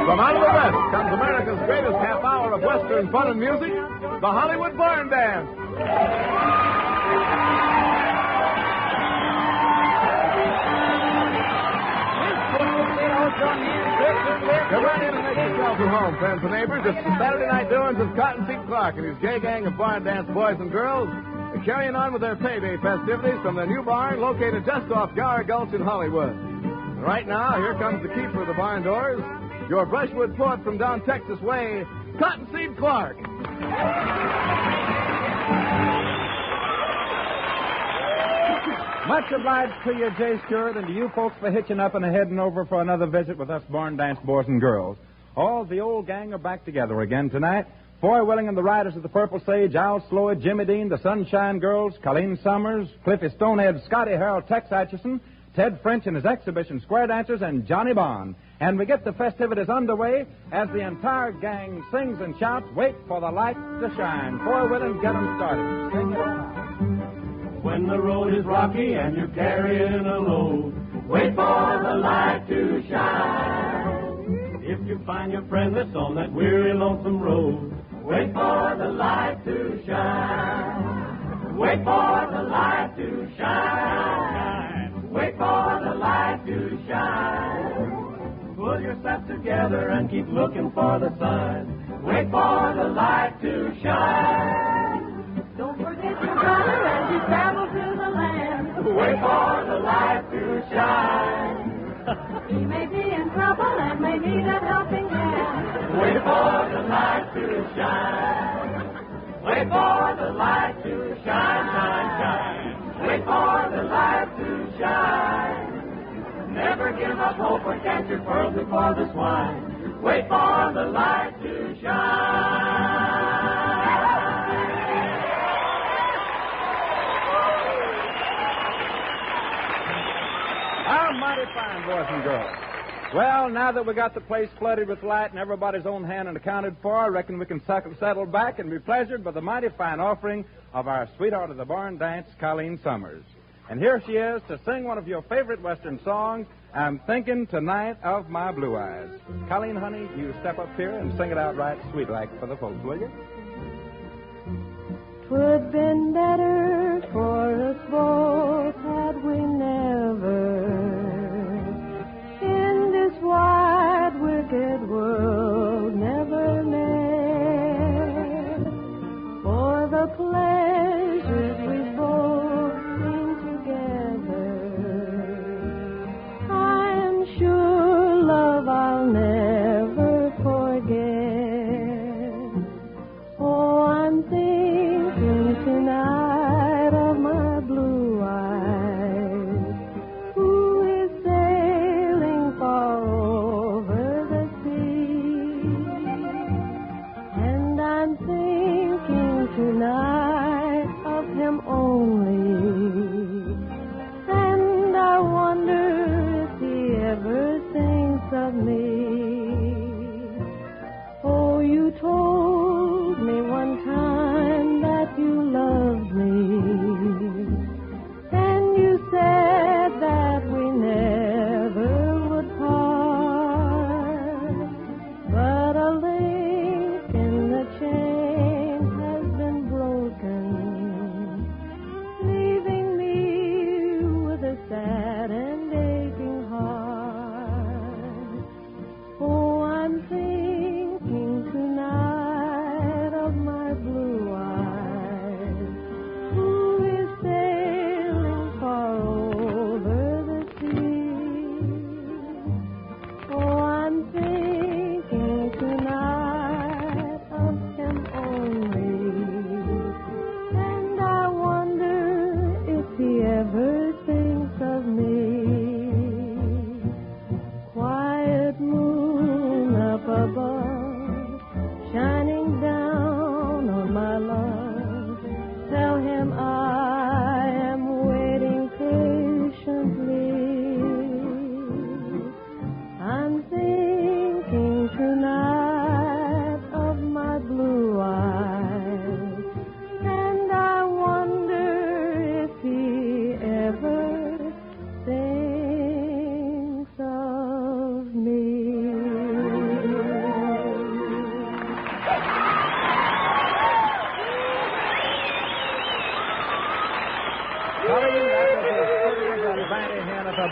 From out of the West comes America's greatest half hour of Western fun and music, the Hollywood Barn Dance. Come right in and make yourselves at home, friends and neighbors. It's the Saturday night doings of Cottonseed Clark and his gay gang of barn dance boys and girls. They're carrying on with their payday festivities from their new barn located just off Gower Gulch in Hollywood. And right now, here comes the keeper of the barn doors, your brushwood poet from down Texas way, Cottonseed Clark. Much obliged to you, Jay Stewart, and to you folks for hitching up and heading over for another visit with us barn dance boys and girls. All the old gang are back together again tonight. Foy Willing and the Riders of the Purple Sage, Al Sloyd, Jimmy Dean, the Sunshine Girls, Colleen Summers, Cliffy Stonehead, Scotty Harold, Tex Atchison, Ted French and his exhibition Square Dancers, and Johnny Bond. And we get the festivities underway as the entire gang sings and shouts, "Wait for the light to shine." Foy Willing, get them started. Sing it on. When the road is rocky and you're carrying a load, wait for the light to shine. If you find your friend that's on that weary, lonesome road, wait for the light to shine. Wait for the light to shine. Wait for the light to shine. Pull yourself together and keep looking for the sign. Wait for the light to shine. Don't forget your brother as you travel through the land. Wait for the light to shine. He may be in trouble and may need a helping hand. Wait for the light to shine. Wait for the light to shine, shine, shine. Wait for the light to shine. Never give up hope or catch your pearls before the swine. Wait for the light to shine. How mighty fine, boys and girls. Well, now that we got the place flooded with light and everybody's own hand and accounted for, I reckon we can settle back and be pleasured by the mighty fine offering of our sweetheart of the barn dance, Colleen Summers. And here she is to sing one of your favorite Western songs, I'm Thinking Tonight of My Blue Eyes. Colleen, honey, you step up here and sing it out right sweet-like for the folks, will you? 'Twould been better for us both had we never in this wide, wicked world never met. For the pleasures we've both seen together, I am sure, love, I'll never forget. Oh, I'm thinking tonight of my blue eyes.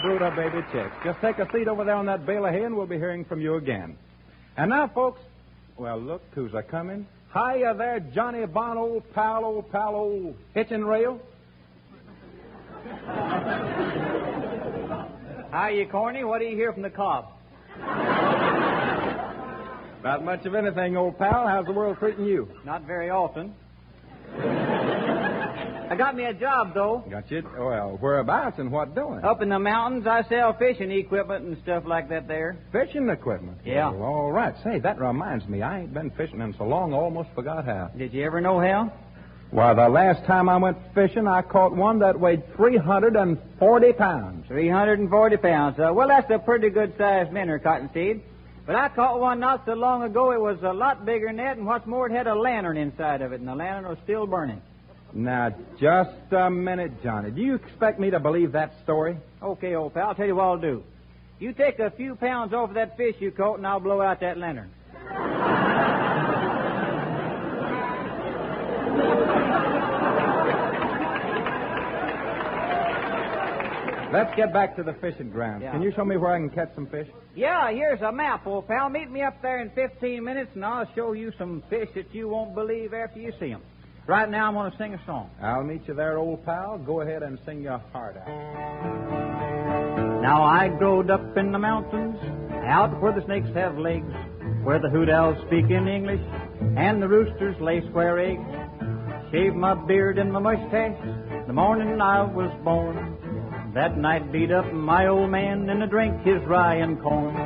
brood of baby chicks. Just take a seat over there on that bale of hay, and we'll be hearing from you again. And now, folks, well, look who's a-coming. Hiya there, Johnny Bond, old pal, old hitching rail. Hiya, Corny. What do you hear from the cob? Not much of anything, old pal. How's the world treating you? Not very often. I got me a job, though. Got you? Well, whereabouts and what doing? Up in the mountains, I sell fishing equipment and stuff like that there. Fishing equipment? Yeah. Well, all right. Say, that reminds me. I ain't been fishing in so long, I almost forgot how. Did you ever know how? Why, the last time I went fishing, I caught one that weighed 340 pounds. 340 pounds. Well, that's a pretty good-sized minnow, Cottonseed. But I caught one not so long ago. It was a lot bigger than that, and what's more, it had a lantern inside of it, and the lantern was still burning. Now, just a minute, Johnny. Do you expect me to believe that story? Okay, old pal, I'll tell you what I'll do. You take a few pounds off of that fish you caught, and I'll blow out that lantern. Let's get back to the fishing grounds. Yeah. Can you show me where I can catch some fish? Yeah, here's a map, old pal. Meet me up there in 15 minutes, and I'll show you some fish that you won't believe after you see them. Right now, I'm going to sing a song. I'll meet you there, old pal. Go ahead and sing your heart out. Now I growed up in the mountains, out where the snakes have legs, where the hoot owls speak in English, and the roosters lay square eggs. Shaved my beard and my mustache the morning I was born. That night beat up my old man and drank his rye and corn.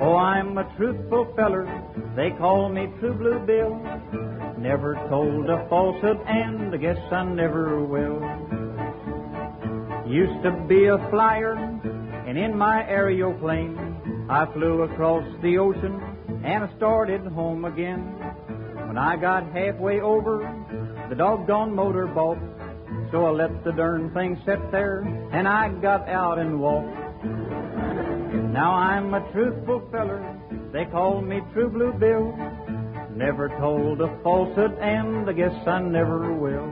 Oh, I'm a truthful feller, they call me True Blue Bill. Never told a falsehood, and I guess I never will. Used to be a flyer, and in my aeroplane I flew across the ocean and I started home again. When I got halfway over, the doggone motor balked, so I let the darn thing sit there and I got out and walked. Now I'm a truthful feller, they call me True Blue Bill. Never told a falsehood, and I guess I never will.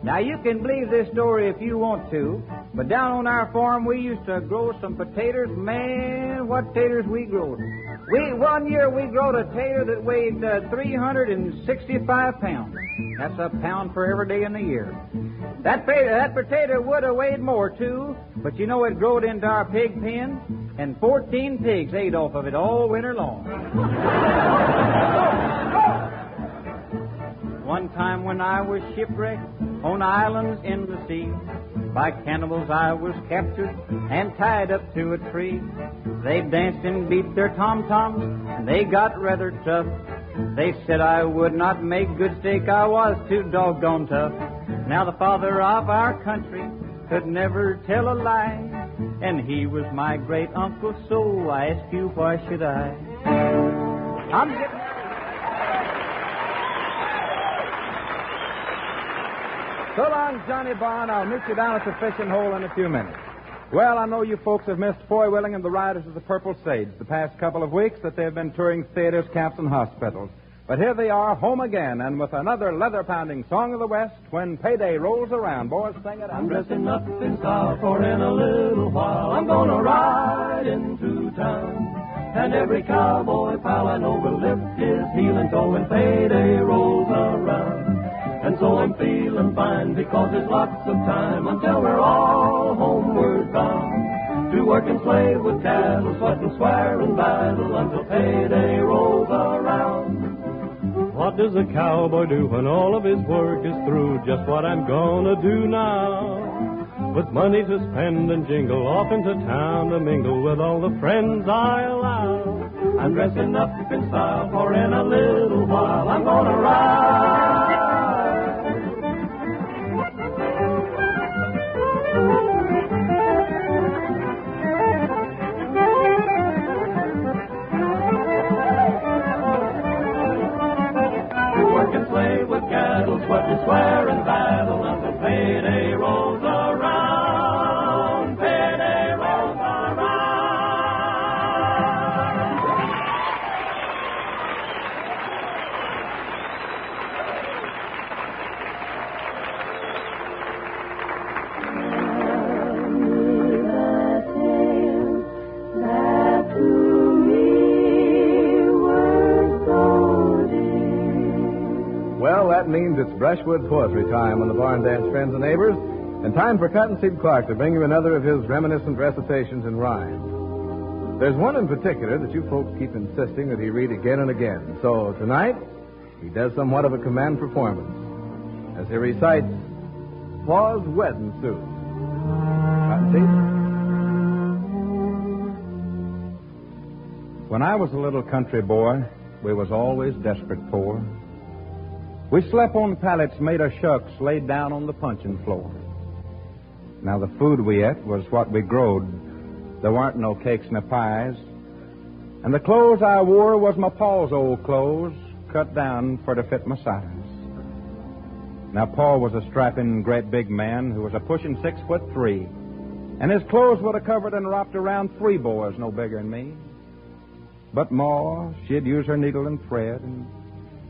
Now, you can believe this story if you want to, but down on our farm we used to grow some potatoes. Man, what taters we growed. One year we growed a tater that weighed 365 pounds. That's a pound for every day in the year. That potato would have weighed more, too, but you know it growed into our pig pen, and 14 pigs ate off of it all winter long. One time when I was shipwrecked on islands in the sea, by cannibals I was captured and tied up to a tree. They danced and beat their tom-toms, and they got rather tough. They said I would not make good steak, I was too doggone tough. Now the father of our country could never tell a lie, and he was my great uncle, so I ask you, why should I? I'm getting... So long, Johnny Bond. I'll meet you down at the fishing hole in a few minutes. Well, I know you folks have missed Foy Willing and the Riders of the Purple Sage the past couple of weeks that they've been touring theaters, camps, and hospitals. But here they are, home again, and with another leather-pounding song of the West, When Payday Rolls Around. Boys, sing it out. I'm dressing up in style, for in a little while I'm gonna ride into town. And every cowboy pal I know will lift his heel and toe when payday rolls around. And so I'm feeling fine because there's lots of time until we're all homeward bound. To work and slave with cattle, sweat and swear and battle until payday rolls around. What does a cowboy do when all of his work is through? Just what I'm gonna do now. With money to spend and jingle off into town to mingle with all the friends I allow. I'm dressing up in style, for in a little while I'm gonna ride. Sweat and swear and battle until payday rolls around. Payday rolls around. brushwood poetry time on the Barn Dance, friends and neighbors, and time for Cottonseed Clark to bring you another of his reminiscent recitations in rhyme. There's one in particular that you folks keep insisting that he read again and again. So tonight, he does somewhat of a command performance as he recites Pa's Wedding Suit. Cottonseed? When I was a little country boy, we was always desperate poor. We slept on pallets made of shucks laid down on the puncheon floor. Now the food we ate was what we growed. There weren't no cakes nor pies. And the clothes I wore was my pa's old clothes, cut down for to fit my size. Now Pa was a strapping great big man who was a pushing 6'3", and his clothes would have covered and wrapped around 3 boys no bigger than me. But Ma, she'd use her needle and thread, and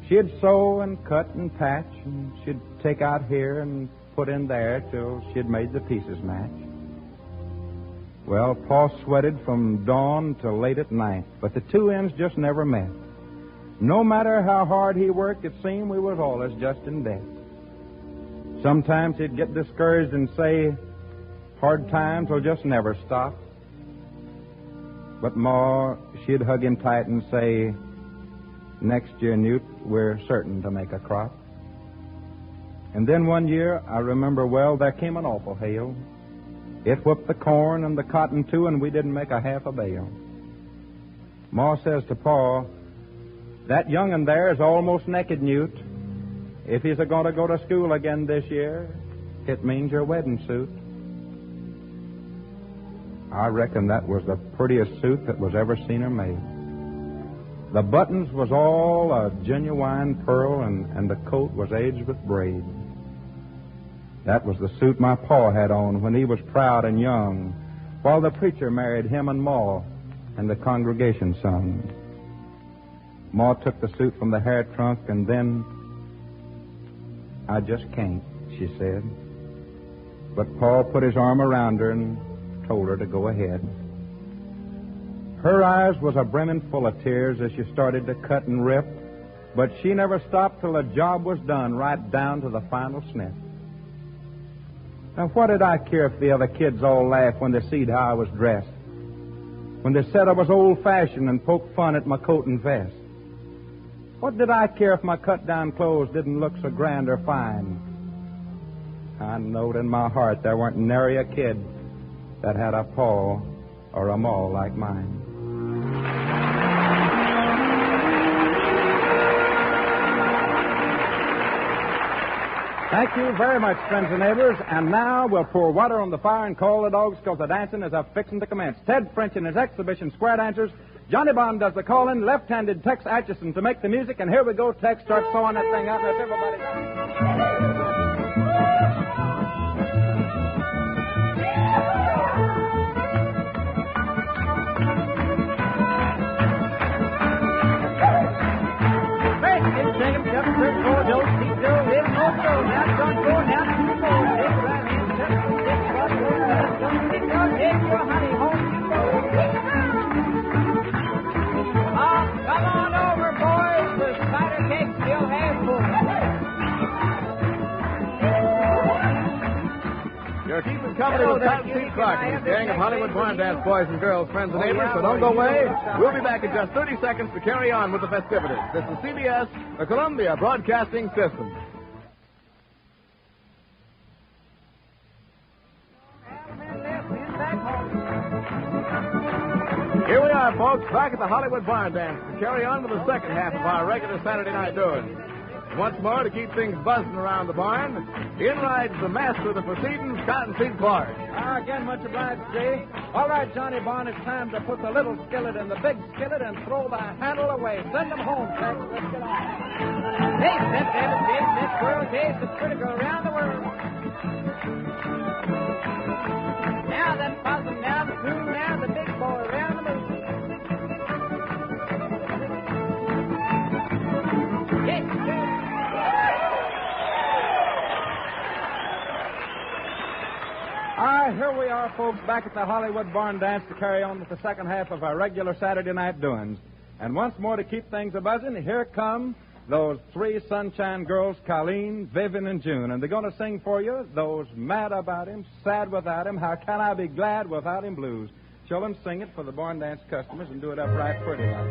she'd sew and cut and patch, and she'd take out here and put in there till she'd made the pieces match. Well, Pa sweated from dawn till late at night, but the two ends just never met. No matter how hard he worked, it seemed we was always just in debt. Sometimes he'd get discouraged and say, hard times will just never stop. But Ma, she'd hug him tight and say, next year, Newt, we're certain to make a crop. And then one year, I remember well, there came an awful hail. It whipped the corn and the cotton, too, and we didn't make a half a bale. Ma says to Pa, that young'un there is almost naked, Newt. If he's going to go to school again this year, it means your wedding suit. I reckon that was the prettiest suit that was ever seen or made. The buttons was all a genuine pearl, and the coat was edged with braid. That was the suit my pa had on when he was proud and young, while the preacher married him and Ma, and the congregation sung. Ma took the suit from the hair trunk, and then, I just can't, she said. But Pa put his arm around her and told her to go ahead. Her eyes was a brimming full of tears as she started to cut and rip, but she never stopped till the job was done, right down to the final snip. Now, what did I care if the other kids all laughed when they seed how I was dressed? When they said I was old-fashioned and poked fun at my coat and vest? What did I care if my cut-down clothes didn't look so grand or fine? I knowed in my heart there weren't nary a kid that had a pa or a ma like mine. Thank you very much, friends and neighbors. And now we'll pour water on the fire and call the dogs, because the dancing is a-fixin' to commence. Ted French and his exhibition square dancers. Johnny Bond does the calling. Left-handed Tex Atchison to make the music. And here we go. Tex starts sawing that thing out. Let's everybody... Come on over, boys. The spider cake's still half full. You're keeping company with Cottonseed Clark and his gang of Hollywood barn dance boys and girls, friends and neighbors, so don't go away. We'll be back in just 30 seconds to carry on with the festivities. This is CBS, the Columbia Broadcasting System. Here we are, folks, back at the Hollywood Barn Dance to carry on with the second half of our regular Saturday night doings. Once more, to keep things buzzing around the barn, in rides the master of the proceedings, Cottonseed Clark. Again, much obliged, Jay. All right, Johnny Bond, it's time to put the little skillet in the big skillet and throw the handle away. Send them home, Tex. Let's get on. Hey, this world takes the pretty girl around the world. Now that possum, now the coon, now the big boy around the moon. All right, here we are, folks, back at the Hollywood Barn Dance to carry on with the second half of our regular Saturday night doings. And once more, to keep things a-buzzing, here come those three Sunshine Girls, Colleen, Vivian, and June. And they're going to sing for you those Mad About Him, Sad Without Him, How Can I Be Glad Without Him blues. Children, sing it for the barn dance customers and do it upright pretty like.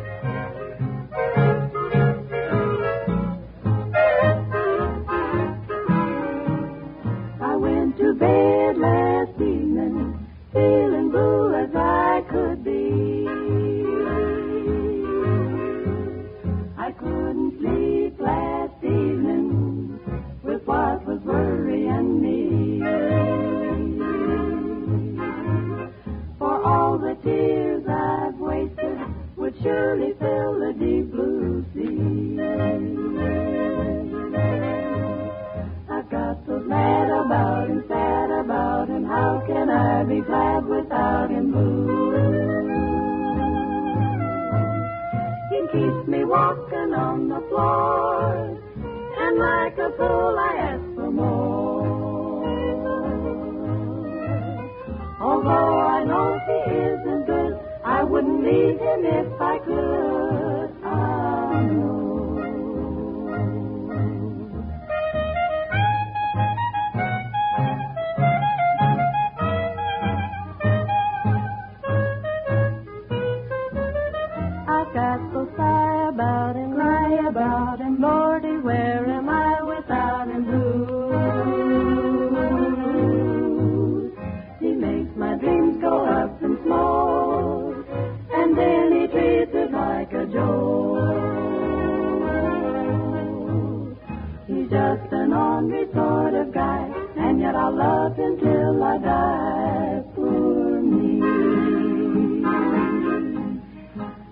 I went to bed last evening, feeling blue as I could be. I couldn't sleep last evening with what was worrying me. For all the tears I've wasted would surely fill the deep blue sea. I've got so mad about him, sad about him, how can I be glad without him blue? He keeps me walking on the floor, and like a fool I ask for more. Although I know he isn't good, I wouldn't leave him if I could. I know. I've got so sigh about him, cry about him, Lordy, where am I without him blue? He makes my dreams go up in smoke, and then he treats it like a joke. He's just an ornery sort of guy, and yet I'll love him till I die. Poor me.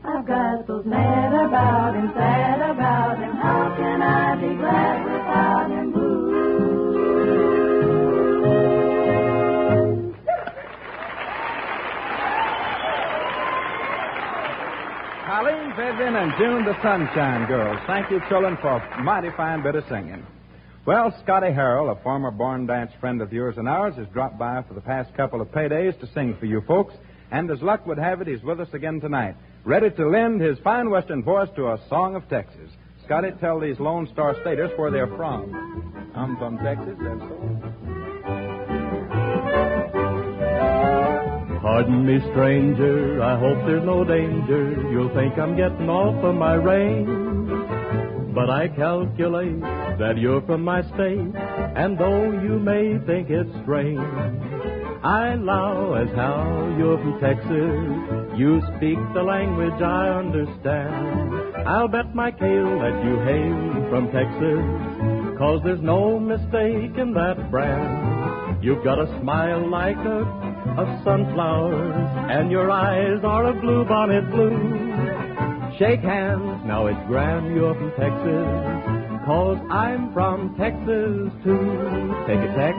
I've got so mad about him, sad about him, how can I be glad without him blue? Colleen, Vivian, and June, the Sunshine Girls. Thank you, children, for a mighty fine bit of singing. Well, Scotty Harrell, a former barn dance friend of yours and ours, has dropped by for the past couple of paydays to sing for you folks, and as luck would have it, he's with us again tonight, ready to lend his fine western voice to a song of Texas. Scotty, tell these Lone Star Staters where they're from. I'm from Texas, that's all. Pardon me, stranger, I hope there's no danger. You'll think I'm getting off of my range. But I calculate that you're from my state, and though you may think it's strange, I allow as how you're from Texas. You speak the language I understand. I'll bet my kale that you hail from Texas, 'cause there's no mistake in that brand. You've got a smile like a sunflower, and your eyes are a bluebonnet blue. Shake hands, now it's grand you're from Texas, 'cause I'm from Texas too. Take a Tex.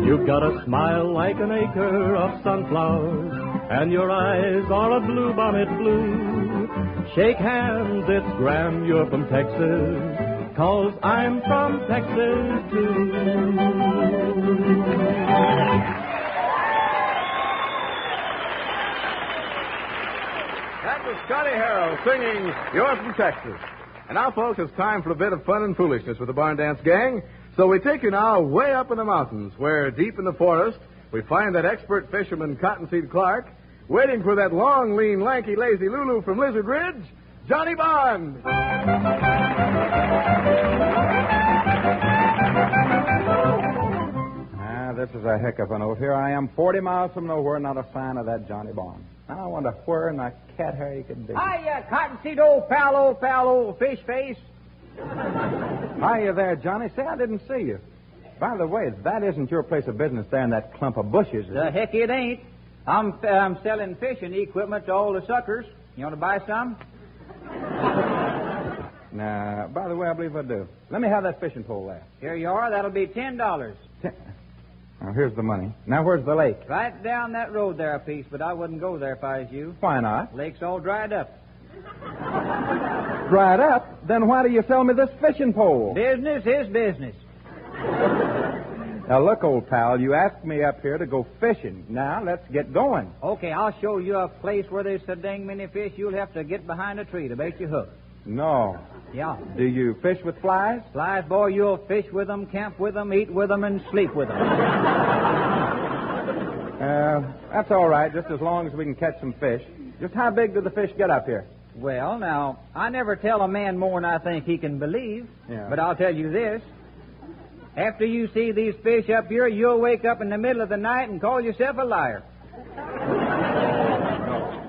You've got a smile like an acre of sunflowers, and your eyes are a bluebonnet blue. Shake hands, it's grand you're from Texas, 'cause I'm from Texas too. That was Scotty Harrell singing You're from Texas. And now, folks, it's time for a bit of fun and foolishness with the Barn Dance Gang. So we take you now way up in the mountains, where deep in the forest we find that expert fisherman Cottonseed Clark, waiting for that long, lean, lanky, lazy Lulu from Lizard Ridge, Johnny Bond. This is a heck of a note. Here I am, 40 miles from nowhere, not a sign of that Johnny Bond. I wonder where in the cat hair you could be. Hiya, Cottonseed, old pal, old fish face. Hiya there, Johnny. Say, I didn't see you. By the way, that isn't your place of business there in that clump of bushes, is The it? heck it ain't. I'm selling fishing equipment to all the suckers. You want to buy some? Nah, by the way, I believe I do. Let me have that fishing pole there. Here you are. That'll be $10. Now, here's the money. Now, where's the lake? Right down that road there a piece, but I wouldn't go there if I was you. Why not? Lake's all dried up. Dried up? Then why do you sell me this fishing pole? Business is business. Now, look, old pal, you asked me up here to go fishing. Now, let's get going. Okay, I'll show you a place where there's so dang many fish you'll have to get behind a tree to bait your hook. No. Yeah. Do you fish with flies? Flies, boy, you'll fish with them, camp with them, eat with them, and sleep with them. That's all right, just as long as we can catch some fish. Just how big do the fish get up here? Well, now, I never tell a man more than I think he can believe. Yeah. But I'll tell you this. After you see these fish up here, you'll wake up in the middle of the night and call yourself a liar.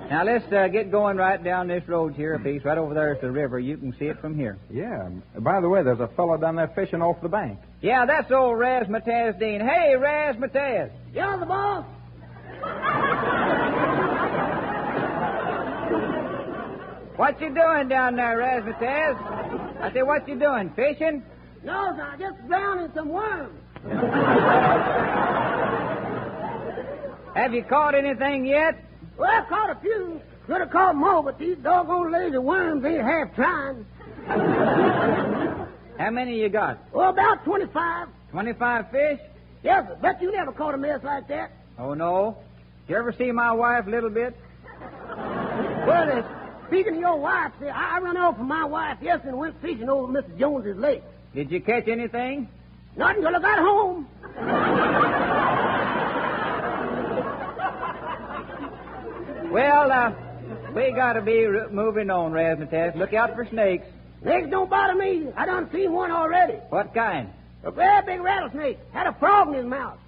Now, let's get going right down this road here a piece. Right over there is the river. You can see it from here. Yeah. By the way, there's a fellow down there fishing off the bank. Yeah, that's old Razzmatazz Dean. Hey, Razzmatazz. You're the boss? What you doing down there, Razzmatazz? I said, what you doing, fishing? No, sir, just drowning some worms. Have you caught anything yet? Well, I caught a few. Could have caught more, but these doggone lazy worms ain't half trying. How many you got? Oh, about 25. 25 fish? Yes, sir. Bet you never caught a mess like that. Oh, no. Did you ever see my wife a little bit? Well, speaking of your wife, see, I run off with my wife yesterday and went fishing over Mr. Jones's lake. Did you catch anything? Not until I got home. Well, we got to be moving on, Razzmatazz. Look out for snakes. Snakes don't bother me. I done seen one already. What kind? A very big rattlesnake. Had a frog in his mouth.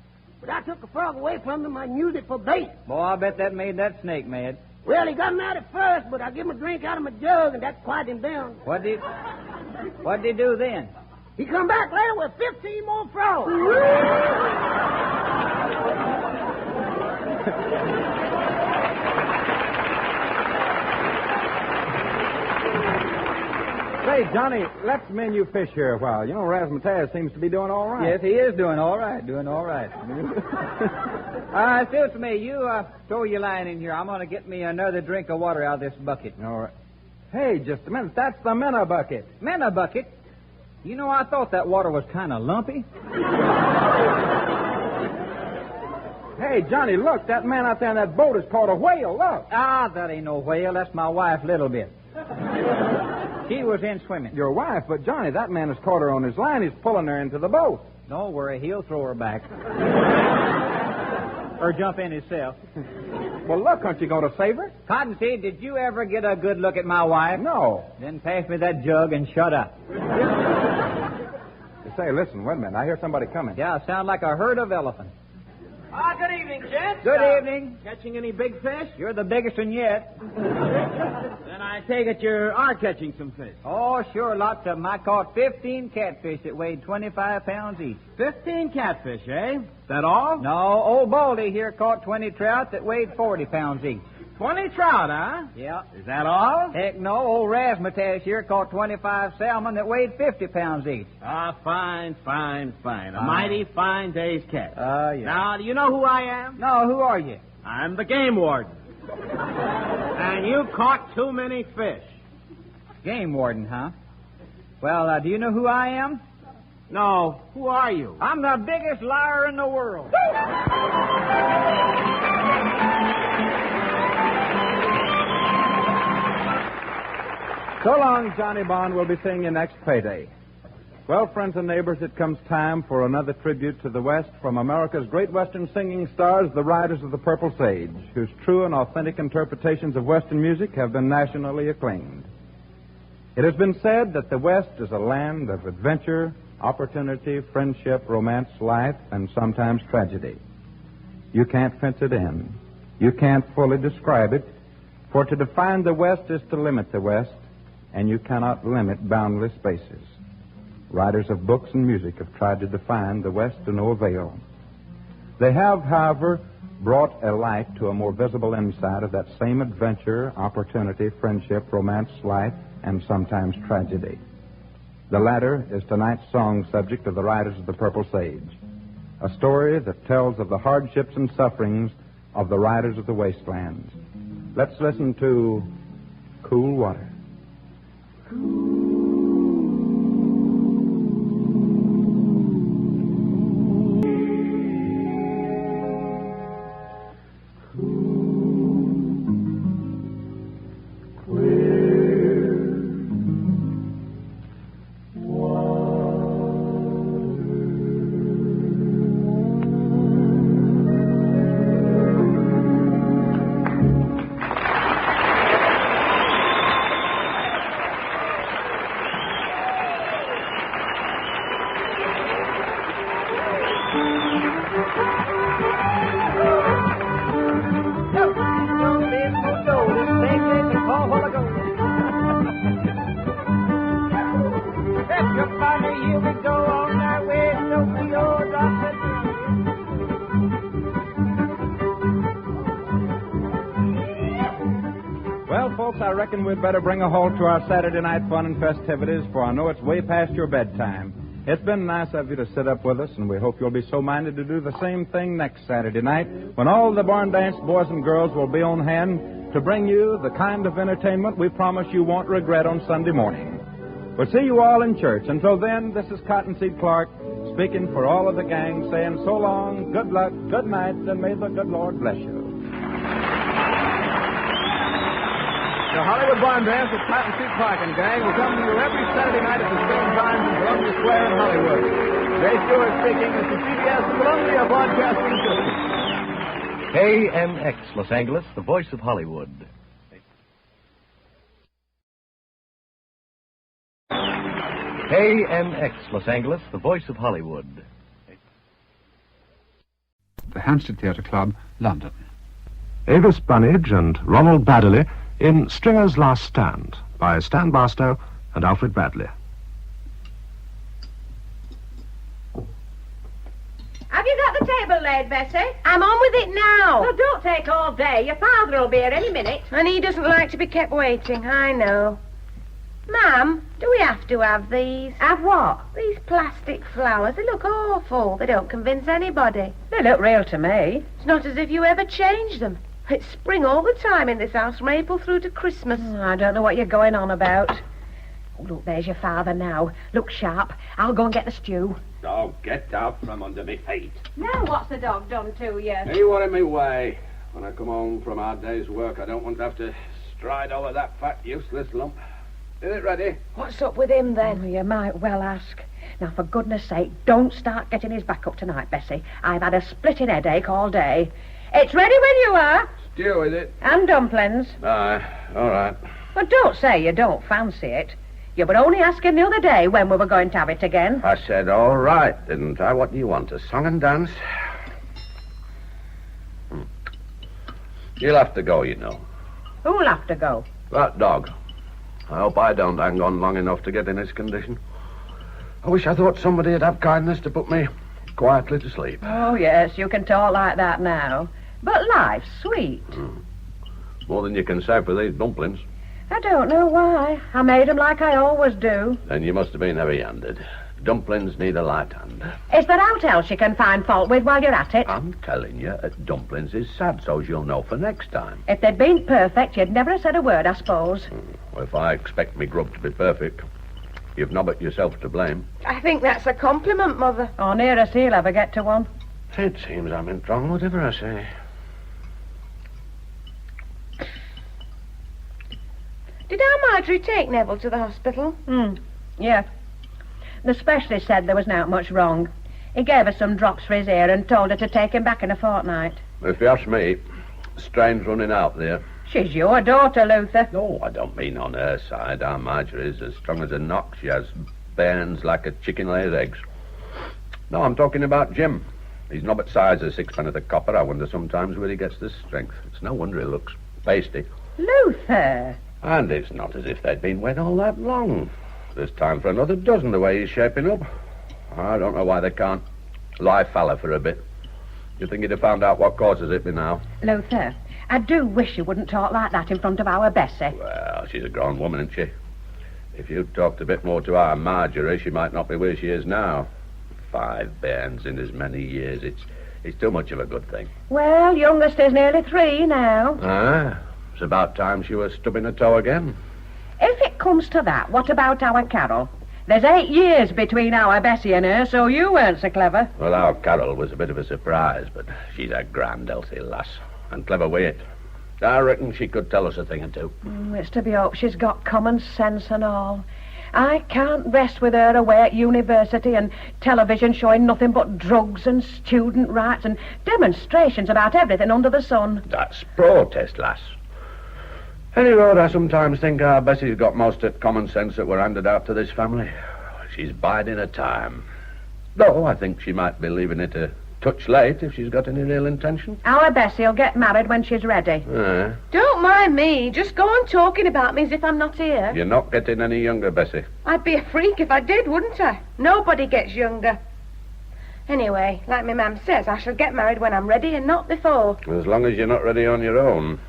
But I took the frog away from him and used it for bait. Boy, I bet that made that snake mad. Well, he got him out at first, but I gave him a drink out of my jug, and that quieted him down. What'd he do then? He come back later with 15 more frogs. Say, Johnny, let's men you fish here a while. You know, Razzmatazz seems to be doing all right. Yes, he is doing all right, Suits me. You throw your line in here. I'm going to get me another drink of water out of this bucket. All right. Hey, just a minute. That's the minnow bucket. Minnow bucket? You know, I thought that water was kind of lumpy. Hey, Johnny, look. That man out there in that boat has caught a whale. Look. Ah, that ain't no whale. That's my wife, Little Bit. She was in swimming. Your wife, but Johnny, that man has caught her on his line. He's pulling her into the boat. Don't worry, he'll throw her back. Or jump in himself. Well, look, aren't you going to save her? Cottonseed, did you ever get a good look at my wife? No. Then pass me that jug and shut up. Say, listen, wait a minute. I hear somebody coming. Yeah, sound like a herd of elephants. Good evening, gents. Good evening. Catching any big fish? You're the biggest one yet. Then I take it you are catching some fish. Oh, sure, lots of them. I caught 15 catfish that weighed 25 pounds each. 15 catfish, eh? That all? No, old Baldy here caught 20 trout that weighed 40 pounds each. 20 trout, huh? Yeah. Is that all? Heck no, old Razzmatazz here caught 25 salmon that weighed 50 pounds each. Ah, fine. A mighty fine day's catch. Yeah. Now, do you know who I am? No, who are you? I'm the game warden. And you caught too many fish. Game warden, huh? Well, do you know who I am? No, who are you? I'm the biggest liar in the world. So long, Johnny Bond. We'll be seeing you next payday. Well, friends and neighbors, it comes time for another tribute to the West from America's great Western singing stars, the Riders of the Purple Sage, whose true and authentic interpretations of Western music have been nationally acclaimed. It has been said that the West is a land of adventure, opportunity, friendship, romance, life, and sometimes tragedy. You can't fence it in. You can't fully describe it, for to define the West is to limit the West, and you cannot limit boundless spaces. Writers of books and music have tried to define the West to no avail. They have, however, brought a light to a more visible insight of that same adventure, opportunity, friendship, romance, life, and sometimes tragedy. The latter is tonight's song subject of the Riders of the Purple Sage, a story that tells of the hardships and sufferings of the Riders of the Wastelands. Let's listen to Cool Water. Well, folks, I reckon we'd better bring a halt to our Saturday night fun and festivities, for I know it's way past your bedtime. It's been nice of you to sit up with us, and we hope you'll be so minded to do the same thing next Saturday night, when all the Barn Dance boys and girls will be on hand to bring you the kind of entertainment we promise you won't regret on Sunday morning. We'll see you all in church. Until then, this is Cottonseed Clark, speaking for all of the gang, saying so long, good luck, good night, and may the good Lord bless you. The Hollywood Barn Dance with Cottonseed Clark and Gang will come to you every Saturday night at the same time from Columbia Square in Hollywood. Jay Stewart speaking. This is CBS, the Columbia Broadcasting System. KNX Los Angeles, the voice of Hollywood. KNX Los Angeles, the voice of Hollywood. The Hampstead Theatre Club, London. Avis Bunnage and Ronald Baddeley in Stringer's Last Stand by Stan Barstow and Alfred Bradley. Have you got the table laid, Bessie? I'm on with it now. Well, don't take all day. Your father will be here any minute. And he doesn't like to be kept waiting, I know. Ma'am, do we have to have these? Have what? These plastic flowers. They look awful. They don't convince anybody. They look real to me. It's not as if you ever change them. It's spring all the time in this house, from April through to Christmas. I don't know what you're going on about. Oh, look, there's your father now. Look sharp. I'll go and get the stew. Oh, get out from under me feet. Now what's the dog done to you? You are in my way. When I come home from our day's work, I don't want to have to stride over that fat, useless lump. Is it ready? What's up with him, then? Well, you might well ask. Now, for goodness sake, don't start getting his back up tonight, Bessie. I've had a splitting headache all day. It's ready when you are. Stew, is it? And dumplings. Aye, all right. But don't say you don't fancy it. You were only asking the other day when we were going to have it again. I said all right, didn't I? What do you want, a song and dance? You'll have to go, you know. Who'll have to go? That dog. I hope I don't hang on long enough to get in his condition. I wish I thought somebody'd have kindness to put me quietly to sleep. Oh, yes, you can talk like that now. But life's sweet. More than you can say for these dumplings. I don't know why. I made 'em like I always do. Then you must have been heavy-handed. Dumplings need a light hand. Is there aught else you can find fault with while you're at it? I'm telling you, dumplings is sad, so's you'll know for next time. If they'd been perfect, you'd never have said a word, I suppose. Well, if I expect me grub to be perfect, you've nobbit yourself to blame. I think that's a compliment, Mother. Oh, near as he'll ever get to one. It seems I'm in wrong, whatever I say. Did our Marjorie take Neville to the hospital? Yeah. The specialist said there was not much wrong. He gave her some drops for his ear and told her to take him back in a fortnight. If you ask me, strain's running out there. She's your daughter, Luther. No, I don't mean on her side. Our Marjorie's as strong as a knock. She has bairns like a chicken lays eggs. No, I'm talking about Jim. He's not but size of sixpence a copper. I wonder sometimes where he gets the strength. It's no wonder he looks pasty. Luther! And it's not as if they'd been wed all that long. There's time for another dozen the way he's shaping up. I don't know why they can't lie fallow for a bit. You think he'd have found out what causes it by now? Luther, I do wish you wouldn't talk like that in front of our Bessie. Well, she's a grown woman, isn't she? If you'd talked a bit more to our Marjorie, she might not be where she is now. 5 bairns in as many years. It's too much of a good thing. Well, youngest is nearly 3 now. Ah, it's about time she was stubbing her toe again. If it comes to that, what about our Carol? There's 8 years between our Bessie and her, so you weren't so clever. Well, our Carol was a bit of a surprise, but she's a grand, healthy lass. And clever with it. I reckon she could tell us a thing or two. It's to be hoped she's got common sense and all. I can't rest with her away at university and television showing nothing but drugs and student rights and demonstrations about everything under the sun. That's protest, lass. Anyway, I sometimes think our Bessie's got most of the common sense that were handed out to this family. She's biding her time. Though I think she might be leaving it a touch late if she's got any real intention. Our Bessie'll get married when she's ready. Don't mind me. Just go on talking about me as if I'm not here. You're not getting any younger, Bessie. I'd be a freak if I did, wouldn't I? Nobody gets younger. Anyway, like my mam says, I shall get married when I'm ready and not before. As long as you're not ready on your own.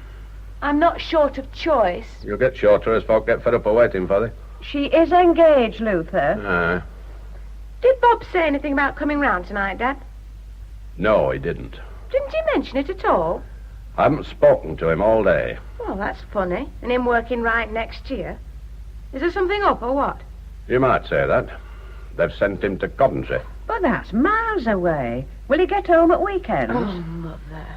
I'm not short of choice. You'll get shorter as folk get fed up of waiting for thee. She is engaged, Luther. Aye. Did Bob say anything about coming round tonight, Dad? No, he didn't. Didn't he mention it at all? I haven't spoken to him all day. Well, that's funny. And him working right next year. Is there something up or what? You might say that. They've sent him to Coventry. But that's miles away. Will he get home at weekends? Oh, Mother.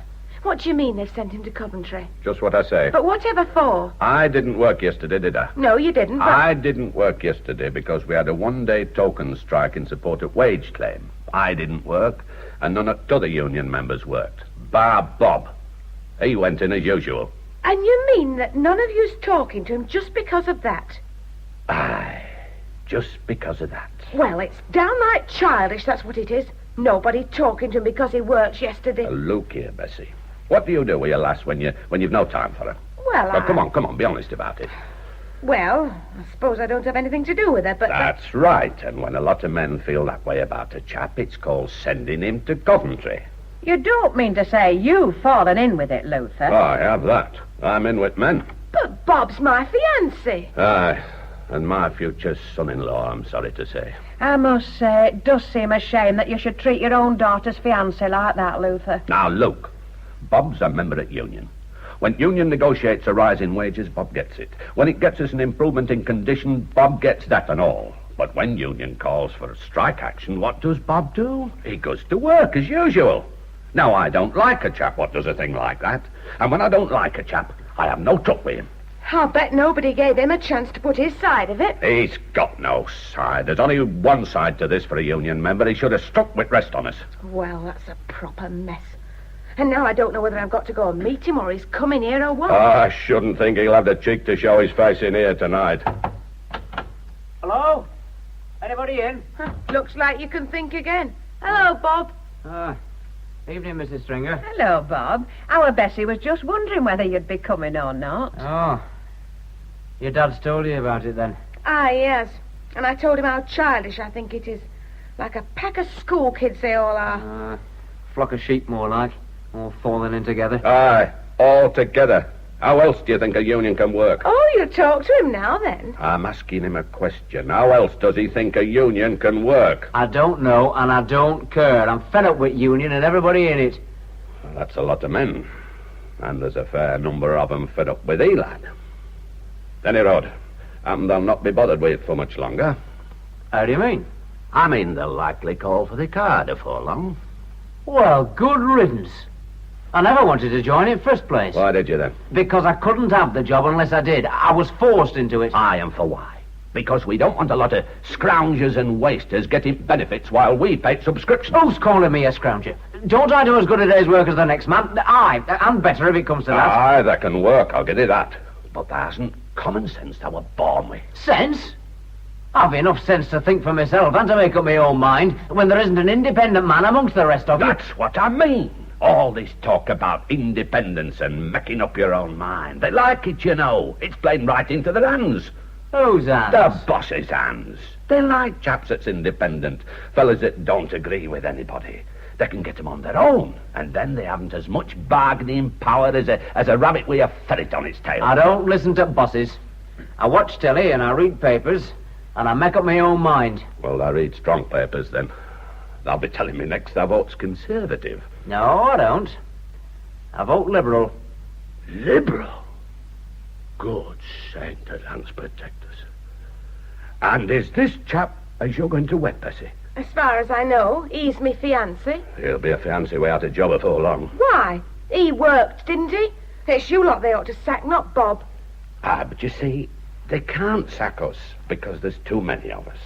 What do you mean they've sent him to Coventry? Just what I say. But whatever for? I didn't work yesterday, did I? No, you didn't, but... I didn't work yesterday because we had a one-day token strike in support of wage claim. I didn't work, and none of the other union members worked. Bar Bob. He went in as usual. And you mean that none of you's talking to him just because of that? Aye, just because of that. Well, it's downright childish, that's what it is. Nobody talking to him because he works yesterday. Look here, Bessie. What do you do with your lass when you've no time for her? Well, Come on, be honest about it. Well, I suppose I don't have anything to do with it, but... That's right, and when a lot of men feel that way about a chap, it's called sending him to Coventry. You don't mean to say you've fallen in with it, Luther? Oh, I have that. I'm in with men. But Bob's my fiancé. Aye, and my future son-in-law, I'm sorry to say. I must say, it does seem a shame that you should treat your own daughter's fiancé like that, Luther. Now, look, Bob's a member at union. When union negotiates a rise in wages, Bob gets it. When it gets us an improvement in condition, Bob gets that and all. But when union calls for strike action, what does Bob do? He goes to work as usual. Now, I don't like a chap what does a thing like that. And when I don't like a chap, I have no truck with him. I'll bet nobody gave him a chance to put his side of it. He's got no side. There's only one side to this for a union member. He should have struck with rest on us. Well, that's a proper mess. And now I don't know whether I've got to go and meet him or he's coming here or what. I shouldn't think he'll have the cheek to show his face in here tonight. Hello? Anybody in? Looks like you can think again. Hello, Bob. Evening, Mrs. Stringer. Hello, Bob. Our Bessie was just wondering whether you'd be coming or not. Oh. Your dad's told you about it, then? Yes. And I told him how childish I think it is. Like a pack of school kids they all are. Flock of sheep, more like. All falling in together. Aye, all together. How else do you think a union can work? Oh, you talk to him now, then. I'm asking him a question. How else does he think a union can work? I don't know, and I don't care. I'm fed up with union and everybody in it. Well, that's a lot of men. And there's a fair number of them fed up with Elad. Any road. And they'll not be bothered with it for much longer. How do you mean? I mean, they'll likely call for the car before long. Well, good riddance. I never wanted to join in first place. Why did you then? Because I couldn't have the job unless I did. I was forced into it. Aye, and for why? Because we don't want a lot of scroungers and wasters getting benefits while we pay subscriptions. Who's calling me a scrounger? Don't I do as good a day's work as the next man? Aye, and better if it comes to that. Aye, that can work, I'll give you that. But there hasn't common sense that we're born with. Sense? I've enough sense to think for myself and to make up my own mind when there isn't an independent man amongst the rest of you. That's what I mean. All this talk about independence and making up your own mind. They like it, you know. It's playing right into their hands. Whose hands? The boss's hands. They like chaps that's independent. Fellas that don't agree with anybody. They can get them on their own. And then they haven't as much bargaining power as a rabbit with a ferret on its tail. I don't listen to bosses. I watch telly and I read papers and I make up my own mind. Well, I read strong papers then. They'll be telling me next I vote's Conservative. No, I don't. I vote Liberal. Liberal? Good Saint the lands protect us. And is this chap as you're going to wed, Bessie? As far as I know, he's me fiancé. He'll be a fiancé way out of job before long. Why? He worked, didn't he? It's you lot they ought to sack, not Bob. But you see, they can't sack us because there's too many of us.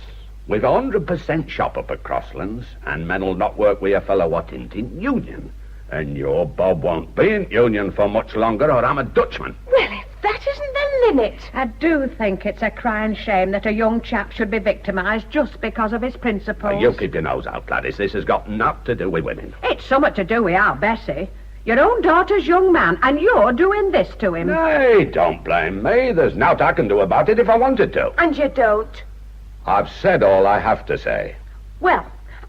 We've 100% shop up at Crosslands, and men'll not work with a fellow what ain't in union. And your Bob won't be in union for much longer, or I'm a Dutchman. Well, if that isn't the limit. I do think it's a crying shame that a young chap should be victimised just because of his principles. You keep your nose out, Gladys. This has got naught to do with women. It's something to do with our Bessie. Your own daughter's young man, and you're doing this to him. Nay, don't blame me. There's naught I can do about it if I wanted to. And you don't. I've said all I have to say. Well,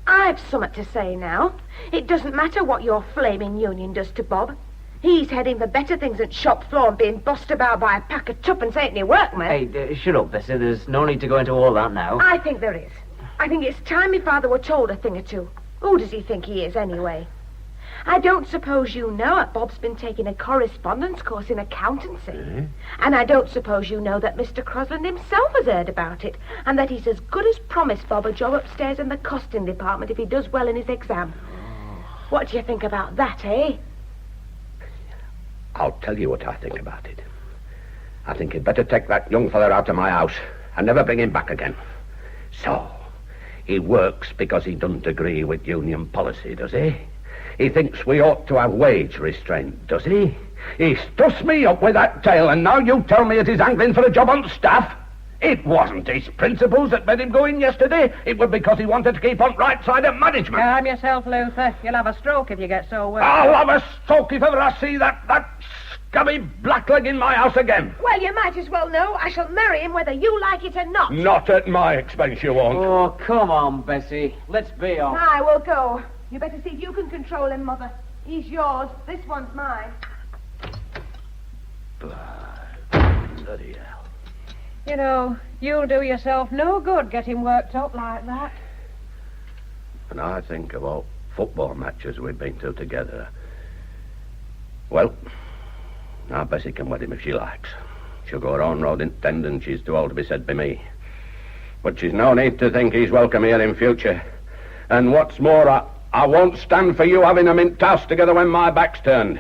I've something to say now. It doesn't matter what your flaming union does to Bob. He's heading for better things than shop floor and being bossed about by a pack of tuppence halfpenny workmen. Hey, shut up, Bessie. There's no need to go into all that now. I think there is. I think it's time my father were told a thing or two. Who does he think he is, anyway? I don't suppose you know that Bob's been taking a correspondence course in accountancy. Eh? And I don't suppose you know that Mr. Crosland himself has heard about it, and that he's as good as promised Bob a job upstairs in the costing department if he does well in his exam. What do you think about that, eh? I'll tell you what I think about it. I think you'd better take that young fella out of my house and never bring him back again. So, he works because he doesn't agree with union policy, does he? He thinks we ought to have wage restraint, does he? He stuffs me up with that tale, and now you tell me it is angling for a job on staff? It wasn't his principles that made him go in yesterday. It was because he wanted to keep on right side of management. Calm yourself, Luther. You'll have a stroke if you get so well. I'll have a stroke if ever I see that scummy blackleg in my house again. Well, you might as well know I shall marry him whether you like it or not. Not at my expense, you won't. Oh, come on, Bessie. Let's be off. I will go. You better see if you can control him, Mother. He's yours. This one's mine. Bloody hell. You know, you'll do yourself no good getting worked up like that. And I think of all football matches we've been to together. Well, now Bessie can wed him if she likes. She'll go her own road in the end, and she's too old to be said by me. But she's no need to think he's welcome here in future. And what's more, I won't stand for you having them in toss together when my back's turned.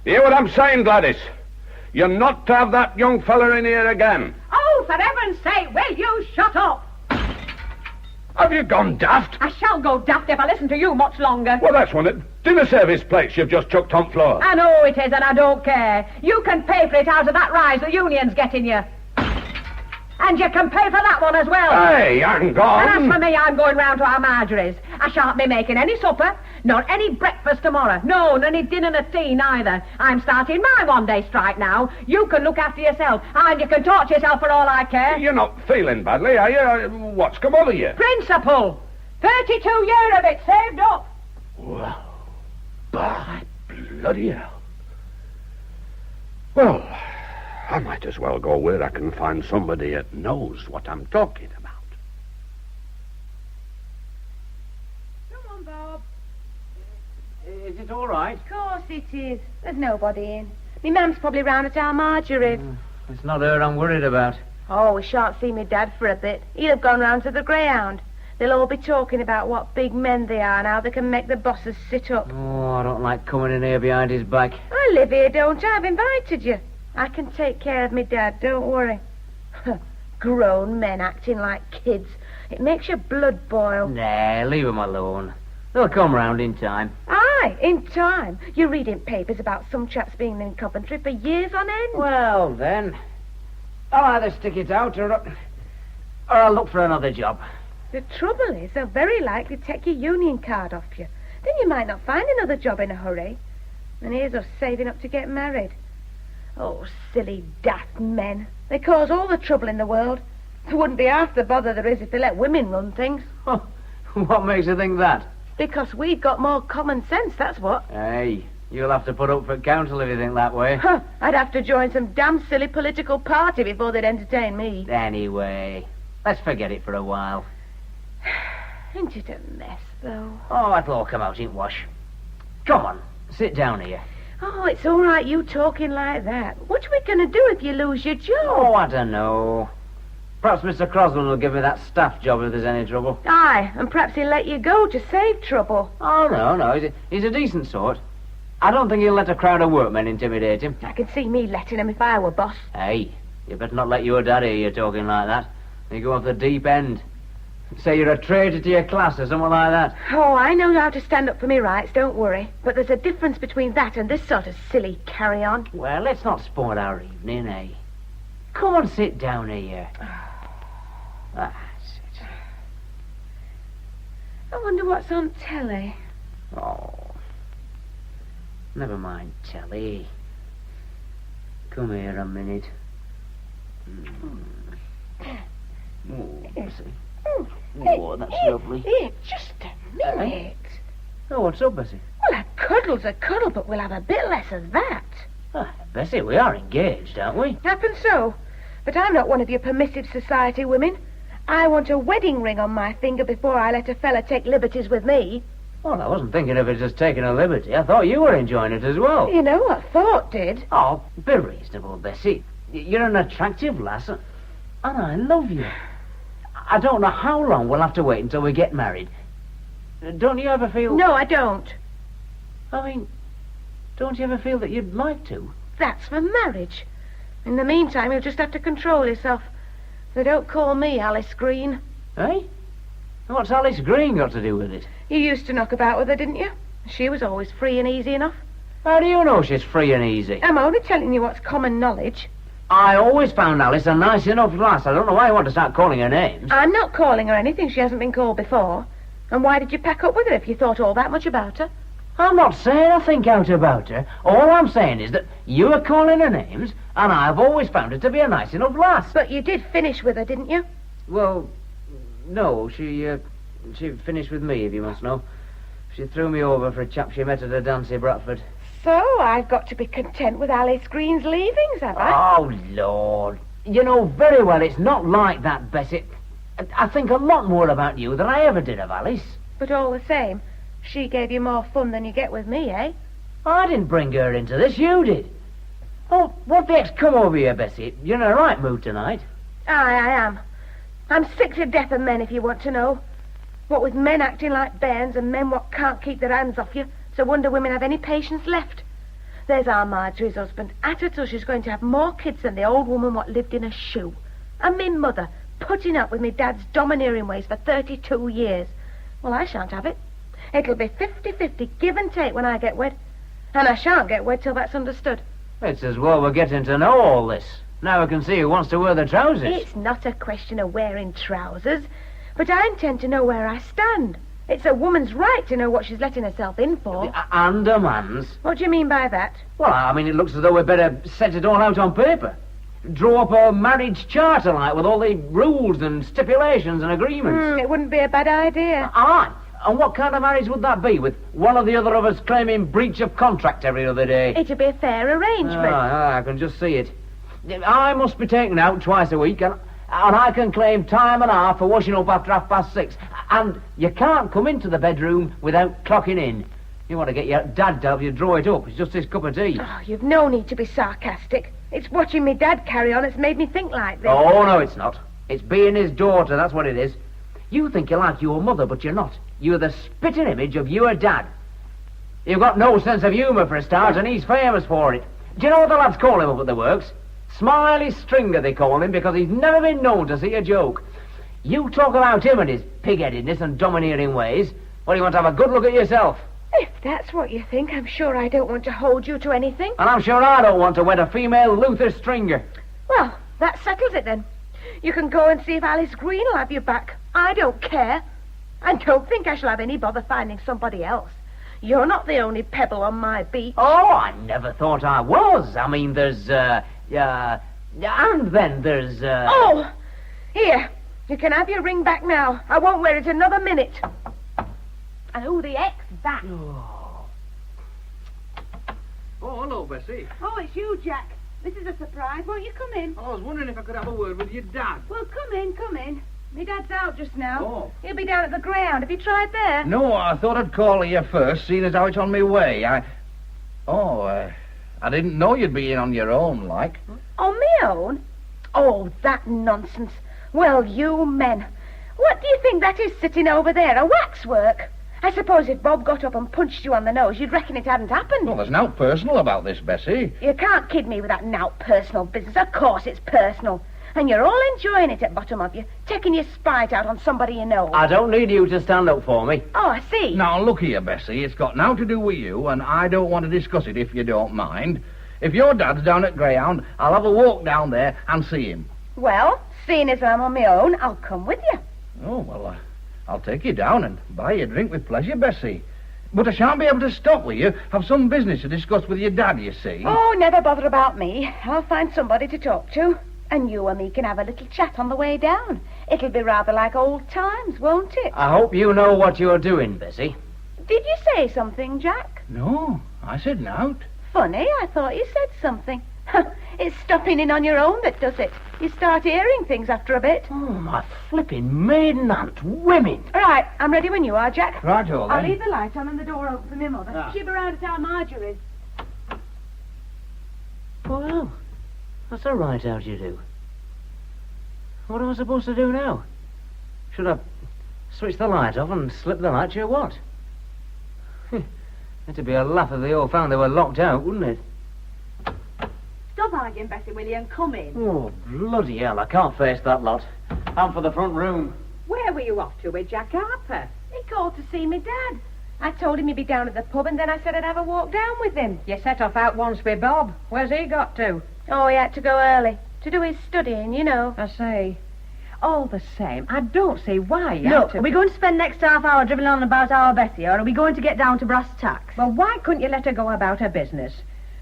You hear what I'm saying, Gladys? You're not to have that young fella in here again. Oh, for heaven's sake, will you shut up? Have you gone daft? I shall go daft if I listen to you much longer. Well, that's one of the dinner service plates you've just chucked on floor. I know it is, and I don't care. You can pay for it out of that rise the union's getting you. And you can pay for that one as well. Hey, hang on. And as for me, I'm going round to our Marjorie's. I shan't be making any supper, nor any breakfast tomorrow. No, nor any dinner nor tea neither. I'm starting my one-day strike now. You can look after yourself, and you can torture yourself for all I care. You're not feeling badly, are you? What's come over you? Principle. 32 years of it saved up. Well, by bloody hell. Well, I might as well go where I can find somebody that knows what I'm talking about. Come on, Bob. Is it all right? Of course it is. There's nobody in. Me mum's probably round at our Marjorie's. It's not her I'm worried about. Oh, we shan't see me dad for a bit. He'll have gone round to the Greyhound. They'll all be talking about what big men they are and how they can make the bosses sit up. Oh, I don't like coming in here behind his back. I live here, don't I? I've invited you. I can take care of me dad, don't worry. Grown men acting like kids. It makes your blood boil. Nah, leave them alone. They'll come round in time. Aye, in time. You're reading papers about some chaps being in Coventry for years on end. Well, then, I'll either stick it out or I'll look for another job. The trouble is, they'll very likely take your union card off you. Then you might not find another job in a hurry. And here's us saving up to get married. Oh, silly, daft men. They cause all the trouble in the world. There wouldn't be half the bother there is if they let women run things. What makes you think that? Because we've got more common sense, that's what. Hey, you'll have to put up for council if you think that way. I'd have to join some damn silly political party before they'd entertain me. Anyway, let's forget it for a while. Ain't it a mess, though? Oh, it'll all come out in wash. Come on, sit down here. Oh, it's all right you talking like that. What are we going to do if you lose your job? Oh, I don't know. Perhaps Mr. Crosland will give me that staff job if there's any trouble. Aye, and perhaps he'll let you go to save trouble. Oh, no, he's a decent sort. I don't think he'll let a crowd of workmen intimidate him. I could see me letting him if I were boss. Hey, you better not let your dad hear you talking like that. You go off the deep end. Say you're a traitor to your class or something like that. Oh, I know how to stand up for me rights, don't worry. But there's a difference between that and this sort of silly carry-on. Well, let's not spoil our evening, eh? Come on, sit down here. Sit. I wonder what's on telly. Oh. Never mind telly. Come here a minute. Oh, Bessie. Oh, that's lovely. Here, just a minute. Oh, what's up, Bessie? Well, a cuddle's a cuddle, but we'll have a bit less of that. Bessie, we are engaged, aren't we? Happens so. But I'm not one of your permissive society women. I want a wedding ring on my finger before I let a fella take liberties with me. Well, I wasn't thinking of it just taking a liberty. I thought you were enjoying it as well. You know what thought did? Oh, be reasonable, Bessie. You're an attractive lass, and I love you. I don't know how long we'll have to wait until we get married. Don't you ever feel... No, I don't. I mean, don't you ever feel that you'd like to? That's for marriage. In the meantime, you'll just have to control yourself. They don't call me Alice Green. Eh? What's Alice Green got to do with it? You used to knock about with her, didn't you? She was always free and easy enough. How do you know she's free and easy? I'm only telling you what's common knowledge. I always found Alice a nice enough lass. I don't know why you want to start calling her names. I'm not calling her anything she hasn't been called before. And why did you pack up with her if you thought all that much about her? I'm not saying I think out about her. All I'm saying is that you are calling her names, and I've always found her to be a nice enough lass. But you did finish with her, didn't you? Well, no, she finished with me, if you must know. She threw me over for a chap she met at a dance in Bradford. So I've got to be content with Alice Green's leavings, have I? Oh, Lord. You know very well it's not like that, Bessie. I think a lot more about you than I ever did of Alice. But all the same, she gave you more fun than you get with me, eh? I didn't bring her into this, you did. Oh, what the heck's come over you, Bessie? You're in a right mood tonight. Aye, I am. I'm sick to death of men, if you want to know. What with men acting like bairns and men what can't keep their hands off you, so wonder women have any patience left. There's our Marjorie's husband, at her till she's going to have more kids than the old woman what lived in a shoe. And me mother, putting up with me dad's domineering ways for 32 years. Well, I shan't have it. It'll be 50-50, give and take when I get wed. And I shan't get wed till that's understood. It's as well we're getting to know all this. Now we can see who wants to wear the trousers. It's not a question of wearing trousers, but I intend to know where I stand. It's a woman's right to know what she's letting herself in for. And a man's. What do you mean by that? Well, I mean, it looks as though we'd better set it all out on paper. Draw up a marriage charter, like, with all the rules and stipulations and agreements. It wouldn't be a bad idea. Aye. And what kind of marriage would that be, with one or the other of us claiming breach of contract every other day? It'd be a fair arrangement. I can just see it. I must be taken out twice a week, and I can claim time and a half for washing up after 6:30. And you can't come into the bedroom without clocking in. You want to get your dad to help you draw it up. It's just his cup of tea. Oh, you've no need to be sarcastic. It's watching me dad carry on that's made me think like this. Oh, no, it's not. It's being his daughter, that's what it is. You think you're like your mother, but you're not. You're the spitting image of your dad. You've got no sense of humour for a start, and he's famous for it. Do you know what the lads call him up at the works? Smiley Stringer, they call him, because he's never been known to see a joke. You talk about him and his pig-headedness and domineering ways. Well, you want to have a good look at yourself. If that's what you think, I'm sure I don't want to hold you to anything. And I'm sure I don't want to wed a female Luther Stringer. Well, that settles it then. You can go and see if Alice Green will have you back. I don't care. And don't think I shall have any bother finding somebody else. You're not the only pebble on my beach. Oh, I never thought I was. I mean, there's, and then there's, Oh! Here, you can have your ring back now. I won't wear it another minute. And who the heck's that? Oh, hello, Bessie. Oh, it's you, Jack. This is a surprise. Won't you come in? I was wondering if I could have a word with your dad. Well, come in, come in. Me dad's out just now. Oh. He'll be down at the ground. Have you tried there? No, I thought I'd call you first, seeing as how it's on my way. I didn't know you'd be in on your own, like. On me own? Oh, that nonsense. Well, you men. What do you think that is sitting over there? A waxwork? I suppose if Bob got up and punched you on the nose, you'd reckon it hadn't happened. Well, there's nothing personal about this, Bessie. You can't kid me with that now personal business. Of course it's personal. And you're all enjoying it at bottom of you, taking your spite out on somebody you know. I don't need you to stand up for me. Oh, I see. Now, look here, Bessie. It's got nothing to do with you, and I don't want to discuss it if you don't mind. If your dad's down at Greyhound, I'll have a walk down there and see him. Well, seeing as I'm on my own, I'll come with you. Oh, well, I'll take you down and buy you a drink with pleasure, Bessie. But I shan't be able to stop with you. Have some business to discuss with your dad, you see. Oh, never bother about me. I'll find somebody to talk to. And you and me can have a little chat on the way down. It'll be rather like old times, won't it? I hope you know what you're doing, Bessie. Did you say something, Jack? No, I said nout. Funny, I thought you said something. It's stopping in on your own that does it. You start hearing things after a bit. Oh, my flipping maiden aunt, women. Right, I'm ready when you are, Jack. Right-o, I'll then. leave the light on and the door open for me mother. Ah. She'll be round at our Marjorie's. Well, that's a right out you do. What am I supposed to do now? Should I switch the light off and slip the latch or what? It'd be a laugh if they all found they were locked out, wouldn't it? Stop arguing, Bessie, will you, and come in. Oh, bloody hell, I can't face that lot. I'm for the front room. Where were you off to with Jack Harper? He called to see me dad. I told him he'd be down at the pub, and then I said I'd have a walk down with him. You set off out once with Bob. Where's he got to? Oh, he had to go early. To do his studying, you know. I see. All the same, I don't see why you Look, are we going to spend next half hour dribbling on about our Bessie, or are we going to get down to brass tacks? Well, why couldn't you let her go about her business?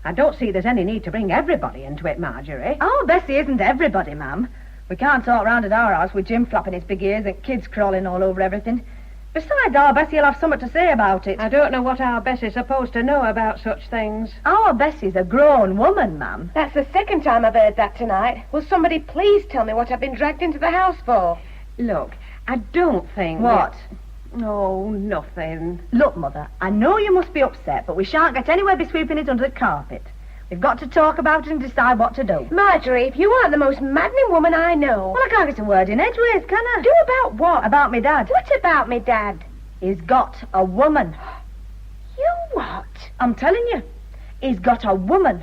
I don't see there's any need to bring everybody into it, Marjorie. Our Bessie isn't everybody, ma'am. We can't talk round at our house with Jim flapping his big ears and kids crawling all over everything. Besides, our Bessie'll have something to say about it. I don't know what our Bessie's supposed to know about such things. Our Bessie's a grown woman, ma'am. That's the second time I've heard that tonight. Will somebody please tell me what I've been dragged into the house for? Look, I don't think... What? Oh, nothing. Look, Mother, I know you must be upset, but we shan't get anywhere by sweeping it under the carpet. We've got to talk about it and decide what to do. Marjorie, if you aren't the most maddening woman I know... Well, I can't get a word in edgeways, can I? Do about what? About me dad. What about me dad? He's got a woman. You what? I'm telling you. He's got a woman.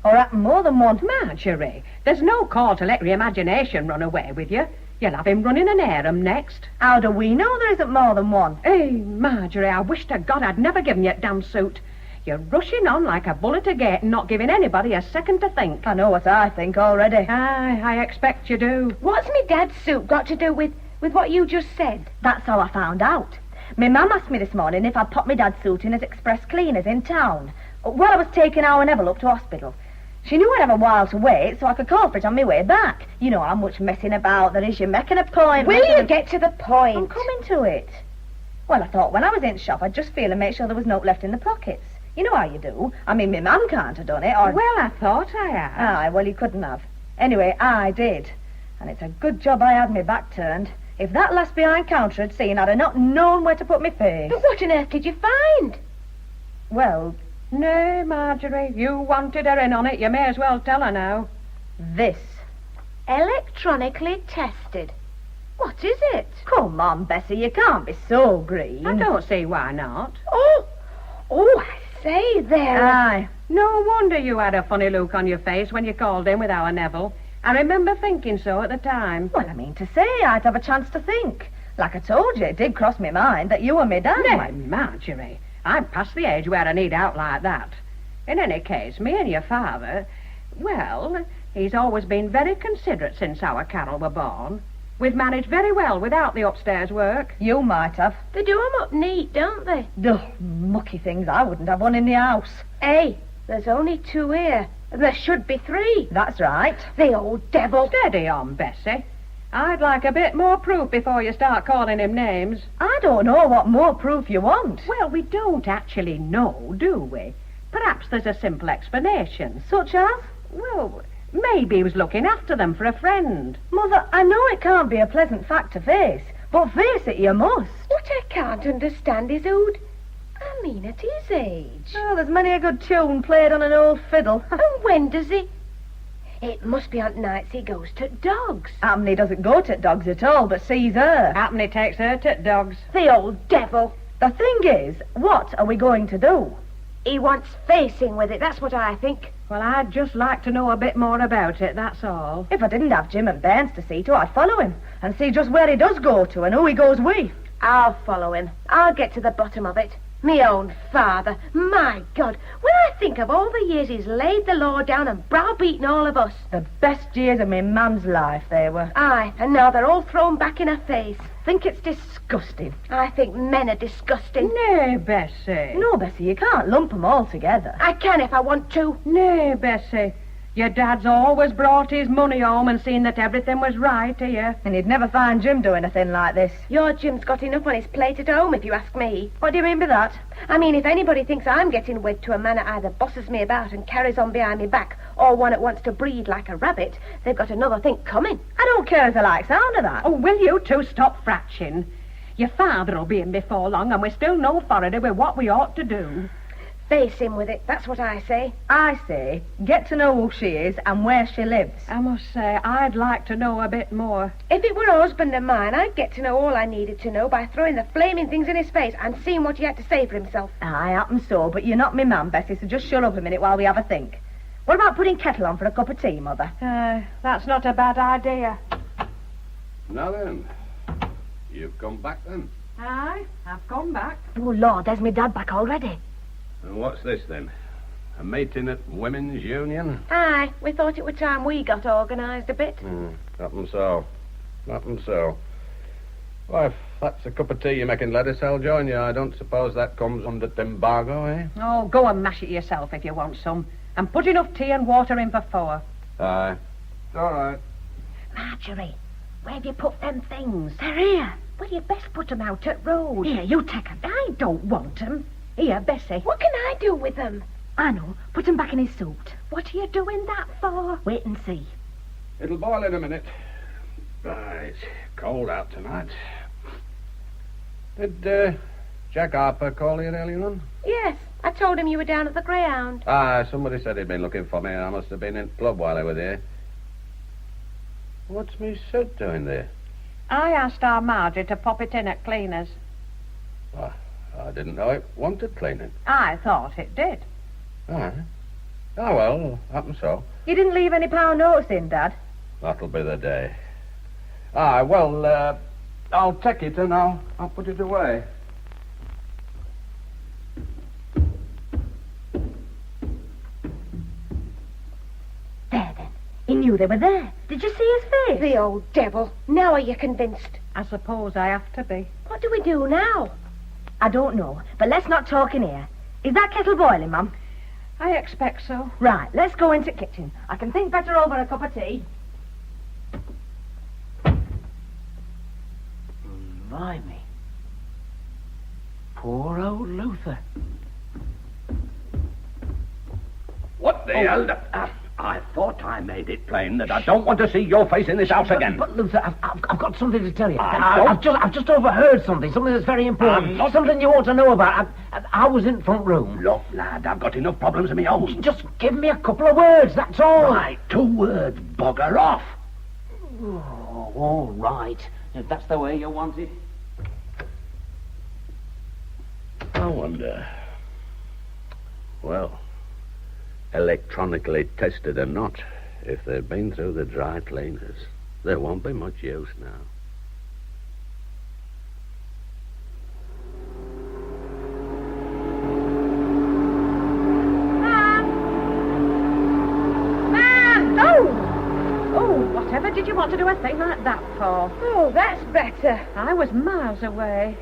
Or more than one. Marjorie, there's no call to let your imagination run away with you. You'll have him running an harem next. How do we know there isn't more than one? Hey, Marjorie, I wish to God I'd never given you that damn suit. You're rushing on like a bull at a gate and not giving anybody a second to think. I know what I think already. Aye, I expect you do. What's me dad's suit got to do with what you just said? That's how I found out. Me mum asked me this morning if I'd pop me dad's suit in as express cleaners in town. While I was taking our Neville up to hospital. She knew I'd have a while to wait, so I could call for it on my way back. You know how much messing about there is. You making a point. Will you get to the point? I'm coming to it. Well, I thought when I was in shop, I'd just feel and make sure there was no left in the pockets. You know how you do. I mean, my mum can't have done it, or... Well, I thought I had. Aye, well, you couldn't have. Anyway, I did. And it's a good job I had my back turned. If that lass behind counter had seen, I'd have not known where to put my face. But what on earth did you find? Well... No, Marjorie, you wanted her in on it. You may as well tell her now. This. Electronically tested. What is it? Come on, Bessie, you can't be so green. I don't see why not. Oh, I say there. Aye. No wonder you had a funny look on your face when you called in with our Neville. I remember thinking so at the time. Well, I mean to say, I'd have a chance to think. Like I told you, it did cross my mind that you were me dad. Nay, Marjorie, I'm past the age where I need out like that. In any case, me and your father, well, he's always been very considerate since our Carol were born. We've managed very well without the upstairs work. You might have. They do 'em up neat, don't they? Ugh, mucky things. I wouldn't have one in the house. Hey, there's only 2 here. There should be 3. That's right. The old devil. Steady on, Bessie. I'd like a bit more proof before you start calling him names. I don't know what more proof you want. Well, we don't actually know, do we? Perhaps there's a simple explanation. Such as? Well, maybe he was looking after them for a friend. Mother, I know it can't be a pleasant fact to face, but face it you must. What I can't understand is who'd... I mean, at his age. Oh, there's many a good tune played on an old fiddle. And when does he... It must be on nights he goes to dogs. Happen he doesn't go to dogs at all, but sees her. Happen he takes her to dogs. The old devil. The thing is, what are we going to do? He wants facing with it, that's what I think. Well, I'd just like to know a bit more about it, that's all. If I didn't have Jim and Bairns to see to, I'd follow him and see just where he does go to and who he goes with. I'll follow him. I'll get to the bottom of it. Me own father. My God, when I think of all the years he's laid the law down and browbeaten all of us. The best years of my mum's life, they were. Aye, and now they're all thrown back in her face. Think it's disgusting. I think men are disgusting. Nay, Bessie. No, Bessie, you can't lump 'em all together. I can if I want to. Nay, Bessie. Your dad's always brought his money home and seen that everything was right here. And he'd never find Jim doing a thing like this. Your Jim's got enough on his plate at home, if you ask me. What do you mean by that? I mean, if anybody thinks I'm getting wed to a man that either bosses me about and carries on behind me back, or one that wants to breed like a rabbit, they've got another think coming. I don't care if they like sound of that. Oh, will you two stop fratching? Your father'll be in before long, and we're still no further with what we ought to do. Face him with it, that's what I say. I say, get to know who she is and where she lives. I must say, I'd like to know a bit more. If it were a husband of mine, I'd get to know all I needed to know by throwing the flaming things in his face and seeing what he had to say for himself. I happen so, but you're not me man, Bessie, so just shut up a minute while we have a think. What about putting kettle on for a cup of tea, Mother? That's not a bad idea. Now then, you've come back then. Aye, I've come back. Oh, Lord, there's me dad back already. And what's this then? A meeting at Women's Union? Aye, we thought it were time we got organised a bit. Happen so. Happen so. Well, if that's a cup of tea you're making, lettuce, I'll join you. I don't suppose that comes under embargo, eh? Oh, go and mash it yourself if you want some. And put enough tea and water in for 4. Aye. All right. Marjorie, where have you put them things? They're here. Well, you best put 'em out at road. Here, you take 'em. I don't want 'em. Here, Bessie. What can I do with them? I know. Put 'em back in his suit. What are you doing that for? Wait and see. It'll boil in a minute. It's cold out tonight. Did Jack Harper call you earlier on? Yes, I told him you were down at the Greyhound. Somebody said he'd been looking for me. I must have been in the club while I was there. What's me Sid doing there? I asked our Marjorie to pop it in at cleaners. I didn't know it wanted cleaning. I thought it did. Oh, well, happen so. You didn't leave any power notice in, Dad? That'll be the day. Well, I'll take it and I'll put it away. There, then. He knew they were there. Did you see his face? The old devil. Now are you convinced? I suppose I have to be. What do we do now? I don't know, but let's not talk in here. Is that kettle boiling, Mum? I expect so. Right, let's go into the kitchen. I can think better over a cup of tea. Blimey. Poor old Luther. What the hell? I thought I made it plain that I don't want to see your face in this house again. But Luther, I've got something to tell you. I've just overheard something that's very important. Something you ought to know about. I was in the front room. Look, lad, I've got enough problems of my own. Just give me a couple of words, that's all. Right, 2 words, bugger off. Oh, all right. If that's the way you want it. I wonder. Well, electronically tested or not, if they've been through the dry cleaners, there won't be much use now. Ma'am! Oh, whatever did you want to do a thing like that for? Oh, that's better. I was miles away.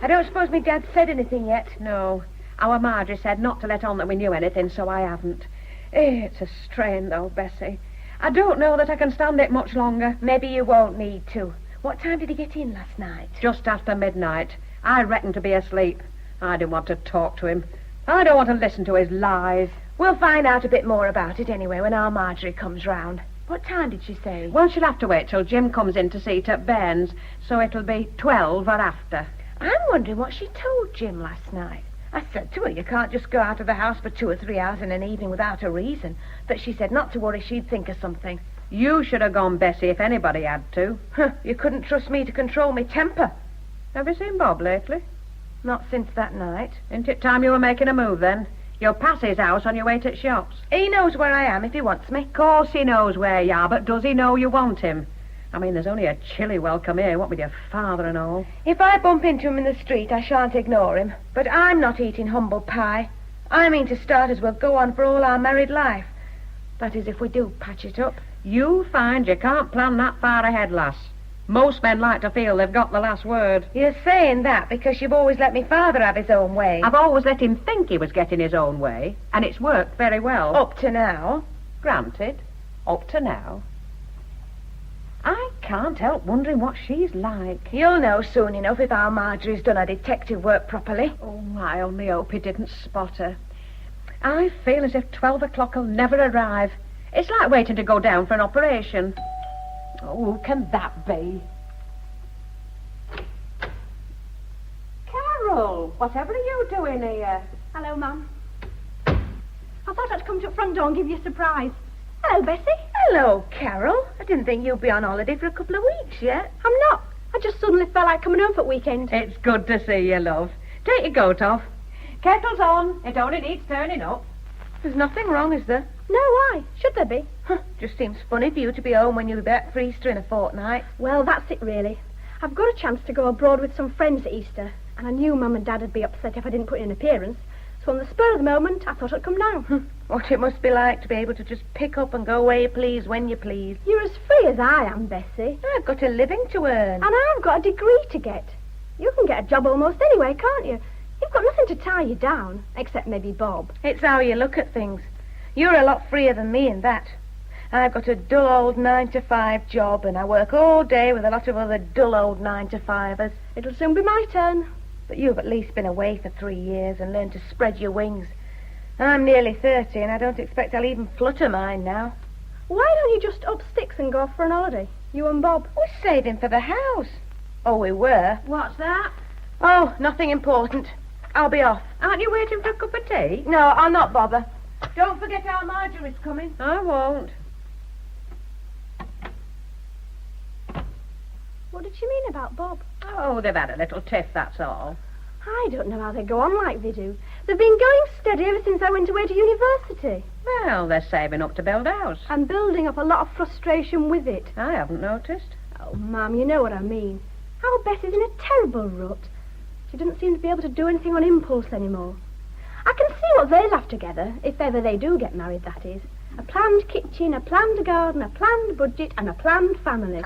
I don't suppose my dad said anything yet? No. Our Marjorie said not to let on that we knew anything, so I haven't. It's a strain, though, Bessie. I don't know that I can stand it much longer. Maybe you won't need to. What time did he get in last night? Just after midnight. I reckoned to be asleep. I didn't want to talk to him. I don't want to listen to his lies. We'll find out a bit more about it anyway when our Marjorie comes round. What time did she say? Well, she'll have to wait till Jim comes in to see it at Bairn's, so it'll be 12 or after. I'm wondering what she told Jim last night. I said to her, you can't just go out of the house for 2 or 3 hours in an evening without a reason. But she said not to worry, she'd think of something. You should have gone, Bessie, if anybody had to. You couldn't trust me to control my temper. Have you seen Bob lately? Not since that night. Isn't it time you were making a move, then? You'll pass his house on your way to the shops. He knows where I am if he wants me. Of course he knows where you are, but does he know you want him? I mean, there's only a chilly welcome here, what with your father and all. If I bump into him in the street, I shan't ignore him. But I'm not eating humble pie. I mean to start as we'll go on for all our married life. That is, if we do patch it up. You'll find you can't plan that far ahead, lass. Most men like to feel they've got the last word. You're saying that because you've always let me father have his own way. I've always let him think he was getting his own way, and it's worked very well. Up to now. Granted. Up to now. I can't help wondering what she's like. You'll know soon enough if our Marjorie's done her detective work properly. Oh, I only hope he didn't spot her. I feel as if 12 o'clock will never arrive. It's like waiting to go down for an operation. Oh, who can that be? Carol, whatever are you doing here? Hello, Mum. I thought I'd come to the front door and give you a surprise. Hello, Bessie. Hello, Carol. I didn't think you'd be on holiday for a couple of weeks yet. I'm not. I just suddenly felt like coming home for the weekend. It's good to see you, love. Take your coat off. Kettle's on. It only needs turning up. There's nothing wrong, is there? No, why? Should there be? Just seems funny for you to be home when you'll be back for Easter in a fortnight. Well, that's it, really. I've got a chance to go abroad with some friends at Easter, and I knew Mum and Dad would be upset if I didn't put in an appearance. So on the spur of the moment, I thought I'd come down. What it must be like to be able to just pick up and go where you please when you please. You're as free as I am, Bessie. I've got a living to earn. And I've got a degree to get. You can get a job almost anywhere, can't you? You've got nothing to tie you down, except maybe Bob. It's how you look at things. You're a lot freer than me in that. I've got a dull old 9-to-5 job, and I work all day with a lot of other dull old 9-to-5ers. It'll soon be my turn. But you've at least been away for 3 years and learned to spread your wings. I'm nearly 30, and I don't expect I'll even flutter mine now. Why don't you just up sticks and go off for an holiday? You and Bob. We're saving for the house. Oh, we were. What's that? Oh, nothing important. I'll be off. Aren't you waiting for a cup of tea? No, I'll not bother. Don't forget our Marjorie's coming. I won't. What did she mean about Bob? Oh, they've had a little tiff, that's all. I don't know how they go on like they do. They've been going steady ever since I went away to university. Well, they're saving up to build a house. And building up a lot of frustration with it. I haven't noticed. Oh, Mum, you know what I mean. Our Bessie's in a terrible rut. She doesn't seem to be able to do anything on impulse anymore. I can see what they'll have together, if ever they do get married, that is. A planned kitchen, a planned garden, a planned budget, and a planned family.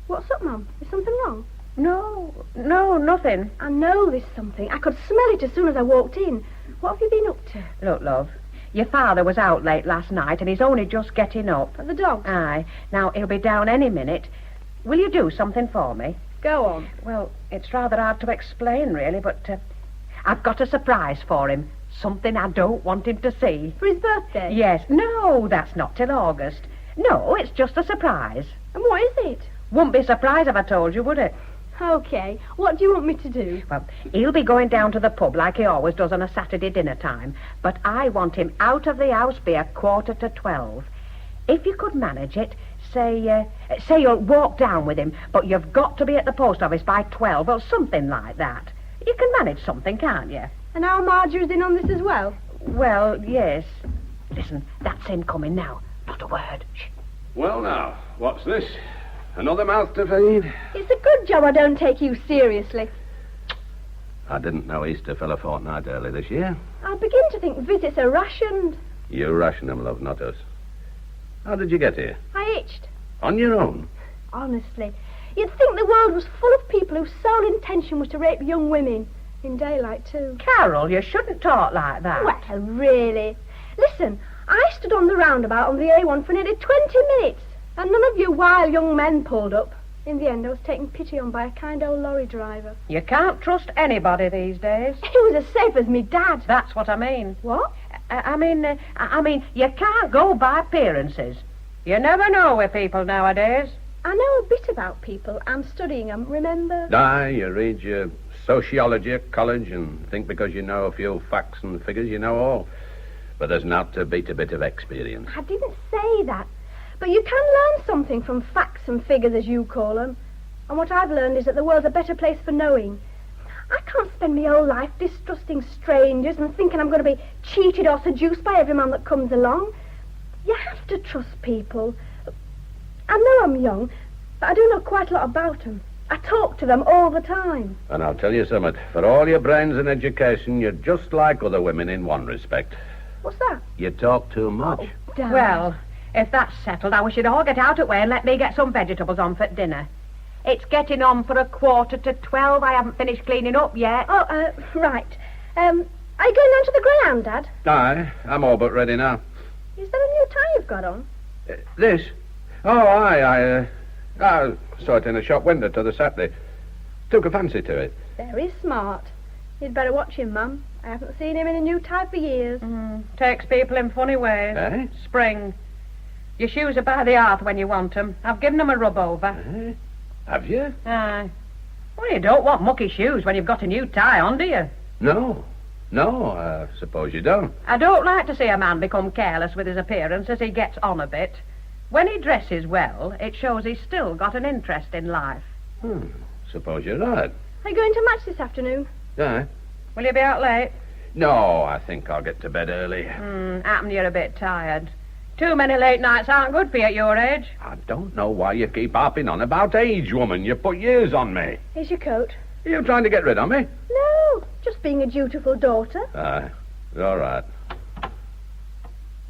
What's up, Mum? Is something wrong? No, nothing. I know there's something. I could smell it as soon as I walked in. What have you been up to? Look, love, your father was out late last night and he's only just getting up. And the dog? Aye. Now, he'll be down any minute. Will you do something for me? Go on. Well, it's rather hard to explain, really, but I've got a surprise for him. Something I don't want him to see. For his birthday? Yes. No, that's not till August. No, it's just a surprise. And what is it? Wouldn't be a surprise if I told you, would it? Okay. What do you want me to do? Well, he'll be going down to the pub like he always does on a Saturday dinner time. But I want him out of the house by 11:45. If you could manage it, say you'll walk down with him, but you've got to be at the post office by 12 or something like that. You can manage something, can't you? And our Marjorie's in on this as well? Well, yes. Listen, that's him coming now. Not a word. Shh. Well, now, what's this? Another mouth to feed? It's a good job I don't take you seriously. I didn't know Easter fell a fortnight early this year. I begin to think visits are rationed. You ration them, love, not us. How did you get here? I itched. On your own? Honestly, you'd think the world was full of people whose sole intention was to rape young women. In daylight, too. Carol, you shouldn't talk like that. Well, really. Listen, I stood on the roundabout on the A1 for nearly 20 minutes. And none of you wild young men pulled up. In the end, I was taken pity on by a kind old lorry driver. You can't trust anybody these days. He was as safe as me dad. That's what I mean. What? I mean, you can't go by appearances. You never know with people nowadays. I know a bit about people. I'm studying them, remember? Aye, you read your sociology at college and think because you know a few facts and figures you know all. But there's not to beat a bit of experience. I didn't say that. But you can learn something from facts and figures, as you call them. And what I've learned is that the world's a better place for knowing. I can't spend my whole life distrusting strangers and thinking I'm going to be cheated or seduced by every man that comes along. You have to trust people. I know I'm young, but I do know quite a lot about them. I talk to them all the time. And I'll tell you something. For all your brains and education, you're just like other women in one respect. What's that? You talk too much. Oh, damn. Well, if that's settled, I wish you'd all get out of the way and let me get some vegetables on for dinner. It's getting on for 11:45. I haven't finished cleaning up yet. Oh, right. Are you going down to the Greyhound, Dad? Aye, I'm all but ready now. Is that a new tie you've got on? This? Oh, I saw it in a shop window to the Saturday. Took a fancy to it. Very smart. You'd better watch him, Mum. I haven't seen him in a new tie for years. Takes people in funny ways. Eh? Spring. Your shoes are by the hearth when you want 'em. I've given 'em a rub over. Eh? Have you? Aye. Well, you don't want mucky shoes when you've got a new tie on, do you? No, I suppose you don't. I don't like to see a man become careless with his appearance as he gets on a bit. When he dresses well, it shows he's still got an interest in life. Suppose you're right. Are you going to match this afternoon? Aye. Will you be out late? No, I think I'll get to bed early. Happen you're a bit tired. Too many late nights aren't good for you at your age. I don't know why you keep harping on about age, woman. You put years on me. Here's your coat. Are you trying to get rid of me? No, just being a dutiful daughter. Aye. All right.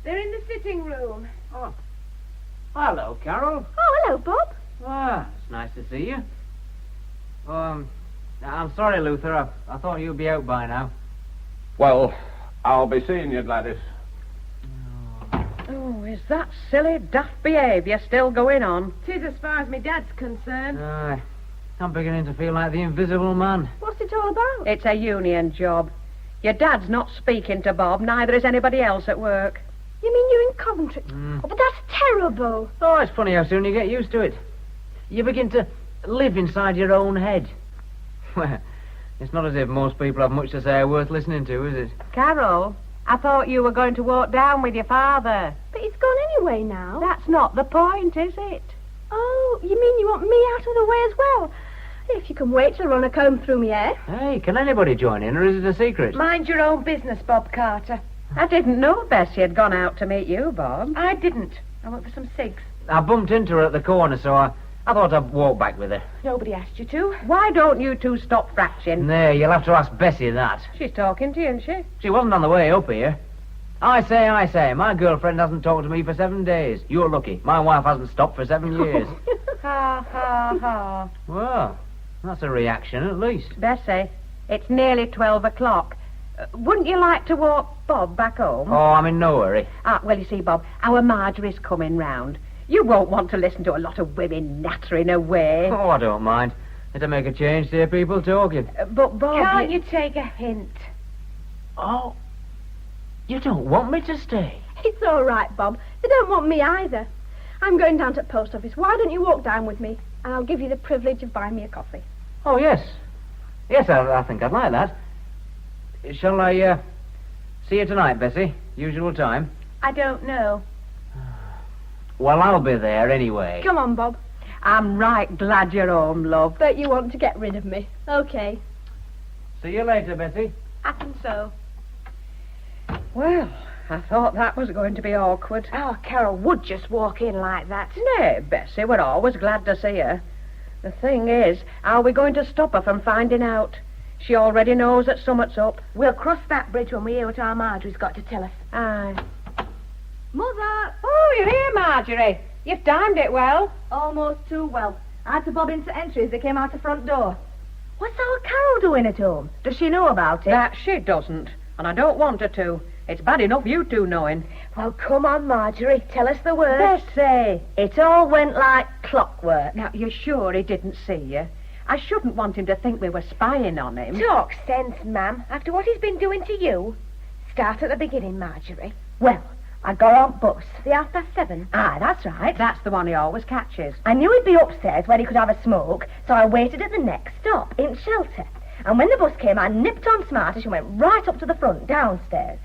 They're in the sitting room. Oh. Hello, Carol. Oh, hello, Bob. Ah, it's nice to see you. I'm sorry, Luther. I thought you'd be out by now. Well, I'll be seeing you, Gladys. Oh, is that silly, daft behaviour still going on? 'Tis as far as my dad's concerned. Aye. I'm beginning to feel like the invisible man. What's it all about? It's a union job. Your dad's not speaking to Bob, neither is anybody else at work. You mean you're in Coventry? Oh, but that's terrible. Oh, it's funny how soon you get used to it. You begin to live inside your own head. Well, it's not as if most people have much to say worth listening to, is it? Carol, I thought you were going to walk down with your father. But he's gone anyway now. That's not the point, is it? Oh, you mean you want me out of the way as well? If you can wait till I run a comb through my hair. Hey, can anybody join in, or is it a secret? Mind your own business, Bob Carter. I didn't know Bessie had gone out to meet you, Bob. I didn't. I went for some cigs. I bumped into her at the corner, so I thought I'd walk back with her. Nobody asked you to. Why don't you two stop fracting? There, you'll have to ask Bessie that. She's talking to you, isn't she? She wasn't on the way up here. I say, my girlfriend hasn't talked to me for 7 days. You're lucky. My wife hasn't stopped for 7 years. Ha, ha, ha. Well, that's a reaction, at least. Bessie, it's nearly 12 o'clock. Wouldn't you like to walk Bob back home? Oh, I'm in no hurry. Well, you see, Bob, our Marjorie's coming round. You won't want to listen to a lot of women nattering away. Oh, I don't mind. It'll make a change to hear people talking. But, Bob... Can't you take a hint? Oh, you don't want me to stay? It's all right, Bob. They don't want me either. I'm going down to the post office. Why don't you walk down with me? And I'll give you the privilege of buying me a coffee. Oh, yes. Yes, I think I'd like that. Shall I, see you tonight, Bessie? Usual time? I don't know. Well, I'll be there anyway. Come on, Bob. I'm right glad you're home, love. But you want to get rid of me. Okay. See you later, Bessie. Happen so. Well, I thought that was going to be awkward. Oh, Carol would just walk in like that. Nay, Bessie, we're always glad to see her. The thing is, are we going to stop her from finding out? She already knows that something's up. We'll cross that bridge when we hear what our Marjorie's got to tell us. Aye. Mother! Oh, you're here, Marjorie. You've timed it well. Almost too well. I had to bob into entry as they came out the front door. What's our Carol doing at home? Does she know about it? That she doesn't, and I don't want her to. It's bad enough you two knowing. Well, come on, Marjorie. Tell us the worst. Bessie! It all went like clockwork. Now, you're sure he didn't see you? I shouldn't want him to think we were spying on him. Talk sense, ma'am. After what he's been doing to you. Start at the beginning, Marjorie. Well, I got on bus. The 7:30. Aye, that's right. That's the one he always catches. I knew he'd be upstairs where he could have a smoke, so I waited at the next stop, in shelter. And when the bus came, I nipped on smartish and went right up to the front, downstairs.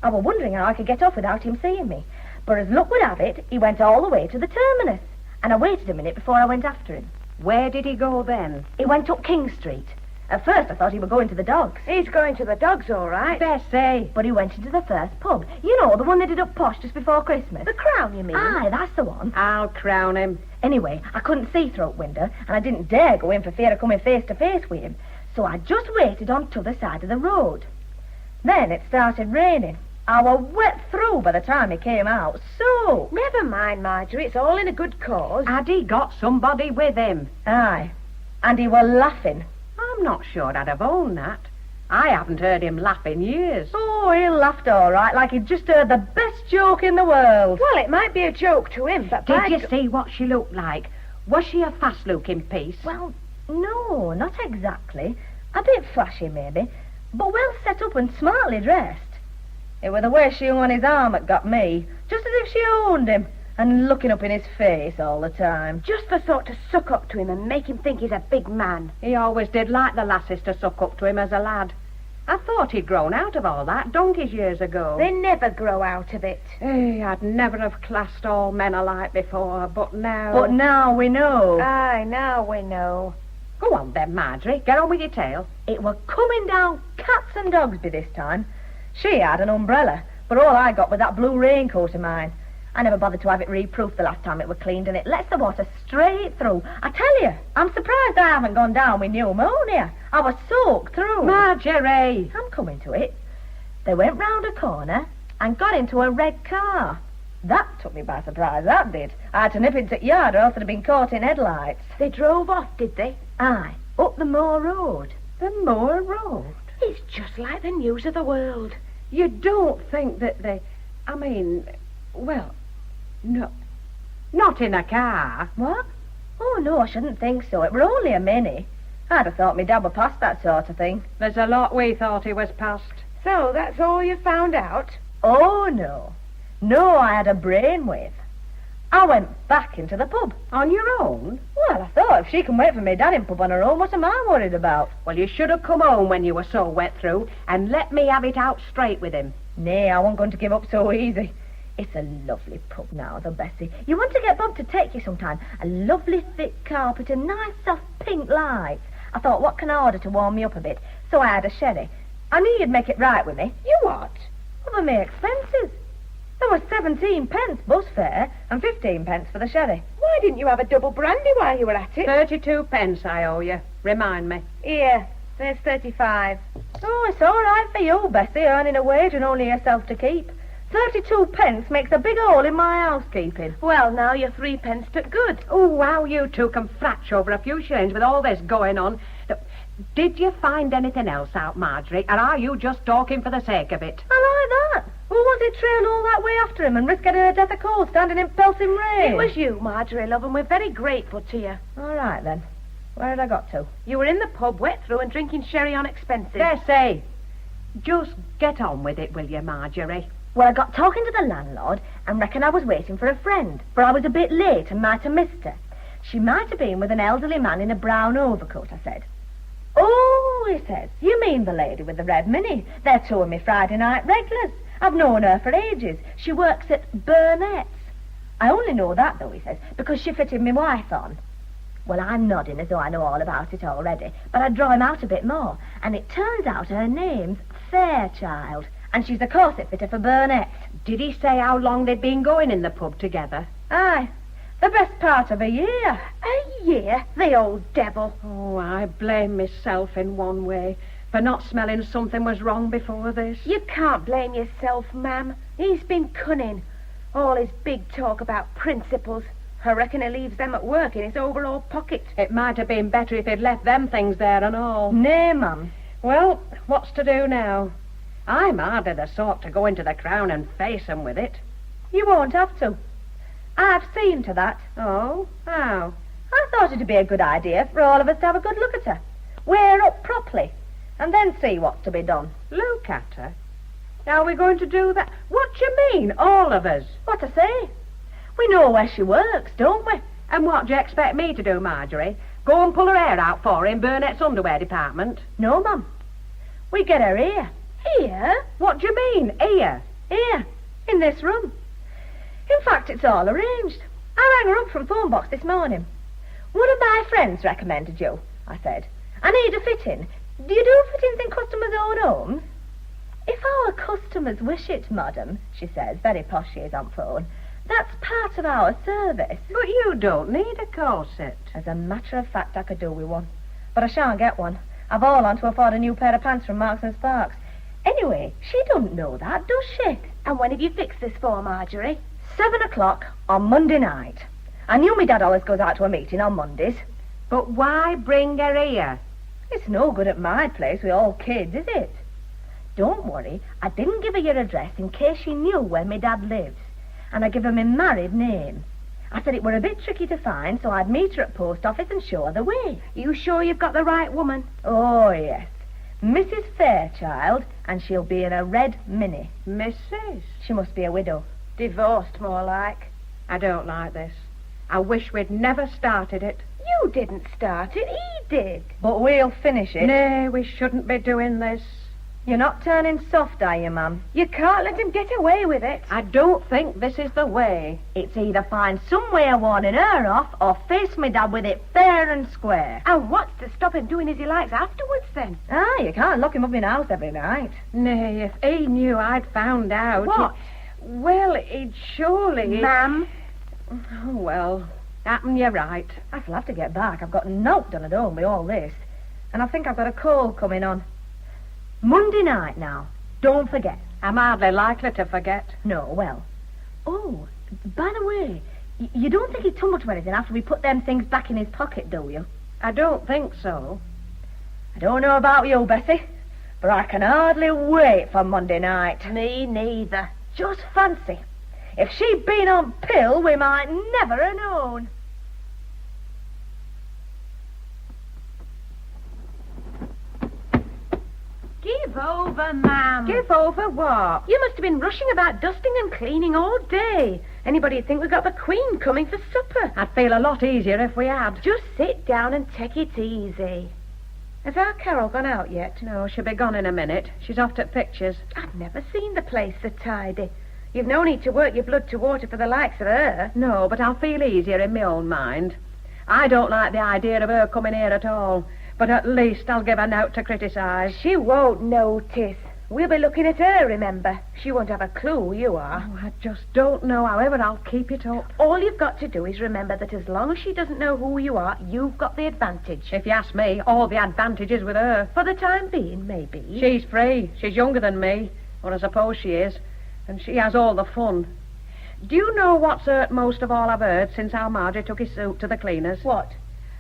I was wondering how I could get off without him seeing me. But as luck would have it, he went all the way to the terminus. And I waited a minute before I went after him. Where did he go then? He went up King Street. At first I thought he was going to the dogs. He's going to the dogs, all right. Bessie! But he went into the first pub. You know, the one they did up posh just before Christmas. The Crown, you mean? Aye, that's the one. I'll crown him. Anyway, I couldn't see through the window, and I didn't dare go in for fear of coming face to face with him. So I just waited on t'other side of the road. Then it started raining. I was wet through by the time he came out. So... Never mind, Marjorie. It's all in a good cause. Had he got somebody with him? Aye. And he were laughing. I'm not sure I'd have owned that. I haven't heard him laugh in years. Oh, he laughed all right, like he'd just heard the best joke in the world. Well, it might be a joke to him, but... Did you see what she looked like? Was she a fast-looking piece? Well, no, not exactly. A bit flashy, maybe, but well set up and smartly dressed. It was the way she hung on his arm that got me, just as if she owned him, and looking up in his face all the time. Just the sort to suck up to him and make him think he's a big man. He always did like the lasses to suck up to him as a lad. I thought he'd grown out of all that donkeys years ago. They never grow out of it. I'd never have classed all men alike before, but now... But now we know. Aye, now we know. Go on then, Marjorie. Get on with your tale. It were coming down cats and dogs by this time. She had an umbrella, but all I got was that blue raincoat of mine. I never bothered to have it reproofed the last time it were cleaned, and it lets the water straight through. I tell you, I'm surprised I haven't gone down with pneumonia. I was soaked through. Marjorie! I'm coming to it. They went round a corner and got into a red car. That took me by surprise, that did. I had to nip into the yard or else I'd have been caught in headlights. They drove off, did they? Aye, up the Moor Road. The Moor Road? It's just like the news of the world. You don't think that they... I mean, well... No, not in a car. What? Oh, no, I shouldn't think so. It were only a mini. I'd have thought me dad were past that sort of thing. There's a lot we thought he was past. So that's all you found out? Oh, no. No, I had a brainwave. I went back into the pub. On your own? Well, I thought if she can wait for me dad in pub on her own, what am I worried about? Well, you should have come home when you were so wet through and let me have it out straight with him. Nay, I wasn't going to give up so easy. It's a lovely pub now, though, Bessie. You want to get Bob to take you sometime? A lovely thick carpet and nice soft pink lights. I thought, what can I order to warm me up a bit? So I had a sherry. I knew you'd make it right with me. You what? Over my expenses. There was 17 pence bus fare and 15 pence for the sherry. Why didn't you have a double brandy while you were at it? 32 pence I owe you. Remind me. Here, there's 35. Oh, it's all right for you, Bessie, earning a wage and only yourself to keep. 32 pence makes a big hole in my housekeeping. Well, now your 3 pence took good. Oh, how you two can fratch over a few shillings with all this going on. Did you find anything else out, Marjorie, or are you just talking for the sake of it? I like that. Who was it trailed all that way after him and risked getting a death of cold standing in pelting rain? It was you, Marjorie, love, and we're very grateful to you. All right, then. Where had I got to? You were in the pub, wet through, and drinking sherry on expenses. Bessie, just get on with it, will you, Marjorie? Well, I got talking to the landlord and reckoned I was waiting for a friend, for I was a bit late and might have missed her. She might have been with an elderly man in a brown overcoat, I said. Oh, he says, you mean the lady with the red mini? They're two of me Friday night regulars. I've known her for ages. She works at Burnett's. I only know that, though, he says, because she fitted me wife on. Well, I'm nodding as though I know all about it already, but I'd draw him out a bit more, and it turns out her name's Fairchild. And she's a corset fitter for Burnett. Did he say how long they'd been going in the pub together? Aye, the best part of a year. A year? The old devil. Oh, I blame myself in one way for not smelling something was wrong before this. You can't blame yourself, ma'am. He's been cunning. All his big talk about principles. I reckon he leaves them at work in his overall pocket. It might have been better if he'd left them things there and all. Nay, ma'am. Well, what's to do now? I'm hardly the sort to go into the Crown and face 'em with it. You won't have to. I've seen to that. Oh? How? I thought it'd be a good idea for all of us to have a good look at her. Wear her up properly, and then see what's to be done. Look at her? Are we going to do that? What do you mean, all of us? What I say? We know where she works, don't we? And what do you expect me to do, Marjorie? Go and pull her hair out for her in Burnett's underwear department? No, Mum. We get her here. Here? What do you mean, here? Here, in this room. In fact, it's all arranged. I rang her up from phone box this morning. One of my friends recommended you, I said. I need a fitting. Do you do fittings in customers' own homes? If our customers wish it, madam, she says, very posh she is on phone, that's part of our service. But you don't need a corset. As a matter of fact, I could do with one. But I shan't get one. I've all on to afford a new pair of pants from Marks and Sparks. Anyway, she don't know that, does she? And when have you fixed this for, Marjorie? 7 o'clock on Monday night. I knew my dad always goes out to a meeting on Mondays. But why bring her here? It's no good at my place with all kids, is it? Don't worry, I didn't give her your address in case she knew where my dad lives. And I give her my married name. I said it were a bit tricky to find, so I'd meet her at post office and show her the way. You sure you've got the right woman? Oh, yes. Mrs. Fairchild, and she'll be in a red Mini. Mrs.? She must be a widow. Divorced, more like. I don't like this. I wish we'd never started it. You didn't start it, he did. But we'll finish it. Nay, we shouldn't be doing this. You're not turning soft, are you, Mum? You can't let him get away with it. I don't think this is the way. It's either find some way of warning her off or face me dad with it fair and square. And what's to stop him doing as he likes afterwards, then? You can't lock him up in the house every night. Nay, if he knew I'd found out... What? Well, he'd surely... Ma'am? Oh, well, happen you're right. I shall have to get back. I've got naught done at home with all this. And I think I've got a cold coming on. Monday night now. Don't forget. I'm hardly likely to forget. No, well. Oh, by the way, you don't think he tumbled to anything after we put them things back in his pocket, do you? I don't think so. I don't know about you, Bessie, but I can hardly wait for Monday night. Me neither. Just fancy. If she'd been on pill, we might never have known. Give over, ma'am. Give over what? You must have been rushing about dusting and cleaning all day. Anybody'd think we got the Queen coming for supper. I'd feel a lot easier if we had. Just sit down and take it easy. Has our Carol gone out yet? No, she'll be gone in a minute. She's off to pictures. I've never seen the place so tidy. You've no need to work your blood to water for the likes of her. No, but I'll feel easier in my own mind. I don't like the idea of her coming here at all. But at least I'll give her note to criticise. She won't notice. We'll be looking at her, remember. She won't have a clue who you are. Oh, I just don't know. However, I'll keep it up. All you've got to do is remember that as long as she doesn't know who you are, you've got the advantage. If you ask me, all the advantage is with her. For the time being, maybe. She's free. She's younger than me. Or I suppose she is. And she has all the fun. Do you know what's hurt most of all I've heard since our Marjorie took his suit to the cleaners? What?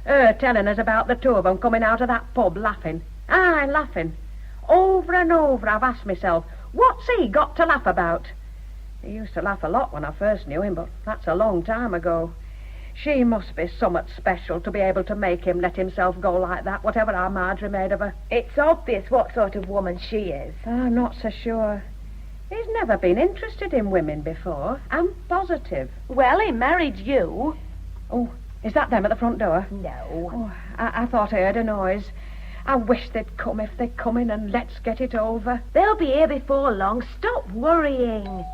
Her telling us about the two of them coming out of that pub laughing. Aye, laughing. Over and over I've asked myself, what's he got to laugh about? He used to laugh a lot when I first knew him, but that's a long time ago. She must be somewhat special to be able to make him let himself go like that, whatever our Marjorie made of her. It's obvious what sort of woman she is. I'm not so sure. He's never been interested in women before. I'm positive. Well, he married you. Oh, is that them at the front door? No. Oh, I thought I heard a noise. I wish they'd come if they come in and let's get it over. They'll be here before long. Stop worrying.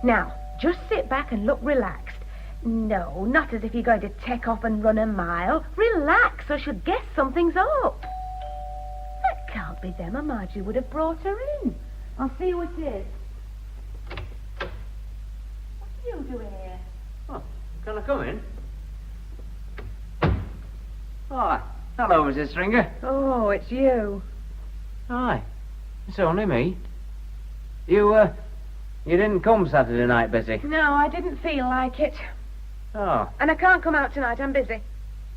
Now, just sit back and look relaxed. No, not as if you're going to take off and run a mile. Relax, or she'll guess something's up. That can't be them, or Margie would have brought her in. I'll see who it is. What are you doing here? Oh, can I come in? Oh, hello, Mrs. Stringer. Oh, it's you. Hi. It's only me. You didn't come Saturday night, Bessie? No, I didn't feel like it. Oh. And I can't come out tonight. I'm busy.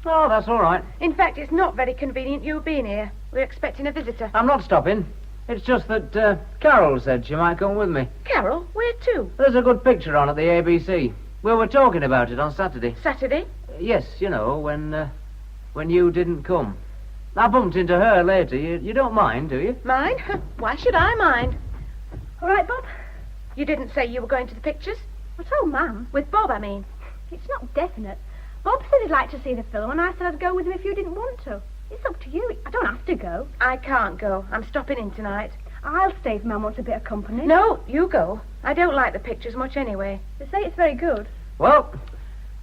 Oh, that's all right. In fact, it's not very convenient you being here. We're expecting a visitor. I'm not stopping. It's just that Carol said she might come with me. Carol? Where to? There's a good picture on at the ABC. We were talking about it on Saturday. Saturday? Yes, you know, when you didn't come. I bumped into her later. You don't mind, do you? Mind? Why should I mind? All right, Bob. You didn't say you were going to the pictures? I told Mum. With Bob, I mean. It's not definite. Bob said he'd like to see the film, and I said I'd go with him if you didn't want to. It's up to you. I don't have to go. I can't go. I'm stopping in tonight. I'll stay if Mum wants a bit of company. No, you go. I don't like the pictures much anyway. They say it's very good. Well,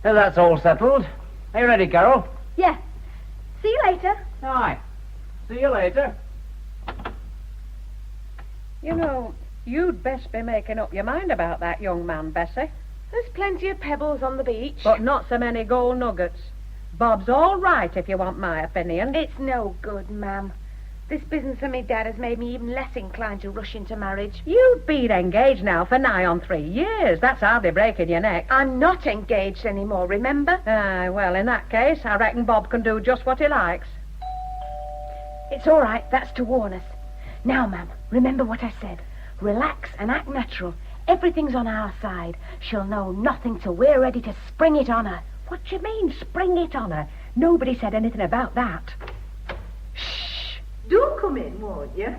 that's all settled. Are you ready, Carol? Yeah. See you later. Aye. See you later. You know, you'd best be making up your mind about that young man, Bessie. There's plenty of pebbles on the beach. But not so many gold nuggets. Bob's all right, if you want my opinion. It's no good, ma'am. This business of me dad has made me even less inclined to rush into marriage. You've been engaged now for nigh on 3 years. That's hardly breaking your neck. I'm not engaged anymore, remember? Aye, well, in that case, I reckon Bob can do just what he likes. It's all right. That's to warn us. Now, ma'am, remember what I said. Relax and act natural. Everything's on our side. She'll know nothing till we're ready to spring it on her. What do you mean, spring it on her? Nobody said anything about that. Shh. Do come in, won't you?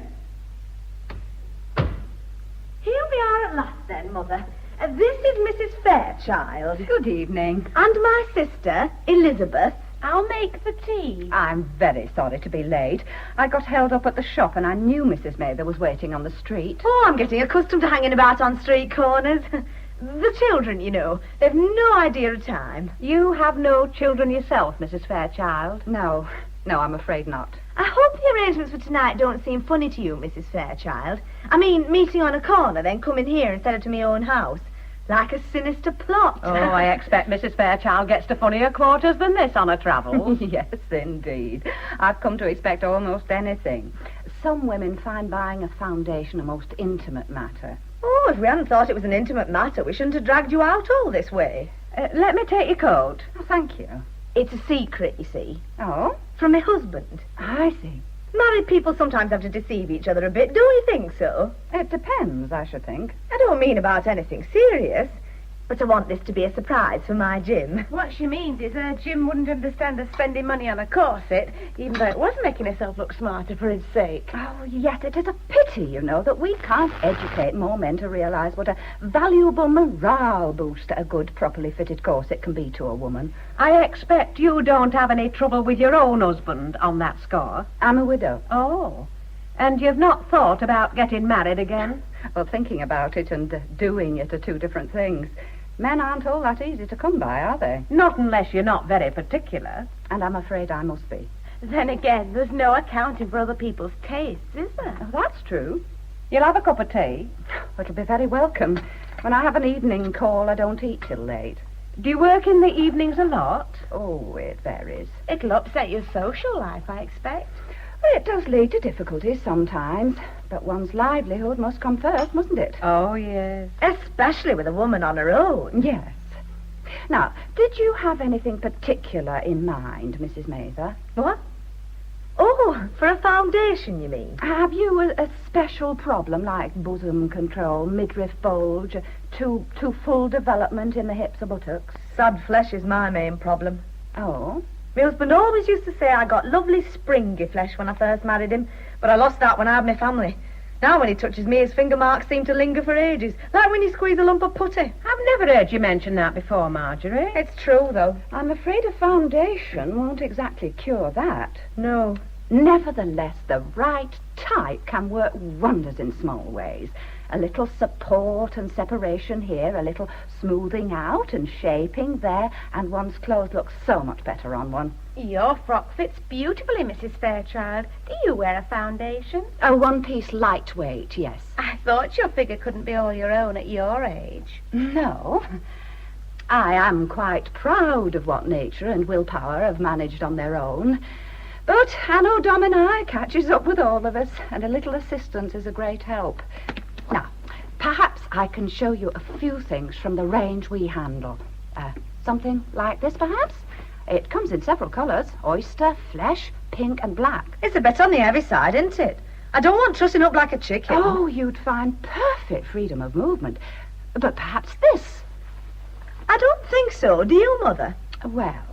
Here we are at last, then, Mother. This is Mrs. Fairchild. Good evening. And my sister, Elizabeth. I'll make the tea. I'm very sorry to be late. I got held up at the shop and I knew Mrs. Mather was waiting on the street. Oh, I'm getting accustomed to hanging about on street corners. The children, you know, they've no idea of time. You have no children yourself, Mrs. Fairchild? No, I'm afraid not. I hope the arrangements for tonight don't seem funny to you, Mrs. Fairchild. I mean, meeting on a corner, then coming here instead of to my own house. Like a sinister plot. Oh, I expect Mrs. Fairchild gets to funnier quarters than this on her travels. Yes, indeed. I've come to expect almost anything. Some women find buying a foundation a most intimate matter. Oh, if we hadn't thought it was an intimate matter, we shouldn't have dragged you out all this way. Let me take your coat. Oh, thank you. It's a secret, you see. Oh? From my husband. I see. Married people sometimes have to deceive each other a bit. Don't you think so? It depends, I should think. I don't mean about anything serious. But I want this to be a surprise for my Jim. What she means is Jim wouldn't understand her spending money on a corset, even though it was making herself look smarter for his sake. Oh, yes, it is a pity, you know, that we can't educate more men to realise what a valuable morale booster a good, properly fitted corset can be to a woman. I expect you don't have any trouble with your own husband on that score. I'm a widow. Oh. And you've not thought about getting married again? Well, thinking about it and doing it are two different things. Men aren't all that easy to come by, are they? Not unless you're not very particular. And I'm afraid I must be. Then again, there's no accounting for other people's tastes, is there? Oh, that's true. You'll have a cup of tea? It'll be very welcome. When I have an evening call, I don't eat till late. Do you work in the evenings a lot? Oh, it varies. It'll upset your social life, I expect. It does lead to difficulties sometimes, but one's livelihood must come first, mustn't it? Oh, yes. Especially with a woman on her own. Yes. Now, did you have anything particular in mind, Mrs. Mather? What? Oh, for a foundation, you mean? Have you a special problem like bosom control, midriff bulge, too full development in the hips or buttocks? Sad flesh is my main problem. Oh? My husband always used to say I got lovely springy flesh when I first married him, but I lost that when I had my family. Now when he touches me, his finger marks seem to linger for ages, like when you squeeze a lump of putty. I've never heard you mention that before, Marjorie. It's true, though. I'm afraid a foundation won't exactly cure that. No. Nevertheless, the right type can work wonders in small ways. A little support and separation here, a little smoothing out and shaping there, and one's clothes look so much better on one. Your frock fits beautifully, Mrs. Fairchild. Do you wear a foundation? A one-piece lightweight, yes. I thought your figure couldn't be all your own at your age. No. I am quite proud of what nature and willpower have managed on their own. But Anno Domini catches up with all of us, and a little assistance is a great help. Now, perhaps I can show you a few things from the range we handle. Something like this, perhaps? It comes in several colours: oyster, flesh, pink and black. It's a bit on the heavy side, isn't it? I don't want trussing up like a chicken. Oh, you'd find perfect freedom of movement. But perhaps this? I don't think so, do you, Mother? Well,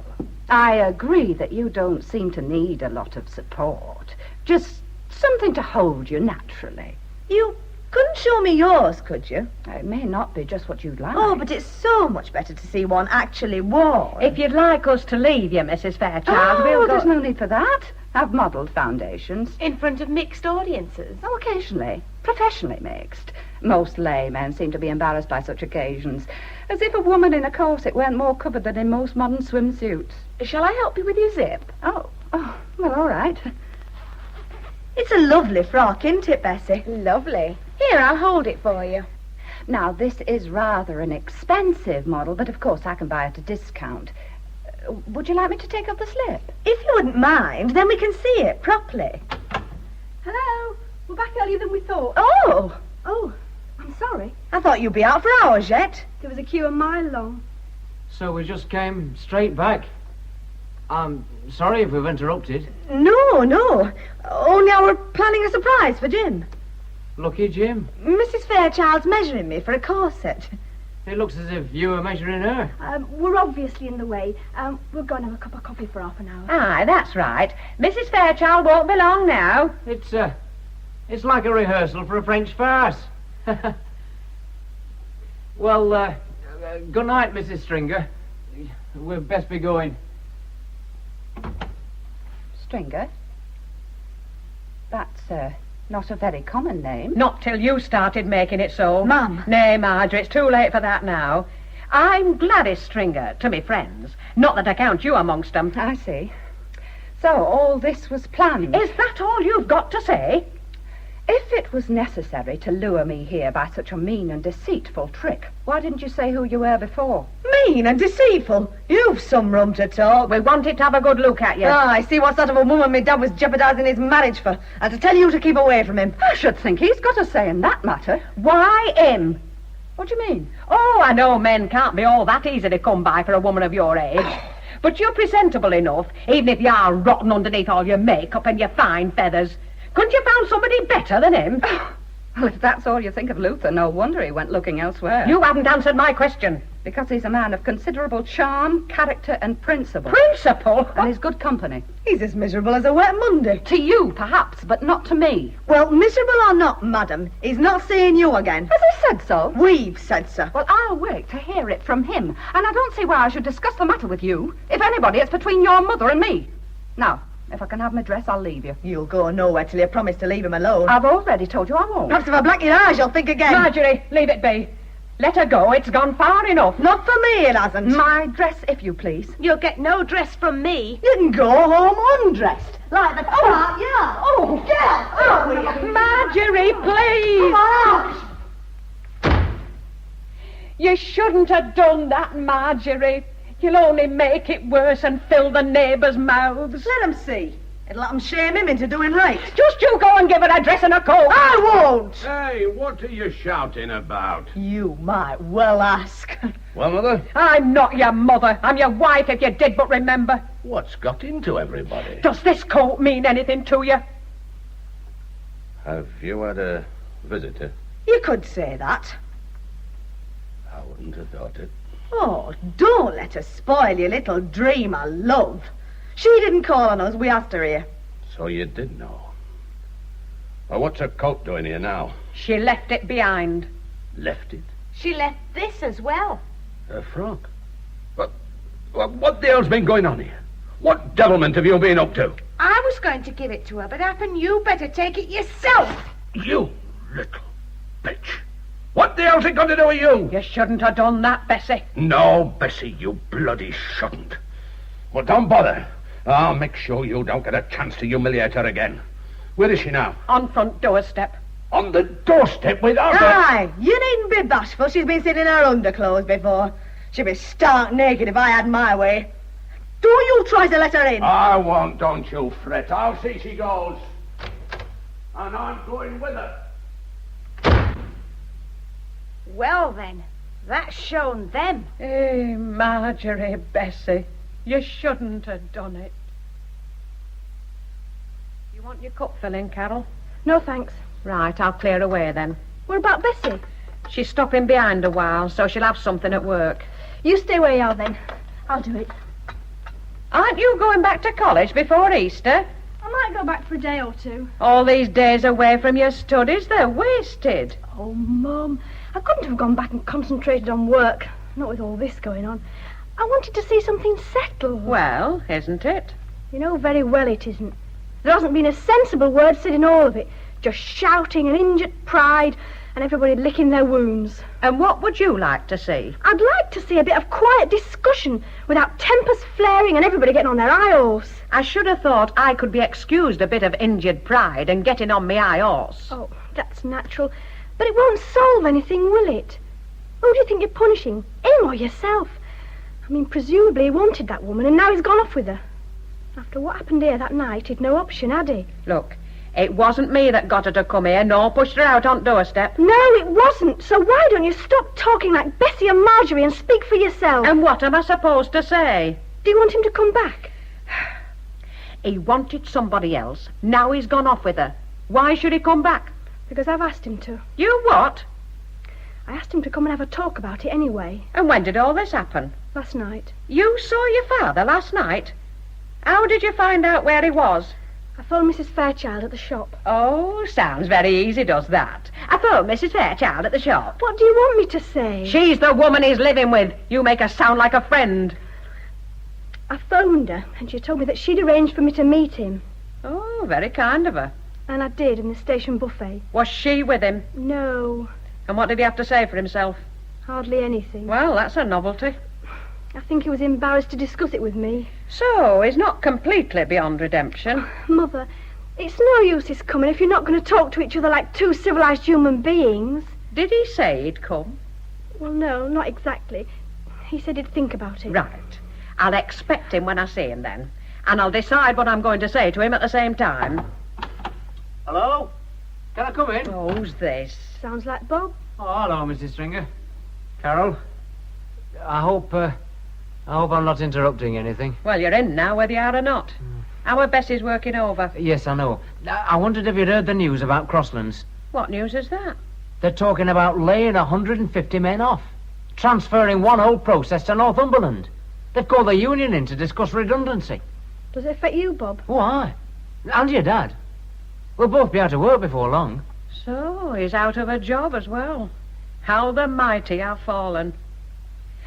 I agree that you don't seem to need a lot of support. Just something to hold you naturally. You couldn't show me yours, could you? It may not be just what you'd like. Oh, but it's so much better to see one actually worn. If you'd like us to leave you, Mrs. Fairchild, we'll there's no need for that. I've modelled foundations. In front of mixed audiences? Oh, occasionally. Professionally mixed. Most laymen seem to be embarrassed by such occasions. As if a woman in a corset weren't more covered than in most modern swimsuits. Shall I help you with your zip? Oh, well, all right. It's a lovely frock, isn't it, Bessie? Lovely. Here, I'll hold it for you. Now, this is rather an expensive model, but of course I can buy it at a discount. Would you like me to take off the slip? If you wouldn't mind, then we can see it properly. Hello. We're back earlier than we thought. Oh! Oh, I'm sorry. I thought you'd be out for hours yet. There was a queue a mile long. So we just came straight back. I'm sorry if we've interrupted. No. Only I were planning a surprise for Jim. Lucky Jim. Mrs. Fairchild's measuring me for a corset. It looks as if you were measuring her. We're obviously in the way. We'll go and have a cup of coffee for half an hour. Aye, that's right. Mrs. Fairchild won't be long now. It's like a rehearsal for a French farce. Well, good night, Mrs. Stringer. We'd best be going. Stringer? That's, not a very common name. Not till you started making it so. Mum. Nay, Marjorie, it's too late for that now. I'm Gladys Stringer, to me friends. Not that I count you amongst them. I see. So, all this was planned. Is that all you've got to say? If it was necessary to lure me here by such a mean and deceitful trick, why didn't you say who you were before? Mean and deceitful? You've some room to talk. We wanted to have a good look at you. I see what sort of a woman my dad was jeopardising his marriage for, and to tell you to keep away from him. I should think he's got a say in that matter. Why him? What do you mean? Oh, I know men can't be all that easy to come by for a woman of your age. But you're presentable enough, even if you are rotten underneath all your makeup and your fine feathers. Couldn't you found somebody better than him? Well, if that's all you think of Luther, no wonder he went looking elsewhere. You haven't answered my question. Because he's a man of considerable charm, character, and principle. Principle? And he's good company. He's as miserable as a wet Monday. To you, perhaps, but not to me. Well, miserable or not, madam, he's not seeing you again. Has he said so? We've said so. Well, I'll wait to hear it from him. And I don't see why I should discuss the matter with you. If anybody, it's between your mother and me. Now, if I can have my dress, I'll leave you. You'll go nowhere till you promise to leave him alone. I've already told you I won't. Perhaps if I black your eyes, you'll think again. Marjorie, leave it be. Let her go. It's gone far enough. Not for me, it hasn't. My dress, if you please. You'll get no dress from me. You can go home undressed. Like the cart, yeah. Oh, get out, will you? Marjorie, please. Come on. You shouldn't have done that, Marjorie. You'll only make it worse and fill the neighbours' mouths. Let 'em see. It'll let 'em shame him into doing right. Just you go and give her a dress and a coat. I won't. Hey, what are you shouting about? You might well ask. Well, Mother? I'm not your mother. I'm your wife, if you did but remember. What's got into everybody? Does this coat mean anything to you? Have you had a visitor? You could say that. I wouldn't have thought it. Oh, don't let her spoil your little dream of love. She didn't call on us, we asked her here. So you did know. Well, what's her coat doing here now? She left it behind. Left it? She left this as well. Her frock? What the hell's been going on here? What devilment have you been up to? I was going to give it to her, but happen you better take it yourself. You little bitch. What the hell's it got to do with you? You shouldn't have done that, Bessie. No, Bessie, you bloody shouldn't. Well, don't bother. I'll make sure you don't get a chance to humiliate her again. Where is she now? On front doorstep. On the doorstep without her? Aye, you needn't be bashful. She's been sitting in her underclothes before. She'd be stark naked if I had my way. Don't you try to let her in. I won't, don't you fret. I'll see she goes. And I'm going with her. Well, then, that's shown them. Hey, Marjorie, Bessie, you shouldn't have done it. You want your cup filling, Carol? No, thanks. Right, I'll clear away then. What about Bessie? She's stopping behind a while, so she'll have something at work. You stay where you are, then. I'll do it. Aren't you going back to college before Easter? I might go back for a day or two. All these days away from your studies, they're wasted. Oh, Mum, I couldn't have gone back and concentrated on work. Not with all this going on. I wanted to see something settled. Well, isn't it? You know very well it isn't. There hasn't been a sensible word said in all of it. Just shouting and injured pride and everybody licking their wounds. And what would you like to see? I'd like to see a bit of quiet discussion without tempers flaring and everybody getting on their high horse. I should have thought I could be excused a bit of injured pride and getting on my high horse. Oh, that's natural. But it won't solve anything, will it? Who do you think you're punishing? Him or yourself? I mean, presumably he wanted that woman and now he's gone off with her. After what happened here that night, he'd no option, had he? Look, it wasn't me that got her to come here, nor pushed her out on doorstep. No, it wasn't. So why don't you stop talking like Bessie and Marjorie and speak for yourself? And what am I supposed to say? Do you want him to come back? He wanted somebody else. Now he's gone off with her. Why should he come back? Because I've asked him to. You what? I asked him to come and have a talk about it anyway. And when did all this happen? Last night. You saw your father last night? How did you find out where he was? I phoned Mrs. Fairchild at the shop. Oh, sounds very easy, does that. I phoned Mrs. Fairchild at the shop. What do you want me to say? She's the woman he's living with. You make her sound like a friend. I phoned her, and she told me that she'd arranged for me to meet him. Oh, very kind of her. And I did, in the station buffet. Was she with him? No. And what did he have to say for himself? Hardly anything. Well, that's a novelty. I think he was embarrassed to discuss it with me. So, he's not completely beyond redemption. Mother, it's no use his coming if you're not going to talk to each other like two civilized human beings. Did he say he'd come? Well, no, not exactly. He said he'd think about it. Right. I'll expect him when I see him then. And I'll decide what I'm going to say to him at the same time. Hello? Can I come in? Oh, who's this? Sounds like Bob. Oh, hello, Mrs. Stringer. Carol, I hope I'm not interrupting anything. Well, you're in now, whether you are or not. Our Bessie's working over. Yes, I know. I wondered if you'd heard the news about Crosslands. What news is that? They're talking about laying 150 men off, transferring one whole process to Northumberland. They've called the union in to discuss redundancy. Does it affect you, Bob? Why? And your dad. We'll both be out of work before long. So, he's out of a job as well. How the mighty have fallen.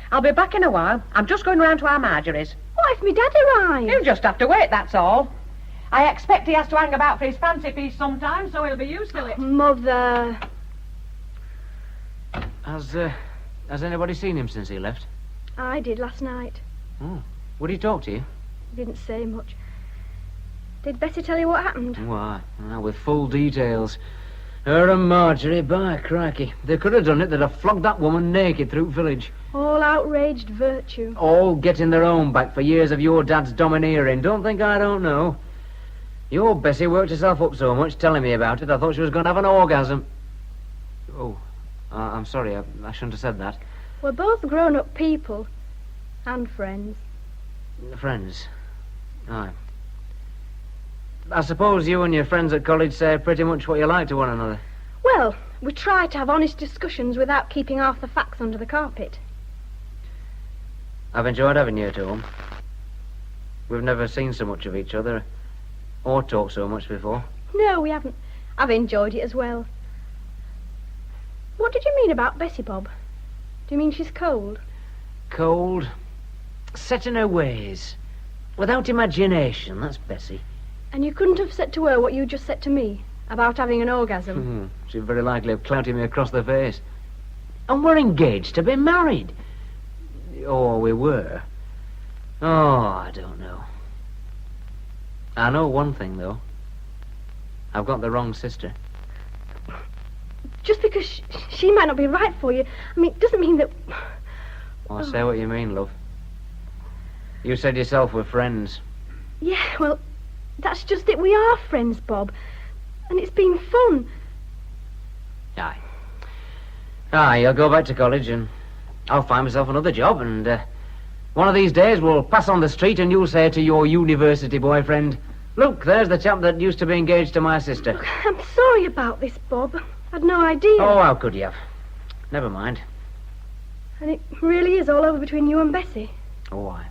I'll be back in a while. I'm just going round to our Marjorie's. What if me dad arrives? He'll just have to wait, that's all. I expect he has to hang about for his fancy piece sometime, so he'll be used to it. Mother. Has anybody seen him since he left? I did last night. Oh. Would he talk to you? He didn't say much. Did Bessie tell you what happened? Why, with full details. Her and Marjorie, by crikey. They could have done it. They'd have flogged that woman naked through village. All outraged virtue. All getting their own back for years of your dad's domineering. Don't think I don't know. Your Bessie worked herself up so much telling me about it, I thought she was going to have an orgasm. Oh, I'm sorry. I shouldn't have said that. We're both grown-up people. And friends. Friends? Aye. I suppose you and your friends at college say pretty much what you like to one another. Well, we try to have honest discussions without keeping half the facts under the carpet. I've enjoyed having you two. We've never seen so much of each other, or talked so much before. No, we haven't. I've enjoyed it as well. What did you mean about Bessie, Bob? Do you mean she's cold? Cold? Set in her ways. Without imagination, that's Bessie. And you couldn't have said to her what you just said to me, about having an orgasm? She'd very likely have clouted me across the face. And we're engaged to be married. Or we were. Oh, I don't know. I know one thing, though. I've got the wrong sister. Just because she might not be right for you, I mean, it doesn't mean that... Well, say what you mean, love. You said yourself we're friends. Yeah, well, that's just it. We are friends, Bob. And it's been fun. Aye. Aye, I'll go back to college and I'll find myself another job and one of these days we'll pass on the street and you'll say to your university boyfriend, look, there's the chap that used to be engaged to my sister. Look, I'm sorry about this, Bob. I'd no idea. Oh, how could you have? Never mind. And it really is all over between you and Bessie. Oh, why?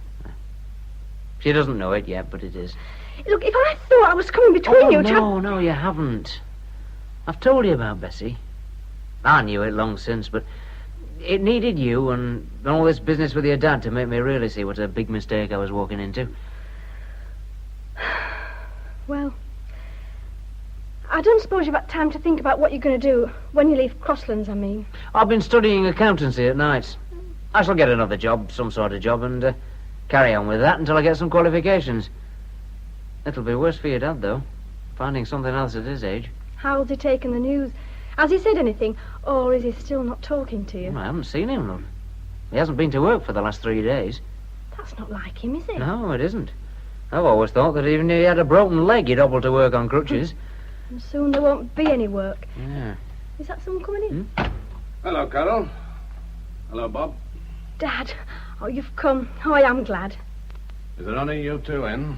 She doesn't know it yet, but it is. Look, if I thought I was coming between you... No, you haven't. I've told you about Bessie. I knew it long since, but it needed you and all this business with your dad to make me really see what a big mistake I was walking into. Well, I don't suppose you've had time to think about what you're going to do when you leave Crosslands, I mean. I've been studying accountancy at nights. I shall get another job, some sort of job, and carry on with that until I get some qualifications. It'll be worse for your dad, though, finding something else at his age. How's he taken the news? Has he said anything, or is he still not talking to you? I haven't seen him, love. He hasn't been to work for the last 3 days. That's not like him, is it? No, it isn't. I've always thought that even if he had a broken leg, he'd hobble to work on crutches. And soon there won't be any work. Yeah. Is that someone coming in? Hello, Carol. Hello, Bob. Dad, oh, you've come. Oh, I am glad. Is it only you two in?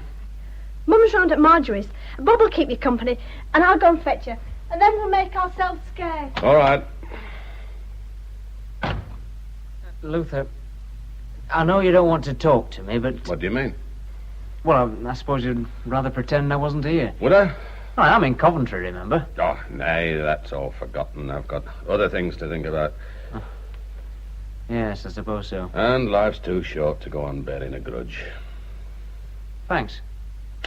Mum Mum's round at Marjorie's. Bob will keep you company, and I'll go and fetch her. And then we'll make ourselves scarce. All right. Luther, I know you don't want to talk to me, but... What do you mean? Well, I suppose you'd rather pretend I wasn't here. Would I? I'm in Coventry, remember? Oh, nay, that's all forgotten. I've got other things to think about. Oh. Yes, I suppose so. And life's too short to go on bearing a grudge. Thanks.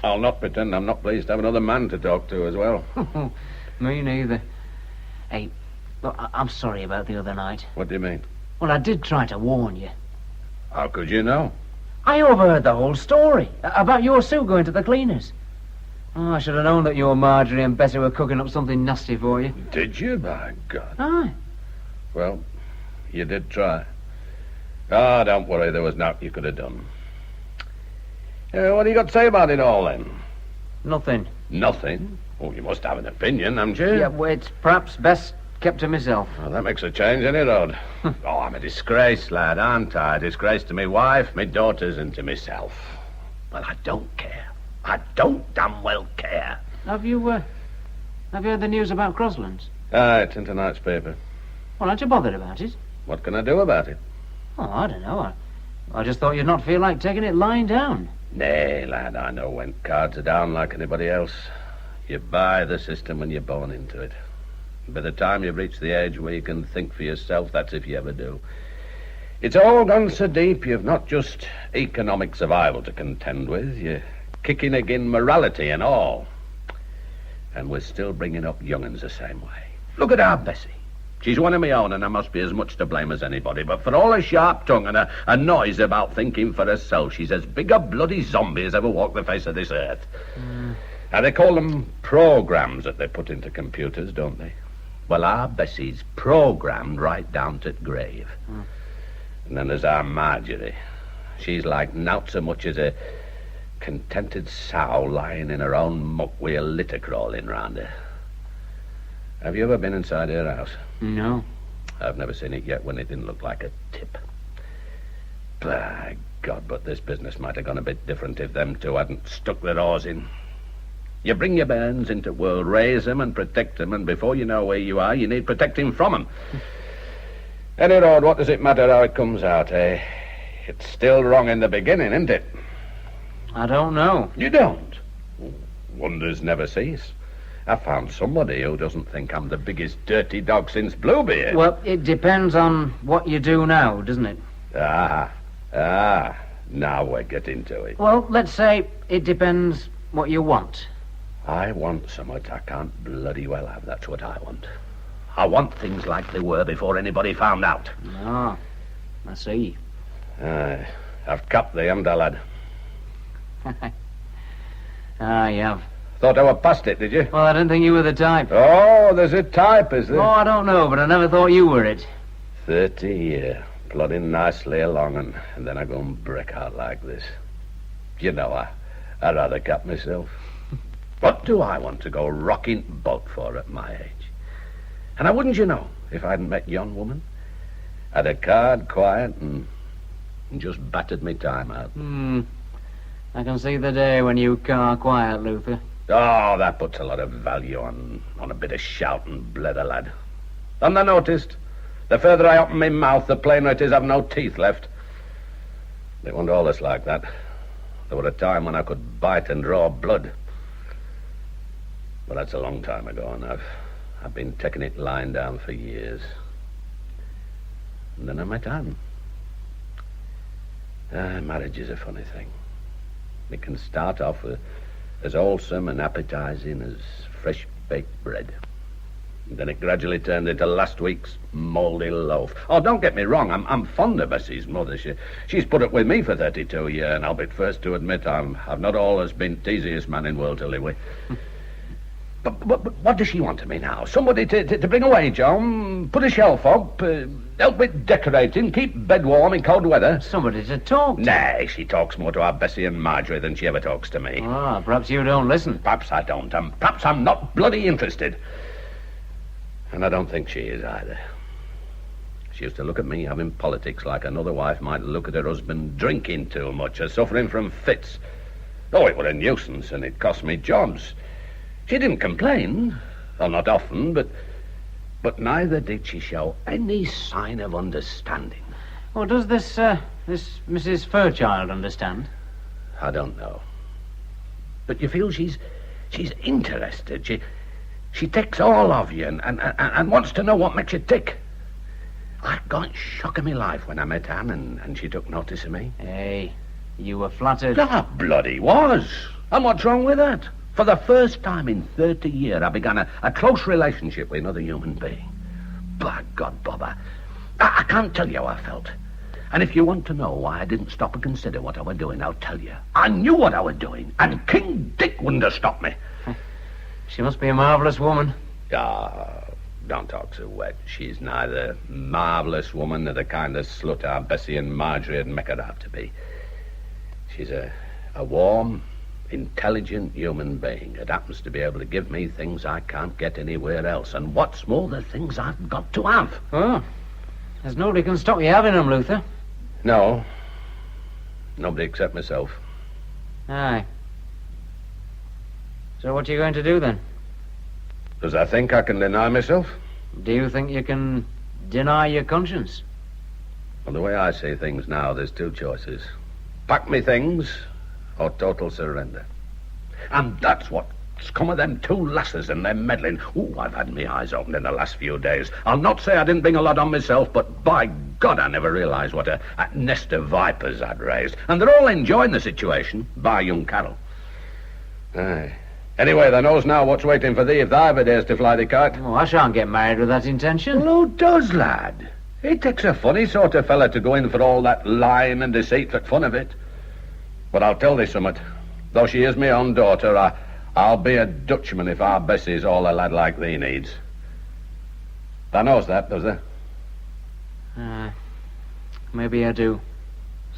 I'll not pretend I'm not pleased to have another man to talk to as well. Me neither. Hey, look, I'm sorry about the other night. What do you mean? Well, I did try to warn you. How could you know? I overheard the whole story about your Sue going to the cleaners. Oh, I should have known that your Marjorie and Bessie were cooking up something nasty for you. Did you? By God. Aye. Well, you did try. Ah, don't worry, there was naught you could have done. What do you got to say about it all, then? Nothing. Nothing? Oh, you must have an opinion, haven't you? Yeah, well, it's perhaps best kept to myself. Well, that makes a change, ain't it, Rod? Oh, I'm a disgrace, lad, aren't I? A disgrace to me wife, me daughters, and to myself. Well, I don't care. I don't damn well care. Have you heard the news about Croslands? Aye, it's in tonight's paper. Well, aren't you bothered about it? What can I do about it? Oh, I don't know. I just thought you'd not feel like taking it lying down. Nay, lad, I know when cards are down like anybody else. You buy the system when you're born into it. By the time you've reached the age where you can think for yourself, that's if you ever do. It's all gone so deep, you've not just economic survival to contend with, you're kicking again morality and all. And we're still bringing up young'uns the same way. Look at our Bessie. She's one of my own, and I must be as much to blame as anybody, but for all her sharp tongue and a noise about thinking for herself, she's as big a bloody zombie as ever walked the face of this earth. Now, they call them programs that they put into computers, don't they? Well, our Bessie's programmed right down to the grave. And then there's our Marjorie. She's like naught so much as a contented sow lying in her own muck with a litter crawling round her. Have you ever been inside her house? No. I've never seen it yet when it didn't look like a tip. By God, but this business might have gone a bit different if them two hadn't stuck their oars in. You bring your bairns into the world, raise them and protect them, and before you know where you are, you need protecting from them. Any road, what does it matter how it comes out, eh? It's still wrong in the beginning, isn't it? I don't know. You don't? Wonders never cease. I found somebody who doesn't think I'm the biggest dirty dog since Bluebeard. Well, it depends on what you do now, doesn't it? Now we're getting to it. Well, let's say it depends what you want. I want something I can't bloody well have. That's what I want. I want things like they were before anybody found out. Ah, I see. I've capped the haven't I, lad? You have. Thought I were past it, did you? Well, I didn't think you were the type. Oh, there's a type, is there? Oh, I don't know, but I never thought you were it. 30 years, plodding nicely along, and then I go and break out like this. You know, I'd rather cap myself. What do I want to go rocking boat for at my age? And I wouldn't, you know, if I hadn't met yon woman. Had a card, quiet, and just battered me time out. I can see the day when you car quiet, Luther. Oh, that puts a lot of value on a bit of shout and blether, lad. Haven't I noticed? The further I open my mouth, the plainer it is I've no teeth left. It wasn't always like that. There were a time when I could bite and draw blood. But that's a long time ago, and I've been taking it lying down for years. And then I met Anne. Marriage is a funny thing. It can start off as wholesome and appetizing as fresh-baked bread. And then it gradually turned into last week's mouldy loaf. Oh, don't get me wrong, I'm fond of Bessie's mother. She's put up with me for 32 years, and I'll be first to admit I've not always been the easiest man in the world to live with. But what does she want of me now? Somebody to bring a wage home, put a shelf up, help with decorating, keep bed warm in cold weather. Somebody to talk to. Nay, she talks more to our Bessie and Marjorie than she ever talks to me. Ah, perhaps you don't listen. Perhaps I don't, and perhaps I'm not bloody interested. And I don't think she is either. She used to look at me having politics like another wife might look at her husband drinking too much or suffering from fits. Oh, it were a nuisance, and it cost me jobs. She didn't complain. Well, not often, but neither did she show any sign of understanding. Well, does this Mrs. Fairchild understand? I don't know. But you feel she's interested. She takes all of you and wants to know what makes you tick. I got shock of my life when I met Anne and she took notice of me. Hey, you were flattered. I bloody was. And what's wrong with that? For the first time in 30 years, I began a close relationship with another human being. By God, Bob, I can't tell you how I felt. And if you want to know why I didn't stop and consider what I was doing, I'll tell you. I knew what I was doing, and King Dick wouldn't have stopped me. She must be a marvellous woman. Ah, don't talk so wet. She's neither marvellous woman nor the kind of slut our Bessie and Marjorie would make her out to be. She's a warm, intelligent human being that happens to be able to give me things I can't get anywhere else. And what's more, the things I've got to have. Oh, there's nobody can stop you having them, Luther. No. Nobody except myself. Aye. So what are you going to do, then? Does I think I can deny myself? Do you think you can deny your conscience? Well, the way I see things now, there's two choices. Pack me things or total surrender. And that's what's come of them two lasses and them meddling. Ooh, I've had my eyes opened in the last few days. I'll not say I didn't bring a lot on myself, but by God, I never realised what a nest of vipers I'd raised. And they're all enjoying the situation, bar young Carol. Aye. Anyway, thou knows now what's waiting for thee if thou ever dares to fly the kite. Oh, I shan't get married with that intention. Well, who does, lad? It takes a funny sort of fella to go in for all that lying and deceit for fun of it. But I'll tell thee summat. Though she is my own daughter, I'll be a Dutchman if our Bessie's all a lad like thee needs. Thou knows that, does thou? Maybe I do.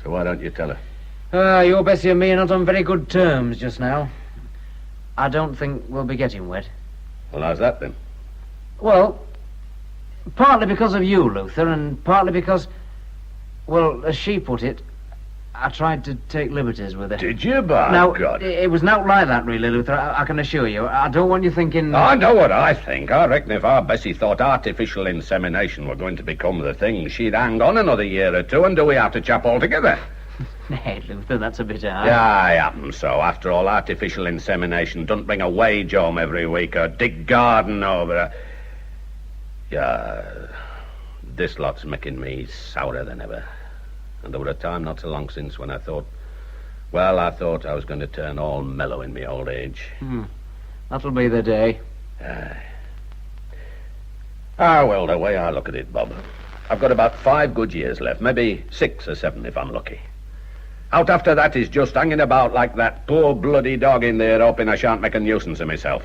So why don't you tell her? Your Bessie and me are not on very good terms just now. I don't think we'll be getting wed. Well, how's that, then? Well, partly because of you, Luther, and partly because, well, as she put it, I tried to take liberties with her. Did you, by God? It was not like that, really, Luther, I can assure you. I don't want you thinking... I know what I think. I reckon if our Bessie thought artificial insemination were going to become the thing, she'd hang on another year or two and do we have to chap altogether. Hey, Luther, that's a bit hard. Yeah, I happen so. After all, artificial insemination doesn't bring a wage home every week or dig garden over. Yeah, this lot's making me sourer than ever. And there were a time not so long since when I thought I was going to turn all mellow in my old age. That'll be the day. Well, the way I look at it, Bob, I've got about 5 good years left, maybe 6 or 7 if I'm lucky. Out after that is just hanging about like that poor bloody dog in there, hoping I shan't make a nuisance of myself.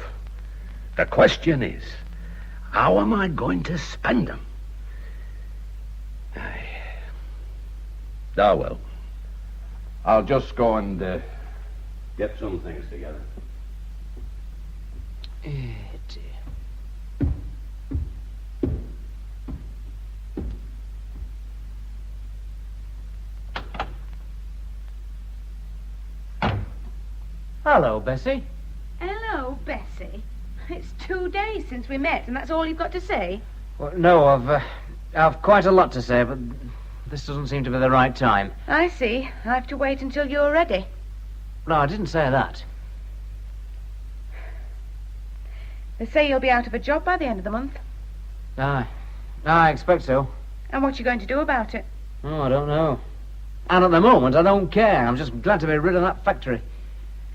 The question is, how am I going to spend them? Well, I'll just go and get some things together. Hello, Bessie. Hello, Bessie. It's 2 days since we met, and that's all you've got to say? Well, no, I've quite a lot to say, but this doesn't seem to be the right time. I see. I have to wait until you're ready. No, I didn't say that. They say you'll be out of a job by the end of the month. I expect so. And what are you going to do about it? Oh, I don't know. And at the moment, I don't care. I'm just glad to be rid of that factory.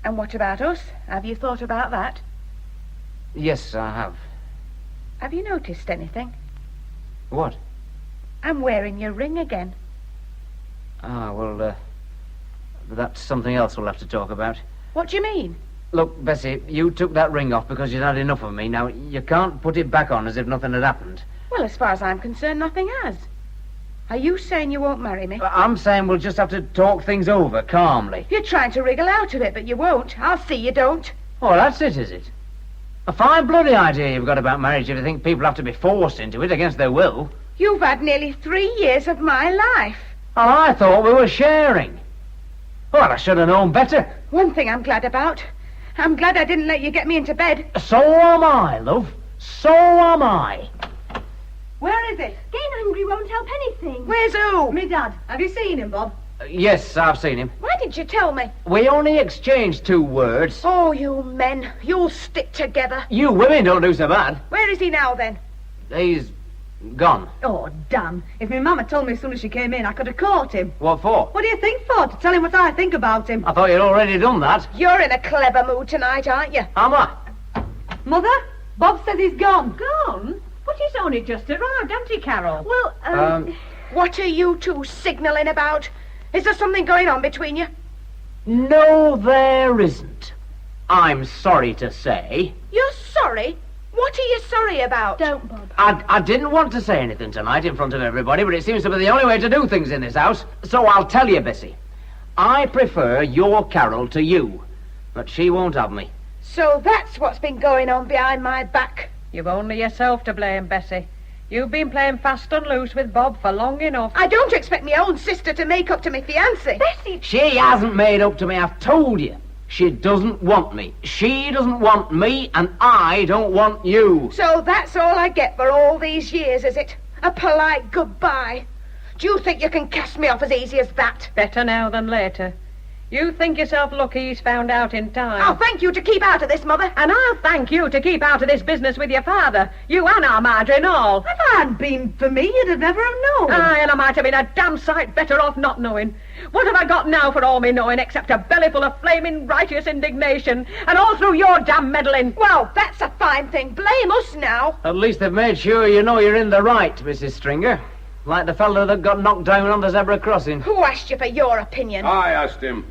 And what about us? Have you thought about that? Yes, I have. Have you noticed anything? What? I'm wearing your ring again. Well, that's something else we'll have to talk about. What do you mean? Look, Bessie, you took that ring off because you'd had enough of me. Now, you can't put it back on as if nothing had happened. Well, as far as I'm concerned, nothing has. Are you saying you won't marry me? I'm saying we'll just have to talk things over calmly. You're trying to wriggle out of it, but you won't. I'll see you don't. Oh, that's it, is it? A fine bloody idea you've got about marriage if you think people have to be forced into it against their will. You've had nearly 3 years of my life. Oh, I thought we were sharing. Well, I should have known better. One thing I'm glad about. I'm glad I didn't let you get me into bed. So am I, love. So am I. Where is it? Getting angry won't help anything. Where's who? Me dad. Have you seen him, Bob? Yes, I've seen him. Why didn't you tell me? We only exchanged 2 words. Oh, you men. You'll stick together. You women don't do so bad. Where is he now, then? He's gone. Oh, damn. If my mama told me as soon as she came in, I could have caught him. What for? What do you think for? To tell him what I think about him. I thought you'd already done that. You're in a clever mood tonight, aren't you? Am I? Mother, Bob says he's gone. Gone? But he's only just arrived, hasn't he, Carol? Well, What are you two signalling about? Is there something going on between you? No, there isn't. I'm sorry to say. You're sorry? What are you sorry about? Don't, Bob. I didn't want to say anything tonight in front of everybody, but it seems to be the only way to do things in this house. So I'll tell you, Bessie. I prefer your Carol to you, but she won't have me. So that's what's been going on behind my back. You've only yourself to blame, Bessie. You've been playing fast and loose with Bob for long enough. I don't expect my own sister to make up to me fiancé. Bessie... She hasn't made up to me, I've told you. She doesn't want me. She doesn't want me, and I don't want you. So that's all I get for all these years, is it? A polite goodbye. Do you think you can cast me off as easy as that? Better now than later. You think yourself lucky he's found out in time. I'll thank you to keep out of this, Mother. And I'll thank you to keep out of this business with your father. You and our Marjorie and all. If it hadn't been for me, you'd have never have known. Aye, and I might have been a damn sight better off not knowing. What have I got now for all me knowing except a belly full of flaming righteous indignation? And all through your damn meddling. Well, that's a fine thing. Blame us now. At least they've made sure you know you're in the right, Mrs. Stringer. Like the fellow that got knocked down on the zebra crossing. Who asked you for your opinion? I asked him.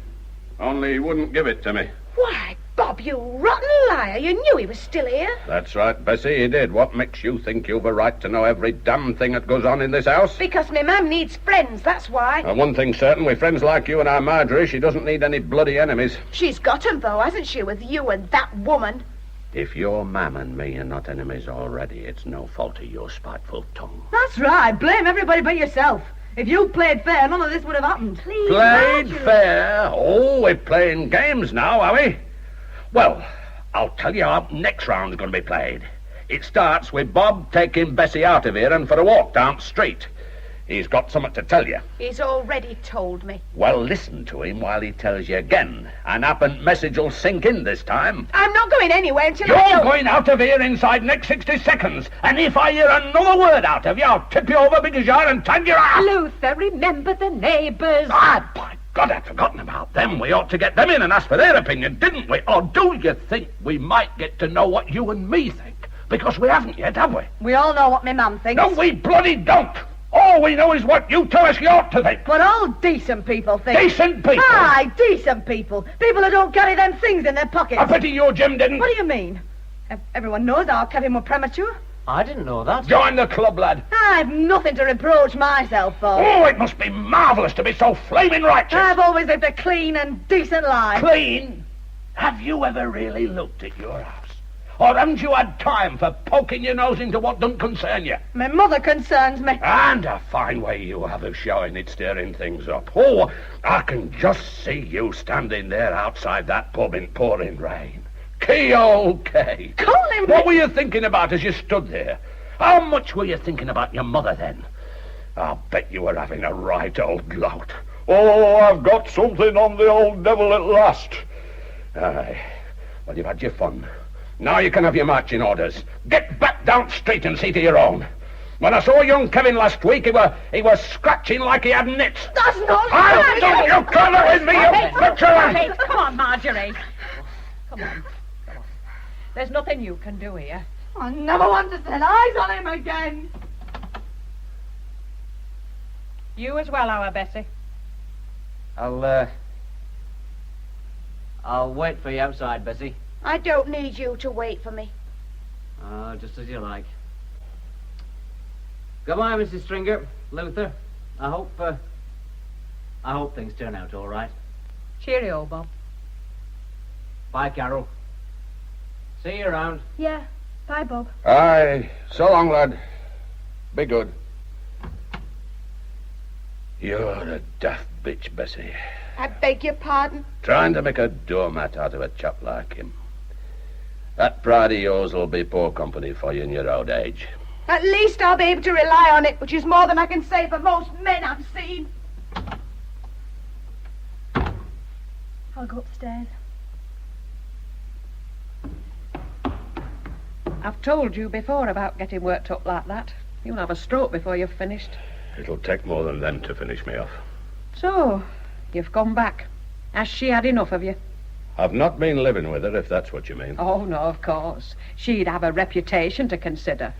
Only he wouldn't give it to me. Why, Bob, you rotten liar. You knew he was still here. That's right, Bessie, he did. What makes you think you've a right to know every damn thing that goes on in this house? Because my mum needs friends, that's why. One thing's certain, with friends like you and our Marjorie, she doesn't need any bloody enemies. She's got 'em, though, hasn't she, with you and that woman? If your mam and me are not enemies already, it's no fault of your spiteful tongue. That's right. Blame everybody but yourself. If you played fair, none of this would have happened. Please, Played Marjorie. fair? Oh, we're playing games now, are we? Well, I'll tell you how next round's going to be played. It starts with Bob taking Bessie out of here and for a walk down the street. He's got something to tell you. He's already told me. Well, listen to him while he tells you again. An happen message will sink in this time. I'm not going anywhere until You're going out of here inside next 60 seconds. And if I hear another word out of you, I'll tip you over because you are and tag your ass. Luther, remember the neighbours. Ah, by God, I'd forgotten about them. We ought to get them in and ask for their opinion, didn't we? Or do you think we might get to know what you and me think? Because we haven't yet, have we? We all know what my mum thinks. No, we bloody don't. All we know is what you tell us you ought to think. What all decent people think. Decent people? Aye, decent people. People who don't carry them things in their pockets. I pity you, Jim, didn't. What do you mean? Everyone knows our Kevin were premature. I didn't know that. Join the club, lad. I've nothing to reproach myself for. Oh, it must be marvellous to be so flaming righteous. I've always lived a clean and decent life. Clean? Have you ever really looked at your house? Or haven't you had time for poking your nose into what don't concern you? My mother concerns me. And a fine way you have of showing it, stirring things up. Oh, I can just see you standing there outside that pub in pouring rain. Key, old Kay. Call him. What were you thinking about as you stood there? How much were you thinking about your mother then? I'll bet you were having a right old gloat. Oh, I've got something on the old devil at last. Aye. Well, you've had your fun. Now you can have your marching orders. Get back down street and see to your own. When I saw young Kevin last week, he was scratching like he had nits. That's not I'll do you colour with me, you butcher! Come on, Marjorie. Come on. There's nothing you can do here. I never want to set eyes on him again. You as well, our Bessie. I'll wait for you outside, Bessie. I don't need you to wait for me. Just as you like. Goodbye, Mrs. Stringer. Luther, I hope things turn out all right. Cheerio, Bob. Bye, Carol. See you around. Yeah. Bye, Bob. Aye. So long, lad. Be good. You're a daft bitch, Bessie. I beg your pardon? Trying to make a doormat out of a chap like him. That pride of yours will be poor company for you in your old age. At least I'll be able to rely on it, which is more than I can say for most men I've seen. I'll go upstairs. I've told you before about getting worked up like that. You'll have a stroke before you've finished. It'll take more than them to finish me off. So, you've come back. Has she had enough of you? I've not been living with her, if that's what you mean. Oh, no, of course. She'd have a reputation to consider.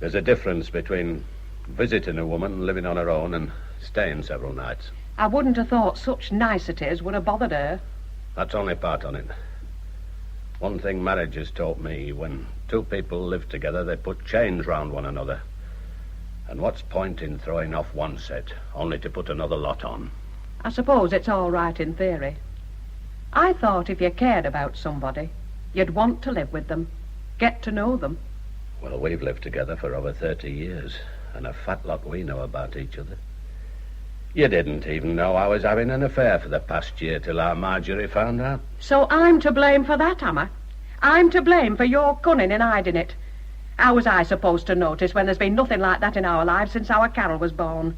There's a difference between visiting a woman living on her own and staying several nights. I wouldn't have thought such niceties would have bothered her. That's only part on it. One thing marriage has taught me, when two people live together, they put chains round one another. And what's point in throwing off one set, only to put another lot on? I suppose it's all right in theory. I thought if you cared about somebody, you'd want to live with them, get to know them. Well, we've lived together for over 30 years, and a fat lot we know about each other. You didn't even know I was having an affair for the past year till our Marjorie found out. So I'm to blame for that, am I? I'm to blame for your cunning in hiding it. How was I supposed to notice when there's been nothing like that in our lives since our Carol was born?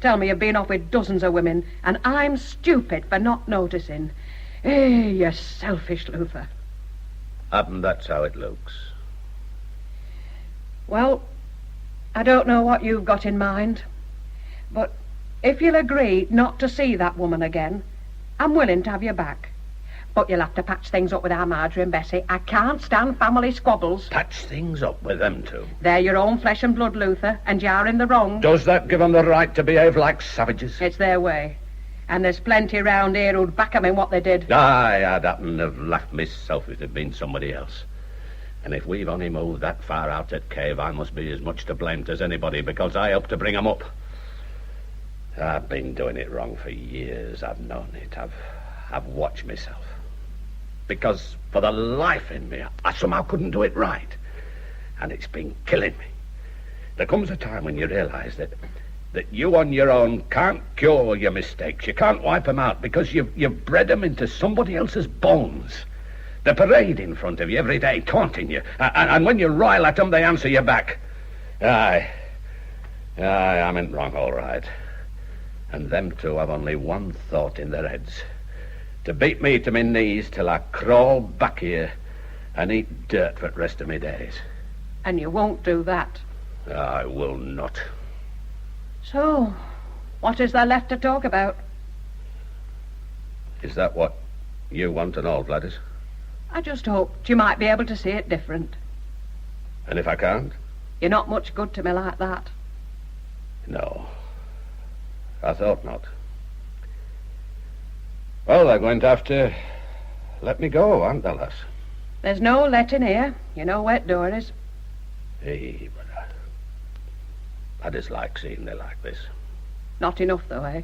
Tell me you've been off with dozens of women, and I'm stupid for not noticing. You selfish Luther. Happen that's how it looks. Well, I don't know what you've got in mind, but if you'll agree not to see that woman again, I'm willing to have you back. But you'll have to patch things up with our Marjorie and Bessie. I can't stand family squabbles. Patch things up with them two? They're your own flesh and blood, Luther, and you're in the wrong. Does that give them the right to behave like savages? It's their way. And there's plenty round here who'd back 'em in what they did. Aye, I'd happen to have laughed myself if it had been somebody else. And if we've only moved that far out at Cave, I must be as much to blame as anybody, because I helped to bring 'em up. I've been doing it wrong for years. I've known it. I've watched myself. Because for the life in me, I somehow couldn't do it right. And it's been killing me. There comes a time when you realise that you on your own can't cure your mistakes. You can't wipe them out because you've bred them into somebody else's bones. They parade in front of you every day, taunting you. And when you rile at them, they answer you back. Aye, I'm in wrong, all right. And them two have only one thought in their heads. To beat me to my knees till I crawl back here and eat dirt for the rest of my days. And you won't do that. I will not. So, what is there left to talk about? Is that what you want and all, Gladys? I just hoped you might be able to see it different. And if I can't? You're not much good to me like that. No. I thought not. Well, they're going to have to let me go, aren't they, lass? There's no letting here. You know where the door is. Hey, but I dislike seeing they like this. Not enough, though, eh?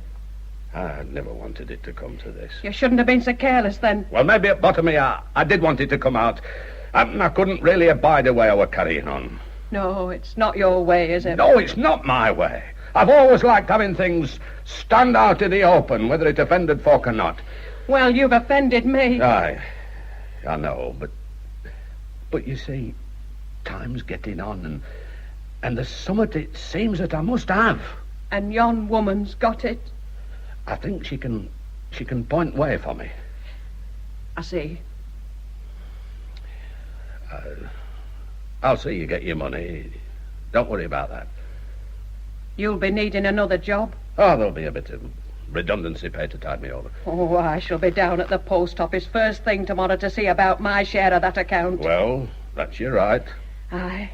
I never wanted it to come to this. You shouldn't have been so careless, then. Well, maybe at bottom of me, I did want it to come out. I couldn't really abide the way I were carrying on. No, it's not your way, is it? No, it's not my way. I've always liked having things stand out in the open, whether it offended folk or not. Well, you've offended me. Aye, I know, but you see, time's getting on, and there's something it seems that I must have. And yon woman's got it. I think she can point way for me. I see. I'll see you get your money. Don't worry about that. You'll be needing another job? Oh, there'll be a bit of redundancy pay to tide me over. Oh, I shall be down at the post office first thing tomorrow to see about my share of that account. Well, that's your right. Aye.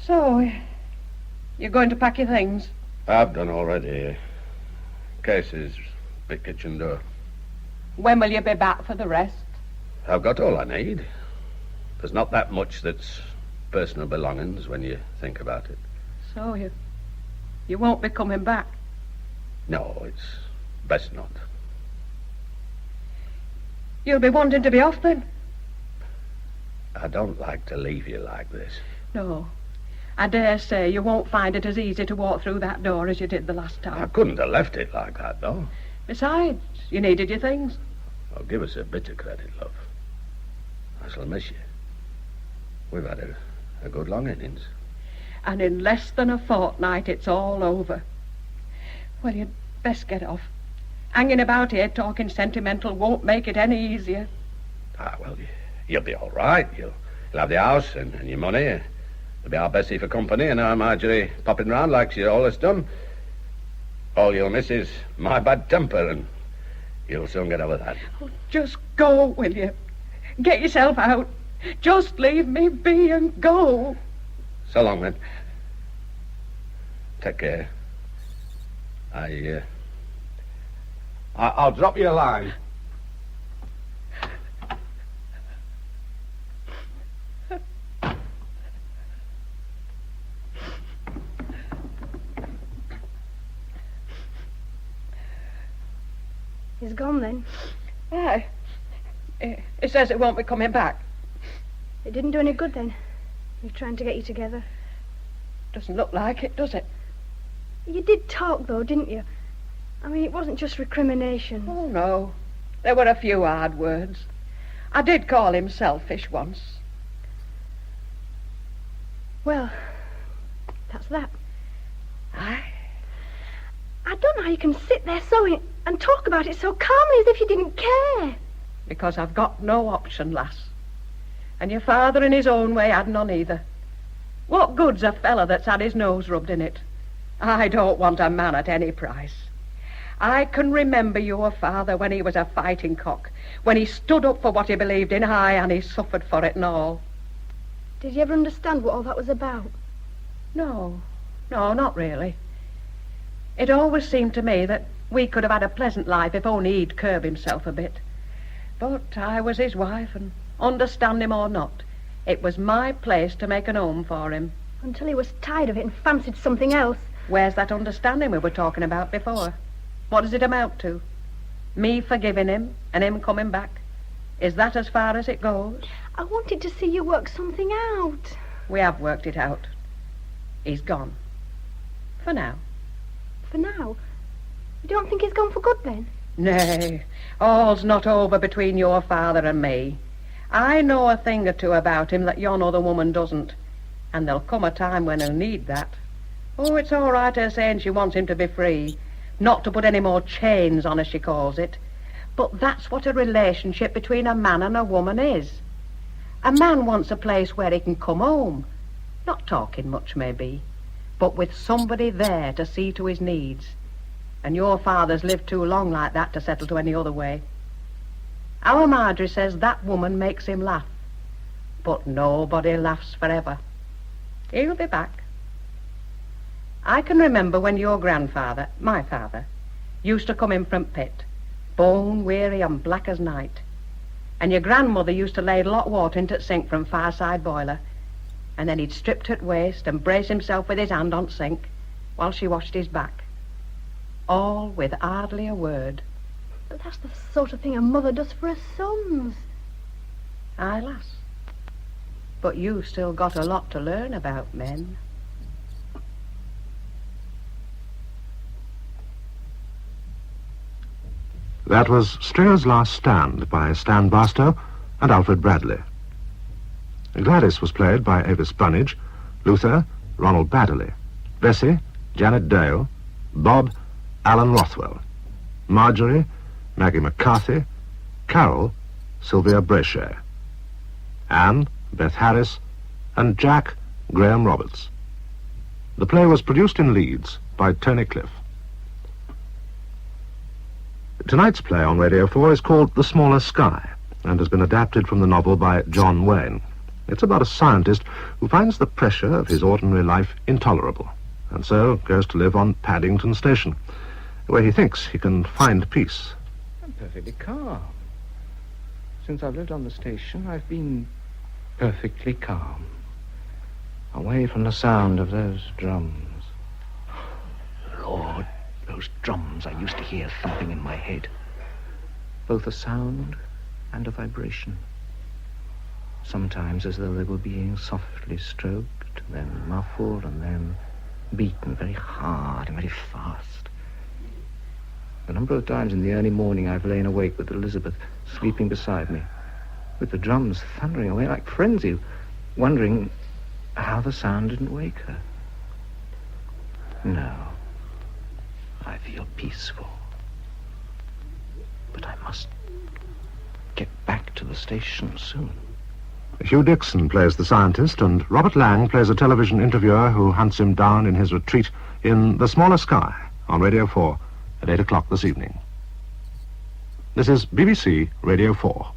So, you're going to pack your things? I've done already. Cases, big kitchen door. When will you be back for the rest? I've got all I need. There's not that much that's personal belongings when you think about it. So you won't be coming back? No, it's best not. You'll be wanting to be off then? I don't like to leave you like this. No. I dare say you won't find it as easy to walk through that door as you did the last time. I couldn't have left it like that, though. Besides, you needed your things. Oh, give us a bit of credit, love. I shall miss you. We've had a good long innings. And in less than a fortnight, it's all over. Well, you'd best get off. Hanging about here talking sentimental won't make it any easier. Well, you'll be all right. You'll have the house and your money. There'll be our Bessie for company and our Marjorie popping round like she always done. All you'll miss is my bad temper, and you'll soon get over that. Oh, just go, will you? Get yourself out. Just leave me be and go. So long, then. Take care. I'll drop you a line. He's gone, then? Aye. It says it won't be coming back. It didn't do any good, then? He's trying to get you together. Doesn't look like it, does it? You did talk, though, didn't you? I mean, it wasn't just recrimination. Oh, no. There were a few hard words. I did call him selfish once. Well, that's that. Aye. I don't know how you can sit there and talk about it so calmly as if you didn't care. Because I've got no option, lass. And your father in his own way had none either. What good's a fella that's had his nose rubbed in it? I don't want a man at any price. I can remember your father when he was a fighting cock, when he stood up for what he believed in, and he suffered for it and all. Did you ever understand what all that was about? No, not really. It always seemed to me that we could have had a pleasant life if only he'd curb himself a bit. But I was his wife, and understand him or not, it was my place to make an home for him. Until he was tired of it and fancied something else. Where's that understanding we were talking about before? What does it amount to? Me forgiving him and him coming back? Is that as far as it goes? I wanted to see you work something out. We have worked it out. He's gone. For now. For now? You don't think he's gone for good, then? Nay, all's not over between your father and me. I know a thing or two about him that yon other woman doesn't. And there'll come a time when he'll need that. Oh, it's all right her saying she wants him to be free. Not to put any more chains on, as she calls it. But that's what a relationship between a man and a woman is. A man wants a place where he can come home. Not talking much, maybe, but with somebody there to see to his needs. And your father's lived too long like that to settle to any other way. Our Marjorie says that woman makes him laugh. But nobody laughs forever. He'll be back. I can remember when your grandfather, my father, used to come in from pit, bone weary and black as night. And your grandmother used to lay hot water into the sink from fireside boiler. And then he'd strip to waist and brace himself with his hand on sink while she washed his back. All with hardly a word. But that's the sort of thing a mother does for her sons. Aye, lass. But you've still got a lot to learn about men. That was Stringer's Last Stand by Stan Barstow and Alfred Bradley. Gladys was played by Avis Bunnage, Luther, Ronald Baddeley, Bessie, Janet Dale, Bob, Alan Rothwell, Marjorie, Maggie McCarthy, Carol, Sylvia Brachet, Anne, Beth Harris, and Jack, Graham Roberts. The play was produced in Leeds by Tony Cliff. Tonight's play on Radio 4 is called The Smaller Sky and has been adapted from the novel by John Wayne. It's about a scientist who finds the pressure of his ordinary life intolerable and so goes to live on Paddington Station, where he thinks he can find peace. I'm perfectly calm. Since I've lived on the station, I've been perfectly calm. Away from the sound of those drums. Lord, those drums I used to hear thumping in my head. Both a sound and a vibration. Sometimes as though they were being softly stroked, then muffled, and then beaten very hard and very fast. The number of times in the early morning I've lain awake with Elizabeth sleeping beside me, with the drums thundering away like frenzy, wondering how the sound didn't wake her. No, I feel peaceful. But I must get back to the station soon. Hugh Dixon plays the scientist, and Robert Lang plays a television interviewer who hunts him down in his retreat in The Smaller Sky on Radio 4 at 8 o'clock this evening. This is BBC Radio 4.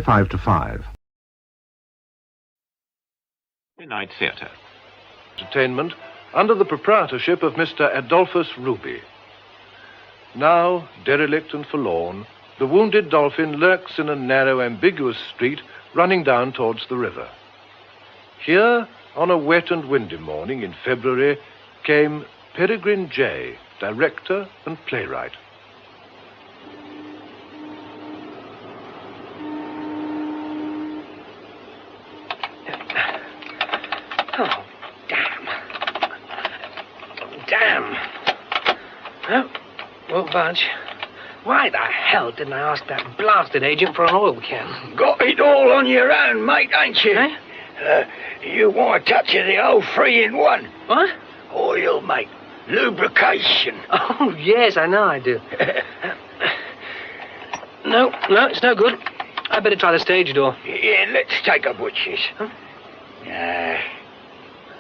Five to 5. Midnight Theatre. Entertainment under the proprietorship of Mr. Adolphus Ruby. Now, derelict and forlorn, the wounded dolphin lurks in a narrow, ambiguous street running down towards the river. Here, on a wet and windy morning in February, came Peregrine Jay, director and playwright. Oh, damn. Damn. Oh, won't budge. Why the hell didn't I ask that blasted agent for an oil can? Got it all on your own, mate, ain't you? Eh? You want a touch of the old 3-in-1. What? Oil, mate. Lubrication. Oh, yes, I know I do. No, it's no good. I better try the stage door. Yeah, let's take a butcher's. Huh?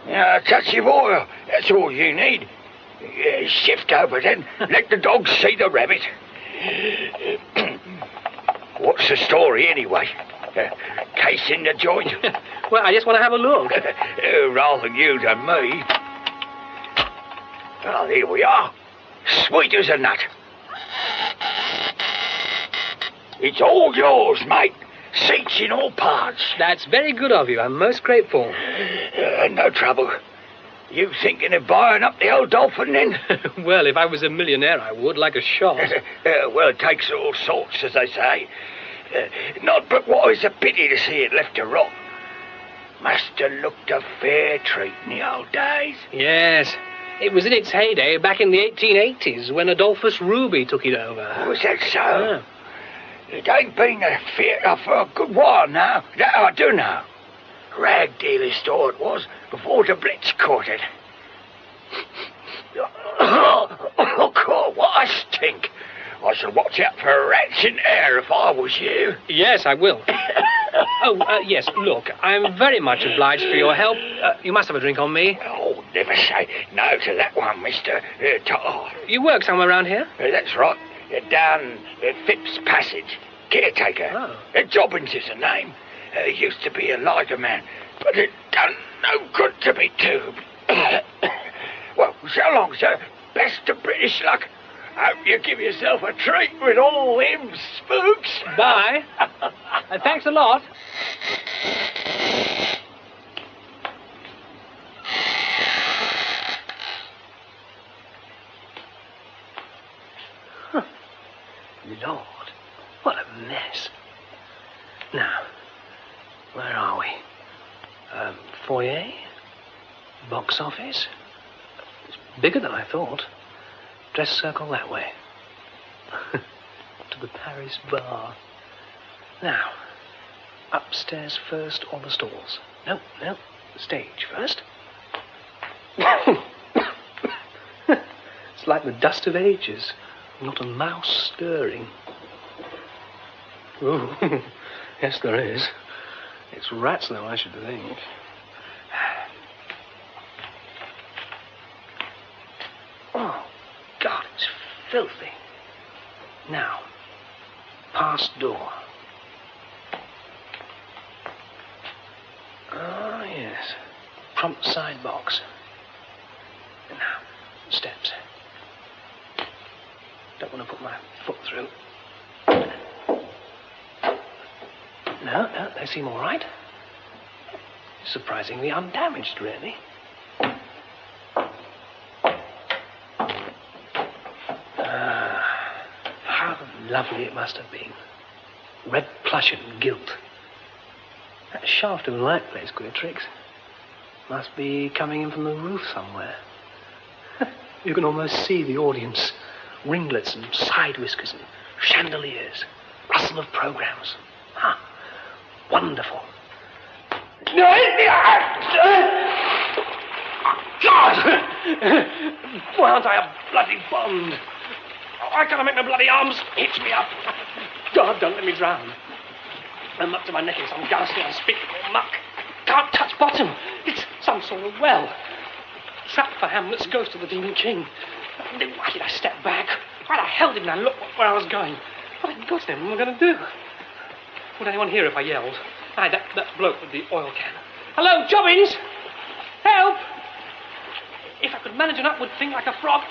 A touch of oil. That's all you need. Shift over then. Let the dogs see the rabbit. What's the story anyway? Case in the joint? Well, I just want to have a look. Rather you than me. Well, here we are. Sweet as a nut. It's all yours, mate. Seats in all parts. That's very good of you. I'm most grateful. No trouble. You thinking of buying up the old dolphin, then? Well, if I was a millionaire, I would, like a shot. Well, it takes all sorts, as they say. Not but what it's a pity to see it left to rot. Must have looked a fair treat in the old days. Yes. It was in its heyday back in the 1880s when Adolphus Ruby took it over. Was that so? Yeah. It ain't been a theatre for a good while now. That I do know. Rag dealer's store it was, before the Blitz caught it. Oh, God, what a stink. I should watch out for rats in air if I was you. Yes, I will. Yes, look, I'm very much obliged for your help. You must have a drink on me. Oh, never say no to that one, Mr. Tar. You work somewhere around here? That's right. Down Phipps Passage. Caretaker. Oh. Jobbins is the name. Used to be a lighter man, but it done no good to me too. Well, so long, sir. Best of British luck. Hope you give yourself a treat with all them spooks. Bye. Thanks a lot. Huh. Lord, what a mess. Now, where are we? Foyer? Box office? It's bigger than I thought. Dress circle that way. To the Paris bar. Now, upstairs first or the stalls? No, the stage first. It's like the dust of ages. Not a mouse stirring. Oh, yes, there is. It's rats, though, I should think. Oh, God, it's filthy. Now, past door. Oh, yes. Prompt side box. Now, steps. Don't want to put my foot through. No, they seem all right. Surprisingly undamaged, really. How lovely it must have been. Red plush and gilt. That shaft of light plays queer tricks. Must be coming in from the roof somewhere. You can almost see the audience. Ringlets and side whiskers and chandeliers. Rustle of programs. Ah, wonderful. No, God! Why aren't I a bloody Bond? Why can't I make my bloody arms hitch me up? God, don't let me drown. I'm up to my neck in some ghastly, unspeakable muck. Can't touch bottom. It's some sort of well. Trap for Hamlet's ghost of the Demon King. Why did I step back? Why the hell didn't I look where I was going? What in God's name am I going to do? Would anyone hear if I yelled? Aye, that bloke with the oil can. Hello, Jobbins! Help! If I could manage an upward thing like a frog...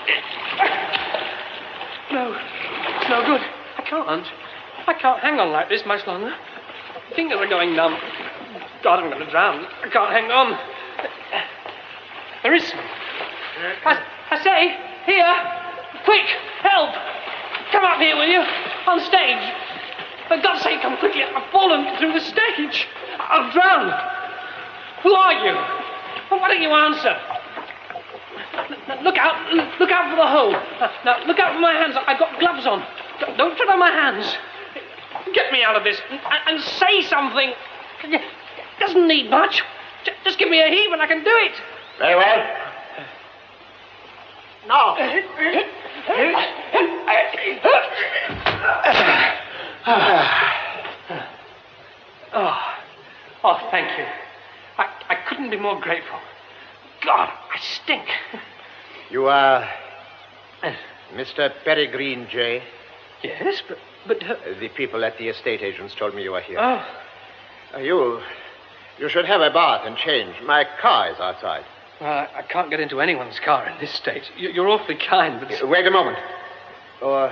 No, it's no good. I can't hang on like this much longer. Fingers are going numb. God, I'm going to drown. I can't hang on. There is some. I say, here, quick, help! Come up here, will you? On stage. For God's sake, come quickly. I've fallen through the stage. I'll drown. Who are you? Why don't you answer? Look out for the hole. Now, look out for my hands. I've got gloves on. Don't tread on my hands. Get me out of this and say something. Doesn't need much. Just give me a heave and I can do it. Very well. Now. Oh, thank you. I couldn't be more grateful. God, I stink. You are Mr. Peregrine J. Yes, but... The people at the estate agents told me you were here. Oh. You should have a bath and change. My car is outside. I can't get into anyone's car in this state. You're awfully kind, but... Wait a moment. No.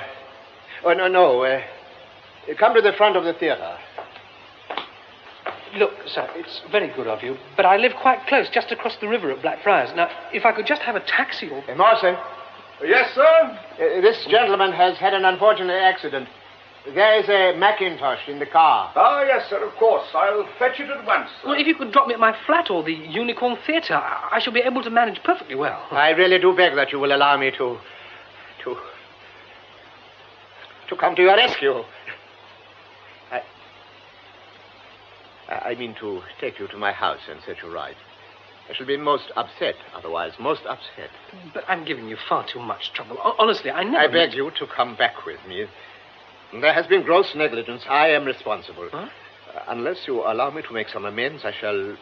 Come to the front of the theatre. Look, sir, it's very good of you, but I live quite close, just across the river at Blackfriars. Now, if I could just have a taxi or... Marcy. Yes, sir? This gentleman has had an unfortunate accident. There is a Macintosh in the car. Oh, yes, sir, of course. I'll fetch it at once. Well, if you could drop me at my flat or the Unicorn Theatre, I shall be able to manage perfectly well. I really do beg that you will allow me to come to your rescue. I mean to take you to my house and set you right. I shall be most upset, otherwise, most upset. But I'm giving you far too much trouble. Honestly, I never... I beg you to come back with me. There has been gross negligence. I am responsible. Huh? Unless you allow me to make some amends, I shall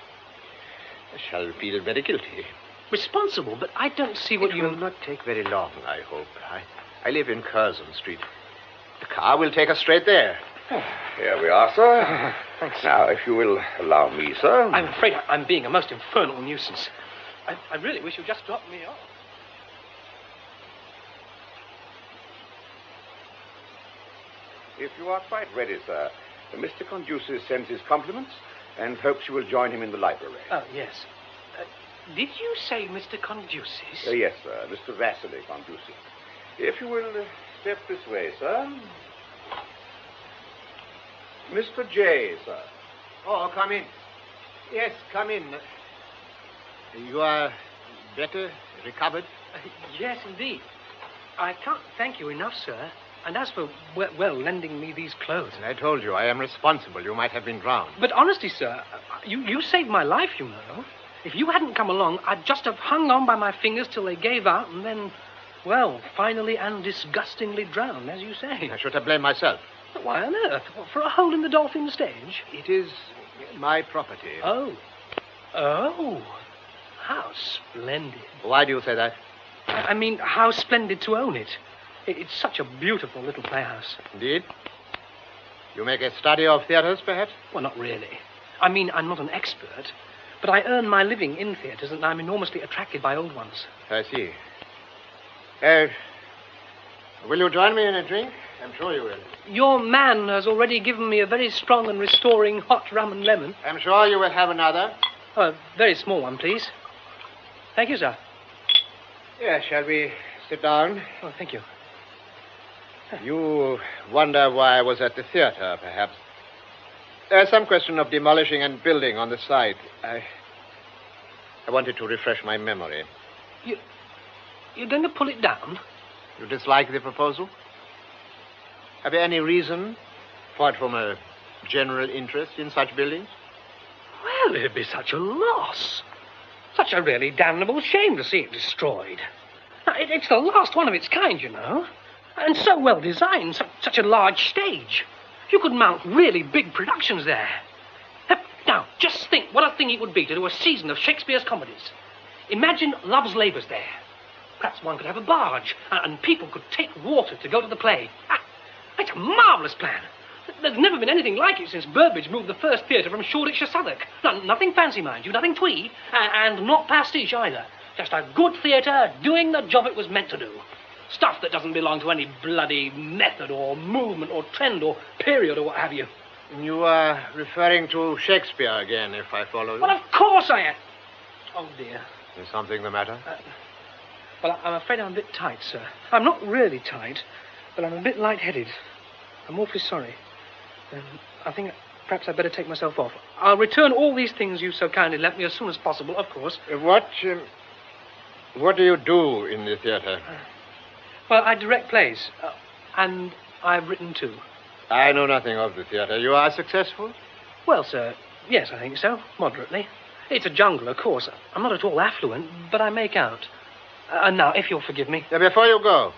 feel very guilty. Responsible? But I don't see what It you... will not take very long, I hope. I live in Curzon Street. The car will take us straight there. Here we are, sir. Thanks. Now, if you will allow me, sir. I'm afraid I'm being a most infernal nuisance. I really wish you'd just drop me off. If you are quite ready, sir, Mr. Conduces sends his compliments and hopes you will join him in the library. Oh, yes. Did you say Mr. Conduces? Yes, sir, Mr. Vasily Conduces. If you will step this way, sir. Mr. J, sir. Oh, come in. Yes, come in. You are better, recovered? Yes, indeed. I can't thank you enough, sir. And as for, well, lending me these clothes... I told you, I am responsible. You might have been drowned. But honestly, sir, you saved my life, you know. If you hadn't come along, I'd just have hung on by my fingers till they gave out and then, well, finally and disgustingly drowned, as you say. I should have blamed myself. But why on earth? For a hole in the dolphin stage? It is my property. Oh. How splendid. Why do you say that? I mean, how splendid to own it. It's such a beautiful little playhouse. Indeed? You make a study of theatres, perhaps? Well, not really. I mean, I'm not an expert, but I earn my living in theatres and I'm enormously attracted by old ones. I see. Will you join me in a drink? I'm sure you will. Your man has already given me a very strong and restoring hot rum and lemon. I'm sure you will have another. Oh, a very small one, please. Thank you, sir. Yes, shall we sit down? Oh, thank you. You wonder why I was at the theater, perhaps. There's some question of demolishing and building on the site. I wanted to refresh my memory. You're going to pull it down? You dislike the proposal? Have you any reason, apart from a general interest in such buildings? Well, it'd be such a loss. Such a really damnable shame to see it destroyed. Now, it's the last one of its kind, you know. And so well designed, such a large stage. You could mount really big productions there. Now, just think what a thing it would be to do a season of Shakespeare's comedies. Imagine Love's Labour's there. Perhaps one could have a barge, and people could take water to go to the play. It's a marvellous plan. There's never been anything like it since Burbage moved the first theatre from Shoreditch to Southwark. Nothing fancy, mind you, nothing twee, and not pastiche either. Just a good theatre doing the job it was meant to do. Stuff that doesn't belong to any bloody method or movement or trend or period or what have you. You are referring to Shakespeare again, if I follow you. Well, of course I am. Oh, dear. Is something the matter? Well, I'm afraid I'm a bit tight, sir. I'm not really tight, but I'm a bit lightheaded. I'm awfully sorry. I think perhaps I'd better take myself off. I'll return all these things you so kindly lent me as soon as possible, of course. What do you do in the theatre? Well, I direct plays, and I've written too. I know nothing of the theatre. You are successful? Well, sir, yes, I think so, moderately. It's a jungle, of course. I'm not at all affluent, but I make out. And now, if you'll forgive me... Before you go,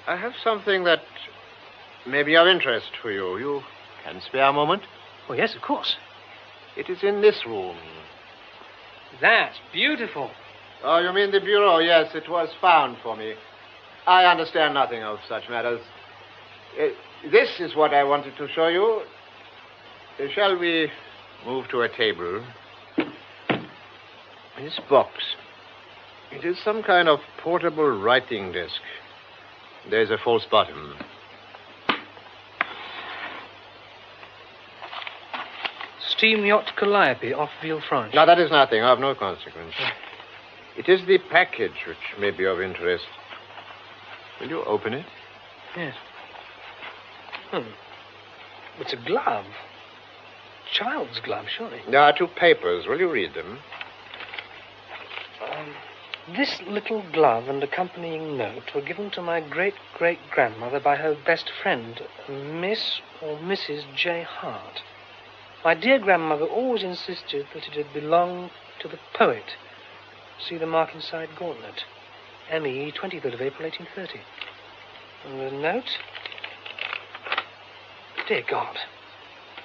I have something that may be of interest for you. You can spare a moment? Oh, yes, of course. It is in this room. That's beautiful. Oh, you mean the bureau? Yes, it was found for me. I understand nothing of such matters. This is what I wanted to show you. Shall we move to a table? This box. It is some kind of portable writing desk. There's a false bottom. Steam yacht Calliope off Villefranche. Now, that is nothing, of no consequence. It is the package which may be of interest. Will you open it? Yes. It's a glove. Child's glove, surely. There are two papers. Will you read them? This little glove and accompanying note were given to my great-great-grandmother by her best friend, Miss or Mrs. J. Hart. My dear grandmother always insisted that it had belonged to the poet. See the mark inside gauntlet. M.E., 23rd of April, 1830. And the note? Dear God,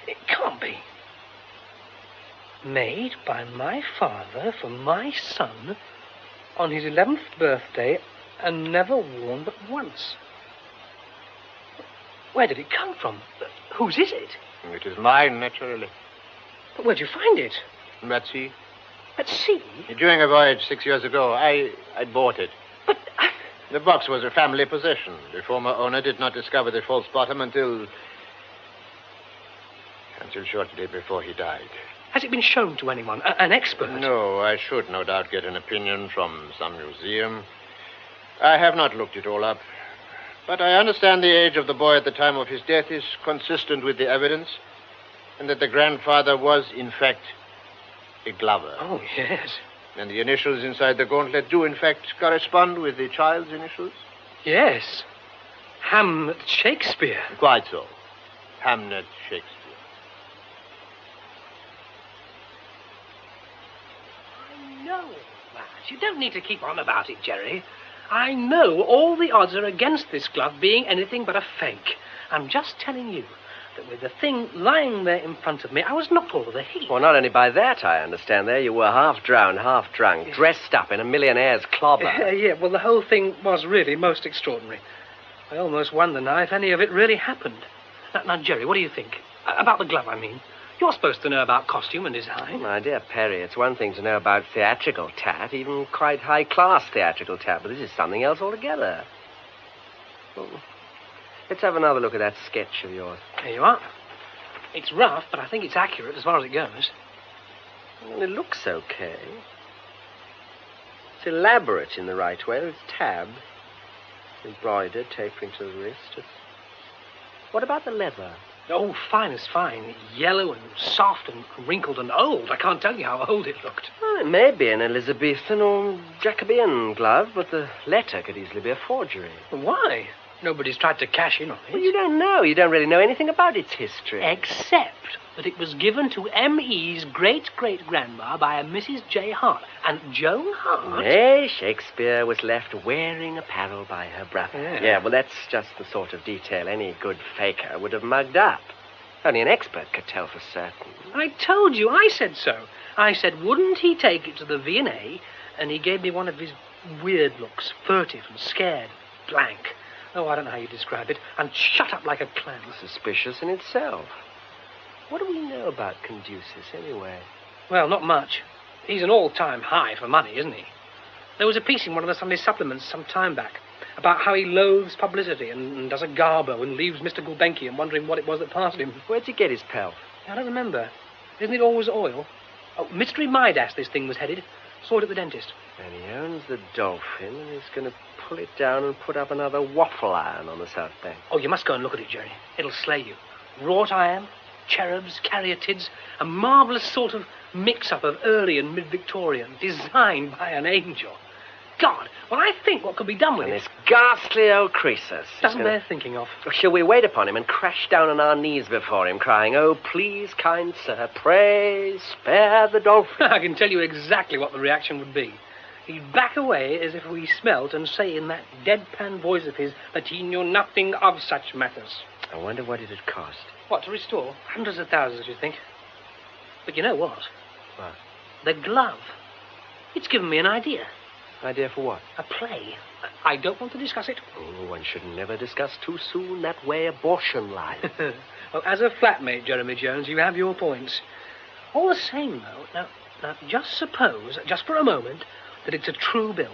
it can't be. Made by my father for my son on his 11th birthday and never worn but once. Where did it come from? Whose is it? It is mine, naturally. But where'd you find it? At sea. At sea? During a voyage 6 years ago, I bought it. But... The box was a family possession. The former owner did not discover the false bottom until shortly before he died. Has it been shown to anyone? An expert? No, I should no doubt get an opinion from some museum. I have not looked it all up. But I understand the age of the boy at the time of his death is consistent with the evidence, and that the grandfather was, in fact, a glover. Oh, yes. And the initials inside the gauntlet do, in fact, correspond with the child's initials? Yes. Hamnet Shakespeare. Quite so. Hamnet Shakespeare. I know that. You don't need to keep on about it, Jerry. I know all the odds are against this glove being anything but a fake. I'm just telling you that with the thing lying there in front of me, I was knocked over the heap. Well, not only by that, I understand there. You were half drowned, half drunk, dressed up in a millionaire's clobber. Yeah, well, the whole thing was really most extraordinary. I almost wonder now if any of it really happened. Now, Jerry, what do you think? About the glove, I mean. You're supposed to know about costume and design. My dear Perry, it's one thing to know about theatrical tat, even quite high-class theatrical tat, but this is something else altogether. Well, let's have another look at that sketch of yours. There you are. It's rough, but I think it's accurate as far as it goes. Well, it looks okay. It's elaborate in the right way. It's tabbed, embroidered, tapering to the wrist. What about the leather? Oh, fine as fine. Yellow and soft and wrinkled and old. I can't tell you how old it looked. Well, it may be an Elizabethan or Jacobean glove, but the letter could easily be a forgery. Why? Nobody's tried to cash in on it. Well, you don't know. You don't really know anything about its history. Except that it was given to M.E.'s great-great-grandma by a Mrs. J. Hart. And Joan Hart... Nay, Shakespeare was left wearing apparel by her brother. Yeah, well, that's just the sort of detail any good faker would have mugged up. Only an expert could tell for certain. I told you, I said so. I said, wouldn't he take it to the V&A? And he gave me one of his weird looks, furtive and scared, blank. Oh, I don't know how you describe it. And shut up like a clam. Suspicious in itself. What do we know about Conducis, anyway? Well, not much. He's an all-time high for money, isn't he? There was a piece in one of the Sunday supplements some time back about how he loathes publicity and does a garbo and leaves Mr. Gulbenkian wondering what it was that passed him. Where'd you get his pelf? I don't remember. Isn't it always oil? Oh, Mystery Midas, this thing was headed. Saw it at the dentist. And he owns the Dolphin, and he's going to pull it down and put up another waffle iron on the South Bank. Oh, you must go and look at it, Jerry. It'll slay you. Wrought iron, cherubs, caryatids, a marvellous sort of mix-up of early and mid-Victorian, designed by an angel. God, when I think what could be done with and it... this ghastly old Croesus. Doesn't bear thinking of. Shall we wait upon him and crash down on our knees before him, crying, "Oh, please, kind sir, pray spare the Dolphin"? I can tell you exactly what the reaction would be. He'd back away as if we smelt and say in that deadpan voice of his that he knew nothing of such matters. I wonder what it'd cost. What, to restore? Hundreds of thousands, you think? But you know what? What? The glove. It's given me an idea. Idea for what? A play. I don't want to discuss it. Oh, one should never discuss too soon that way abortion lies. Well, as a flatmate, Jeremy Jones, you have your points. All the same, though, now, just suppose, just for a moment, that it's a true bill.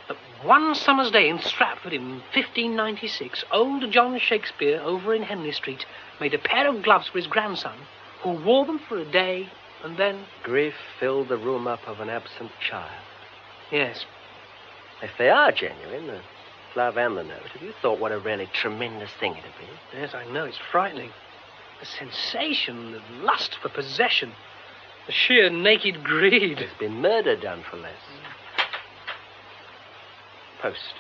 That one summer's day in Stratford in 1596, old John Shakespeare over in Henley Street made a pair of gloves for his grandson, who wore them for a day, and then... Grief filled the room up of an absent child. Yes. If they are genuine, the glove and the note, have you thought what a really tremendous thing it'd be? Yes, I know. It's frightening. The sensation, the lust for possession, the sheer naked greed. There's been murder done for less. Post.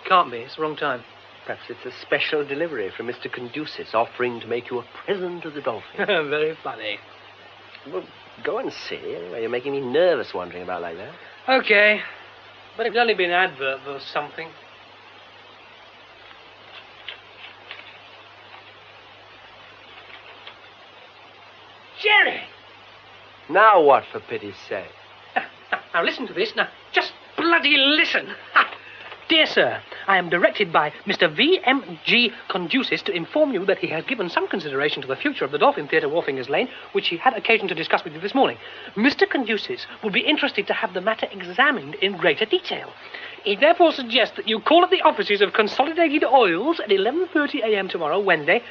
Can't be. It's the wrong time. Perhaps it's a special delivery from Mr. Conducis offering to make you a present of the Dolphin. Very funny. Well, go and see. Anyway, you're making me nervous wandering about like that. Okay. But it could only be an advert for something. Jerry! Now what, for pity's sake? Now listen to this. Now, just bloody listen. Ha! Dear sir, I am directed by Mr. V.M.G. Conducis to inform you that he has given some consideration to the future of the Dolphin Theatre, Wharfingers Lane, which he had occasion to discuss with you this morning. Mr. Conducis would be interested to have the matter examined in greater detail. He therefore suggests that you call at the offices of Consolidated Oils at 11:30 a.m. tomorrow, Wednesday,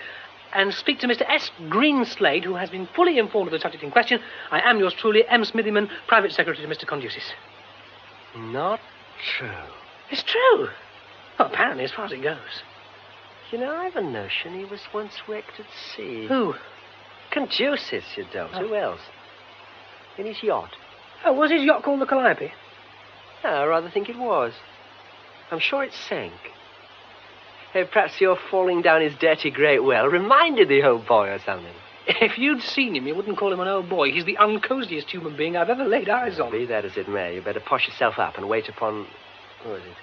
and speak to Mr. S. Greenslade, who has been fully informed of the subject in question. I am yours truly, M. Smithyman, Private Secretary to Mr. Conducis. Not true. It's true. Well, apparently, as far as it goes. You know, I've a notion he was once wrecked at sea. Who? Conducis, you don't. Oh. Who else? In his yacht. Oh, was his yacht called the Calliope? No, I rather think it was. I'm sure it sank. Hey, perhaps your falling down his dirty great well reminded the old boy or something. If you'd seen him, you wouldn't call him an old boy. He's the uncosiest human being I've ever laid eyes on. Be that as it may, you better posh yourself up and wait upon... Who is it?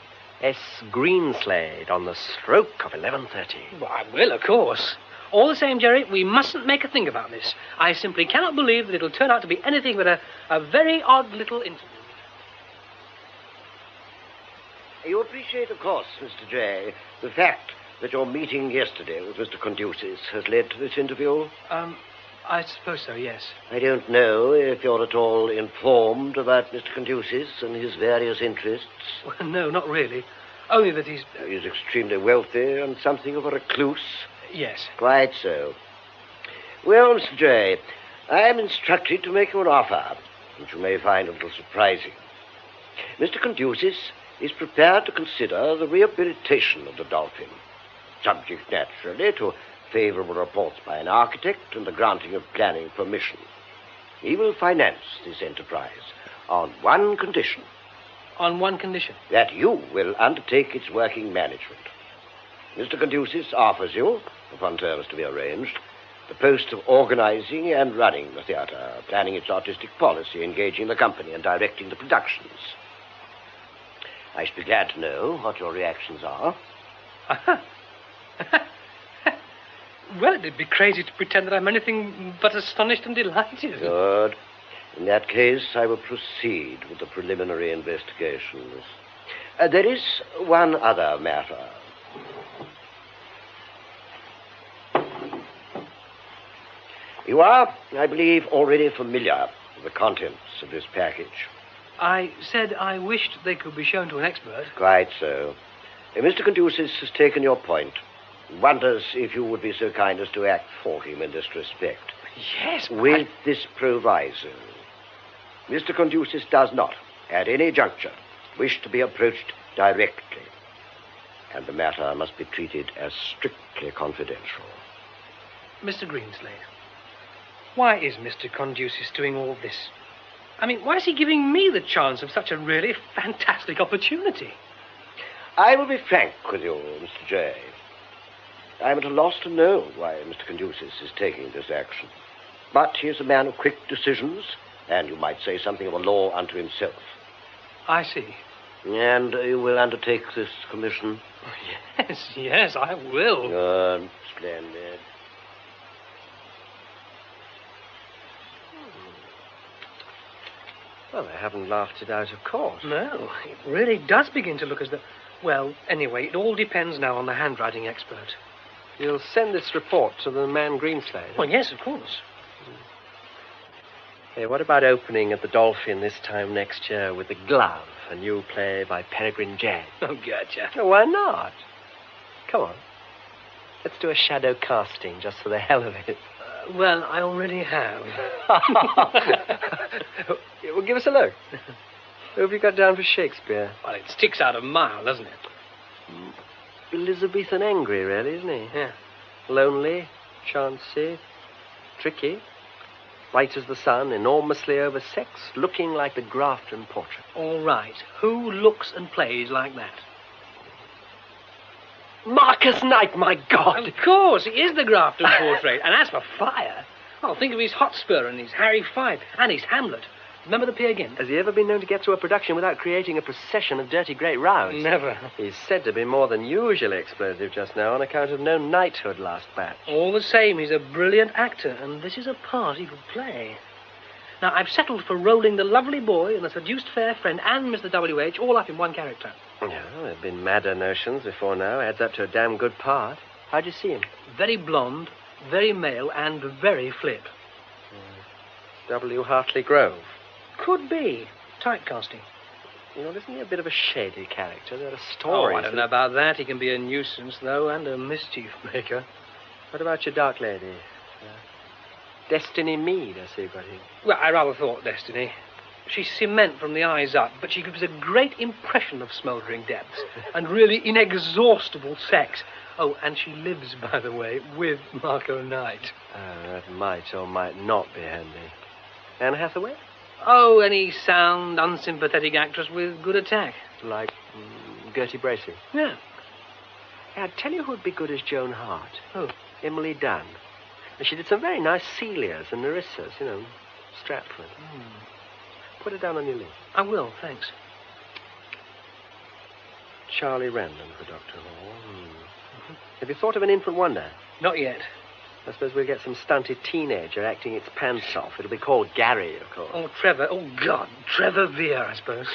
S. Greenslade on the stroke of 11:30. Well, I will, of course. All the same, Jerry, we mustn't make a thing about this. I simply cannot believe that it'll turn out to be anything but a very odd little interview. You appreciate, of course, Mr. J., the fact that your meeting yesterday with Mr. Conducis has led to this interview? I suppose so, yes. I don't know if you're at all informed about Mr. Conducis and his various interests. Well, no, not really. Only that he's... He's extremely wealthy and something of a recluse. Yes. Quite so. Well, Mr. J, I am instructed to make you an offer, which you may find a little surprising. Mr. Conducis is prepared to consider the rehabilitation of the Dolphin, subject, naturally, to favorable reports by an architect and the granting of planning permission. He will finance this enterprise on one condition. On one condition? That you will undertake its working management. Mr. Conducis offers you, upon terms to be arranged, the post of organizing and running the theatre, planning its artistic policy, engaging the company, and directing the productions. I should be glad to know what your reactions are. Well, it'd be crazy to pretend that I'm anything but astonished and delighted. Good. In that case, I will proceed with the preliminary investigations. There is one other matter. You are, I believe, already familiar with the contents of this package. I said I wished they could be shown to an expert. Quite so. Mr. Conducis has taken your point. Wonders if you would be so kind as to act for him in this respect. Yes, with this proviso. Mr. Conducis does not, at any juncture, wish to be approached directly. And the matter must be treated as strictly confidential. Mr. Greenslade, why is Mr. Conducis doing all this? I mean, why is he giving me the chance of such a really fantastic opportunity? I will be frank with you, Mr. J. I am at a loss to know why Mr. Conducis is taking this action. But he is a man of quick decisions, and you might say something of a law unto himself. I see. And you will undertake this commission? Yes, I will. Good. Splendid. Well, they haven't laughed it out, of course. No, it really does begin to look as though... Well, anyway, it all depends now on the handwriting expert. You'll send this report to the man Greenslade? Well, yes, of course. Hey, what about opening at the Dolphin this time next year with The Glove, a new play by Peregrine Jay? Oh, gotcha. Why not? Come on. Let's do a shadow casting just for the hell of it. Well, I already have. Well, give us a look. Who have you got down for Shakespeare? Well, it sticks out a mile, doesn't it? Elizabethan angry, really, isn't he? Yeah. Lonely, chancy, tricky. White as the sun, enormously oversexed, looking like the Grafton portrait. All right. Who looks and plays like that? Marcus Knight, my God! Of course, he is the Grafton portrait. And as for fire, well, think of his Hotspur and his Harry Five and his Hamlet. Remember the Peer Gynt? Has he ever been known to get through a production without creating a procession of dirty great rows? Never. He's said to be more than usually explosive just now on account of no knighthood last batch. All the same, he's a brilliant actor, and this is a part he could play. Now, I've settled for rolling the lovely boy and the seduced fair friend and Mr. W.H. all up in one character. Yeah, there have been madder notions before now. Adds up to a damn good part. How'd you see him? Very blonde, very male, and very flip. W. Hartley Grove. Could be. Typecasting. You know, isn't he a bit of a shady character? There are stories... Oh, I don't know about that. He can be a nuisance, though, and a mischief maker. What about your dark lady? Destiny Mead, I see you got here. Well, I rather thought Destiny. She's cement from the eyes up, but she gives a great impression of smouldering depths and really inexhaustible sex. Oh, and she lives, by the way, with Marco Knight. That might or might not be handy. Anne Hathaway? Oh, any sound, unsympathetic actress with good attack. Like Gertie Bracey? Yeah. I'd tell you who'd be good as Joan Hart. Who? Emily Dunn. And she did some very nice Celias and Narissas, you know, Stratford. Put it down on your list. I will, thanks. Charlie Random for Dr. Hall. Have you thought of an infant wonder? Not yet. I suppose we'll get some stunted teenager acting its pants off. It'll be called Gary, of course. Oh, Trevor. Oh, God. Trevor Vere, I suppose.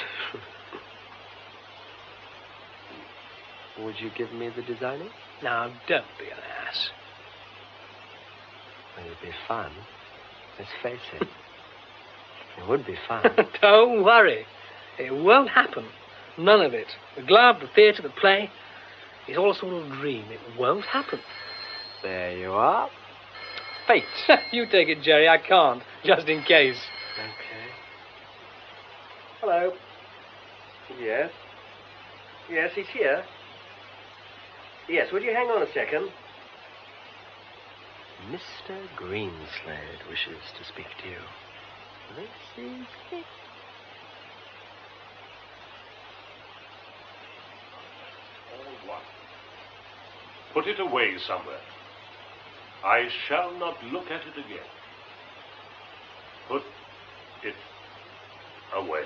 Would you give me the designing? Now, don't be an ass. Well, it'd be fun. Let's face it. It would be fun. Don't worry. It won't happen. none of it. The glove, the theatre, the play, it's all a sort of dream. It won't happen. There you are. Fate. You take it, Jerry. I can't, just in case. Okay. Hello. Yes? Yes, he's here. Yes, would you hang on a second? Mr. Greenslade wishes to speak to you. This is it. All one. Put it away somewhere. I shall not look at it again. Put it away.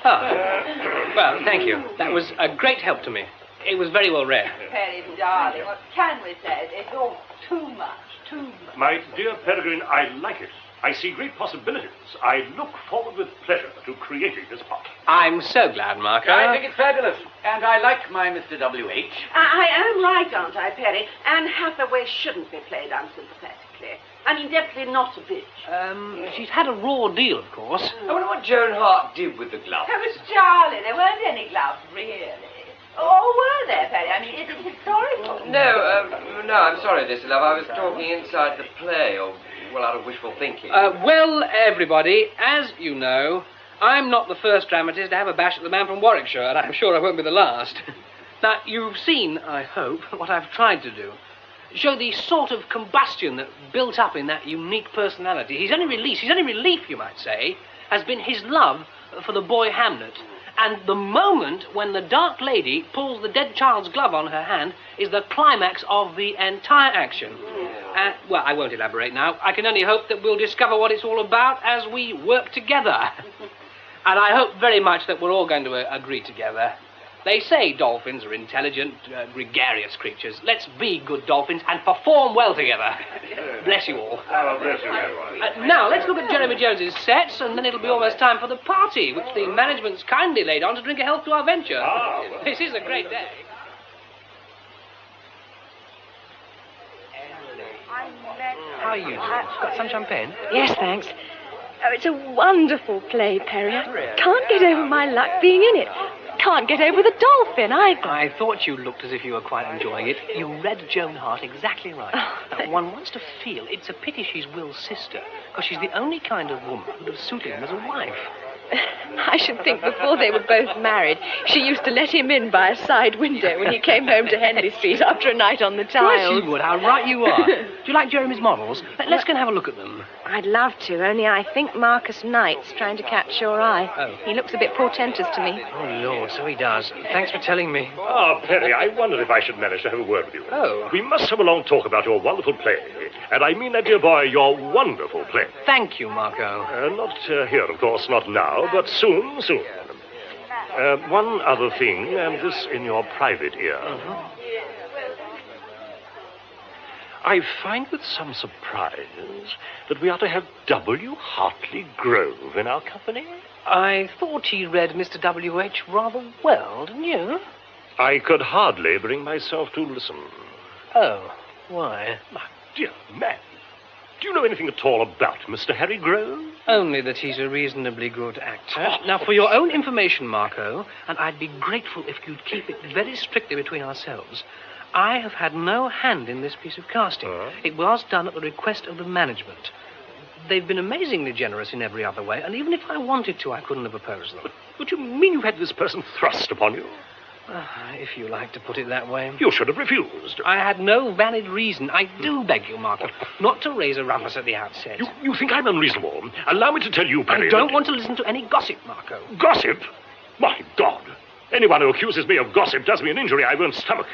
Well, thank you. That was a great help to me. It was very well read. Perry, darling, what can we say? It's all too much, too much. My dear Peregrine, I like it. I see great possibilities. I look forward with pleasure to creating this part. I'm so glad, Marco. I think it's fabulous. And I like my Mr. W.H. I am right, aren't I, Perry? Anne Hathaway shouldn't be played unsympathetically. I mean, definitely not a bitch. She's had a raw deal, of course. I wonder what Joan Hart did with the gloves. That was Charlie. There weren't any gloves, really. Or were there, Perry? I mean, is it historical? No, I'm sorry, Lisa Love. I was talking inside the play, or, well, out of wishful thinking. Well, everybody, as you know, I'm not the first dramatist to have a bash at the man from Warwickshire, and I'm sure I won't be the last. Now, you've seen, I hope, what I've tried to do. Show the sort of combustion that built up in that unique personality. His only relief, you might say, has been his love for the boy Hamlet. And the moment when the dark lady pulls the dead child's glove on her hand is the climax of the entire action. Well, I won't elaborate now. I can only hope that we'll discover what it's all about as we work together. And I hope very much that we're all going to agree together. They say dolphins are intelligent, gregarious creatures. Let's be good dolphins and perform well together. Bless you all. Oh, bless you. Now, let's look at Jeremy Jones's sets, and then it'll be almost time for the party, which the management's kindly laid on to drink a health to our venture. This is a great day. How are you? Got some champagne? Yes, thanks. Oh, it's a wonderful play, Perry. I can't get over my luck being in it. Can't get over the dolphin either. I thought you looked as if you were quite enjoying it. You read Joan Hart exactly right. One wants to feel it's a pity she's Will's sister, because she's the only kind of woman who would have suited him as a wife. I should think before they were both married, she used to let him in by a side window when he came home to Henley Street after a night on the tiles. Yes, you would. How right you are. Do you like Jeremy's models? Let's go and have a look at them. I'd love to, only I think Marcus Knight's trying to catch your eye. Oh. He looks a bit portentous to me. Oh, Lord, so he does. Thanks for telling me. Ah, Perry, I wondered if I should manage to have a word with you. Oh. We must have a long talk about your wonderful play. And I mean that, dear boy, your wonderful play. Thank you, Marco. Not here, of course, not now, but soon. One other thing, and this in your private ear. I find with some surprise that we are to have W. Hartley Grove in our company. I thought he read Mr. W.H. rather well, didn't you? I could hardly bring myself to listen. Oh, why? My dear man, do you know anything at all about Mr. Harry Grove? Only that he's a reasonably good actor. Now, for your own information, Marco, and I'd be grateful if you'd keep it very strictly between ourselves, I have had no hand in this piece of casting. It was done at the request of the management. They've been amazingly generous in every other way, and even if I wanted to, I couldn't have opposed them. But you mean you had this person thrust upon you? If you like to put it that way. You should have refused. I had no valid reason. I do beg you, Marco, not to raise a rumpus at the outset. You think I'm unreasonable? Allow me to tell you, Perry. I don't want to listen to any gossip, Marco. Gossip? My God. Anyone who accuses me of gossip does me an injury I won't stomach.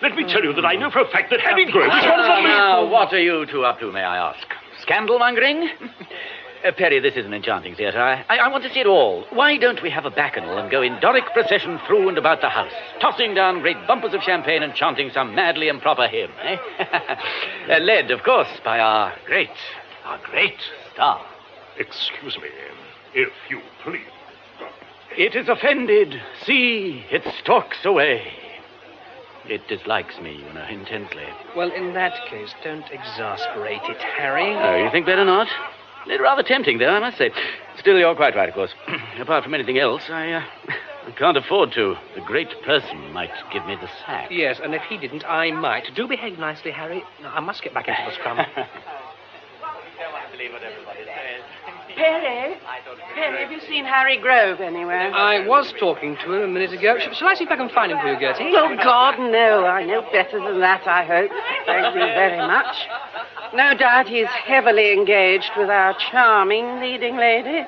Let me tell you that I know for a fact that Harry Grove is one of the... Now, what are you two up to, may I ask? Scandal-mongering? Perry, this is an enchanting theatre. I want to see it all. Why don't we have a bacchanal and go in Doric procession through and about the house, tossing down great bumpers of champagne and chanting some madly improper hymn, eh? Led, of course, by our great star. Excuse me, if you please. It is offended. See, it stalks away. It dislikes me, you know, intensely. Well, in that case, don't exasperate it, Harry. Oh, you think better not? They're rather tempting, though, I must say. Still, you're quite right, of course. Apart from anything else, I can't afford to. The great person might give me the sack. Yes, and if he didn't, I might. Do behave nicely, Harry. I must get back into the scrum. Perry, have you seen Harry Grove anywhere? I was talking to him a minute ago. Shall I see if I can find him for you, Gertie? Oh, God, no. I know better than that, I hope. Thank you very much. No doubt he's heavily engaged with our charming leading lady.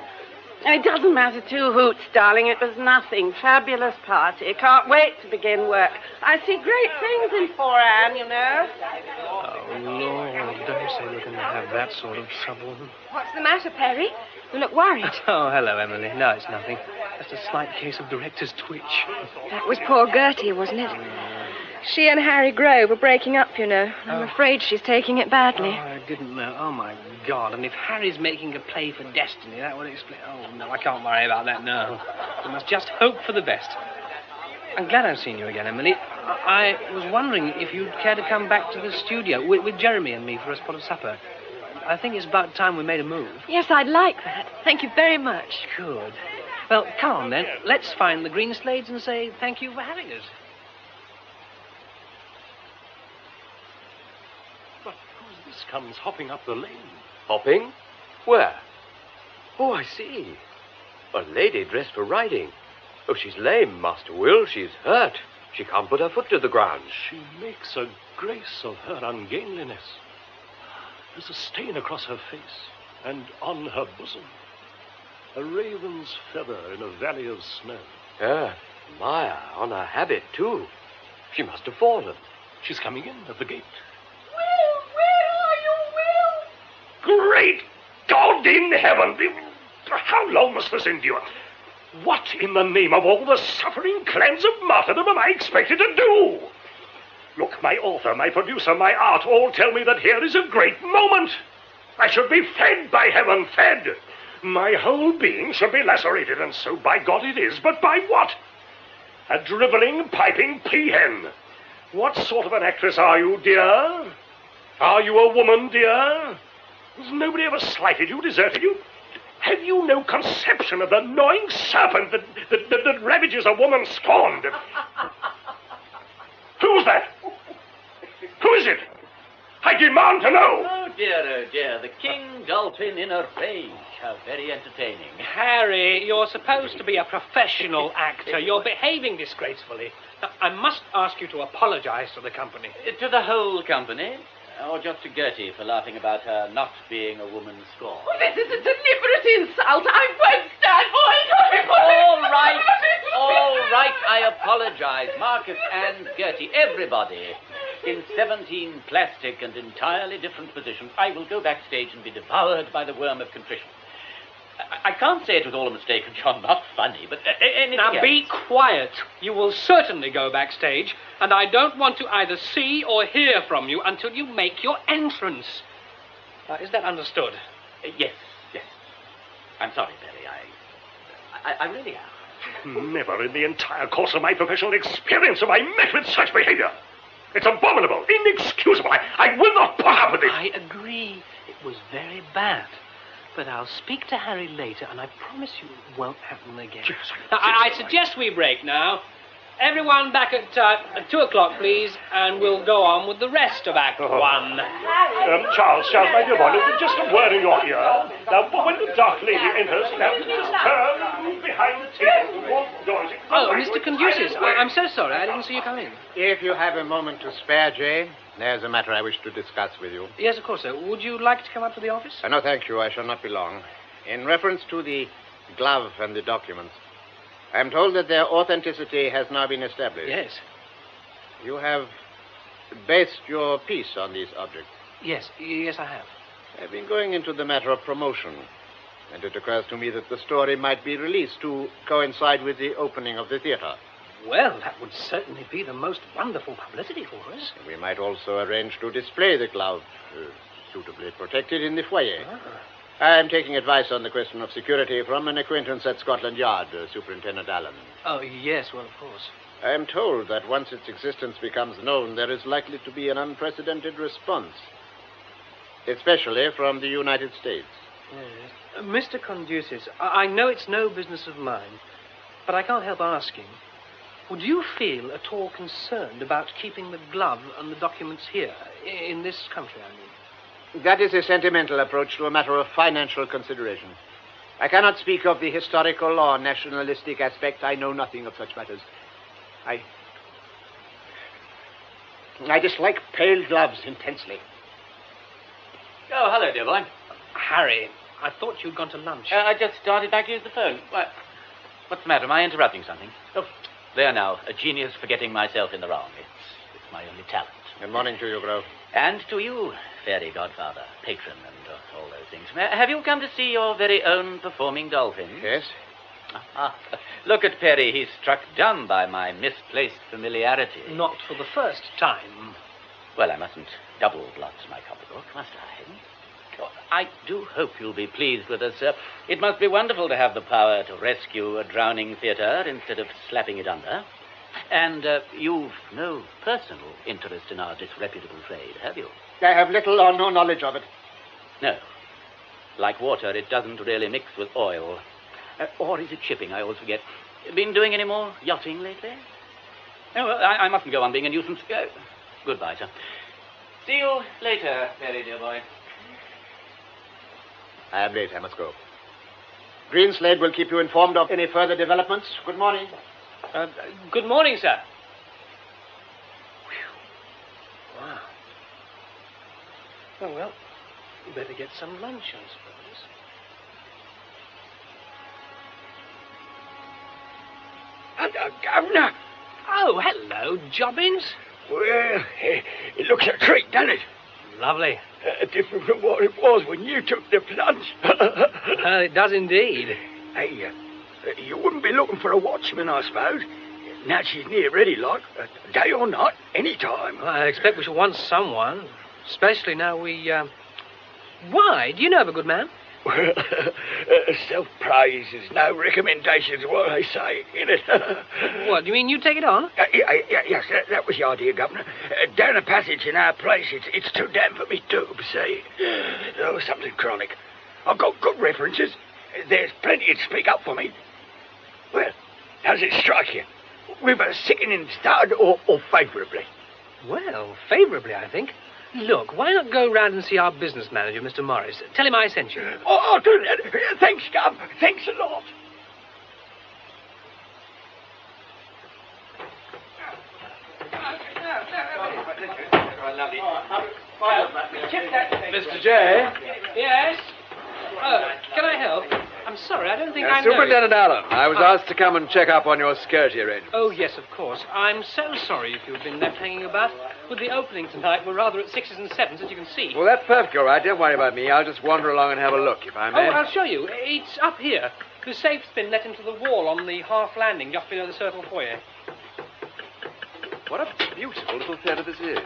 It doesn't matter two hoots, darling. It was nothing. Fabulous party. Can't wait to begin work. I see great things in 4 Anne, you know. Oh, Lord, don't say we're going to have that sort of trouble. What's the matter, Perry? You look worried. Oh, hello, Emily. No, it's nothing. Just a slight case of director's twitch. That was poor Gertie, wasn't it? She and Harry Grove are breaking up, you know. I'm afraid she's taking it badly. Oh, I didn't know. Oh, my God. And if Harry's making a play for destiny, that would explain... Oh, no, I can't worry about that, no. We must just hope for the best. I'm glad I've seen you again, Emily. I was wondering if you'd care to come back to the studio with Jeremy and me for a spot of supper. I think it's about time we made a move. Yes, I'd like that. Thank you very much. Good. Well, come on, then. Let's find the green slades and say thank you for having us. But who's this comes hopping up the lane? Hopping? Where? Oh, I see. A lady dressed for riding. Oh, she's lame, Master Will. She's hurt. She can't put her foot to the ground. She makes a grace of her ungainliness. There's a stain across her face, and on her bosom, a raven's feather in a valley of snow. Ah, Maya, on her habit, too. She must have fallen. She's coming in at the gate. Will, where are you, Will? Great God in heaven! How long must this endure? What in the name of all the suffering clans of martyrdom am I expected to do? Look, my author, my producer, my art all tell me that here is a great moment. I should be fed, by heaven, fed. My whole being should be lacerated, and so by God it is. But by what? A drivelling, piping peahen. What sort of an actress are you, dear? Are you a woman, dear? Has nobody ever slighted you, deserted you? Have you no conception of the gnawing serpent that ravages a woman scorned? Who's that? Who is it? I demand to know. Oh, dear. The King Dolphin in a rage. How very entertaining. Harry, you're supposed to be a professional actor. You're behaving disgracefully. Now, I must ask you to apologize to the company. To the whole company? Or just to Gertie for laughing about her not being a woman scorned? Well, this is a deliberate insult. I won't stand for it. All right. I apologize. Marcus and Gertie, everybody. In 17 plastic and entirely different positions, I will go backstage and be devoured by the worm of contrition. I can't say it was all a mistake and you're not funny, but anything Now, else? be quiet. You will certainly go backstage, and I don't want to either see or hear from you until you make your entrance. Is that understood? Yes. I'm sorry, Perry. I really am. Never in the entire course of my professional experience have I met with such behavior. It's abominable, inexcusable. I will not put up with it. I agree. It was very bad. But I'll speak to Harry later, and I promise you it won't happen again. Now, I suggest we break now. Everyone back at 2 o'clock, please, and we'll go on with the rest of Act 1. Charles, my dear boy, just a word in your ear. Now, when the dark lady enters, now just turn and move behind the table towards the door. Oh, Mr. Conduces, I'm so sorry. I didn't see you come in. If you have a moment to spare, Jay, there's a matter I wish to discuss with you. Yes, of course, sir. Would you like to come up to the office? No, thank you. I shall not be long. In reference to the glove and the documents, I am told that their authenticity has now been established. Yes. You have based your piece on these objects. Yes, I have. I've been going into the matter of promotion, and it occurs to me that the story might be released to coincide with the opening of the theater. Well, that would certainly be the most wonderful publicity for us. We might also arrange to display the glove, suitably protected, in the foyer. I'm taking advice on the question of security from an acquaintance at Scotland Yard, Superintendent Allen. Oh, yes, well, of course. I am told that once its existence becomes known, there is likely to be an unprecedented response, especially from the United States. Yes. Mr. Conduces, I know it's no business of mine, but I can't help asking. Would you feel at all concerned about keeping the glove and the documents here, in this country, I mean? That is a sentimental approach to a matter of financial consideration. I cannot speak of the historical or nationalistic aspect. I know nothing of such matters. I dislike pale gloves intensely. Oh, hello, dear boy. Harry, I thought you'd gone to lunch. I just started back to use the phone. What's the matter? Am I interrupting something? Oh, there now. A genius for getting myself in the wrong. It's my only talent. Good morning to you, Grove. And to you, fairy godfather, patron, and all those things. Have you come to see your very own performing dolphin? Yes. Look at Perry. He's struck dumb by my misplaced familiarity. Not for the first time. Well, I mustn't double blot my copybook, must I? Oh, I do hope you'll be pleased with us, sir. It must be wonderful to have the power to rescue a drowning theatre instead of slapping it under. And you've no personal interest in our disreputable trade, have you? I have little or no knowledge of it. No. Like water, it doesn't really mix with oil. Or is it shipping? I always forget. Been doing any more yachting lately? Oh, well, I mustn't go on being a nuisance. Goodbye, sir. See you later, Perry, dear boy. I am late. I must go. Greenslade will keep you informed of any further developments. Good morning. Good morning, sir. Whew. Wow. Oh, well, we better get some lunch, I suppose. Governor. Oh, hello, Jobbins. Well, it looks a treat, doesn't it? Lovely. Different from what it was when you took the plunge. It does indeed. Hey, you wouldn't be looking for a watchman, I suppose. Now she's near ready, like, day or night, any time. Well, I expect we shall want someone, especially now we, Why? Do you know of a good man? Well, self-praise is no recommendation, is what I say, innit? What, do you mean you take it on? Yes, that was the idea, Governor. Down the passage in our place, it's too damp for me to see. Oh, something chronic. I've got good references. There's plenty to speak up for me. Well, how does it strike you? With a sickening start or favourably? Well, favourably, I think. Look, why not go round and see our business manager, Mr. Morris? Tell him I sent you. Oh, I'll do that. Thanks, Gov. Thanks a lot. Mr. J. Yes? Can I help? I'm sorry, I don't think I know. Superintendent Allen, I was asked to come and check up on your security arrangements. Oh, yes, of course. I'm so sorry if you've been left hanging about. With the opening tonight, we're rather at 6s and 7s, as you can see. Well, that's perfectly all right. Don't worry about me. I'll just wander along and have a look, if I may. Oh, I'll show you. It's up here. The safe's been let into the wall on the half landing just below the circle foyer. What a beautiful little theatre this is.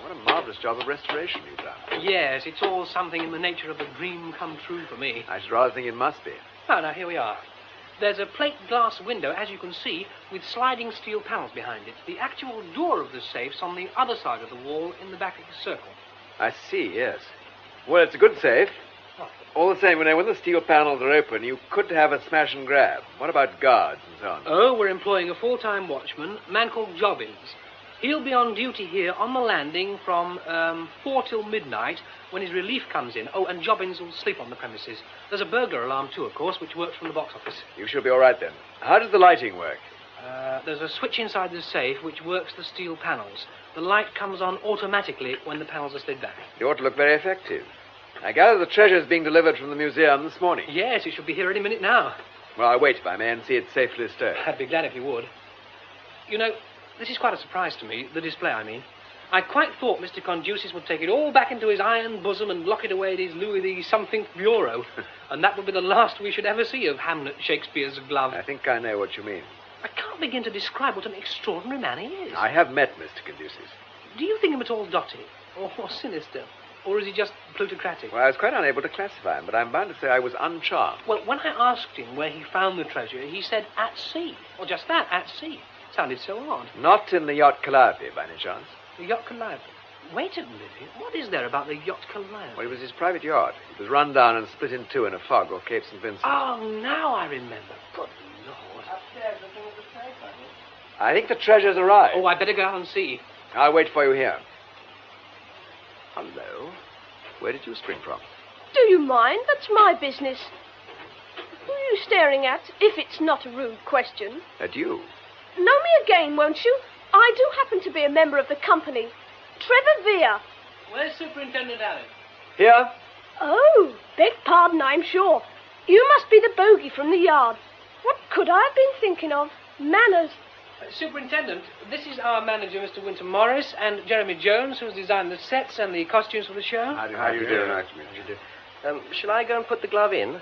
What a marvellous job of restoration you've done. Yes, it's all something in the nature of a dream come true for me. I should rather think it must be. Oh, now, here we are. There's a plate glass window, as you can see, with sliding steel panels behind it. The actual door of the safe's on the other side of the wall in the back of the circle. I see, yes. Well, it's a good safe. Oh. All the same, when the steel panels are open, you could have a smash and grab. What about guards and so on? Oh, we're employing a full-time watchman, a man called Jobbins. He'll be on duty here on the landing from 4 till midnight when his relief comes in. Oh, and Jobbins will sleep on the premises. There's a burglar alarm, too, of course, which works from the box office. You should be all right, then. How does the lighting work? There's a switch inside the safe which works the steel panels. The light comes on automatically when the panels are slid back. It ought to look very effective. I gather the treasure's being delivered from the museum this morning. Yes, it should be here any minute now. Well, I'll wait, if I may, and see it safely stowed. I'd be glad if you would. You know, this is quite a surprise to me, the display, I mean. I quite thought Mr. Conduces would take it all back into his iron bosom and lock it away in his Louis the something bureau. And that would be the last we should ever see of Hamlet Shakespeare's glove. I think I know what you mean. I can't begin to describe what an extraordinary man he is. I have met Mr. Conduces. Do you think him at all dotty? Or sinister? Or is he just plutocratic? Well, I was quite unable to classify him, but I'm bound to say I was uncharmed. Well, when I asked him where he found the treasure, he said at sea. Or just that, at sea. Sounded so odd. Not in the yacht Calliope, by any chance? The yacht Calliope? Wait a minute. What is there about the yacht collapse? Well, it was his private yacht. It was run down and split in two in a fog off Cape St. Vincent. Oh, now I remember. Good Lord. Upstairs, looking at the safe, I think. I think the treasure's arrived. Oh, I better go out and see. I'll wait for you here. Hello. Where did you spring from? Do you mind? That's my business. Who are you staring at, if it's not a rude question? At you. Know me again, won't you? I do happen to be a member of the company. Trevor Vere. Where's Superintendent Allen? Here. Oh, beg pardon, I'm sure. You must be the bogey from the yard. What could I have been thinking of? Manners. Superintendent, this is our manager, Mr. Winter Morris, and Jeremy Jones, who's designed the sets and the costumes for the show. How do you do? Nice to meet you. Shall I go and put the glove in?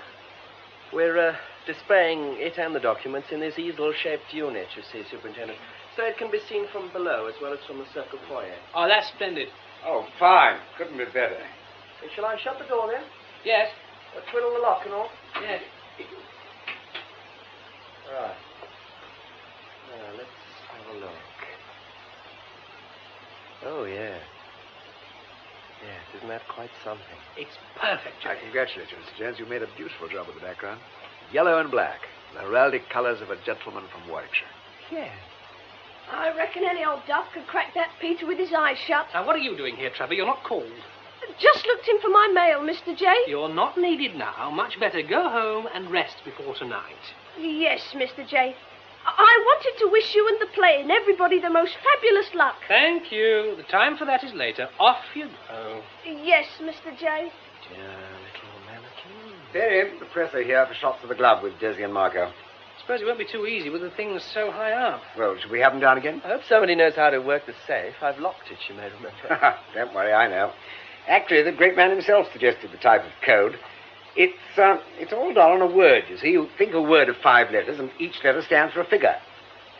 We're displaying it and the documents in this easel-shaped unit, you see, Superintendent, so it can be seen from below as well as from the circle foyer. Oh, that's splendid. Oh, fine. Couldn't be better. Shall I shut the door then? Yes. Twiddle the lock and all? Yes. Right. Now, let's have a look. Oh, yeah. Yes, isn't that quite something? It's perfect. I congratulate you, Mr. Jones. You made a beautiful job with the background. Yellow and black. The heraldic colours of a gentleman from Warwickshire. Yeah. I reckon any old duff could crack that Peter with his eyes shut. Now, what are you doing here, Trevor? You're not called. Just looked in for my mail, Mr. J. You're not needed now. Much better go home and rest before tonight. Yes, Mr. J. I wanted to wish you and the play and everybody the most fabulous luck. Thank you. The time for that is later. Off you go. Yes, Mr. J. Dear little mannequin. There, the presser here for shots of the glove with Desi and Marco. Suppose it won't be too easy with the things so high up. Well, should we have them down again? I hope somebody knows how to work the safe. I've locked it, you may remember. Don't worry, I know. Actually, the great man himself suggested the type of code. It's all done on a word, you see. You think a word of 5 letters, and each letter stands for a figure.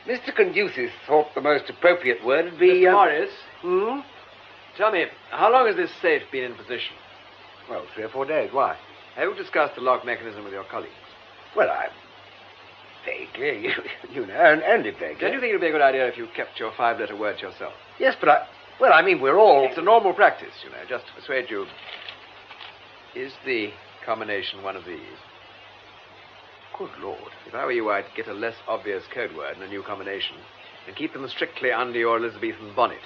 Mr. Conducis thought the most appropriate word would be... Mr. Morris? Tell me, how long has this safe been in position? Well, 3 or 4 days. Why? Have you discussed the lock mechanism with your colleagues? Well, vaguely, you know, only vaguely. Don't you think it would be a good idea if you kept your 5-letter words yourself? Yes, but we're all... It's a normal practice, you know, just to persuade you. Is the combination one of these? Good Lord. If I were you, I'd get a less obvious code word and a new combination and keep them strictly under your Elizabethan bonnet.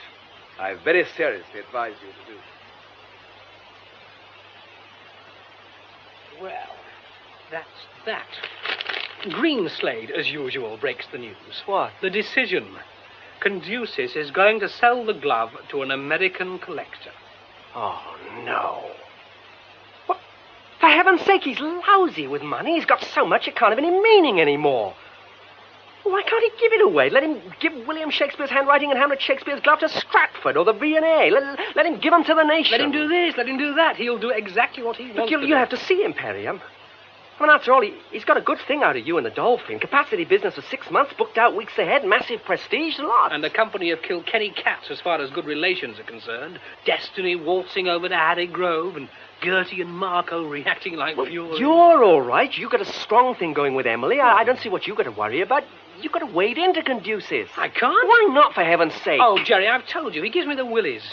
I very seriously advise you to do. Well, that's that. Greenslade, as usual, breaks the news. What? The decision. Conducis is going to sell the glove to an American collector. Oh, no. What? For heaven's sake, he's lousy with money. He's got so much it can't have any meaning anymore. Why can't he give it away? Let him give William Shakespeare's handwriting and Hamlet Shakespeare's glove to Stratford or the V&A. Let him give them to the nation. Let him do this, let him do that. He'll do exactly what he wants But to do. you have to see him, Perry. I mean, after all, he's got a good thing out of you and the Dolphin. Capacity business for 6 months, booked out weeks ahead, massive prestige, a lot. And a company of Kilkenny cats as far as good relations are concerned. Destiny waltzing over to Harry Grove and Gertie and Marco reacting like fury. You're all right. You got a strong thing going with Emily. I don't see what you got to worry about. You got to wade into Conducis. I can't? Why not, for heaven's sake? Oh, Jerry, I've told you, he gives me the willies.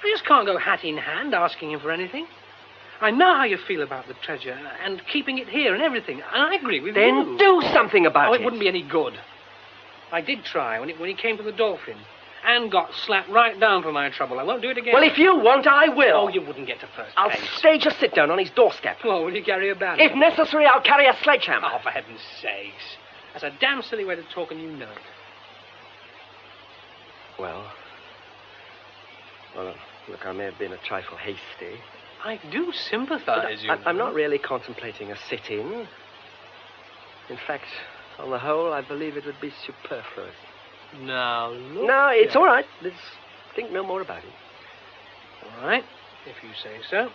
I just can't go hat in hand asking him for anything. I know how you feel about the treasure and keeping it here and everything, and I agree with you. Then do something about it. Oh, it wouldn't be any good. I did try when he came to the Dolphin and got slapped right down for my trouble. I won't do it again. Well, if you won't, I will. Oh, you wouldn't get to first I'll base. stage a sit-down on his doorstep. Well, will you carry a banner? If necessary, I'll carry a sledgehammer. Oh, for heaven's sakes. That's a damn silly way to talk, and you know it. Well, look, I may have been a trifle hasty. I do sympathize, I'm not really contemplating a sit-in. In fact, on the whole, I believe it would be superfluous. Now, look... No, it's all right. Let's think no more about it. All right, if you say so.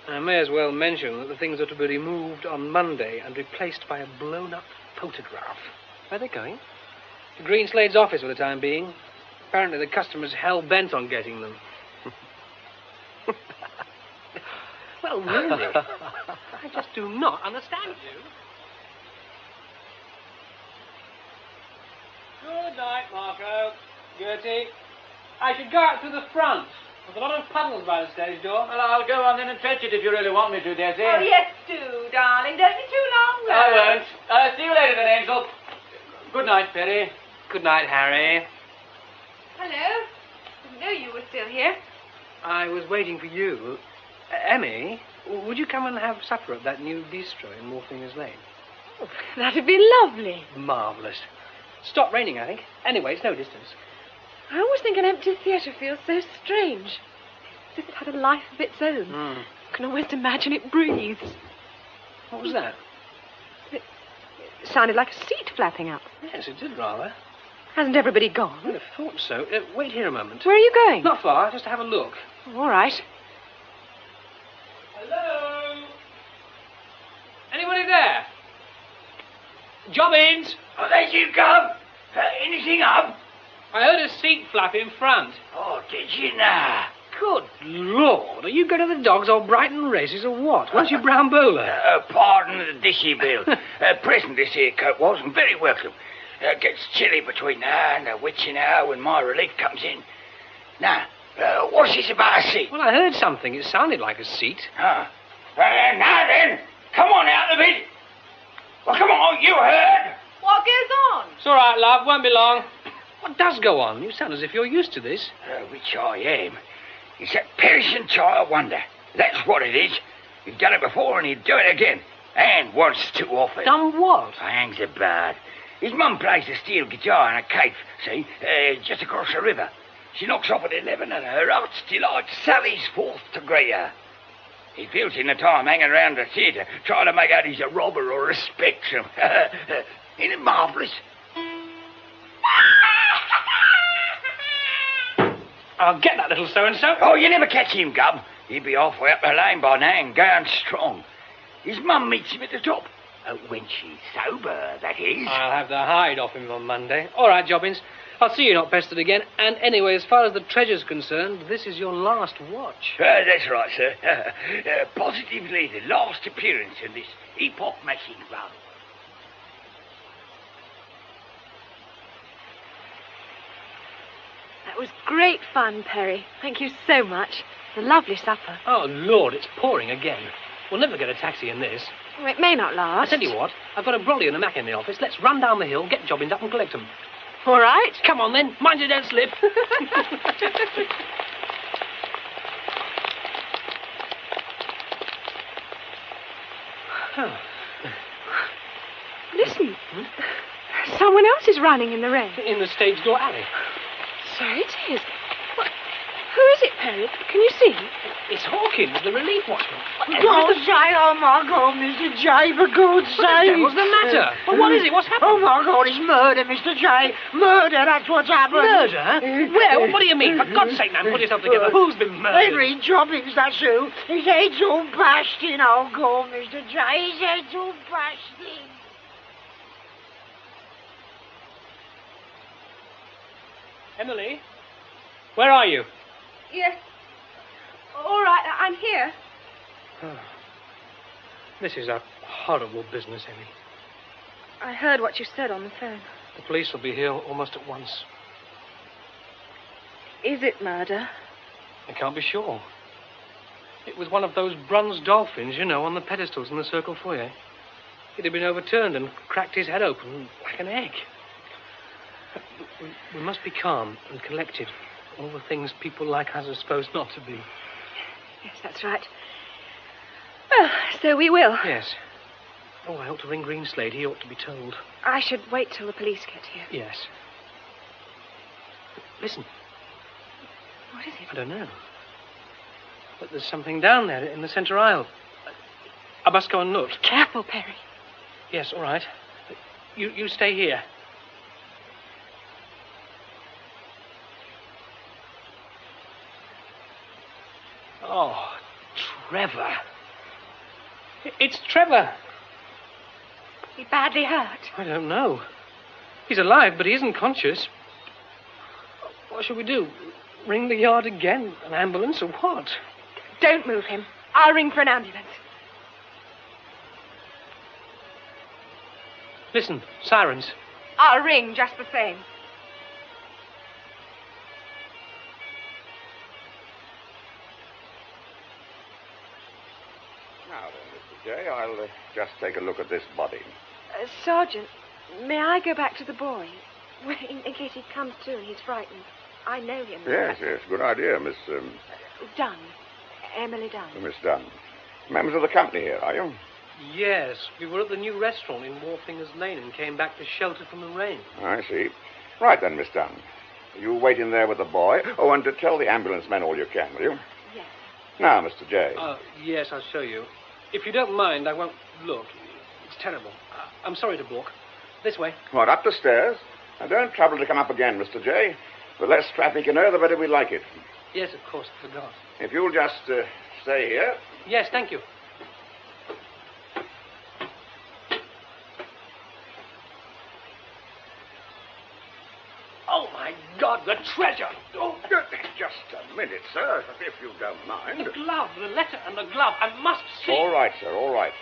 I may as well mention that the things are to be removed on Monday and replaced by a blown-up photograph. Where are they going? To Greenslade's office for the time being. Apparently the customer's hell-bent on getting them. Well, really, I just do not understand you. Good night, Marco. Gertie. I should go out to the front. There's a lot of puddles by the stage door. Well, I'll go on then and fetch it if you really want me to, Desi. Oh, yes, do, darling. Don't be too long, though. I won't. See you later then, Angel. Good night, Perry. Good night, Harry. Hello. Didn't know you were still here. I was waiting for you. Emmy, would you come and have supper at that new bistro in Morfingers Lane? Oh, that'd be lovely. Marvellous. Stopped raining, I think. Anyway, it's no distance. I always think an empty theatre feels so strange. As if it had a life of its own. Mm. I can almost imagine it breathes. What was that? It sounded like a seat flapping up. Yes, it did rather. Hasn't everybody gone? I'd have thought so. Wait here a moment. Where are you going? Not far, just to have a look. All right. Hello? Anybody there? Jobbins? Oh, there you come. Anything up? I heard a seat flap in front. Oh, did you now? Good Lord, are you going to the Dogs or Brighton races or what? Where's your brown bowler? Pardon the dishy bill. Present this here coat was, and very welcome. Gets chilly between now and the witching hour when my relief comes in. Now, what's this about a seat? Well, I heard something. It sounded like a seat. Now then, come on out of it. Well, come on, you heard. What goes on? It's all right, love. Won't be long. What does go on? You sound as if you're used to this. Which I am. It's that perishing child wonder. That's what it is. He'd done it before and he'd do it again. And once too often. Done what? Hangs about. His mum plays a steel guitar in a cave, see, just across the river. She knocks off at 11 and her heart's delight sallies forth to greet her. He feels in the time hanging around the theatre, trying to make out he's a robber or a spectre. Ain't it marvellous? I'll get that little so-and-so. Oh, you never catch him, Gub. He'd be halfway up the lane by now and going strong. His mum meets him at the top. When she's sober, that is. I'll have the hide off him on Monday. All right, Jobbins. I'll see you not pestered again. And anyway, as far as the treasure's concerned, this is your last watch. That's right, sir. Positively the last appearance in this epoch-making club. That was great fun, Perry. Thank you so much. It's a lovely supper. Oh, Lord, it's pouring again. We'll never get a taxi in this. Oh, it may not last. I tell you what, I've got a brolly and a Mac in the office. Let's run down the hill, get Jobbins up and collect them. All right. Come on, then. Mind you don't slip. Oh. Listen. Someone else is running in the rain. In the stage door alley. So it is. What? Who is it, Perry? Can you see? It's Hawkins, the relief watchman. Don't say, oh my God, Mr. J, for God's sake. What's the matter? Well, what is it? What's happened? Oh my God, it's murder, Mr. J. Murder, that's what's happened. Murder? Where? What do you mean? For God's sake, man, put yourself together. Who's been murdered? Henry Jobbins, that's who. His head's all bashed in. Oh God, Mr. J, his head's all bashed in. Emily? Where are you? Yes. All right, I'm here. Oh. This is a horrible business, Emmy. I heard what you said on the phone. The police will be here almost at once. Is it murder? I can't be sure. It was one of those bronze dolphins, you know, on the pedestals in the circle foyer. He'd have been overturned and cracked his head open like an egg. We must be calm and collected. All the things people like us are supposed not to be. Yes, that's right. Well, so we will. Yes. Oh, I ought to ring Greenslade. He ought to be told. I should wait till the police get here. Yes. Listen. What is it? I don't know. But there's something down there in the centre aisle. I must go and look. Be careful, Perry. Yes, all right. You stay here. Oh, Trevor. It's Trevor. He badly hurt? I don't know. He's alive, but he isn't conscious. What shall we do? Ring the yard again? An ambulance or what? Don't move him. I'll ring for an ambulance. Listen, sirens. I'll ring just the same. Now then, Mr. J, I'll just take a look at this body. Sergeant, may I go back to the boy? Well, in case he comes to and he's frightened. I know him. Yes, good idea, Miss... Dunn. Emily Dunn. Miss Dunn. Members of the company here, are you? Yes, we were at the new restaurant in Wharfingers Lane and came back to shelter from the rain. I see. Right then, Miss Dunn. You wait in there with the boy. Oh, and tell the ambulance men all you can, will you? Yes. Now, Mr. J. Yes, I'll show you. If you don't mind, I won't look. It's terrible. I'm sorry to balk. This way. What, up the stairs? Now, don't trouble to come up again, Mr. J. The less traffic in here, the better we like it. Yes, of course, I forgot. If you'll just stay here. Yes, thank you. Oh, my God, the treasure! Oh, just a minute, sir, if you don't mind. The glove, the letter and the glove. I must see. All right, sir, all right.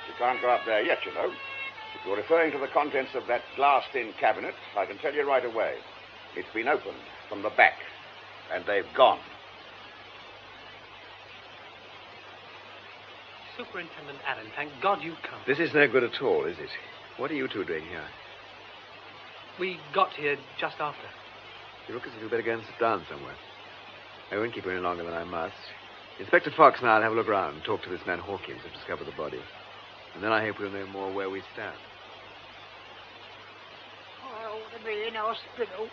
You can't go up there yet, you know. If you're referring to the contents of that glassed-in cabinet, I can tell you right away. It's been opened from the back, and they've gone. Superintendent Allen, thank God you've come. This is no good at all, is it? What are you two doing here? We got here just after. You look as if you'd better go and sit down somewhere. I won't keep you any longer than I must. Inspector Fox and I'll have a look around and talk to this man Hawkins who discovered the body. And then I hope we'll know more where we stand. I ought to be in hospital.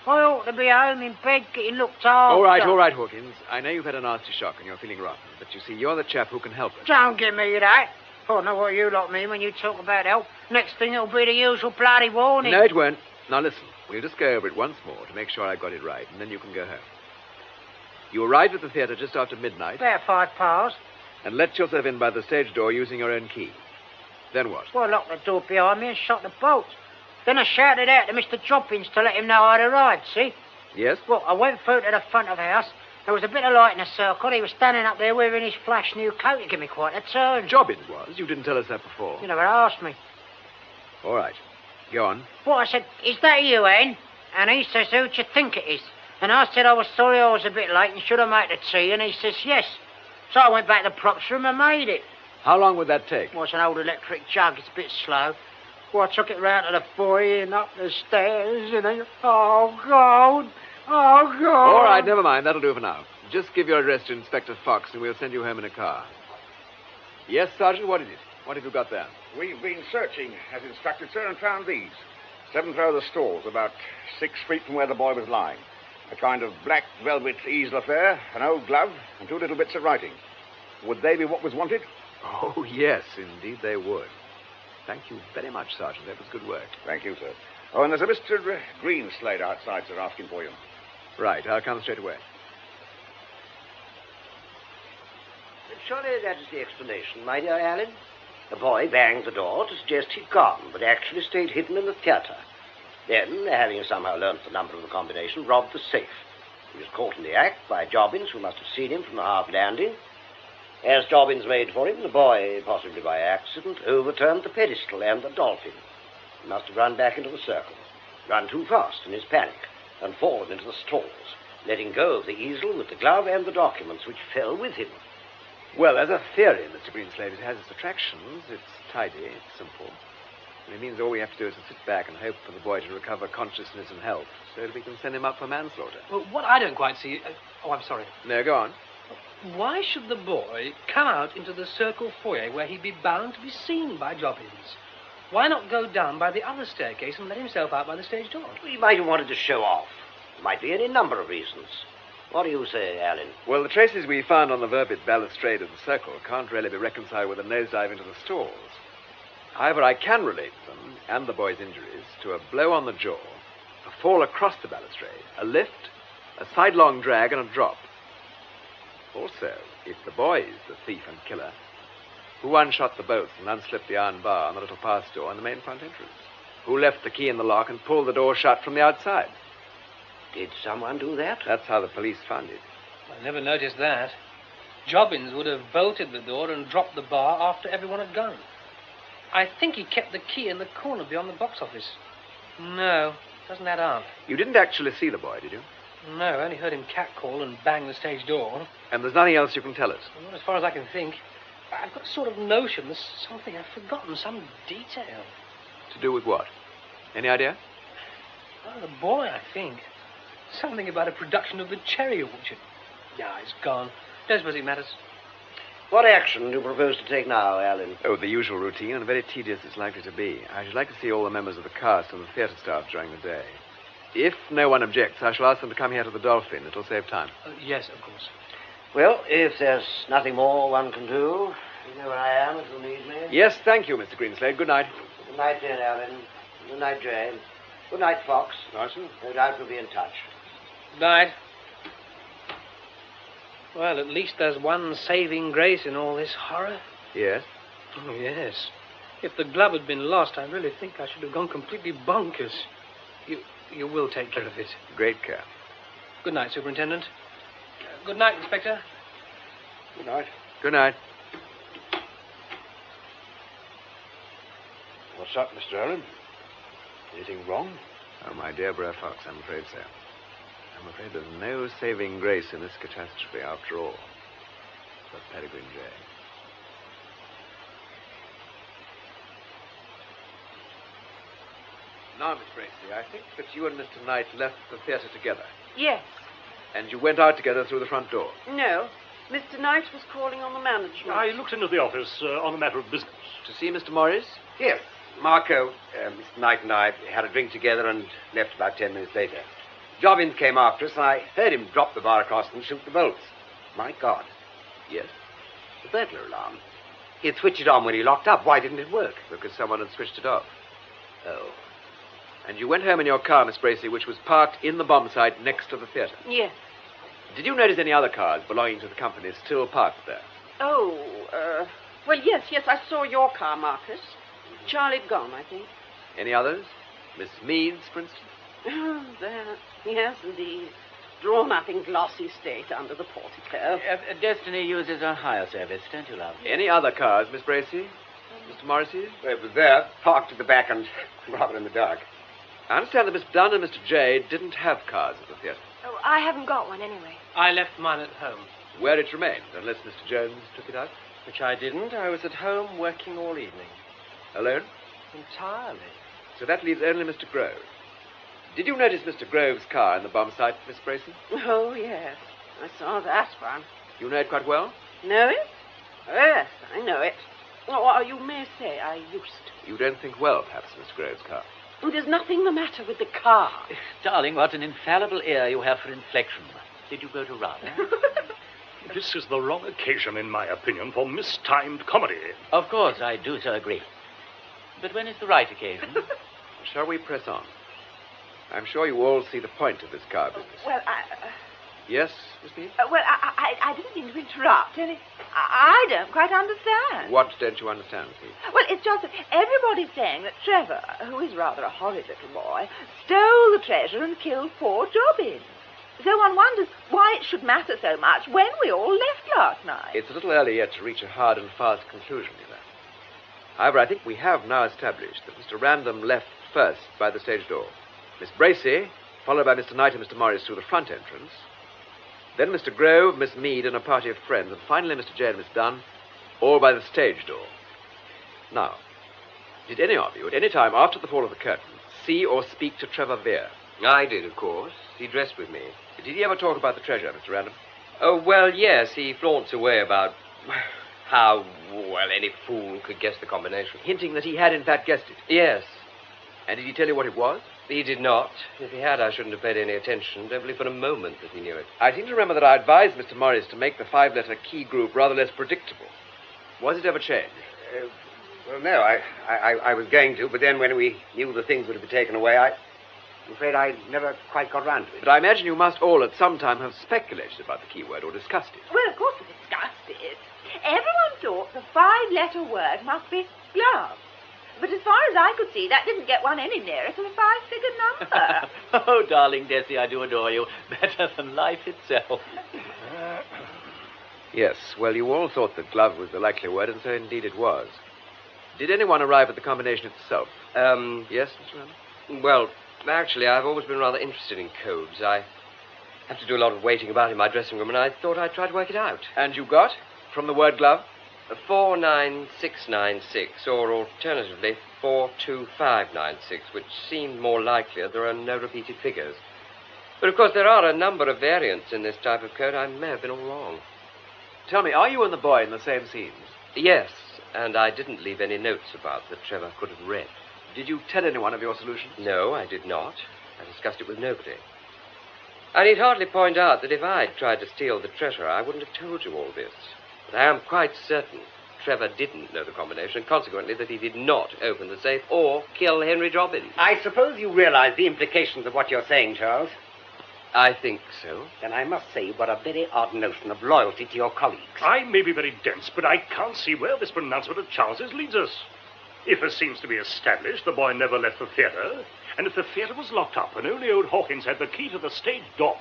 I ought to be home in bed getting looked after. All right, Hawkins. I know you've had a nasty shock and you're feeling rotten, but you see, you're the chap who can help us. Don't give me that. I know what you lot mean when you talk about help. Next thing it'll be the usual bloody warning. No, it won't. Now listen, we'll just go over it once more to make sure I got it right, and then you can go home. You arrived at the theatre just after midnight. About 5 past. And let yourself in by the stage door using your own key. Then what? Well, I locked the door behind me and shut the bolts. Then I shouted out to Mr. Jobbins to let him know I'd arrived, see? Yes? Well, I went through to the front of the house. There was a bit of light in the circle. He was standing up there wearing his flash new coat. He gave me quite a turn. Jobbins was? You didn't tell us that before. You never asked me. All right. Go on. Well, I said, is that you, Anne? And he says, who do you think it is? And I said I was sorry I was a bit late and should have made the tea. And he says, yes. So I went back to the props room and made it. How long would that take? Well, it's an old electric jug. It's a bit slow. Well, I took it round to the foyer and up the stairs and then... Oh, God. Oh, God. All right, never mind. That'll do for now. Just give your address to Inspector Fox and we'll send you home in a car. Yes, Sergeant, what is it? What have you got there? We've been searching, as instructed, sir, and found these. 7th row of the stalls, about 6 feet from where the boy was lying. A kind of black velvet easel affair, an old glove, and 2 little bits of writing. Would they be what was wanted? Oh, yes, indeed they would. Thank you very much, Sergeant. That was good work. Thank you, sir. Oh, and there's a Mr. Greenslade outside, sir, asking for you. Right, I'll come straight away. Surely that is the explanation, my dear Allen. The boy banged the door to suggest he'd gone, but actually stayed hidden in the theatre. Then, having somehow learnt the number of the combination, robbed the safe. He was caught in the act by Jobbins, who must have seen him from the half landing. As Jobbins made for him, the boy, possibly by accident, overturned the pedestal and the dolphin. He must have run back into the circle, run too fast in his panic, and fallen into the stalls, letting go of the easel with the glove and the documents, which fell with him. Well, as a theory, Mr. Greenslade, it has its attractions. It's tidy, it's simple. And it means all we have to do is to sit back and hope for the boy to recover consciousness and health so that we can send him up for manslaughter. Well, what I don't quite see... I'm sorry. No, go on. Why should the boy come out into the circle foyer where he'd be bound to be seen by Jobbins? Why not go down by the other staircase and let himself out by the stage door? He might have wanted to show off. There might be any number of reasons. What do you say, Allen? Well, the traces we found on the velvet balustrade of the circle can't really be reconciled with a nosedive into the stalls. However, I can relate them, and the boy's injuries, to a blow on the jaw, a fall across the balustrade, a lift, a sidelong drag, and a drop. Also, if the boy is the thief and killer, who unshot the bolts and unslipped the iron bar on the little pass door in the main front entrance? Who left the key in the lock and pulled the door shut from the outside? Did someone do that? That's how the police found it. I never noticed that. Jobbins would have bolted the door and dropped the bar after everyone had gone. I think he kept the key in the corner beyond the box office. No, doesn't add up. You didn't actually see the boy, did you? No, I only heard him catcall and bang the stage door. And there's nothing else you can tell us? Not as far as I can think. I've got a sort of notion there's something I've forgotten, some detail. To do with what? Any idea? Oh, the boy, I think. Something about a production of the cherry orchard. Yeah, it's gone. Don't suppose it matters. What action do you propose to take now, Alan? Oh, the usual routine, and very tedious it's likely to be. I should like to see all the members of the cast and the theatre staff during the day. If no one objects, I shall ask them to come here to the Dolphin. It'll save time. Yes, of course. Well, if there's nothing more one can do, you know where I am if you need me. Yes, thank you, Mr. Greenslade. Good night. Good night, dear Alan. Good night, Jane. Good night, Fox. Nice. No doubt we'll be in touch. Good night. Well, at least there's one saving grace in all this horror. Yes? Oh, yes. If the glove had been lost, I really think I should have gone completely bonkers. You will take care of it. Great care. Good night, Superintendent. Good night, Inspector. Good night. Good night. What's up, Mr. Allen? Anything wrong? Oh, my dear Brer Fox, I'm afraid so. I'm afraid there's no saving grace in this catastrophe after all. But Peregrine J. Now, Miss Bracey, I think that you and Mr. Knight left the theatre together. Yes. And you went out together through the front door. No. Mr. Knight was calling on the management. I looked into the office on a matter of business. To see Mr. Morris? Yes. Marco, Mr. Knight and I had a drink together and left about 10 minutes later. Jobbins came after us, and I heard him drop the bar across and shoot the bolts. My God. Yes? The burglar alarm. He'd switched it on when he locked up. Why didn't it work? Because someone had switched it off. Oh. And you went home in your car, Miss Bracey, which was parked in the bomb site next to the theatre. Yes. Did you notice any other cars belonging to the company still parked there? Oh, well, yes, I saw your car, Marcus. Charlie'd gone, I think. Any others? Miss Mead's, for instance? Oh, there. Yes, indeed. Drawn up in glossy state under the portico. Destiny uses a higher service, don't you, love? Any other cars, Miss Bracey? Mr. Morrissey? Well, it was there, parked at the back and rather in the dark. I understand that Miss Dunn and Mr. J didn't have cars at the theatre. Oh, I haven't got one anyway. I left mine at home. Where it remained, unless Mr. Jones took it out? Which I didn't. I was at home working all evening. Alone? Entirely. So that leaves only Mr. Grove. Did you notice Mr. Grove's car in the bomb site, Miss Bracey? Oh, yes. I saw that one. You know it quite well? Know it? Yes, I know it. Or you may say I used to. You don't think well, perhaps, Miss Grove's car. There's nothing the matter with the car. Darling, what an infallible ear you have for inflection. Did you go to run? This is the wrong occasion, in my opinion, for mistimed comedy. Of course, I do so agree. But when is the right occasion? Shall we press on? I'm sure you all see the point of this car business. Well, Yes, Miss Mead? I didn't mean to interrupt. I don't quite understand. What don't you understand, Miss Mead? Well, it's just that everybody's saying that Trevor, who is rather a horrid little boy, stole the treasure and killed poor Jobbins. So one wonders why it should matter so much when we all left last night. It's a little early yet to reach a hard and fast conclusion, you know. However, I think we have now established that Mr. Random left first by the stage door. Miss Bracey, followed by Mr. Knight and Mr. Morris through the front entrance. Then Mr. Grove, Miss Mead, and a party of friends. And finally Mr. J and Miss Dunn, all by the stage door. Now, did any of you, at any time after the fall of the curtain, see or speak to Trevor Vere? I did, of course. He dressed with me. Did he ever talk about the treasure, Mr. Random? Oh, well, yes. He flaunts away about how, well, any fool could guess the combination. Hinting that he had, in fact, guessed it? Yes. And did he tell you what it was? He did not. If he had, I shouldn't have paid any attention. Don't believe for a moment that he knew it. I seem to remember that I advised Mr. Morris to make the five-letter key group rather less predictable. Was it ever changed? Well, no, I was going to, but then when we knew the things would have been taken away, I'm afraid I never quite got round to it. But I imagine you must all at some time have speculated about the keyword or discussed it. Well, of course we discussed it. Everyone thought the five-letter word must be glove. But as far as I could see, that didn't get one any nearer to a five-figure number. Oh, darling Desi, I do adore you. Better than life itself. Yes, well, you all thought that glove was the likely word, and so indeed it was. Did anyone arrive at the combination itself? Yes, Mr. Random? Well, actually, I've always been rather interested in codes. I have to do a lot of waiting about in my dressing room, and I thought I'd try to work it out. And you got? From the word glove? 49696, or alternatively 42596, which seemed more likely. There are no repeated figures. But of course there are a number of variants in this type of coat. I may have been all wrong. Tell me, are you and the boy in the same scenes? Yes, and I didn't leave any notes about that Trevor could have read. Did you tell anyone of your solutions? No, I did not. I discussed it with nobody. I need hardly point out that if I'd tried to steal the treasure, I wouldn't have told you all this. But I am quite certain Trevor didn't know the combination, and consequently that he did not open the safe or kill Henry Jobbins. I suppose you realize the implications of what you're saying, Charles. I think so. Then I must say you've got a very odd notion of loyalty to your colleagues. I may be very dense, but I can't see where this pronouncement of Charles's leads us. If, as seems to be established, the boy never left the theatre, and if the theatre was locked up and only old Hawkins had the key to the stage door,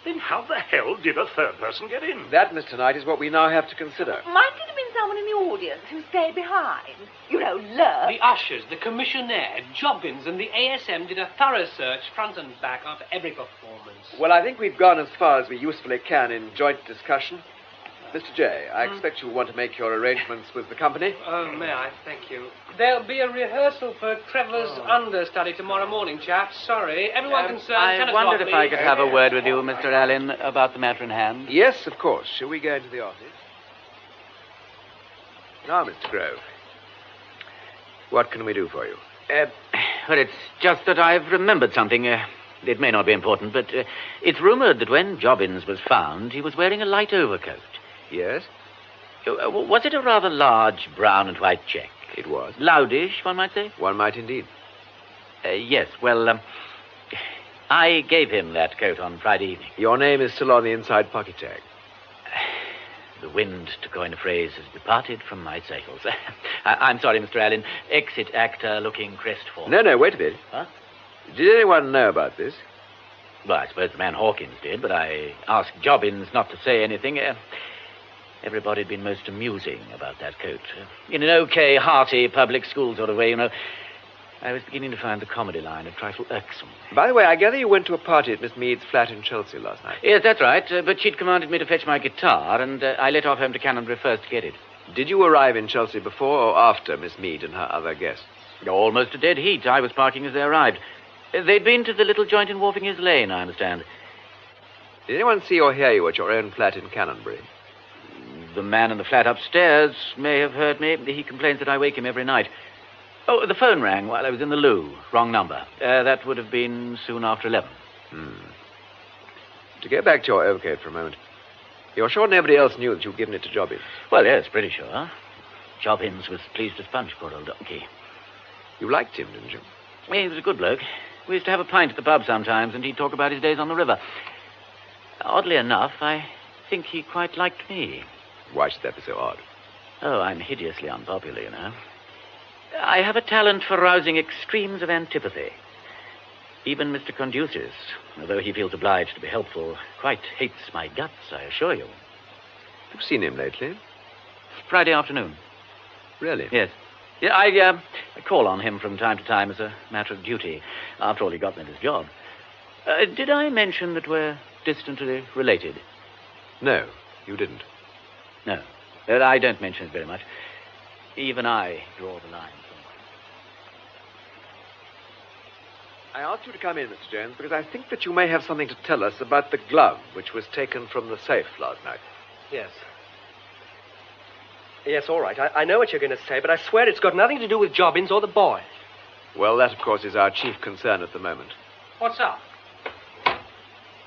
then how the hell did a third person get in? That, Mr. Knight, is what we now have to consider. Might it have been someone in the audience who stayed behind? You know, lurk. The ushers, the commissionaire, Jobbins, and the ASM did a thorough search, front and back, after every performance. Well, I think we've gone as far as we usefully can in joint discussion. Mr. J, I expect you want to make your arrangements with the company. Oh, may I? Thank you. There'll be a rehearsal for Trevor's understudy tomorrow morning, chaps. Sorry. Everyone concerned. I wondered if I could have a word with you, Mr. Allen, about the matter in hand. Yes, of course. Shall we go into the office? Now, Mr. Grove, what can we do for you? Well, it's just that I've remembered something. It may not be important, but it's rumored that when Jobbins was found, he was wearing a light overcoat. Yes? Was it a rather large brown and white check? It was. Loudish, one might say? One might indeed. Yes, well, I gave him that coat on Friday evening. Your name is still on the inside pocket tag. The wind, to coin a phrase, has departed from my sails. I'm sorry, Mr. Allen. Exit actor looking crestfallen. No, wait a bit. Huh? Did anyone know about this? Well, I suppose the man Hawkins did, but I asked Jobbins not to say anything. Everybody had been most amusing about that coat. In an okay, hearty, public school sort of way, you know. I was beginning to find the comedy line a trifle irksome. By the way, I gather you went to a party at Miss Mead's flat in Chelsea last night. Yes, that's right, but she'd commanded me to fetch my guitar, and I let off home to Canonbury first to get it. Did you arrive in Chelsea before or after Miss Mead and her other guests? Almost a dead heat. I was parking as they arrived. They'd been to the little joint in Wharfing Lane, I understand. Did anyone see or hear you at your own flat in Canonbury? The man in the flat upstairs may have heard me. He complains that I wake him every night. Oh, the phone rang while I was in the loo. Wrong number. That would have been soon after 11. To go back to your overcoat for a moment, you're sure nobody else knew that you'd given it to Jobbins? Well, yes, pretty sure. Jobbins was pleased as punch, poor old donkey. You liked him, didn't you? He was a good bloke. We used to have a pint at the pub sometimes, and he'd talk about his days on the river. Oddly enough, I think he quite liked me. Why should that be so odd? Oh, I'm hideously unpopular, you know. I have a talent for rousing extremes of antipathy. Even Mr. Conducius, although he feels obliged to be helpful, quite hates my guts, I assure you. You've seen him lately? Friday afternoon. Really? Yes. Yeah, I call on him from time to time as a matter of duty. After all, he got me this job. Did I mention that we're distantly related? No, you didn't. No. I don't mention it very much. Even I draw the line somewhere. I asked you to come in, Mr. Jones, because I think that you may have something to tell us about the glove which was taken from the safe last night. Yes. Yes, all right. I know what you're going to say, but I swear it's got nothing to do with Jobbins or the boy. Well, that, of course, is our chief concern at the moment. What's up?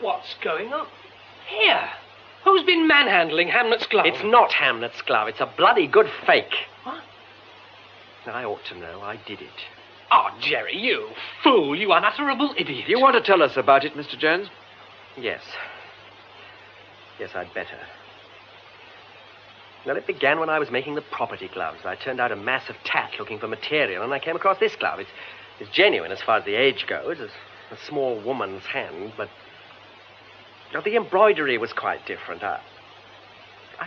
What's going on? Here. Who's been manhandling Hamlet's glove? It's not Hamlet's glove. It's a bloody good fake. What? I ought to know. I did it. Oh, Jerry, you fool. You unutterable idiot. Do you want to tell us about it, Mr. Jones? Yes. Yes, I'd better. Well, it began when I was making the property gloves. I turned out a mass of tat looking for material, and I came across this glove. It's genuine as far as the age goes. It's a small woman's hand, but the embroidery was quite different. I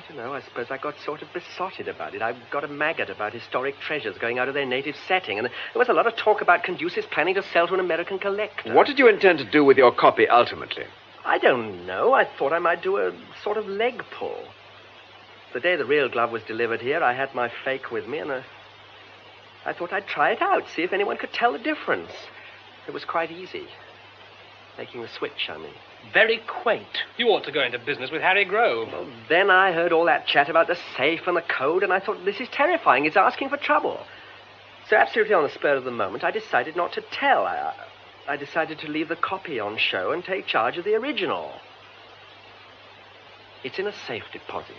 don't know, I suppose I got sort of besotted about it. I got a maggot about historic treasures going out of their native setting, and there was a lot of talk about Conducius planning to sell to an American collector. What did you intend to do with your copy ultimately? I don't know. I thought I might do a sort of leg pull. The day the real glove was delivered here, I had my fake with me, and I thought I'd try it out, see if anyone could tell the difference. It was quite easy. Making the switch, I mean. Very quaint. You ought to go into business with Harry Grove. Well, then I heard all that chat about the safe and the code, and I thought, this is terrifying. It's asking for trouble. So absolutely on the spur of the moment, I decided not to tell. I decided to leave the copy on show and take charge of the original. It's in a safe deposit.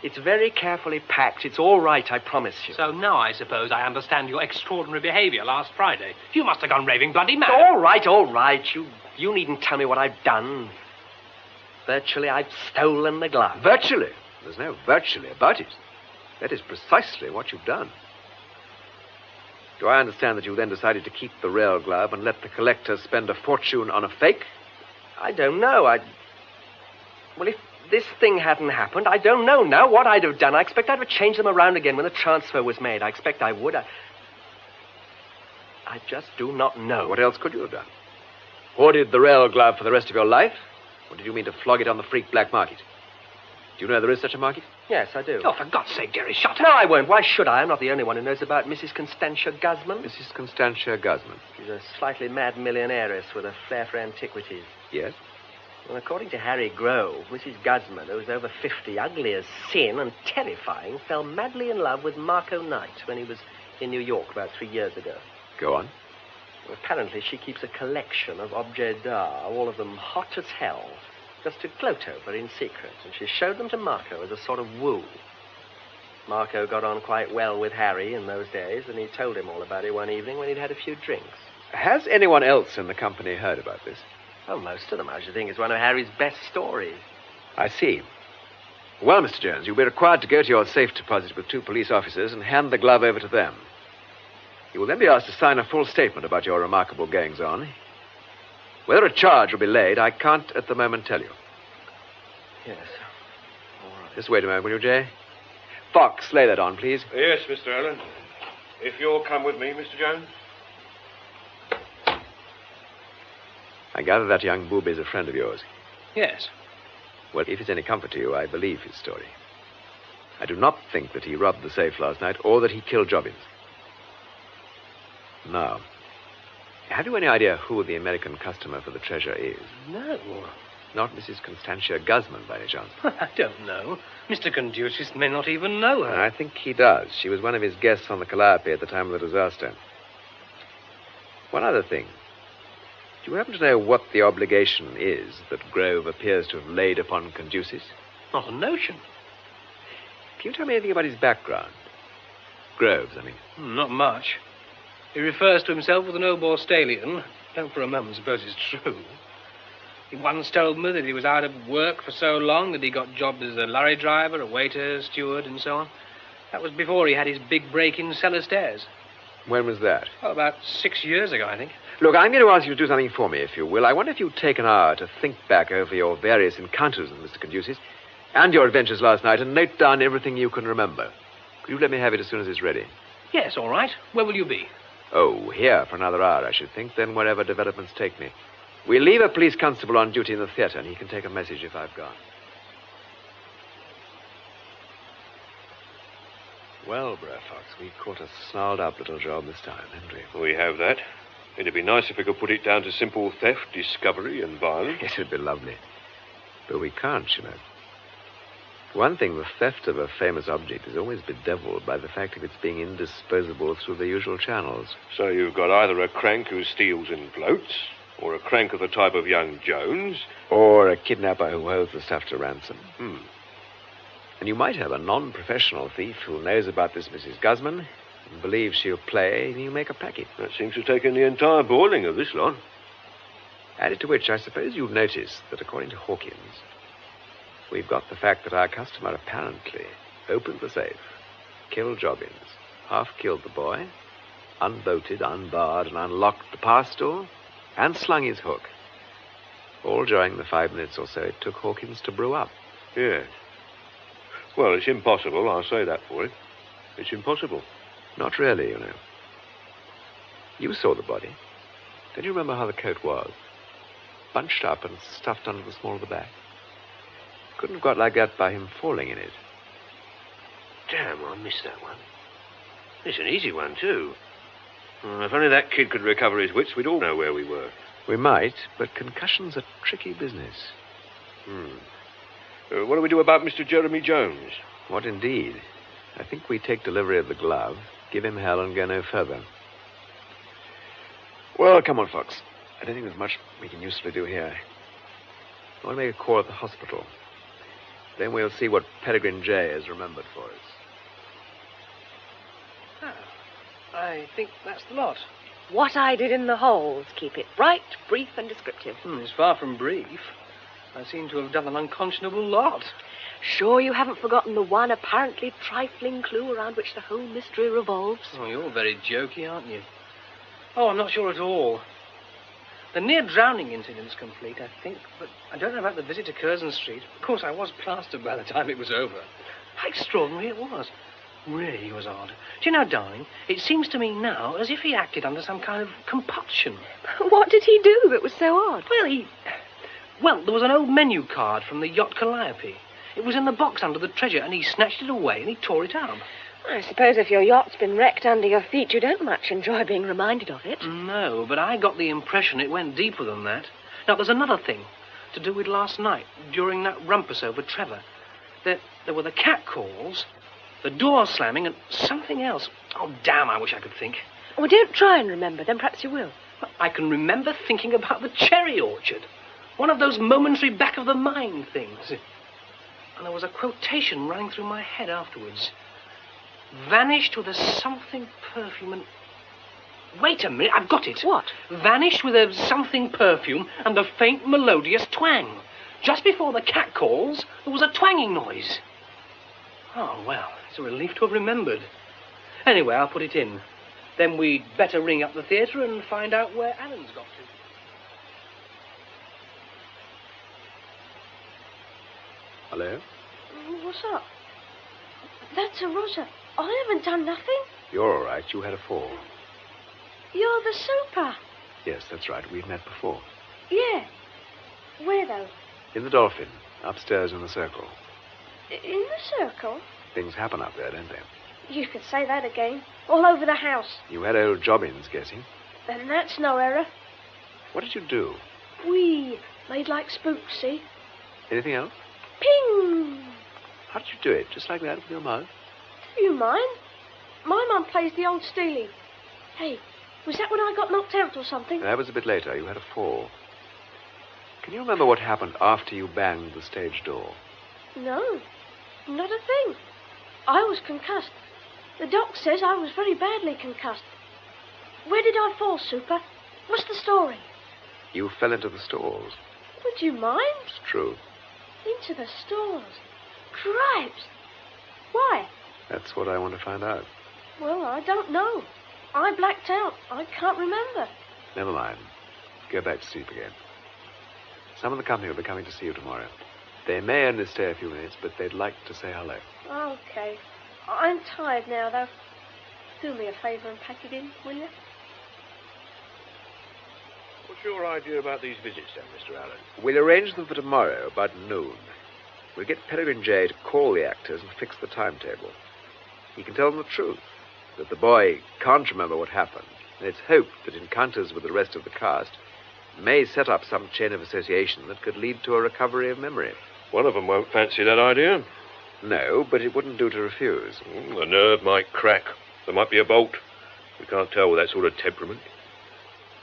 It's very carefully packed. It's all right, I promise you. So now I suppose I understand your extraordinary behavior last Friday. You must have gone raving bloody mad. All right. You needn't tell me what I've done. Virtually, I've stolen the glove. Virtually? There's no virtually about it. That is precisely what you've done. Do I understand that you then decided to keep the real glove and let the collector spend a fortune on a fake? I don't know. Well, if this thing hadn't happened, I don't know now what I'd have done. I expect I'd have changed them around again when the transfer was made. I expect I would. I just do not know. What else could you have done? Hoarded the real glove for the rest of your life? Or did you mean to flog it on the freak black market? Do you know there is such a market? Yes, I do. Oh, for God's sake, Gary, shut up. No, I won't. Why should I? I'm not the only one who knows about Mrs. Constantia Guzman. Mrs. Constantia Guzman? She's a slightly mad millionairess with a flair for antiquities. Yes? Well, according to Harry Grove, Mrs. Guzman, who was over 50, ugly as sin and terrifying, fell madly in love with Marco Knight when he was in New York about 3 years ago. Go on. Well, apparently she keeps a collection of objets d'art, all of them hot as hell, just to gloat over in secret, and she showed them to Marco as a sort of woo. Marco got on quite well with Harry in those days, and he told him all about it one evening when he'd had a few drinks. Has anyone else in the company heard about this? Oh, most of them, I should think. It's one of Harry's best stories. I see. Well, Mr. Jones, you'll be required to go to your safe deposit with 2 police officers and hand the glove over to them. You will then be asked to sign a full statement about your remarkable goings-on. Whether a charge will be laid, I can't at the moment tell you. Yes. All right. Just wait a moment, will you, Jay? Fox, lay that on, please. Yes, Mr. Allen. If you'll come with me, Mr. Jones. I gather that young boob is a friend of yours. Yes. Well, if it's any comfort to you, I believe his story. I do not think that he robbed the safe last night or that he killed Jobbins. Now, have you any idea who the American customer for the treasure is? No. Not Mrs. Constantia Guzman, by any chance? I don't know. Mr. Conducius may not even know her. I think he does. She was one of his guests on the Calliope at the time of the disaster. One other thing. Do you happen to know what the obligation is that Grove appears to have laid upon Conducius? Not a notion. Can you tell me anything about his background? Grove's, I mean. Not much. He refers to himself as an old stallion. Don't for a moment suppose it's true. He once told me that he was out of work for so long that he got jobs as a lorry driver, a waiter, steward, and so on. That was before he had his big break in cellar stairs. When was that? Oh, about 6 years ago, I think. Look, I'm going to ask you to do something for me, if you will. I wonder if you'd take an hour to think back over your various encounters with Mr. Conducius and your adventures last night and note down everything you can remember. Could you let me have it as soon as it's ready? Yes, all right. Where will you be? Oh, here for another hour, I should think, then wherever developments take me. We'll leave a police constable on duty in the theater, and he can take a message if I've gone. Well, Brer Fox, we caught a snarled-up little job this time, didn't we? We have that. It'd be nice if we could put it down to simple theft, discovery, and violence. Yes, it'd be lovely. But we can't, you know. For one thing, the theft of a famous object is always bedeviled by the fact of its being indisposable through the usual channels. So you've got either a crank who steals and floats, or a crank of the type of young Jones. Or a kidnapper who holds the stuff to ransom. And you might have a non-professional thief who knows about this Mrs. Guzman and believes she'll play, and you make a packet. That seems to have taken the entire boiling of this lot. Added to which, I suppose you've noticed that according to Hawkins, we've got the fact that our customer apparently opened the safe, killed Jobbins, half-killed the boy, unbolted, unbarred, and unlocked the pass door, and slung his hook. All during the 5 minutes or so it took Hawkins to brew up. Yes. Well, it's impossible, I'll say that for it. It's impossible. Not really, you know. You saw the body. Don't you remember how the coat was? Bunched up and stuffed under the small of the back. Couldn't have got like that by him falling in it. Damn, I missed that one. It's an easy one, too. If only that kid could recover his wits, we'd all know where we were. We might, but concussion's a tricky business. What do we do about Mr. Jeremy Jones? What indeed? I think we take delivery of the glove, give him hell, and go no further. Well, come on, Fox. I don't think there's much we can usefully do here. I want to make a call at the hospital. Then we'll see what Peregrine J has remembered for us. I think that's the lot. What I did in the holes. Keep it bright, brief, and descriptive. It's far from brief. I seem to have done an unconscionable lot. Sure you haven't forgotten the one apparently trifling clue around which the whole mystery revolves? Oh, you're very jokey, aren't you? Oh, I'm not sure at all. The near-drowning incident's complete, I think, but I don't know about the visit to Curzon Street. Of course, I was plastered by the time it was over. How extraordinary it was. Really was odd. Do you know, darling, it seems to me now as if he acted under some kind of compulsion. What did he do that was so odd? Well, there was an old menu card from the yacht Calliope. It was in the box under the treasure, and he snatched it away and he tore it up. I suppose if your yacht's been wrecked under your feet, you don't much enjoy being reminded of it. No, but I got the impression it went deeper than that. Now, there's another thing to do with last night, during that rumpus over Trevor. There were the catcalls, the door slamming, and something else. Oh, damn, I wish I could think. Well, don't try and remember, then perhaps you will. I can remember thinking about the cherry orchard. One of those momentary back-of-the-mind things. And there was a quotation running through my head afterwards. Vanished with a something perfume and... Wait a minute, I've got it. What? Vanished with a something perfume and a faint melodious twang. Just before the catcalls, there was a twanging noise. Oh, well, it's a relief to have remembered. Anyway, I'll put it in. Then we'd better ring up the theatre and find out where Alan's got to. Hello? What's up? That's a Rosa. I haven't done nothing. You're all right. You had a fall. You're the super. Yes, that's right. We've met before. Yeah. Where, though? In the Dolphin, upstairs in the Circle. In the Circle? Things happen up there, don't they? You could say that again. All over the house. You had old Jobbins guessing. Then that's no error. What did you do? We made like spooks, see? Anything else? Ping! How did you do it? Just like that with your mouth? Do you mind? My mum plays the old Steely. Hey, was that when I got knocked out or something? That was a bit later. You had a fall. Can you remember what happened after you banged the stage door? No, not a thing. I was concussed. The doc says I was very badly concussed. Where did I fall, Super? What's the story? You fell into the stalls. Would you mind? It's true. Into the stalls. Cripes! Why? That's what I want to find out. Well, I don't know. I blacked out. I can't remember. Never mind. Go back to sleep again. Some of the company will be coming to see you tomorrow. They may only stay a few minutes, but they'd like to say hello. Okay. I'm tired now, though. Do me a favour and pack it in, will you? What's your idea about these visits, then, Mr. Allen? We'll arrange them for tomorrow, about noon. We'll get Peregrine J to call the actors and fix the timetable. He can tell them the truth, that the boy can't remember what happened, and it's hoped that encounters with the rest of the cast may set up some chain of association that could lead to a recovery of memory. One of them won't fancy that idea. No, but it wouldn't do to refuse. The nerve might crack. There might be a bolt. We can't tell with that sort of temperament.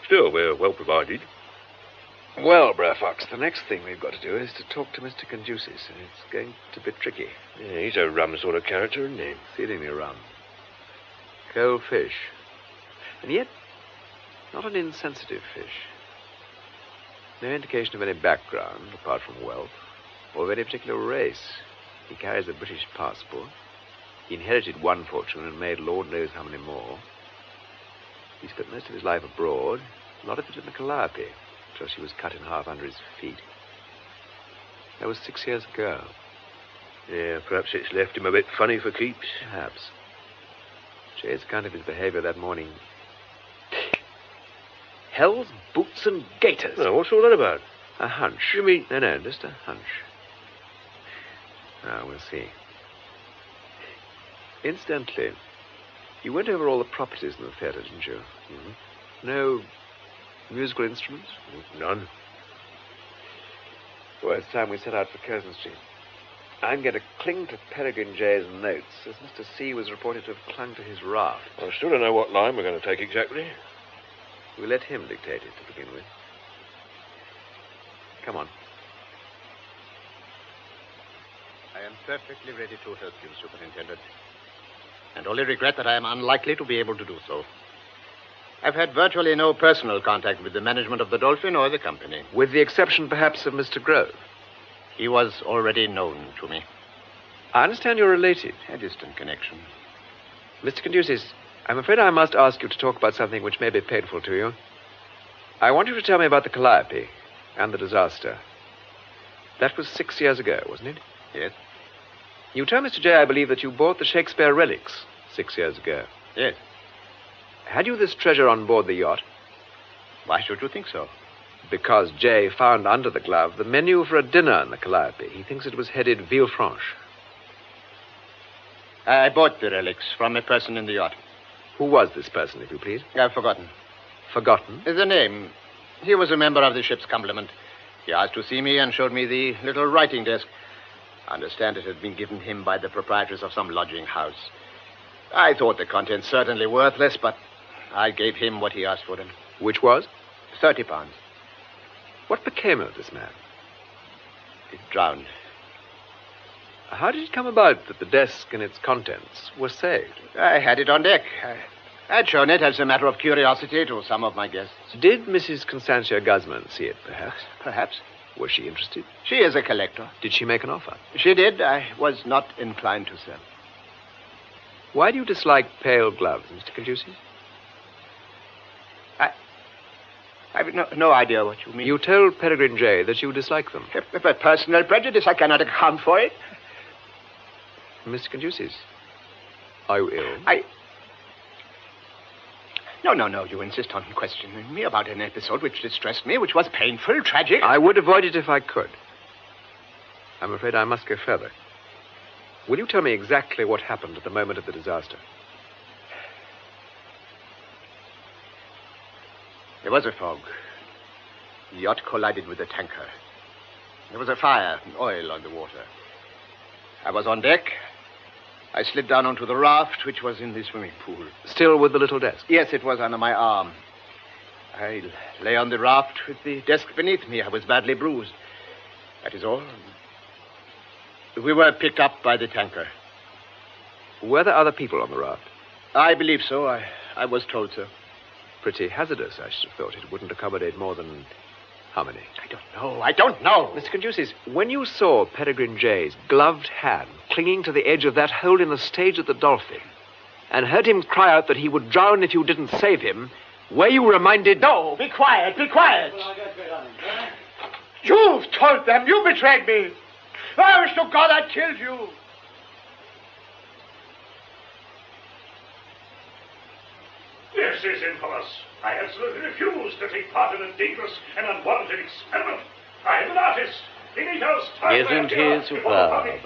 Still, we're well provided. Well, Brer Fox, the next thing we've got to do is to talk to Mr. Conducis, and it's going to be tricky. Yeah, he's a rum sort of character, isn't he? Exceedingly rum. Cold fish. And yet, not an insensitive fish. No indication of any background, apart from wealth, or of any particular race. He carries a British passport. He inherited one fortune and made Lord knows how many more. He spent most of his life abroad, a lot of it in the Calliope, till she was cut in half under his feet. That was 6 years ago. Yeah, perhaps it's left him a bit funny for keeps. Perhaps. Jay's account of his behavior that morning... Hell's boots and gaiters. Oh, what's all that about? A hunch. You mean... No, just a hunch. Ah, we'll see. Incidentally, you went over all the properties in the theatre, didn't you? Mm-hmm. No musical instruments? None. Well, it's time we set out for Curzon Street. I'm going to cling to Peregrine Jay's notes, as Mr. C was reported to have clung to his raft. I still don't know what line we're going to take exactly. We'll let him dictate it to begin with. Come on. I am perfectly ready to help you, Superintendent. And only regret that I am unlikely to be able to do so. I've had virtually no personal contact with the management of the Dolphin or the company. With the exception, perhaps, of Mr. Grove. He was already known to me. I understand you're related. A distant connection. Mr. Conduces, I'm afraid I must ask you to talk about something which may be painful to you. I want you to tell me about the Calliope and the disaster. That was 6 years ago, wasn't it? Yes. You tell Mr. J, I believe, that you bought the Shakespeare relics 6 years ago. Yes. Had you this treasure on board the yacht? Why should you think so? Because Jay found under the glove the menu for a dinner in the Calliope. He thinks it was headed Villefranche. I bought the relics from a person in the yacht. Who was this person, if you please? I've forgotten. Forgotten? The name. He was a member of the ship's complement. He asked to see me and showed me the little writing desk. I understand it had been given him by the proprietress of some lodging house. I thought the contents certainly worthless, but I gave him what he asked for them. Which was? £30. What became of this man? He drowned. How did it come about that the desk and its contents were saved? I had it on deck. I'd shown it as a matter of curiosity to some of my guests. Did Mrs. Constantia Guzman see it, perhaps? Perhaps. Was she interested? She is a collector. Did she make an offer? She did. I was not inclined to sell. Why do you dislike pale gloves, Mr. Conduces? I've no idea what you mean. You told Peregrine Jay that you dislike them. If a personal prejudice, I cannot account for it. Mr. Conduces, are you ill? No, you insist on questioning me about an episode which distressed me, which was painful, tragic. I would avoid it if I could. I'm afraid I must go further. Will you tell me exactly what happened at the moment of the disaster? There was a fog. The yacht collided with the tanker. There was a fire and oil on the water. I was on deck. I slid down onto the raft, which was in the swimming pool. Still with the little desk? Yes, it was under my arm. I lay on the raft with the desk beneath me. I was badly bruised. That is all. We were picked up by the tanker. Were there other people on the raft? I believe so. I was told so. Pretty hazardous, I should have thought. It wouldn't accommodate more than... how many? I don't know. Mr. Conduces, when you saw Peregrine Jay's gloved hand clinging to the edge of that hole in the stage at the Dolphin, and heard him cry out that he would drown if you didn't save him, were you reminded... No, be quiet, be quiet. You've told them. You betrayed me. I wish to God I'd killed you. This is infamous. I absolutely refuse to take part in a dangerous and unwarranted experiment. I am an artist. Isn't he superb?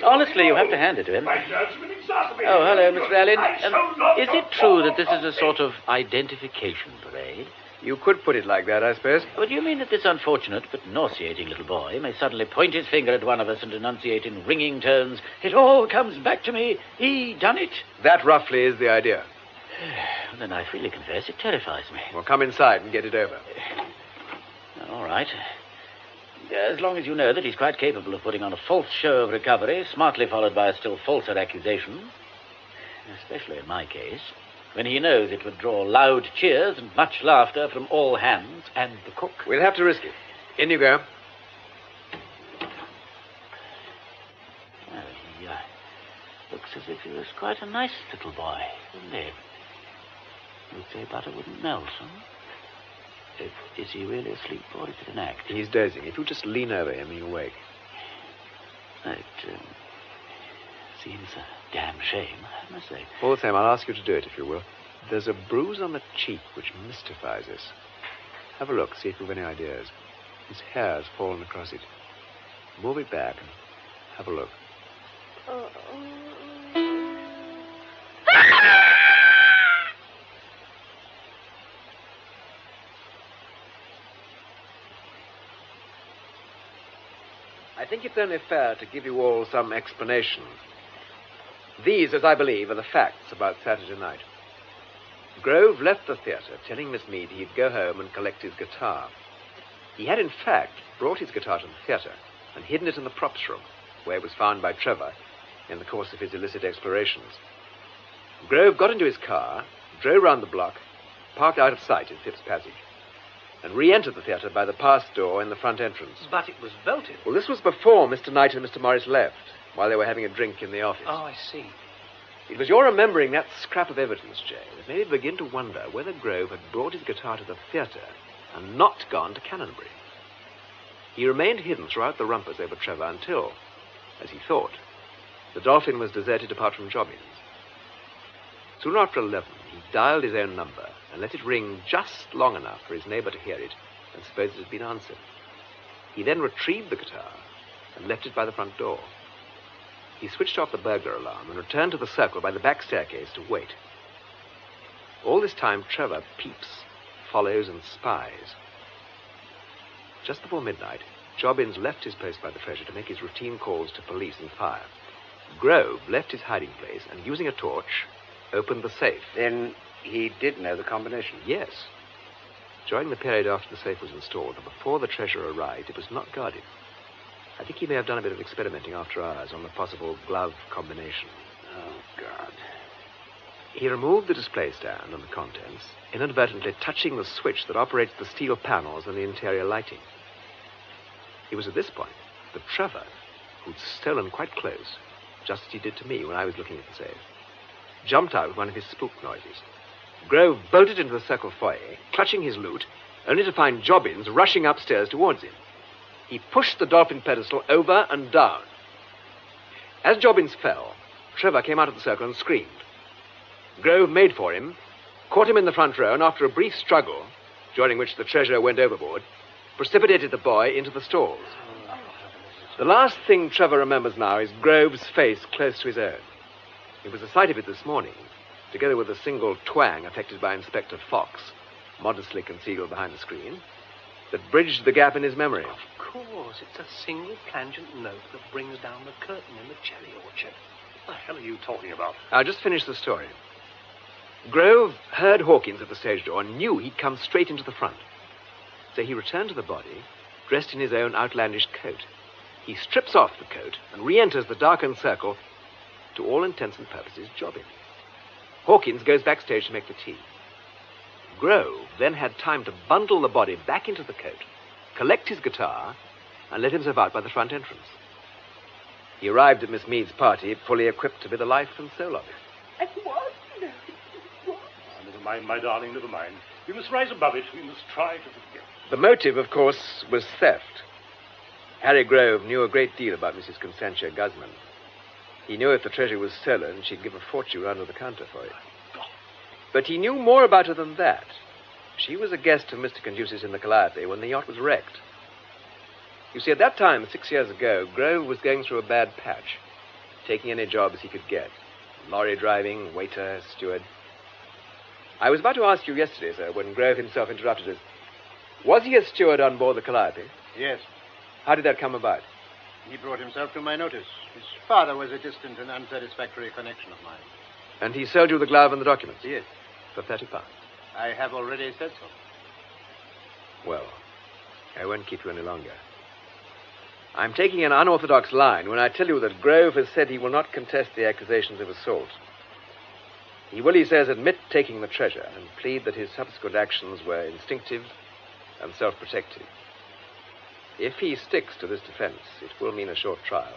Honestly, you have to hand it to him. Oh, hello, Mr. Allen. Is it true that this is a sort of identification parade? You could put it like that, I suppose. But do you mean that this unfortunate but nauseating little boy may suddenly point his finger at one of us and enunciate in ringing tones, "It all comes back to me. He done it"? That roughly is the idea. Then I freely confess it terrifies me. Well, come inside and get it over. All right. As long as you know that he's quite capable of putting on a false show of recovery, smartly followed by a still falser accusation, especially in my case, when he knows it would draw loud cheers and much laughter from all hands and the cook. We'll have to risk it. In you go. Well, he looks as if he was quite a nice little boy, doesn't he? You'd say butter wouldn't melt, huh? Is he really asleep, or is it an act? He's dozing. If you just lean over him, he'll wake. It seems a damn shame, I must say. All the same, I'll ask you to do it, if you will. There's a bruise on the cheek which mystifies us. Have a look, see if you've any ideas. His hair's fallen across it. Move it back and have a look. I think it's only fair to give you all some explanation. These, as I believe, are the facts about Saturday night. Grove left the theatre telling Miss Mead he'd go home and collect his guitar. He had, in fact, brought his guitar to the theatre and hidden it in the props room, where it was found by Trevor in the course of his illicit explorations. Grove got into his car, drove round the block, parked out of sight in Phipps Passage, and re-entered the theatre by the pass door in the front entrance. But it was bolted. Well, this was before Mr. Knight and Mr. Morris left, while they were having a drink in the office. Oh, I see. It was your remembering that scrap of evidence, Jay, that made me begin to wonder whether Grove had brought his guitar to the theatre and not gone to Canonbury. He remained hidden throughout the rumpus over Trevor until, as he thought, the Dolphin was deserted apart from Jobbins. Soon after 11, he dialed his own number and let it ring just long enough for his neighbour to hear it and suppose it had been answered. He then retrieved the guitar and left it by the front door. He switched off the burglar alarm and returned to the circle by the back staircase to wait. All this time, Trevor peeps, follows, and spies. Just before midnight, Jobbins left his post by the treasure to make his routine calls to police and fire. Grove left his hiding place and, using a torch, opened the safe. Then he did know the combination? Yes. During the period after the safe was installed and before the treasure arrived, it was not guarded. I think he may have done a bit of experimenting after hours on the possible glove combination. Oh, God. He removed the display stand and the contents, inadvertently touching the switch that operates the steel panels and the interior lighting. It was at this point that Trevor, who'd stolen quite close, just as he did to me when I was looking at the safe, jumped out with one of his spook noises. Grove bolted into the circle foyer, clutching his loot, only to find Jobbins rushing upstairs towards him. He pushed the Dolphin pedestal over and down. As Jobbins fell, Trevor came out of the circle and screamed. Grove made for him, caught him in the front row, and after a brief struggle, during which the treasure went overboard, precipitated the boy into the stalls. The last thing Trevor remembers now is Grove's face close to his own. It was the sight of it this morning, together with a single twang affected by Inspector Fox, modestly concealed behind the screen, that bridged the gap in his memory. Of course, it's a single plangent note that brings down the curtain in the cherry orchard. What the hell are you talking about? I'll just finish the story. Grove heard Hawkins at the stage door and knew he'd come straight into the front. So he returned to the body, dressed in his own outlandish coat. He strips off the coat and re-enters the darkened circle, to all intents and purposes, Jobbins. Hawkins goes backstage to make the tea. Grove then had time to bundle the body back into the coat, collect his guitar, and let himself out by the front entrance. He arrived at Miss Mead's party fully equipped to be the life and soul of it. And what? No, what? Oh, never mind, my darling, never mind. We must rise above it. We must try to forget. The motive, of course, was theft. Harry Grove knew a great deal about Mrs. Constantia Guzman. He knew if the treasure was stolen, she'd give a fortune under the counter for it. But he knew more about her than that. She was a guest of Mr. Conduce's in the Calliope when the yacht was wrecked. You see, at that time, 6 years ago, Grove was going through a bad patch, taking any jobs he could get. Lorry driving, waiter, steward. I was about to ask you yesterday, sir, when Grove himself interrupted us. Was he a steward on board the Calliope? Yes. How did that come about? He brought himself to my notice. His father was a distant and unsatisfactory connection of mine. And he sold you the glove and the documents? Yes. For £30. I have already said so. Well, I won't keep you any longer. I'm taking an unorthodox line when I tell you that Grove has said he will not contest the accusations of assault. He will, he says, admit taking the treasure and plead that his subsequent actions were instinctive and self-protective. If he sticks to this defense, it will mean a short trial,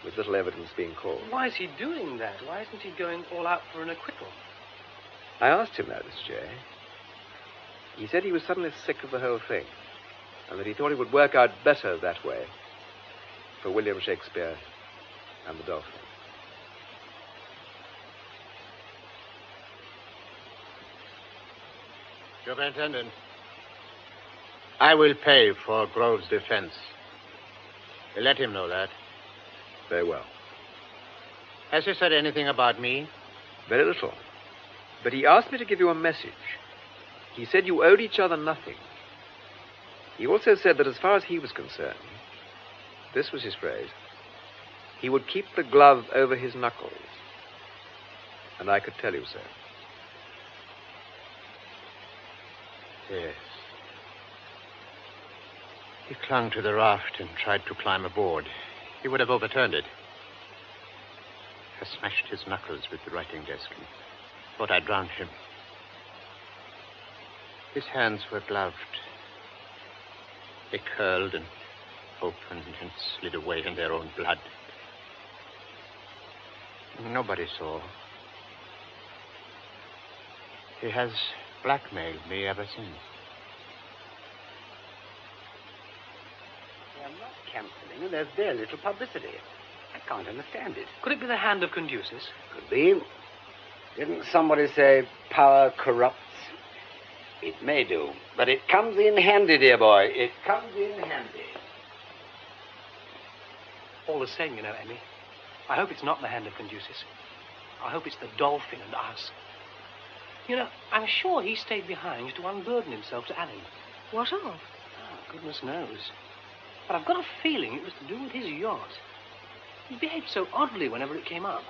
with little evidence being called. Why is he doing that? Why isn't he going all out for an acquittal? I asked him that, Mr. J. He said he was suddenly sick of the whole thing, and that he thought it would work out better that way for William Shakespeare and the Dolphin. Superintendent, I will pay for Grove's defense. Let him know that. Very well. Has he said anything about me? Very little. But he asked me to give you a message. He said you owed each other nothing. He also said that as far as he was concerned, this was his phrase, he would keep the glove over his knuckles. And I could tell you so. Yes. He clung to the raft and tried to climb aboard. He would have overturned it. I smashed his knuckles with the writing desk and thought I drowned him. His hands were gloved. They curled and opened and slid away in their own blood. Nobody saw. He has blackmailed me ever since. I'm not cancelling, and there's very little publicity. I can't understand it. Could it be the hand of Conducis? Could be. Didn't somebody say power corrupts? It may do, but it comes in handy, dear boy. It comes in handy. All the same, you know, Emmy, I hope it's not the hand of Conducis. I hope it's the dolphin and us. You know, I'm sure he stayed behind to unburden himself to Alan. What of? Oh, goodness knows. But I've got a feeling it was to do with his yacht. He behaved so oddly whenever it came up.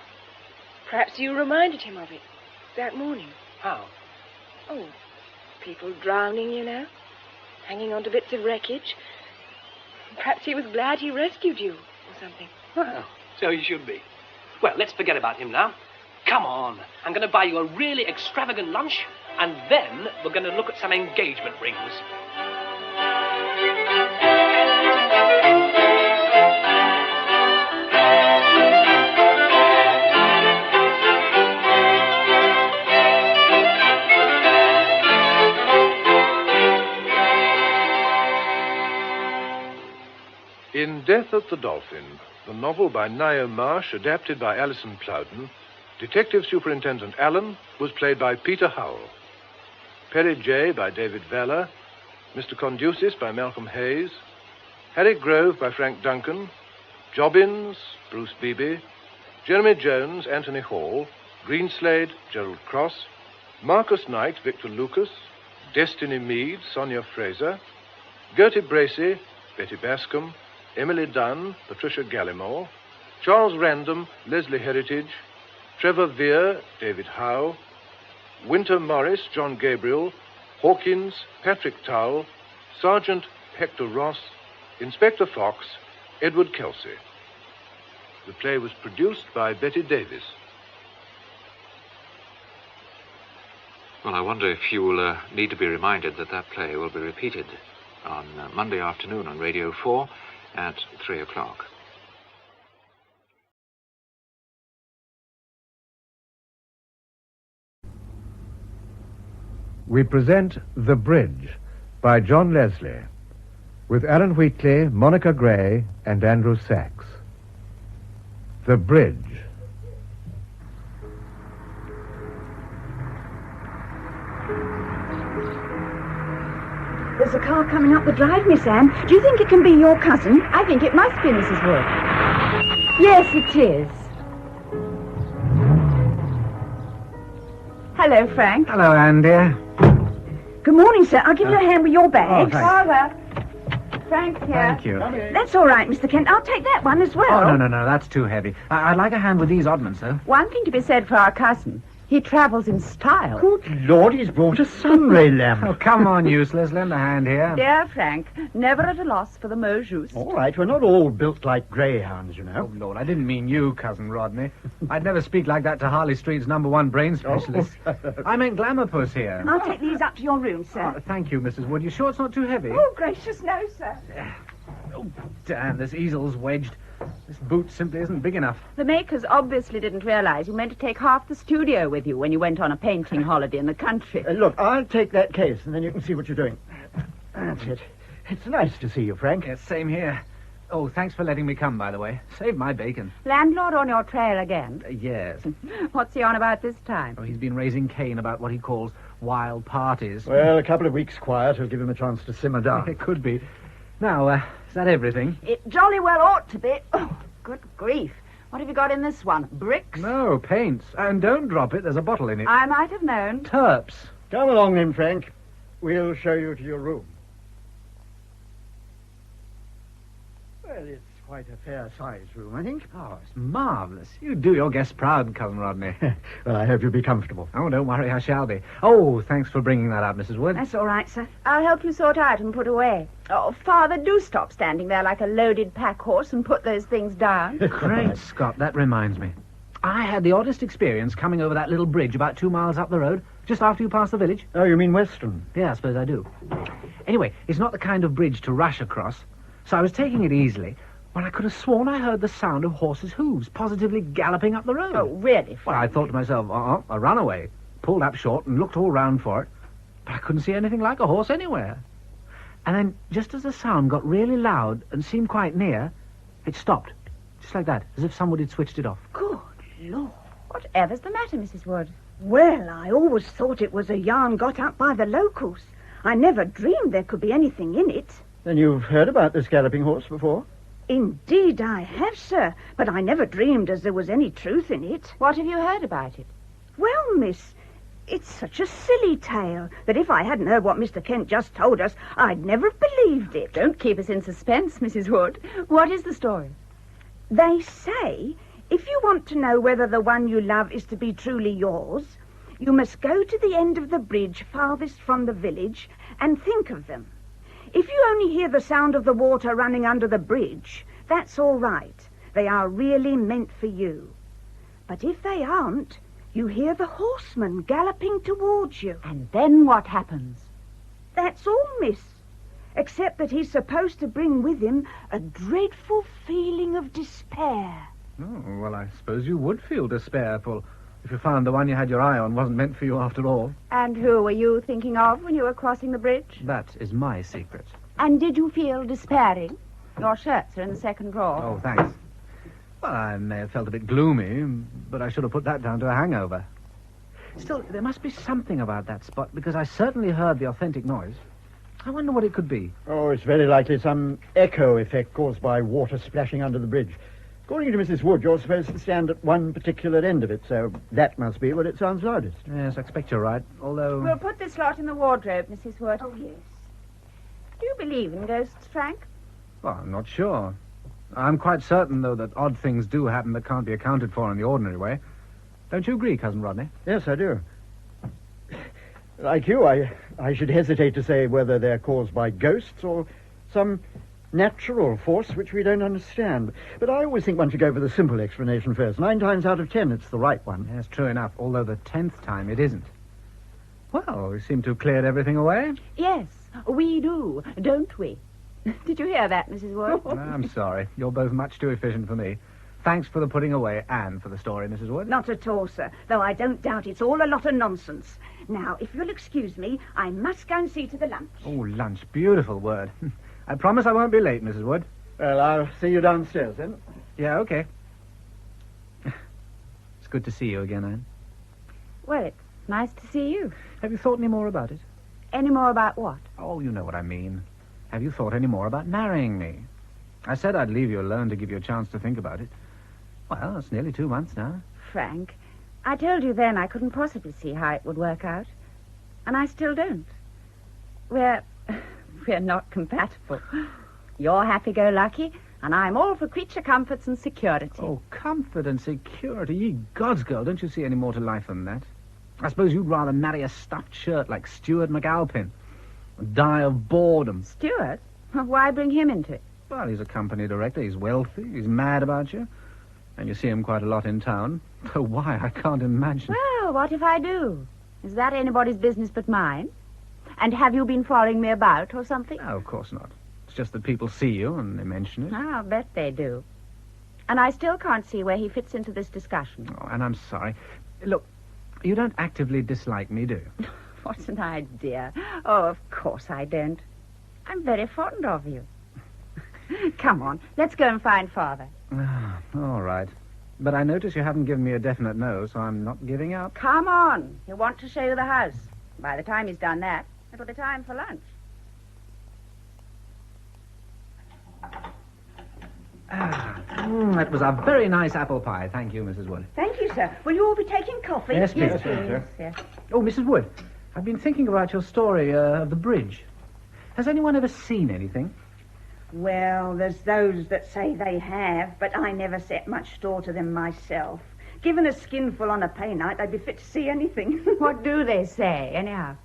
Perhaps you reminded him of it that morning. How? Oh, people drowning, you know, hanging onto bits of wreckage. Perhaps he was glad he rescued you or something. Well, so he should be. Well, let's forget about him now. Come on. I'm going to buy you a really extravagant lunch, and then we're going to look at some engagement rings. In Death at the Dolphin, the novel by Niall Marsh, adapted by Alison Plowden, Detective Superintendent Allen was played by Peter Howell. Perry J. by David Valler, Mr. Conducis by Malcolm Hayes, Harry Grove by Frank Duncan, Jobbins, Bruce Beebe, Jeremy Jones, Anthony Hall, Greenslade, Gerald Cross, Marcus Knight, Victor Lucas, Destiny Mead, Sonia Fraser, Gertie Bracey, Betty Bascom, Emily Dunn, Patricia Gallimore, Charles Random, Leslie Heritage, Trevor Vere, David Howe, Winter Morris, John Gabriel, Hawkins, Patrick Towell, Sergeant Hector Ross, Inspector Fox, Edward Kelsey. The play was produced by Betty Davis. Well, I wonder if you will need to be reminded that that play will be repeated on Monday afternoon on Radio 4 at 3 o'clock. We present The Bridge by John Leslie, with Alan Wheatley, Monica Gray, and Andrew Sachs. The Bridge. There's a car coming up the drive, Miss Anne. Do you think it can be your cousin? I think it must be, Mrs. Wood. Yes, it is. Hello, Frank. Hello, Anne, dear. Good morning, sir. I'll give you a hand with your bags. Oh, thanks. Father. Frank here. Thank you. That's all right, Mr. Kent. I'll take that one as well. Oh, no, that's too heavy. I'd like a hand with these oddments, though. One thing to be said for our cousin. He travels in style. Good Lord, he's brought a sunray lamp. Oh, come on, useless. Lend a hand here. Dear Frank, never at a loss for the mot juste. All right, we're not all built like greyhounds, you know. Oh, Lord, I didn't mean you, Cousin Rodney. I'd never speak like that to Harley Street's #1 brain specialist. I meant Glamourpuss here. I'll take these up to your room, sir. Oh, thank you, Mrs. Wood. You sure it's not too heavy? Oh, gracious, no, sir. Oh, damn, this easel's wedged. This boot simply isn't big enough. The makers obviously didn't realize you meant to take half the studio with you when you went on a painting holiday in the country. Look, I'll take that case, and then you can see what you're doing. That's it. It's nice to see you, Frank. Yes, same here. Oh, thanks for letting me come, by the way. Saved my bacon. Landlord on your trail again? Yes. What's he on about this time? Oh, he's been raising Cain about what he calls wild parties. Well, a couple of weeks' quiet will give him a chance to simmer down. It could be. Now, is that everything? It jolly well ought to be. Oh, good grief. What have you got in this one? Bricks? No, paints. And don't drop it. There's a bottle in it. I might have known. Terps. Come along then, Frank. We'll show you to your room. Well, it's quite a fair-sized room, I think. Oh, it's marvellous. You do your guests proud, Cousin Rodney. Well, I hope you'll be comfortable. Oh, don't worry, I shall be. Oh, thanks for bringing that up, Mrs. Wood. That's all right, sir. I'll help you sort out and put away. Oh, Father, do stop standing there like a loaded pack horse and put those things down. Great Scott, that reminds me. I had the oddest experience coming over that little bridge about 2 miles up the road, just after you pass the village. Oh, you mean Western? Yeah, I suppose I do. Anyway, it's not the kind of bridge to rush across, so I was taking it easily when I could have sworn I heard the sound of horses' hooves positively galloping up the road. Oh, really, Well, I thought to myself, a runaway. Pulled up short and looked all round for it, but I couldn't see anything like a horse anywhere. And then, just as the sound got really loud and seemed quite near, it stopped, just like that, as if somebody had switched it off. Good Lord. Whatever's the matter, Mrs. Wood? Well, I always thought it was a yarn got up by the locals. I never dreamed there could be anything in it. Then you've heard about this galloping horse before? Indeed I have, sir, but I never dreamed as there was any truth in it. What have you heard about it? Well, miss, it's such a silly tale that if I hadn't heard what Mr. Kent just told us, I'd never have believed it. Don't keep us in suspense, Mrs. Wood. What is the story? They say if you want to know whether the one you love is to be truly yours, you must go to the end of the bridge farthest from the village and think of them. If you only hear the sound of the water running under the bridge, that's all right. They are really meant for you. But if they aren't, you hear the horseman galloping towards you. And then what happens? That's all, miss. Except that he's supposed to bring with him a dreadful feeling of despair. Oh, well, I suppose you would feel despair, Paul, if you found the one you had your eye on wasn't meant for you after all. And who were you thinking of when you were crossing the bridge? That is my secret. And did you feel despairing? Your shirts are in the second drawer. Oh, thanks. Well, I may have felt a bit gloomy, but I should have put that down to a hangover. Still, there must be something about that spot, because I certainly heard the authentic noise. I wonder what it could be. Oh, it's very likely some echo effect caused by water splashing under the bridge. According to Mrs. Wood, you're supposed to stand at one particular end of it, so that must be where it sounds loudest. Yes, I expect you're right, although... We'll put this lot in the wardrobe, Mrs. Wood. Oh, yes. Do you believe in ghosts, Frank? Well, I'm not sure. I'm quite certain, though, that odd things do happen that can't be accounted for in the ordinary way. Don't you agree, Cousin Rodney? Yes, I do. Like you, I should hesitate to say whether they're caused by ghosts or some natural force which we don't understand. But I always think one should go for the simple explanation first. 9 times out of 10, it's the right one. Yes, true enough, although the 10th time it isn't. Well, we seem to have cleared everything away. Yes, we do, don't we? Did you hear that, Mrs. Wood? I'm sorry. You're both much too efficient for me. Thanks for the putting away and for the story, Mrs. Wood. Not at all, sir, though I don't doubt it's all a lot of nonsense. Now, if you'll excuse me, I must go and see to the lunch. Oh, lunch. Beautiful word. I promise I won't be late, Mrs. Wood. Well, I'll see you downstairs, then. Yeah, okay. It's good to see you again, Anne. Well, it's nice to see you. Have you thought any more about it? Any more about what? Oh, you know what I mean. Have you thought any more about marrying me? I said I'd leave you alone to give you a chance to think about it. Well, it's nearly 2 months now. Frank, I told you then I couldn't possibly see how it would work out. And I still don't. We're not compatible. You're happy-go-lucky, and I'm all for creature comforts and security. Oh, comfort and security. Ye gods, girl, don't you see any more to life than that? I suppose you'd rather marry a stuffed shirt like Stuart McAlpin and die of boredom. Stuart? Why bring him into it? Well, he's a company director. He's wealthy. He's mad about you. And you see him quite a lot in town. Though why, I can't imagine. Well, what if I do? Is that anybody's business but mine? And have you been following me about or something? No, of course not. It's just that people see you and they mention it. I'll bet they do. And I still can't see where he fits into this discussion. Oh, and I'm sorry. Look, you don't actively dislike me, do you? What an idea. Oh, of course I don't. I'm very fond of you. Come on, let's go and find Father. All right. But I notice you haven't given me a definite no, so I'm not giving up. Come on. He'll want to show you the house. By the time he's done that, it'll be time for lunch. That was a very nice apple pie. Thank you, Mrs. Wood. Thank you, sir. Will you all be taking coffee? Yes, please. Yes. Oh, Mrs. Wood, I've been thinking about your story of the bridge. Has anyone ever seen anything? Well, there's those that say they have, but I never set much store to them myself. Given a skinful on a pay night, I'd be fit to see anything. What do they say, anyhow?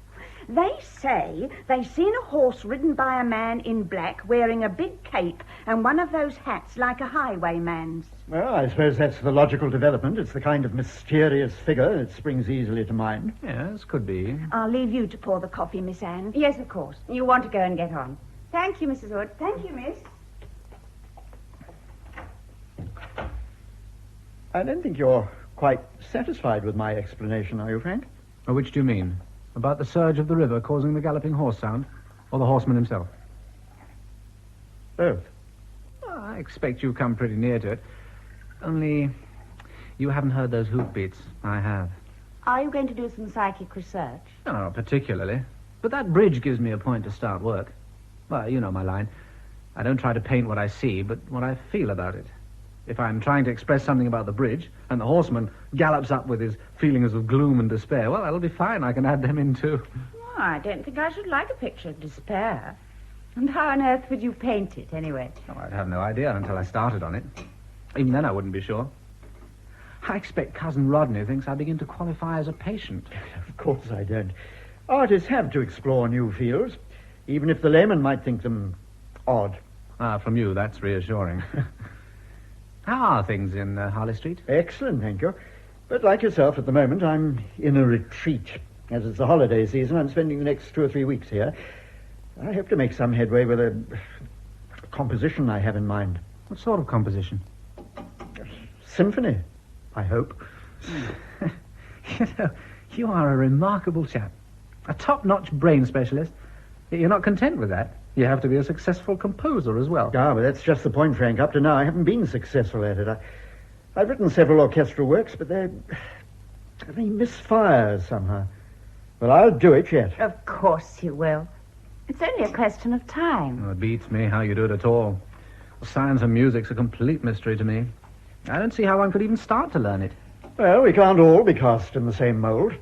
They say they've seen a horse ridden by a man in black wearing a big cape and one of those hats like a highwayman's. Well, I suppose that's the logical development. It's the kind of mysterious figure that springs easily to mind. Yes, could be. I'll leave you to pour the coffee, Miss Anne. Yes, of course. You want to go and get on. Thank you, Mrs. Wood. Thank you, miss. I don't think you're quite satisfied with my explanation, are you, Frank? Which do you mean? About the surge of the river causing the galloping horse sound? Or the horseman himself? Both. Well, I expect you've come pretty near to it. Only you haven't heard those hoofbeats. I have. Are you going to do some psychic research? No, not particularly. But that bridge gives me a point to start work. Well, you know my line. I don't try to paint what I see, but what I feel about it. If I'm trying to express something about the bridge, and the horseman gallops up with his feelings of gloom and despair, well, that'll be fine. I can add them in, too. Oh, I don't think I should like a picture of despair. And how on earth would you paint it, anyway? Oh, I'd have no idea until I started on it. Even then I wouldn't be sure. I expect Cousin Rodney thinks I begin to qualify as a patient. Of course I don't. Artists have to explore new fields, even if the layman might think them odd. Ah, from you, that's reassuring. How are things in Harley Street? Excellent, thank you. But like yourself, at the moment, I'm in a retreat. As it's the holiday season, I'm spending the next 2 or 3 weeks here. I hope to make some headway with a composition I have in mind. What sort of composition? Symphony, I hope. You know, you are a remarkable chap. A top-notch brain specialist. You're not content with that. You have to be a successful composer as well. Ah, but that's just the point, Frank. Up to now, I haven't been successful at it. I've written several orchestral works, but they misfire somehow. But I'll do it yet. Of course you will. It's only a question of time. Oh, it beats me how you do it at all. Science and music's a complete mystery to me. I don't see how one could even start to learn it. Well, we can't all be cast in the same mould.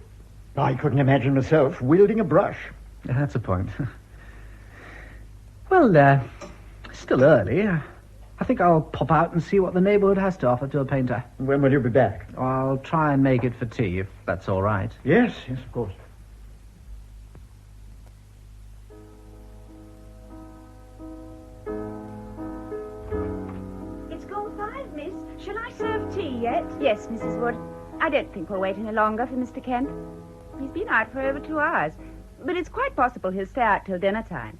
I couldn't imagine myself wielding a brush. Yeah, that's a point. Well, still early. I think I'll pop out and see what the neighborhood has to offer to a painter. When will you be back? I'll try and make it for tea, if that's all right. Yes, of course. It's gone 5, miss. Shall I serve tea yet? Yes, Mrs. Wood. I don't think we'll wait any longer for Mr. Kent. He's been out for over 2 hours, but it's quite possible he'll stay out till dinner time.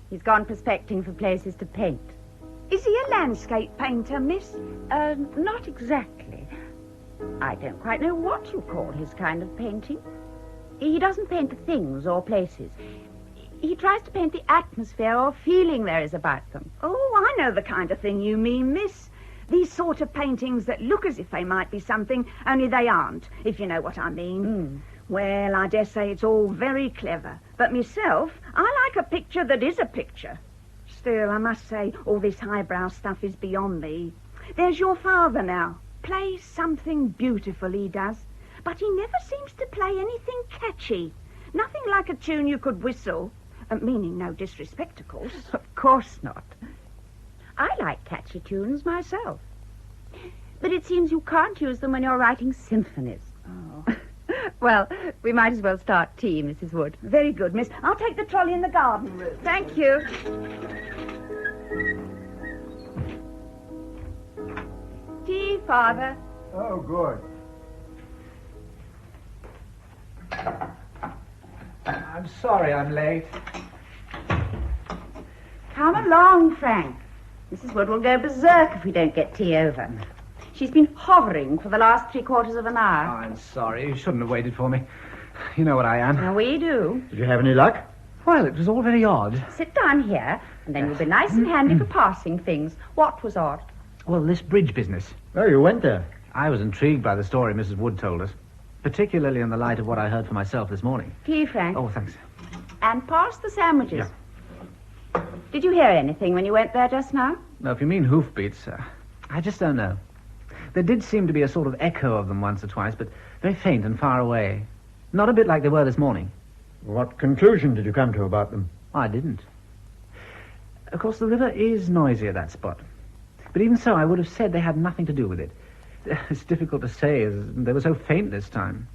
He's gone prospecting for places to paint. Is he a landscape painter, miss? Not exactly. I don't quite know what you call his kind of painting. He doesn't paint things or places. He tries to paint the atmosphere or feeling there is about them. Oh, I know the kind of thing you mean, miss. These sort of paintings that look as if they might be something, only they aren't, if you know what I mean. Well, I dare say it's all very clever. But myself, I like a picture that is a picture. Still, I must say, all this highbrow stuff is beyond me. There's your father now. Plays something beautiful, he does. But he never seems to play anything catchy. Nothing like a tune you could whistle. Meaning no disrespect, of course. Of course not. I like catchy tunes myself. But it seems you can't use them when you're writing symphonies. Oh. Well, we might as well start tea, Mrs. Wood. Very good, miss. I'll take the trolley in the garden room. Thank you. Tea, Father. Oh, good. I'm sorry I'm late. Come along, Frank. Mrs. Wood will go berserk if we don't get tea over. She's been hovering for the last 3/4 of an hour. Oh, I'm sorry. You shouldn't have waited for me. You know what I am. Now, we do. Did you have any luck? Well, it was all very odd. Sit down here, and then you'll be nice and handy for passing things. What was odd? Well, this bridge business. Oh, you went there? I was intrigued by the story Mrs. Wood told us, particularly in the light of what I heard for myself this morning. Tea, Frank. Oh, thanks. And pass the sandwiches. Yeah. Did you hear anything when you went there just now? Now, if you mean hoofbeats, I just don't know. There did seem to be a sort of echo of them once or twice, but very faint and far away. Not a bit like they were this morning. What conclusion did you come to about them? I didn't. Of course, the river is noisy at that spot. But even so, I would have said they had nothing to do with it. It's difficult to say, as they were so faint this time.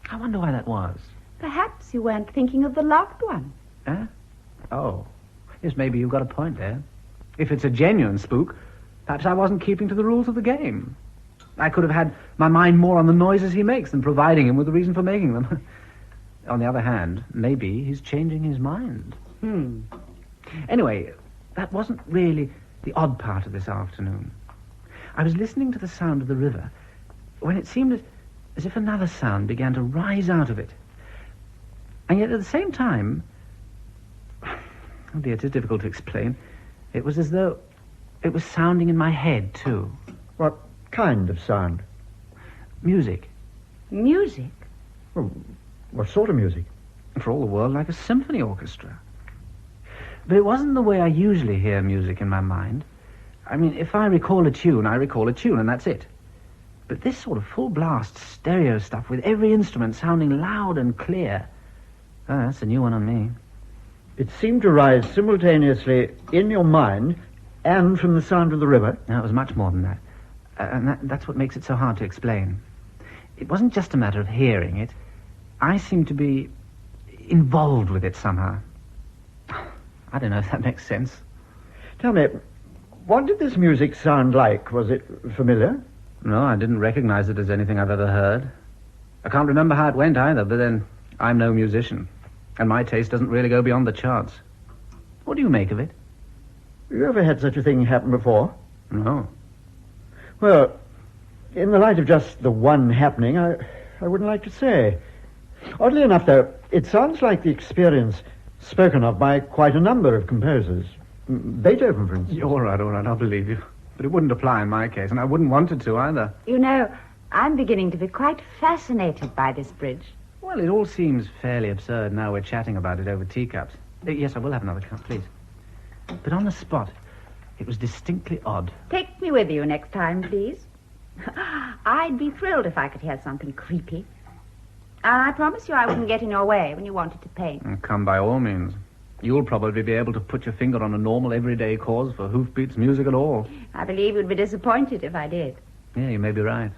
I wonder why that was. Perhaps you weren't thinking of the loved one. Huh? Oh. Yes, maybe you've got a point there. If it's a genuine spook, perhaps I wasn't keeping to the rules of the game. I could have had my mind more on the noises he makes than providing him with a reason for making them. On the other hand, maybe he's changing his mind. Anyway, that wasn't really the odd part of this afternoon. I was listening to the sound of the river when it seemed as if another sound began to rise out of it. And yet at the same time, oh dear, it is difficult to explain, it was as though it was sounding in my head, too. What kind of sound? Music. Music? Well, what sort of music? For all the world, like a symphony orchestra. But it wasn't the way I usually hear music in my mind. I mean, if I recall a tune, I recall a tune, and that's it. But this sort of full-blast stereo stuff with every instrument sounding loud and clear, that's a new one on me. It seemed to rise simultaneously in your mind and from the sound of the river? No, it was much more than that. And that's what makes it so hard to explain. It wasn't just a matter of hearing it. I seemed to be involved with it somehow. I don't know if that makes sense. Tell me, what did this music sound like? Was it familiar? No, I didn't recognize it as anything I've ever heard. I can't remember how it went either, but then I'm no musician, and my taste doesn't really go beyond the charts. What do you make of it? You ever had such a thing happen before? No. Well, in the light of just the one happening, I wouldn't like to say. Oddly enough, though, it sounds like the experience spoken of by quite a number of composers. Beethoven, for instance. All right, I'll believe you. But it wouldn't apply in my case, and I wouldn't want it to either. You know, I'm beginning to be quite fascinated by this bridge. Well, it all seems fairly absurd now we're chatting about it over teacups. Yes, I will have another cup, please. But on the spot, it was distinctly odd. Take me with you next time, please. I'd be thrilled if I could hear something creepy. And I promise you I wouldn't get in your way when you wanted to paint. Come by all means. You'll probably be able to put your finger on a normal everyday cause for hoofbeats music at all. I believe you'd be disappointed if I did. Yeah, you may be right.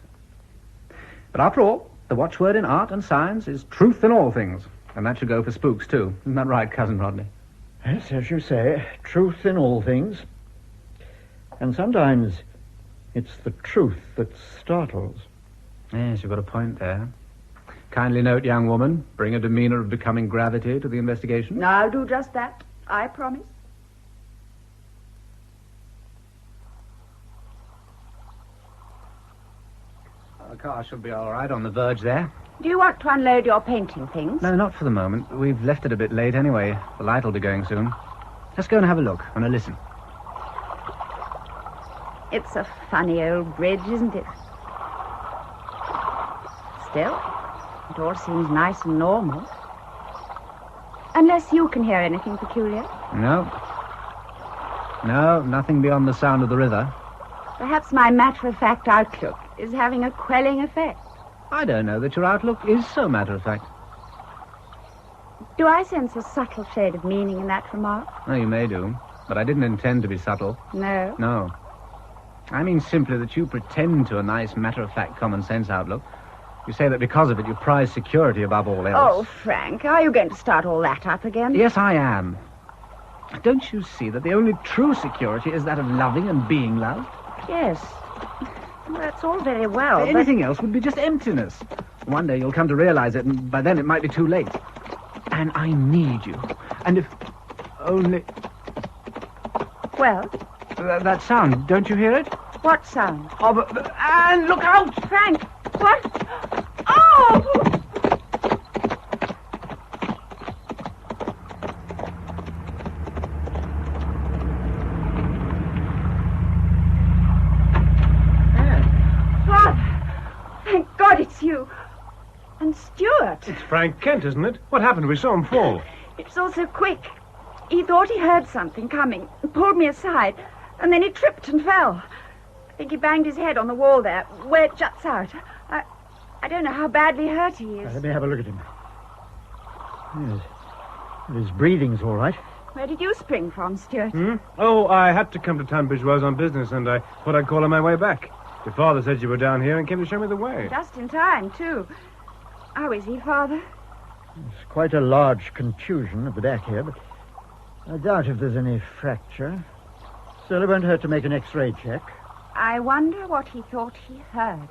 But after all, the watchword in art and science is truth in all things. And that should go for spooks, too. Isn't that right, Cousin Rodney? Yes, as you say, truth in all things. And sometimes it's the truth that startles. Yes, you've got a point there. Kindly note, young woman, bring a demeanor of becoming gravity to the investigation. I'll do just that. I promise. The car should be all right on the verge there. Do you want to unload your painting things? No, not for the moment. We've left it a bit late anyway. The light will be going soon. Let's go and have a look and a listen. It's a funny old bridge, isn't it? Still, it all seems nice and normal. Unless you can hear anything peculiar. No. No, nothing beyond the sound of the river. Perhaps my matter-of-fact outlook is having a quelling effect. I don't know that your outlook is so matter-of-fact. Do I sense a subtle shade of meaning in that remark? Oh, you may do, but I didn't intend to be subtle. No? No. I mean simply that you pretend to a nice matter-of-fact common-sense outlook. You say that because of it you prize security above all else. Oh, Frank, are you going to start all that up again? Yes, I am. Don't you see that the only true security is that of loving and being loved? Yes. That's all very well, Anything else would be just emptiness. One day you'll come to realize it, and by then it might be too late. And I need you. And if only... Well? That sound, don't you hear it? What sound? Oh, and look out! Frank, what? Oh! Thank God it's you. And Stuart. It's Frank Kent, isn't it? What happened? We saw him fall. It's all so quick. He thought he heard something coming and pulled me aside, and then he tripped and fell. think he banged his head on the wall there, where it juts out. I don't know how badly hurt he is. Let me have a look at him. Yes. His breathing's all right. Where did you spring from, Stuart? Oh, I had to come to Tunbridge Wells on business, and I thought I'd call on my way back. Your father said you were down here and came to show me the way. Just in time, too. How is he, Father? It's quite a large contusion at the back here, but I doubt if there's any fracture. Still, it won't hurt to make an X-ray check. I wonder what he thought he heard.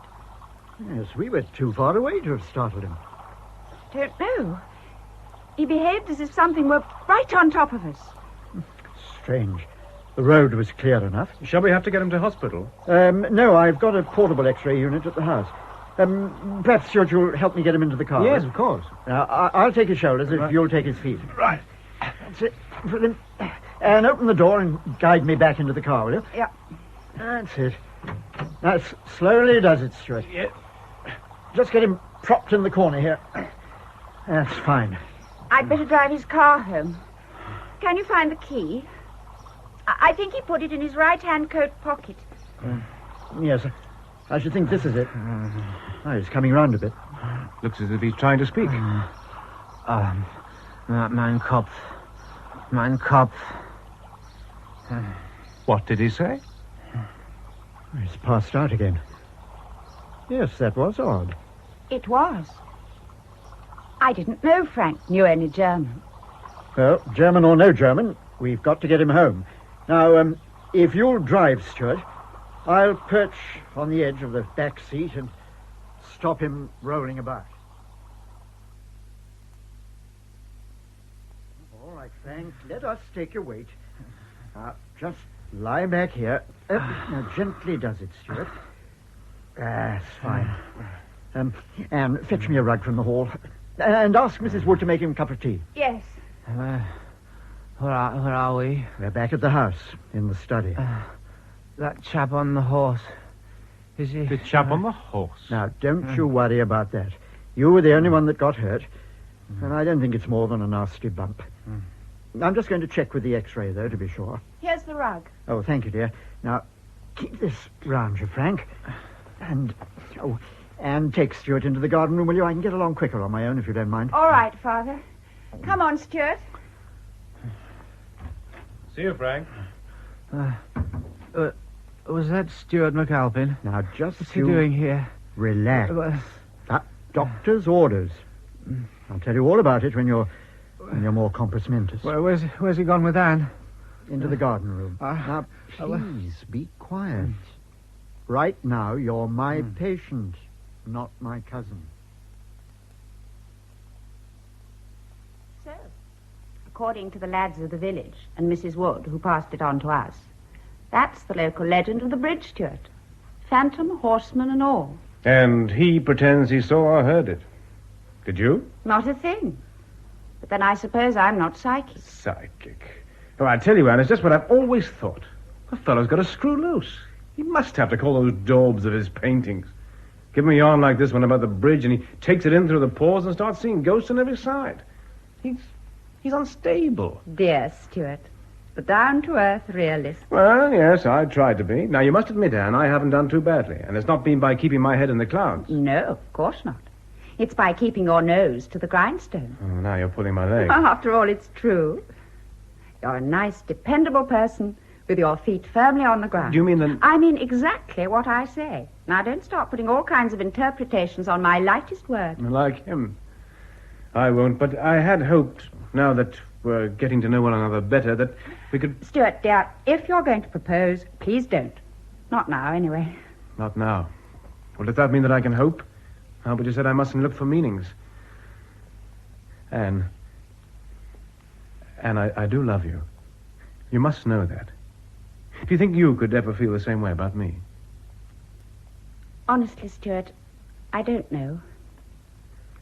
Yes, we were too far away to have startled him. Don't know. He behaved as if something were right on top of us. Strange. The road was clear enough. Shall we have to get him to hospital? No, I've got a portable X-ray unit at the house. Perhaps, Stuart, you'll help me get him into the car. Yes, of course. Now, I'll take his shoulders if you'll take his feet. Right. That's it. And open the door and guide me back into the car, will you? Yeah. That's it. Now, slowly does it, Stuart. Yeah. Just get him propped in the corner here. That's fine. I'd better drive his car home. Can you find the key? I think he put it in his right-hand coat pocket. Yes, I should think this is it. He's coming round a bit. Looks as if he's trying to speak. Mein Kopf. Mein Kopf. What did he say? He's passed out again. Yes, that was odd. It was. I didn't know Frank knew any German. Well, German or no German, we've got to get him home. Now, if you'll drive, Stuart, I'll perch on the edge of the back seat and stop him rolling about. All right, Frank, let us take your weight. Just lie back here. Now, gently does it, Stuart. That's fine. And fetch me a rug from the hall. And ask Mrs. Wood to make him a cup of tea. Yes. Where are we? We're back at the house, in the study. That chap on the horse. Is he... The chap on the horse? Now, don't you worry about that. You were the only one that got hurt. And I don't think it's more than a nasty bump. I'm just going to check with the X-ray, though, to be sure. Here's the rug. Oh, thank you, dear. Now, keep this round you, Frank. And take Stuart into the garden room, will you? I can get along quicker on my own, if you don't mind. All right, Father. Come on, Stuart. See you, Frank. Was that Stuart McAlpin? Now, just What's he doing here? Relax. Doctor's orders. I'll tell you all about it when you're more compos mentis. Where's he gone with Anne? Into the garden room. Now, please be quiet. Right now, you're my patient, not my cousin. So, according to the lads of the village and Mrs. Wood, who passed it on to us, that's the local legend of the bridge, Stuart. Phantom, horseman, and all. And he pretends he saw or heard it. Did you? Not a thing. But then I suppose I'm not psychic. Psychic. Oh, I tell you, Anne, it's just what I've always thought. The fellow's got to screw loose. He must have to call those daubs of his paintings. Give him a yarn like this one about the bridge, and he takes it in through the pores and starts seeing ghosts on every side. He's unstable. Dear Stuart. The down-to-earth realist. Well, yes, I tried to be. Now, you must admit, Anne, I haven't done too badly, and it's not been by keeping my head in the clouds. No, of course not. It's by keeping your nose to the grindstone. Oh, now you're pulling my leg. After all, it's true. You're a nice, dependable person with your feet firmly on the ground. Do you mean that... I mean exactly what I say. Now, don't start putting all kinds of interpretations on my lightest word. Like him. I won't, but I had hoped, now that we're getting to know one another better, that we could... Stuart, dear, if you're going to propose, please don't. Not now, anyway. Not now. Well, does that mean that I can hope? Oh, but you said I mustn't look for meanings. Anne, I do love you. You must know that. Do you think you could ever feel the same way about me? Honestly, Stuart, I don't know.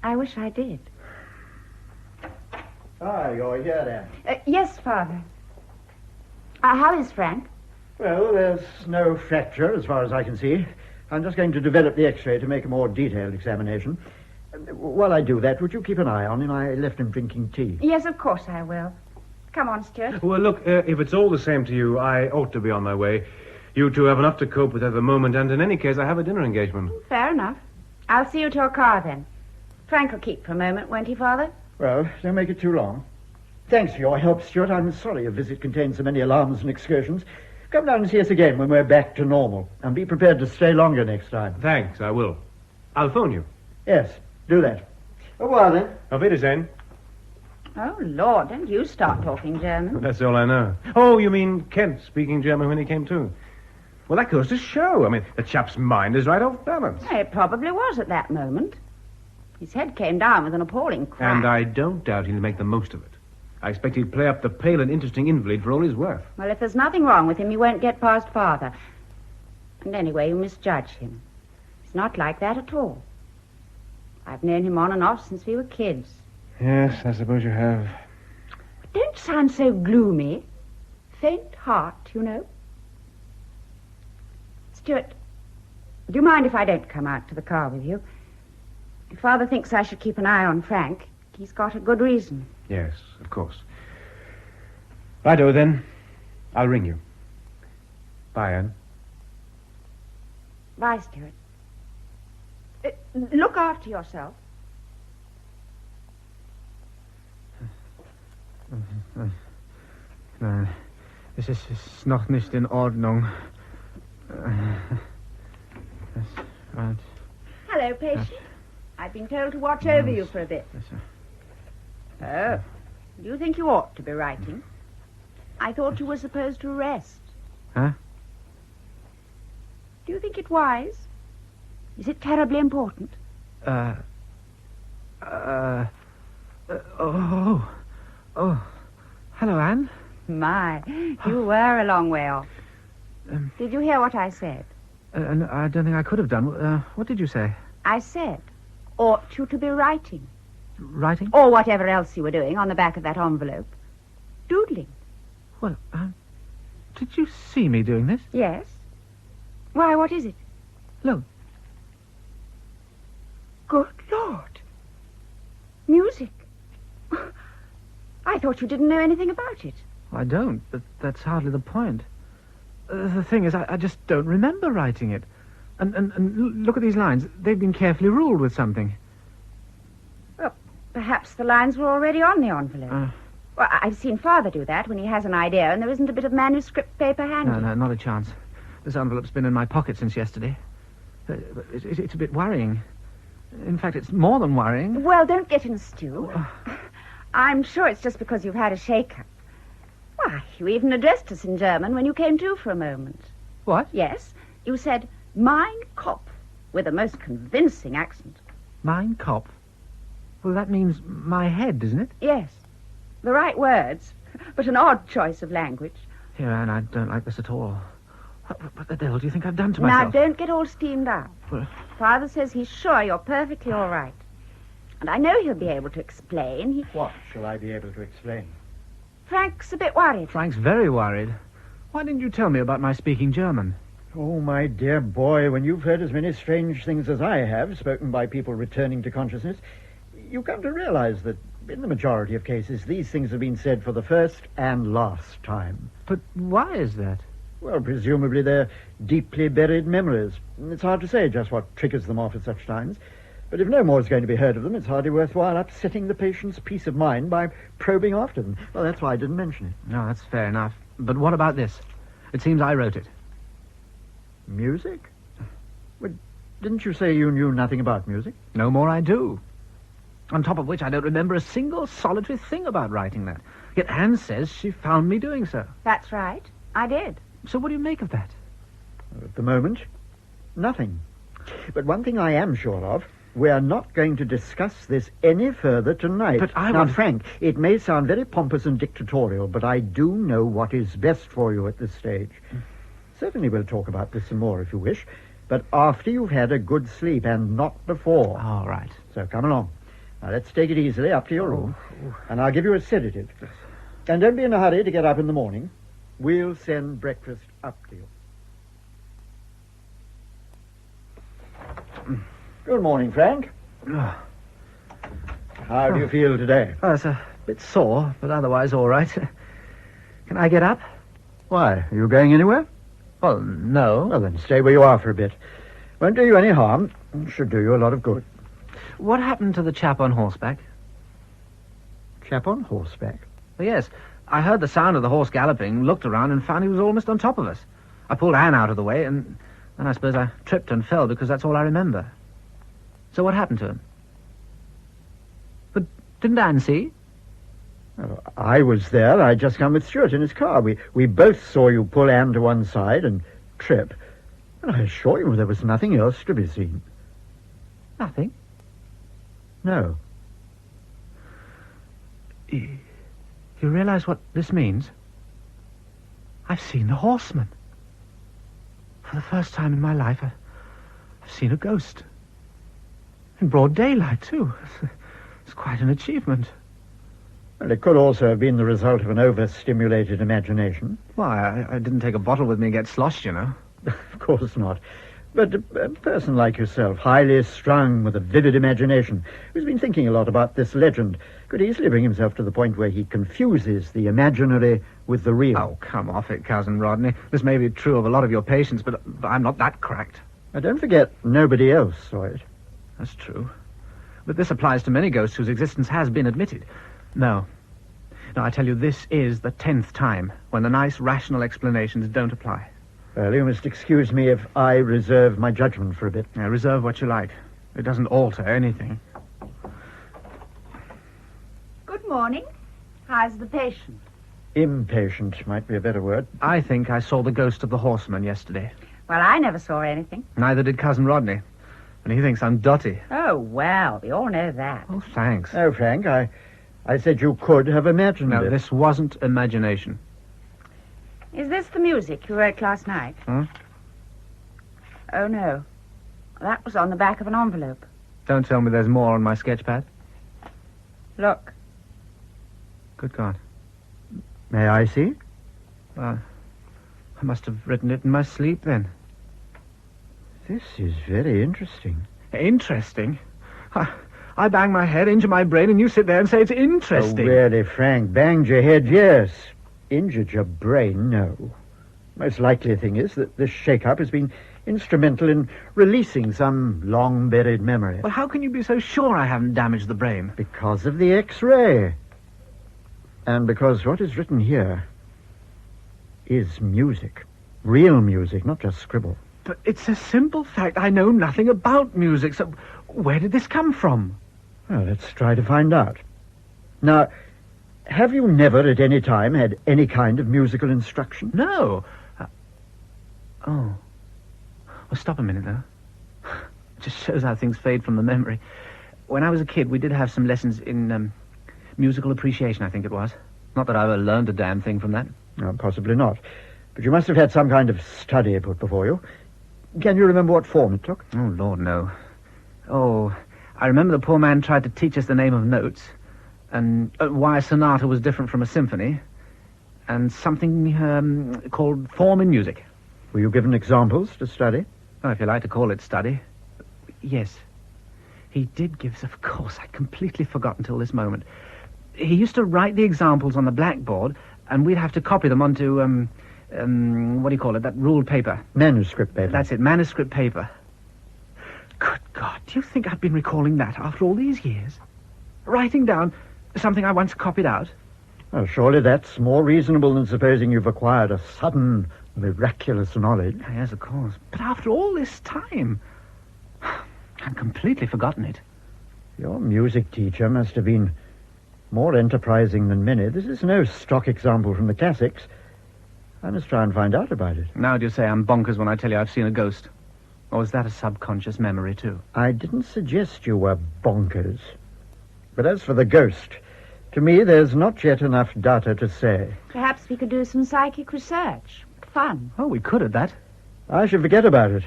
I wish I did. You're here, then. Yes, Father. How is Frank? Well, there's no fracture, as far as I can see. I'm just going to develop the X-ray to make a more detailed examination. While I do that, would you keep an eye on him? I left him drinking tea. Yes, of course I will. Come on, Stuart. Well, look, if it's all the same to you, I ought to be on my way. You two have enough to cope with at the moment, and in any case, I have a dinner engagement. Fair enough. I'll see you to your car, then. Frank will keep for a moment, won't he, Father? Well, don't make it too long. Thanks for your help, Stuart. I'm sorry your visit contained so many alarms and excursions. Come down and see us again when we're back to normal, and be prepared to stay longer next time. Thanks, I will. I'll phone you. Yes, do that. Au revoir, then. Auf Wiedersehen. Oh, Lord, don't you start talking German. That's all I know. Oh, you mean Kent speaking German when he came to? Well, that goes to show. I mean, the chap's mind is right off balance. It probably was at that moment. His head came down with an appalling crack. And I don't doubt he'll make the most of it. I expect he'd play up the pale and interesting invalid for all he's worth. Well, if there's nothing wrong with him, he won't get past Father. And anyway, you misjudge him. He's not like that at all. I've known him on and off since we were kids. Yes, I suppose you have. But don't sound so gloomy. Faint heart, you know. Stuart, do you mind if I don't come out to the car with you? If Father thinks I should keep an eye on Frank, he's got a good reason. Yes, of course. Righto, then. I'll ring you. Bye, Anne. Bye, Stuart. Look after yourself. Nein, es ist noch nicht in Ordnung. Right. Hello, patient. I've been told to watch over you for a bit. Oh, do you think you ought to be writing? I thought you were supposed to rest. Huh? Do you think it wise? Is it terribly important? Oh, hello, Anne. My, you were a long way off. Did you hear what I said? No, I don't think I could have done. What did you say? I said, ought you to be writing? Writing? Or whatever else you were doing on the back of that envelope. Doodling. Well, did you see me doing this? Yes. Why, what is it? Look. Good Lord. Music. I thought you didn't know anything about it. I don't, but that's hardly the point. The thing is, I just don't remember writing it. And look at these lines. They've been carefully ruled with something. Well, perhaps the lines were already on the envelope. Well, I've seen Father do that when he has an idea and there isn't a bit of manuscript paper handy. No, not a chance. This envelope's been in my pocket since yesterday. It's a bit worrying. In fact, it's more than worrying. Well, don't get in a stew. I'm sure it's just because you've had a shake-up. Why, you even addressed us in German when you came to for a moment. What? Yes, you said, mein Kopf, with a most convincing accent. Mein Kopf? Well, that means my head, doesn't it? Yes, the right words, but an odd choice of language. Here, Anne, I don't like this at all. What the devil do you think I've done to myself? Now, don't get all steamed up. Well, Father says he's sure you're perfectly all right. And I know he'll be able to explain. What shall I be able to explain? Frank's a bit worried. Frank's very worried. Why didn't you tell me about my speaking German? Oh, my dear boy, when you've heard as many strange things as I have, spoken by people returning to consciousness, you come to realize that in the majority of cases, these things have been said for the first and last time. But why is that? Well, presumably they're deeply buried memories. It's hard to say just what triggers them off at such times. But if no more is going to be heard of them, it's hardly worthwhile upsetting the patient's peace of mind by probing after them. Well, that's why I didn't mention it. No, that's fair enough. But what about this? It seems I wrote it. Music? Well, didn't you say you knew nothing about music? No more I do. On top of which, I don't remember a single solitary thing about writing that. Yet Anne says she found me doing so. That's right. I did. So what do you make of that? At the moment, nothing. But one thing I am sure of, we are not going to discuss this any further tonight. But Now, Frank, it may sound very pompous and dictatorial, but I do know what is best for you at this stage. Certainly we'll talk about this some more if you wish, but after you've had a good sleep and not before. All right. So come along. Now, let's take it easily up to your room, and I'll give you a sedative. And don't be in a hurry to get up in the morning. We'll send breakfast up to you. Good morning, Frank. How do you feel today? Oh, it's a bit sore, but otherwise all right. Can I get up? Why, are you going anywhere? Well, no. Well, then stay where you are for a bit. Won't do you any harm. Should do you a lot of good. What happened to the chap on horseback? Chap on horseback? Well, yes. I heard the sound of the horse galloping, looked around, and found he was almost on top of us. I pulled Anne out of the way, and then I suppose I tripped and fell because that's all I remember. So what happened to him? But didn't Anne see? Well, I was there. I'd just come with Stuart in his car. We both saw you pull Anne to one side and trip. And I assure you there was nothing else to be seen. Nothing? No. You realize what this means? I've seen the horseman. For the first time in my life, I've seen a ghost. In broad daylight, too. It's quite an achievement. Well, it could also have been the result of an overstimulated imagination. Why, I didn't take a bottle with me and get sloshed, you know. Of course not. But a person like yourself, highly strung with a vivid imagination, who's been thinking a lot about this legend, could easily bring himself to the point where he confuses the imaginary with the real. Oh, come off it, Cousin Rodney. This may be true of a lot of your patients, but I'm not that cracked. Now, don't forget, nobody else saw it. That's true. But this applies to many ghosts whose existence has been admitted. No, I tell you, this is the 10th time when the nice, rational explanations don't apply. Well, you must excuse me if I reserve my judgment for a bit. Yeah, reserve what you like. It doesn't alter anything. Good morning. How's the patient? Impatient might be a better word. I think I saw the ghost of the horseman yesterday. Well, I never saw anything. Neither did Cousin Rodney. And he thinks I'm dotty. Oh, well, we all know that. Oh, thanks. Oh, Frank, I said you could have imagined it. No, this wasn't imagination. Is this the music you wrote last night? Huh? Oh, no. That was on the back of an envelope. Don't tell me there's more on my sketch pad. Look. Good God. May I see? I must have written it in my sleep, then. This is very interesting. Interesting? I bang my head, injure my brain, and you sit there and say it's interesting. Oh, really, Frank? Banged your head, yes. Injured your brain, no. Most likely thing is that this shake-up has been instrumental in releasing some long-buried memory. Well, how can you be so sure I haven't damaged the brain? Because of the X-ray. And because what is written here is music. Real music, not just scribble. But it's a simple fact. I know nothing about music, so where did this come from? Well, let's try to find out. Now, have you never at any time had any kind of musical instruction? No. Oh. Well, stop a minute, though. It just shows how things fade from the memory. When I was a kid, we did have some lessons in musical appreciation, I think it was. Not that I ever learned a damn thing from that. No, possibly not. But you must have had some kind of study put before you. Can you remember what form it took? Oh, Lord, no. Oh, I remember the poor man tried to teach us the name of notes, and why a sonata was different from a symphony, and something called form in music. Were you given examples to study? Oh, if you like to call it study. Yes. He did give us, of course. I completely forgot until this moment. He used to write the examples on the blackboard, and we'd have to copy them onto, what do you call it, that ruled paper? Manuscript paper. That's it, manuscript paper. Good God, do you think I've been recalling that after all these years? Writing down something I once copied out? Well, surely that's more reasonable than supposing you've acquired a sudden, miraculous knowledge. Yes, of course. But after all this time, I've completely forgotten it. Your music teacher must have been more enterprising than many. This is no stock example from the classics. I must try and find out about it. Now do you say I'm bonkers when I tell you I've seen a ghost? Or is that a subconscious memory, too? I didn't suggest you were bonkers. But as for the ghost, to me there's not yet enough data to say. Perhaps we could do some psychic research. Fun. Oh, we could at that. I should forget about it.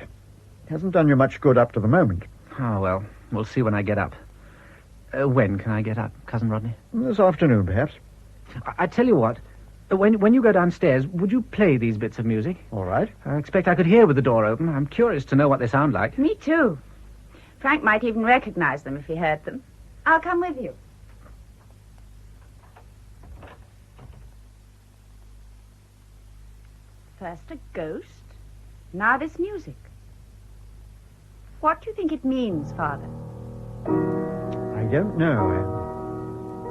Hasn't done you much good up to the moment. Oh, well, we'll see when I get up. When can I get up, Cousin Rodney? This afternoon, perhaps. I tell you what, when you go downstairs, would you play these bits of music? All right. I expect I could hear with the door open. I'm curious to know what they sound like. Me too. Frank might even recognize them if he heard them. I'll come with you. First a ghost, Now this music. What do you think it means, Father? I don't know.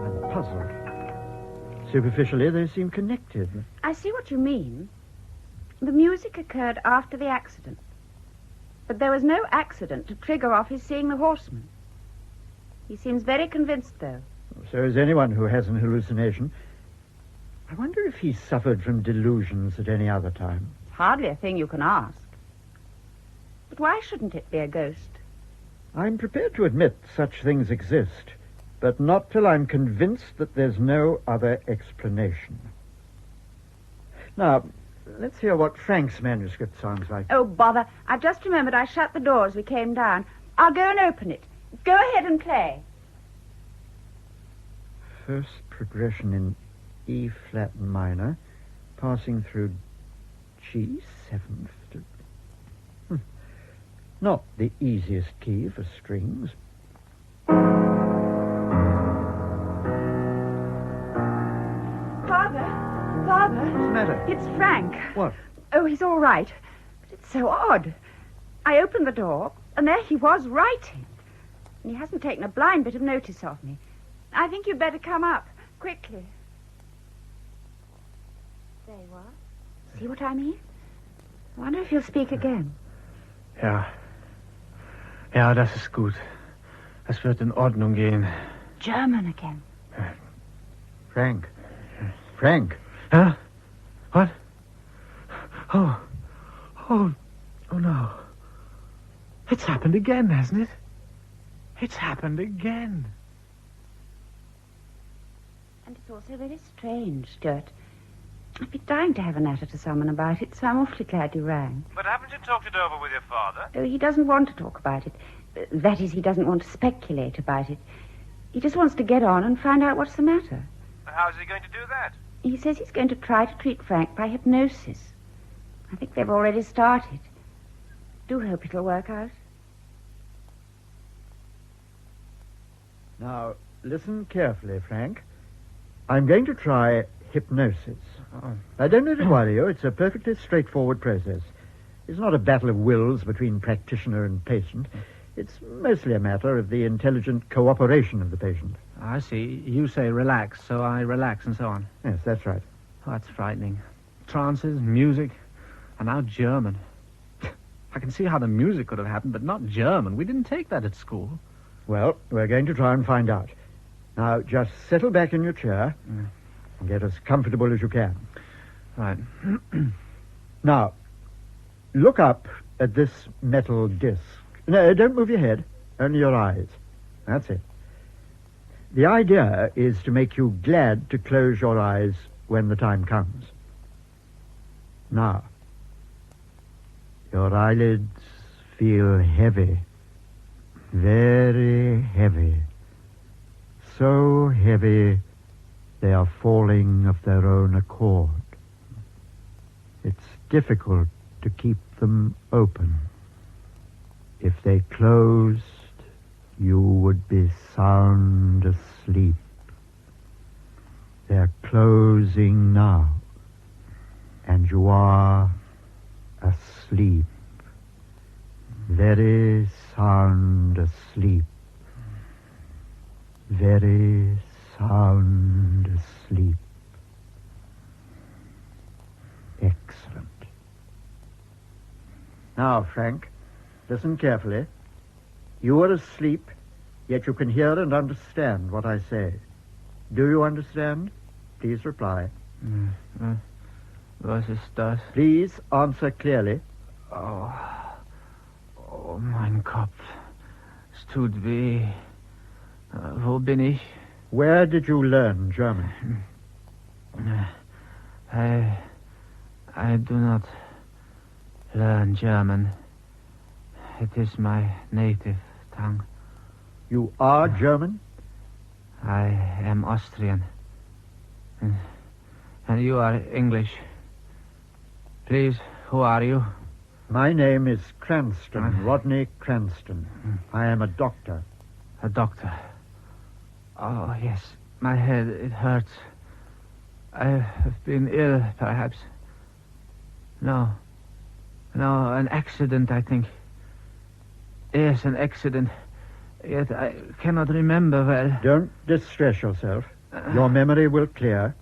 I'm puzzled. Superficially, they seem connected. I see what you mean. The music occurred after the accident. But there was no accident to trigger off his seeing the horseman. He seems very convinced, though. So is anyone who has an hallucination. I wonder if he suffered from delusions at any other time. It's hardly a thing you can ask. But why shouldn't it be a ghost? I'm prepared to admit such things exist, but not till I'm convinced that there's no other explanation. Now, let's hear what Frank's manuscript sounds like. Oh, bother. I've just remembered I shut the door as we came down. I'll go and open it. Go ahead and play. First progression in E flat minor, passing through G7. Not the easiest key for strings. Father! What's the matter? It's Frank. What? Oh, he's all right. But it's so odd. I opened the door, and there he was writing. And he hasn't taken a blind bit of notice of me. I think you'd better come up, quickly. There you are. See what I mean? I wonder if he'll speak again. Ja. Ja, das ist gut. Es wird in Ordnung gehen. German again. Frank. Frank. Huh? What? Oh. Oh no. It's happened again, hasn't it? It's happened again. And it's also very strange, Stuart. I've been dying to have a natter to someone about it, so I'm awfully glad you rang. But haven't you talked it over with your father? Oh, he doesn't want to talk about it. That is, he doesn't want to speculate about it. He just wants to get on and find out what's the matter. How's he going to do that? He says he's going to try to treat Frank by hypnosis. I think they've already started. Do hope it'll work out. Now, listen carefully, Frank. I'm going to try hypnosis. Now, don't let it worry you. It's a perfectly straightforward process. It's not a battle of wills between practitioner and patient. It's mostly a matter of the intelligent cooperation of the patient. I see. You say relax, so I relax and so on. Yes, that's right. Oh, that's frightening. Trances, music, and now German. I can see how the music could have happened, but not German. We didn't take that at school. Well, we're going to try and find out. Now, just settle back in your chair and get as comfortable as you can. Right. Now, look up at this metal disc. No, don't move your head, only your eyes. That's it. The idea is to make you glad to close your eyes when the time comes. Now, your eyelids feel heavy, very heavy. So heavy they are falling of their own accord. It's difficult to keep them open. If they closed, you would be sound asleep. They're closing now, and you are asleep. Very sound asleep. Very sound asleep. Excellent. Now, Frank, listen carefully. You are asleep, yet you can hear and understand what I say. Do you understand? Please reply. Was ist das? Please answer clearly. Oh, mein Kopf. Es tut weh. Wo bin ich? Where did you learn German? I do not learn German. It is my native tongue. You are German? I am Austrian. And you are English. Please, who are you? My name is Cranston, Rodney Cranston. I am a doctor. A doctor? Oh, yes. My head, it hurts. I have been ill, perhaps. No. No, an accident, I think. Yes, an accident. Yet I cannot remember well. Don't distress yourself. Your memory will clear.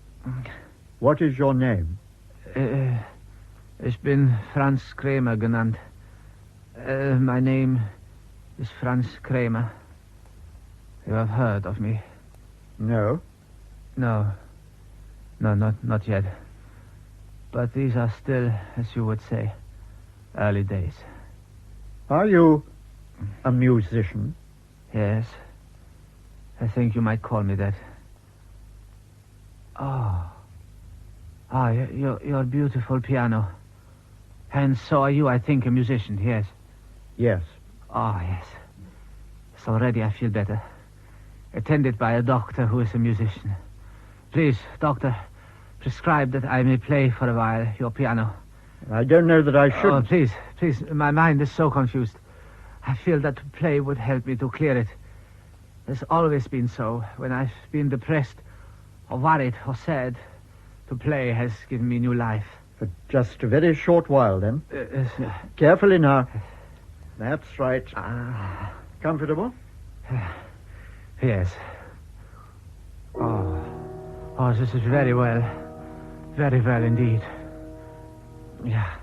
What is your name? Ich bin Franz Kramer genannt. My name is Franz Kramer. You have heard of me? No. No, not yet. But these are still, as you would say, early days. Are you a musician? Yes. I think you might call me that. Your beautiful piano. And so are you, I think, a musician, yes? Yes. Oh, yes. So already I feel better. Attended by a doctor who is a musician. Please, doctor, prescribe that I may play for a while your piano. I don't know that I should. Oh, please, my mind is so confused. I feel that to play would help me to clear it. It's always been so. When I've been depressed or worried or sad, to play has given me new life. For just a very short while, then. Carefully now. That's right. Comfortable? Yes. Oh, this is very well. Very well indeed. Yeah.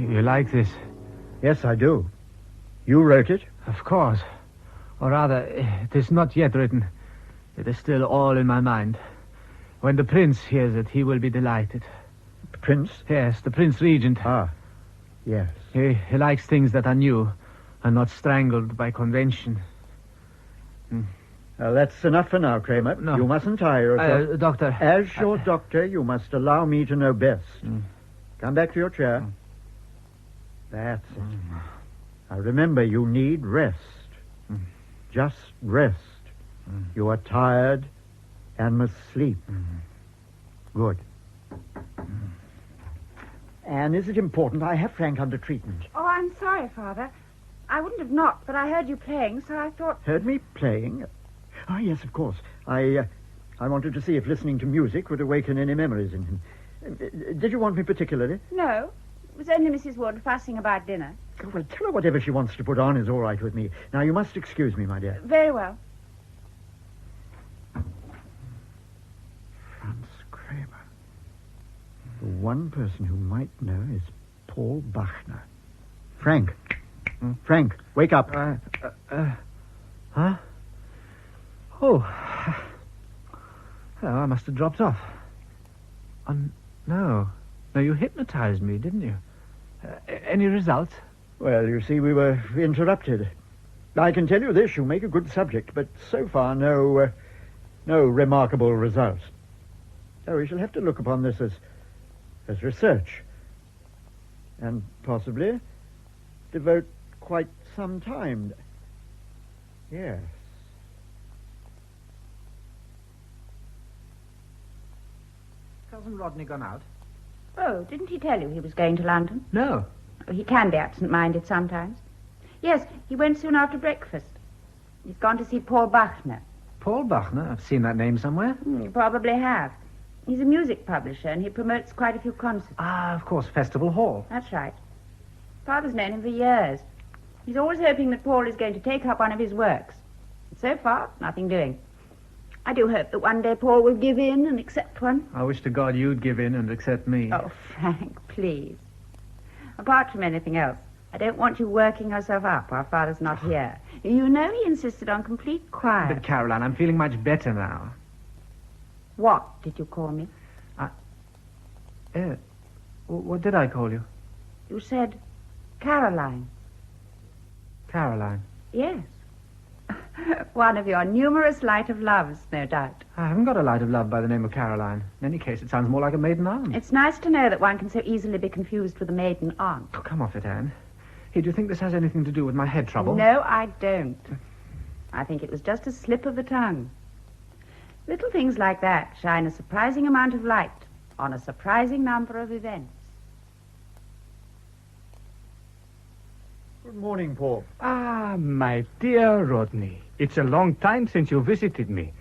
You like this? Yes, I do. You wrote it? Of course. Or rather, it is not yet written. It is still all in my mind. When the prince hears it, he will be delighted. The prince? Yes, the Prince Regent. Yes. He likes things that are new and not strangled by convention. That's enough for now, Kramer. No. You mustn't tire yourself. Doctor. As your doctor, you must allow me to know best. Come back to your chair. That's it. Now remember, you need rest. Just rest. You are tired and must sleep. Good. Anne, is it important? I have Frank under treatment. Oh, I'm sorry, Father. I wouldn't have knocked, but I heard you playing, so I thought... Heard me playing? Oh, yes, of course. I wanted to see if listening to music would awaken any memories in him. Did you want me particularly? No. It was only Mrs. Wood fussing about dinner. Oh, well, tell her whatever she wants to put on is all right with me. Now, you must excuse me, my dear. Very well. Franz Kramer. The one person who might know is Paul Bachner. Frank. Frank, wake up. Huh? Oh. Well, I must have dropped off. No, you hypnotized me, didn't you? Any results? Well, you see, we were interrupted. I can tell you this, you make a good subject, but so far no remarkable results. So we shall have to look upon this as research. And possibly devote quite some time. Yes. Hasn't Rodney gone out? Oh, didn't he tell you he was going to London? No. Oh, he can be absent-minded sometimes. Yes, he went soon after breakfast. He's gone to see Paul Bachner. Paul Bachner? I've seen that name somewhere. You probably have. He's a music publisher, and he promotes quite a few concerts. Ah, of course, Festival Hall. That's right. Father's known him for years. He's always hoping that Paul is going to take up one of his works. But so far, nothing doing. I do hope that one day Paul will give in and accept one. I wish to God you'd give in and accept me. Oh, Frank, please. Apart from anything else, I don't want you working yourself up while Father's not here. You know he insisted on complete quiet. But, Caroline, I'm feeling much better now. What did you call me? What did I call you? You said Caroline. Caroline? Yes. One of your numerous light of loves, no doubt. I haven't got a light of love by the name of Caroline. In any case, it sounds more like a maiden aunt. It's nice to know that one can so easily be confused with a maiden aunt. Oh, come off it, Anne. Hey, do you think this has anything to do with my head trouble? No, I don't. I think it was just a slip of the tongue. Little things like that shine a surprising amount of light on a surprising number of events. Good morning, Paul. Ah, my dear Rodney. It's a long time since you visited me.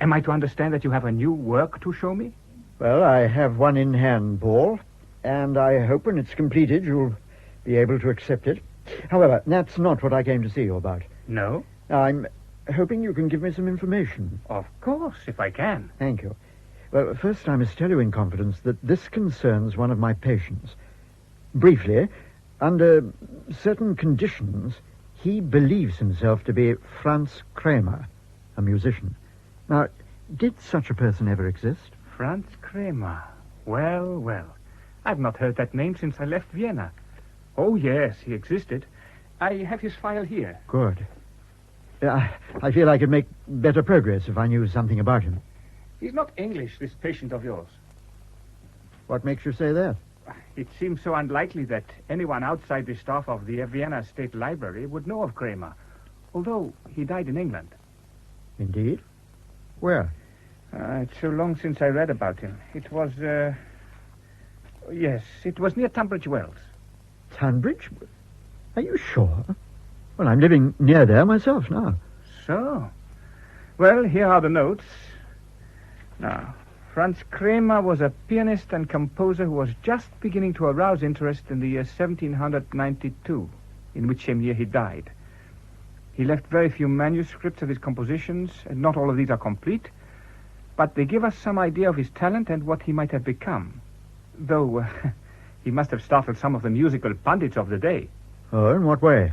Am I to understand that you have a new work to show me? Well, I have one in hand, Paul, and I hope when it's completed you'll be able to accept it. However, that's not what I came to see you about. No? I'm hoping you can give me some information. Of course, if I can. Thank you. Well, first I must tell you in confidence that this concerns one of my patients. Briefly, under certain conditions, he believes himself to be Franz Kramer, a musician. Now, did such a person ever exist? Franz Kramer. Well, well. I've not heard that name since I left Vienna. Oh, yes, he existed. I have his file here. Good. I feel I could make better progress if I knew something about him. He's not English, this patient of yours. What makes you say that? It seems so unlikely that anyone outside the staff of the Vienna State Library would know of Kramer, although he died in England. Indeed? Where? It's so long since I read about him. It was, yes, it was near Tunbridge Wells. Tunbridge? Are you sure? Well, I'm living near there myself now. So? Well, here are the notes. Now, Franz Kramer was a pianist and composer who was just beginning to arouse interest in the year 1792, in which same year he died. He left very few manuscripts of his compositions, and not all of these are complete, but they give us some idea of his talent and what he might have become, though he must have startled some of the musical pundits of the day. Oh, in what way?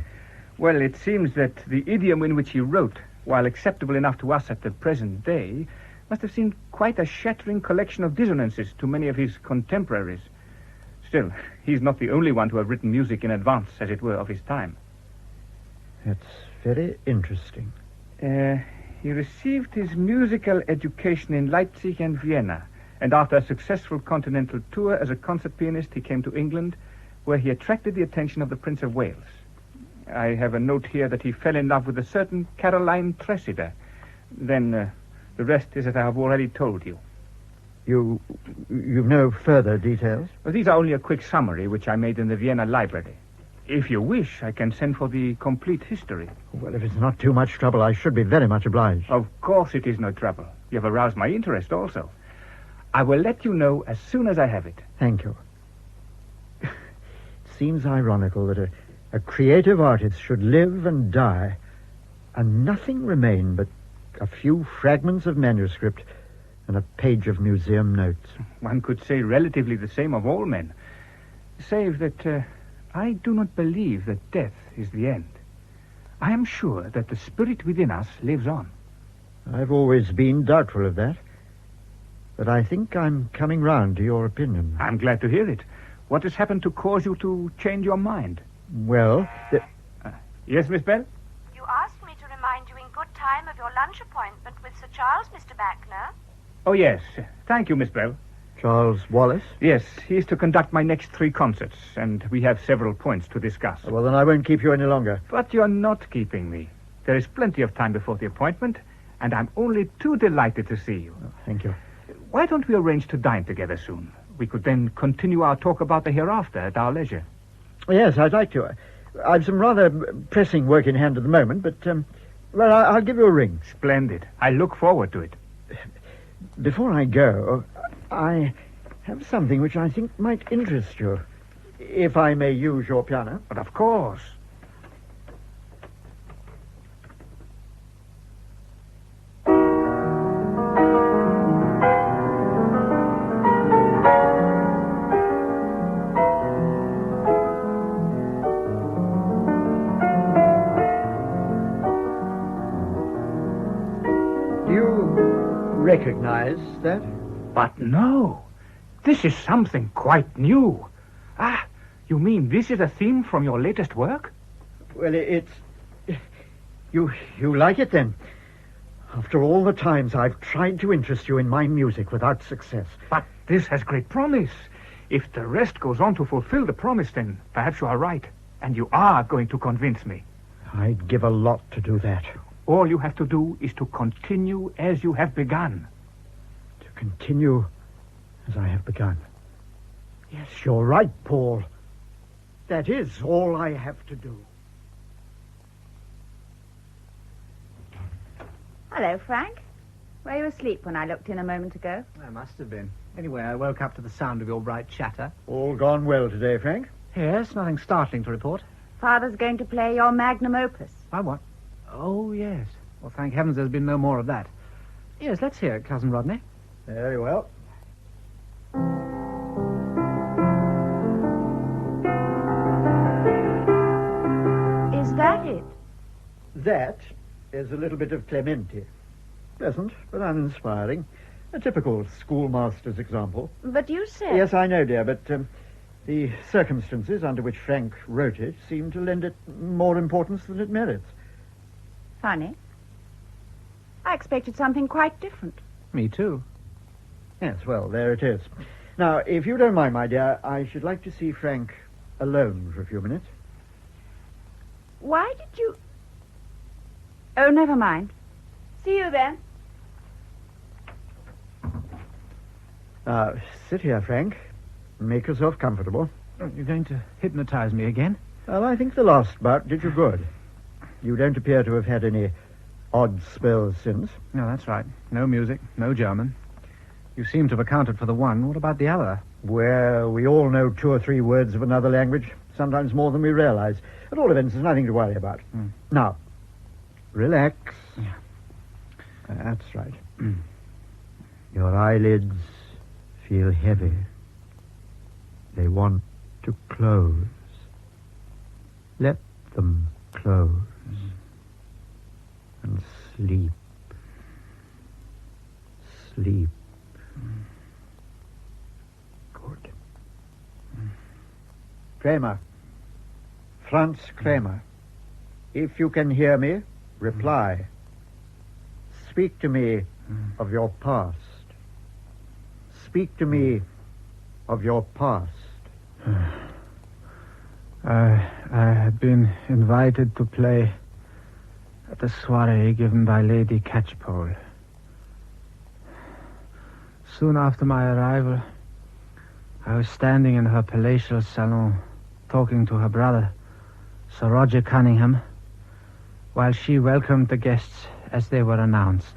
Well, it seems that the idiom in which he wrote, while acceptable enough to us at the present day, must have seemed quite a shattering collection of dissonances to many of his contemporaries. Still, he's not the only one to have written music in advance, as it were, of his time. That's very interesting. He received his musical education in Leipzig and Vienna, and after a successful continental tour as a concert pianist, he came to England, where he attracted the attention of the Prince of Wales. I have a note here that he fell in love with a certain Caroline Tressida. Then the rest is as I have already told you. You've no further details? Well, these are only a quick summary, which I made in the Vienna library. If you wish, I can send for the complete history. Well, if it's not too much trouble, I should be very much obliged. Of course it is no trouble. You have aroused my interest also. I will let you know as soon as I have it. Thank you. It seems ironical that a creative artist should live and die, and nothing remain but a few fragments of manuscript and a page of museum notes. One could say relatively the same of all men, save that I do not believe that death is the end. I am sure that the spirit within us lives on. I've always been doubtful of that, but I think I'm coming round to your opinion. I'm glad to hear it. What has happened to cause you to change your mind? Well, yes, Miss Bell? You asked me to remind you in good time of your lunch appointment with Sir Charles, Mr. Backner. Oh, yes. Thank you, Miss Bell. Charles Wallace? Yes, he is to conduct my next 3 concerts, and we have several points to discuss. Well, then I won't keep you any longer. But you're not keeping me. There is plenty of time before the appointment, and I'm only too delighted to see you. Oh, thank you. Why don't we arrange to dine together soon? We could then continue our talk about the hereafter at our leisure. Yes, I'd like to. I've some rather pressing work in hand at the moment, but, well, I'll give you a ring. Splendid. I look forward to it. Before I go, I have something which I think might interest you, if I may use your piano. But of course. Recognize that? But no. This is something quite new. Ah, you mean this is a theme from your latest work? Well, it's... You like it, then? After all the times I've tried to interest you in my music without success. But this has great promise. If the rest goes on to fulfill the promise, then perhaps you are right. And you are going to convince me. I'd give a lot to do that. All you have to do is to continue as you have begun. To continue as I have begun. Yes, you're right, Paul. That is all I have to do. Hello, Frank. Were you asleep when I looked in a moment ago? I must have been. Anyway, I woke up to the sound of your bright chatter. All gone well today, Frank? Yes, nothing startling to report. Father's going to play your magnum opus. My what? Oh, yes. Well, thank heavens there's been no more of that. Yes, let's hear it, Cousin Rodney. Very well. Is that it? That is a little bit of Clementi. Pleasant, but uninspiring. A typical schoolmaster's example. But you said... Yes, I know, dear, but the circumstances under which Frank wrote it seem to lend it more importance than it merits. Funny. I expected something quite different. Me too. Yes, well, there it is. Now, if you don't mind, my dear, I should like to see Frank alone for a few minutes. Why did you... Oh, never mind. See you then. Now, sit here, Frank. Make yourself comfortable. You're going to hypnotize me again? Well, I think the last bout did you good. You don't appear to have had any odd spells since. No, that's right. No music, no German. You seem to have accounted for the one. What about the other? Well, we all know 2 or 3 words of another language, sometimes more than we realize. At all events, there's nothing to worry about. Now, relax. Yeah. That's right. Your eyelids feel heavy. They want to close. Let them close. And sleep. Sleep. Good. Kramer. Franz Kramer. If you can hear me, reply. Speak to me of your past. Speak to me of your past. I had been invited to play at a soiree given by Lady Catchpole. Soon after my arrival, I was standing in her palatial salon, talking to her brother, Sir Roger Cunningham, while she welcomed the guests as they were announced.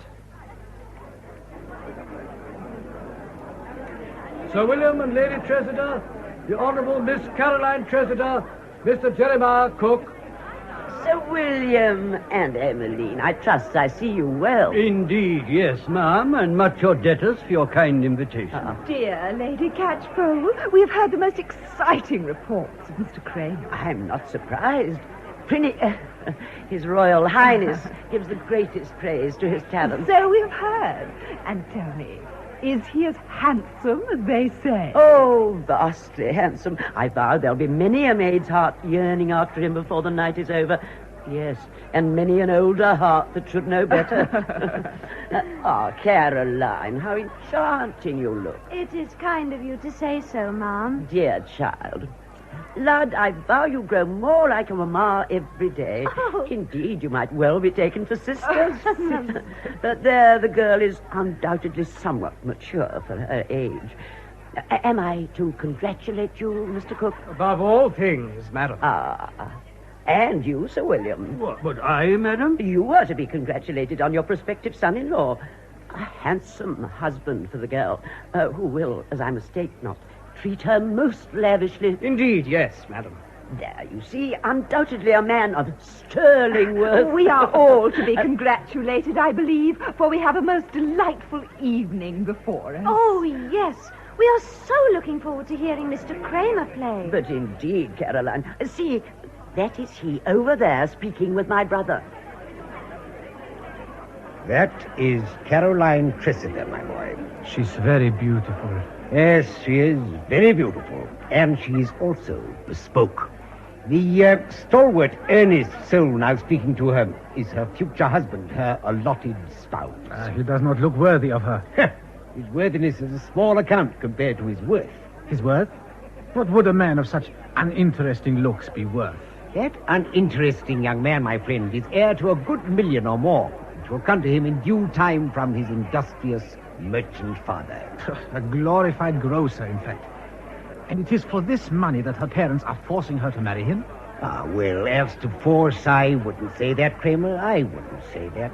Sir William and Lady Tressida, the Honourable Miss Caroline Tressida, Mr. Jeremiah Cook. Sir William and Emmeline, I trust I see you well. Indeed, yes, ma'am, and much your debtors for your kind invitation. Dear Lady Catchpole, we have heard the most exciting reports of Mr. Crane. I'm not surprised. His Royal Highness gives the greatest praise to his talent. So we've heard. And tell me, is he as handsome as they say? Oh, vastly handsome. I vow there'll be many a maid's heart yearning after him before the night is over. Yes, and many an older heart that should know better. Caroline, how enchanting you look. It is kind of you to say so, Ma'am. Dear child. Lud, I vow you grow more like a mamma every day. Oh. Indeed, you might well be taken for sisters. But there, the girl is undoubtedly somewhat mature for her age. Am I to congratulate you, Mr. Cook? Above all things, madam. And you, Sir William. What, but I, madam? You are to be congratulated on your prospective son-in-law. A handsome husband for the girl, who will, as I mistake not, treat her most lavishly. Indeed, yes, madam. There, you see, undoubtedly a man of sterling worth. We are all to be congratulated, I believe, for we have a most delightful evening before us. Oh, yes. We are so looking forward to hearing Mr. Kramer play. But indeed, Caroline, see, that is he over there speaking with my brother. That is Caroline Tressida, my boy. She's very beautiful. Yes, she is very beautiful. And she is also bespoke. The stalwart, earnest soul now speaking to her is her future husband, her allotted spouse. He does not look worthy of her. His worthiness is a small account compared to his worth. His worth? What would a man of such uninteresting looks be worth? That uninteresting young man, my friend, is heir to a good million or more, which will come to him in due time from his industrious merchant father. A glorified grocer, in fact. And it is for this money that her parents are forcing her to marry him? Well, as to force, I wouldn't say that, Kramer. I wouldn't say that.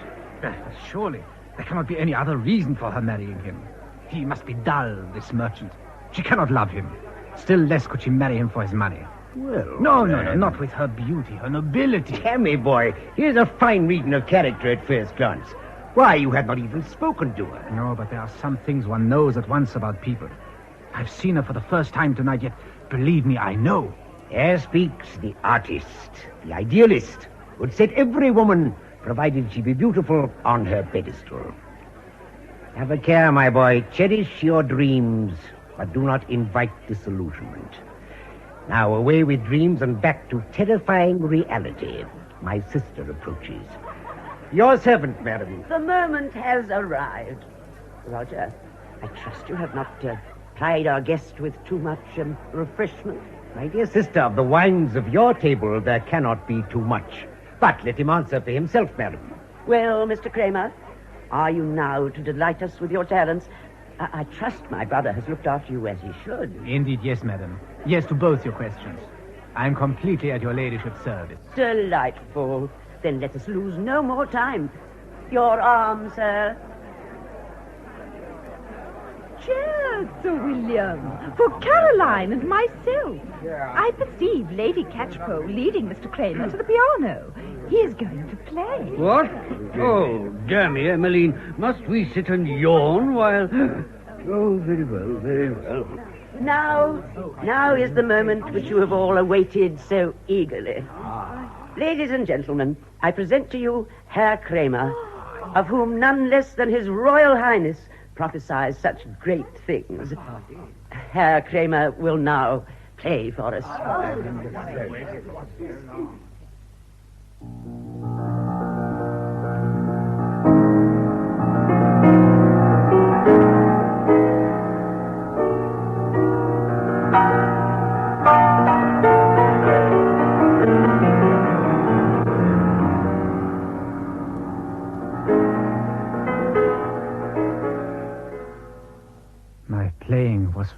Surely there cannot be any other reason for her marrying him. He must be dull, this merchant. She cannot love him. Still less could she marry him for his money. Well... No, not with her beauty, her nobility. Tell me, boy, here's a fine reading of character at first glance. Why, you had not even spoken to her. No, but there are some things one knows at once about people. I've seen her for the first time tonight, yet, believe me, I know. There speaks the artist, the idealist, who'd set every woman, provided she be beautiful, on her pedestal. Have a care, my boy. Cherish your dreams, but do not invite disillusionment. Now, away with dreams and back to terrifying reality. My sister approaches. Your servant, madam. The moment has arrived. Roger, I trust you have not plied our guest with too much refreshment. My dear sister, of the wines of your table there cannot be too much. But let him answer for himself, madam. Well, Mr. Kramer, are you now to delight us with your talents? I trust my brother has looked after you as he should. Indeed, yes, madam. Yes to both your questions. I am completely at your ladyship's service. Delightful. Then let us lose no more time. Your arm, sir. Cheers, Sir William, for Caroline and myself. I perceive Lady Catchpole leading Mr. Kramer to the piano. He is going to play. What? Oh, damn me, Emmeline. Must we sit and yawn while... Oh, very well, very well. Now is the moment which you have all awaited so eagerly. Ladies and gentlemen, I present to you Herr Kramer, of whom none less than His Royal Highness prophesies such great things. Herr Kramer will now play for us.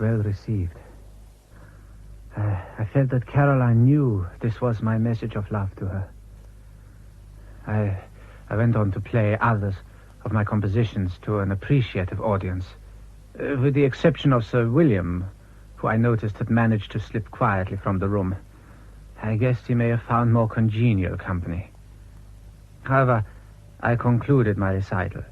Well received. I felt that Caroline knew this was my message of love to her. I went on to play others of my compositions to an appreciative audience, with the exception of Sir William, who I noticed had managed to slip quietly from the room. I guessed he may have found more congenial company. However, I concluded my recital.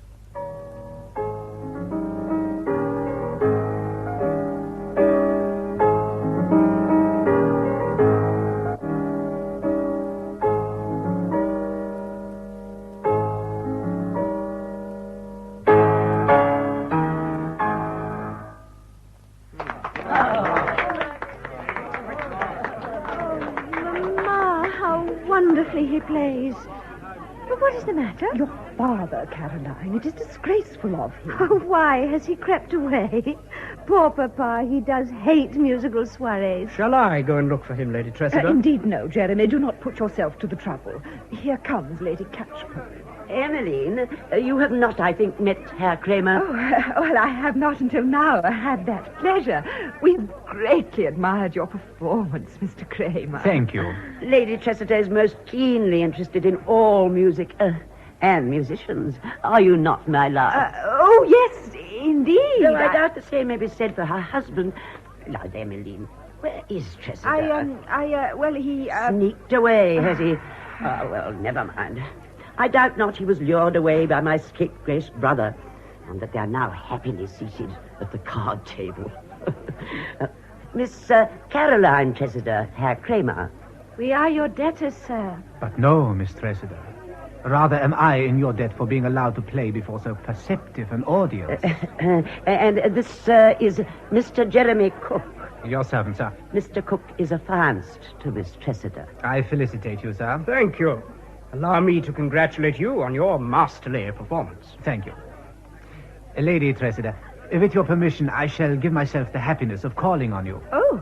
He plays. But what is the matter? Your father, Caroline. It is disgraceful of him. Oh, why has he crept away? Poor Papa, he does hate musical soirees. Shall I go and look for him, Lady Tressida? Indeed, no, Jeremy. Do not put yourself to the trouble. Here comes Lady Catchpole. Emmeline, you have not, I think, met Herr Kramer. Oh, well, I have not until now had that pleasure. We've greatly admired your performance, Mr. Kramer. Thank you. Lady Chesterton is most keenly interested in all music and musicians. Are you not, my love? Oh, yes, indeed. Though I doubt the same may be said for her husband. Now, Emmeline, where is Chesterton? Well, he... Sneaked away, has he? Oh, well, never mind. I doubt not he was lured away by my scapegrace brother, and that they are now happily seated at the card table. Miss Caroline Tressida, Herr Kramer. We are your debtors, sir. But no, Miss Tressida. Rather am I in your debt for being allowed to play before so perceptive an audience. And this, is Mr. Jeremy Cook. Your servant, sir. Mr. Cook is affianced to Miss Tressida. I felicitate you, sir. Thank you. Allow me to congratulate you on your masterly performance. Thank you. Lady Tressida, with your permission, I shall give myself the happiness of calling on you. Oh,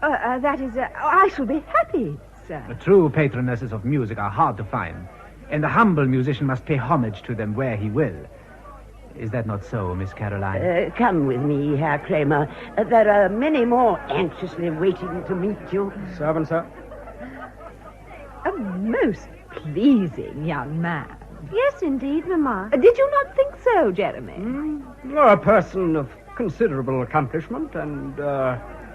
that is... I shall be happy, sir. The true patronesses of music are hard to find, and the humble musician must pay homage to them where he will. Is that not so, Miss Caroline? Come with me, Herr Kramer. There are many more anxiously waiting to meet you. Servant, sir. A most pleasing young man. Yes, indeed, Mamma. Did you not think so, Jeremy? You're a person of considerable accomplishment and,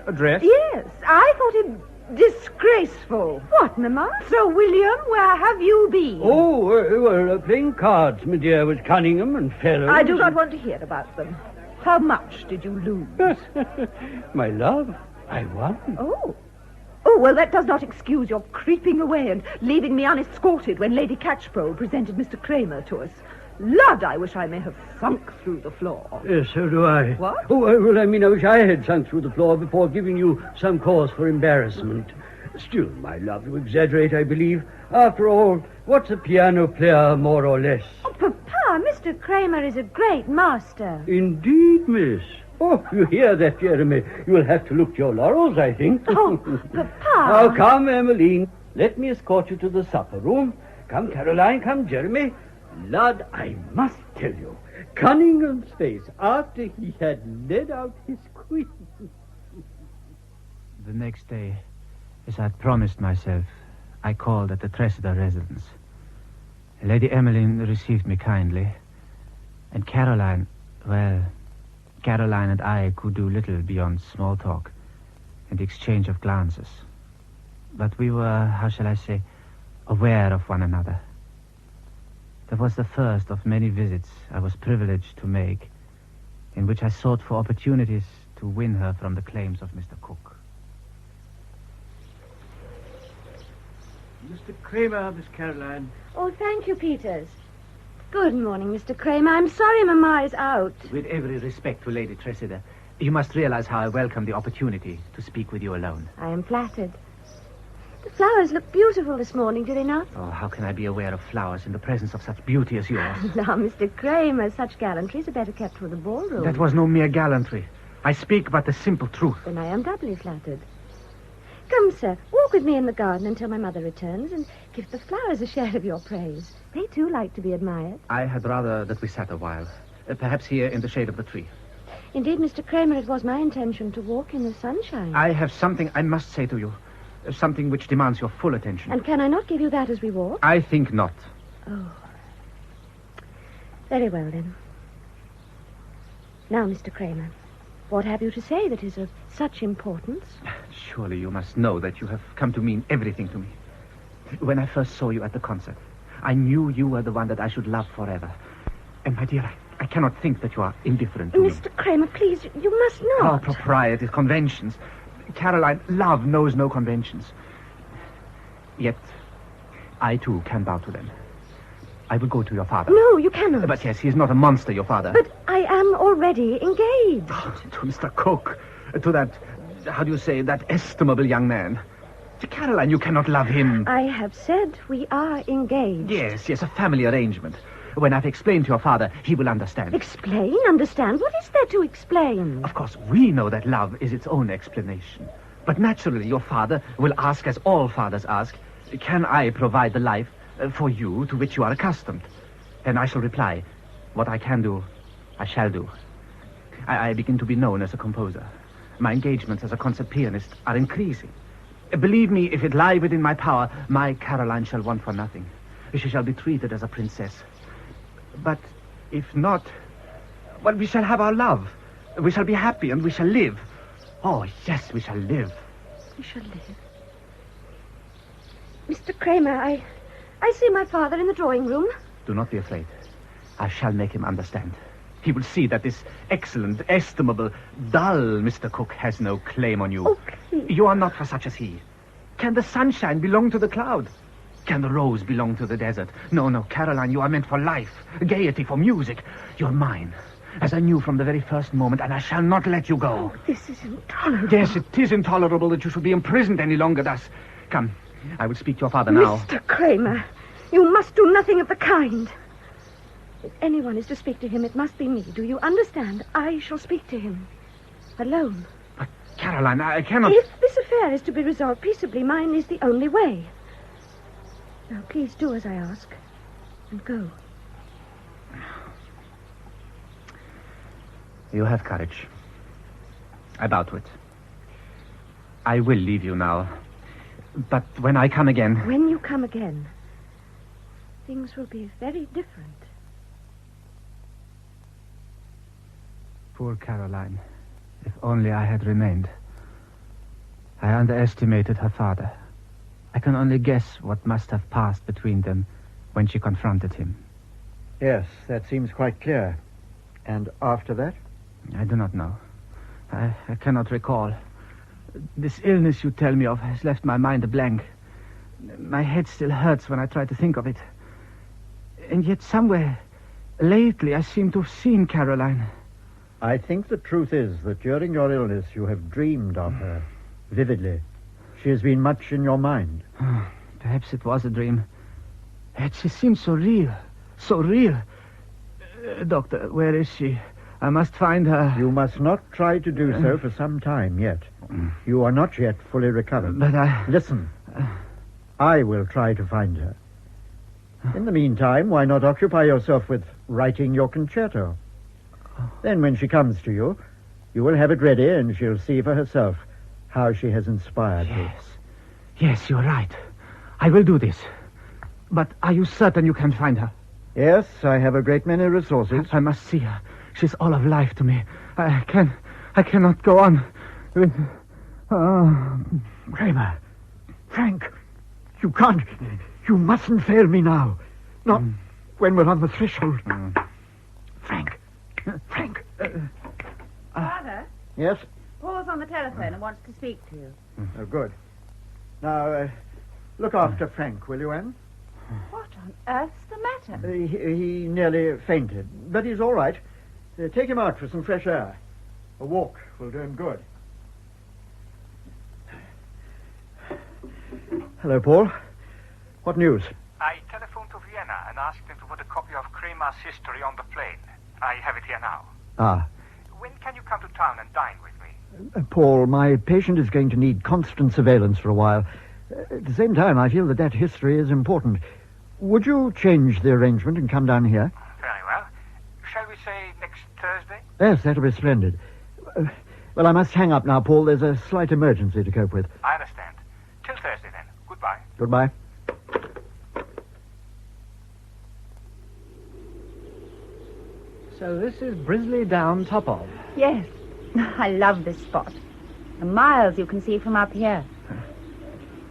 address. Yes, I thought him disgraceful. What, Mamma? Sir William, where have you been? Oh, playing cards, my dear, with Cunningham and Fellows. I do not want to hear about them. How much did you lose? My love, I won. Oh. Oh, well, that does not excuse your creeping away and leaving me unescorted when Lady Catchpole presented Mr. Kramer to us. Lud, I wish I may have sunk through the floor. Yes, so do I. What? Oh, well, I mean, I wish I had sunk through the floor before giving you some cause for embarrassment. Still, my love, you exaggerate, I believe. After all, what's a piano player, more or less? Oh, Papa, Mr. Kramer is a great master. Indeed, miss. Oh, you hear that, Jeremy? You'll have to look to your laurels, I think. Oh, Papa. Now, come, Emmeline. Let me escort you to the supper room. Come, Caroline. Come, Jeremy. Lud, I must tell you, Cunningham's face after he had led out his queen. The next day, as I'd promised myself, I called at the Tressida residence. Lady Emmeline received me kindly, and Caroline, well, Caroline and I could do little beyond small talk and exchange of glances. But we were, how shall I say, aware of one another. That was the first of many visits I was privileged to make, in which I sought for opportunities to win her from the claims of Mr. Cook. Mr. Kramer, Miss Caroline. Oh, thank you, Peters. Good morning, Mr. Kramer. I'm sorry Mamma is out. With every respect to Lady Tressida, you must realize how I welcome the opportunity to speak with you alone. I am flattered. The flowers look beautiful this morning, do they not? Oh, how can I be aware of flowers in the presence of such beauty as yours? Now, Mr. Kramer, such gallantries are better kept for the ballroom. That was no mere gallantry. I speak but the simple truth. Then I am doubly flattered. Come, sir, walk with me in the garden until my mother returns and give the flowers a share of your praise. They, too, like to be admired. I had rather that we sat a while. Perhaps here in the shade of the tree. Indeed, Mr. Kramer, it was my intention to walk in the sunshine. I have something I must say to you. Something which demands your full attention. And can I not give you that as we walk? I think not. Oh. Very well, then. Now, Mr. Kramer, what have you to say that is of such importance? Surely you must know that you have come to mean everything to me. When I first saw you at the concert, I knew you were the one that I should love forever. And, my dear, I cannot think that you are indifferent to me. Mr. Kramer, please, you must not. Oh, propriety, conventions. Caroline, love knows no conventions. Yet, I too can bow to them. I will go to your father. No, you cannot. But yes, he is not a monster, your father. But I am already engaged. Oh, to Mr. Cook. To that, how do you say, that estimable young man. Caroline, you cannot love him. I have said we are engaged. Yes, a family arrangement. When I've explained to your father, he will understand. Explain? Understand? What is there to explain? Of course, we know that love is its own explanation. But naturally, your father will ask, as all fathers ask, can I provide the life for you to which you are accustomed? And I shall reply, what I can do, I shall do. I begin to be known as a composer. My engagements as a concert pianist are increasing. Believe me, if it lie within my power, my Caroline shall want for nothing. She shall be treated as a princess. But if not, well, we shall have our love. We shall be happy and we shall live. Oh, yes, we shall live. We shall live. Mr. Kramer, I see my father in the drawing room. Do not be afraid. I shall make him understand. He will see that this excellent, estimable, dull Mr. Cook has no claim on you. Oh, please. You are not for such as he. Can the sunshine belong to the cloud? Can the rose belong to the desert? No, Caroline, you are meant for life, gaiety, for music. You're mine, as I knew from the very first moment, and I shall not let you go. Oh, this is intolerable. Yes, it is intolerable that you should be imprisoned any longer thus. Come, I will speak to your father now. Mr. Kramer, you must do nothing of the kind. If anyone is to speak to him, it must be me. Do you understand? I shall speak to him. Alone. But, Caroline, I cannot... If this affair is to be resolved peaceably, mine is the only way. Now, please do as I ask. And go. You have courage. I bow to it. I will leave you now. But when I come again... When you come again, things will be very different. Poor Caroline. If only I had remained. I underestimated her father. I can only guess what must have passed between them when she confronted him. Yes, that seems quite clear. And after that? I do not know. I cannot recall. This illness you tell me of has left my mind a blank. My head still hurts when I try to think of it. And yet somewhere, lately, I seem to have seen Caroline. I think the truth is that during your illness you have dreamed of her, vividly. She has been much in your mind. Perhaps it was a dream. Yet she seems so real. So real. Doctor, where is she? I must find her. You must not try to do so for some time yet. You are not yet fully recovered. But I... Listen. I will try to find her. In the meantime, why not occupy yourself with writing your concerto? Then when she comes to you, you will have it ready and she'll see for herself how she has inspired you. Yes, you're right. I will do this. But are you certain you can find her? Yes, I have a great many resources. I must see her. She's all of life to me. I cannot go on with... Kramer. Frank. You can't... You mustn't fail me now. Not when we're on the threshold. Frank. Frank. Father? Yes? Paul's on the telephone and wants to speak to you. Oh, good. Now, look after Frank, will you, Anne? What on earth's the matter? He nearly fainted, but he's all right. Take him out for some fresh air. A walk will do him good. Hello, Paul. What news? I telephoned to Vienna and asked them to put a copy of Kramer's history on the plane. I have it here now. Ah. When can you come to town and dine with me? Paul, my patient is going to need constant surveillance for a while. At the same time, I feel that history is important. Would you change the arrangement and come down here? Very well. Shall we say next Thursday? Yes, that'll be splendid. Well, I must hang up now, Paul. There's a slight emergency to cope with. I understand. Till Thursday, then. Goodbye. Goodbye. So this is Brisley Down top of? Yes. I love this spot. The miles you can see from up here.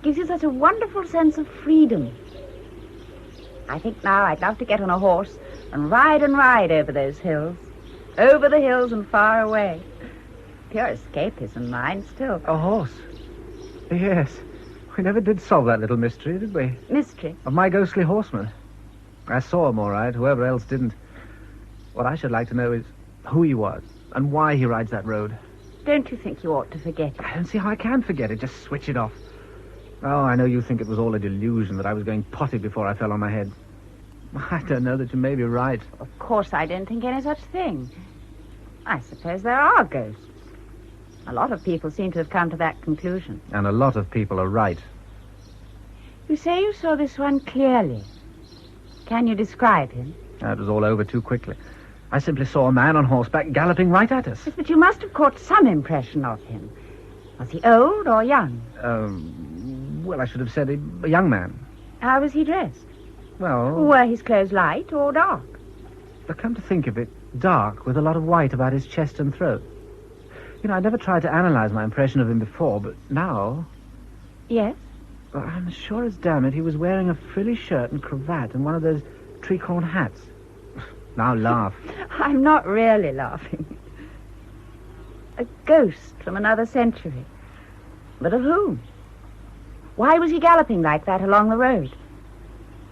Gives you such a wonderful sense of freedom. I think now I'd love to get on a horse and ride over those hills. Over the hills and far away. Pure escapism, mine, still. A horse? Yes. We never did solve that little mystery, did we? Mystery? Of my ghostly horseman. I saw him, all right. Whoever else didn't. What I should like to know is who he was and why he rides that road. Don't you think you ought to forget it? I don't see how I can forget it. Just switch it off. Oh, I know you think it was all a delusion, that I was going potty before I fell on my head. I don't know that you may be right. Of course I don't think any such thing. I suppose there are ghosts. A lot of people seem to have come to that conclusion. And a lot of people are right. You say you saw this one clearly. Can you describe him? That was all over too quickly. I simply saw a man on horseback galloping right at us. Yes, but you must have caught some impression of him. Was he old or young? Well, I should have said a young man. How was he dressed? Well... Were his clothes light or dark? But come to think of it, dark with a lot of white about his chest and throat. You know, I never tried to analyze my impression of him before, but now... Yes? Well, I'm sure as damn it he was wearing a frilly shirt and cravat and one of those tricorn hats. Now laugh. I'm not really laughing. A ghost from another century. But of whom? Why was he galloping like that along the road?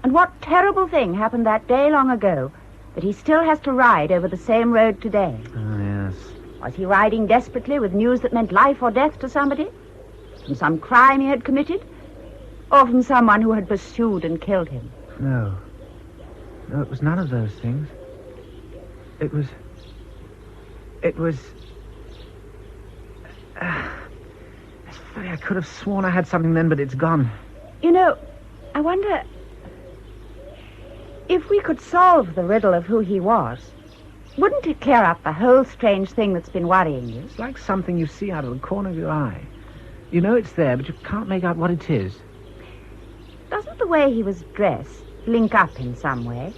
And what terrible thing happened that day long ago that he still has to ride over the same road today? Oh, yes. Was he riding desperately with news that meant life or death to somebody? From some crime he had committed? Or from someone who had pursued and killed him? No. No, it was none of those things. It was... It's funny, I could have sworn I had something then, but it's gone. You know, I wonder... if we could solve the riddle of who he was, wouldn't it clear up the whole strange thing that's been worrying you? It's like something you see out of the corner of your eye. You know it's there, but you can't make out what it is. Doesn't the way he was dressed link up in some way.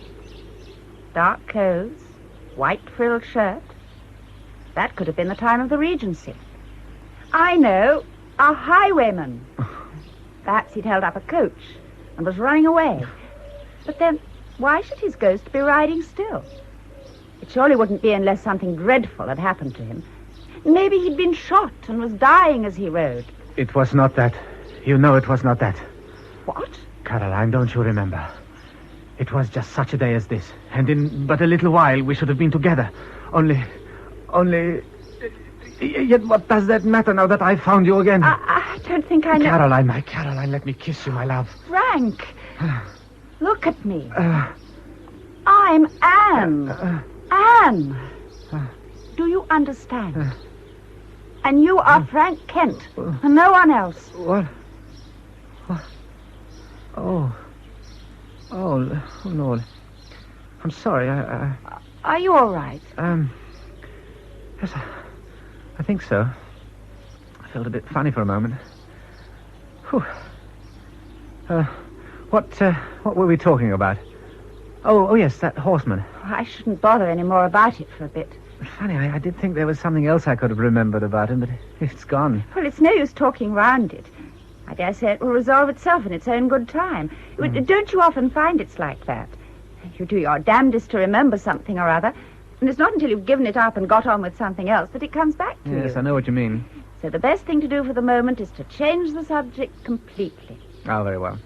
Dark clothes, white frilled shirt. That could have been the time of the Regency. I know, a highwayman. Perhaps he'd held up a coach and was running away. But then, why should his ghost be riding still? It surely wouldn't be unless something dreadful had happened to him. Maybe he'd been shot and was dying as he rode. It was not that. You know it was not that. What? Caroline, don't you remember? It was just such a day as this. And in but a little while we should have been together. Only... Yet what does that matter now that I've found you again? I don't think I know... Caroline, my Caroline, let me kiss you, my love. Frank, look at me. I'm Anne. Anne. Do you understand? And you are Frank Kent, and no one else. What? Oh, Lord. I'm sorry, Are you all right? Yes, I think so. I felt a bit funny for a moment. Whew. What were we talking about? Oh, yes, that horseman. I shouldn't bother any more about it for a bit. Funny, I did think there was something else I could have remembered about him, but it's gone. Well, it's no use talking round it. I dare say it will resolve itself in its own good time. Don't you often find it's like that? You do your damnedest to remember something or other, and it's not until you've given it up and got on with something else that it comes back to you. Yes, I know what you mean. So the best thing to do for the moment is to change the subject completely. Oh, very well.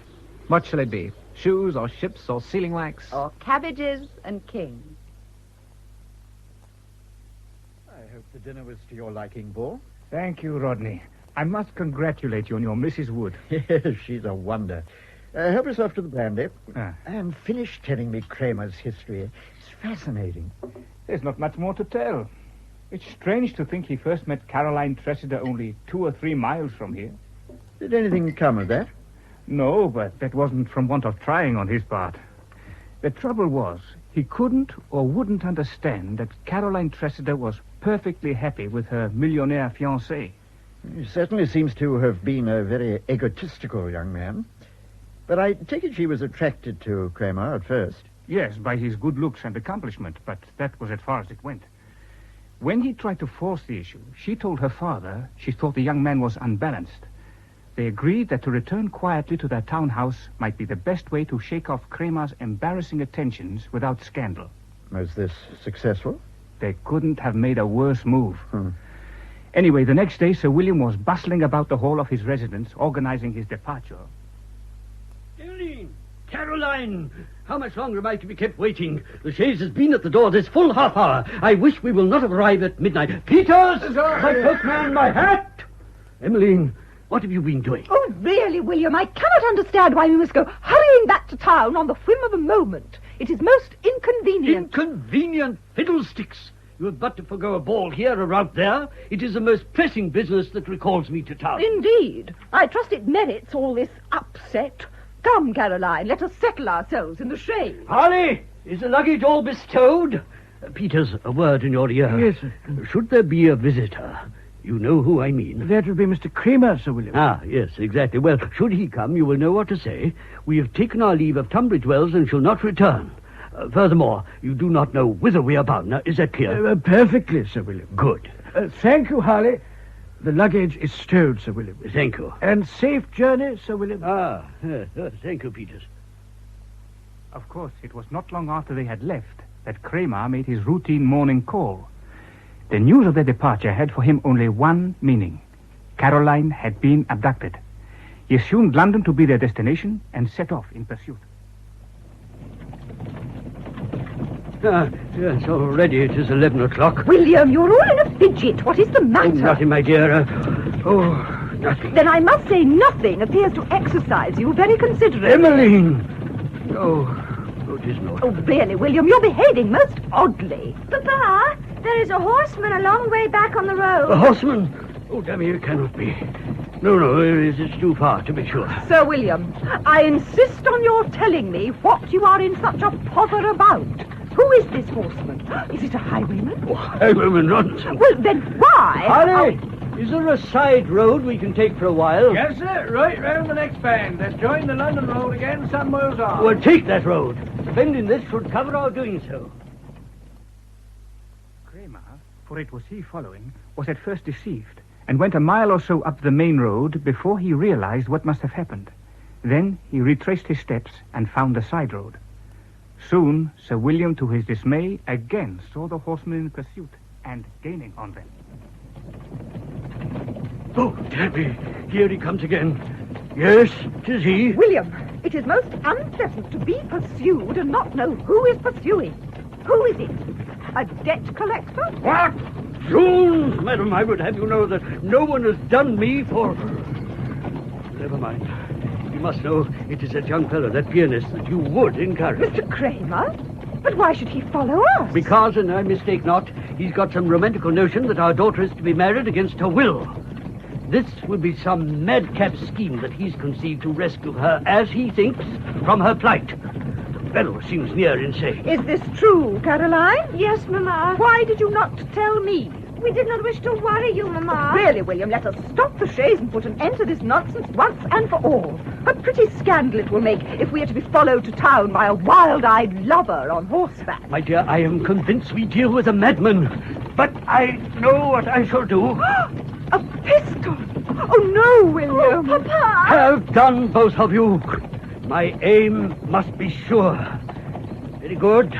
What shall it be? Shoes or ships or sealing wax? Or cabbages and kings. I hope the dinner was to your liking, Bull. Thank you, Rodney. I must congratulate you on your Mrs. Wood. Yes, she's a wonder. Help yourself to the brandy. And finish telling me Kramer's history. It's fascinating. There's not much more to tell. It's strange to think he first met Caroline Tressida only 2 or 3 miles from here. Did anything come of that? No, but that wasn't from want of trying on his part. The trouble was, he couldn't or wouldn't understand that Caroline Tressida was perfectly happy with her millionaire fiancé. He certainly seems to have been a very egotistical young man. But I take it she was attracted to Kramer at first. Yes, by his good looks and accomplishment, but that was as far as it went. When he tried to force the issue, she told her father she thought the young man was unbalanced. They agreed that to return quietly to their townhouse might be the best way to shake off Kramer's embarrassing attentions without scandal. Was this successful? They couldn't have made a worse move. Anyway, the next day, Sir William was bustling about the hall of his residence, organizing his departure. Eileen! Caroline! How much longer am I to be kept waiting? The chaise has been at the door this full half hour. I wish we will not have arrived at midnight. Peters! My coachman, my hat! Emmeline, what have you been doing? Oh, really, William, I cannot understand why we must go hurrying back to town on the whim of a moment. It is most inconvenient. Inconvenient fiddlesticks! You have but to forgo a ball here or out there. It is the most pressing business that recalls me to town. Indeed. I trust it merits all this upset. Come, Caroline, let us settle ourselves in the shade. Harley, is the luggage all bestowed? Peters, a word in your ear. Yes, sir. Should there be a visitor, you know who I mean. That will be Mr. Kramer, Sir William. Ah, yes, exactly. Well, should he come, you will know what to say. We have taken our leave of Tunbridge Wells and shall not return. Furthermore, you do not know whither we are bound. Now, is that clear? Perfectly, Sir William. Good. Thank you, Harley. The luggage is stowed, Sir William. Thank you. And safe journey, Sir William. Thank you, Peters. Of course, it was not long after they had left that Kramer made his routine morning call. The news of their departure had for him only one meaning. Caroline had been abducted. He assumed London to be their destination and set off in pursuit. Yes, already it is 11 o'clock. William, you're all in a fidget. What is the matter? Oh, nothing, my dear. Nothing. Then I must say nothing appears to exercise you very considerably. Emmeline! Oh, it is not. Oh, really, William, you're behaving most oddly. Papa, there is a horseman a long way back on the road. A horseman? Oh, damn it, it cannot be. No, it's too far, to be sure. Sir William, I insist on your telling me what you are in such a pother about. Who is this horseman? Is it a highwayman? Oh, highwayman nonsense. Well, then why? Harley! Is there a side road we can take for a while? Yes, sir. Right round the next bend. Then join the London Road again some miles off. Well, take that road. Bending this should cover our doing so. Kramer, for it was he following, was at first deceived and went a mile or so up the main road before he realized what must have happened. Then he retraced his steps and found the side road. Soon, Sir William, to his dismay, again saw the horsemen in pursuit and gaining on them. Oh, Tabby, here he comes again. Yes, 'tis he. William, it is most unpleasant to be pursued and not know who is pursuing. Who is it? A debt collector? What? Zoons, madam, I would have you know that no one has done me for... Never mind. You must know it is that young fellow, that pianist, that you would encourage. Mr. Kramer? But why should he follow us? Because, and I mistake not, he's got some romantical notion that our daughter is to be married against her will. This would be some madcap scheme that he's conceived to rescue her, as he thinks, from her plight. The fellow seems near insane. Is this true, Caroline? Yes, Mamma. Why did you not tell me? We did not wish to worry you, Mamma. Really, William, let us stop the chaise and put an end to this nonsense once and for all. A pretty scandal it will make if we are to be followed to town by a wild-eyed lover on horseback. My dear, I am convinced we deal with a madman. But I know what I shall do. A pistol! Oh, no, William. Oh, Papa! Have done, both of you. My aim must be sure. Very good.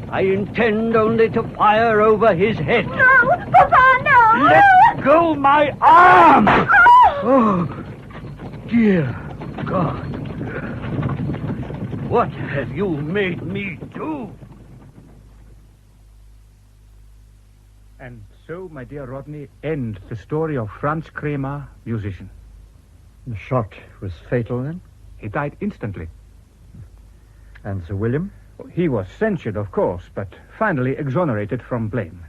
I intend only to fire over his head. No, Papa, no! Let go my arm! Oh, dear God. What have you made me do? And so, my dear Rodney, ends the story of Franz Kramer, musician. The shot was fatal, then? He died instantly. And Sir William? He was censured, of course, but finally exonerated from blame.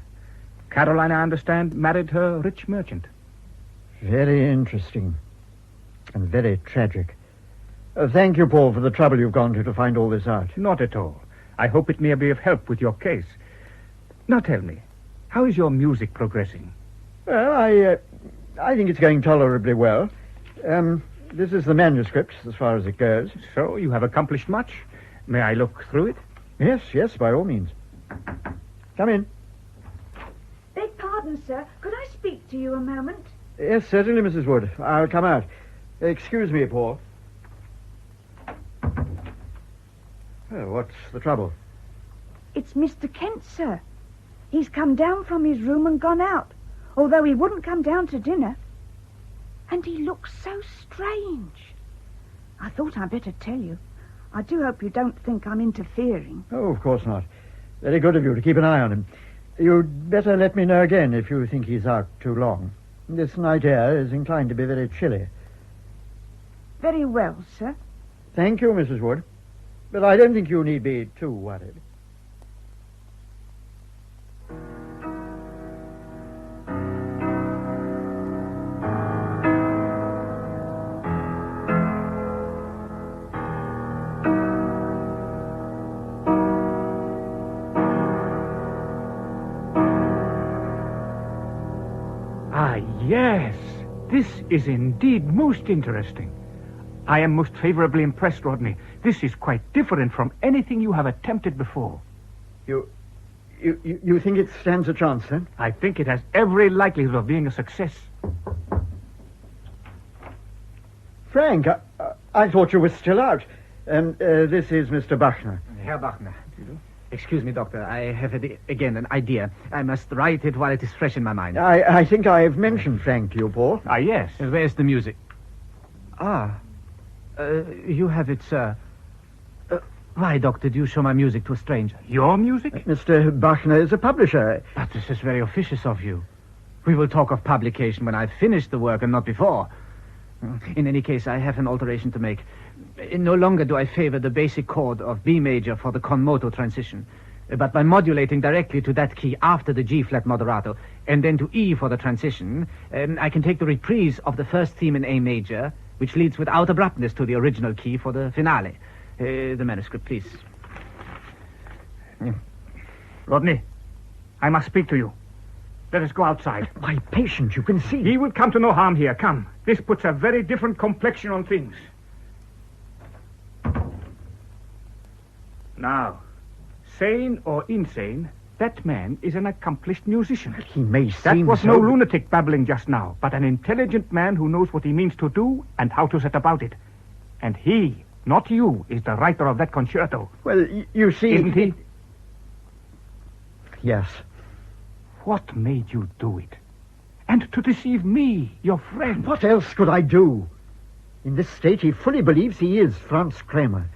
Caroline, I understand, married her rich merchant. Very interesting. And very tragic. Thank you, Paul, for the trouble you've gone to find all this out. Not at all. I hope it may be of help with your case. Now tell me, how is your music progressing? Well, I think it's going tolerably well. This is the manuscript, as far as it goes. So, you have accomplished much? May I look through it? Yes, by all means. Come in. Beg pardon, sir. Could I speak to you a moment? Yes, certainly, Mrs. Wood. I'll come out. Excuse me, Paul. Well, what's the trouble? It's Mr. Kent, sir. He's come down from his room and gone out, although he wouldn't come down to dinner. And he looks so strange. I thought I'd better tell you. I do hope you don't think I'm interfering. Oh, of course not. Very good of you to keep an eye on him. You'd better let me know again if you think he's out too long. This night air is inclined to be very chilly. Very well, sir. Thank you, Mrs. Wood. But I don't think you need be too worried. Yes, this is indeed most interesting. I am most favorably impressed, Rodney. This is quite different from anything you have attempted before. You think it stands a chance, then? I think it has every likelihood of being a success. Frank, I thought you were still out. This is Mr. Bachner. Herr Bachner. Excuse me, Doctor. I have, again, an idea. I must write it while it is fresh in my mind. I think I have mentioned Frank to you, Paul. Yes. Where's the music? You have it, sir. Why, Doctor, do you show my music to a stranger? Your music? Mr. Bachner is a publisher. But this is very officious of you. We will talk of publication when I've finished the work and not before. In any case, I have an alteration to make. No longer do I favor the basic chord of B major for the con moto transition, but by modulating directly to that key after the G-flat moderato, and then to E for the transition, I can take the reprise of the first theme in A major, which leads without abruptness to the original key for the finale. The manuscript, please. Rodney, I must speak to you. Let us go outside. My patient, you can see. He will come to no harm here. Come. This puts a very different complexion on things. Now, sane or insane, that man is an accomplished musician. He may That seem was so... no lunatic babbling just now, but an intelligent man who knows what he means to do and how to set about it. And he, not you, is the writer of that concerto. Well, you see... Isn't he? Yes. What made you do it? And to deceive me, your friend. What else could I do? In this state, he fully believes he is Franz Kramer.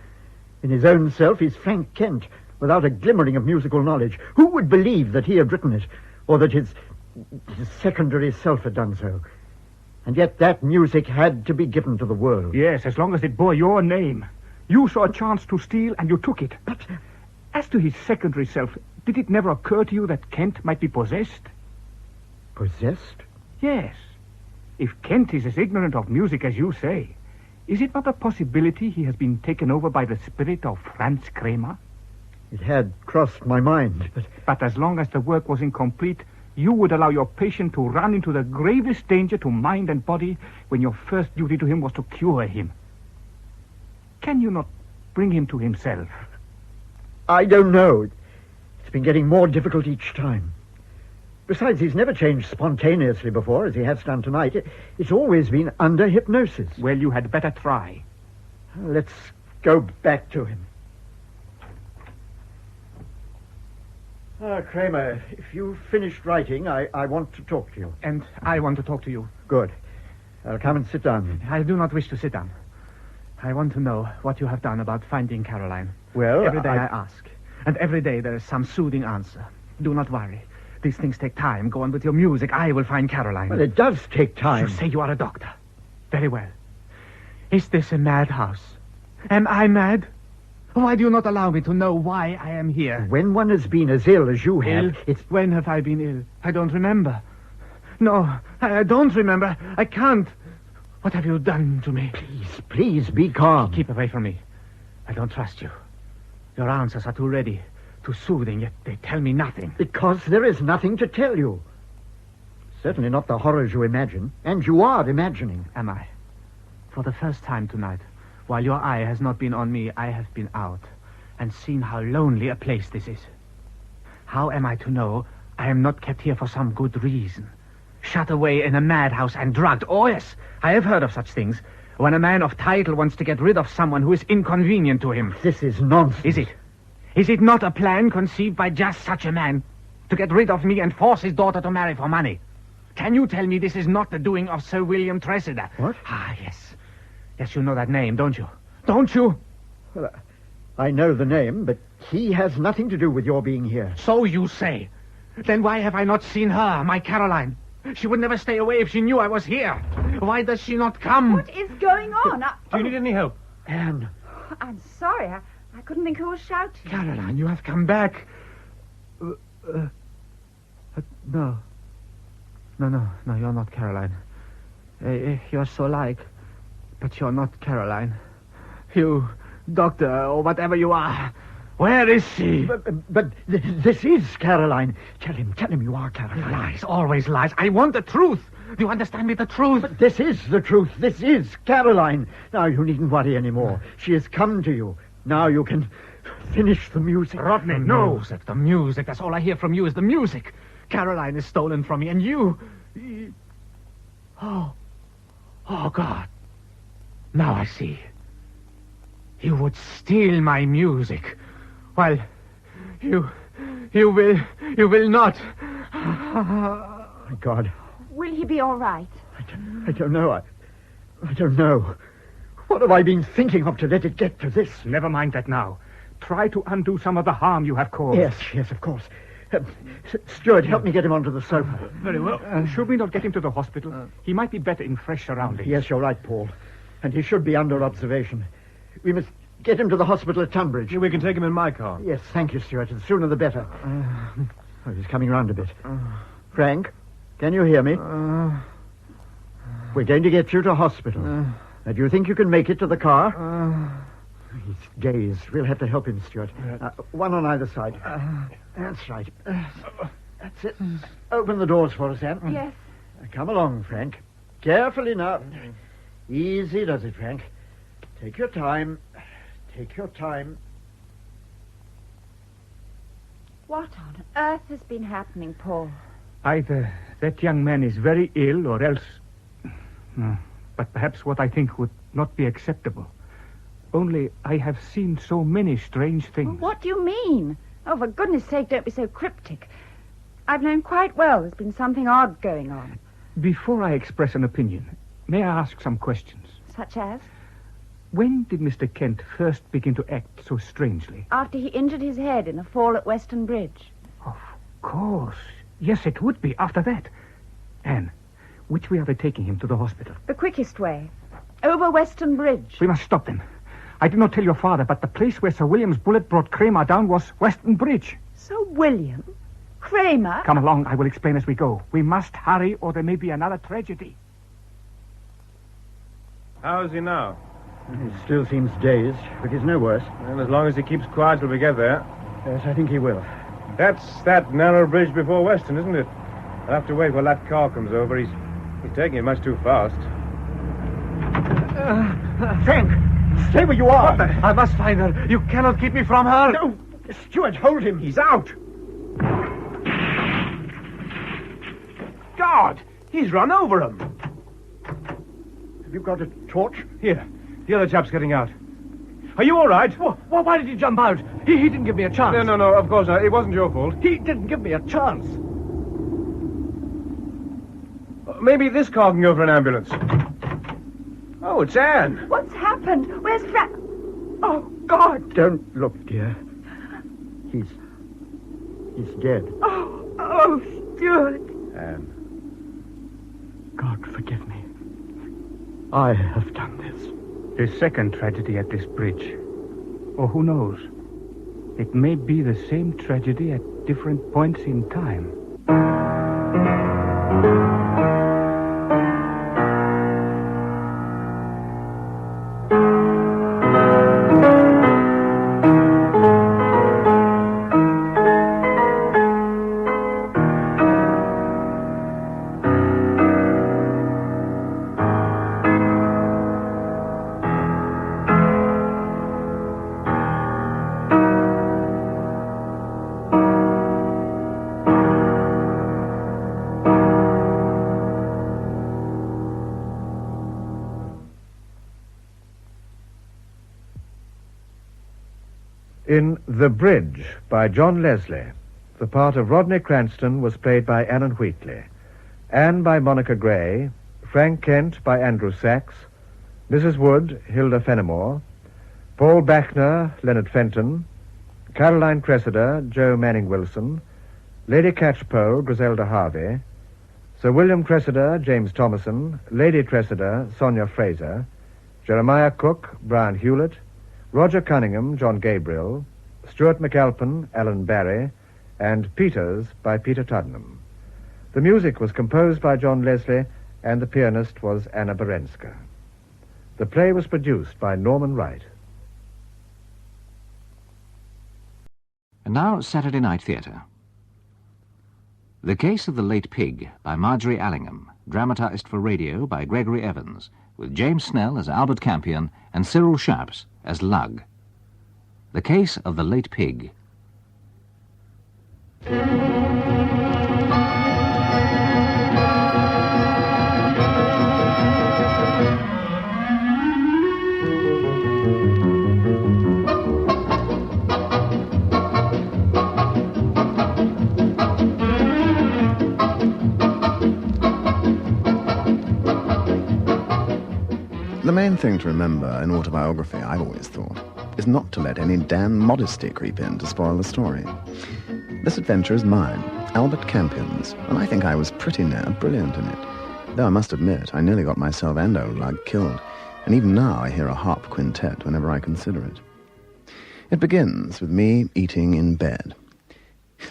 In his own self, he's Frank Kent, without a glimmering of musical knowledge. Who would believe that he had written it, or that his secondary self had done so? And yet that music had to be given to the world. Yes, as long as it bore your name. You saw a chance to steal, and you took it. But as to his secondary self, did it never occur to you that Kent might be possessed? Possessed? Yes. If Kent is as ignorant of music as you say, is it not a possibility he has been taken over by the spirit of Franz Kramer? It had crossed my mind, but... But as long as the work was incomplete, you would allow your patient to run into the gravest danger to mind and body when your first duty to him was to cure him. Can you not bring him to himself? I don't know. It's been getting more difficult each time. Besides, he's never changed spontaneously before, as he has done tonight. It's always been under hypnosis. Well, you had better try. Let's go back to him. Kramer, if you've finished writing, I want to talk to you. And I want to talk to you. Good. I'll come and sit down then. I do not wish to sit down. I want to know what you have done about finding Caroline. Well, every day I ask. And every day there is some soothing answer. Do not worry. These things take time. Go on with your music. I will find Caroline. Well, it does take time. You say you are a doctor. Very well. Is this a madhouse? Am I mad? Why do you not allow me to know why I am here? When one has been as ill as you have, it's... When have I been ill? I don't remember. No, I don't remember. I can't. What have you done to me? Please, be calm. Keep away from me. I don't trust you. Your answers are too ready, too soothing, yet they tell me nothing. Because there is nothing to tell you. Certainly not the horrors you imagine, and you are imagining. Am I? For the first time tonight, while your eye has not been on me, I have been out and seen how lonely a place this is. How am I to know I am not kept here for some good reason? Shut away in a madhouse and drugged. Oh, yes, I have heard of such things. When a man of title wants to get rid of someone who is inconvenient to him. This is nonsense. Is it? Is it not a plan conceived by just such a man to get rid of me and force his daughter to marry for money? Can you tell me this is not the doing of Sir William Tressida? What? Ah, yes. Yes, you know that name, don't you? Don't you? Well, I know the name, but he has nothing to do with your being here. So you say. Then why have I not seen her, my Caroline? She would never stay away if she knew I was here. Why does she not come? What is going on? Do you need any help? Anne. I'm sorry. I couldn't think who was shouting. Caroline, you have come back. No, you're not Caroline. You're so like, but you're not Caroline. You, doctor, or whatever you are. Where is she? But this is Caroline. Tell him you are Caroline. Lies, always lies. I want the truth. Do you understand me, the truth? But this is the truth. This is Caroline. Now, you needn't worry anymore. She has come to you. Now you can finish the music. Rodney, no. The music. That's all I hear from you is the music. Caroline is stolen from me, and you... Oh, God. Now I see. You would steal my music. Well, you will not. My God. Will he be all right? I don't know. I don't know. What have I been thinking of to let it get to this? Never mind that now. Try to undo some of the harm you have caused. Yes, of course. Stuart, help me get him onto the sofa. Very well. Should we not get him to the hospital? He might be better in fresh surroundings. Yes, you're right, Paul. And he should be under observation. We must get him to the hospital at Tunbridge. We can take him in my car. Yes, thank you, Stuart. The sooner the better. He's coming round a bit. Frank, can you hear me? We're going to get you to hospital. Now, do you think you can make it to the car? He's dazed. We'll have to help him, Stuart. One on either side. That's right. That's it. Open the doors for us, Anne. Yes. Come along, Frank. Carefully now. Easy does it, Frank. Take your time. Take your time. What on earth has been happening, Paul? Either that young man is very ill or else... But perhaps what I think would not be acceptable. Only I have seen so many strange things. What do you mean? Oh, for goodness sake, don't be so cryptic. I've known quite well there's been something odd going on. Before I express an opinion, may I ask some questions? Such as? When did Mr. Kent first begin to act so strangely? After he injured his head in a fall at Weston Bridge. Of course. Yes, it would be after that. Anne, which way are they taking him to the hospital? The quickest way. Over Weston Bridge. We must stop them. I did not tell your father, but the place where Sir William's bullet brought Kramer down was Weston Bridge. Sir William? Kramer? Come along, I will explain as we go. We must hurry, or there may be another tragedy. How is he now? He still seems dazed, but he's no worse. Well, as long as he keeps quiet till we get there. Yes, I think he will. That's that narrow bridge before Weston, isn't it? I'll have to wait while that car comes over. He's taking it much too fast. Frank, stay where you are. I must find her. You cannot keep me from her. No, Stuart, hold him. He's out. God, he's run over him. Have you got a torch? Here, the other chap's getting out. Are you all right? Well, why did he jump out? He didn't give me a chance. No, of course not. It wasn't your fault. He didn't give me a chance. Maybe this car can go for an ambulance. Oh, it's Anne. What's happened? Where's Frank? Oh, God. Don't look, dear. He's dead. Oh, Stuart. Anne. God forgive me. I have done this. The second tragedy at this bridge. Or who knows? It may be the same tragedy at different points in time. In The Bridge by John Leslie, the part of Rodney Cranston was played by Annan Wheatley, Anne by Monica Gray, Frank Kent by Andrew Sachs, Mrs. Wood, Hilda Fenimore, Paul Bachner, Leonard Fenton, Caroline Cressida, Joe Manning Wilson, Lady Catchpole, Griselda Harvey, Sir William Cressida, James Thomason, Lady Cressida, Sonia Fraser, Jeremiah Cook, Brian Hewlett, Roger Cunningham, John Gabriel, Stuart McAlpin, Alan Barry, and Peters by Peter Tuddenham. The music was composed by John Leslie, and the pianist was Anna Berenska. The play was produced by Norman Wright. And now, Saturday Night Theatre. The Case of the Late Pig by Marjorie Allingham, dramatised for radio by Gregory Evans, with James Snell as Albert Campion and Cyril Sharps as Lug. The Case of the Late Pig. The main thing to remember in autobiography, I've always thought, is not to let any damn modesty creep in to spoil the story. This adventure is mine, Albert Campion's, and I think I was pretty near brilliant in it. Though I must admit, I nearly got myself and old Lug killed, and even now I hear a harp quintet whenever I consider it. It begins with me eating in bed.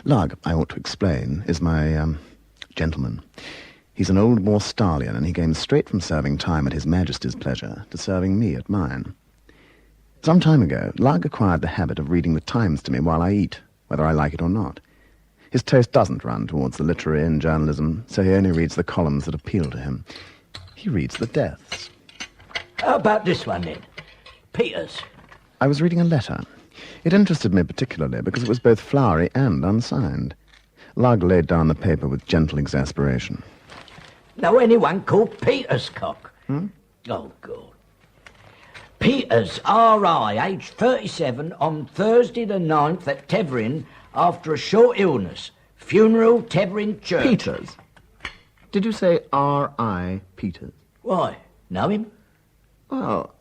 Lug, I ought to explain, is my, gentleman. He's an old war stallion, and he came straight from serving time at His Majesty's pleasure to serving me at mine. Some time ago, Lug acquired the habit of reading the Times to me while I eat, whether I like it or not. His taste doesn't run towards the literary and journalism, so he only reads the columns that appeal to him. He reads the deaths. How about this one, then? Peters. I was reading a letter. It interested me particularly because it was both flowery and unsigned. Lugg laid down the paper with gentle exasperation. Know anyone called Peters, Cock? Hmm? Oh, God. Peters, R.I., aged 37, on Thursday the 9th at Tevering after a short illness. Funeral, Tevering Church. Peters? Did you say R.I. Peters? Why? Know him? Well,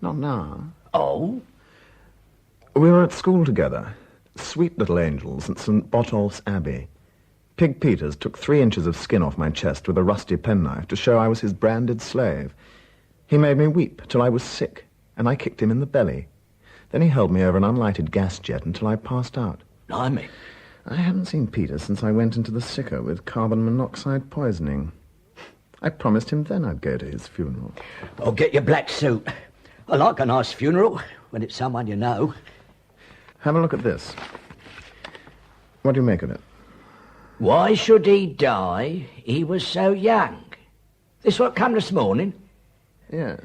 not now. Oh? We were at school together. Sweet little angels at St. Botolph's Abbey. Pig Peters took 3 inches of skin off my chest with a rusty penknife to show I was his branded slave. He made me weep till I was sick, and I kicked him in the belly. Then he held me over an unlighted gas jet until I passed out. Blimey. I haven't seen Peter since I went into the sicker with carbon monoxide poisoning. I promised him then I'd go to his funeral. I'll get your black suit. I like a nice funeral when it's someone you know. Have a look at this. What do you make of it? Why should he die? He was so young. This what come this morning? Yes.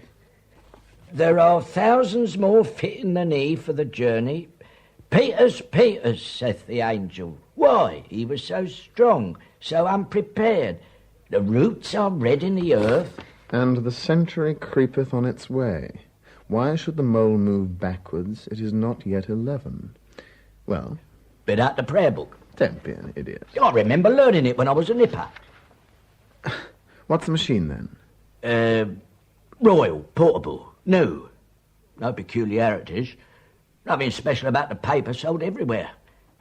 There are thousands more fitting than he for the journey. Peters, Peters, saith the angel. Why? He was so strong, so unprepared. The roots are red in the earth. And the century creepeth on its way. Why should the mole move backwards? It is not yet 11. Well? Bit out the prayer book. Don't be an idiot. I remember learning it when I was a nipper. What's the machine, then? Royal, portable, new. No peculiarities. Nothing special about the paper, sold everywhere.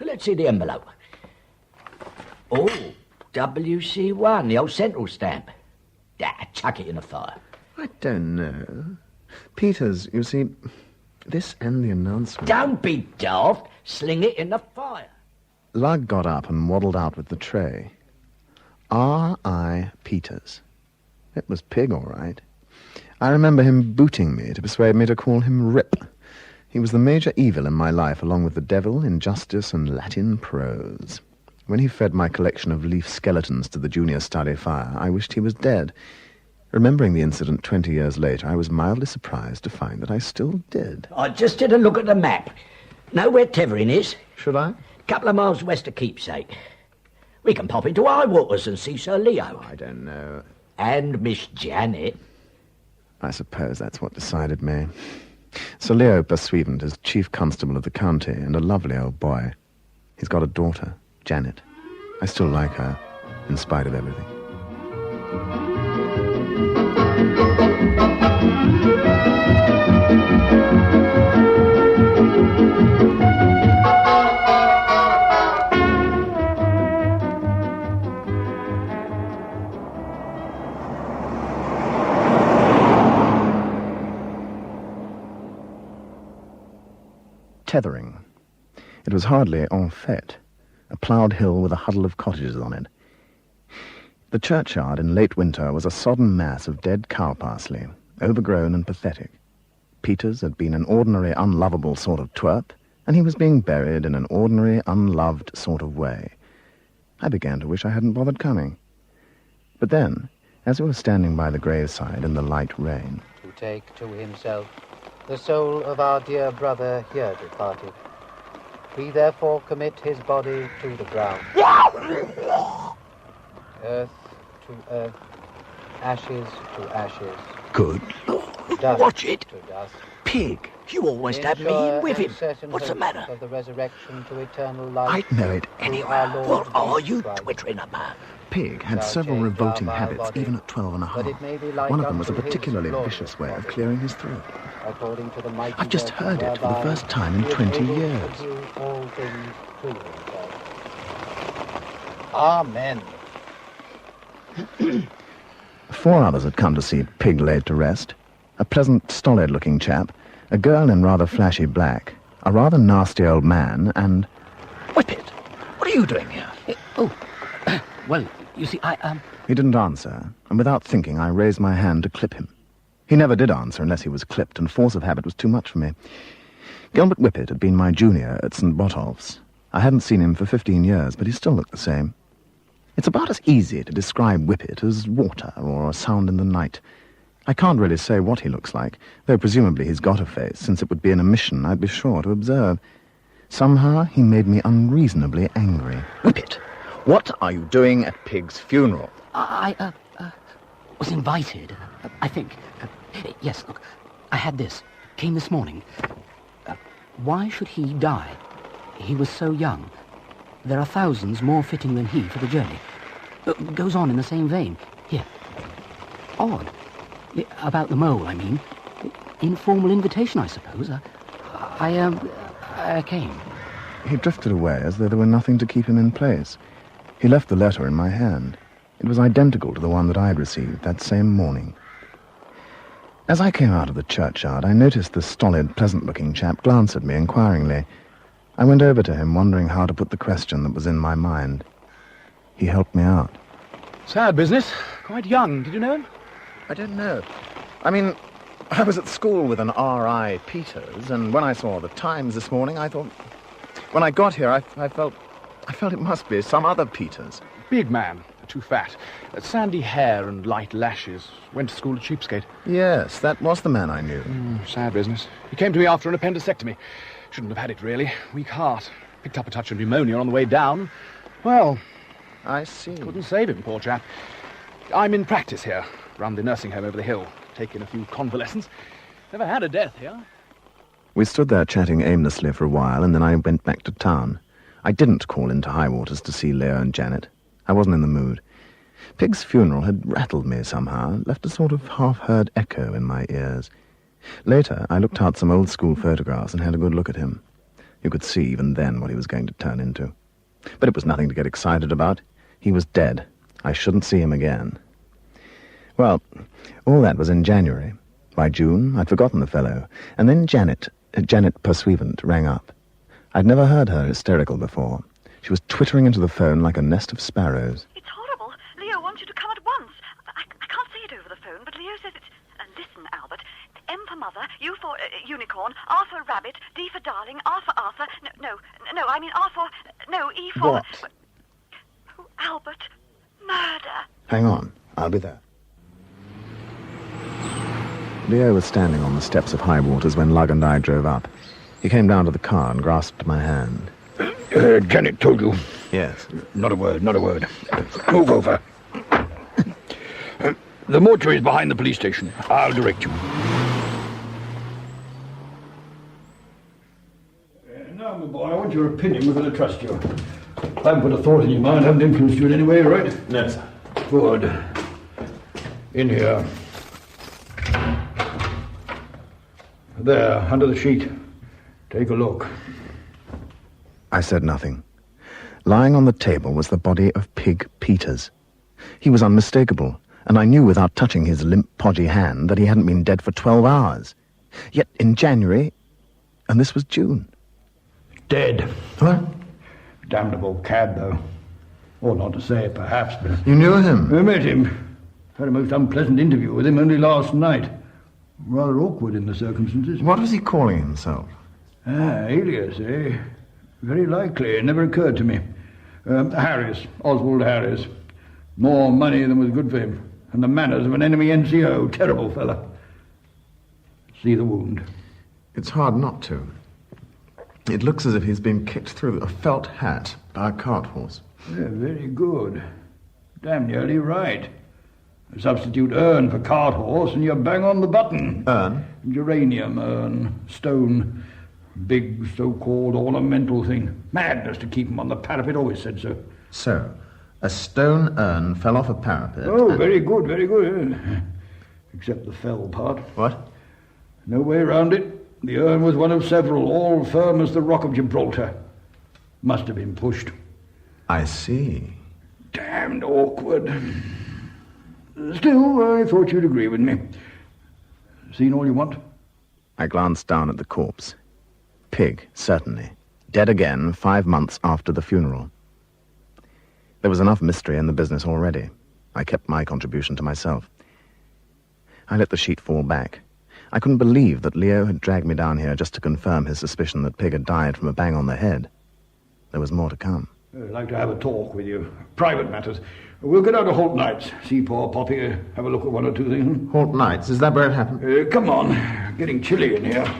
Let's see the envelope. Oh, WC1, the old central stamp. Chuck it in the fire. I don't know. Peters, you see, this and the announcement... Don't be daft. Sling it in the fire. Lugg got up and waddled out with the tray. R.I. Peters. It was Pig, all right. I remember him booting me to persuade me to call him Rip. He was the major evil in my life, along with the devil, injustice, and Latin prose. When he fed my collection of leaf skeletons to the junior study fire, I wished he was dead. Remembering the incident 20 years later, I was mildly surprised to find that I still did. I just did a look at the map. Know where Tevering is? Should I? Couple of miles west of Keepsake. We can pop into Highwaters and see Sir Leo. I don't know. And Miss Janet. I suppose that's what decided me. Sir Leo Pursuivant is chief constable of the county and a lovely old boy. He's got a daughter, Janet. I still like her, in spite of everything. Tethering. It was hardly en fete, a ploughed hill with a huddle of cottages on it. The churchyard in late winter was a sodden mass of dead cow parsley, overgrown and pathetic. Peters had been an ordinary, unlovable sort of twerp, and he was being buried in an ordinary, unloved sort of way. I began to wish I hadn't bothered coming. But then, as we were standing by the graveside in the light rain... To take to himself the soul of our dear brother here departed. We therefore commit his body to the ground. Earth to earth, ashes to ashes. Good Lord, Dust watch it. to dust. Pig, you always had me in with him. What's the matter? Of the resurrection to eternal life. I'd know it anywhere. What are you twittering about? Pig had several revolting habits, even at 12 and a half. One of them was a particularly vicious way of clearing his throat. According to the mighty I've just heard it for the first time in 20 years. All things to himself. Amen. 4 others had come to see Pig laid to rest. A pleasant, stolid-looking chap, a girl in rather flashy black, a rather nasty old man, and... Whippet, what are you doing here? Well, you see, He didn't answer, and without thinking, I raised my hand to clip him. He never did answer unless he was clipped, and force of habit was too much for me. Gilbert Whippet had been my junior at St. Botolph's. I hadn't seen him for 15 years, but he still looked the same. It's about as easy to describe Whippet as water or a sound in the night. I can't really say what he looks like, though presumably he's got a face, since it would be an omission I'd be sure to observe. Somehow he made me unreasonably angry. Whippet, what are you doing at Pig's funeral? I was invited, I think. Yes, look, I had this. Came this morning. Why should he die? He was so young. There are thousands more fitting than he for the journey. Goes on in the same vein. Here. Odd. About the mole, I mean. Informal invitation, I suppose. I came. He drifted away as though there were nothing to keep him in place. He left the letter in my hand. It was identical to the one that I had received that same morning. As I came out of the churchyard, I noticed the stolid, pleasant-looking chap glance at me inquiringly. I went over to him, wondering how to put the question that was in my mind. He helped me out. Sad business. Quite young. Did you know him? I don't know. I mean, I was at school with an R.I. Peters, and when I saw the Times this morning, I thought... When I got here, I felt it must be some other Peters. Big man. Too fat. Sandy hair and light lashes. Went to school at Cheapskate. Yes, that was the man I knew. Sad business. He came to me after an appendicectomy. Shouldn't have had it, really. Weak heart. Picked up a touch of pneumonia on the way down. Well... I see. Couldn't save him, poor chap. I'm in practice here, round the nursing home over the hill. Taking a few convalescents. Never had a death here. We stood there chatting aimlessly for a while, and then I went back to town. I didn't call into Highwaters to see Leo and Janet. I wasn't in the mood. Pig's funeral had rattled me somehow, left a sort of half-heard echo in my ears. Later, I looked out some old school photographs and had a good look at him. You could see even then what he was going to turn into. But it was nothing to get excited about. He was dead. I shouldn't see him again. Well, all that was in January. By June, I'd forgotten the fellow. And then Janet Pursuivant, rang up. I'd never heard her hysterical before. She was twittering into the phone like a nest of sparrows. It's horrible. Leo wants you to come at once. I can't say it over the phone, but Leo says it's... listen, Albert. M for mother, U for unicorn, R for rabbit, D for darling, R for Arthur. No, I mean R for... No, E for... What? Oh, Albert. Murder. Hang on. I'll be there. Leo was standing on the steps of Highwaters when Lug and I drove up. He came down to the car and grasped my hand. Janet told you? Yes. Not a word, not a word. Move over. The mortuary is behind the police station. I'll direct you. Now, my boy, I want your opinion. We're going to trust you. I haven't put a thought in your mind. I haven't influenced you in any way, right? No, sir. Good. In here. There, under the sheet. Take a look. I said nothing. Lying on the table was the body of Pig Peters. He was unmistakable, and I knew without touching his limp, podgy hand that he hadn't been dead for 12 hours. Yet in January, and this was June. Dead. What? Damnable cad, though. Or not to say it, perhaps, but... You knew him? I met him. Had a most unpleasant interview with him only last night. Rather awkward in the circumstances. What was he calling himself? Alias, eh? Very likely. It never occurred to me. Harris. Oswald Harris. More money than was good for him. And the manners of an enemy NCO. Terrible fella. See the wound. It's hard not to. It looks as if he's been kicked through a felt hat by a cart horse. Yeah, very good. Damn nearly right. Substitute urn for cart horse and you're bang on the button. Urn? Geranium urn. Stone. Big so-called ornamental thing. Madness to keep him on the parapet, always said so. So, a stone urn fell off a parapet. Oh, very good, very good. Except the fell part. What? No way around it. The urn was one of several, all firm as the Rock of Gibraltar. Must have been pushed. I see. Damned awkward. Still, I thought you'd agree with me. Seen all you want? I glanced down at the corpse. Pig, certainly. Dead again 5 months after the funeral. There was enough mystery in the business already. I kept my contribution to myself. I let the sheet fall back. I couldn't believe that Leo had dragged me down here just to confirm his suspicion that Pig had died from a bang on the head. there was more to come. I'd like to have a talk with you. Private matters. We'll go down to Holt Knight's. See poor Poppy. Have a look at one or two things. Holt Knight's? Is that where it happened? Come on. Getting chilly in here.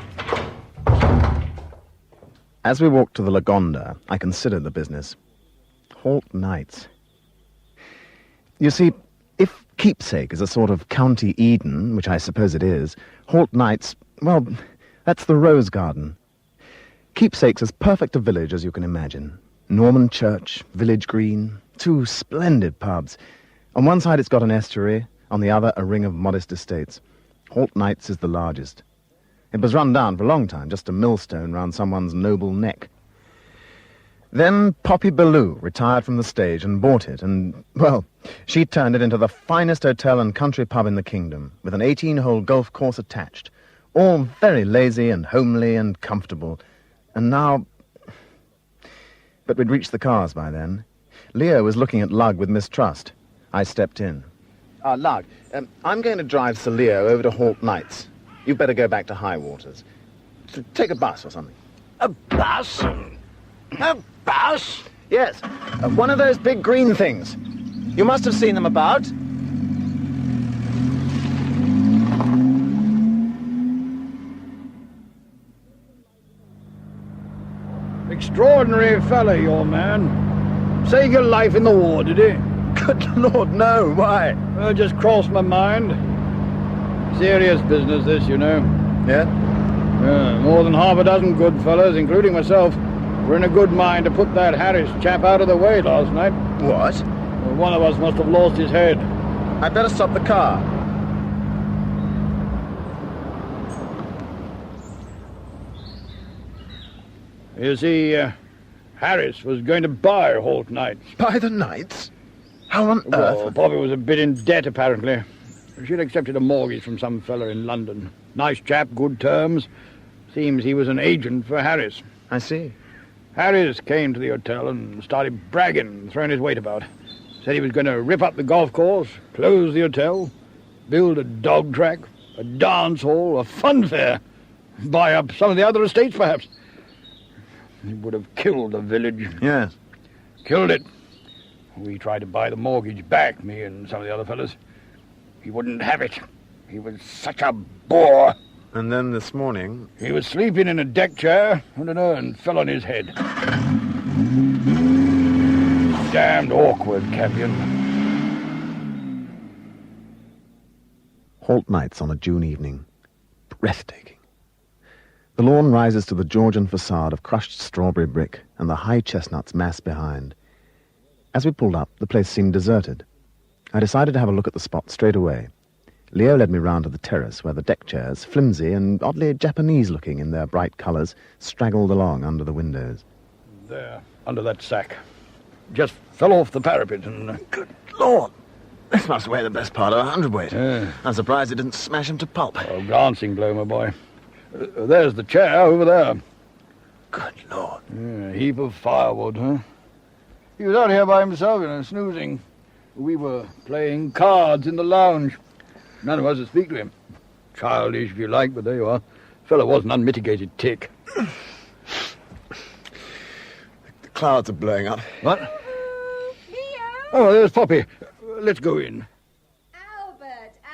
As we walked to the Lagonda, I considered the business. Holt Knight's. You see, if Keepsake is a sort of County Eden, which I suppose it is, Holt Knight's, well, that's the Rose Garden. Keepsake's as perfect a village as you can imagine. Norman Church, Village Green, 2 splendid pubs. On one side it's got an estuary, on the other a ring of modest estates. Holt Knight's is the largest. It was run down for a long time, just a millstone round someone's noble neck. Then Poppy Ballou retired from the stage and bought it, and, well, she turned it into the finest hotel and country pub in the kingdom, with an 18-hole golf course attached. All very lazy and homely and comfortable. And now... But we'd reached the cars by then. Leo was looking at Lug with mistrust. I stepped in. Lug, I'm going to drive Sir Leo over to Holt Knight's. You'd better go back to High Waters. Take a bus or something. A bus? A bus? Yes, one of those big green things. You must have seen them about. Extraordinary fella, your man. Saved your life in the war, did he? Good Lord, no. Why? Just crossed my mind. Serious business, this, you know. Yeah? More than half a dozen good fellas, including myself, were in a good mind to put that Harris chap out of the way last night. What? Well, one of us must have lost his head. I'd better stop the car. You see, Harris was going to buy Holt Knight's. Buy the Knights? How on earth? Well, Poppy was a bit in debt, apparently. She'd accepted a mortgage from some fella in London. Nice chap, good terms. Seems he was an agent for Harris. I see. Harris came to the hotel and started bragging, throwing his weight about. Said he was going to rip up the golf course, close the hotel, build a dog track, a dance hall, a fun fair, buy up some of the other estates, perhaps. He would have killed the village. Yes. Killed it. We tried to buy the mortgage back, me and some of the other fellas. He wouldn't have it. He was such a bore. And then this morning... He was sleeping in a deck chair, and an urn fell on his head. Damned awkward, Campion. Holt Knight's on a June evening. Breathtaking. The lawn rises to the Georgian facade of crushed strawberry brick and the high chestnuts mass behind. As we pulled up, the place seemed deserted. I decided to have a look at the spot straight away. Leo led me round to the terrace where the deck chairs, flimsy and oddly Japanese-looking in their bright colours, straggled along under the windows. There, under that sack. Just fell off the parapet and... Good Lord! This must weigh the best part of 100 weight. I'm surprised it didn't smash him to pulp. Oh, glancing blow, my boy. There's the chair over there. Good Lord. A heap of firewood, huh? He was out here by himself, snoozing. We were playing cards in the lounge. None of us would speak to him. Childish, if you like, but there you are. Fellow was an unmitigated tick. The clouds are blowing up. What? Oh, there's Poppy. Let's go in.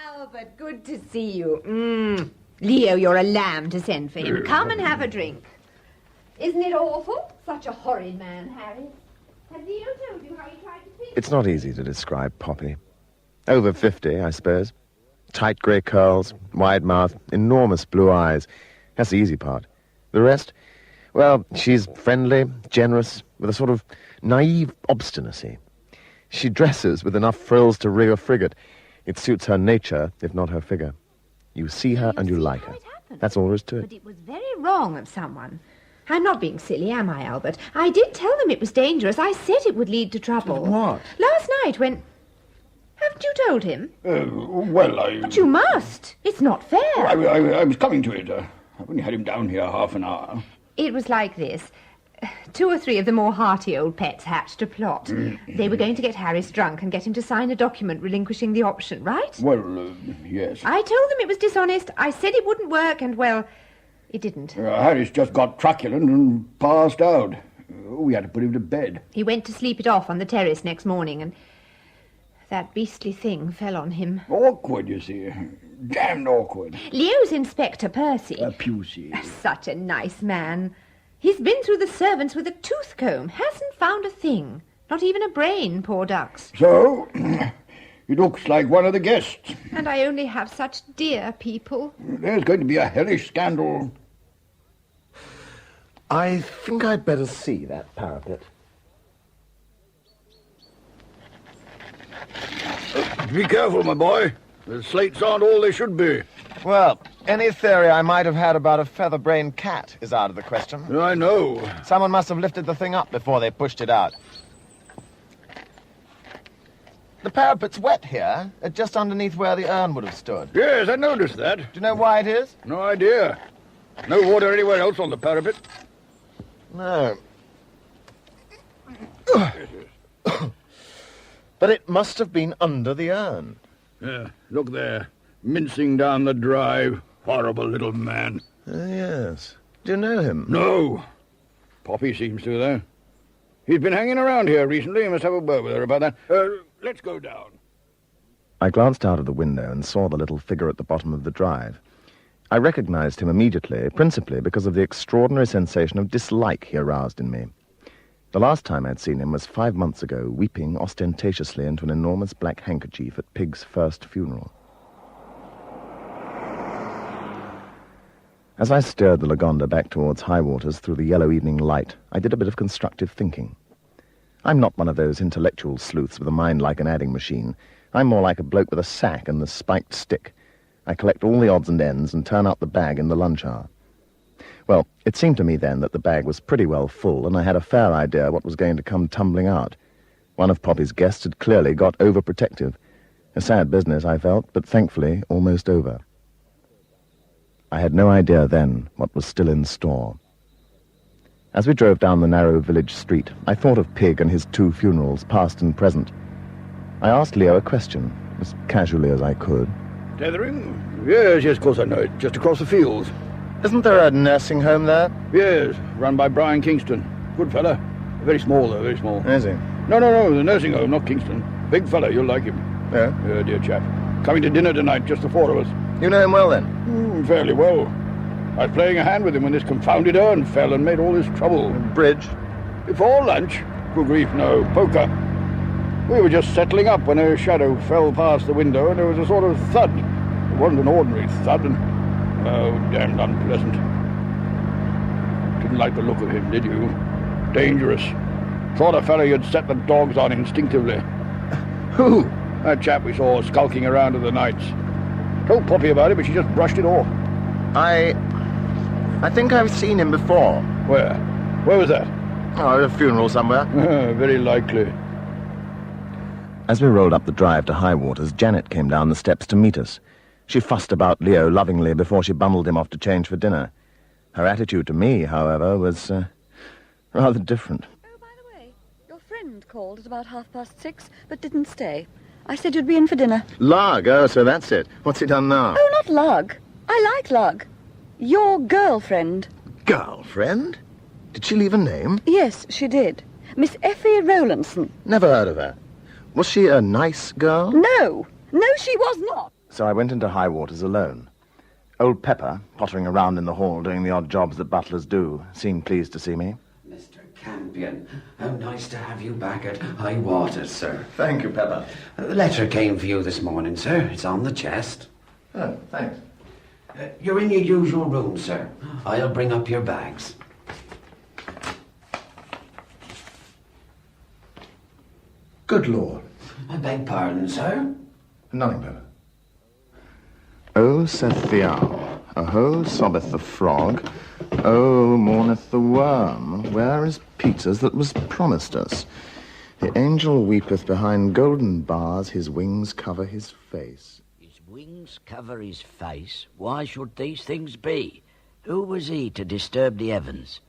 Albert, good to see you. Leo, you're a lamb to send for him. Come and have a drink. Isn't it awful? Such a horrid man, Harry. Has Leo told you how he tried to speak? It's not easy to describe Poppy. Over 50, I suppose. Tight grey curls, wide mouth, enormous blue eyes. That's the easy part. The rest, well, she's friendly, generous, with a sort of naive obstinacy. She dresses with enough frills to rig a frigate. It suits her nature, if not her figure. You see her and you like her. That's all there is to it. But it was very wrong of someone. I'm not being silly, am I, Albert? I did tell them it was dangerous. I said it would lead to trouble. What? Last night when... Haven't you told him? Well, But you must. It's not fair. I was coming to it. I've only had him down here half an hour. It was like this. 2 or 3 of the more hearty old pets hatched a plot. They were going to get Harris drunk and get him to sign a document relinquishing the option, right? Well, yes. I told them it was dishonest. I said it wouldn't work, and, well, it didn't. Harris just got truculent and passed out. We had to put him to bed. He went to sleep it off on the terrace next morning, and that beastly thing fell on him. Awkward, you see. Damned awkward. Leo's Inspector Percy. Pusey. Such a nice man. He's been through the servants with a tooth comb. Hasn't found a thing. Not even a brain, poor ducks. So, he looks like one of the guests. And I only have such dear people. There's going to be a hellish scandal. I think I'd better see that parapet. Be careful, my boy. The slates aren't all they should be. Well, any theory I might have had about a feather-brained cat is out of the question. I know. Someone must have lifted the thing up before they pushed it out. The parapet's wet here, just underneath where the urn would have stood. Yes, I noticed that. Do you know why it is? No idea. No water anywhere else on the parapet. No. But it must have been under the urn. Yeah, look there. Mincing down the drive. Horrible little man. Yes. Do you know him? No. Poppy seems to, though. He's been hanging around here recently. You must have a word with her about that. Let's go down. I glanced out of the window and saw the little figure at the bottom of the drive. I recognized him immediately, principally because of the extraordinary sensation of dislike he aroused in me. The last time I'd seen him was 5 months ago, weeping ostentatiously into an enormous black handkerchief at Pig's first funeral. As I steered the Lagonda back towards high waters through the yellow evening light, I did a bit of constructive thinking. I'm not one of those intellectual sleuths with a mind like an adding machine. I'm more like a bloke with a sack and the spiked stick. I collect all the odds and ends and turn out the bag in the lunch hour. Well, it seemed to me then that the bag was pretty well full, and I had a fair idea what was going to come tumbling out. One of Poppy's guests had clearly got overprotective. A sad business, I felt, but thankfully almost over. I had no idea then what was still in store. As we drove down the narrow village street, I thought of Pig and his 2 funerals, past and present. I asked Leo a question, as casually as I could. Tethering? Yes, of course I know it. Just across the fields. Isn't there a nursing home there? Yes, run by Brian Kingston. Good fella. Very small, though, very small. Is he? No, the nursing home, not Kingston. Big fella, you'll like him. Yeah? Yeah, dear chap. Coming to dinner tonight, just the 4 of us. You know him well, then? Fairly well. I was playing a hand with him when this confounded urn fell and made all this trouble. Bridge? Before lunch? Good grief, no. Poker. We were just settling up when a shadow fell past the window and there was a sort of thud. It wasn't an ordinary thud and... oh, damned unpleasant. Didn't like the look of him, did you? Dangerous. Thought a fellow you'd set the dogs on instinctively. Who? That chap we saw skulking around in the nights. Told Poppy about it, but she just brushed it off. I think I've seen him before. Where? Where was that? Oh, at a funeral somewhere. Very likely. As we rolled up the drive to high waters, Janet came down the steps to meet us. She fussed about Leo lovingly before she bundled him off to change for dinner. Her attitude to me, however, was rather different. Oh, by the way, your friend called at about 6:30, but didn't stay. I said you'd be in for dinner. Lug, oh, so that's it. What's he done now? Oh, not Lug. I like Lug. Your girlfriend. Girlfriend? Did she leave a name? Yes, she did. Miss Effie Rowlandson. Never heard of her. Was she a nice girl? No. No, she was not. So I went into high waters alone. Old Pepper, pottering around in the hall doing the odd jobs that butlers do, seemed pleased to see me. Mr. Campion, how nice to have you back at high waters, sir. Thank you, Pepper. The letter came for you this morning, sir. It's on the chest. Oh, thanks. You're in your usual room, sir. I'll bring up your bags. Good Lord. I beg pardon, sir? Nothing, Pepper. Oh, saith the owl, oh, sobbeth the frog, oh, mourneth the worm, where is Peters that was promised us? The angel weepeth behind golden bars, his wings cover his face. His wings cover his face? Why should these things be? Who was he to disturb the heavens?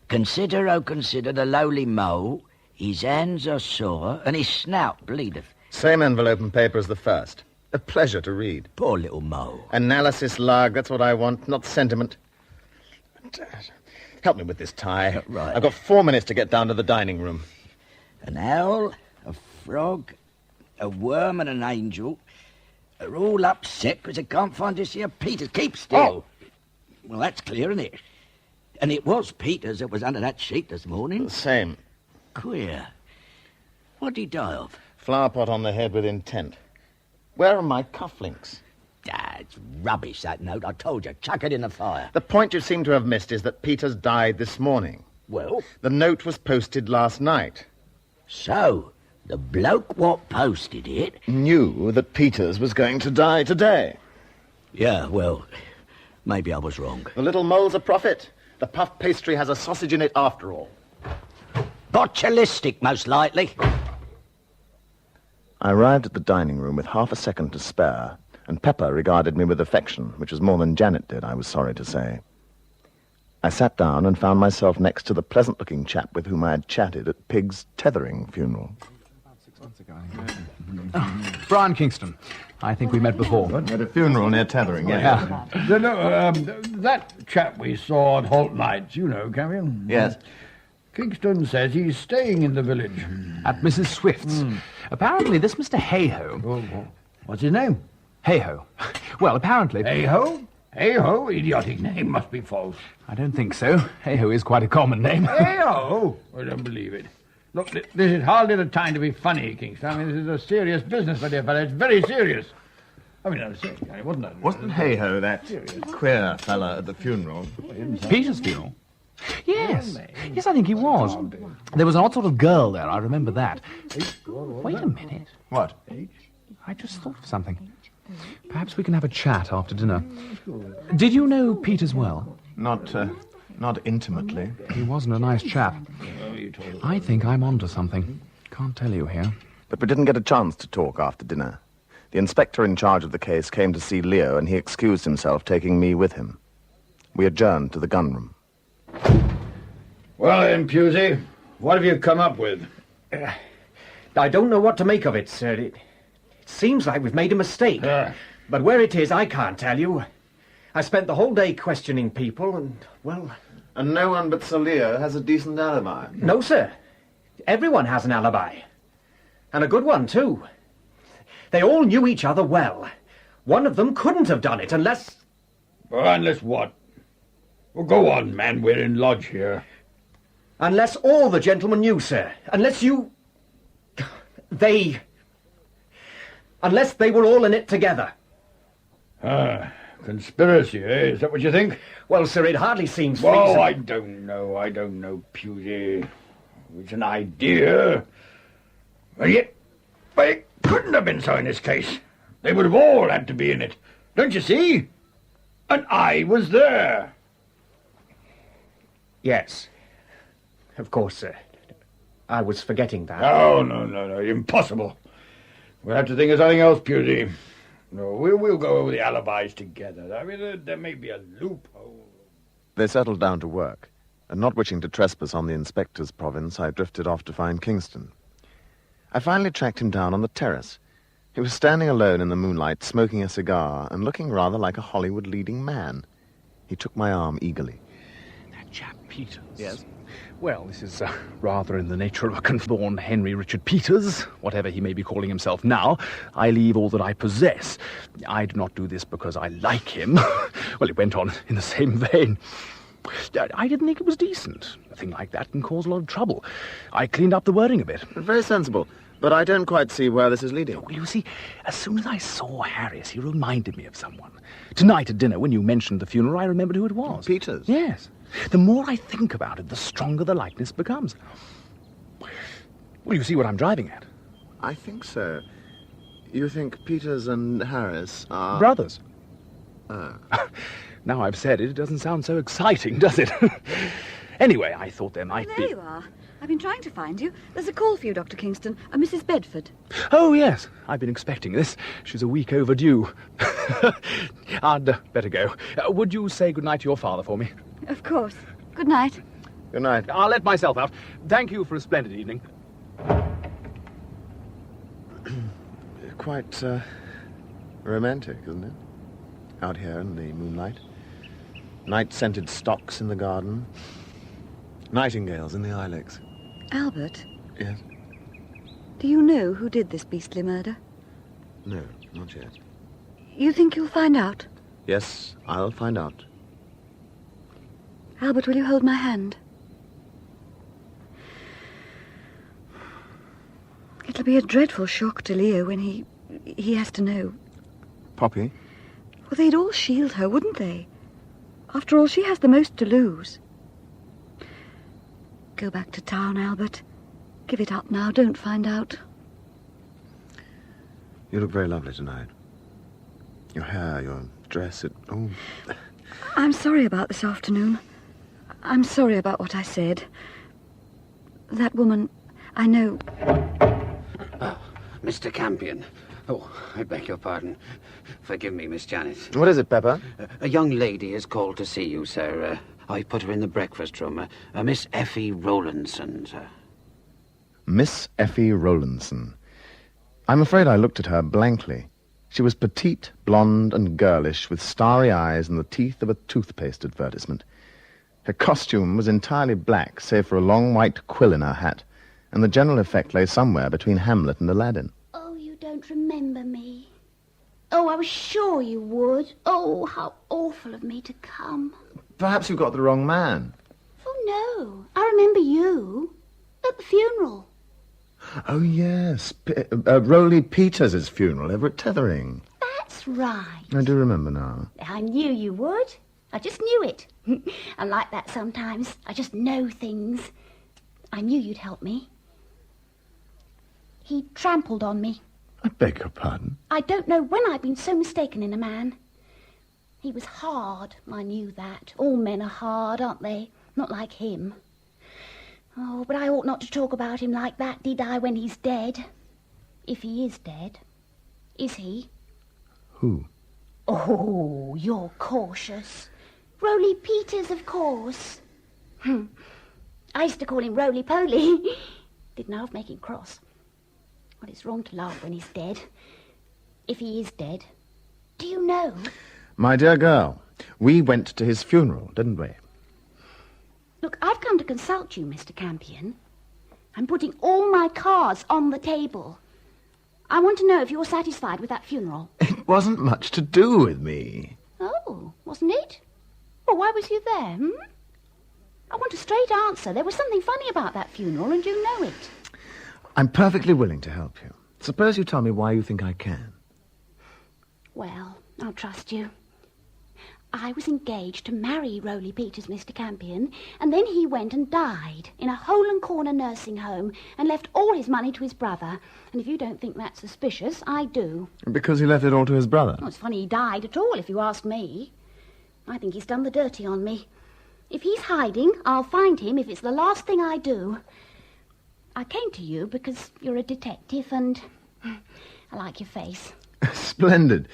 Consider, oh, consider the lowly mole, his hands are sore, and his snout bleedeth. Same envelope and paper as the first. A pleasure to read. Poor little mole. Analysis, Lug, that's what I want, not sentiment. Help me with this tie. Right. I've got 4 minutes to get down to the dining room. An owl, a frog, a worm and an angel are all upset because they can't find this here Peters. Keep still. Oh. Well, that's clear, isn't it? And it was Peters that was under that sheet this morning. The same. Queer. What did he die of? Flower pot on the head with intent. Where are my cufflinks? It's rubbish, that note. I told you, chuck it in the fire. The point you seem to have missed is that Peters died this morning. Well? The note was posted last night. So, the bloke what posted it... knew that Peters was going to die today. Yeah, well, maybe I was wrong. The little mole's a prophet. The puff pastry has a sausage in it after all. Botulistic, most likely. I arrived at the dining room with half a second to spare, and Pepper regarded me with affection, which was more than Janet did, I was sorry to say. I sat down and found myself next to the pleasant-looking chap with whom I had chatted at Pig's tethering funeral. Brian Kingston. I think we met before. At a funeral near Tethering, yeah. That chap we saw at Holt Nights, you know, Campion? Yes. Kingston says he's staying in the village. At Mrs. Swift's. Apparently this Mr. Hayho... What's his name? Hayho. Well, apparently... Hayho? Hayho? Idiotic name, must be false. I don't think so. Hayho is quite a common name. Hayho? I don't believe it. Look, this is hardly the time to be funny, Kingston. I mean, this is a serious business, my dear fellow. It's very serious. I mean, I was saying, wasn't it? Wasn't Hayho that queer fella at the funeral? Peter's funeral? Yes. Yes, I think he was. There was an odd sort of girl there, I remember that. Wait a minute. What? I just thought of something. Perhaps we can have a chat after dinner. Did you know Peters well? Not intimately. He wasn't a nice chap. I think I'm onto something. Can't tell you here. But we didn't get a chance to talk after dinner. The inspector in charge of the case came to see Leo, and he excused himself, taking me with him. We adjourned to the gunroom. Well then, Pusey, what have you come up with? I don't know what to make of it, sir. It seems like we've made a mistake. But where it is, I can't tell you. I spent the whole day questioning people, and, well... And no one but Sir Leo has a decent alibi? No, sir. Everyone has an alibi. And a good one, too. They all knew each other well. One of them couldn't have done it unless... Unless what? Well, go on, man. We're in lodge here. Unless all the gentlemen knew, sir. Unless you... Unless they were all in it together. Conspiracy, eh? Is that what you think? Well, sir, it hardly seems feasible. feasible. I don't know, Pusey. It's an idea. And yet, but it couldn't have been so in this case. They would have all had to be in it. Don't you see? And I was there. Yes. Of course, sir. I was forgetting that. No. Impossible. We'll have to think of something else, Pusey. No, we'll go over the alibis together. I mean, there may be a loophole. They settled down to work, and not wishing to trespass on the inspector's province, I drifted off to find Kingston. I finally tracked him down on the terrace. He was standing alone in the moonlight, smoking a cigar, and looking rather like a Hollywood leading man. He took my arm eagerly. That chap Peters. Yes? Well, this is rather in the nature of a conformed Henry Richard Peters, whatever he may be calling himself now. I leave all that I possess. I do not do this because I like him. Well, it went on in the same vein. I didn't think it was decent. A thing like that can cause a lot of trouble. I cleaned up the wording a bit. Very sensible. But I don't quite see where this is leading. Well, you see, as soon as I saw Harris, he reminded me of someone. Tonight at dinner, when you mentioned the funeral, I remembered who it was. Peters? Yes. The more I think about it, the stronger the likeness becomes. Well, you see what I'm driving at? I think so. You think Peters and Harris are... brothers. Now I've said it, it doesn't sound so exciting, does it? Anyway, I thought there might be... There you are. I've been trying to find you. There's a call for you, Dr. Kingston. A Mrs. Bedford. Oh, yes. I've been expecting this. She's a week overdue. I'd better go. Would you say goodnight to your father for me? Of course. Good night. Good night. I'll let myself out. Thank you for a splendid evening. Quite, romantic, isn't it? Out here in the moonlight. Night-scented stocks in the garden. Nightingales in the ilex. Albert, Yes? do you know who did this beastly murder? No, not yet. You think you'll find out? Yes, I'll find out. Albert, will you hold my hand? It'll be a dreadful shock to Leo when he has to know. Poppy? Well, they'd all shield her, wouldn't they? After all, she has the most to lose. Go back to town, Albert. Give it up now. Don't find out. You look very lovely tonight. Your hair, your dress, oh. I'm sorry about this afternoon. I'm sorry about what I said. That woman, I know... Mr. Campion. Oh, I beg your pardon. Forgive me, Miss Janet. What is it, Pepper? A young lady has called to see you, sir. I put her in the breakfast room. Miss Effie Rowlandson, sir. Miss Effie Rowlandson. I'm afraid I looked at her blankly. She was petite, blonde, and girlish, with starry eyes and the teeth of a toothpaste advertisement. Her costume was entirely black, save for a long white quill in her hat, and the general effect lay somewhere between Hamlet and Aladdin. Oh, you don't remember me. Oh, I was sure you would. Oh, how awful of me to come. Perhaps you got the wrong man. Oh, no. I remember you. At the funeral. Oh, yes. Rowley Peters' funeral over at Tethering. That's right. I do remember now. I knew you would. I just knew it. I'm like that sometimes. I just know things. I knew you'd help me. He trampled on me. I beg your pardon? I don't know when I've been so mistaken in a man. He was hard, I knew that. All men are hard, aren't they? Not like him. Oh, but I ought not to talk about him like that, did I, when he's dead? If he is dead. Is he? Who? Oh, you're cautious. Rowley Peters, of course. I used to call him Roly-Poly. Didn't I, of make him cross. Well, it's wrong to laugh when he's dead. If he is dead. Do you know? My dear girl, we went to his funeral, didn't we? Look, I've come to consult you, Mr. Campion. I'm putting all my cards on the table. I want to know if you're satisfied with that funeral. It wasn't much to do with me. Oh, wasn't it? Well, why was you there, I want a straight answer. There was something funny about that funeral, and you know it. I'm perfectly willing to help you. Suppose you tell me why you think I can. Well, I'll trust you. I was engaged to marry Rowley Peters, Mr. Campion, and then he went and died in a hole-and-corner nursing home and left all his money to his brother. And if you don't think that's suspicious, I do. Because he left it all to his brother? Well, it's funny he died at all, if you ask me. I think he's done the dirty on me. If he's hiding, I'll find him if it's the last thing I do. I came to you because you're a detective and I like your face. Splendid.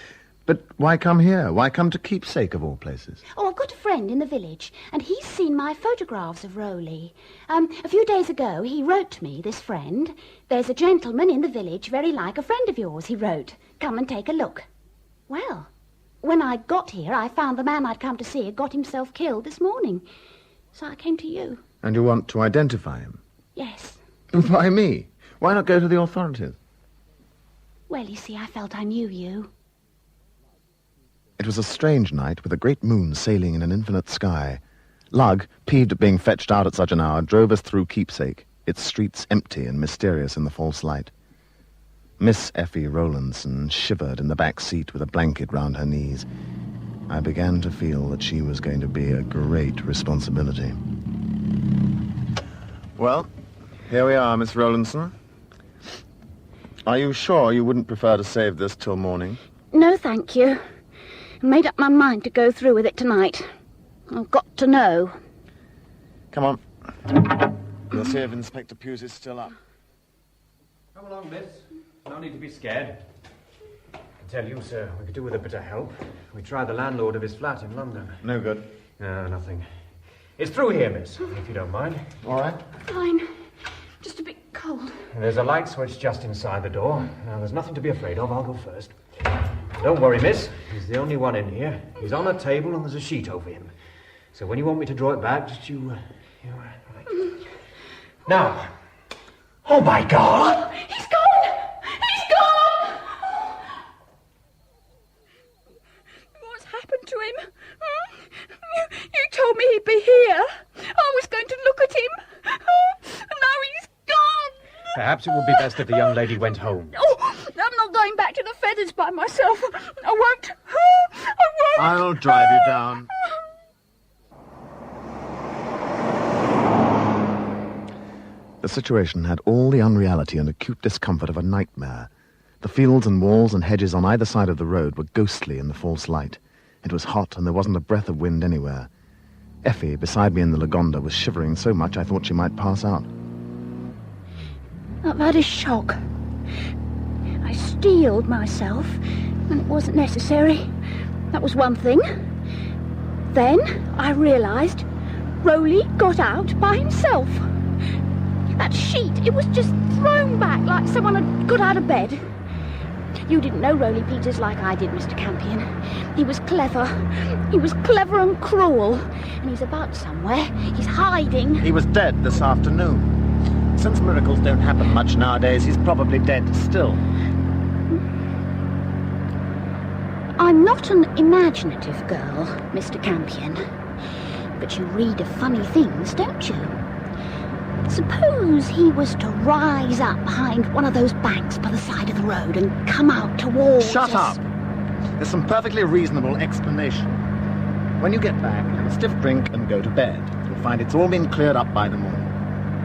But why come here? Why come to Keepsake, of all places? Oh, I've got a friend in the village, and he's seen my photographs of Rowley. A few days ago, he wrote to me, this friend. There's a gentleman in the village very like a friend of yours, he wrote. Come and take a look. Well, when I got here, I found the man I'd come to see had got himself killed this morning. So I came to you. And you want to identify him? Yes. Why me? Why not go to the authorities? Well, you see, I felt I knew you. It was a strange night with a great moon sailing in an infinite sky. Lug, peeved at being fetched out at such an hour, drove us through Keepsake, its streets empty and mysterious in the false light. Miss Effie Rowlandson shivered in the back seat with a blanket round her knees. I began to feel that she was going to be a great responsibility. Well, here we are, Miss Rowlandson. Are you sure you wouldn't prefer to save this till morning? No, thank you. I made up my mind to go through with it tonight. I've got to know. Come on. We'll see if Inspector Pusey's still up. Come along, miss. No need to be scared. I tell you, sir, we could do with a bit of help. We tried the landlord of his flat in London. No good. No, nothing. It's through here, miss, if you don't mind. All right. Fine. Just a bit cold. There's a light switch just inside the door. Now, there's nothing to be afraid of. I'll go first. Don't worry, miss. He's the only one in here. He's on a table and there's a sheet over him. So when you want me to draw it back, just you right. Now. Oh, my God! He's gone! He's gone! What's happened to him? You told me he'd be here. I was going to look at him. And now he's gone. Perhaps it would be best if the young lady went home. Oh, I'm not going back to the Feathers by myself. I won't. I won't. I'll drive you down. The situation had all the unreality and acute discomfort of a nightmare. The fields and walls and hedges on either side of the road were ghostly in the false light. It was hot, and there wasn't a breath of wind anywhere. Effie, beside me in the Lagonda, was shivering so much I thought she might pass out. I've had a shock. I steeled myself, and it wasn't necessary. That was one thing. Then I realised Rowley got out by himself. That sheet, it was just thrown back like someone had got out of bed. You didn't know Rowley Peters like I did, Mr. Campion. He was clever. He was clever and cruel. And he's about somewhere. He's hiding. He was dead this afternoon. Since miracles don't happen much nowadays, he's probably dead still. I'm not an imaginative girl, Mr. Campion. But you read of funny things, don't you? Suppose he was to rise up behind one of those banks by the side of the road and come out towards Shut us. up! There's some perfectly reasonable explanation. When you get back, have a stiff drink and go to bed. You'll find it's all been cleared up by the morning.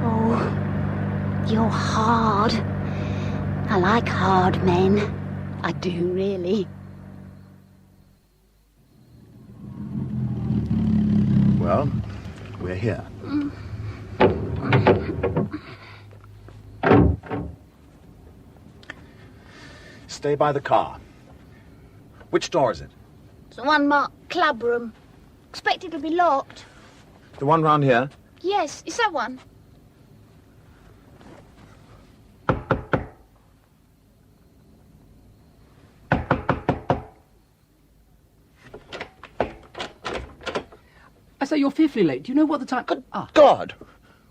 Oh, you're hard. I like hard men. I do, really. Well, we're here. Stay by the car. Which door is it? It's the one marked club room. Expect it to be locked. The one round here? Yes, it's that one. I say, you're fearfully late. Do you know what the time... Good God!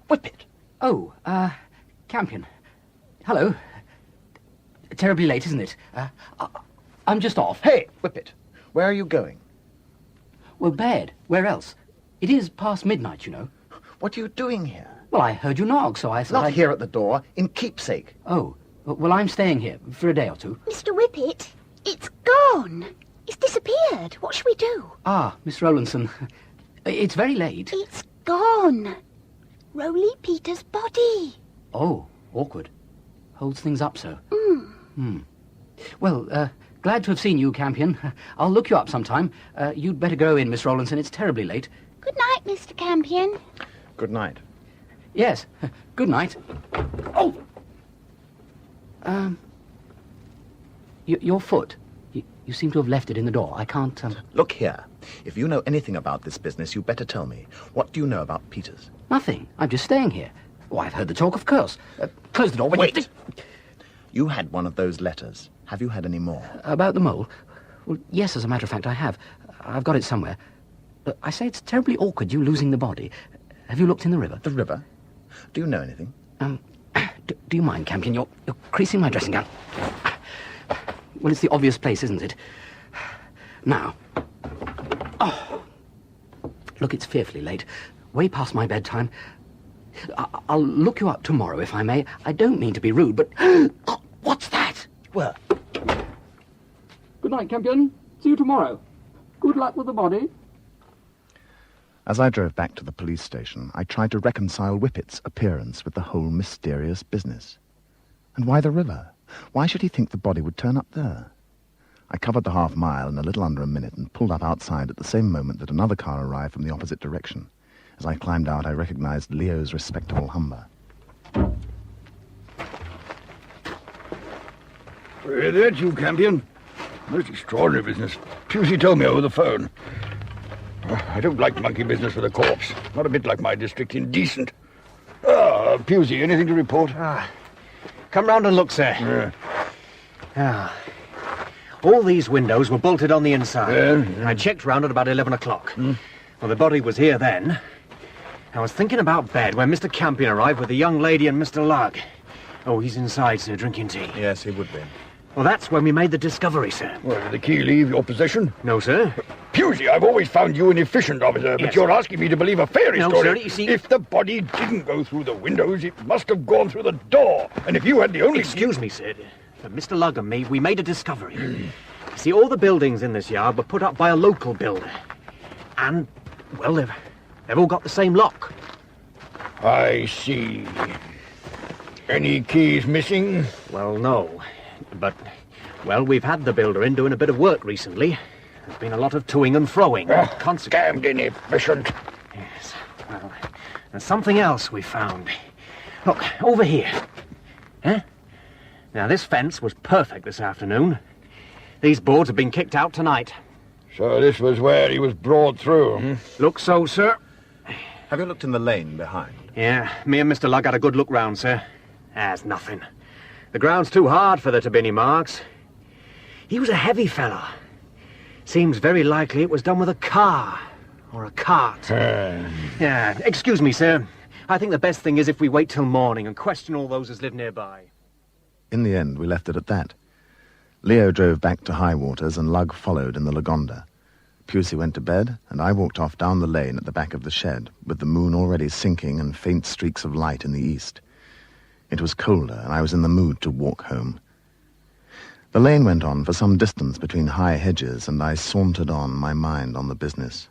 Whip it! Oh, Campion. Hello. Terribly late, isn't it? I'm just off. Hey, Whip it. Where are you going? Well, bed. Where else? It is past midnight, you know. What are you doing here? Well, I heard you knock, so I thought Not here at the door, in Keepsake. Oh, well, I'm staying here for a day or two. Mr. Whippet, it's gone. It's disappeared. What shall we do? Ah, Miss Rowlandson. It's very late. It's gone. Rowley Peters' body. Oh, awkward. Holds things up so. Well, glad to have seen you, Campion. I'll look you up sometime. You'd better go in, Miss Rowlandson. It's terribly late. Good night, Mr. Campion. Good night. Yes, good night. Oh! Your foot. You seem to have left it in the door. I can't, Look here. If you know anything about this business, you better tell me. What do you know about Peters? Nothing. I'm just staying here. Oh, I've heard the talk, of course. Close the door when Wait! You had one of those letters. Have you had any more? About the mole? Well, yes, as a matter of fact, I have. I've got it somewhere. I say it's terribly awkward, you losing the body. Have you looked in the river? The river? Do you know anything? Do you mind, Campion? You're creasing my dressing gown. Well, it's the obvious place, isn't it? Now. Oh. Look, it's fearfully late. Way past my bedtime. I'll look you up tomorrow, if I may. I don't mean to be rude, but... Oh, what's that? Well... Good night, Campion. See you tomorrow. Good luck with the body. As I drove back to the police station, I tried to reconcile Whippet's appearance with the whole mysterious business. And why the river? Why should he think the body would turn up there? I covered the half-mile in a little under a minute and pulled up outside at the same moment that another car arrived from the opposite direction. As I climbed out, I recognized Leo's respectable Humber. That's you, Campion. Most extraordinary business. Pusey told me over the phone. I don't like monkey business with a corpse. Not a bit like my district. Indecent. Pusey, anything to report? Come round and look, sir. All these windows were bolted on the inside. I checked round at about 11 o'clock. Well, the body was here then. I was thinking about bed when Mr. Campion arrived with the young lady and Mr. Lugg. Oh, he's inside, sir, drinking tea. Yes, he would be. Well, that's when we made the discovery, sir. Well, did the key leave your possession? No, sir. Pusey, I've always found you an efficient officer, but Yes. you're asking me to believe a fairy No, story. sir, you see... If the body didn't go through the windows, it must have gone through the door. And if you had the only... Excuse me, sir. Mr. Lugg and me, we made a discovery. You see, all the buildings in this yard were put up by a local builder. And, well, they've all got the same lock. I see. Any keys missing? Well, no. But, well, we've had the builder in doing a bit of work recently. There's been a lot of toing and froing. Damned inefficient. Yes, well, and something else we found. Look, over here. Huh? Now, this fence was perfect this afternoon. These boards have been kicked out tonight. So this was where he was brought through, hmm? Looks so, sir. Have you looked in the lane behind? Yeah, me and Mr. Lugg had a good look round, sir. There's nothing. The ground's too hard for there to be any marks. He was a heavy fellow. Seems very likely it was done with a car or a cart. Yeah, excuse me, sir. I think the best thing is if we wait till morning and question all those as live nearby. In the end, we left it at that. Leo drove back to High Waters and Lugg followed in the Lagonda. Pusey went to bed, and I walked off down the lane at the back of the shed, with the moon already sinking and faint streaks of light in the east. It was colder, and I was in the mood to walk home. The lane went on for some distance between high hedges, and I sauntered on, my mind on the business.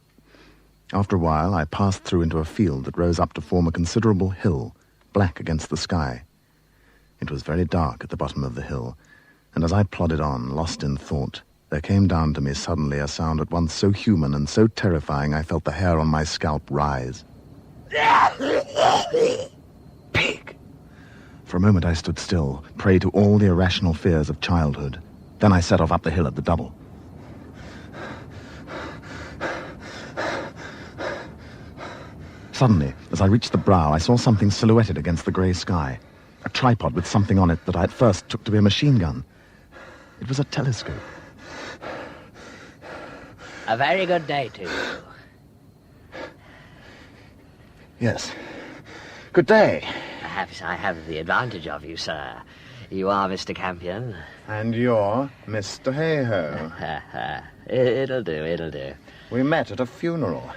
After a while, I passed through into a field that rose up to form a considerable hill, black against the sky. It was very dark at the bottom of the hill, and as I plodded on, lost in thought, there came down to me suddenly a sound at once so human and so terrifying I felt the hair on my scalp rise. Pig! For a moment I stood still, prey to all the irrational fears of childhood. Then I set off up the hill at the double. Suddenly, as I reached the brow, I saw something silhouetted against the grey sky. A tripod with something on it that I at first took to be a machine gun. It was a telescope. A very good day to you. Yes. Good day. Perhaps I have the advantage of you, sir. You are Mr. Campion. And you're Mr. Hayho. It'll do. We met at a funeral.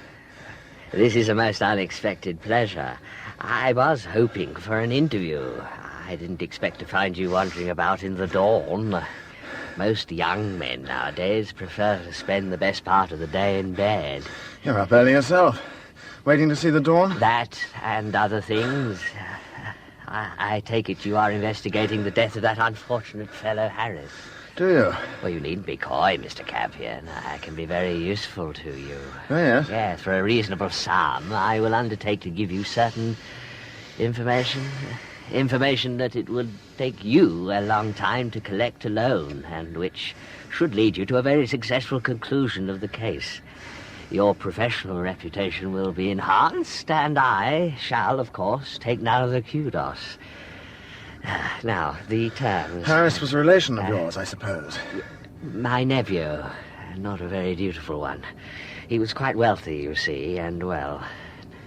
This is a most unexpected pleasure. I was hoping for an interview. I didn't expect to find you wandering about in the dawn. Most young men nowadays prefer to spend the best part of the day in bed. You're up early yourself. Waiting to see the dawn? That and other things. I take it you are investigating the death of that unfortunate fellow Harris. Do you? Well, you needn't be coy, Mr. Campion. I can be very useful to you. Oh, yes? Yes, for a reasonable sum, I will undertake to give you certain information. Information that it would take you a long time to collect alone, and which should lead you to a very successful conclusion of the case. Your professional reputation will be enhanced, and I shall, of course, take none of the kudos. Now, the terms... Harris was a relation of yours, I suppose. My nephew. Not a very dutiful one. He was quite wealthy, you see, and, well,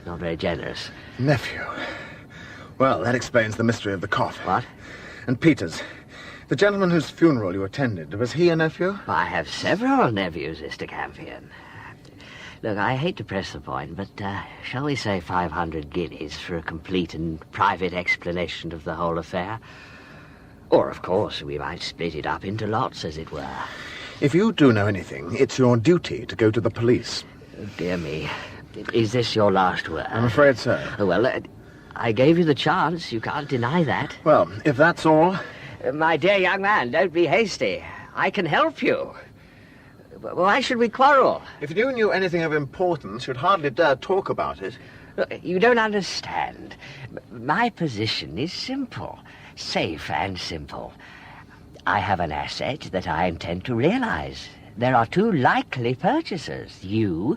not very generous. Nephew. Well, that explains the mystery of the cough. What? And Peters. The gentleman whose funeral you attended, was he a nephew? I have several nephews, Mr. Campion. Look, I hate to press the point, but shall we say 500 guineas for a complete and private explanation of the whole affair? Or, of course, we might split it up into lots, as it were. If you do know anything, it's your duty to go to the police. Oh, dear me. Is this your last word? I'm afraid so. Oh, well, I gave you the chance. You can't deny that. Well, if that's all... My dear young man, don't be hasty. I can help you. Why should we quarrel? If you knew anything of importance, you'd hardly dare talk about it. Look, you don't understand. My position is simple. Safe and simple. I have an asset that I intend to realize. There are two likely purchasers, you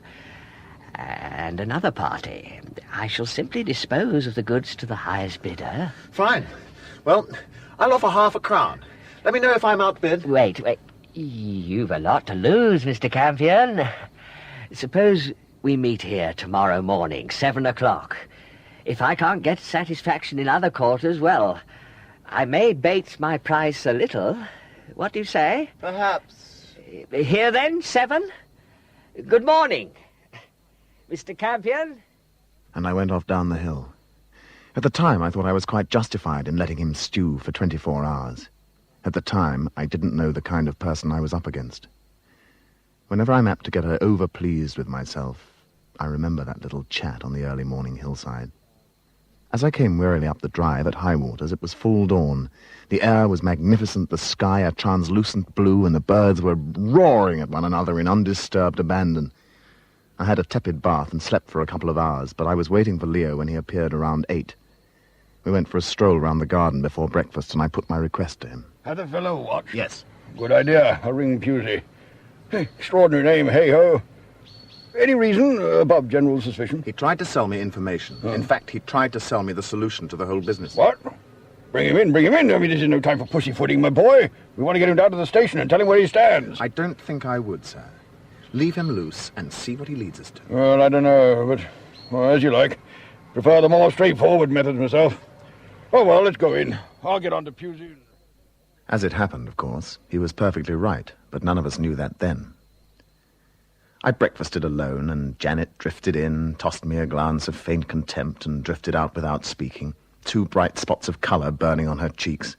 and another party. I shall simply dispose of the goods to the highest bidder. Fine. Well, I'll offer £5,000. Let me know if I'm outbid. Wait. You've a lot to lose, Mr. Campion. Suppose we meet here tomorrow morning, 7 o'clock. if I can't get satisfaction in other quarters, well, I may bate my price a little. What do you say? Perhaps. Here then, 7. Good morning. Mr. Campion? And I went off down the hill. At the time, I thought I was quite justified in letting him stew for 24 hours. At the time, I didn't know the kind of person I was up against. Whenever I'm apt to get over-pleased with myself, I remember that little chat on the early morning hillside. As I came wearily up the drive at high waters, it was full dawn. The air was magnificent, the sky a translucent blue, and the birds were roaring at one another in undisturbed abandon. I had a tepid bath and slept for a couple of hours, but I was waiting for Leo when he appeared around 8. We went for a stroll round the garden before breakfast, and I put my request to him. Had the fellow watched? Yes. Good idea. I'll ring Pusey. Hey, extraordinary name, hey-ho. Any reason above general suspicion? He tried to sell me information. In fact, he tried to sell me the solution to the whole business. What? Bring him in, bring him in. I mean, this is no time for pussyfooting, my boy. We want to get him down to the station and tell him where he stands. I don't think I would, sir. Leave him loose and see what he leads us to. Well, I don't know, but well, as you like. Prefer the more straightforward methods myself. Oh, well, let's go in. I'll get on to Pusey. As it happened, of course, he was perfectly right, but none of us knew that then. I breakfasted alone, and Janet drifted in, tossed me a glance of faint contempt, and drifted out without speaking, 2 bright spots of colour burning on her cheeks.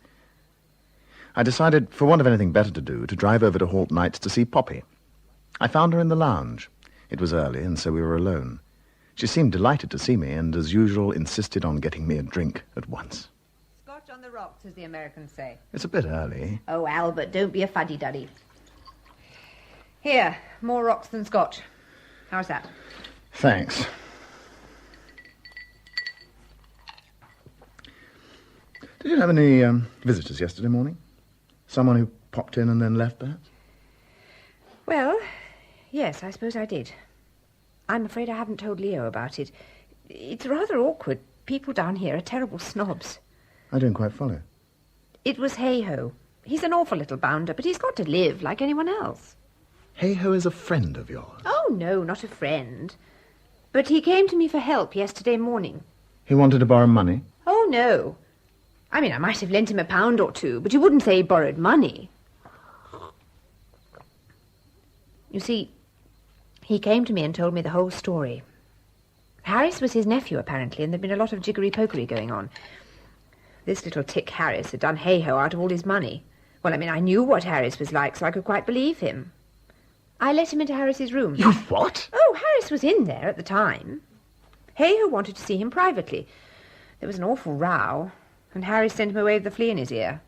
I decided, for want of anything better to do, to drive over to Holt Knight's to see Poppy. I found her in the lounge. It was early, and so we were alone. She seemed delighted to see me, and as usual insisted on getting me a drink at once. Scotch on the rocks, as the Americans say. It's a bit early. Oh, Albert, don't be a fuddy-duddy. Here, more rocks than Scotch. How's that? Thanks. Did you have any visitors yesterday morning? Someone who popped in and then left, perhaps? Well, yes, I suppose I did. I'm afraid I haven't told Leo about it. It's rather awkward. People down here are terrible snobs. I don't quite follow. It was Hey-Ho. He's an awful little bounder, but he's got to live like anyone else. Hey-Ho is a friend of yours. Oh, no, not a friend. But he came to me for help yesterday morning. He wanted to borrow money? Oh, no. I mean, I might have lent him £1 or 2, but you wouldn't say he borrowed money. You see, he came to me and told me the whole story. Harris was his nephew, apparently, and there'd been a lot of jiggery-pokery going on. This little tick Harris had done Hey-Ho out of all his money. Well, I mean, I knew what Harris was like, so I could quite believe him. I let him into Harris's room. You what? Oh, Harris was in there at the time. Hey-Ho wanted to see him privately. There was an awful row, and Harris sent him away with the flea in his ear.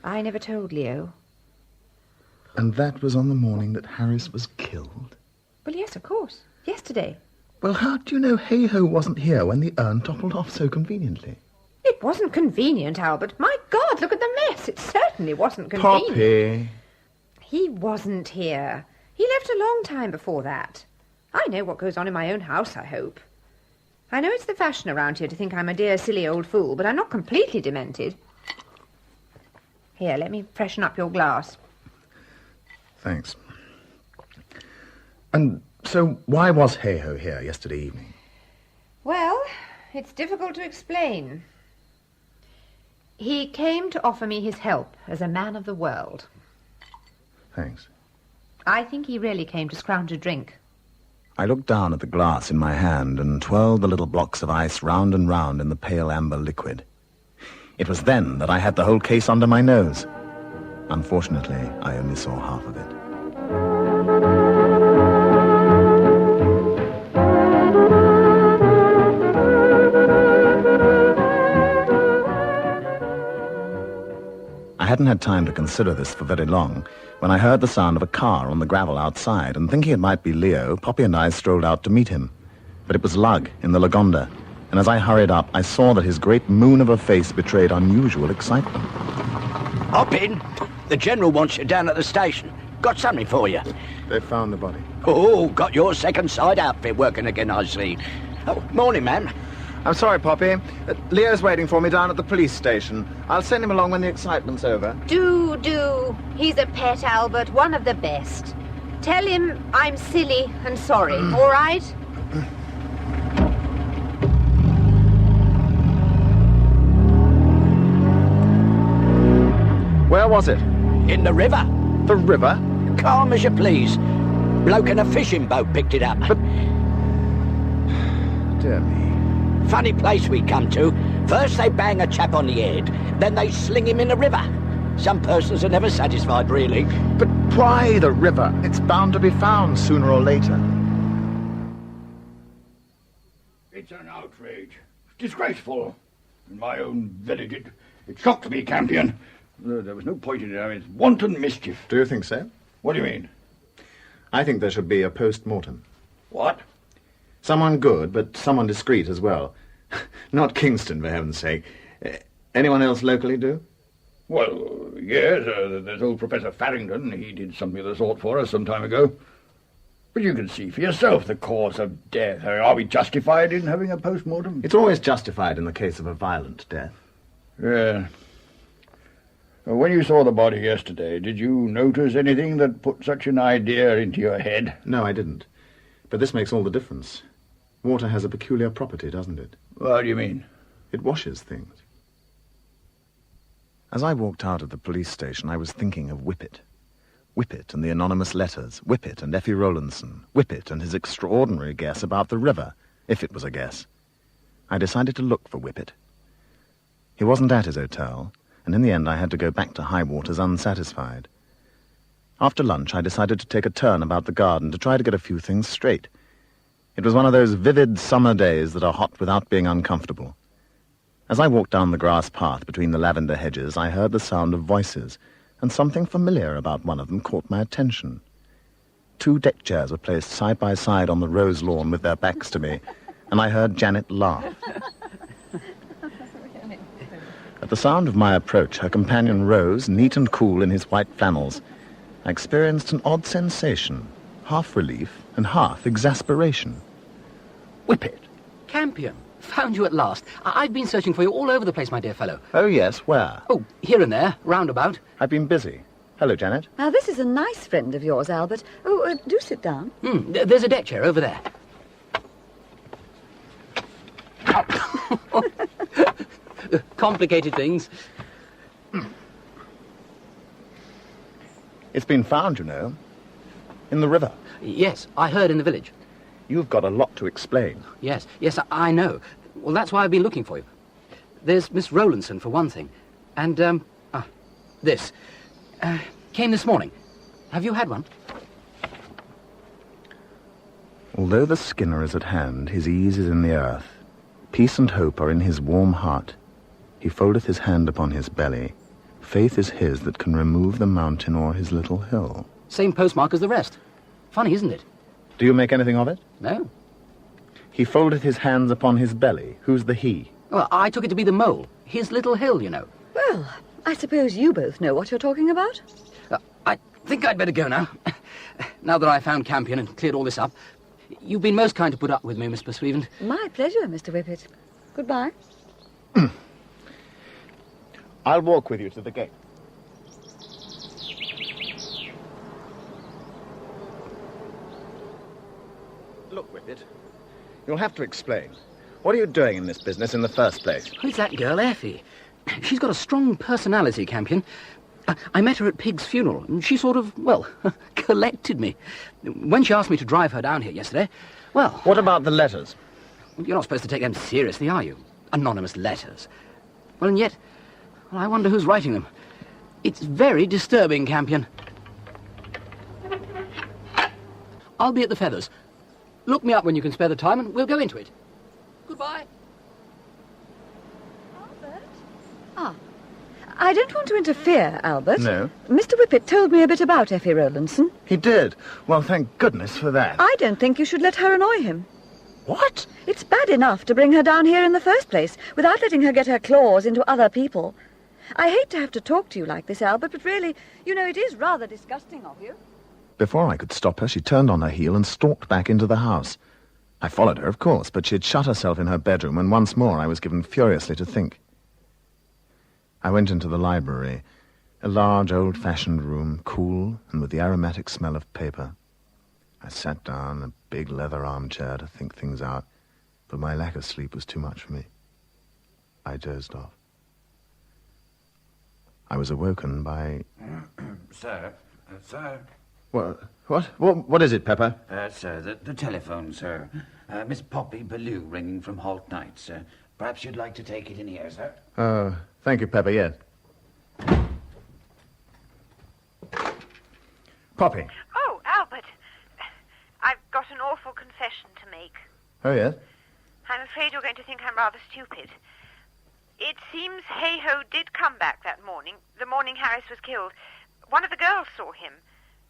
I never told Leo. And that was on the morning that Harris was killed? Well, yes, of course. Yesterday. Well, how do you know Hey-Ho wasn't here when the urn toppled off so conveniently? It wasn't convenient, Albert. My God, look at the mess. It certainly wasn't convenient. Poppy! He wasn't here. He left a long time before that. I know what goes on in my own house, I hope. I know it's the fashion around here to think I'm a dear, silly old fool, but I'm not completely demented. Here, let me freshen up your glass. Thanks. And so why was Hey-Ho here yesterday evening? Well, it's difficult to explain. He came to offer me his help as a man of the world. Thanks. I think he really came to scrounge a drink. I looked down at the glass in my hand and twirled the little blocks of ice round and round in the pale amber liquid. It was then that I had the whole case under my nose. Unfortunately, I only saw half of it. I hadn't had time to consider this for very long when I heard the sound of a car on the gravel outside, and thinking it might be Leo, Poppy and I strolled out to meet him. But it was Lug in the Lagonda, and as I hurried up, I saw that his great moon of a face betrayed unusual excitement. Hop in. The General wants you down at the station. Got something for you. They found the body. Oh, got your second side outfit working again, I see. Oh, morning, ma'am. I'm sorry, Poppy. Leo's waiting for me down at the police station. I'll send him along when the excitement's over. Do. He's a pet, Albert, one of the best. Tell him I'm silly and sorry, all right? Where was it? In the river. The river? Calm as you please. Bloke in a fishing boat picked it up. But... Dear me. Funny place we come to. First they bang a chap on the head, then they sling him in the river. Some persons are never satisfied, really. But why the river? It's bound to be found sooner or later. It's an outrage. Disgraceful. In my own village, it shocked me, Campion. There was no point in it. I mean, it's wanton mischief. Do you think so? What do you mean? I think there should be a post-mortem. What? Someone good, but someone discreet as well. Not Kingston, for heaven's sake. Anyone else locally do? Well, yes, there's old Professor Farrington. He did something of the sort for us some time ago. But you can see for yourself the cause of death. Are we justified in having a post-mortem? It's always justified in the case of a violent death. Yeah. When you saw the body yesterday, did you notice anything that put such an idea into your head? No, I didn't. But this makes all the difference. Water has a peculiar property, doesn't it? What do you mean? It washes things. As I walked out of the police station, I was thinking of Whippet. Whippet and the anonymous letters, Whippet and Effie Rowlandson, Whippet and his extraordinary guess about the river, if it was a guess. I decided to look for Whippet. He wasn't at his hotel, and in the end I had to go back to High Waters unsatisfied. After lunch, I decided to take a turn about the garden to try to get a few things straight. It was one of those vivid summer days that are hot without being uncomfortable. As I walked down the grass path between the lavender hedges, I heard the sound of voices, and something familiar about one of them caught my attention. 2 deck chairs were placed side by side on the rose lawn with their backs to me, and I heard Janet laugh. At the sound of my approach, her companion rose, neat and cool in his white flannels. I experienced an odd sensation, half relief and half exasperation. Whippet, Campion, found you at last. I've been searching for you all over the place, my dear fellow. Oh, yes, where? Oh, here and there, roundabout. I've been busy. Hello, Janet. Now, this is a nice friend of yours, Albert. Oh, do sit down. There's a deck chair over there. Complicated things. It's been found, you know, in the river. Yes, I heard in the village. You've got a lot to explain. Yes, I know. Well, that's why I've been looking for you. There's Miss Rowlandson, for one thing. And, this. Came this morning. Have you had one? Although the Skinner is at hand, his ease is in the earth. Peace and hope are in his warm heart. He foldeth his hand upon his belly. Faith is his that can remove the mountain or his little hill. Same postmark as the rest. Funny, isn't it? Do you make anything of it? No. He foldeth his hands upon his belly. Who's the he? Well, I took it to be the mole. His little hill, you know. Well, I suppose you both know what you're talking about. I think I'd better go now. Now that I found Campion and cleared all this up. You've been most kind to put up with me, Miss Pursuivant. My pleasure, Mr. Whippet. Goodbye. I'll walk with you to the gate. Look, Whippet, you'll have to explain. What are you doing in this business in the first place? Who's that girl, Effie? She's got a strong personality, Campion. I met her at Pig's funeral, and she sort of, well, collected me. When she asked me to drive her down here yesterday, well... What about the letters? You're not supposed to take them seriously, are you? Anonymous letters. Well, and yet, well, I wonder who's writing them. It's very disturbing, Campion. I'll be at the Feathers. Look me up when you can spare the time, and we'll go into it. Goodbye. Ah, I don't want to interfere, Albert. No. Mr. Whippet told me a bit about Effie Rowlandson. He did. Well, thank goodness for that. I don't think you should let her annoy him. What? It's bad enough to bring her down here in the first place, without letting her get her claws into other people. I hate to have to talk to you like this, Albert, but really, you know, it is rather disgusting of you. Before I could stop her, she turned on her heel and stalked back into the house. I followed her, of course, but she had shut herself in her bedroom, and once more I was given furiously to think. I went into the library, a large, old-fashioned room, cool and with the aromatic smell of paper. I sat down in a big leather armchair to think things out, but my lack of sleep was too much for me. I dozed off. I was awoken by... Sir, sir. What is it, Pepper? Sir, the telephone, sir. Miss Poppy Ballou ringing from Holt Night, sir. Perhaps you'd like to take it in here, sir? Thank you, Pepper, yes. Poppy. Oh, Albert. I've got an awful confession to make. Oh, yes? I'm afraid you're going to think I'm rather stupid. It seems Hay-Ho did come back that morning, the morning Harris was killed. One of the girls saw him.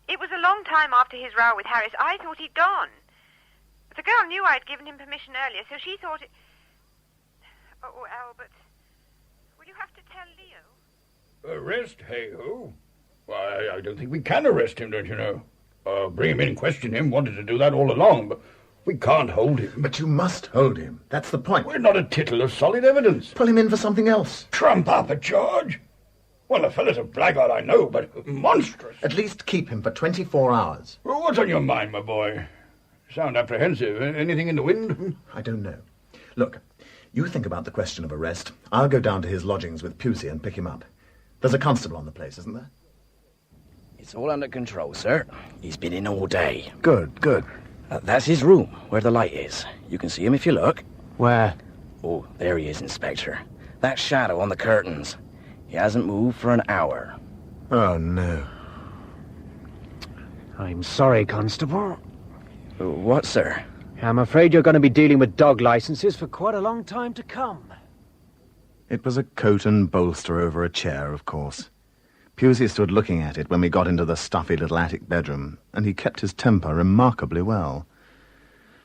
It was a long time after his row with Harris. I thought he'd gone. The girl knew I'd given him permission earlier, so she thought it... Oh, Albert, will you have to tell Leo? Arrest Hay-Ho? Why, I don't think we can arrest him, don't you know? Bring him in, question him, wanted to do that all along, but we can't hold him. But you must hold him. That's the point. We're not a tittle of solid evidence. Pull him in for something else. Trump up a charge? Well, the fellow's a blackguard, I know, but monstrous. At least keep him for 24 hours. Well, what's on your mind, my boy? Sound apprehensive. Anything in the wind? I don't know. Look, you think about the question of arrest. I'll go down to his lodgings with Pusey and pick him up. There's a constable on the place, isn't there? It's all under control, sir. He's been in all day. Good, good. That's his room, where the light is. You can see him if you look. Where? Oh, there he is, Inspector. That shadow on the curtains. He hasn't moved for an hour. Oh, no. I'm sorry, Constable. What, sir? I'm afraid you're going to be dealing with dog licenses for quite a long time to come. It was a coat and bolster over a chair, of course. Pusey stood looking at it when we got into the stuffy little attic bedroom, and he kept his temper remarkably well.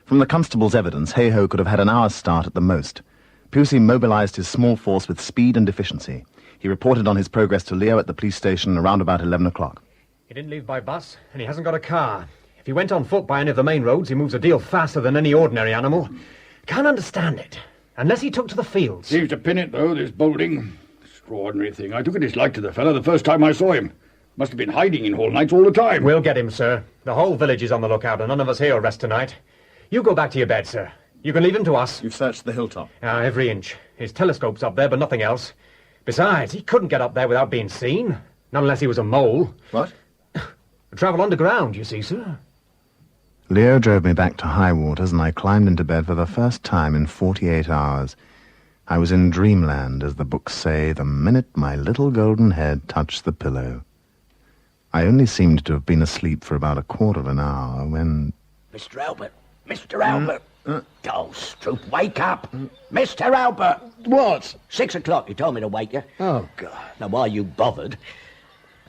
From the constable's evidence, Hay-Ho could have had an hour's start at the most. Pusey mobilized his small force with speed and efficiency. He reported on his progress to Leo at the police station around about 11 o'clock. He didn't leave by bus, and he hasn't got a car. If he went on foot by any of the main roads, he moves a deal faster than any ordinary animal. Can't understand it. Unless he took to the fields. Seems to pin it, though, this bolting. Extraordinary thing. I took a dislike to the fellow the first time I saw him. Must have been hiding in Hall Nights all the time. We'll get him, sir. The whole village is on the lookout, and none of us here will rest tonight. You go back to your bed, sir. You can leave him to us. You've searched the hilltop? Every inch. His telescope's up there, but nothing else. Besides, he couldn't get up there without being seen. Not unless he was a mole. What? Travel underground, you see, sir. Leo drove me back to high waters, and I climbed into bed for the first time in 48 hours. I was in dreamland, as the books say, the minute my little golden head touched the pillow. I only seemed to have been asleep for about a quarter of an hour when... Mr. Albert! Mr. Albert! Oh, Stroop, wake up! Mr. Albert! What? 6 o'clock, you told me to wake you. Oh, God. Now, why you bothered?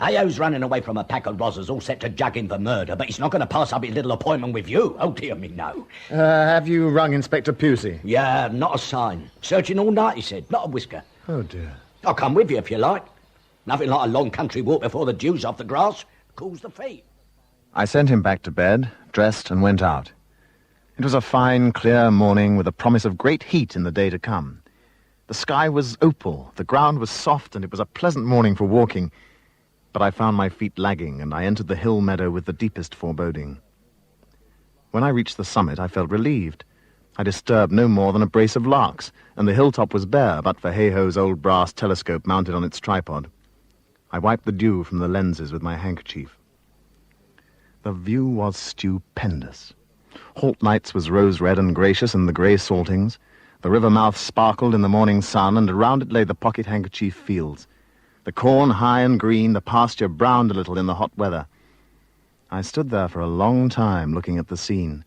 Ayo's running away from a pack of rozzers all set to jug him for murder, but he's not going to pass up his little appointment with you. Oh, dear me, no. Have you rung Inspector Pusey? Yeah, not a sign. Searching all night, he said. Not a whisker. Oh, dear. I'll come with you if you like. Nothing like a long country walk before the dew's off the grass. Cools the feet. I sent him back to bed, dressed, and went out. It was a fine, clear morning with a promise of great heat in the day to come. The sky was opal, the ground was soft, and it was a pleasant morning for walking. But I found my feet lagging, and I entered the hill meadow with the deepest foreboding. When I reached the summit, I felt relieved. I disturbed no more than a brace of larks, and the hilltop was bare but for Hay-Ho's old brass telescope mounted on its tripod. I wiped the dew from the lenses with my handkerchief. The view was stupendous. Holt Nights was rose-red and gracious in the grey saltings. The river mouth sparkled in the morning sun, and around it lay the pocket-handkerchief fields. The corn high and green, the pasture browned a little in the hot weather. I stood there for a long time looking at the scene.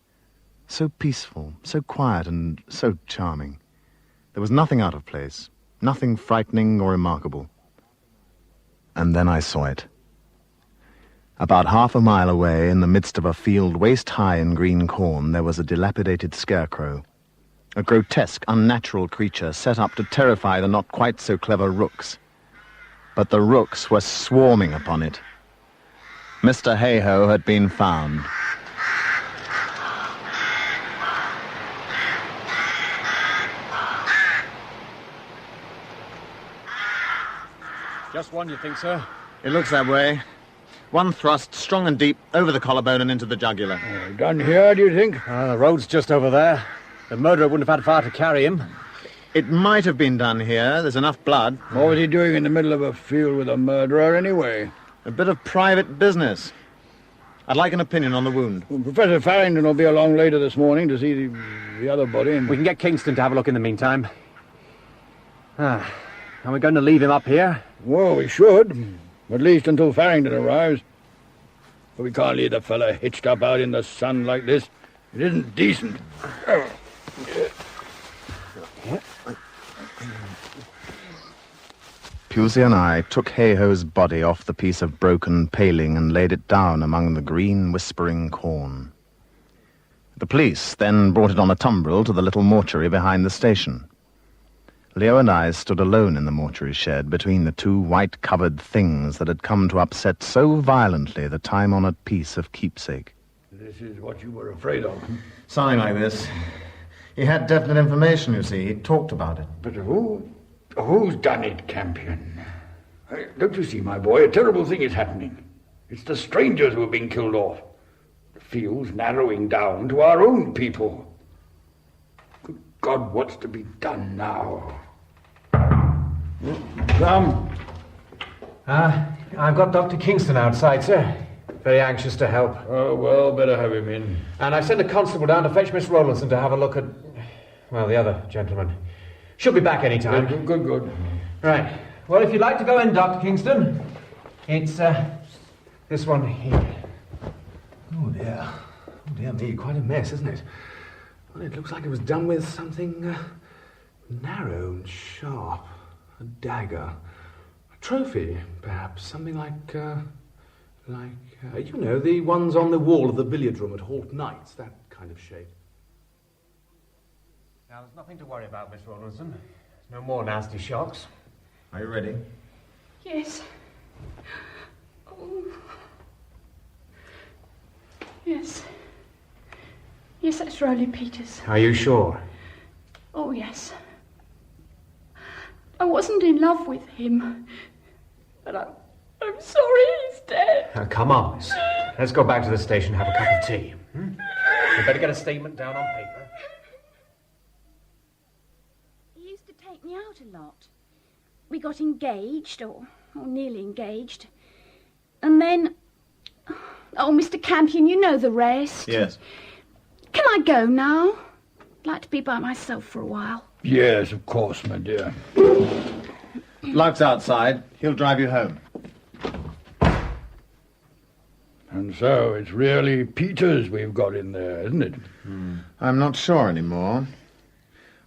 So peaceful, so quiet, and so charming. There was nothing out of place, nothing frightening or remarkable. And then I saw it. About half a mile away, in the midst of a field waist-high in green corn, there was a dilapidated scarecrow. A grotesque, unnatural creature set up to terrify the not-quite-so-clever rooks. But the rooks were swarming upon it. Mr. Hay-Ho had been found. Just one, you think, sir? It looks that way. One thrust, strong and deep, over the collarbone and into the jugular. Done here, do you think? The road's just over there. The murderer wouldn't have had far to carry him. It might have been done here. There's enough blood. What was he doing in the middle of a field with a murderer, anyway? A bit of private business. I'd like an opinion on the wound. Well, Professor Farrington will be along later this morning to see the other body. We can get Kingston to have a look in the meantime. Are we going to leave him up here? Well, we should. At least until Farrington arrives. But we can't leave the fella hitched up out in the sun like this. It isn't decent. Pusey and I took Hay-Ho's body off the piece of broken paling and laid it down among the green, whispering corn. The police then brought it on a tumbril to the little mortuary behind the station. Leo and I stood alone in the mortuary shed between the two white-covered things that had come to upset so violently the time-honoured piece of keepsake. This is what you were afraid of. Something like this. He had definite information, you see. He talked about it. But who's done it, Campion? Don't you see, my boy, a terrible thing is happening. It's the strangers who are being killed off. The field's narrowing down to our own people. Good God, what's to be done now? Come. I've got Dr. Kingston outside, sir. Very anxious to help. Oh, well, better have him in. And I've sent a constable down to fetch Miss Rowlandson to have a look at, well, the other gentleman. She'll be back any time. Good. Right. Well, if you'd like to go in, Dr. Kingston, it's, this one here. Oh, dear me, quite a mess, isn't it? Well, it looks like it was done with something, narrow and sharp. A dagger. A trophy, perhaps. Something like, you know, the ones on the wall of the billiard room at Holt Knights. That kind of shape. Now, there's nothing to worry about, Miss Rowlandson. No more nasty shocks. Are you ready? Yes. Oh. Yes. Yes, that's Rowley Peters. Are you sure? Oh, yes. I wasn't in love with him, but I'm sorry he's dead. Now, come on, miss. Let's go back to the station and have a cup of tea. We better get a statement down on paper. He used to take me out a lot. We got engaged, or nearly engaged. And then... Oh, Mr. Campion, you know the rest. Yes. Can I go now? I'd like to be by myself for a while. Yes, of course, my dear. Luck's outside. He'll drive you home. And so it's really Peters we've got in there, isn't it? I'm not sure anymore.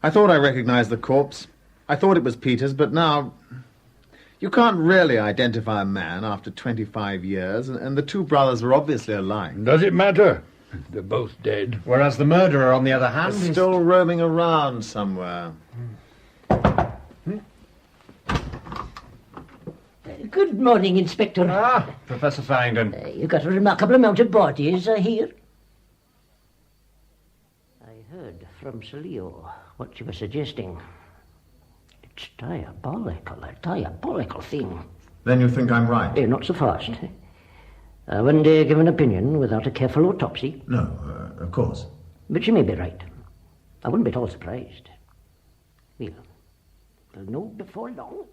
I thought I recognized the corpse. I thought it was Peters, but now... You can't really identify a man after 25 years, and the two brothers were obviously alike. Does it matter? They're both dead. Whereas the murderer, on the other hand, is still roaming around somewhere. Good morning, Inspector. Professor Farrington. You've got a remarkable amount of bodies here. I heard from Sir Leo what you were suggesting. It's diabolical, a diabolical thing. Then you think I'm right? Not so fast. I wouldn't dare give an opinion without a careful autopsy. No, of course. But you may be right. I wouldn't be at all surprised. We'll know before long.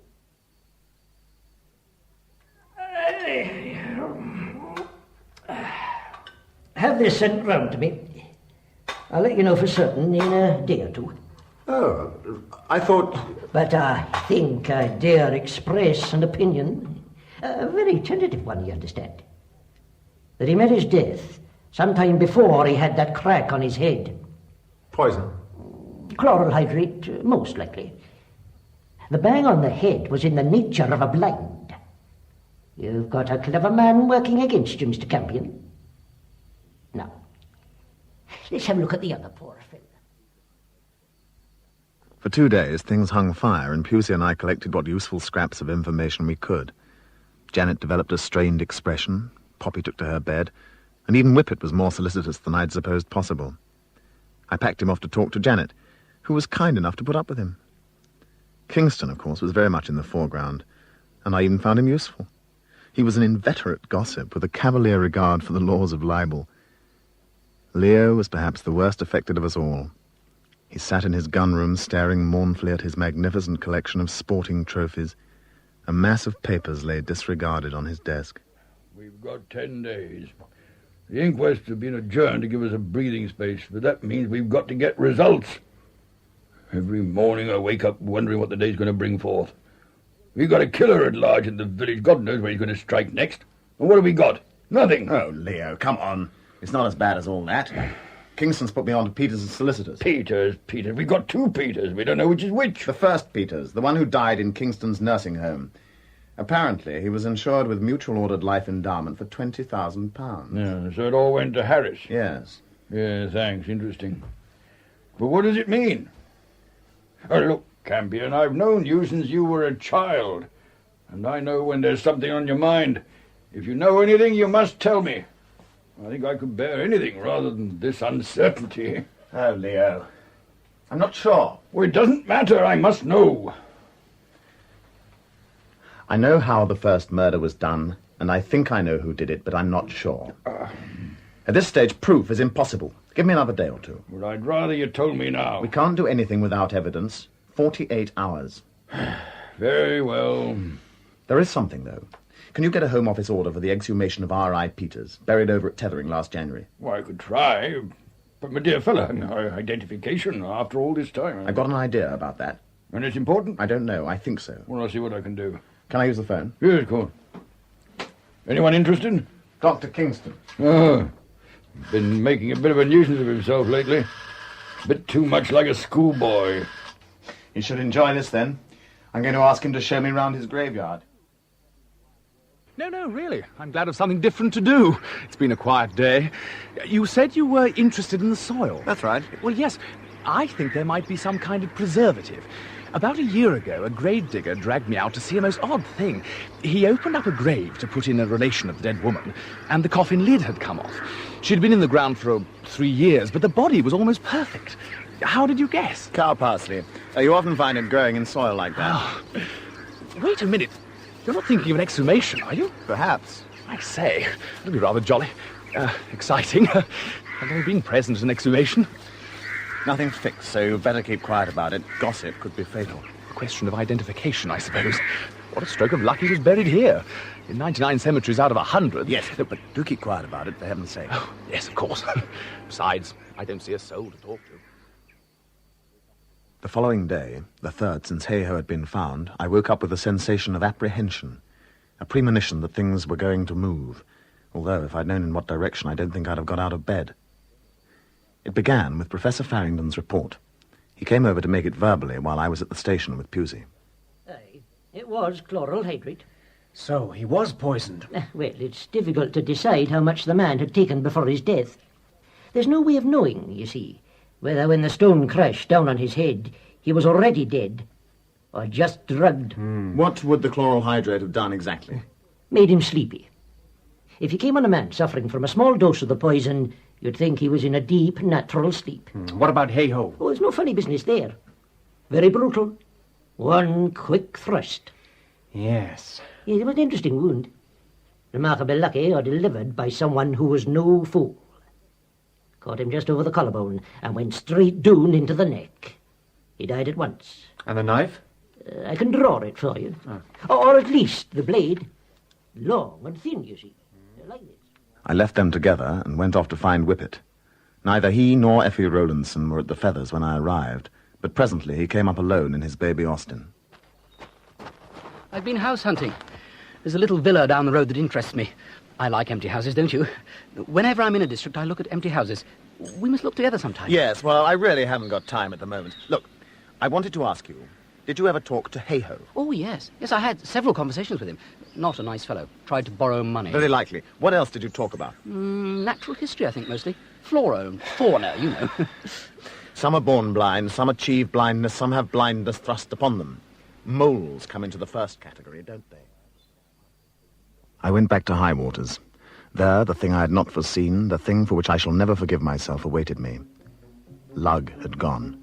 Have this sent round to me. I'll let you know for certain in a day or two. Oh, I thought... But I think I dare express an opinion, a very tentative one, you understand, that he met his death sometime before he had that crack on his head. Poison? Chloral hydrate, most likely. The bang on the head was in the nature of a blind. You've got a clever man working against you, Mr. Campion. Now, let's have a look at the other poor fellow. For 2 days, things hung fire, and Pusey and I collected what useful scraps of information we could. Janet developed a strained expression, Poppy took to her bed, and even Whippet was more solicitous than I'd supposed possible. I packed him off to talk to Janet, who was kind enough to put up with him. Kingston, of course, was very much in the foreground, and I even found him useful. He was an inveterate gossip with a cavalier regard for the laws of libel. Leo was perhaps the worst affected of us all. He sat in his gun room staring mournfully at his magnificent collection of sporting trophies. A mass of papers lay disregarded on his desk. We've got 10 days. The inquest has been adjourned to give us a breathing space, but that means we've got to get results. Every morning I wake up wondering what the day's going to bring forth. We've got a killer at large in the village. God knows where he's going to strike next. And what have we got? Nothing. Oh, Leo, come on. It's not as bad as all that. Kingston's put me on to Peters' solicitors. Peters. We've got 2 Peters. We don't know which is which. The first Peters, the one who died in Kingston's nursing home. Apparently, he was insured with mutual-ordered life endowment for £20,000. Yeah, so it all went to Harris? Yes. Yeah, thanks. Interesting. But what does it mean? Oh, look, Campion, I've known you since you were a child. And I know when there's something on your mind. If you know anything, you must tell me. I think I could bear anything rather than this uncertainty. Oh, Leo. I'm not sure. Well, it doesn't matter. I must know. I know how the first murder was done, and I think I know who did it, but I'm not sure. At this stage, proof is impossible. Give me another day or 2. Well, I'd rather you told me now. We can't do anything without evidence. 48 hours. Very well. There is something, though. Can you get a Home Office order for the exhumation of R.I. Peters, buried over at Tethering last January? Well, I could try. But, my dear fellow, identification after all this time. I've got an idea about that. And it's important? I don't know. I think so. Well, I'll see what I can do. Can I use the phone? Yes, of course. Anyone interested? Dr. Kingston. Oh, been making a bit of a nuisance of himself lately. A bit too much like a schoolboy. You should enjoy this, then. I'm going to ask him to show me round his graveyard. No, really. I'm glad of something different to do. It's been a quiet day. You said you were interested in the soil. That's right. Well, yes. I think there might be some kind of preservative. About a year ago, a grave digger dragged me out to see a most odd thing. He opened up a grave to put in a relation of the dead woman, and the coffin lid had come off. She'd been in the ground for 3 years, but the body was almost perfect. How did you guess? Cow parsley. You often find it growing in soil like that. Oh. Wait a minute. You're not thinking of an exhumation, are you? Perhaps. I say, it'll be rather jolly. Exciting. I've never been present at an exhumation. Nothing fixed, so you'd better keep quiet about it. Gossip could be fatal. A question of identification, I suppose. What a stroke of luck he was buried here. In 99 cemeteries out of 100. Yes, but do keep quiet about it, for heaven's sake. Oh, yes, of course. Besides, I don't see a soul to talk to. The following day, the 3rd since Hay-Ho had been found, I woke up with a sensation of apprehension, a premonition that things were going to move, although if I'd known in what direction, I don't think I'd have got out of bed. It began with Professor Farrington's report. He came over to make it verbally while I was at the station with Pusey. Aye, it was chloral hydrate. So, he was poisoned. Well, it's difficult to decide how much the man had taken before his death. There's no way of knowing, you see, whether when the stone crashed down on his head, he was already dead, or just drugged. What would the chloral hydrate have done exactly? Made him sleepy. If you came on a man suffering from a small dose of the poison, you'd think he was in a deep, natural sleep. What about Hay-Ho? Oh, there's no funny business there. Very brutal. One quick thrust. Yes. It was an interesting wound. Remarkably lucky or delivered by someone who was no fool. Caught him just over the collarbone and went straight down into the neck. He died at once. And the knife? I can draw it for you. Or at least the blade. Long and thin, you see. Like this. I left them together and went off to find Whippet. Neither he nor Effie Rowlandson were at the Feathers when I arrived, but presently he came up alone in his baby Austin. I've been house hunting. There's a little villa down the road that interests me. I like empty houses, don't you? Whenever I'm in a district, I look at empty houses. We must look together sometime. Yes, well, I really haven't got time at the moment. Look, I wanted to ask you, did you ever talk to Hay-Ho? Oh, yes. Yes, I had several conversations with him. Not a nice fellow. Tried to borrow money. Very likely. What else did you talk about? Natural history, I think, mostly. Flora and fauna, you know. Some are born blind, some achieve blindness, some have blindness thrust upon them. Moles come into the first category, don't they? I went back to High Waters. There, the thing I had not foreseen, the thing for which I shall never forgive myself, awaited me. Lug had gone.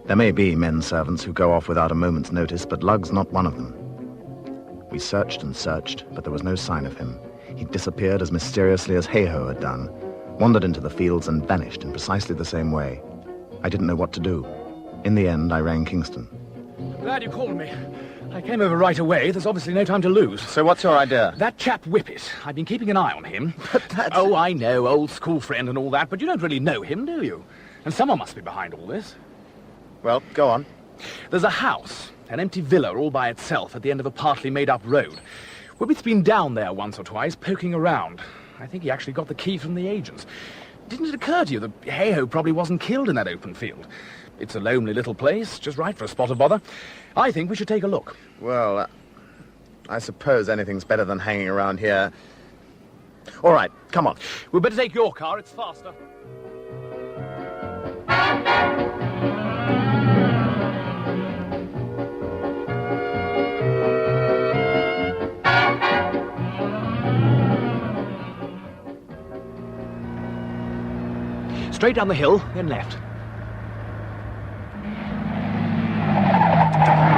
There may be men servants who go off without a moment's notice, but Lug's not one of them. We searched and searched, but there was no sign of him. He disappeared as mysteriously as Hay-Ho had done, wandered into the fields and vanished in precisely the same way. I didn't know what to do. In the end, I rang Kingston. Glad you called me. I came over right away. There's obviously no time to lose. So what's your idea? That chap Whippet. I've been keeping an eye on him. Oh, I know, old school friend and all that, but you don't really know him, do you? And someone must be behind all this. Well, go on. There's a house, an empty villa all by itself at the end of a partly made-up road. Whippet's been down there once or twice, poking around. I think he actually got the key from the agents. Didn't it occur to you that Hay-Ho probably wasn't killed in that open field? It's a lonely little place, just right for a spot of bother. I think we should take a look. Well, I suppose anything's better than hanging around here. All right, come on. We'd better take your car, it's faster. Straight down the hill, then left.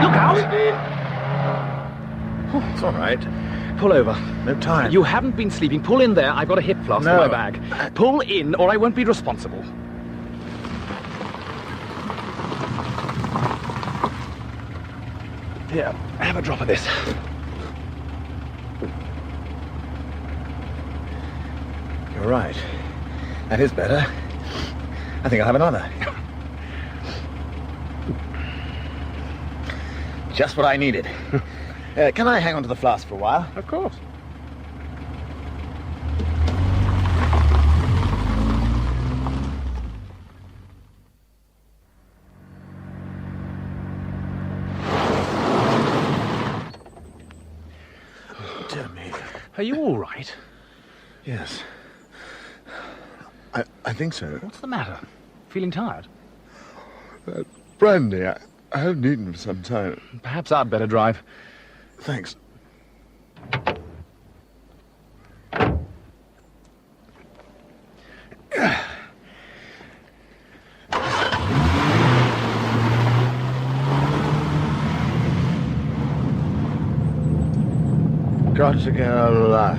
Look out! Oh, it's all right. Pull over. No time. You haven't been sleeping. Pull in there. I've got a hip flask in my bag. Pull in, or I won't be responsible. Here, have a drop of this. You're right. That is better. I think I'll have another. Just what I needed. Can I hang on to the flask for a while? Of course. Dear me. Are you all right? Yes. I think so. What's the matter? Feeling tired? Brandy, I haven't eaten for some time. Perhaps I'd better drive. Thanks. Got to get out of luck.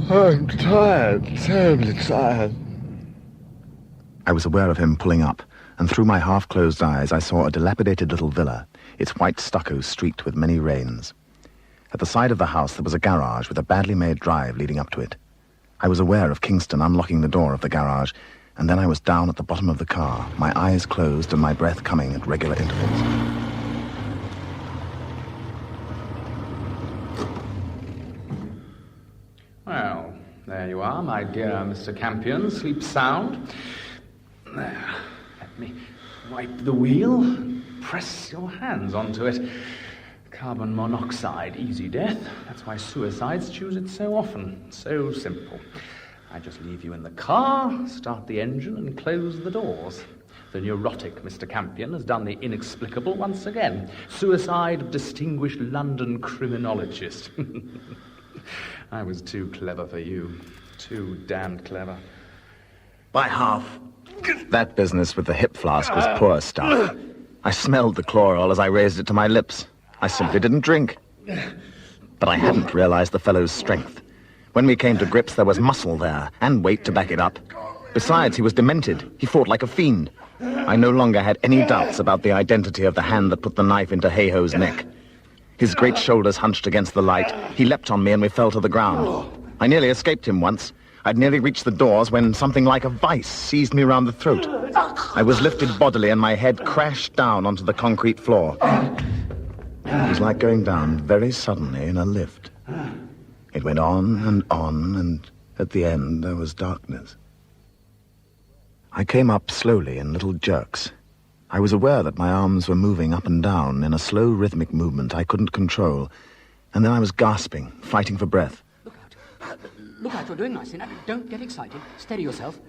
I'm tired, terribly tired. I was aware of him pulling up, and through my half-closed eyes I saw a dilapidated little villa, its white stucco streaked with many rains. At the side of the house there was a garage with a badly made drive leading up to it. I was aware of Kingston unlocking the door of the garage, and then I was down at the bottom of the car, my eyes closed and my breath coming at regular intervals. Well, there you are, my dear Mr. Campion. Sleep sound. There. Let me wipe the wheel. Press your hands onto it. Carbon monoxide, easy death. That's why suicides choose it so often. So simple. I just leave you in the car, start the engine, and close the doors. The neurotic Mr. Campion has done the inexplicable once again. Suicide of distinguished London criminologist. I was too clever for you. Too damned clever. By half. That business with the hip flask was poor stuff. I smelled the chloral as I raised it to my lips. I simply didn't drink. But I hadn't realized the fellow's strength. When we came to grips, there was muscle there, and weight to back it up. Besides, he was demented. He fought like a fiend. I no longer had any doubts about the identity of the hand that put the knife into Hay-Ho's neck. His great shoulders hunched against the light. He leapt on me and we fell to the ground. I nearly escaped him once. I'd nearly reached the doors when something like a vice seized me round the throat. I was lifted bodily and my head crashed down onto the concrete floor. It was like going down very suddenly in a lift. It went on, and at the end there was darkness. I came up slowly in little jerks. I was aware that my arms were moving up and down in a slow rhythmic movement I couldn't control, and then I was gasping, fighting for breath. Look out, you're doing nicely. Now, don't get excited. Steady yourself.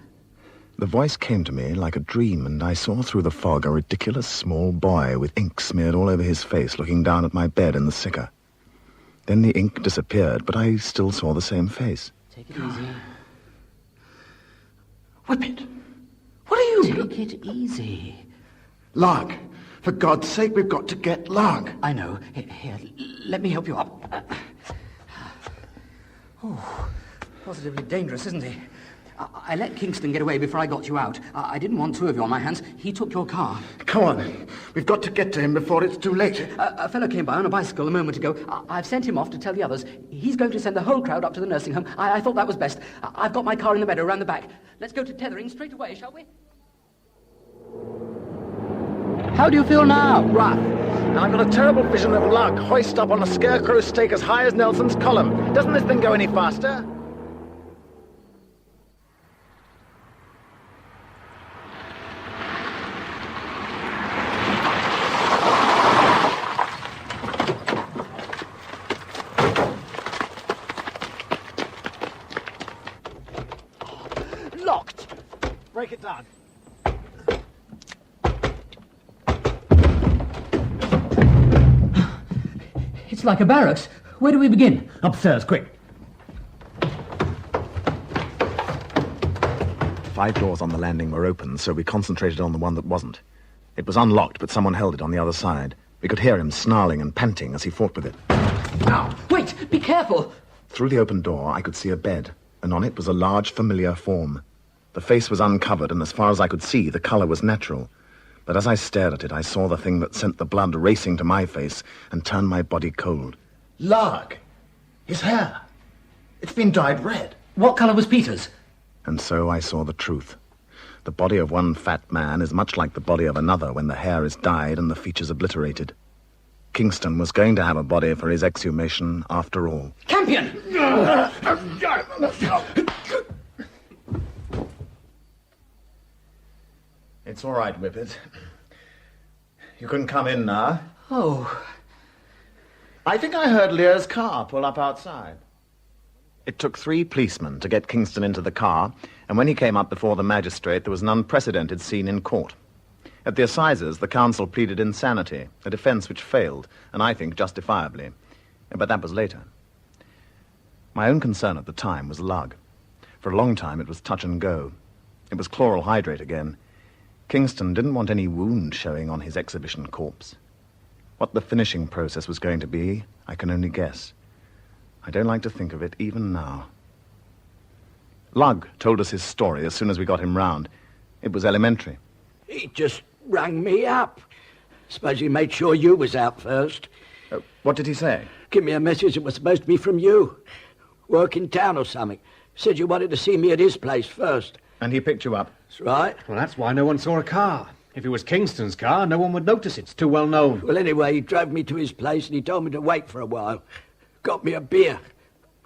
The voice came to me like a dream, and I saw through the fog a ridiculous small boy with ink smeared all over his face looking down at my bed in the sicker. Then the ink disappeared, but I still saw the same face. Take it easy. Whippet! What are you... Take it easy. Lark! For God's sake, we've got to get Lark. I know. Here, let me help you up. Oh, positively dangerous, isn't he? I let Kingston get away before I got you out. I didn't want two of you on my hands. He took your car. Come on. We've got to get to him before it's too late. A fellow came by on a bicycle a moment ago. I've sent him off to tell the others. He's going to send the whole crowd up to the nursing home. I thought that was best. I've got my car in the meadow round the back. Let's go to tethering straight away, shall we? How do you feel now, Ruff? I've got a terrible vision of Lug hoist up on a scarecrow stake as high as Nelson's column. Doesn't this thing go any faster? Locked! Break it down. It's like a barracks. Where do we begin? Upstairs, quick. 5 doors on the landing were open, so we concentrated on the one that wasn't. It was unlocked, but someone held it on the other side. We could hear him snarling and panting as he fought with it. Ow! Wait! Be careful! Through the open door, I could see a bed, and on it was a large, familiar form. The face was uncovered, and as far as I could see, the colour was natural. But as I stared at it, I saw the thing that sent the blood racing to my face and turned my body cold. Lug! His hair! It's been dyed red. What colour was Peter's? And so I saw the truth. The body of one fat man is much like the body of another when the hair is dyed and the features obliterated. Kingston was going to have a body for his exhumation after all. Campion! It's all right, Whippet. You can come in now. Oh. I think I heard Lear's car pull up outside. It took 3 policemen to get Kingston into the car, and when he came up before the magistrate, there was an unprecedented scene in court. At the assizes, the counsel pleaded insanity, a defence which failed, and I think justifiably. But that was later. My own concern at the time was Lug. For a long time, it was touch and go. It was chloral hydrate again. Kingston didn't want any wound showing on his exhibition corpse. What the finishing process was going to be, I can only guess. I don't like to think of it even now. Lug told us his story as soon as we got him round. It was elementary. He just rang me up. Suppose he made sure you was out first. What did he say? Give me a message it was supposed to be from you. Work in town or something. Said you wanted to see me at his place first. And he picked you up? That's right. Well, that's why no one saw a car. If it was Kingston's car, no one would notice it. It's too well known. Well, anyway, he drove me to his place and he told me to wait for a while. Got me a beer.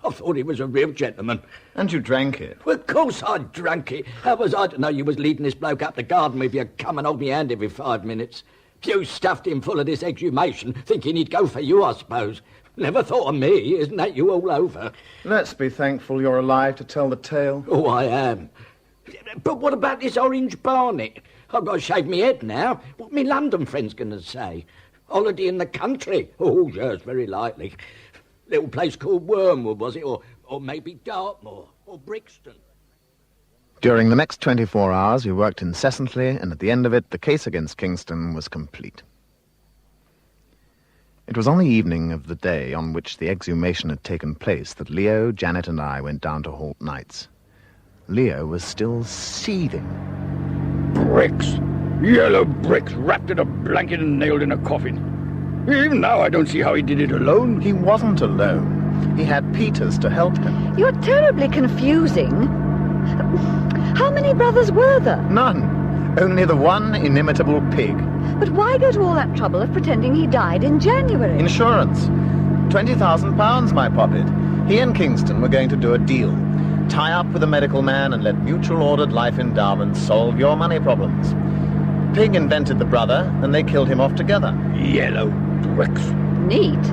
I thought he was a real gentleman. And you drank it? Well, of course I drank it. How was I to know you was leading this bloke up the garden with you come and hold me hand every 5 minutes? You stuffed him full of this exhumation, thinking he'd go for you, I suppose. Never thought of me. Isn't that you all over? Let's be thankful you're alive to tell the tale. Oh, I am. But what about this orange barnet? I've got to shave me head now. What me London friend's going to say? Holiday in the country? Oh, yes, very likely. Little place called Wormwood, was it? Or maybe Dartmoor or Brixton. During the next 24 hours, we worked incessantly, and at the end of it, the case against Kingston was complete. It was on the evening of the day on which the exhumation had taken place that Leo, Janet, and I went down to Holt Knights. Leo was still seething. Bricks. Yellow bricks wrapped in a blanket and nailed in a coffin. Even now I don't see how he did it alone. He wasn't alone. He had Peters to help him. You're terribly confusing. How many brothers were there? None. Only the one inimitable pig. But why go to all that trouble of pretending he died in January? Insurance. £20,000, my poppet. He and Kingston were going to do a deal. Tie up with a medical man and let mutual ordered life endowments solve your money problems. Pig invented the brother, and they killed him off together. Yellow bricks. Neat.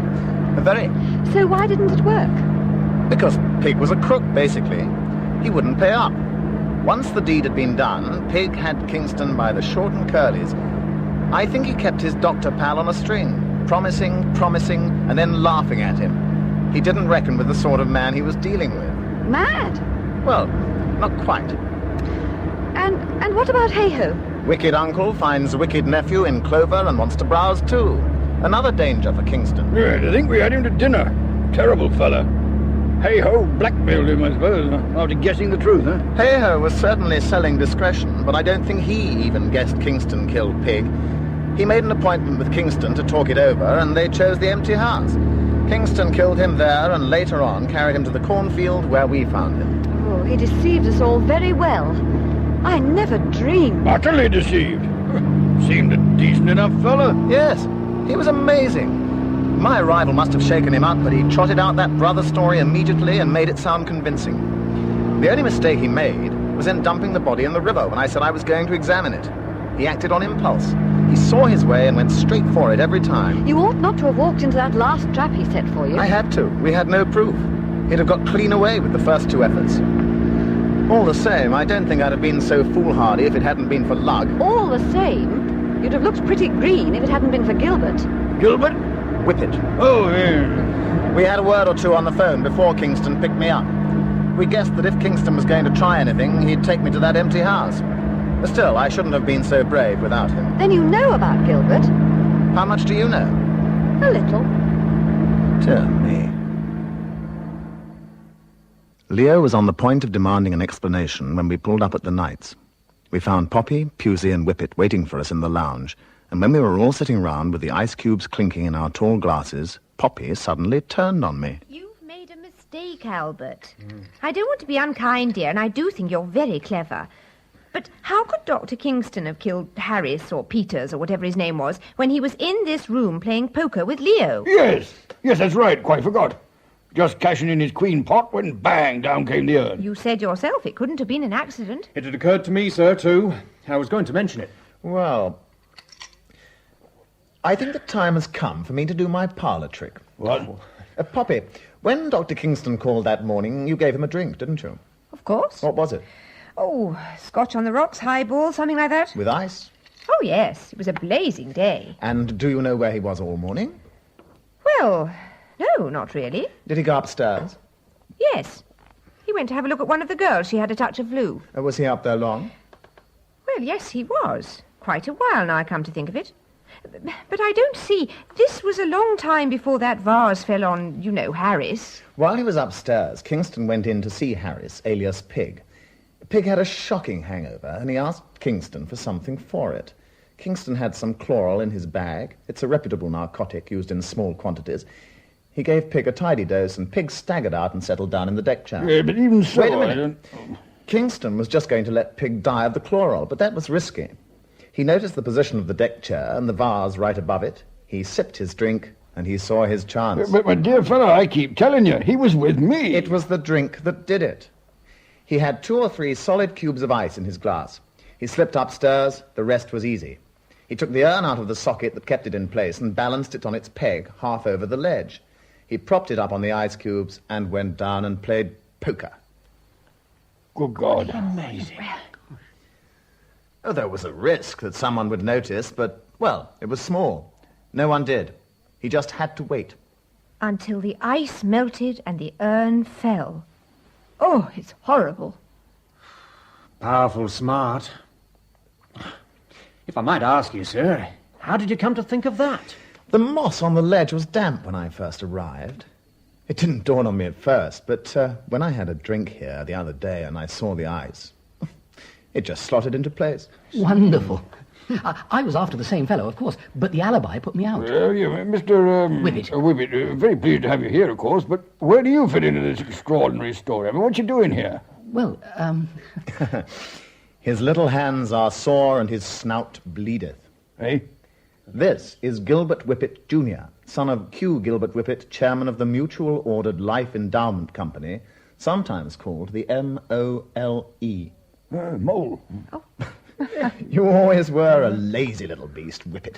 Very. So why didn't it work? Because Pig was a crook, basically. He wouldn't pay up. Once the deed had been done, Pig had Kingston by the short and curlies. I think he kept his doctor pal on a string, promising, and then laughing at him. He didn't reckon with the sort of man he was dealing with. Mad? Well, not quite. And what about Hey-Ho? Wicked uncle finds wicked nephew in clover and wants to browse too. Another danger for Kingston. Yeah, I think we had him to dinner. Terrible fella. Hey-ho blackmailed him, I suppose, after guessing the truth, huh? Hey-ho was certainly selling discretion, but I don't think he even guessed Kingston killed Pig. He made an appointment with Kingston to talk it over, and they chose the empty house. Kingston killed him there, and later on carried him to the cornfield where we found him. Oh, he deceived us all very well. I never dreamed. Utterly deceived. Seemed a decent enough fella. Yes, he was amazing. My arrival must have shaken him up, but he trotted out that brother story immediately and made it sound convincing. The only mistake he made was in dumping the body in the river when I said I was going to examine it. He acted on impulse. He saw his way and went straight for it every time. You ought not to have walked into that last trap he set for you. I had to. We had no proof. He'd have got clean away with the first two efforts. All the same, I don't think I'd have been so foolhardy if it hadn't been for Lug. All the same, you'd have looked pretty green if it hadn't been for Gilbert. Gilbert? Whippet. Oh, yeah. We had a word or two on the phone before Kingston picked me up. We guessed that if Kingston was going to try anything, he'd take me to that empty house. But still, I shouldn't have been so brave without him. Then you know about Gilbert. How much do you know? A little. Dear me. Leo was on the point of demanding an explanation when we pulled up at the Knights. We found Poppy, Pusey and Whippet waiting for us in the lounge, and when we were all sitting round with the ice cubes clinking in our tall glasses, Poppy suddenly turned on me. You've made a mistake, Albert. I don't want to be unkind, dear, and I do think you're very clever. But how could Dr. Kingston have killed Harris or Peters or whatever his name was when he was in this room playing poker with Leo? Yes, that's right. Quite forgot. Just cashing in his queen pot when bang, down came the urn. You said yourself it couldn't have been an accident. It had occurred to me, sir, too. I was going to mention it. Well, I think the time has come for me to do my parlour trick. What? Poppy, when Dr. Kingston called that morning, you gave him a drink, didn't you? Of course. What was it? Oh, scotch on the rocks, highball, something like that. With ice? Oh, yes. It was a blazing day. And do you know where he was all morning? Well, no, not really. Did he go upstairs? Yes. He went to have a look at one of the girls. She had a touch of flu. Was he up there long? Well, yes, he was. Quite a while now, I come to think of it. But I don't see. This was a long time before that vase fell on, you know, Harris. While he was upstairs, Kingston went in to see Harris, alias Pig. Pig had a shocking hangover, and he asked Kingston for something for it. Kingston had some chloral in his bag. It's a reputable narcotic used in small quantities. He gave Pig a tidy dose, and Pig staggered out and settled down in the deck chair. Yeah, but even so, Wait a minute. Kingston was just going to let Pig die of the chloral, but that was risky. He noticed the position of the deck chair and the vase right above it. He sipped his drink, and he saw his chance. But my dear fellow, I keep telling you, he was with me. It was the drink that did it. He had 2 or 3 solid cubes of ice in his glass. He slipped upstairs. The rest was easy. He took the urn out of the socket that kept it in place and balanced it on its peg half over the ledge. He propped it up on the ice cubes and went down and played poker. Good God. Amazing. Oh, there was a risk that someone would notice, but, well, it was small. No one did. He just had to wait. Until the ice melted and the urn fell. Oh, it's horrible. Powerful smart. If I might ask you, sir, how did you come to think of that? The moss on the ledge was damp when I first arrived. It didn't dawn on me at first, but when I had a drink here the other day and I saw the ice, it just slotted into place. Wonderful. I was after the same fellow, of course, but the alibi put me out. Mr. Whippet. Whippet, very pleased to have you here, of course, but where do you fit into this extraordinary story? I mean, what you doing here? Well, His little hands are sore and his snout bleedeth. Eh? This is Gilbert Whippet, Jr., son of Q. Gilbert Whippet, chairman of the Mutual Ordered Life Endowment Company, sometimes called the M-O-L-E. Mole. Oh. You always were a lazy little beast, Whippet.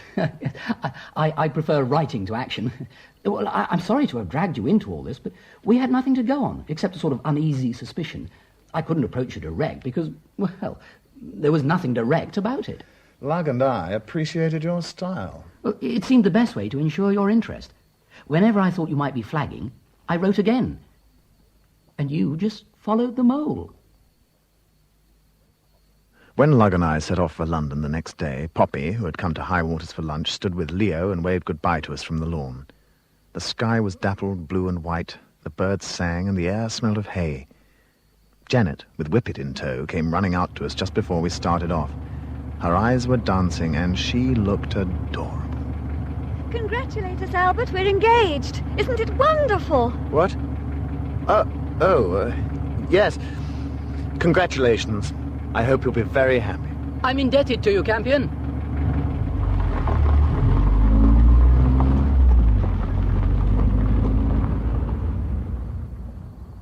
I prefer writing to action. Well, I'm sorry to have dragged you into all this, but we had nothing to go on, except a sort of uneasy suspicion. I couldn't approach you direct because, well, there was nothing direct about it. Lug and I appreciated your style. Well, it seemed the best way to ensure your interest. Whenever I thought you might be flagging, I wrote again. And you just followed the mole. When Lug and I set off for London the next day, Poppy, who had come to High Waters for lunch, stood with Leo and waved goodbye to us from the lawn. The sky was dappled blue and white, The birds sang and the air smelled of hay. Janet, with Whippet in tow, came running out to us just before we started off. Her eyes were dancing and she looked adorable. Congratulate us, Albert. We're engaged. Isn't it wonderful? What? Yes. Congratulations. I hope you'll be very happy. I'm indebted to you, Campion.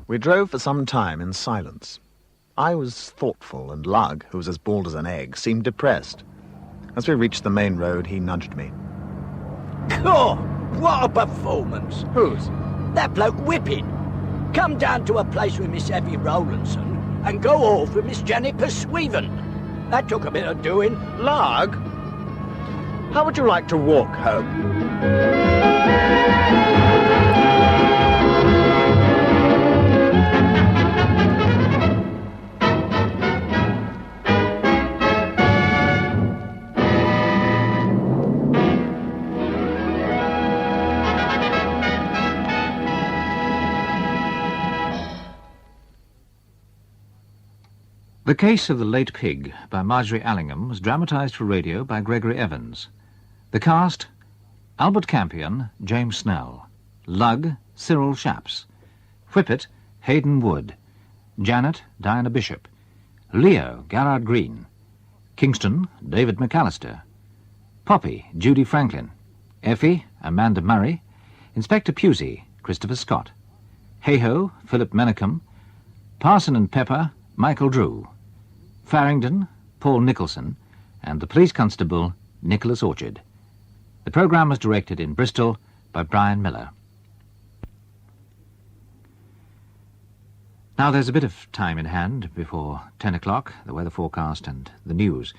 We drove for some time in silence. I was thoughtful, and Lug, who was as bald as an egg, seemed depressed. As we reached the main road, he nudged me. God, what a performance! Whose? That bloke Whippet. Come down to a place with Miss Effie Rowlandson and go off with Miss Janet Persueven. That took a bit of doing. Lug, how would you like to walk home? The Case of the Late Pig by Marjorie Allingham was dramatised for radio by Gregory Evans. The cast: Albert Campion, James Snell; Lug, Cyril Shapps; Whippet, Hayden Wood; Janet, Diana Bishop; Leo, Garrard Green; Kingston, David McAllister; Poppy, Judy Franklin; Effie, Amanda Murray; Inspector Pusey, Christopher Scott; Hayho, Philip Menachem; Parson and Pepper, Michael Drew; Farringdon, Paul Nicholson; and the police constable, Nicholas Orchard. The programme was directed in Bristol by Brian Miller. Now there's a bit of time in hand before 10 o'clock, the weather forecast and the news.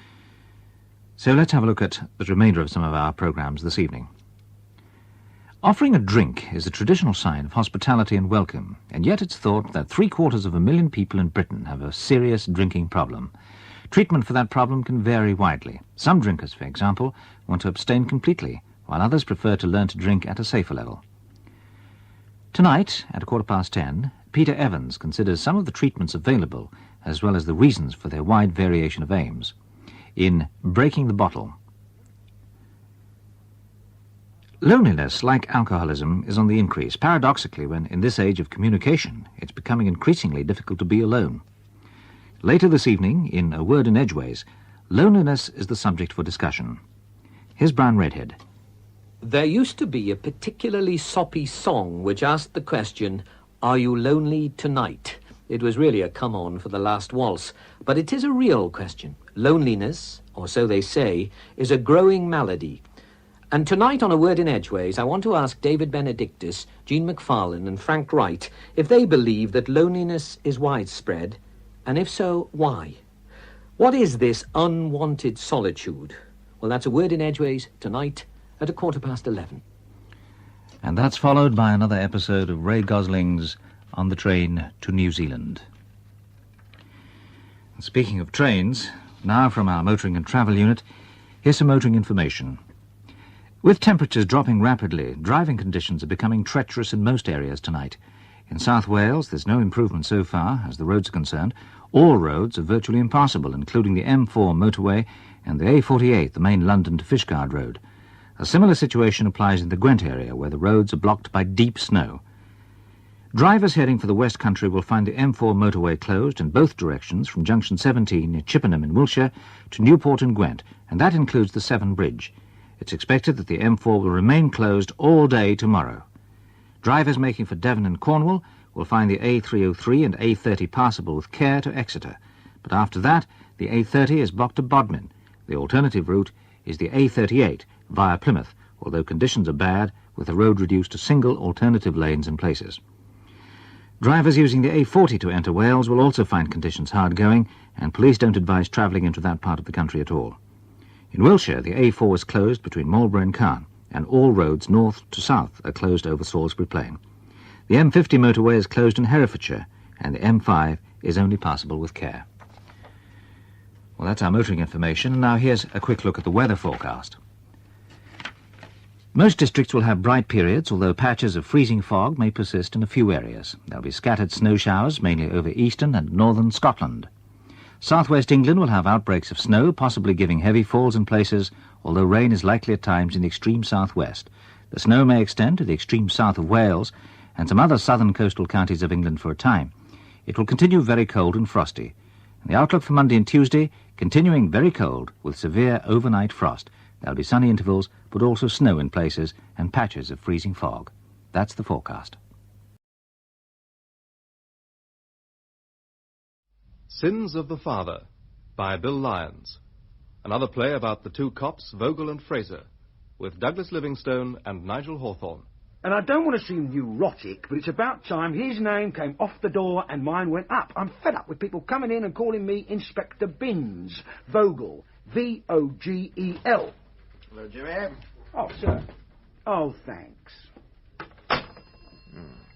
So let's have a look at the remainder of some of our programmes this evening. Offering a drink is a traditional sign of hospitality and welcome, and yet it's thought that 750,000 people in Britain have a serious drinking problem. Treatment for that problem can vary widely. Some drinkers, for example, want to abstain completely, while others prefer to learn to drink at a safer level. Tonight, at 10:15, Peter Evans considers some of the treatments available, as well as the reasons for their wide variation of aims, in Breaking the Bottle. Loneliness, like alcoholism, is on the increase, paradoxically when, in this age of communication, it's becoming increasingly difficult to be alone. Later this evening, in A Word in Edgeways, loneliness is the subject for discussion. Here's Brown Redhead. There used to be a particularly soppy song which asked the question, "Are you lonely tonight?" It was really a come-on for the last waltz, but it is a real question. Loneliness, or so they say, is a growing malady. And tonight on A Word in Edgeways, I want to ask David Benedictus, Jean McFarlane and Frank Wright if they believe that loneliness is widespread, and if so, why? What is this unwanted solitude? Well, that's A Word in Edgeways tonight at 11:15. And that's followed by another episode of Ray Gosling's On the Train to New Zealand. And speaking of trains, now from our motoring and travel unit, here's some motoring information. With temperatures dropping rapidly, driving conditions are becoming treacherous in most areas tonight. In South Wales, there's no improvement so far, as the roads are concerned. All roads are virtually impassable, including the M4 motorway and the A48, the main London to Fishguard road. A similar situation applies in the Gwent area, where the roads are blocked by deep snow. Drivers heading for the West Country will find the M4 motorway closed in both directions from junction 17 near Chippenham in Wiltshire to Newport in Gwent, and that includes the Severn Bridge. It's expected that the M4 will remain closed all day tomorrow. Drivers making for Devon and Cornwall will find the A303 and A30 passable with care to Exeter, but after that, the A30 is blocked to Bodmin. The alternative route is the A38 via Plymouth, although conditions are bad, with the road reduced to single alternative lanes in places. Drivers using the A40 to enter Wales will also find conditions hard going, and police don't advise travelling into that part of the country at all. In Wiltshire, the A4 is closed between Marlborough and Caen, and all roads north to south are closed over Salisbury Plain. The M50 motorway is closed in Herefordshire, and the M5 is only passable with care. Well, that's our motoring information, and now here's a quick look at the weather forecast. Most districts will have bright periods, although patches of freezing fog may persist in a few areas. There'll be scattered snow showers, mainly over eastern and northern Scotland. Southwest England will have outbreaks of snow, possibly giving heavy falls in places, although rain is likely at times in the extreme southwest. The snow may extend to the extreme south of Wales and some other southern coastal counties of England for a time. It will continue very cold and frosty. And the outlook for Monday and Tuesday, continuing very cold with severe overnight frost. There'll be sunny intervals, but also snow in places and patches of freezing fog. That's the forecast. Sins of the Father by Bill Lyons. Another play about the two cops, Vogel and Fraser, with Douglas Livingstone and Nigel Hawthorne. And I don't want to seem neurotic, but it's about time his name came off the door and mine went up. I'm fed up with people coming in and calling me Inspector Binns. Vogel. V-O-G-E-L. Hello, Jimmy. Oh, sir. Oh, thanks.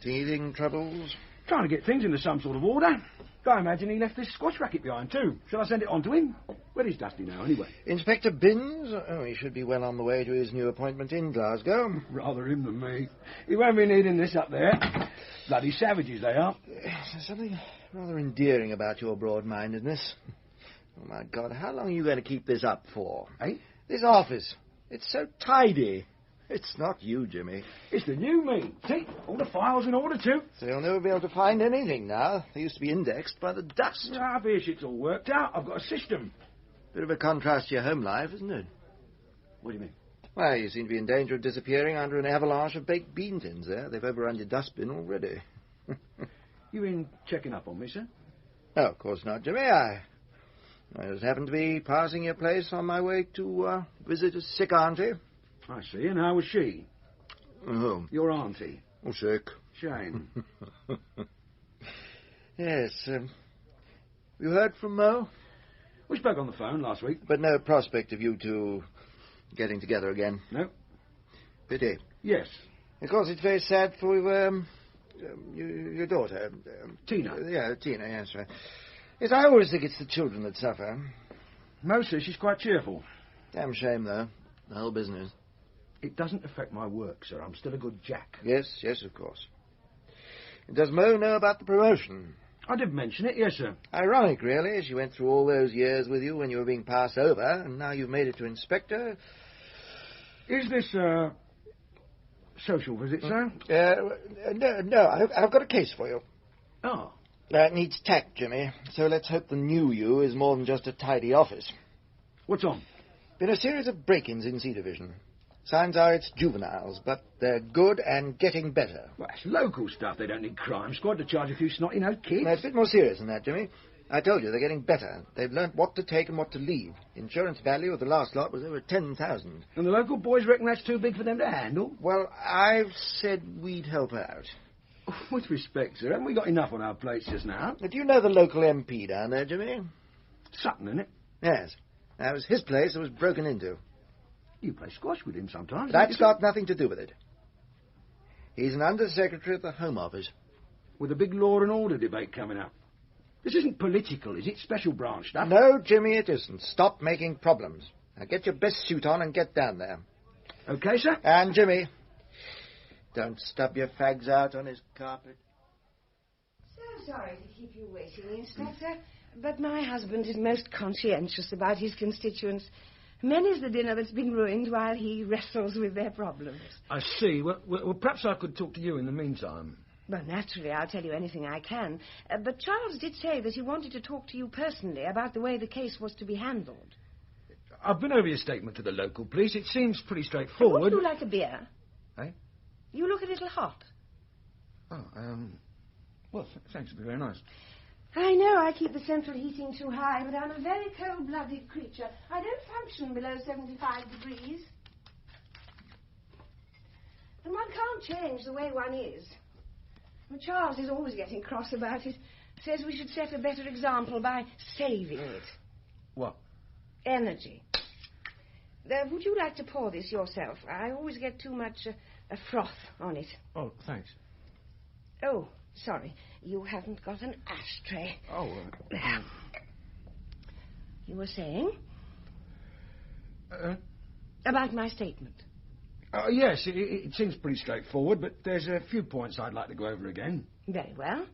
Teething troubles? Trying to get things into some sort of order. I imagine he left this squash racket behind, too. Shall I send it on to him? Where is Dusty now, anyway? Inspector Binns? Oh, he should be well on the way to his new appointment in Glasgow. Rather him than me. He won't be needing this up there. Bloody savages, they are. There's something rather endearing about your broad-mindedness. Oh, my God, how long are you going to keep this up for? Eh? This office. It's so tidy. It's not you, Jimmy. It's the new me. See, all the files in order, too. So you'll never be able to find anything now. They used to be indexed by the dust. Rubbish, it's all worked out. I've got a system. Bit of a contrast to your home life, isn't it? What do you mean? Well, you seem to be in danger of disappearing under an avalanche of baked bean tins there. They've overrun your dustbin already. You been checking up on me, sir? No, of course not, Jimmy. I just happened to be passing your place on my way to visit a sick auntie. I see. And how was she? Oh. Your auntie? Oh, sick. Shame. Yes. You heard from Mo? We spoke on the phone last week. But no prospect of you two getting together again? No. Pity. Yes. Of course, it's very sad for your daughter. Tina. Yeah, Tina, yes, right. Yes, I always think it's the children that suffer. Mo says she's quite cheerful. Damn shame, though. The whole business. It doesn't affect my work, sir. I'm still a good jack. Yes, of course. Does Mo know about the promotion? I did mention it, yes, sir. Ironic, really. She went through all those years with you when you were being passed over, and now you've made it to inspector. Is this a social visit, sir? No, I've got a case for you. Oh. It needs tact, Jimmy. So let's hope the new you is more than just a tidy office. What's on? Been a series of break-ins in C Division. Signs are it's juveniles, but they're good and getting better. Well, that's local stuff. They don't need crime squad to charge a few snotty-nosed kids. No, it's a bit more serious than that, Jimmy. I told you, they're getting better. They've learnt what to take and what to leave. Insurance value of the last lot was over 10,000. And the local boys reckon that's too big for them to handle? Well, I've said we'd help out. With respect, sir, haven't we got enough on our plates just now? Do you know the local MP down there, Jimmy? Sutton, isn't it? Yes. That was his place that was broken into. You play squash with him sometimes. That's got nothing to do with it. He's an under-secretary at the Home Office. With a big law and order debate coming up. This isn't political, is it? Special branch stuff? No, Jimmy, it isn't. Stop making problems. Now get your best suit on and get down there. Okay, sir? And, Jimmy, don't stub your fags out on his carpet. So sorry to keep you waiting, Inspector, but my husband is most conscientious about his constituents. Many's the dinner that's been ruined while he wrestles with their problems. I see. Well, perhaps I could talk to you in the meantime. Well, naturally, I'll tell you anything I can. But Charles did say that he wanted to talk to you personally about the way the case was to be handled. I've been over your statement to the local police. It seems pretty straightforward. Would you like a beer? Eh? You look a little hot. Oh, well, thanks. It'd be very nice. I know I keep the central heating too high, but I'm a very cold-blooded creature. I don't function below 75 degrees. And one can't change the way one is. Well, Charles is always getting cross about it. Says we should set a better example by saving it. What? Energy. Would you like to pour this yourself? I always get too much a froth on it. Oh, thanks. Oh, sorry. You haven't got an ashtray. Oh, You were saying? About my statement. Yes, it seems pretty straightforward, but there's a few points I'd like to go over again. Very well.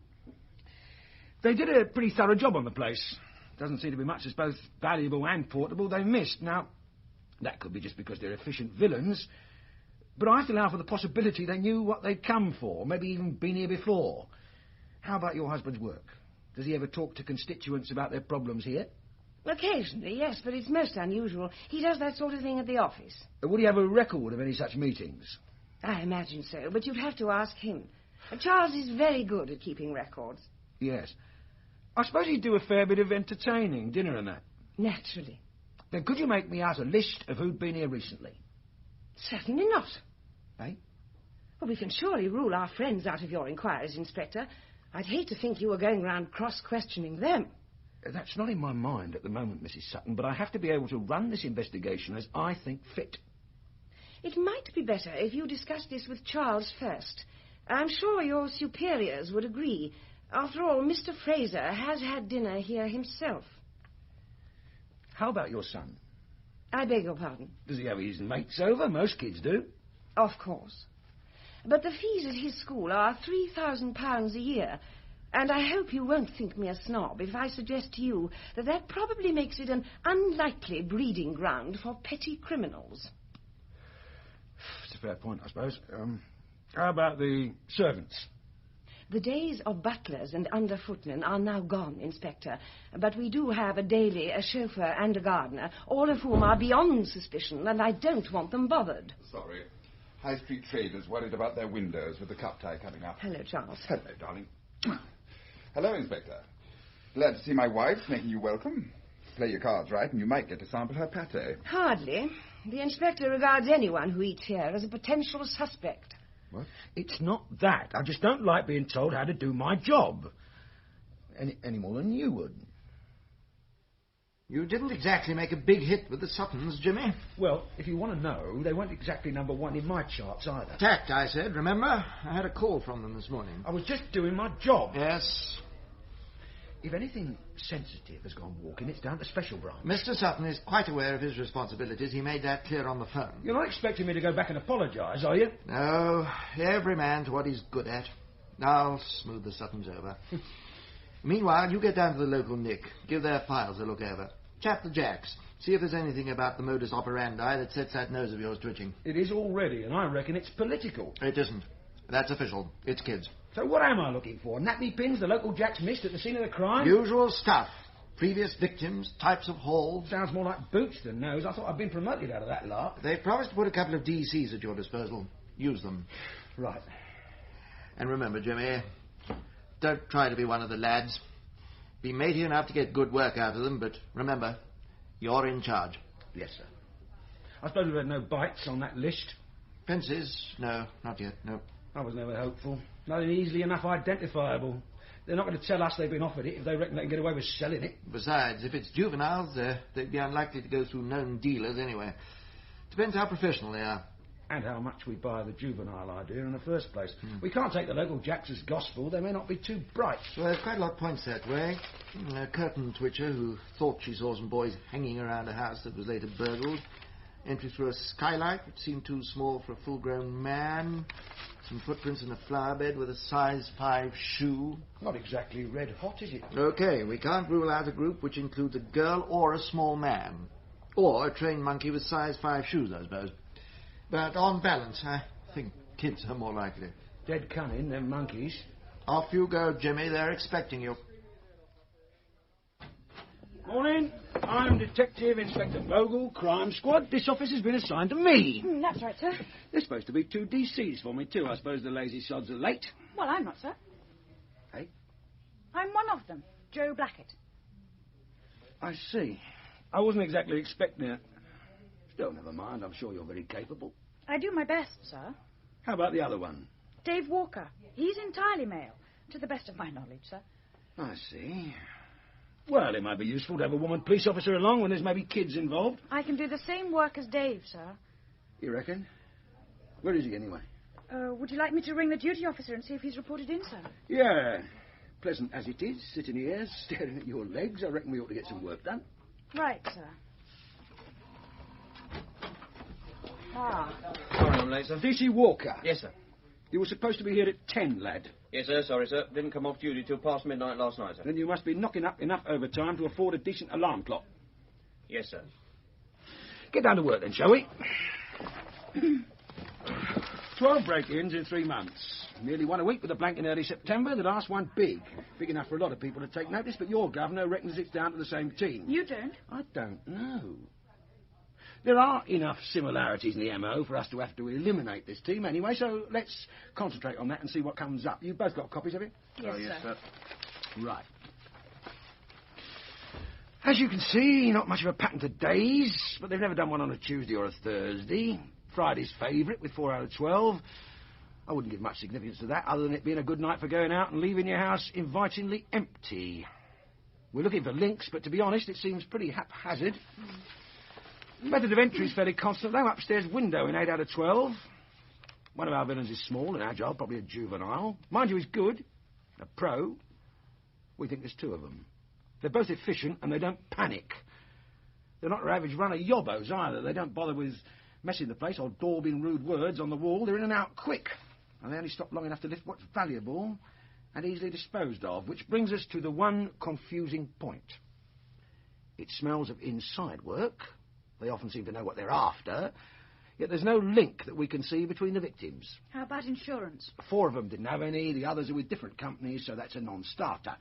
They did a pretty thorough job on the place. Doesn't seem to be much that's both valuable and portable they've missed. Now, that could be just because they're efficient villains, but I have to allow for the possibility they knew what they'd come for, maybe even been here before. How about your husband's work? Does he ever talk to constituents about their problems here? Occasionally, yes, but it's most unusual. He does that sort of thing at the office. Would he have a record of any such meetings? I imagine so, but you'd have to ask him. Charles is very good at keeping records. Yes. I suppose he'd do a fair bit of entertaining, dinner and that. Naturally. Then could you make me out a list of who'd been here recently? Certainly not. Eh? Well, we can surely rule our friends out of your inquiries, Inspector. I'd hate to think you were going round cross-questioning them. That's not in my mind at the moment, Mrs. Sutton, but I have to be able to run this investigation as I think fit. It might be better if you discussed this with Charles first. I'm sure your superiors would agree. After all, Mr. Fraser has had dinner here himself. How about your son? I beg your pardon? Does he have his mates over? Most kids do. Of course. But the fees at his school are £3,000 a year, and I hope you won't think me a snob if I suggest to you that that probably makes it an unlikely breeding ground for petty criminals. It's a fair point, I suppose. How about the servants? The days of butlers and under-footmen are now gone, Inspector, but we do have a daily, a chauffeur and a gardener, all of whom are beyond suspicion, and I don't want them bothered. Sorry. High Street traders worried about their windows with the cup tie coming up. Hello, Charles. Hello, darling. Hello, Inspector. Glad to see my wife making you welcome. Play your cards right and you might get to sample her pate. Hardly. The Inspector regards anyone who eats here as a potential suspect. What? It's not that. I just don't like being told how to do my job. Any more than you would. You didn't exactly make a big hit with the Suttons, Jimmy. Well, if you want to know, they weren't exactly number one in my charts either. Tact, I said, remember? I had a call from them this morning. I was just doing my job. Yes. If anything sensitive has gone walking, it's down to Special Branch. Mr. Sutton is quite aware of his responsibilities. He made that clear on the phone. You're not expecting me to go back and apologise, are you? No, every man to what he's good at. I'll smooth the Suttons over. Meanwhile, you get down to the local Nick. Give their files a look over. Chat the Jacks. See if there's anything about the modus operandi that sets that nose of yours twitching. It is already, and I reckon it's political. It isn't. That's official. It's kids. So what am I looking for? Nappy pins the local Jacks missed at the scene of the crime? Usual stuff. Previous victims, types of haul. Sounds more like boots than nose. I thought I'd been promoted out of that lark. They've promised to put a couple of DCs at your disposal. Use them. Right. And remember, Jimmy, don't try to be one of the lads. Be matey enough to get good work out of them, but remember, you're in charge. Yes, sir. I suppose we've had no bites on that list. Fences? No, not yet, no. I was never hopeful. Not easily enough identifiable. They're not going to tell us they've been offered it if they reckon they can get away with selling it. Besides, if it's juveniles, they'd be unlikely to go through known dealers anyway. Depends how professional they are. And how much we buy the juvenile idea in the first place. We can't take the local Jacks as gospel. They may not be too bright. Well, there's quite a lot of points that way. A curtain twitcher who thought she saw some boys hanging around a house that was later burgled. Entry through a skylight which seemed too small for a full-grown man. Some footprints in a flower bed with a size 5 shoe. Not exactly red hot, is it? OK, we can't rule out a group which includes a girl or a small man. Or a trained monkey with size 5 shoes, I suppose. But on balance, I think kids are more likely. Dead cunning, them monkeys. Off you go, Jimmy. They're expecting you. Morning. I'm Detective Inspector Vogel, Crime Squad. This office has been assigned to me. That's right, sir. There's supposed to be 2 DCs for me, too. I suppose the lazy sods are late. Well, I'm not, sir. Hey? I'm one of them, Joe Blackett. I see. I wasn't exactly expecting it. Still, never mind. I'm sure you're very capable. I do my best, sir. How about the other one? Dave Walker. He's entirely male, to the best of my knowledge, sir. I see. Well, it might be useful to have a woman police officer along when there's maybe kids involved. I can do the same work as Dave, sir. You reckon? Where is he, anyway? Would you like me to ring the duty officer and see if he's reported in, sir? Yeah. Pleasant as it is, sitting here, staring at your legs, I reckon we ought to get some work done. Right, sir. Ah. Sorry I'm late, sir. D.C. Walker. Yes, sir. You were supposed to be here at 10, lad. Yes, sir. Sorry, sir. Didn't come off duty till past midnight last night, sir. Then you must be knocking up enough overtime to afford a decent alarm clock. Yes, sir. Get down to work then, shall we? 12 break-ins in 3 months. Nearly one a week with a blank in early September. The last one big. Big enough for a lot of people to take notice, but your governor reckons it's down to the same team. You don't? I don't know. There are enough similarities in the MO for us to have to eliminate this team anyway, so let's concentrate on that and see what comes up. You've both got copies of it? Yes, sir. Right. As you can see, not much of a pattern to days, but they've never done one on a Tuesday or a Thursday. Friday's favourite with 4 out of 12. I wouldn't give much significance to that, other than it being a good night for going out and leaving your house invitingly empty. We're looking for links, but to be honest, it seems pretty haphazard. Method of entry is fairly constant, though. Upstairs window in 8 out of 12. One of our villains is small and agile, probably a juvenile. Mind you, he's good. A pro. We think there's 2 of them. They're both efficient and they don't panic. They're not your average run of yobbos either. They don't bother with messing the place or daubing rude words on the wall. They're in and out quick. And they only stop long enough to lift what's valuable and easily disposed of, which brings us to the one confusing point. It smells of inside work. They often seem to know what they're after, yet there's no link that we can see between the victims. How about insurance? 4 of them didn't have any, the others are with different companies, so that's a non-starter.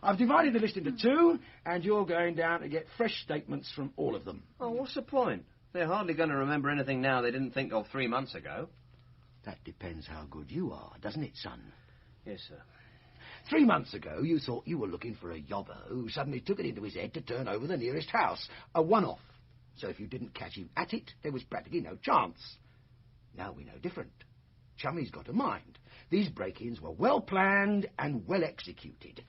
I've divided the list into 2, and you're going down to get fresh statements from all of them. Oh, what's the point? They're hardly going to remember anything now they didn't think of 3 months ago. That depends how good you are, doesn't it, son? Yes, sir. 3 months ago, you thought you were looking for a yobber who suddenly took it into his head to turn over the nearest house. A one-off. So if you didn't catch him at it, there was practically no chance. Now we know different. Chummy's got a mind. These break-ins were well planned and well executed.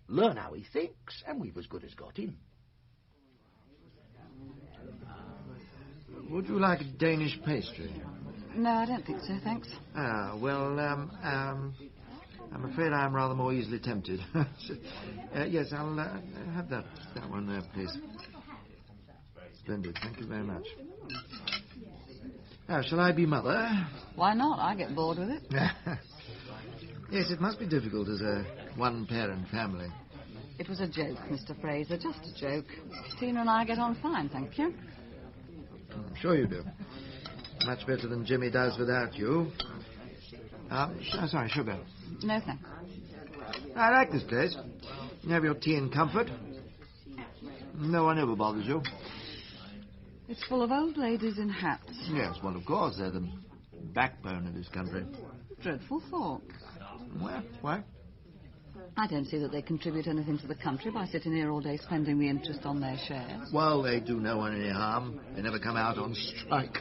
Learn how he thinks, and we've as good as got him. Would you like a Danish pastry? No, I don't think so, thanks. Ah, well, I'm afraid I'm rather more easily tempted. Yes, I'll have that one there, please. Splendid, thank you very much. Now, shall I be mother? Why not? I get bored with it. Yes, it must be difficult as a one-parent family. It was a joke, Mr. Fraser, just a joke. Tina and I get on fine, thank you. I'm sure you do. Much better than Jimmy does without you. Sorry, sugar. No, thanks. I like this place. You have your tea in comfort. No one ever bothers you. It's full of old ladies in hats. Yes, well, of course, they're the backbone of this country. Dreadful thought. Well, why? I don't see that they contribute anything to the country by sitting here all day spending the interest on their shares. Well, they do no one any harm. They never come out on strike.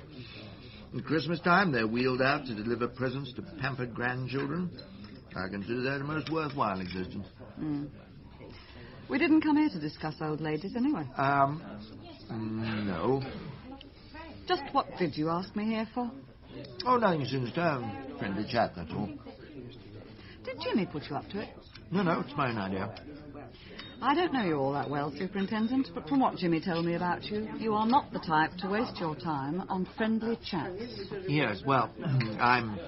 At Christmas time, they're wheeled out to deliver presents to pampered grandchildren. I consider that a most worthwhile existence. We didn't come here to discuss old ladies, anyway. No. Just what did you ask me here for? Oh, nothing sinister. Friendly chat, that's all. Did Jimmy put you up to it? No, it's my own idea. I don't know you all that well, Superintendent, but from what Jimmy told me about you, you are not the type to waste your time on friendly chats. Yes, well, I'm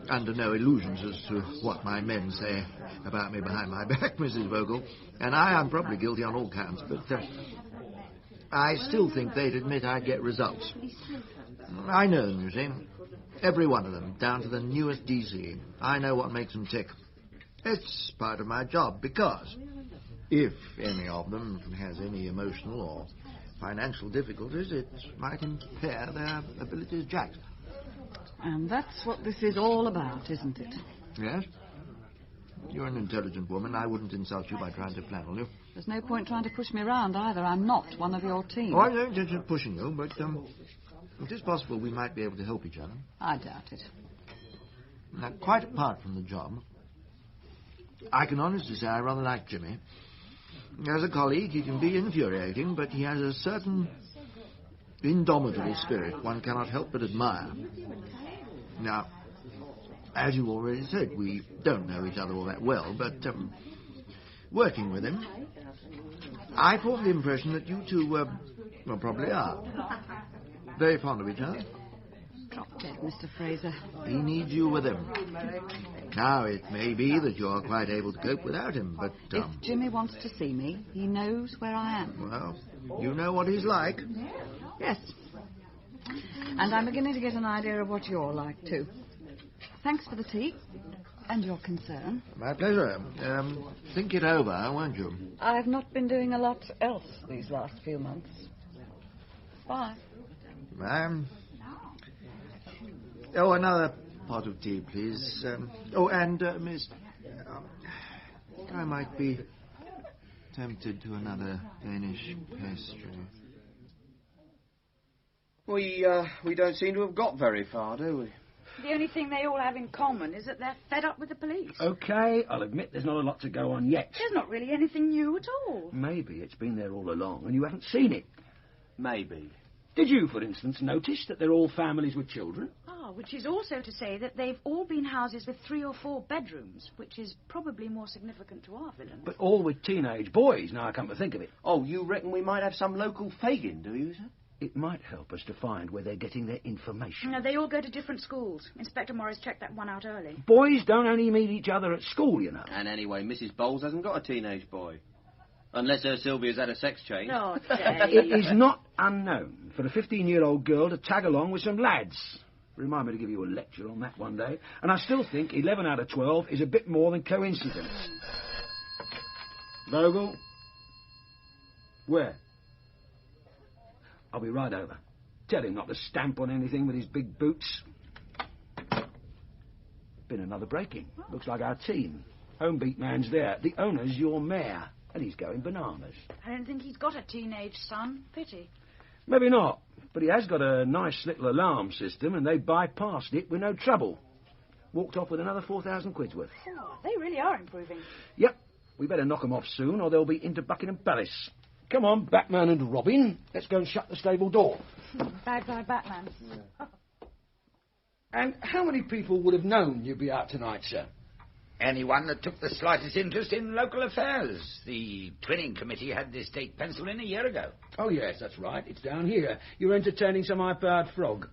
under no illusions as to what my men say about me behind my back, Mrs. Vogel, and I am probably guilty on all counts, but I still think they'd admit I'd get results. I know them, you see. Every one of them, down to the newest DC. I know what makes them tick. It's part of my job, because if any of them has any emotional or financial difficulties, it might impair their ability as jacks. And that's what this is all about, isn't it? Yes. You're an intelligent woman. I wouldn't insult you by trying to fladdle you. There's no point trying to push me around either. I'm not one of your team. Oh, I don't intention of pushing you, but it is possible we might be able to help each other. I doubt it. Now, quite apart from the job, I can honestly say I rather like Jimmy. As a colleague, he can be infuriating, but he has a certain indomitable spirit one cannot help but admire. Now, as you already said, we don't know each other all that well, but working with him, I formed the impression that you two, probably are very fond of each other. dead, Mr. Fraser. He needs you with him. Now, it may be that you're quite able to cope without him, but... If Jimmy wants to see me, he knows where I am. Well, you know what he's like. Yes. And I'm beginning to get an idea of what you're like, too. Thanks for the tea and your concern. My pleasure. Think it over, won't you? I've not been doing a lot else these last few months. Bye. Oh, another pot of tea, please. Miss... I might be tempted to another Danish pastry. We don't seem to have got very far, do we? The only thing they all have in common is that they're fed up with the police. OK, I'll admit there's not a lot to go on yet. There's not really anything new at all. Maybe it's been there all along and you haven't seen it. Maybe. Did you, for instance, notice that they're all families with children? Ah, which is also to say that they've all been houses with 3 or 4 bedrooms, which is probably more significant to our villains. But all with teenage boys, now I come to think of it. Oh, you reckon we might have some local Fagin, do you, sir? It might help us to find where they're getting their information. No, they all go to different schools. Inspector Morris checked that one out early. Boys don't only meet each other at school, you know. And anyway, Mrs. Bowles hasn't got a teenage boy. Unless her Sylvia's had a sex change. Oh, It is not unknown for a 15-year-old girl to tag along with some lads. Remind me to give you a lecture on that one day. And I still think 11 out of 12 is a bit more than coincidence. Vogel? Where? I'll be right over. Tell him not to stamp on anything with his big boots. Been another break-in. Looks like our team. Home beat man's there. The owner's your mayor. And he's going bananas. I don't think he's got a teenage son. Pity. Maybe not. But he has got a nice little alarm system and they bypassed it with no trouble. Walked off with another 4,000 quid's worth. Oh, they really are improving. Yep. We better knock 'em off soon or they'll be into Buckingham Palace. Come on, Batman and Robin. Let's go and shut the stable door. Bad guy Batman. And how many people would have known you'd be out tonight, sir? Anyone that took the slightest interest in local affairs. The twinning committee had this date penciled in a year ago. Oh, yes, that's right. It's down here. You're entertaining some high-powered frog.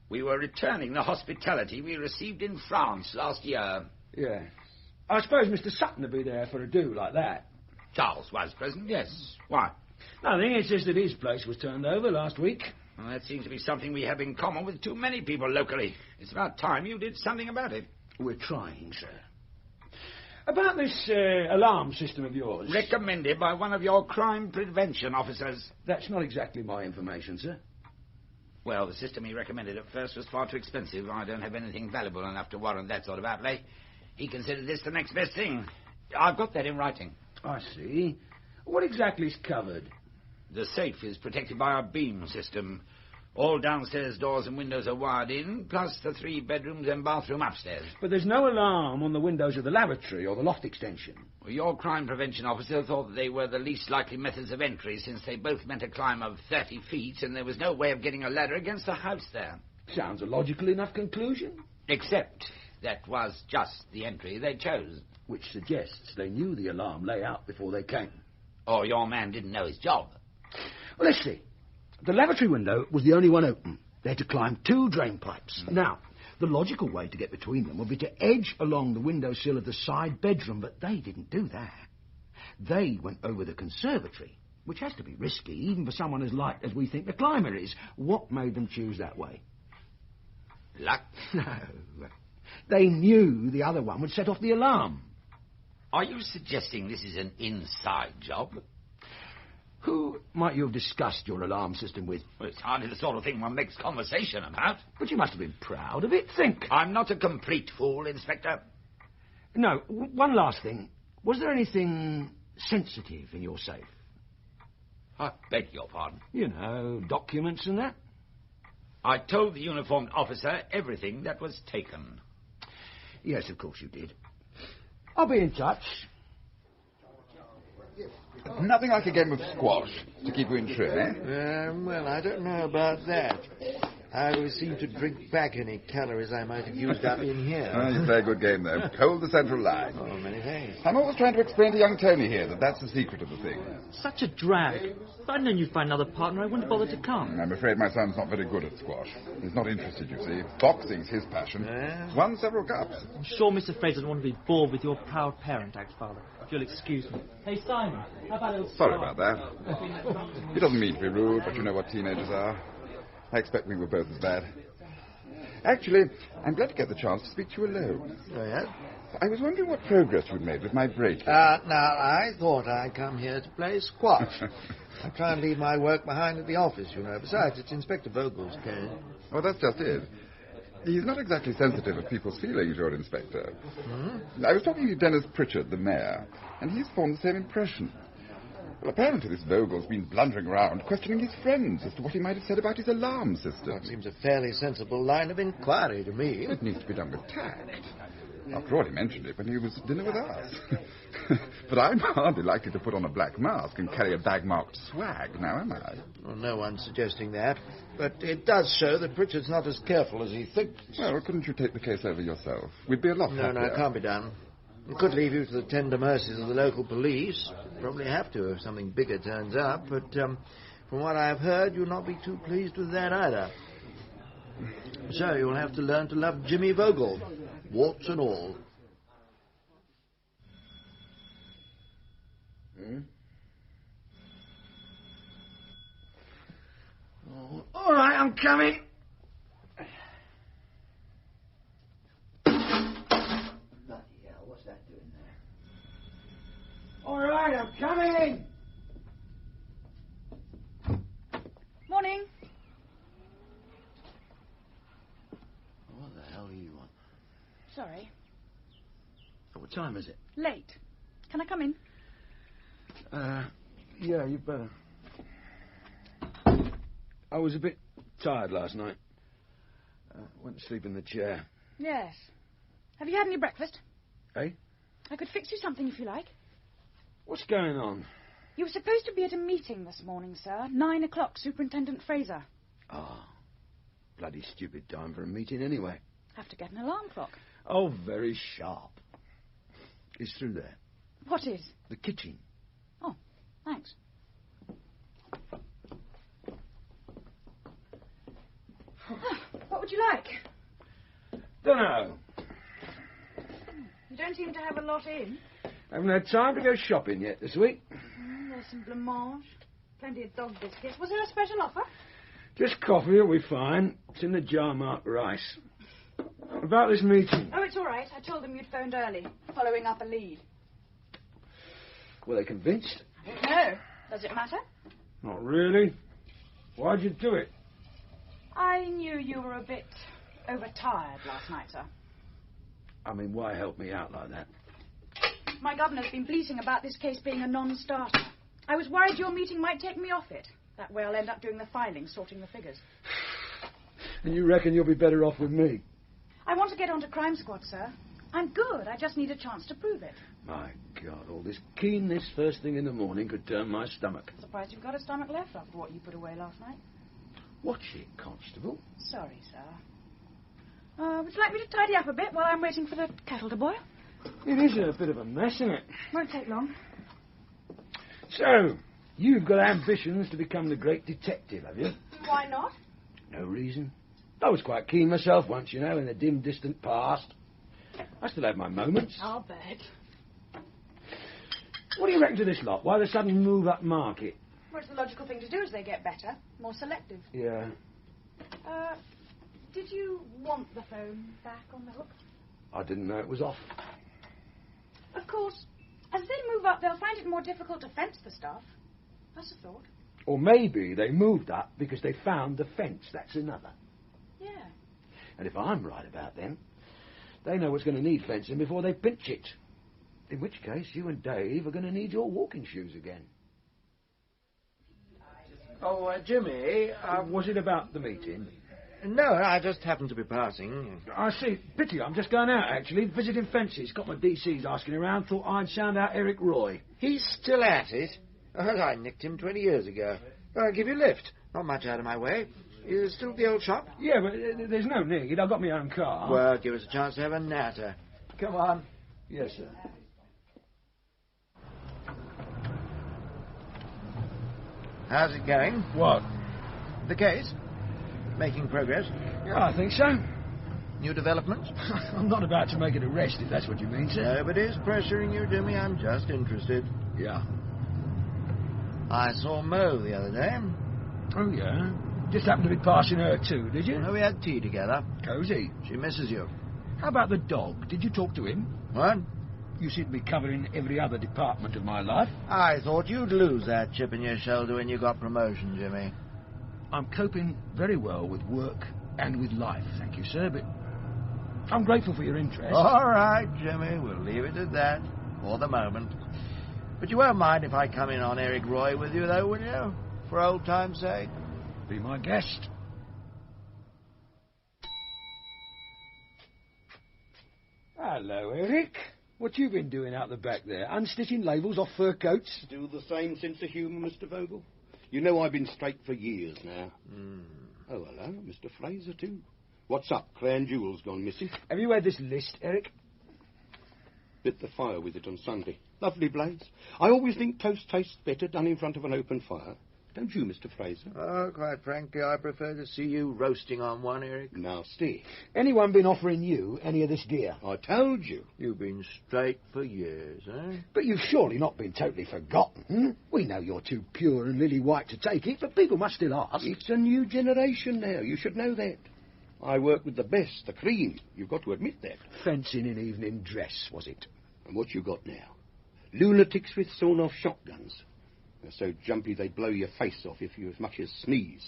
We were returning the hospitality we received in France last year. Yes. I suppose Mr. Sutton would be there for a do like that. Charles was present, yes. Why? Nothing. It's just that his place was turned over last week. Well, that seems to be something we have in common with too many people locally. It's about time you did something about it. We're trying, sir. About this alarm system of yours. Recommended by one of your crime prevention officers. That's not exactly my information, sir. Well, the system he recommended at first was far too expensive. I don't have anything valuable enough to warrant that sort of outlay. He considered this the next best thing. I've got that in writing. I see. What exactly is covered? The safe is protected by a beam system. All downstairs doors and windows are wired in, plus the 3 bedrooms and bathroom upstairs. But there's no alarm on the windows of the lavatory or the loft extension. Well, your crime prevention officer thought that they were the least likely methods of entry, since they both meant a climb of 30 feet, and there was no way of getting a ladder against the house there. Sounds a logical enough conclusion. Except that was just the entry they chose. Which suggests they knew the alarm layout before they came. Or your man didn't know his job. Well, let's see. The lavatory window was the only one open. They had to climb 2 drain pipes. Now, the logical way to get between them would be to edge along the windowsill of the side bedroom, but they didn't do that. They went over the conservatory, which has to be risky, even for someone as light as we think the climber is. What made them choose that way? Luck? No. They knew the other one would set off the alarm. Are you suggesting this is an inside job? Who might you have discussed your alarm system with? Well, it's hardly the sort of thing one makes conversation about. But you must have been proud of it. Think. I'm not a complete fool, Inspector. No, one last thing. Was there anything sensitive in your safe? I beg your pardon. You know, documents and that? I told the uniformed officer everything that was taken. Yes, of course you did. I'll be in touch. Nothing like a game of squash to keep you in trim. Well, I don't know about that. I always seem to drink back any calories I might have used up in here. Oh, you play a good game, though. Hold the central line. Oh, many thanks. I'm always trying to explain to young Tony here that that's the secret of the thing. Such a drag. If I'd known you'd find another partner, I wouldn't have bothered to come. I'm afraid my son's not very good at squash. He's not interested, you see. Boxing's his passion. Won several cups. I'm sure Mr. Fraser doesn't want to be bored with your proud parent act, Father. If you'll excuse me. Hey, Simon, how about a little Sorry about that. He doesn't mean to be rude, but you know what teenagers are. I expect we were both as bad. Actually, I'm glad to get the chance to speak to you alone. Oh, yeah? I was wondering what progress you'd made with my break. Now, I thought I'd come here to play squash. I can't leave my work behind at the office, you know. Besides, it's Inspector Vogel's case. Oh, that's just it. He's not exactly sensitive of people's feelings, your Inspector. I was talking to Dennis Pritchard, the mayor, and he's formed the same impression. Well, apparently this Vogel's been blundering around, questioning his friends as to what he might have said about his alarm system. That seems a fairly sensible line of inquiry to me. It needs to be done with tact. After all, he mentioned it when he was at dinner with us. But I'm hardly likely to put on a black mask and carry a bag marked swag, now am I? Well, no one's suggesting that. But it does show that Pritchard's not as careful as he thinks. Well, couldn't you take the case over yourself? We'd be a lot happier. No, it can't be done. We could leave you to the tender mercies of the local police. Probably have to if something bigger turns up. But from what I've heard, you'll not be too pleased with that either. So you'll have to learn to love Jimmy Vogel, warts and all. Oh, all right, I'm coming. What's that doing there? All right, I'm coming. Morning. What the hell do you want? Sorry. What time is it? Late. Can I come in? Yeah, you better. I was a bit tired last night. Went to sleep in the chair. Yes. Have you had any breakfast? Eh? I could fix you something if you like. What's going on? You were supposed to be at a meeting this morning, sir. 9 o'clock, Superintendent Fraser. Ah, bloody stupid time for a meeting anyway. Have to get an alarm clock. Oh, very sharp. It's through there. What is? The kitchen. Oh, thanks. What would you like? Dunno. You don't seem to have a lot in. Haven't had time to go shopping yet this week. There's some blancmange, plenty of dog biscuits. Was there a special offer? Just coffee will be fine. It's in the jar marked rice. About this meeting. Oh, it's all right. I told them you'd phoned early, following up a lead. Were they convinced? No. Does it matter? Not really. Why'd you do it? I knew you were a bit overtired last night, sir. I mean, why help me out like that? My governor's been bleating about this case being a non-starter. I was worried your meeting might take me off it. That way I'll end up doing the filing, sorting the figures. And you reckon you'll be better off with me? I want to get onto Crime Squad, sir. I'm good. I just need a chance to prove it. My God, all this keenness first thing in the morning could turn my stomach. I'm surprised you've got a stomach left after what you put away last night. Watch it, Constable. Sorry, sir. Would you like me to tidy up a bit while I'm waiting for the kettle to boil? It is a bit of a mess, isn't it? Won't take long. So, you've got ambitions to become the great detective, have you? Why not? No reason. I was quite keen myself once, you know, in the dim, distant past. I still have my moments. I'll bet. What do you reckon to this lot? Why the sudden move up market? Well, it's the logical thing to do as they get better, more selective. Yeah. Did you want the phone back on the hook? I didn't know it was off. Of course, as they move up, they'll find it more difficult to fence the stuff. That's a thought. Or maybe they moved up because they found the fence. That's another. Yeah. And if I'm right about them, they know what's going to need fencing before they pinch it. In which case, you and Dave are going to need your walking shoes again. Oh, Jimmy, was it about the meeting? No, I just happened to be passing. I see. Pity, I'm just going out, actually. Visiting fences. Got my DCs asking around. Thought I'd sound out Eric Roy. He's still at it. I nicked him 20 years ago. I'll give you a lift. Not much out of my way. Is it still at the old shop? Yeah, but there's no need. I've got my own car. Well, give us a chance to have a natter. Come on. Yes, sir. How's it going? What? The case? Making progress? Yeah, I think so. New developments? I'm not about to make an arrest, if that's what you mean, sir. Nobody's pressuring you, Jimmy. I'm just interested. Yeah. I saw Mo the other day. Oh, yeah? Just happened to be passing her too, did you? No, we had tea together. Cosy. She misses you. How about the dog? Did you talk to him? What? You seem to be covering every other department of my life. I thought you'd lose that chip in your shoulder when you got promotion, Jimmy. I'm coping very well with work and with life, thank you, sir, but I'm grateful for your interest. All right, Jimmy, we'll leave it at that for the moment. But you won't mind if I come in on Eric Roy with you, though, will you? For old time's sake? Be my guest. Hello, Eric. What you been doing out the back there? Unstitching labels off fur coats? Still the same sense of humour, Mr. Vogel? You know I've been straight for years now. Oh, hello, Mr. Fraser, too. What's up? Crown Jewel's gone missing. Have you had this list, Eric? Lit the fire with it on Sunday. Lovely blaze. I always think toast tastes better done in front of an open fire. Don't you, Mr. Fraser? Oh, quite frankly, I prefer to see you roasting on one, Eric. Nasty. Anyone been offering you any of this gear? I told you. You've been straight for years, eh? But you've surely not been totally forgotten. We know you're too pure and lily-white to take it, but people must still ask. It's a new generation now. You should know that. I work with the best, the cream. You've got to admit that. Fencing in evening dress, was it? And what you got now? Lunatics with sawn-off shotguns. They're so jumpy they'd blow your face off if you as much as sneeze.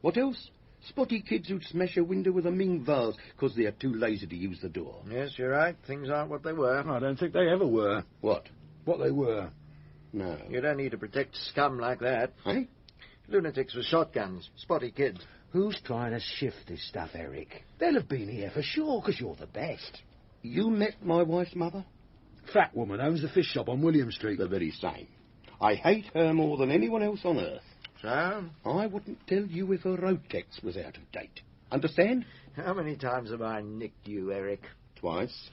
What else? Spotty kids who'd smash a window with a Ming vase because they're too lazy to use the door. Yes, you're right. Things aren't what they were. I don't think they ever were. What? What they were. No. You don't need to protect scum like that. Eh? Lunatics with shotguns. Spotty kids. Who's trying to shift this stuff, Eric? They'll have been here for sure, because you're the best. You met my wife's mother? Fat woman owns the fish shop on William Street. The very same. I hate her more than anyone else on earth. So? I wouldn't tell you if her Rotex was out of date. Understand? How many times have I nicked you, Eric? Twice.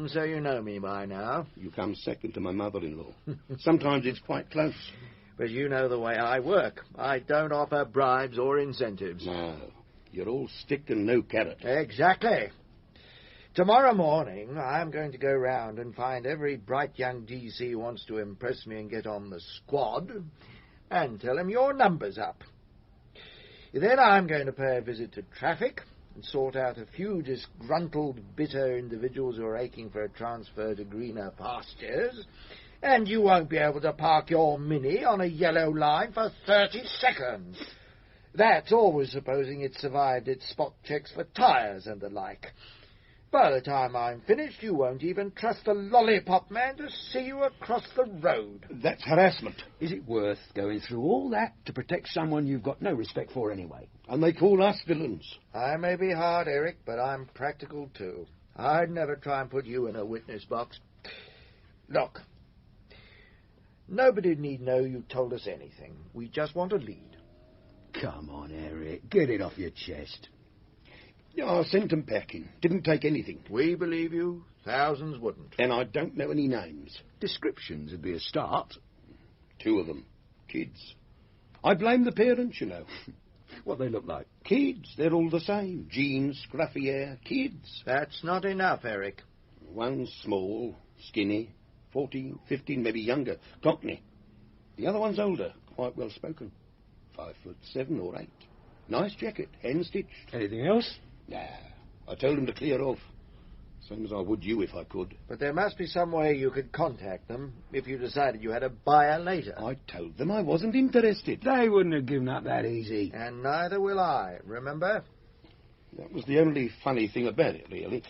So you know me by now. You come second to my mother-in-law. Sometimes it's quite close. But you know the way I work. I don't offer bribes or incentives. No. You're all stick and no carrot. Exactly. Tomorrow morning, I'm going to go round and find every bright young DC who wants to impress me and get on the squad, and tell him your number's up. Then I'm going to pay a visit to traffic and sort out a few disgruntled, bitter individuals who are aching for a transfer to greener pastures, and you won't be able to park your Mini on a yellow line for 30 seconds. That's always supposing it survived its spot checks for tyres and the like. By the time I'm finished, you won't even trust the lollipop man to see you across the road. That's harassment. Is it worth going through all that to protect someone you've got no respect for anyway? And they call us villains. I may be hard, Eric, but I'm practical too. I'd never try and put you in a witness box. Look, nobody need know you told us anything. We just want a lead. Come on, Eric. Get it off your chest. Yeah, I sent them packing. Didn't take anything. We believe you. Thousands wouldn't. And I don't know any names. Descriptions would be a start. 2 of them. Kids. I blame the parents, you know. What they look like? Kids. They're all the same. Jeans, scruffy hair. Kids. That's not enough, Eric. One's small, skinny, 14, 15, maybe younger. Cockney. The other one's older, quite well spoken. 5'7" or 8. Nice jacket, hand-stitched. Anything else? Nah, I told him to clear off. Same as I would you if I could. But there must be some way you could contact them if you decided you had a buyer later. I told them I wasn't interested. They wouldn't have given up that easy. And neither will I, remember? That was the only funny thing about it, really.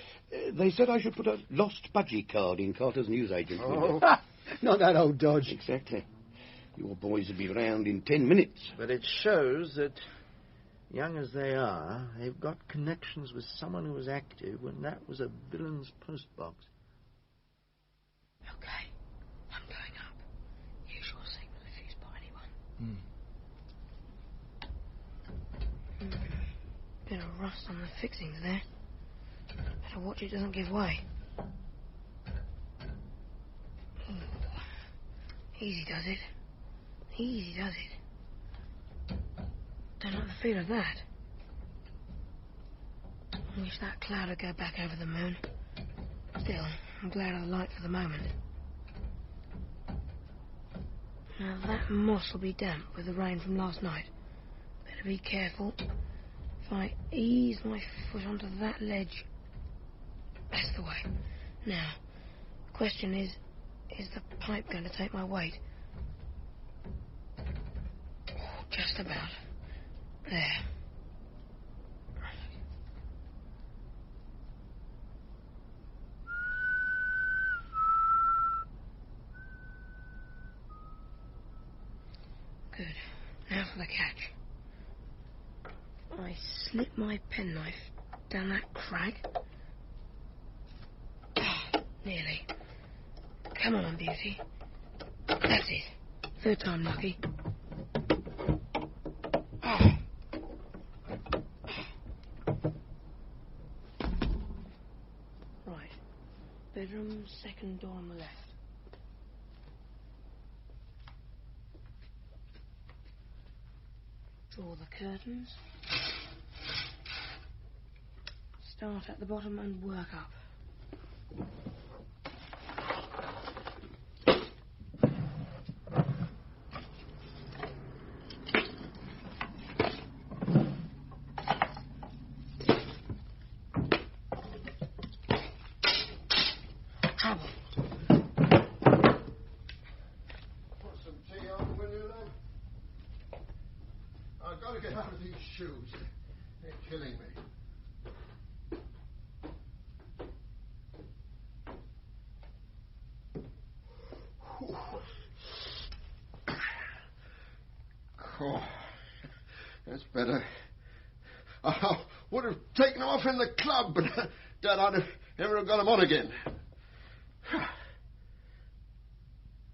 They said I should put a lost budgie card in Carter's newsagent. Oh, not that old dodge. Exactly. Your boys will be round in 10 minutes. But it shows that, young as they are, they've got connections with someone who was active when that was a villain's postbox. Okay, I'm going up. Usual signal if you spot anyone. Bit of rust on the fixings there. Better watch it doesn't give way. Ooh. Easy does it. Easy does it. Don't like the feel of that. I wish that cloud would go back over the moon. Still, I'm glad of the light for the moment. Now that moss will be damp with the rain from last night. Better be careful. If I ease my foot onto that ledge... That's the way. Now, the question is the pipe going to take my weight? Oh, just about. There. Good. Now for the catch. I slip my penknife down that crag. Nearly. Come on, beauty. That's it. Third time lucky. Right. Bedroom, second door on the left. Draw the curtains. Start at the bottom and work up. Trouble. Put some tea on the window lamp. I've got to get out of these shoes. They're killing me. Oh, that's better. I would have taken them off in the club, but Dad, I'd have never have got them on again.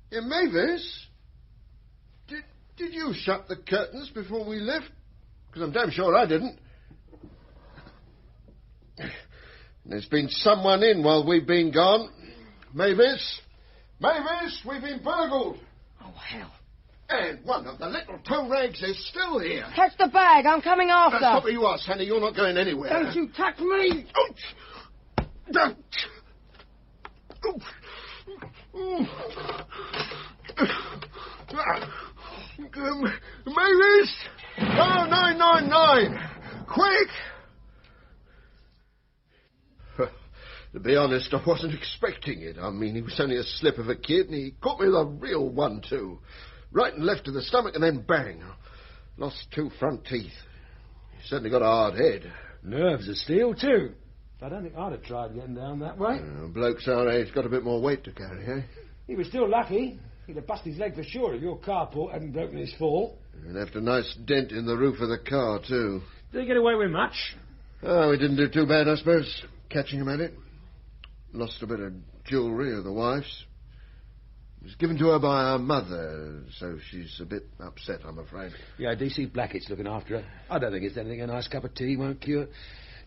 Yeah, Mavis, did you shut the curtains before we left? Because I'm damn sure I didn't. There's been someone in while we've been gone. Mavis, we've been burgled. Oh, hell. And one of the little toe rags is still here. Catch the bag, I'm coming after. Stop where you are, Sandy. You're not going anywhere. Don't you touch me! Don't. Mavis! Oh, 999! Quick! To be honest, I wasn't expecting it. I mean, he was only a slip of a kid, and he caught me with a real one, too. Right and left to the stomach, and then bang. Lost 2 front teeth. He certainly got a hard head. Nerves of steel, too. I don't think I'd have tried getting down that way. Blokes our age got a bit more weight to carry, eh? He was still lucky. He'd have busted his leg for sure if your carport hadn't broken his fall. And left a nice dent in the roof of the car, too. Did he get away with much? Oh, we didn't do too bad, I suppose, catching him at it. Lost a bit of jewellery of the wife's. It was given to her by her mother, so she's a bit upset, I'm afraid. Yeah, DC Blackett's looking after her. I don't think it's anything a nice cup of tea won't cure.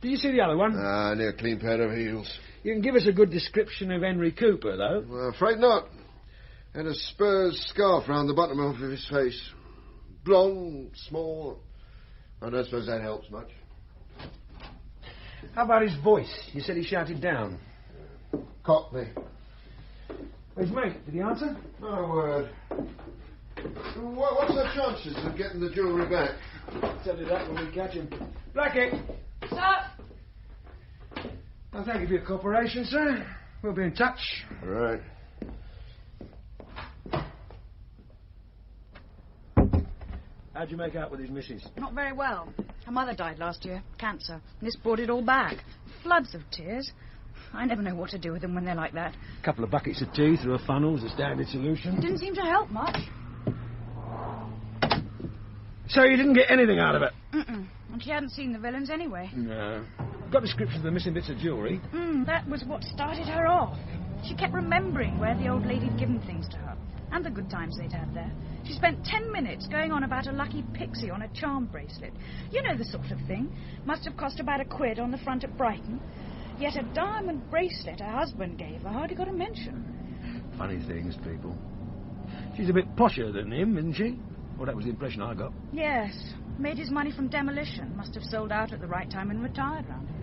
Did you see the other one? Only a clean pair of heels. You can give us a good description of Henry Cooper, though. Well, afraid not. Had a Spurs scarf round the bottom of his face. Blonde, small. I don't suppose that helps much. How about his voice? You said he shouted down. Cockney. His mate, did he answer? No word. What's the chances of getting the jewellery back? I'll tell you that when we catch him. Blackett! Sir? Well, thank you for your cooperation, sir. We'll be in touch. All right. How'd you make out with his missus? Not very well. Her mother died last year. Cancer. And this brought it all back. Floods of tears. I never know what to do with them when they're like that. A couple of buckets of tea through a funnel's a standard solution. Didn't seem to help much. So you didn't get anything out of it? Mm-mm. And she hadn't seen the villains anyway. No. Got descriptions of the missing bits of jewellery? That was what started her off. She kept remembering where the old lady'd given things to her. and the good times they'd had there. She spent 10 minutes going on about a lucky pixie on a charm bracelet. You know the sort of thing. Must have cost about £1 on the front at Brighton. Yet a diamond bracelet her husband gave her hardly got a mention. Funny things, people. She's a bit posher than him, isn't she? Well, that was the impression I got. Yes. Made his money from demolition. Must have sold out at the right time and retired round here.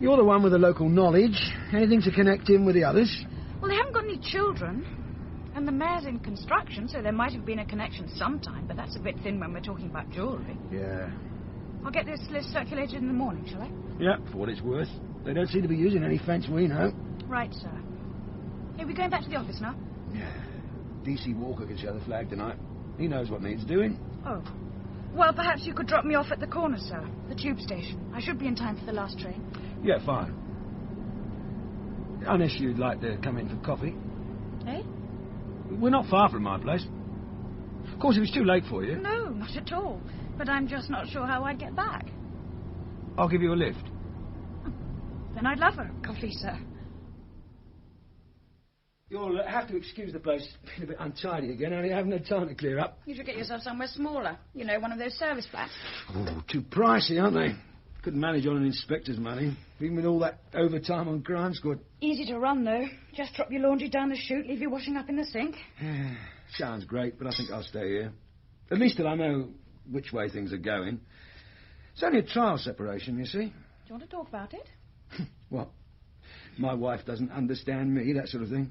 You're the one with the local knowledge. Anything to connect him with the others? Well, they haven't got any children. And the mayor's in construction, so there might have been a connection sometime, but that's a bit thin when we're talking about jewellery. Yeah. I'll get this list circulated in the morning, shall I? Yeah, for what it's worth. They don't seem to be using any fence we know. Right, sir. Hey, we going back to the office now? Yeah. DC Walker can show the flag tonight. He knows what needs doing. Oh. Well, perhaps you could drop me off at the corner, sir. The tube station. I should be in time for the last train. Yeah, fine. Unless you'd like to come in for coffee. Eh? We're not far from my place. Of course, if it's too late for you. No, not at all. But I'm just not sure how I'd get back. I'll give you a lift. Then I'd love a coffee, sir. You'll have to excuse the place being a bit untidy again, only I haven't had time to clear up. You should get yourself somewhere smaller. You know, one of those service flats. Oh, too pricey, aren't they? Couldn't manage on an inspector's money, even with all that overtime on crime squad. Easy to run, though. Just drop your laundry down the chute, leave your washing up in the sink. Sounds great, but I think I'll stay here. At least till I know which way things are going. It's only a trial separation, you see. Do you want to talk about it? Well, my wife doesn't understand me, that sort of thing.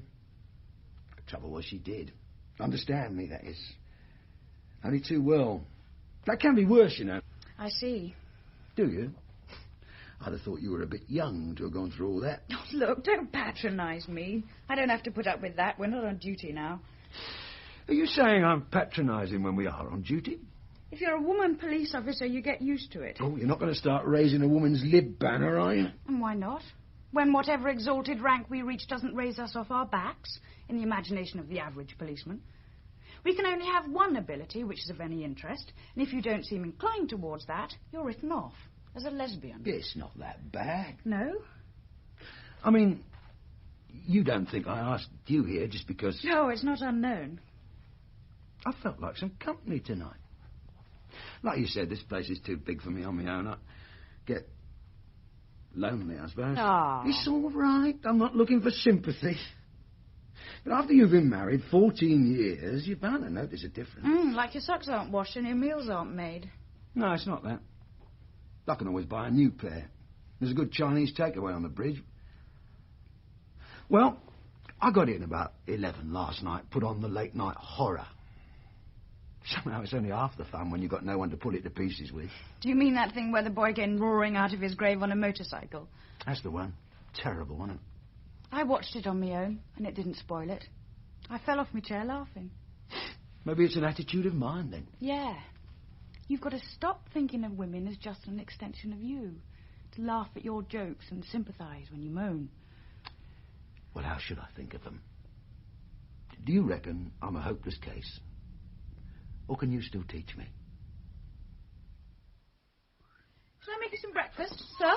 The trouble was she did. Understand me, that is. Only too well. That can be worse, you know. I see. Do you? I'd have thought you were a bit young to have gone through all that. Oh, look, don't patronise me. I don't have to put up with that. We're not on duty now. Are you saying I'm patronising when we are on duty? If you're a woman police officer, you get used to it. Oh, you're not going to start raising a woman's lib banner, are you? And why not? When whatever exalted rank we reach doesn't raise us off our backs, in the imagination of the average policeman. We can only have one ability, which is of any interest, and if you don't seem inclined towards that, you're written off as a lesbian. It's not that bad. No? I mean, you don't think I asked you here just because... No, it's not unknown. I felt like some company tonight. Like you said, this place is too big for me on my own. I get lonely, I suppose. Aww. It's all right. I'm not looking for sympathy. But after you've been married 14 years, you're bound to notice a difference. Like your socks aren't washed and your meals aren't made. No, it's not that. I can always buy a new pair. There's a good Chinese takeaway on the bridge. Well, I got in about 11 last night, put on the late night horror. Somehow it's only half the fun when you've got no one to pull it to pieces with. Do you mean that thing where the boy came roaring out of his grave on a motorcycle? That's the one. Terrible, wasn't it? I watched it on my own, and it didn't spoil it. I fell off my chair laughing. Maybe it's an attitude of mine, then. Yeah. You've got to stop thinking of women as just an extension of you. To laugh at your jokes and sympathise when you moan. Well, how should I think of them? Do you reckon I'm a hopeless case? Or can you still teach me? Shall I make you some breakfast, sir?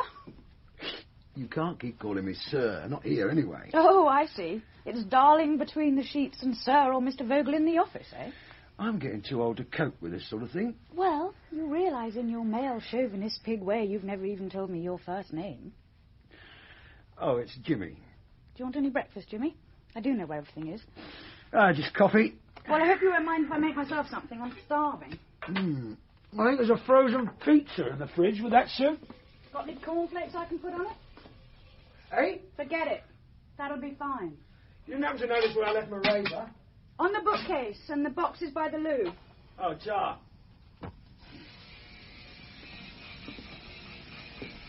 You can't keep calling me sir. Not here, anyway. Oh, I see. It's darling between the sheets and sir or Mr. Vogel in the office, eh? I'm getting too old to cope with this sort of thing. Well, you realise in your male chauvinist pig way you've never even told me your first name. Oh, it's Jimmy. Do you want any breakfast, Jimmy? I do know where everything is. Just coffee. Well, I hope you won't mind if I make myself something. I'm starving. I think there's a frozen pizza in the fridge. Would that suit? Got any cornflakes I can put on it? Hey? Forget it. That'll be fine. You didn't happen to notice where I left my razor? On the bookcase, and the box is by the loo. Oh, tar.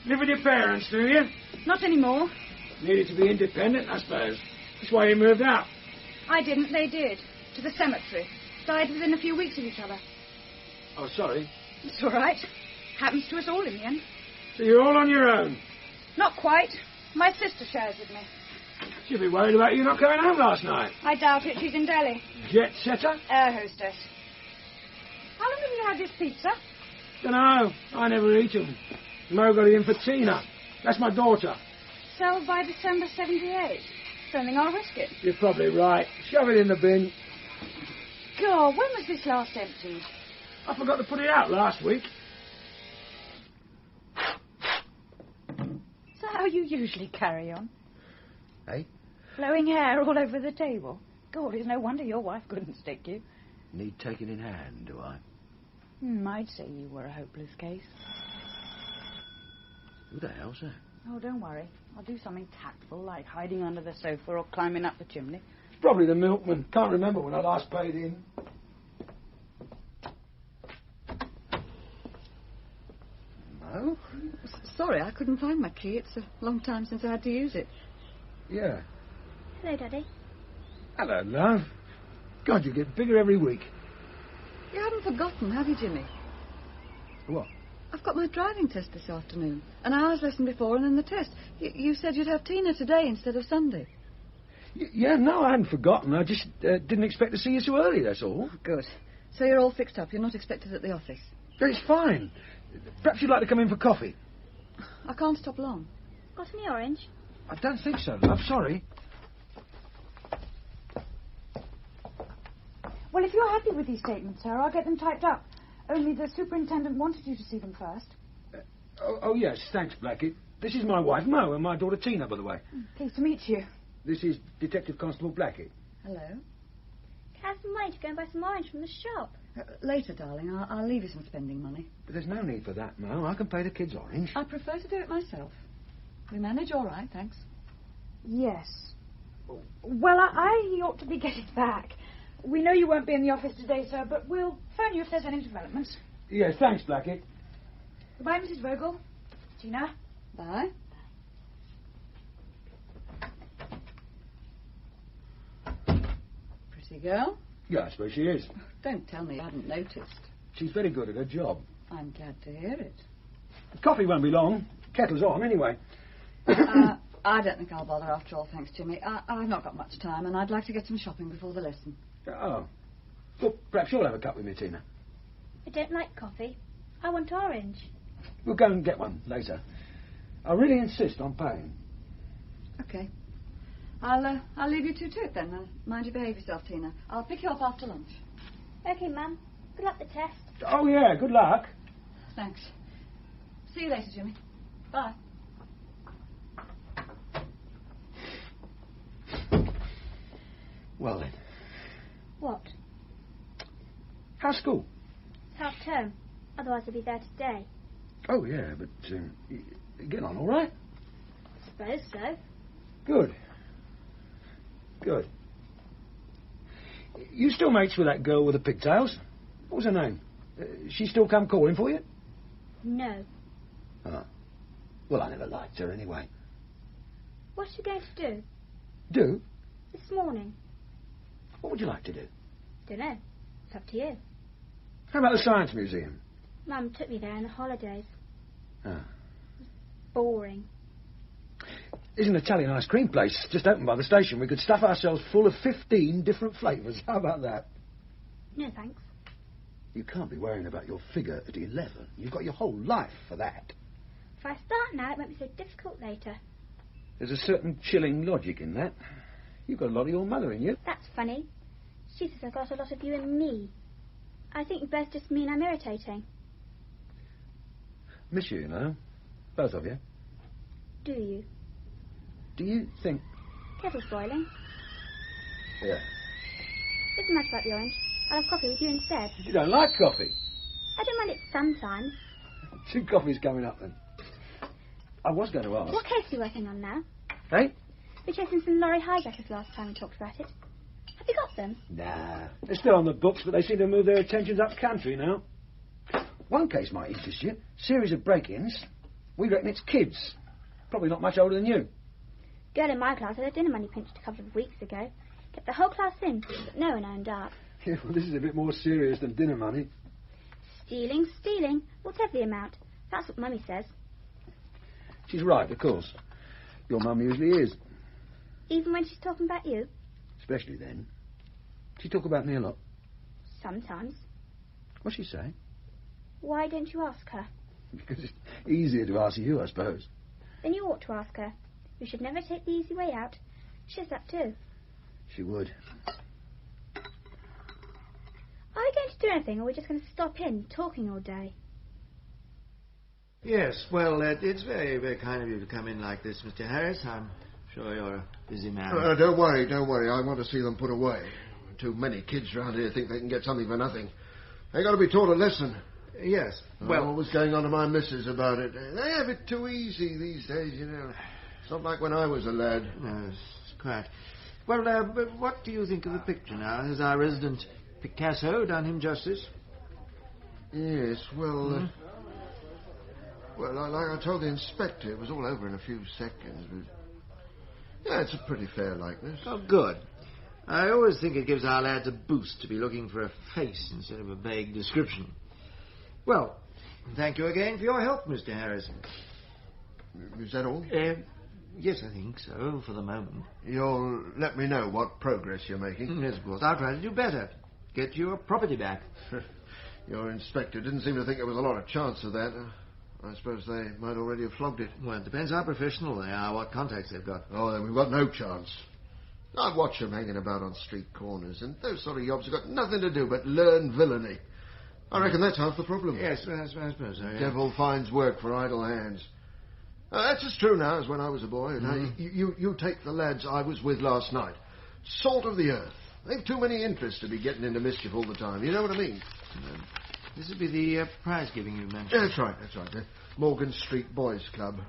Live with your parents, do you? Not anymore. Needed to be independent, I suppose. That's why you moved out. I didn't, they did. To the cemetery. Died within a few weeks of each other. Oh, sorry. It's all right. Happens to us all in the end. So you're all on your own? Not quite. My sister shares with me. She'll be worried about you not coming home last night. I doubt it. She's in Delhi. Jet setter? Air hostess. How long have you had this pizza? Dunno. I never eat them. Mo got it in for Tina. That's my daughter. Sell by December 78. Don't think I'll risk it. You're probably right. Shove it in the bin. God, when was this last emptied? I forgot to put it out last week. Is that how you usually carry on? Hey? Flowing hair all over the table? God, it's no wonder your wife couldn't stick you. Need taking in hand, do I? I'd say you were a hopeless case. Who the hell's that? Oh, don't worry. I'll do something tactful, like hiding under the sofa or climbing up the chimney. Probably the milkman. Can't remember when I last paid in. No? Sorry, I couldn't find my key. It's a long time since I had to use it. Yeah. Hello, Daddy. Hello, love. God, you get bigger every week. You haven't forgotten, have you, Jimmy? What? I've got my driving test this afternoon. An hour's lesson before and then the test. You said you'd have Tina today instead of Sunday. Yeah, no, I hadn't forgotten. I just didn't expect to see you so early, that's all. Good. So you're all fixed up. You're not expected at the office. It's fine. Perhaps you'd like to come in for coffee. I can't stop long. Got any orange? I don't think so, love. Sorry. Well, if you're happy with these statements, sir, I'll get them typed up. Only the superintendent wanted you to see them first. Oh, yes. Thanks, Blackie. This is my wife, Mo, and my daughter, Tina, by the way. Pleased to meet you. This is Detective Constable Blackie. Hello. Can I have some money to go and buy some orange from the shop? Later, darling. I'll leave you some spending money. But there's no need for that, Mo. I can pay the kids orange. I prefer to do it myself. We manage all right, thanks. Yes. Well, I ought to be getting back. We know you won't be in the office today, sir, but we'll phone you if there's any developments. Yes, thanks, Blackie. Goodbye, Mrs. Vogel. Tina. Bye. Pretty girl? Yeah, I suppose she is. Don't tell me you hadn't noticed. She's very good at her job. I'm glad to hear it. The coffee won't be long. Kettle's on, anyway. I don't think I'll bother after all, thanks, Jimmy. I've not got much time, and I'd like to get some shopping before the lesson. Oh. Well, perhaps you'll have a cup with me, Tina. I don't like coffee. I want orange. We'll go and get one later. I really insist on paying. OK. I'll leave you to it then. Mind you behave yourself, Tina. I'll pick you up after lunch. OK, Mum. Good luck with the test. Oh, yeah, good luck. Thanks. See you later, Jimmy. Bye. Well, then. What? How's school? It's half term. Otherwise I'd be there today. Oh, yeah, but you getting on all right? Suppose so. Good. Good. You still mates with that girl with the pigtails? What was her name? She still come calling for you? No. Oh. Well, I never liked her anyway. What are you going to do? Do? This morning. What would you like to do? Dunno. It's up to you. How about the Science Museum? Mum took me there in the holidays. Ah. Boring. There's an Italian ice cream place just opened by the station. We could stuff ourselves full of 15 different flavours. How about that? No, thanks. You can't be worrying about your figure at 11. You've got your whole life for that. If I start now, it won't be so difficult later. There's a certain chilling logic in that. You've got a lot of your mother in you. That's funny. She says I've got a lot of you in me. I think you both just mean I'm irritating. Miss you know. Both of you. Do you? Do you think... Kettle's boiling. Yeah. Doesn't matter about the orange. I'll have coffee with you instead. You don't like coffee? I don't mind it sometimes. 2 coffees coming up then. I was going to ask. What case are you working on now? Hey? We were chasing some lorry hijackers last time we talked about it. Have you got them? Nah. They're still on the books, but they seem to move their attentions up country now. One case might interest you. Series of break-ins. We reckon it's kids. Probably not much older than you. Girl in my class had a dinner money pinched a couple of weeks ago. Kept the whole class in, but no one owned up. Yeah, well, this is a bit more serious than dinner money. Stealing. Whatever the amount. That's what Mummy says. She's right, of course. Your mum usually is. Even when she's talking about you? Especially then. She talk about me a lot. Sometimes. What's she say? Why don't you ask her? Because it's easier to ask you, I suppose. Then you ought to ask her. You should never take the easy way out. She says that too. She would. do anything, or are we just going to stop in, talking all day? Yes, well, it's very, very kind of you to come in like this, Mr. Harris. I'm sure you're a busy man. Don't worry. I want to see them put away. Too many kids around here think they can get something for nothing. They got to be taught a lesson. Yes, well... What was going on to my missus about it? They have it too easy these days, you know. It's not like when I was a lad. No, it's quite... Well, but what do you think of the picture now? Has our resident Picasso done him justice? Yes, well... Well, like I told the inspector, it was all over in a few seconds. But... Yeah, it's a pretty fair likeness. Oh, good. I always think it gives our lads a boost to be looking for a face instead of a vague description. Well, thank you again for your help, Mr. Harris. Is that all? Yes, I think so, for the moment. You'll let me know what progress you're making? Yes, of course. I'll try to do better. Get your property back. Your inspector didn't seem to think there was a lot of chance of that. I suppose they might already have flogged it. Well, it depends how professional they are, what contacts they've got. Oh, then we've got no chance. I watch them hanging about on street corners, and those sort of yobs have got nothing to do but learn villainy. I reckon that's half the problem. Yes, I suppose so, yeah. Devil finds work for idle hands. That's as true now as when I was a boy. You take the lads I was with last night. Salt of the earth. They've too many interests to be getting into mischief all the time. You know what I mean? This would be the prize giving you mentioned. That's right. The Morgan Street Boys Club.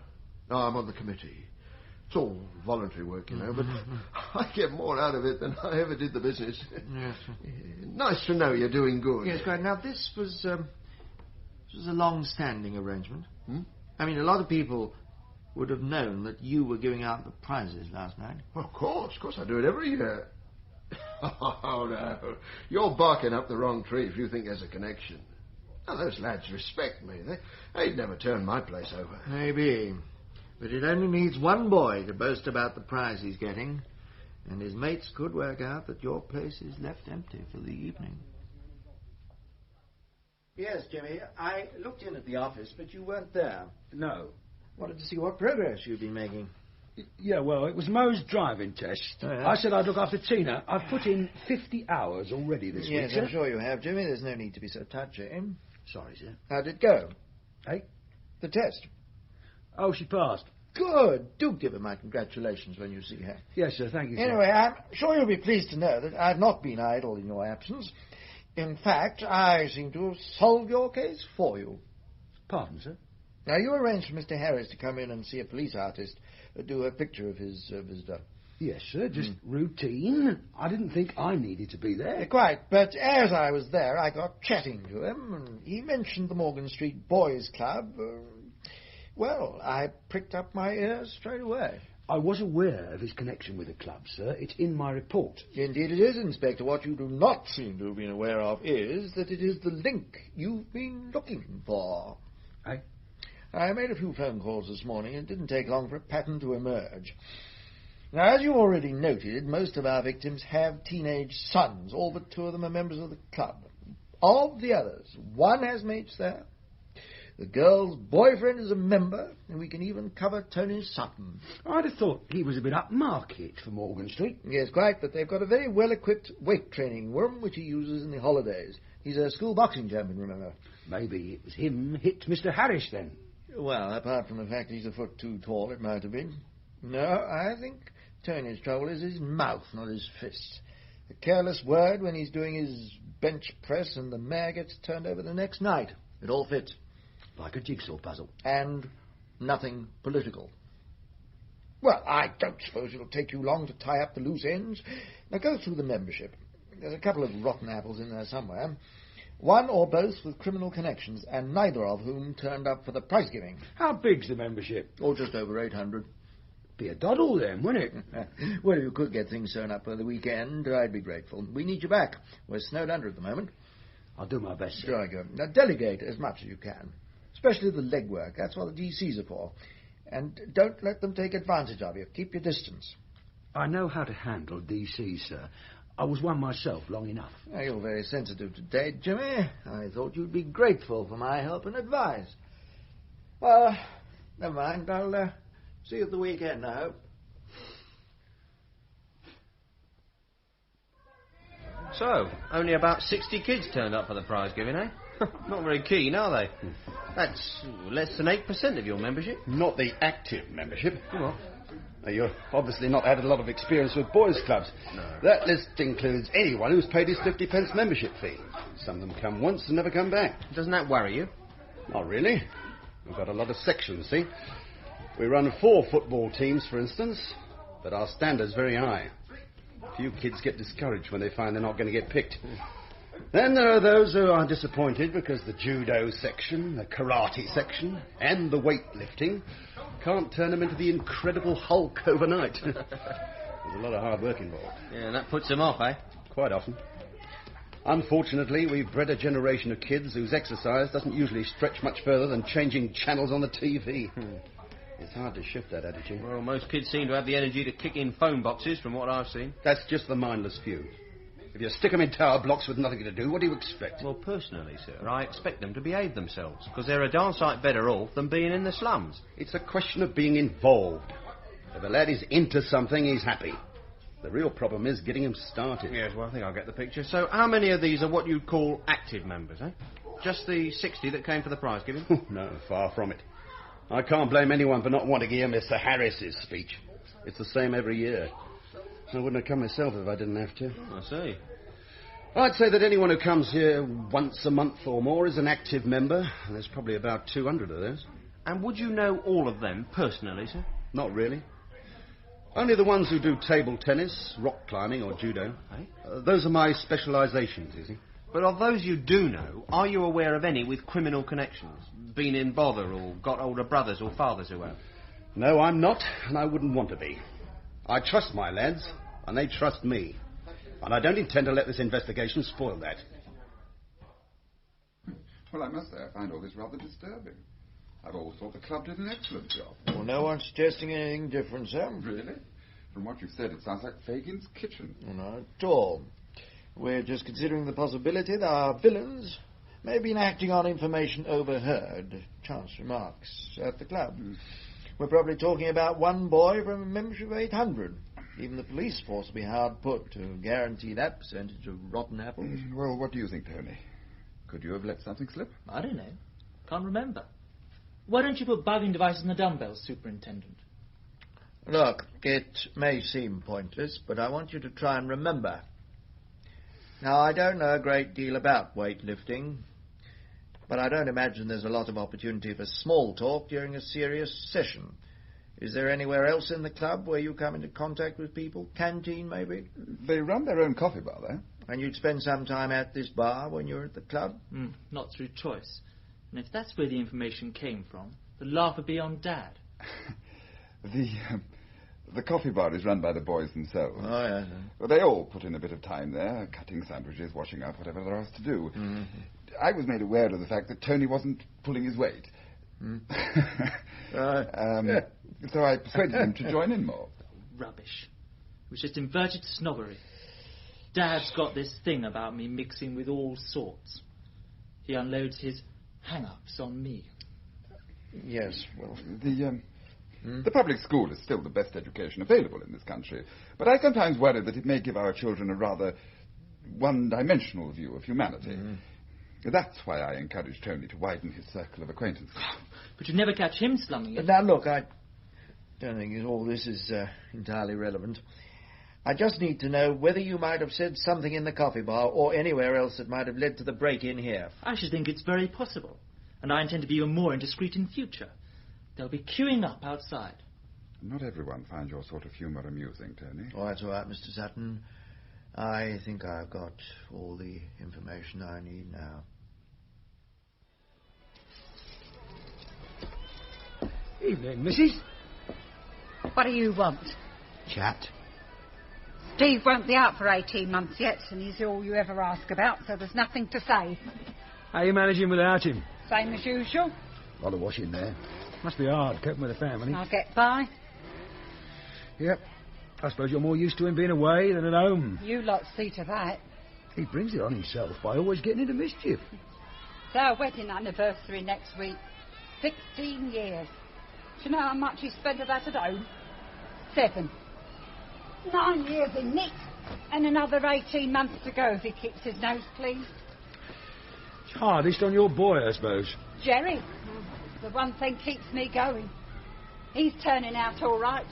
Oh, I'm on the committee. It's all voluntary work, you know, but I get more out of it than I ever did the business. Yes. Nice to know you're doing good. Yes, quite. Now, this was a long-standing arrangement. I mean, a lot of people would have known that you were giving out the prizes last night. Well, of course I do it every year. Oh, no. You're barking up the wrong tree if you think there's a connection. Now, those lads respect me. They'd never turn my place over. Maybe. But it only needs one boy to boast about the prize he's getting, and his mates could work out that your place is left empty for the evening. Yes, Jimmy, I looked in at the office, but you weren't there. No. Wanted to see what progress you'd been making. Yeah, well, it was Mo's driving test. Oh, yeah? I said I'd look after Tina. I've put in 50 hours already this week, Yes, sir. I'm sure you have, Jimmy. There's no need to be so touchy. Sorry, sir. How'd it go? Hey? The test. Oh, she passed. Good. Do give her my congratulations when you see her. Yes, sir. Thank you, sir. Anyway, I'm sure you'll be pleased to know that I've not been idle in your absence. In fact, I seem to have solved your case for you. Pardon, sir? Now, you arranged for Mr. Harris to come in and see a police artist do a picture of his visitor. Yes, sir. Just routine. I didn't think I needed to be there. Quite. But as I was there, I got chatting to him, and he mentioned the Morgan Street Boys Club. Well, I pricked up my ears straight away. I was aware of his connection with the club, sir. It's in my report. Indeed it is, Inspector. What you do not seem to have been aware of is that it is the link you've been looking for. I made a few phone calls this morning, and it didn't take long for a pattern to emerge. Now, as you already noted, most of our victims have teenage sons. All but two of them are members of the club. Of the others, one has mates there. The girl's boyfriend is a member, and we can even cover Tony Sutton. I'd have thought he was a bit upmarket for Morgan Street. Yes, quite, but they've got a very well-equipped weight-training room, which he uses in the holidays. He's a school boxing champion, remember. Maybe it was him hit Mr. Harris, then. Well, apart from the fact he's a foot too tall, it might have been. No, I think Tony's trouble is his mouth, not his fists. A careless word when he's doing his bench press and the mare gets turned over the next night. It all fits. Like a jigsaw puzzle. And nothing political. Well, I don't suppose it'll take you long to tie up the loose ends. Now go through the membership. There's a couple of rotten apples in there somewhere. One or both with criminal connections, and neither of whom turned up for the prize giving. How big's the membership? Oh, just over 800. Be a doddle then, wouldn't it? Well, if you could get things sewn up for the weekend, I'd be grateful. We need you back. We're snowed under at the moment. I'll do my best, sir. Sure, go. Now, delegate as much as you can. Especially the legwork. That's what the DCs are for. And don't let them take advantage of you. Keep your distance. I know how to handle DC, sir. I was one myself long enough. Now, you're very sensitive today, Jimmy. I thought you'd be grateful for my help and advice. Well, never mind. I'll see you at the weekend, I hope. So, only about 60 kids turned up for the prize giving, eh? Not very keen, are they? That's less than 8% of your membership. Not the active membership. What? You've obviously not had a lot of experience with boys' clubs. No. That list includes anyone who's paid his 50p membership fee. Some of them come once and never come back. Doesn't that worry you? Not really. We've got a lot of sections, see? We run 4 football teams, for instance, but our standard's very high. Few kids get discouraged when they find they're not going to get picked. Then there are those who are disappointed because the judo section, the karate section, and the weightlifting can't turn them into the incredible Hulk overnight. There's a lot of hard work involved. Yeah, that puts them off, eh? Quite often. Unfortunately, we've bred a generation of kids whose exercise doesn't usually stretch much further than changing channels on the TV. It's hard to shift that attitude. Well, most kids seem to have the energy to kick in phone boxes, from what I've seen. That's just the mindless few. If you stick them in tower blocks with nothing to do, what do you expect? Well, personally, sir, I expect them to behave themselves, because they're a darn sight better off than being in the slums. It's a question of being involved. If a lad is into something, he's happy. The real problem is getting him started. Yes, well, I think I get the picture. So how many of these are what you'd call active members, eh? Just the 60 that came for the prize giving? No, far from it. I can't blame anyone for not wanting to hear Mr. Harris's speech. It's the same every year. I wouldn't have come myself if I didn't have to. I see. I'd say that anyone who comes here once a month or more is an active member. And there's probably about 200 of those. And would you know all of them personally, sir? Not really. Only the ones who do table tennis, rock climbing or judo. Those are my specialisations, you see. But of those you do know, are you aware of any with criminal connections? Been in bother or got older brothers or fathers who have? No, I'm not, and I wouldn't want to be. I trust my lads, and they trust me. And I don't intend to let this investigation spoil that. Well, I must say, I find all this rather disturbing. I've always thought the club did an excellent job. Well, no one's suggesting anything different, sir. Really? From what you've said, it sounds like Fagin's kitchen. Not at all. We're just considering the possibility that our villains may have been acting on information overheard, chance remarks, at the club. We're probably talking about one boy from a membership of 800. Even the police force will be hard put to guarantee that percentage of rotten apples. Well, what do you think, Tony? Could you have let something slip? I don't know. Can't remember. Why don't you put bugging devices in the dumbbells, Superintendent? Look, it may seem pointless, but I want you to try and remember. Now, I don't know a great deal about weightlifting, but I don't imagine there's a lot of opportunity for small talk during a serious session. Is there anywhere else in the club where you come into contact with people? Canteen, maybe? They run their own coffee bar there. And you'd spend some time at this bar when you're at the club? Not through choice. And if that's where the information came from, the laugh would be on Dad. The coffee bar is run by the boys themselves. Oh, yes. Well, they all put in a bit of time there, cutting sandwiches, washing up, whatever they're asked to do. Mm-hmm. I was made aware of the fact that Tony wasn't pulling his weight. So I persuaded him to join in more. Rubbish. It was just inverted snobbery. Dad's got this thing about me mixing with all sorts. He unloads his hang-ups on me. Yes, well, the public school is still the best education available in this country, but I sometimes worry that it may give our children a rather one-dimensional view of humanity. That's why I encourage Tony to widen his circle of acquaintances. But you'd never catch him slumming it. Now, look, I don't think all this is entirely relevant. I just need to know whether you might have said something in the coffee bar or anywhere else that might have led to the break-in here. I should think it's very possible, and I intend to be even more indiscreet in future. They'll be queuing up outside. Not everyone finds your sort of humour amusing, Tony. Oh, that's all right, Mr. Sutton. I think I've got all the information I need now. Evening, missus. What do you want? Chat. Steve won't be out for 18 months yet, and he's all you ever ask about, so there's nothing to say. How are you managing without him? Same as usual. A lot of washing there. Must be hard coping with a family. I'll get by. Yep. I suppose you're more used to him being away than at home. You lot see to that. He brings it on himself by always getting into mischief. It's our wedding anniversary next week. 16 years. Do you know how much he spent of that at home? 7. 9 years in Nick. And another 18 months to go if he keeps his nose clean. It's hardest on your boy, I suppose. Jerry, the one thing keeps me going. He's turning out all right,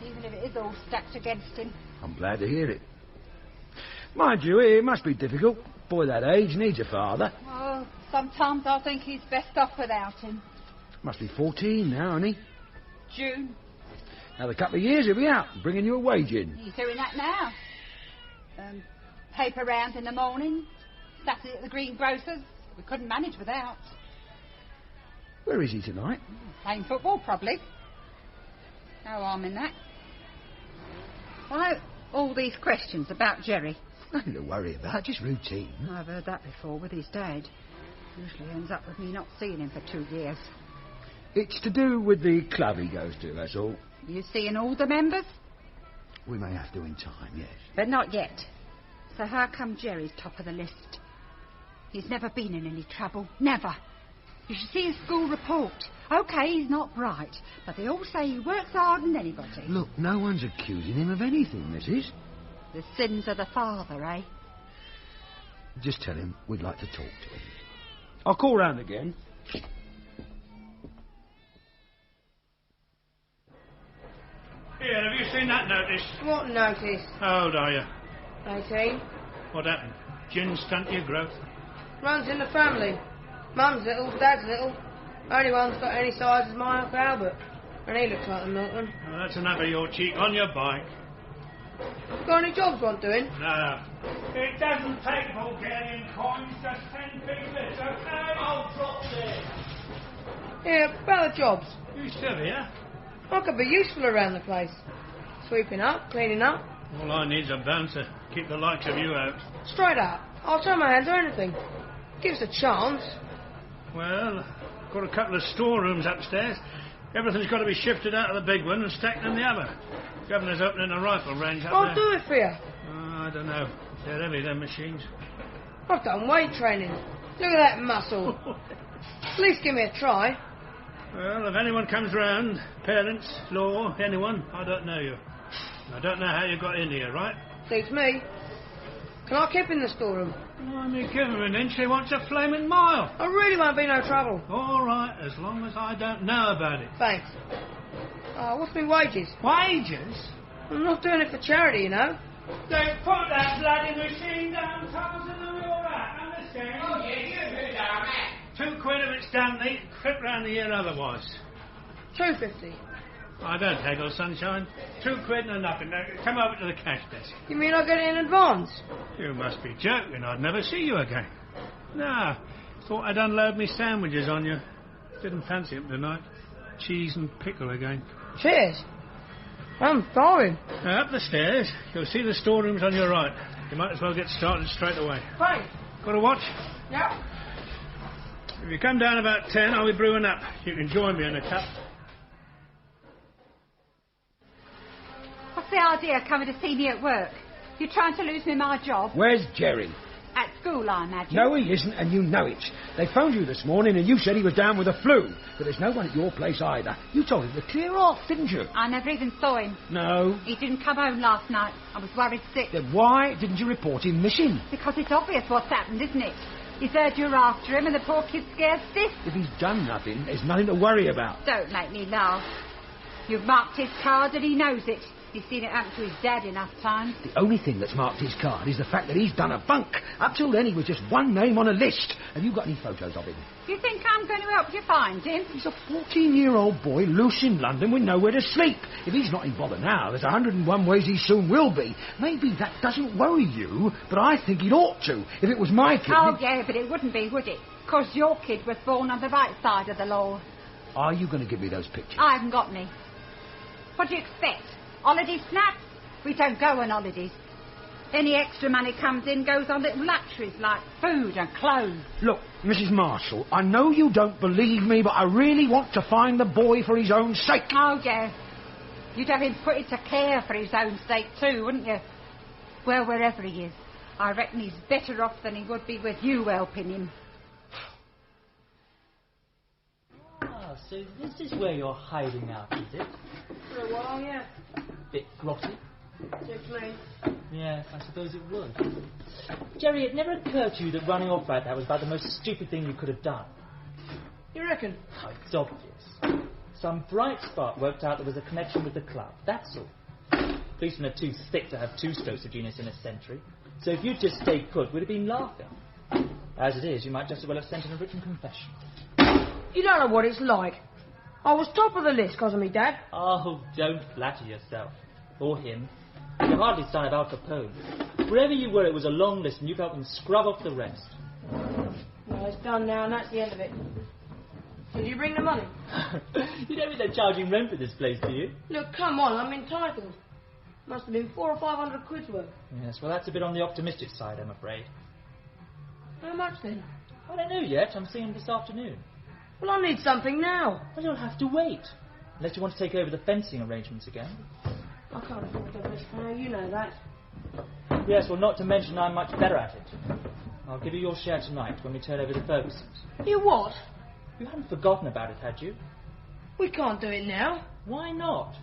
even if it is all stacked against him. I'm glad to hear it. Mind you, it must be difficult. Boy that age needs a father. Oh, sometimes I think he's best off without him. Must be 14 now, isn't he? June. Another couple of years he'll be out, bringing you a wage in. He's doing that now. Paper round in the morning, Saturday at the greengrocer's. We couldn't manage without. Where is he tonight? Playing football, probably. No harm in that. Why all these questions about Jerry? Nothing to worry about, just routine. I've heard that before with his dad. Usually ends up with me not seeing him for 2 years. It's to do with the club he goes to, that's all. You seeing all the members? We may have to in time, yes. But not yet. So how come Jerry's top of the list? He's never been in any trouble. Never. You should see his school report. OK, he's not bright, but they all say he works harder than anybody. Look, no one's accusing him of anything, Mrs. The sins of the father, eh? Just tell him we'd like to talk to him. I'll call round again. Here, have you seen that notice? What notice? How old are you? 18. What happened? Gin stunt your growth? Runs in the family. Mum's little, Dad's little. Only one's got any size as my Uncle Albert. And he looks like a Milton. Well, that's enough of your cheek on your bike. Got any jobs want doing? No. It doesn't take Bulgarian coins, just 10 pieces, okay? I'll drop this. Yeah, about the jobs. You still here? I could be useful around the place. Sweeping up, cleaning up. All I need's a bouncer. Keep the likes of you out. Straight up. I'll turn my hand to anything. Give us a chance. Well, got a couple of storerooms upstairs. Everything's got to be shifted out of the big one and stacked in the other. Governor's opening a rifle range up there. I'll do it for you. I don't know. They're heavy, them machines. I've done weight training. Look at that muscle. At least give me a try. Well, if anyone comes round, parents, law, anyone, I don't know you. I don't know how you got in here, right? Suits me. Can I keep in the storeroom? I mean, give him an inch, he wants a flaming mile. I really won't be no trouble. All right, as long as I don't know about it. Thanks. What's my wages? Wages? I'm not doing it for charity, you know. Don't put that bloody machine down, Thomas, and then we're all right, understand? Oh, yeah, you do down there. £2 if it's done neat, crip round the ear otherwise. $2.50. I don't haggle, sunshine. £2 and nothing. Now, come over to the cash desk. You mean I get it in advance? You must be joking. I'd never see you again. No, thought I'd unload me sandwiches on you. Didn't fancy them tonight. Cheese and pickle again. Cheers. I'm sorry. Now, up the stairs. You'll see the storerooms on your right. You might as well get started straight away. Thanks. Got a watch? Yeah. If you come down about 10, I'll be brewing up. You can join me in a cup. What's the idea of coming to see me at work? You're trying to lose me my job? Where's Jerry? At school, I imagine. No, he isn't, and you know it. They phoned you this morning, and you said he was down with the flu. But there's no one at your place either. You told him to clear off, didn't you? I never even saw him. No. He didn't come home last night. I was worried sick. Then why didn't you report him missing? Because it's obvious what's happened, isn't it? He's heard you're after him, and the poor kid's scared stiff. If he's done nothing, there's nothing to worry about. Don't make me laugh. You've marked his card, and he knows it. He's seen it happen to his dad enough times. The only thing that's marked his card is the fact that he's done a bunk. Up till then, he was just one name on a list. Have you got any photos of him? You think I'm going to help you find him? He's a 14-year-old boy loose in London with nowhere to sleep. If he's not in bother now, there's 101 ways he soon will be. Maybe that doesn't worry you, but I think it ought to. If it was my kid... Oh, yeah, but it wouldn't be, would it? Because your kid was born on the right side of the law. Are you going to give me those pictures? I haven't got any. What do you expect? Holiday snaps? We don't go on holidays. Any extra money comes in goes on little luxuries like food and clothes. Look, Mrs. Marshall, I know you don't believe me, but I really want to find the boy for his own sake. Oh, yeah. You'd have him put into care for his own sake too, wouldn't you? Well, wherever he is, I reckon he's better off than he would be with you helping him. Ah, so this is where you're hiding out, is it? For a while, yeah. Bit grotty. Suits me. Yes, I suppose it would. Jerry, it never occurred to you that running off like that was about the most stupid thing you could have done. You reckon? Oh, it's obvious. Some bright spark worked out there was a connection with the club, that's all. Policemen are too thick to have 2 strokes of genius in a century, so if you'd just stayed put, we'd have been laughing. As it is, you might just as well have sent in a written confession. You don't know what it's like. I was top of the list because of me dad. Oh, don't flatter yourself. Or him. You can hardly stand Al Capone. Wherever you were, it was a long list, and you've helped them scrub off the rest. Well, it's done now, and that's the end of it. Did you bring the money? You don't think they're charging rent for this place, do you? Look, come on, I'm entitled. Must have been 400 or 500 quid's worth. Yes, well, that's a bit on the optimistic side, I'm afraid. How much then? I don't know yet. I'm seeing him this afternoon. Well, I need something now. Well, you'll have to wait. Unless you want to take over the fencing arrangements again. I can't afford to risk now, you know that. Yes, well, not to mention I'm much better at it. I'll give you your share tonight when we turn over the Fergusons. You what? You hadn't forgotten about it, had you? We can't do it now. Why not?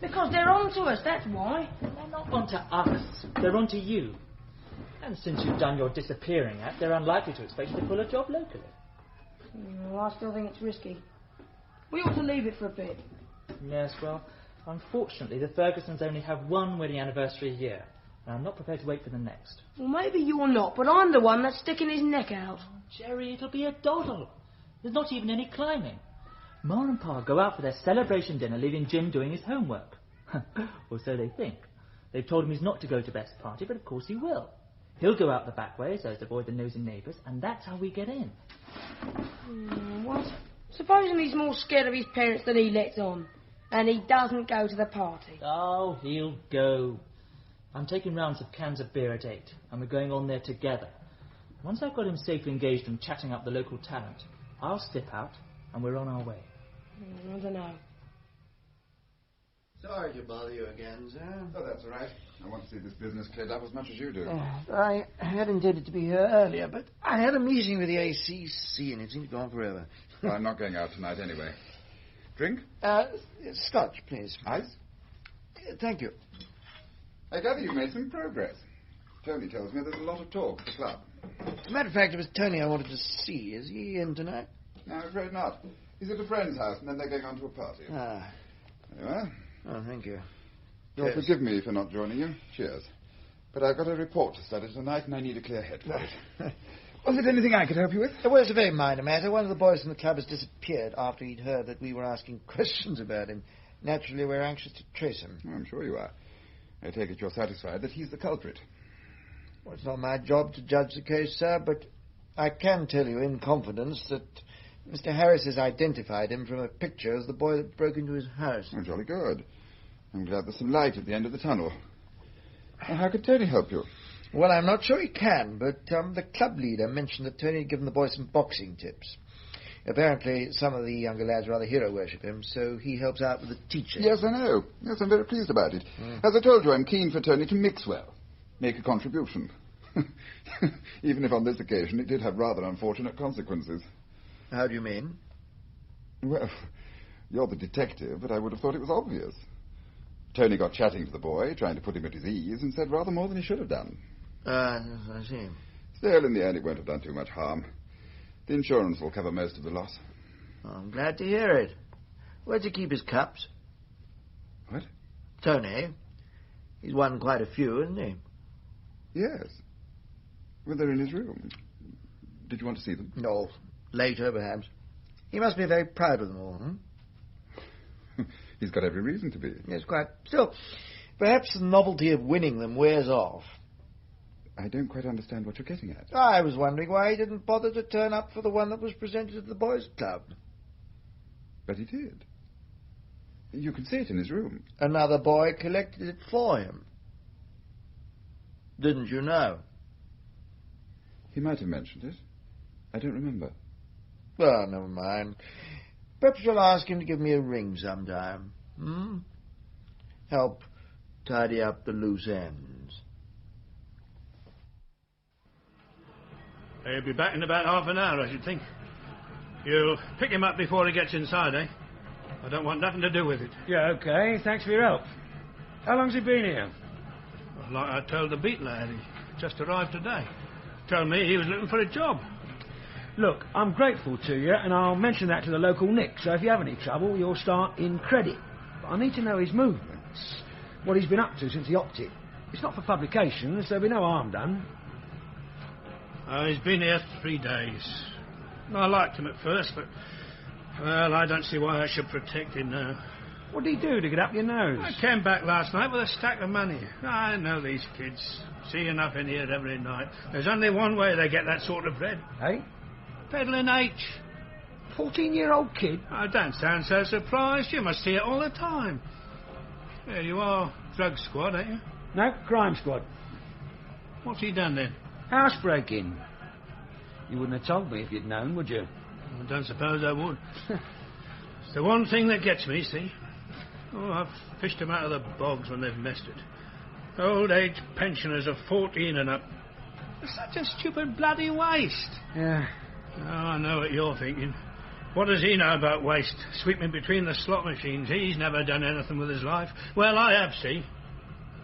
Because they're on to us, that's why. They're not on to us. They're on to you. And since you've done your disappearing act, they're unlikely to expect you to pull a job locally. Well, I still think it's risky. We ought to leave it for a bit. Yes, well, unfortunately, the Fergusons only have one wedding anniversary a year, and I'm not prepared to wait for the next. Well, maybe you're not, but I'm the one that's sticking his neck out. Oh, Jerry, it'll be a doddle. There's not even any climbing. Ma and Pa go out for their celebration dinner, leaving Jim doing his homework. Or so they think. They've told him he's not to go to Best Party, but of course he will. He'll go out the back way so as to avoid the nosy neighbours, and that's how we get in. What? Supposing he's more scared of his parents than he lets on, and he doesn't go to the party. Oh, he'll go. I'm taking rounds of cans of beer at 8, and we're going on there together. Once I've got him safely engaged and chatting up the local talent, I'll slip out, and we're on our way. I don't know. Sorry to bother you again, sir. Oh, that's all right. I want to see this business cleared up as much as you do. I had intended to be here earlier, but I had a meeting with the ACC and it seemed to go on forever. Well, I'm not going out tonight anyway. Drink? Scotch, please. Ice? Thank you. I gather you made some progress. Tony tells me there's a lot of talk at the club. As a matter of fact, it was Tony I wanted to see. Is he in tonight? No, I'm afraid not. He's at a friend's house and then they're going on to a party. Ah. There you are. Oh, thank you. You'll Yes. forgive me for not joining you. Cheers. But I've got a report to study tonight and I need a clear head for it. Was there anything I could help you with? Well, it's a very minor matter. One of the boys from the club has disappeared after he'd heard that we were asking questions about him. Naturally, we're anxious to trace him. Oh, I'm sure you are. I take it you're satisfied that he's the culprit. Well, it's not my job to judge the case, sir, but I can tell you in confidence that Mr. Harris has identified him from a picture as the boy that broke into his house. Oh, jolly good. I'm glad there's some light at the end of the tunnel. Well, how could Tony help you? Well, I'm not sure he can, but the club leader mentioned that Tony had given the boy some boxing tips. Apparently, some of the younger lads rather hero-worship him, so he helps out with the teaching. Yes, I know. Yes, I'm very pleased about it. As I told you, I'm keen for Tony to mix well, make a contribution. Even if on this occasion it did have rather unfortunate consequences. How do you mean? Well, you're the detective, but I would have thought it was obvious. Tony got chatting to the boy, trying to put him at his ease, and said rather more than he should have done. I see. Still, in the end, it won't have done too much harm. The insurance will cover most of the loss. I'm glad to hear it. Where'd you keep his cups? What? Tony. He's won quite a few, hasn't he? Yes. Well, they're in his room. Did you want to see them? No. Later, perhaps. He must be very proud of them all, He's got every reason to be. Yes, quite. Still, perhaps the novelty of winning them wears off. I don't quite understand what you're getting at. I was wondering why he didn't bother to turn up for the one that was presented at the boys' club. But he did. You can see it in his room. Another boy collected it for him. Didn't you know? He might have mentioned it. I don't remember. Well, never mind. Perhaps you'll ask him to give me a ring sometime. Help tidy up the loose ends. He'll be back in about half an hour, I should think. You'll pick him up before he gets inside, eh? I don't want nothing to do with it. Yeah, okay. Thanks for your help. How long's he been here? like I told the beat lad. He just arrived today. Told me he was looking for a job. Look, I'm grateful to you, and I'll mention that to the local Nick, so if you have any trouble, you'll start in credit. But I need to know his movements, what he's been up to since he opted. It's not for publication, so there'll be no harm done. He's been here 3 days. I liked him at first, but, well, I don't see why I should protect him now. What did he do to get up your nose? I came back last night with a stack of money. I know these kids. See enough in here every night. There's only one way they get that sort of bread. Hey? Peddling H. 14-year-old kid? I don't sound so surprised. You must see it all the time. There you are. Drug squad, ain't you? No, crime squad. What's he done then? Housebreaking. You wouldn't have told me if you'd known, would you? I don't suppose I would. It's the one thing that gets me, see? Oh, I've fished them out of the bogs when they've messed it. Old age pensioners of 14 and up. It's such a stupid bloody waste. Yeah. Oh, I know what you're thinking. What does he know about waste? Sweeping between the slot machines. He's never done anything with his life. Well, I have, see.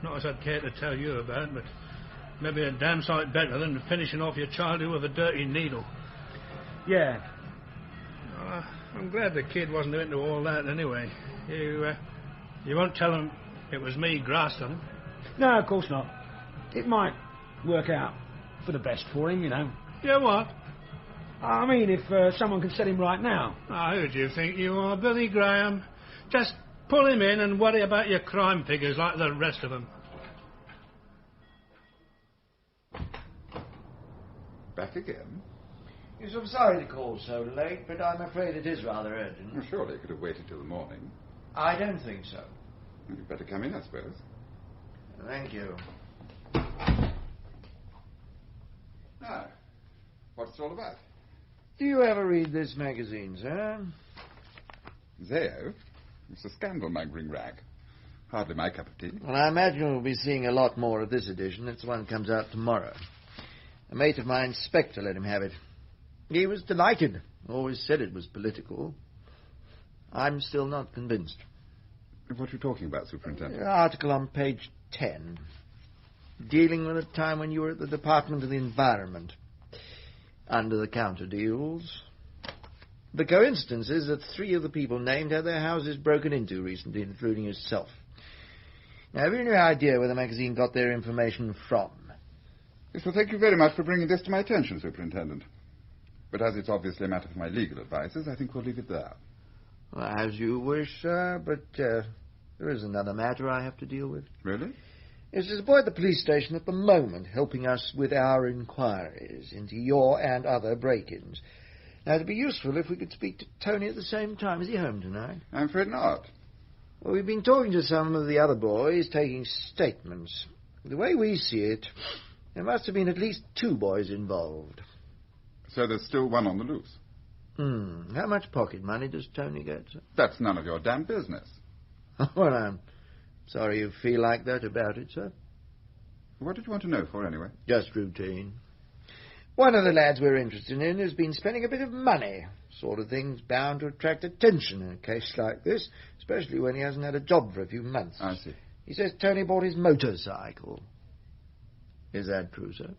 Not as I'd care to tell you about, but maybe a damn sight better than finishing off your childhood with a dirty needle. Yeah. I'm glad the kid wasn't into all that anyway. You won't tell him it was me grassed on him? No, of course not. It might work out for the best for him, you know. Yeah, what? I mean, if someone can set him right now. Who do you think you are, Billy Graham? Just pull him in and worry about your crime figures like the rest of them. Back again? Yes, I'm sorry to call so late, but I'm afraid it is rather urgent. Well, surely you could have waited till the morning. I don't think so. You'd better come in, I suppose. Thank you. Now, what's it all about? Do you ever read this magazine, sir? Zeo? It's a scandal-mongering rag. Hardly my cup of tea. Well, I imagine we'll be seeing a lot more of this edition. It's the one that comes out tomorrow. A mate of mine, Spectre, let him have it. He was delighted. Always said it was political. I'm still not convinced. What are you talking about, Superintendent? The article on page 10, dealing with a time when you were at the Department of the Environment, under-the-counter deals. The coincidence is that 3 of the people named had their houses broken into recently, including yourself. Now, have you any idea where the magazine got their information from? Yes, well, thank you very much for bringing this to my attention, Superintendent. But as it's obviously a matter for my legal advisers, I think we'll leave it there. Well, as you wish, sir, but there is another matter I have to deal with. Really? Yes, there's a boy at the police station at the moment helping us with our inquiries into your and other break-ins. Now, it'd be useful if we could speak to Tony at the same time. Is he home tonight? I'm afraid not. Well, we've been talking to some of the other boys, taking statements. The way we see it, there must have been at least 2 boys involved. So there's still one on the loose? How much pocket money does Tony get, sir? That's none of your damn business. Well, I'm sorry you feel like that about it, sir. What did you want to know for, anyway? Just routine. One of the lads we're interested in has been spending a bit of money. Sort of thing's bound to attract attention in a case like this, especially when he hasn't had a job for a few months. I see. He says Tony bought his motorcycle. Is that true, sir?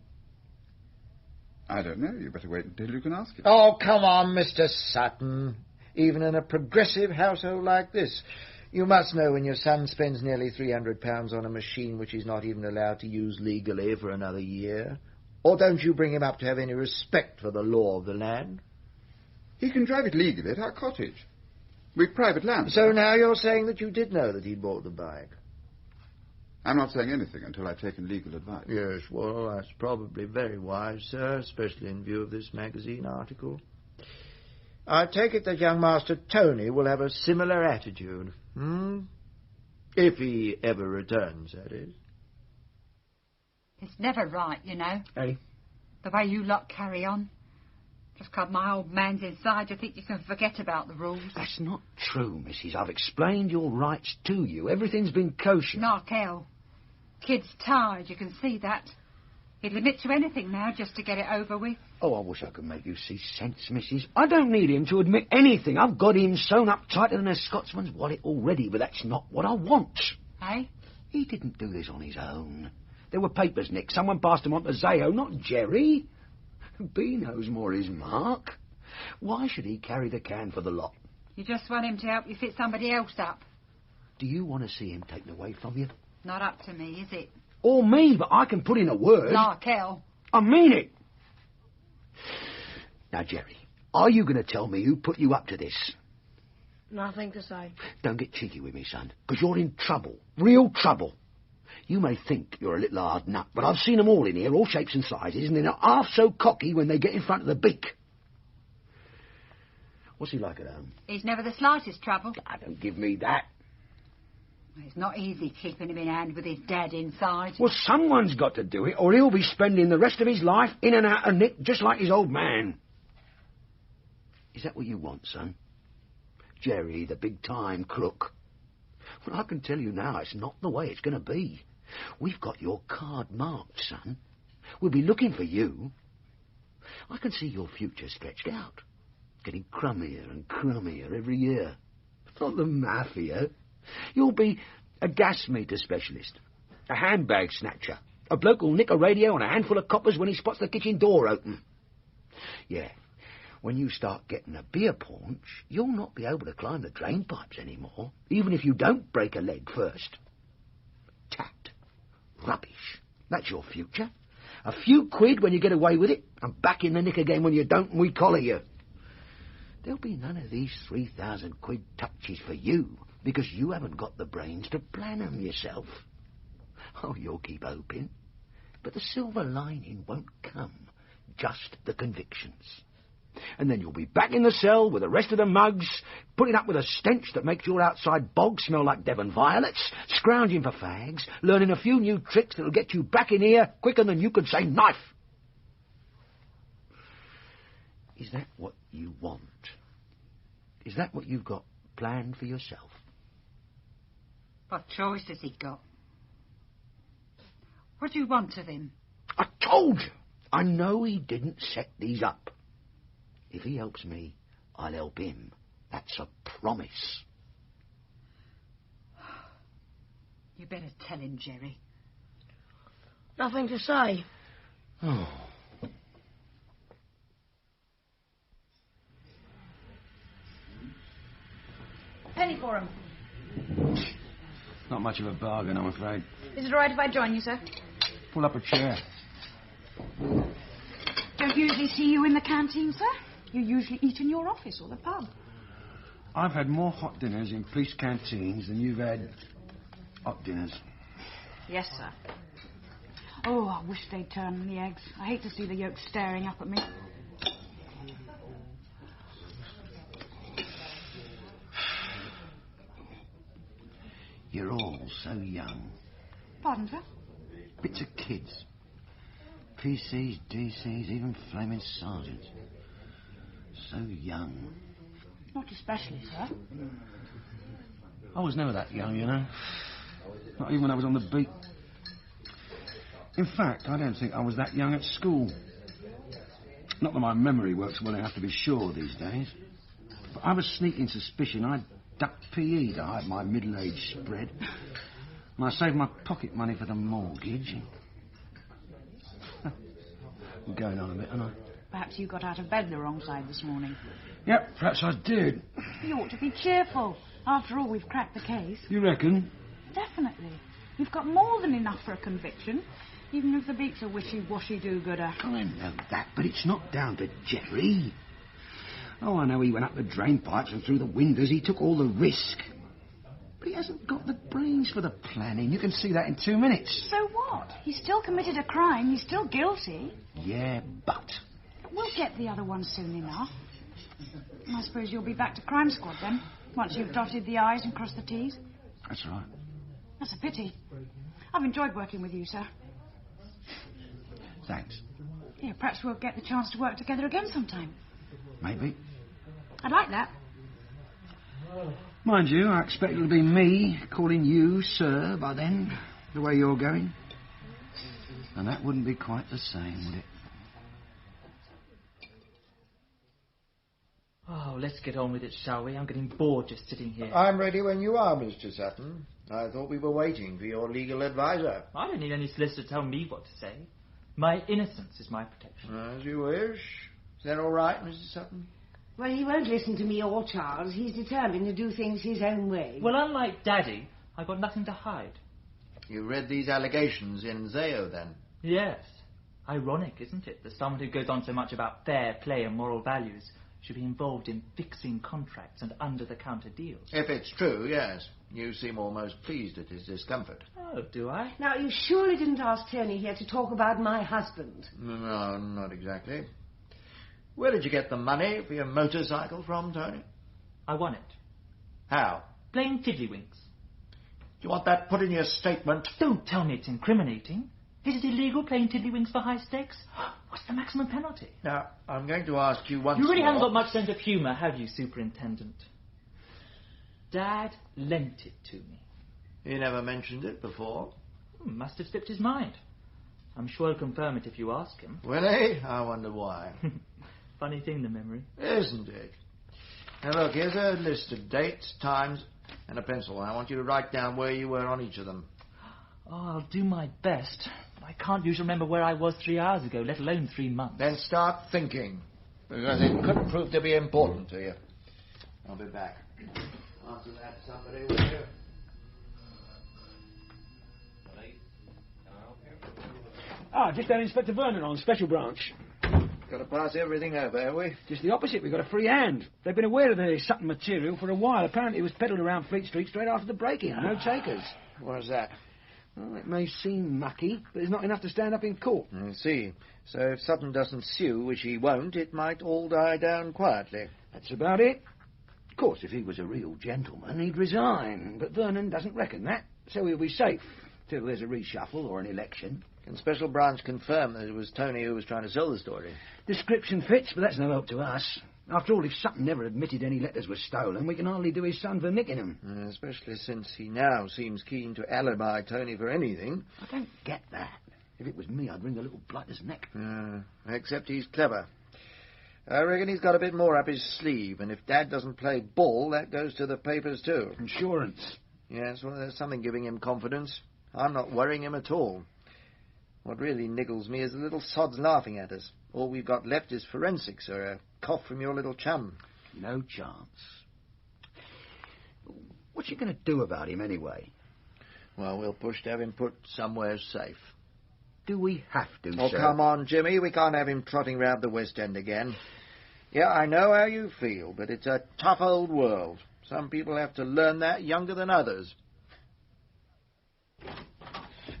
I don't know. You better wait until you can ask him. Oh, come on, Mr. Sutton. Even in a progressive household like this, you must know when your son spends nearly £300 on a machine which he's not even allowed to use legally for another year. Or don't you bring him up to have any respect for the law of the land? He can drive it legally at our cottage. We've private land. So now you're saying that you did know that he'd bought the bike? I'm not saying anything until I've taken legal advice. Yes, well, that's probably very wise, sir, especially in view of this magazine article. I take it that young Master Tony will have a similar attitude. If he ever returns, that is. It's never right, you know. Hey? The way you lot carry on. Just 'cause my old man's inside, you think you can forget about the rules. That's not true, Mrs. I've explained your rights to you. Everything's been kosher. Knock hell. Kid's tired, you can see that. He'd admit to anything now just to get it over with. Oh, I wish I could make you see sense, Mrs. I don't need him to admit anything. I've got him sewn up tighter than a Scotsman's wallet already, but that's not what I want. Eh? He didn't do this on his own. There were papers, Nick. Someone passed them on to Zayo, not Jerry. B knows more his mark. Why should he carry the can for the lot? You just want him to help you fit somebody else up. Do you want to see him taken away from you? Not up to me, is it? Or me, but I can put in a word. Larkel. I mean it. Now, Jerry, are you going to tell me who put you up to this? Nothing to say. Don't get cheeky with me, son, because you're in trouble. Real trouble. You may think you're a little hard nut, but I've seen them all in here, all shapes and sizes, and they're not half so cocky when they get in front of the beak. What's he like at home? He's never the slightest trouble. Don't give me that. It's not easy keeping him in hand with his dad inside. Well, someone's got to do it, or he'll be spending the rest of his life in and out of Nick, just like his old man. Is that what you want, son? Jerry, the big-time crook? Well, I can tell you now, it's not the way it's going to be. We've got your card marked, son. We'll be looking for you. I can see your future stretched out, getting crummier and crummier every year. Not the mafia. You'll be a gas meter specialist, a handbag snatcher, a bloke who'll nick a radio and a handful of coppers when he spots the kitchen door open. Yeah, when you start getting a beer paunch, you'll not be able to climb the drain pipes anymore, even if you don't break a leg first. Tact. Rubbish. That's your future. A few quid when you get away with it, and back in the nick again when you don't, and we collar you. There'll be none of these 3,000 quid touches for you, because you haven't got the brains to plan them yourself. Oh, you'll keep hoping, but the silver lining won't come, just the convictions. And then you'll be back in the cell with the rest of the mugs, putting up with a stench that makes your outside bog smell like Devon violets, scrounging for fags, learning a few new tricks that'll get you back in here quicker than you can say knife. Is that what you want? Is that what you've got planned for yourself? What choice has he got? What do you want of him? I told you! I know he didn't set these up. If he helps me, I'll help him. That's a promise. You better tell him, Jerry. Nothing to say. Oh. Penny for him. Not much of a bargain, I'm afraid. Is it all right if I join you, sir? Pull up a chair. Don't usually see you in the canteen, sir. You usually eat in your office or the pub. I've had more hot dinners in police canteens than you've had hot dinners. Yes, sir. Oh, I wish they'd turn the eggs. I hate to see the yolks staring up at me. You're all so young. Pardon, sir? Bits of kids. PCs, DCs, even flaming sergeants. So young. Not especially, sir. I was never that young, you know. Not even when I was on the beat. In fact, I don't think I was that young at school. Not that my memory works well enough to be sure these days. But I was sneaking suspicion I'd ducked PE to hide my middle-age spread. And I saved my pocket money for the mortgage. I'm going on a bit, aren't I? Perhaps you got out of bed the wrong side this morning. Yep, perhaps I did. You ought to be cheerful. After all, we've cracked the case. You reckon? Definitely. We've got more than enough for a conviction, even if the beak's a wishy-washy do-gooder. I know that, but it's not down to Jerry. Oh, I know he went up the drain pipes and through the windows. He took all the risk. But he hasn't got the brains for the planning. You can see that in 2 minutes. So what? He's still committed a crime. He's still guilty. Yeah, but... We'll get the other one soon enough. I suppose you'll be back to Crime Squad then, once you've dotted the I's and crossed the T's. That's right. That's a pity. I've enjoyed working with you, sir. Thanks. Yeah, perhaps we'll get the chance to work together again sometime. Maybe. I'd like that. Mind you, I expect it'll be me calling you sir by then, the way you're going. And that wouldn't be quite the same, would it? Oh, let's get on with it, shall we? I'm getting bored just sitting here. I'm ready when you are, Mr. Sutton. I thought we were waiting for your legal advisor. I don't need any solicitor to tell me what to say. My innocence is my protection. As you wish. Is that all right, Mrs. Sutton? Well, he won't listen to me or Charles. He's determined to do things his own way. Well, unlike Daddy, I've got nothing to hide. You read these allegations in Zao, then? Yes. Ironic, isn't it, that someone who goes on so much about fair play and moral values should be involved in fixing contracts and under-the-counter deals? If it's true, yes. You seem almost pleased at his discomfort. Oh, do I? Now, you surely didn't ask Tony here to talk about my husband. No, not exactly. Where did you get the money for your motorcycle from, Tony? I won it. How? Playing tiddlywinks. Do you want that put in your statement? Don't tell me it's incriminating. Is it illegal playing tiddlywinks for high stakes? What's the maximum penalty? Now, I'm going to ask you once more... You really haven't got much sense of humour, have you, Superintendent? Dad lent it to me. He never mentioned it before. Must have slipped his mind. I'm sure he'll confirm it if you ask him. Will he? I wonder why. Funny thing, the memory. Isn't it? Now look, here's a list of dates, times, and a pencil. I want you to write down where you were on each of them. Oh, I'll do my best. I can't usually remember where I was 3 hours ago, let alone 3 months. Then start thinking, because it could prove to be important to you. I'll be back. After that, somebody will you? Just had Inspector Vernon on, Special Branch. Got to pass everything over, have we? Just the opposite, we've got a free hand. They've been aware of the Sutton material for a while. Apparently it was peddled around Fleet Street straight after the break-in. No takers. What's that? Well, it may seem mucky, but it's not enough to stand up in court. I see. So if Sutton doesn't sue, which he won't, it might all die down quietly. That's about it. Of course, if he was a real gentleman, he'd resign. But Vernon doesn't reckon that, so he'll be safe till there's a reshuffle or an election. Can Special Branch confirm that it was Tony who was trying to sell the story? Description fits, but that's no help to us. After all, if Sutton never admitted any letters were stolen, we can hardly do his son for nicking them. Especially since he now seems keen to alibi Tony for anything. I don't get that. If it was me, I'd wring the little blighter's neck. Except he's clever. I reckon he's got a bit more up his sleeve, and if Dad doesn't play ball, that goes to the papers too. Insurance. Yes, well, there's something giving him confidence. I'm not worrying him at all. What really niggles me is the little sods laughing at us. All we've got left is forensics or a cough from your little chum. No chance. What's you going to do about him anyway? Well, we'll push to have him put somewhere safe. Do we have to, Oh, sir? come on, Jimmy. We can't have him trotting round the West End again. Yeah, I know how you feel, but it's a tough old world. Some people have to learn that younger than others.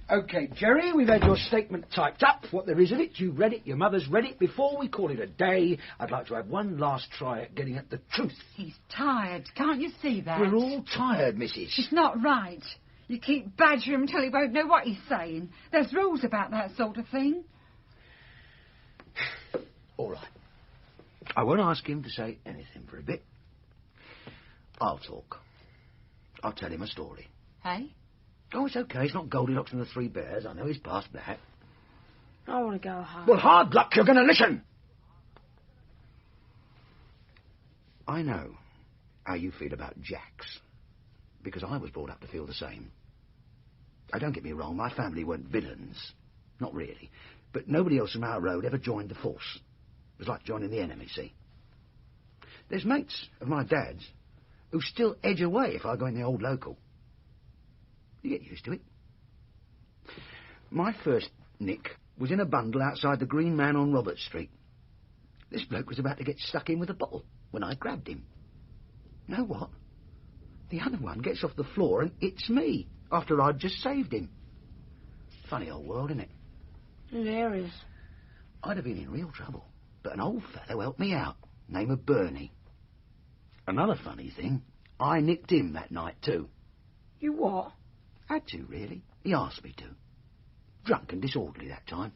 OK, Jerry, we've had your statement typed up. What there is of it, you've read it, your mother's read it. Before we call it a day, I'd like to have one last try at getting at the truth. He's tired. Can't you see that? We're all tired, missus. It's not right. You keep badgering him till he won't know what he's saying. There's rules about that sort of thing. All right. I won't ask him to say anything for a bit. I'll talk. I'll tell him a story. Hey? Oh, it's okay. It's not Goldilocks and the Three Bears. I know he's past that. I want to go home. Well, hard luck. You're going to listen. I know how you feel about Jacks, because I was brought up to feel the same. Don't get me wrong. My family weren't villains. Not really. But nobody else from our road ever joined the force. It was like joining the enemy, see? There's mates of my dad's who still edge away if I go in the old local. You get used to it. My first nick was in a bundle outside the Green Man on Robert Street. This bloke was about to get stuck in with a bottle when I grabbed him. Know what? The other one gets off the floor and hits me after I'd just saved him. Funny old world, isn't it? Hilarious. I'd have been in real trouble, but an old fellow helped me out, name of Bernie. Another funny thing, I nicked him that night too. You what? Had to, really. He asked me to. Drunk and disorderly that time.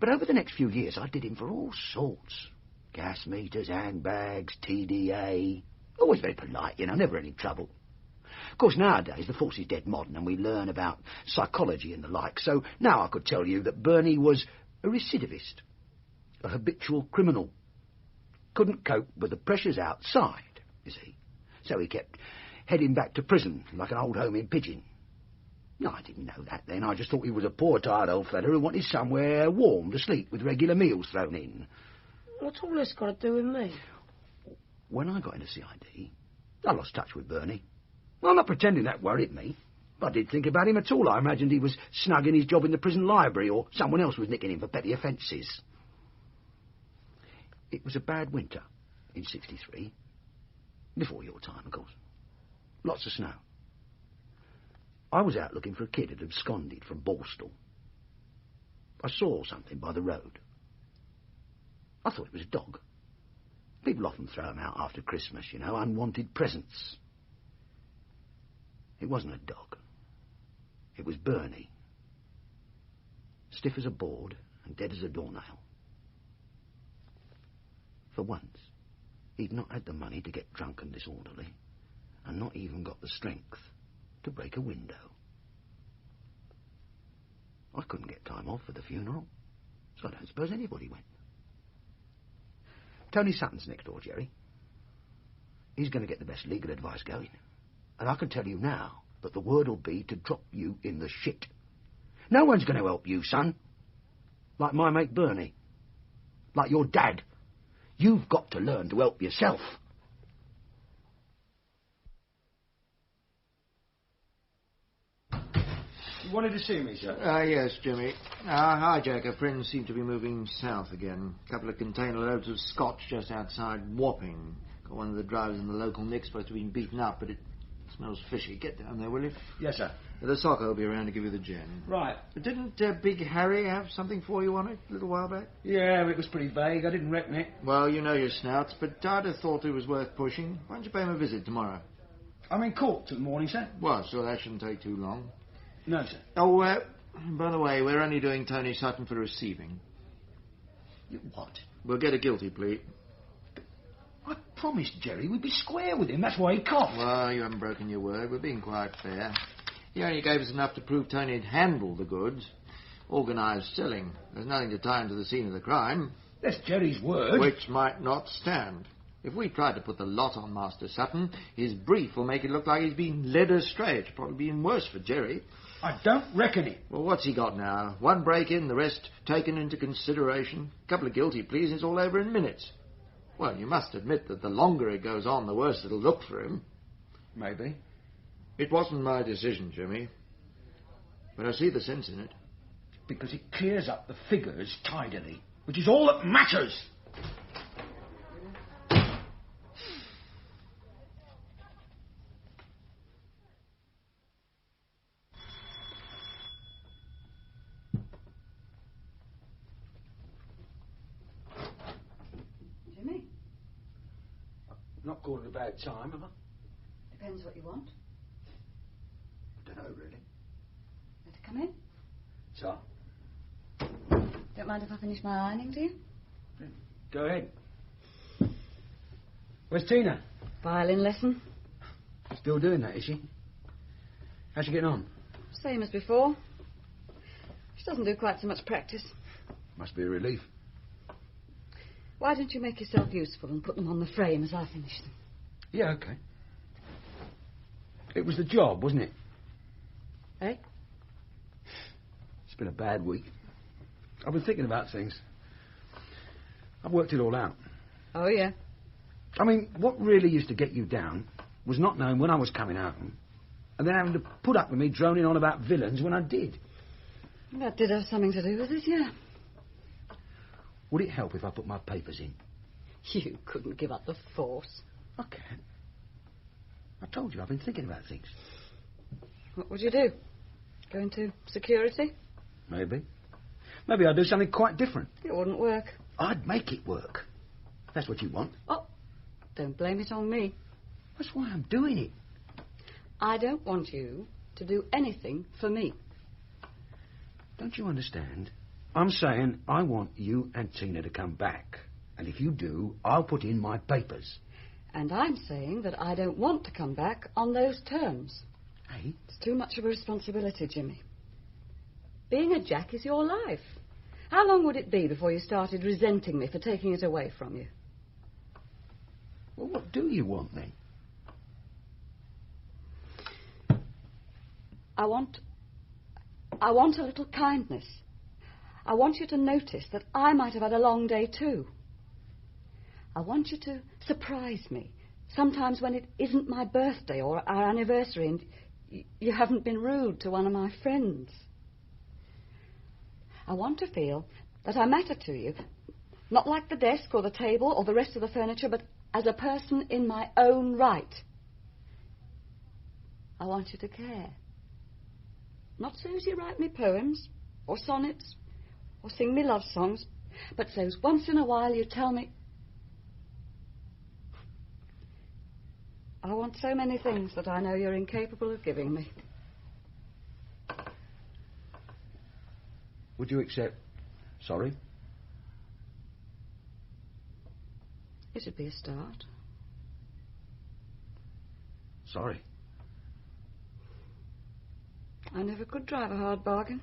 But over the next few years, I did him for all sorts. Gas meters, handbags, TDA. Always very polite, never any trouble. Of course, nowadays, the force is dead modern and we learn about psychology and the like. So now I could tell you that Bernie was a recidivist, a habitual criminal. couldn't cope with the pressures outside, you see. So he kept heading back to prison like an old homing pigeon. No, I didn't know that then. I just thought he was a poor, tired old fella who wanted somewhere warm to sleep with regular meals thrown in. What's all this got to do with me? When I got into CID, I lost touch with Bernie. Well, I'm not pretending that worried me. I didn't think about him at all. I imagined he was snug in his job in the prison library, or someone else was nicking him for petty offences. It was a bad winter in '63. Before your time, of course. Lots of snow. I was out looking for a kid who'd absconded from Borstal. I saw something by the road. I thought it was a dog. People often throw them out after Christmas, you know, unwanted presents. It wasn't a dog. It was Bernie. Stiff as a board and dead as a doornail. For once, he'd not had the money to get drunk and disorderly, and not even got the strength to break a window. I couldn't get time off for the funeral, so I don't suppose anybody went. Tony Sutton's next door, Jerry. He's going to get the best legal advice going. And I can tell you now that the word will be to drop you in the shit. No one's going to help you, son. Like my mate Bernie. Like your dad. You've got to learn to help yourself. You wanted to see me, sir? Yes, Jimmy. Our hijacker friends seem to be moving south again. A couple of container loads of scotch just outside Wapping. Got one of the drivers in the local nick supposed to have been beaten up, but it smells fishy. Get down there, will you? Yes, sir. The soccer will be around to give you the gin. Right. Didn't Big Harry have something for you on it a little while back? Yeah, it was pretty vague. I didn't reckon it. Well, you know your snouts, but I'd have thought it was worth pushing. Why don't you pay him a visit tomorrow? I'm in court till the morning, sir. Well, so that shouldn't take too long. No, sir. Oh, by the way, we're only doing Tony Sutton for receiving. What? We'll get a guilty plea. I promised Jerry we'd be square with him. That's why he coughed. Well, you haven't broken your word. We're being quite fair. He only gave us enough to prove Tony had handled the goods. Organised selling. There's nothing to tie him to the scene of the crime. That's Jerry's word. Which might not stand. If we tried to put the lot on Master Sutton, his brief will make it look like he's been led astray. It's probably been worse for Jerry. I don't reckon it. Well, what's he got now? One break-in, the rest taken into consideration. A couple of guilty pleas and it's all over in minutes. Well, you must admit that the longer it goes on, the worse it'll look for him. Maybe. It wasn't my decision, Jimmy. But I see the sense in it. Because it clears up the figures tidily, which is all that matters. Jimmy? Not called it a bad time, have I? Depends what you want. I don't know, really. Let her come in. So? Don't mind if I finish my ironing, do you? Go ahead. Where's Tina? Violin lesson. Still doing that, is she? How's she getting on? Same as before. She doesn't do quite so much practice. Must be a relief. Why don't you make yourself useful and put them on the frame as I finish them? Yeah, okay. It was the job, wasn't it? Eh? It's been a bad week. I've been thinking about things. I've worked it all out. Oh, yeah? I mean, what really used to get you down was not knowing when I was coming home and then having to put up with me droning on about villains when I did. That did have something to do with it, yeah. Would it help if I put my papers in? You couldn't give up the force. I can. I told you, I've been thinking about things. What would you do? Go into security? Maybe. Maybe I'd do something quite different. It wouldn't work. I'd make it work. That's what you want. Oh, don't blame it on me. That's why I'm doing it. I don't want you to do anything for me. Don't you understand? I'm saying I want you and Tina to come back. And if you do, I'll put in my papers. And I'm saying that I don't want to come back on those terms. Hey? It's too much of a responsibility, Jimmy. Being a Jack is your life. How long would it be before you started resenting me for taking it away from you? Well, what do you want, then? I want a little kindness. I want you to notice that I might have had a long day too. I want you to surprise me, sometimes when it isn't my birthday or our anniversary and you haven't been rude to one of my friends. I want to feel that I matter to you, not like the desk or the table or the rest of the furniture, but as a person in my own right. I want you to care. Not so's you write me poems or sonnets or sing me love songs, but so's once in a while you tell me. I want so many things that I know you're incapable of giving me. Would you accept sorry? It'd be a start. Sorry. I never could drive a hard bargain.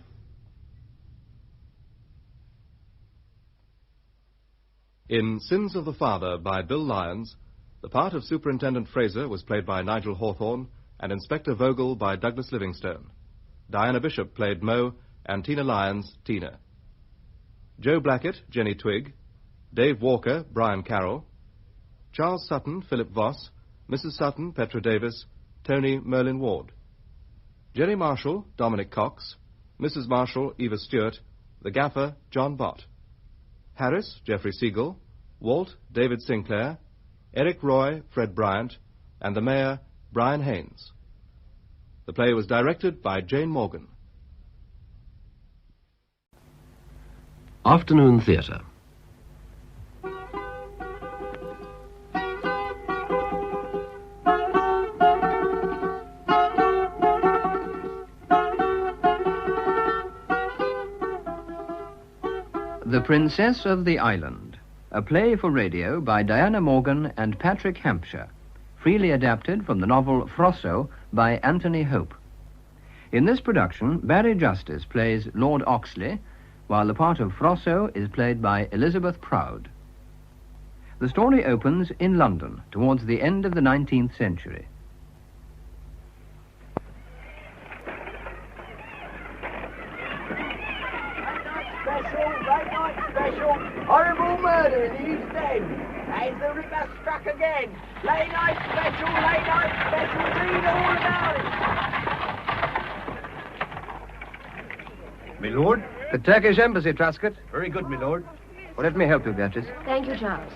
In Sins of the Father by Bill Lyons, the part of Superintendent Fraser was played by Nigel Hawthorne and Inspector Vogel by Douglas Livingstone. Diana Bishop played Mo and Tina Lyons, Tina. Joe Blackett, Jenny Twigg. Dave Walker, Brian Carroll. Charles Sutton, Philip Voss. Mrs. Sutton, Petra Davis. Tony, Merlin Ward. Jerry Marshall, Dominic Cox. Mrs. Marshall, Eva Stewart. The Gaffer, John Bott. Harris, Geoffrey Siegel. Walt, David Sinclair. Eric Roy, Fred Bryant. And the Mayor, Brian Haynes. The play was directed by Jane Morgan. Afternoon Theatre. The Princess of the Island, a play for radio by Diana Morgan and Patrick Hampshire, freely adapted from the novel Frosso by Anthony Hope. In this production, Barry Justice plays Lord Oxley, while the part of Frosso is played by Elizabeth Proud. The story opens in London towards the end of the 19th century. Special, horrible murder in the East End. Has the Ripper struck again? Late night special, read all about it. My lord? The Turkish Embassy, Truscott. Very good, my lord. Well, let me help you, Beatrice. Thank you, Charles.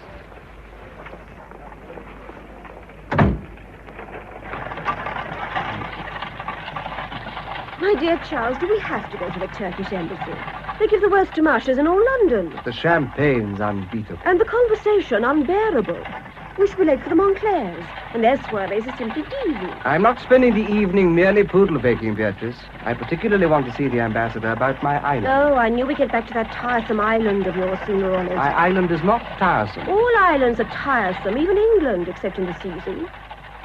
My dear Charles, do we have to go to the Turkish Embassy? They give the worst tamashes in all London. The champagne's unbeatable. And the conversation unbearable. We should be late for the Montclairs, and their soirees are simply evil. I'm not spending the evening merely poodle-baking, Beatrice. I particularly want to see the ambassador about my island. Oh, I knew we'd get back to that tiresome island of yours sooner or later. My island is not tiresome. All islands are tiresome, even England, except in the season.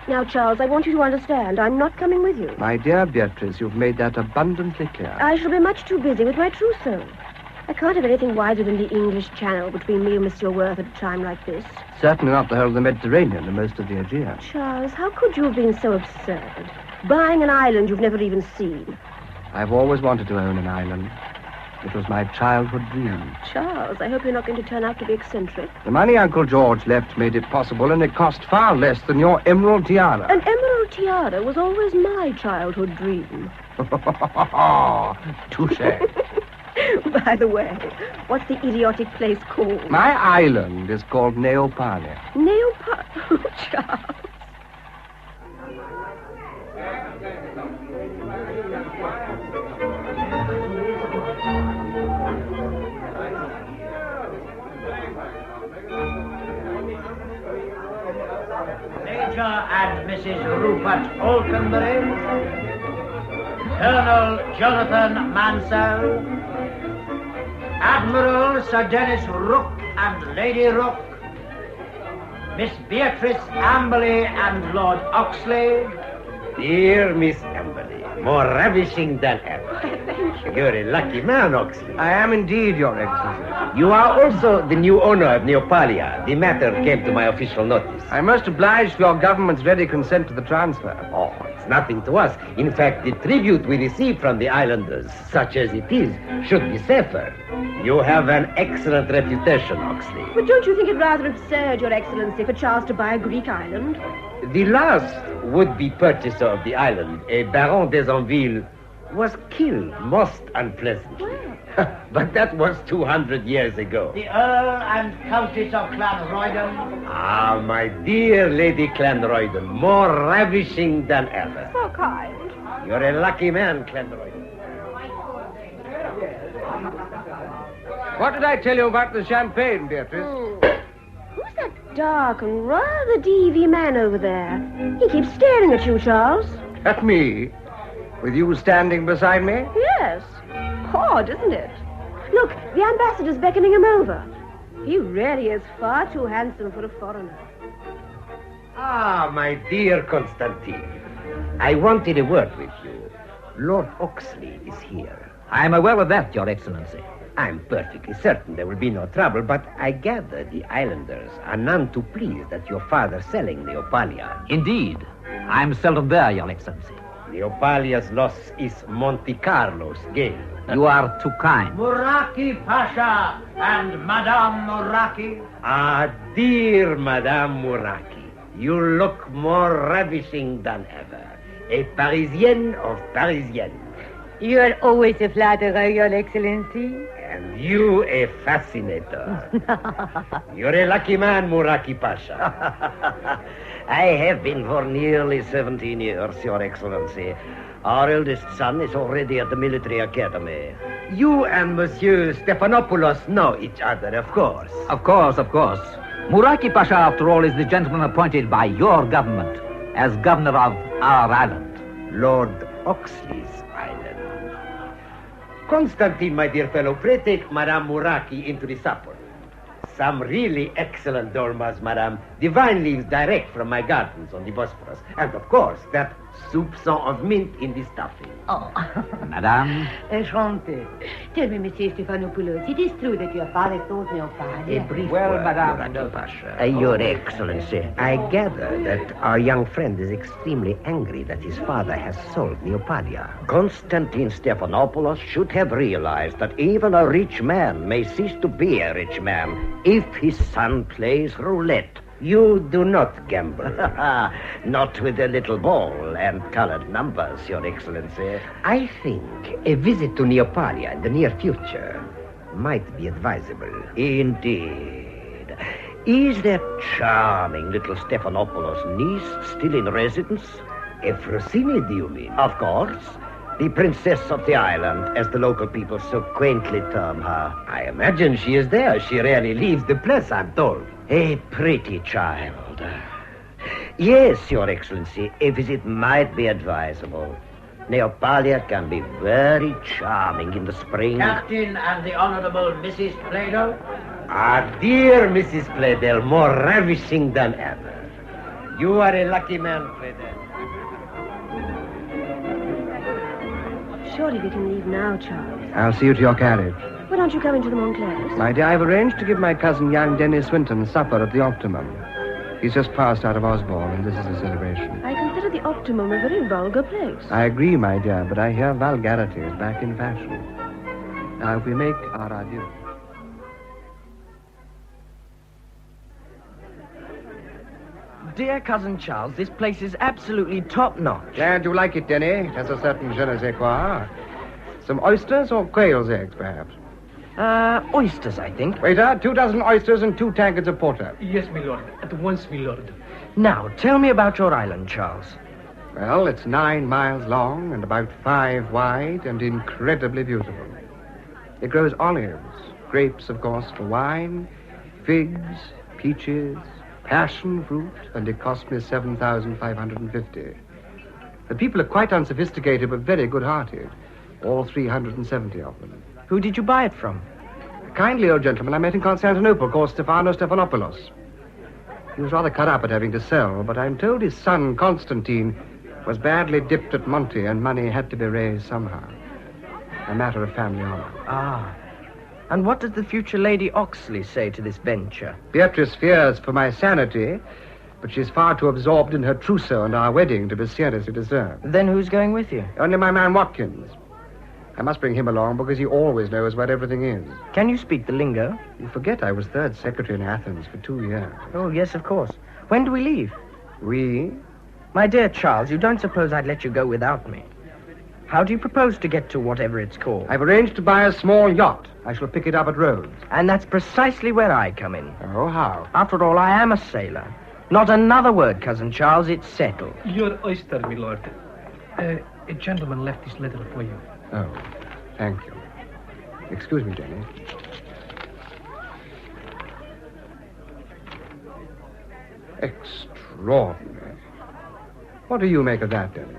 Now, Charles, I want you to understand, I'm not coming with you. My dear Beatrice, you've made that abundantly clear. I shall be much too busy with my trousseau. I can't have anything wider than the English Channel between me and Monsieur Worth at a time like this. Certainly not the whole of the Mediterranean and most of the Aegean. Charles, how could you have been so absurd? Buying an island you've never even seen. I've always wanted to own an island. It was my childhood dream. Charles, I hope you're not going to turn out to be eccentric. The money Uncle George left made it possible, and it cost far less than your emerald tiara. An emerald tiara was always my childhood dream. Touché. By the way, what's the idiotic place called? My island is called Neopali. Neopali? Oh, Charles. Major and Mrs. Rupert Alconbury, Colonel Jonathan Mansell, Admiral Sir Dennis Rooke and Lady Rooke, Miss Beatrice Amberley and Lord Oxley. Dear Miss Amberley, more ravishing than ever. Thank You're a lucky man, Oxley. I am indeed, Your Excellency. You are also the new owner of Neopalia. The matter came to my official notice. I'm most obliged for your government's ready consent to the transfer. Oh, it's nothing to us. In fact, the tribute we receive from the islanders, such as it is, should be safer. You have an excellent reputation, Oxley. But don't you think it rather absurd, Your Excellency, for Charles to buy a Greek island? The last would-be purchaser of the island, a Baron d'Ezenville, was killed most unpleasantly. But that was 200 years ago. The Earl and Countess of Clanroydon. Ah, my dear Lady Clanroydon, more ravishing than ever. So kind. You're a lucky man, Clanroydon. What did I tell you about the champagne, Beatrice? Who's that dark and rather deevy man over there? He keeps staring at you, Charles. At me? With you standing beside me? Yes. Odd, isn't it? Look, the ambassador's beckoning him over. He really is far too handsome for a foreigner. Ah, my dear Constantine. I wanted a word with you. Lord Oxley is here. I am aware of that, Your Excellency. I'm perfectly certain there will be no trouble, but I gather the islanders are none too pleased at your father selling Neopalia. Indeed. I am seldom there, Your Excellency. Neopalia's loss is Monte Carlo's gain. You are too kind. Muraki Pasha and Madame Muraki. Ah, dear Madame Muraki, you look more ravishing than ever. A Parisienne of Parisienne. You are always a flatterer, Your Excellency. And you a fascinator. You're a lucky man, Muraki Pasha. I have been for nearly 17 years, Your Excellency. Our eldest son is already at the military academy. You and Monsieur Stephanopoulos know each other, of course. Of course, of course. Muraki Pasha, after all, is the gentleman appointed by your government as governor of our island. Lord Oxley's island. Constantine, my dear fellow, pray take Madame Muraki into the supper. Some really excellent dolmas, Madame. The vine leaves direct from my gardens on the Bosphorus. And, of course, that soupçon of mint in the stuffing. Oh. Madame? Enchanté. Tell me, Monsieur Stephanopoulos, it is true that your father thought Neopalia. A brief Well, word, Madame, Muraki Pasha. Your Excellency, I gather that our young friend is extremely angry that his father has sold Neopalia. Constantine Stephanopoulos should have realized that even a rich man may cease to be a rich man if his son plays roulette. You do not gamble. Not with a little ball and colored numbers, Your Excellency. I think a visit to Neopalia in the near future might be advisable. Indeed. Is that charming little Stephanopoulos' niece still in residence? Efrosini, do you mean? Of course. The princess of the island, as the local people so quaintly term her. I imagine she is there. She rarely leaves the place, I'm told. A pretty child. Yes, Your Excellency, a visit might be advisable. Neopalia can be very charming in the spring. Captain and the Honorable Mrs. Plato. Ah, dear Mrs. Playdell, more ravishing than ever. You are a lucky man, Playdell. Surely we can leave now, Charles. I'll see you to your carriage. Why don't you go into the Montclairs? My dear, I've arranged to give my cousin young Dennis Swinton supper at the Optimum. He's just passed out of Osborne, and this is a celebration. I consider the Optimum a very vulgar place. I agree, my dear, but I hear vulgarity is back in fashion. Now, if we make our adieu. Dear Cousin Charles, this place is absolutely top-notch. Glad you like it, Denny. It has a certain je ne sais quoi. Some oysters or quail's eggs, perhaps? Oysters, I think. Waiter, 2 dozen oysters and 2 tankards of porter. Yes, my lord. At once, my lord. Now, tell me about your island, Charles. Well, it's 9 miles long and about 5 wide and incredibly beautiful. It grows olives, grapes, of course, for wine, figs, peaches, passion fruit, and it cost me 7,550. The people are quite unsophisticated but very good-hearted, all 370 of them. Who did you buy it from? A kindly old gentleman I met in Constantinople called Stephanopoulos. He was rather cut up at having to sell, but I'm told his son, Constantine, was badly dipped at Monte and money had to be raised somehow. A matter of family honor. Ah. And what does the future Lady Oxley say to this venture? Beatrice fears for my sanity, but she's far too absorbed in her trousseau and our wedding to be seriously concerned. Then who's going with you? Only my man Watkins. I must bring him along because he always knows where everything is. Can you speak the lingo? You forget I was third secretary in Athens for 2 years. Oh, yes, of course. When do we leave? We? My dear Charles, you don't suppose I'd let you go without me? How do you propose to get to whatever it's called? I've arranged to buy a small yacht. I shall pick it up at Rhodes. And that's precisely where I come in. Oh, how? After all, I am a sailor. Not another word, Cousin Charles. It's settled. Your oyster, my lord. A gentleman left this letter for you. Oh, thank you. Excuse me, Denny. Extraordinary. What do you make of that, Denny?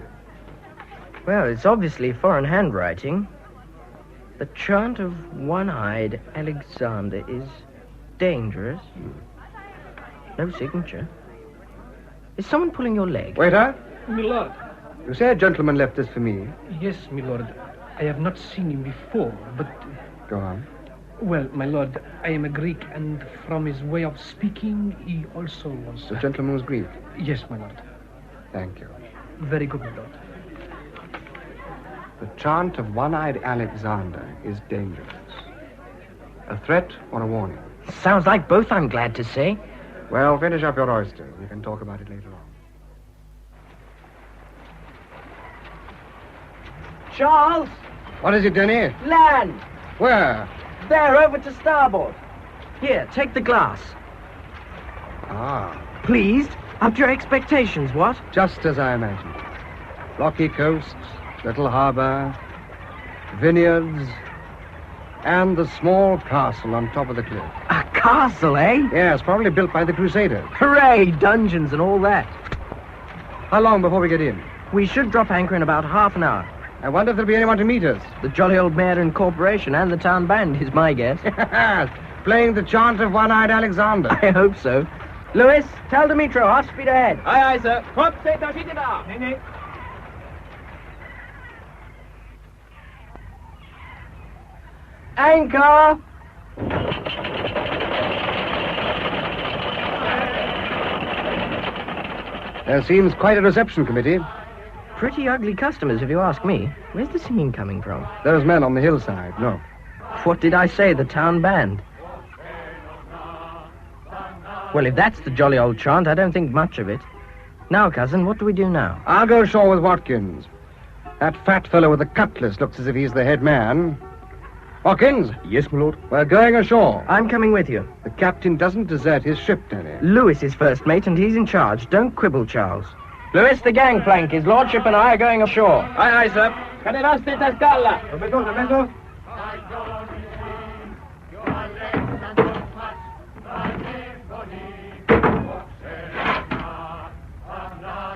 Well, it's obviously foreign handwriting. The chant of one-eyed Alexander is dangerous. No signature. Is someone pulling your leg? Waiter? My lord. You say a gentleman left this for me. Yes, my lord. I have not seen him before, but... Go on. Well, my lord, I am a Greek, and from his way of speaking, he also was... The gentleman was Greek? Yes, my lord. Thank you. Very good, my lord. The chant of one-eyed Alexander is dangerous. A threat or a warning? Sounds like both, I'm glad to say. Well, finish up your oysters. We can talk about it later on. Charles! What is it, Denny? Land! Where? There, over to starboard. Here, take the glass. Ah. Pleased? Up to your expectations, what? Just as I imagined. Rocky coasts, little harbour, vineyards, and the small castle on top of the cliff. A castle, eh? Yes, probably built by the Crusaders. Hooray! Dungeons and all that. How long before we get in? We should drop anchor in about half an hour. I wonder if there'll be anyone to meet us. The jolly old mayor and corporation and the town band is my guess. Playing the chant of one-eyed Alexander. I hope so. Lewis, tell Dimitro, half speed ahead. Aye, aye, sir. Hop, say, da. Anchor! There seems quite a reception committee. Pretty ugly customers, if you ask me. Where's the singing coming from? Those men on the hillside, no. What did I say, the town band? Well, if that's the jolly old chant, I don't think much of it. Now, cousin, what do we do now? I'll go ashore with Watkins. That fat fellow with the cutlass looks as if he's the head man. Watkins? Yes, my lord. We're going ashore. I'm coming with you. The captain doesn't desert his ship, Denny. Lewis is first mate, and he's in charge. Don't quibble, Charles. Lewis, the gangplank. His lordship and I are going ashore. Aye, aye, sir. Caderaste esta scala. Roberto.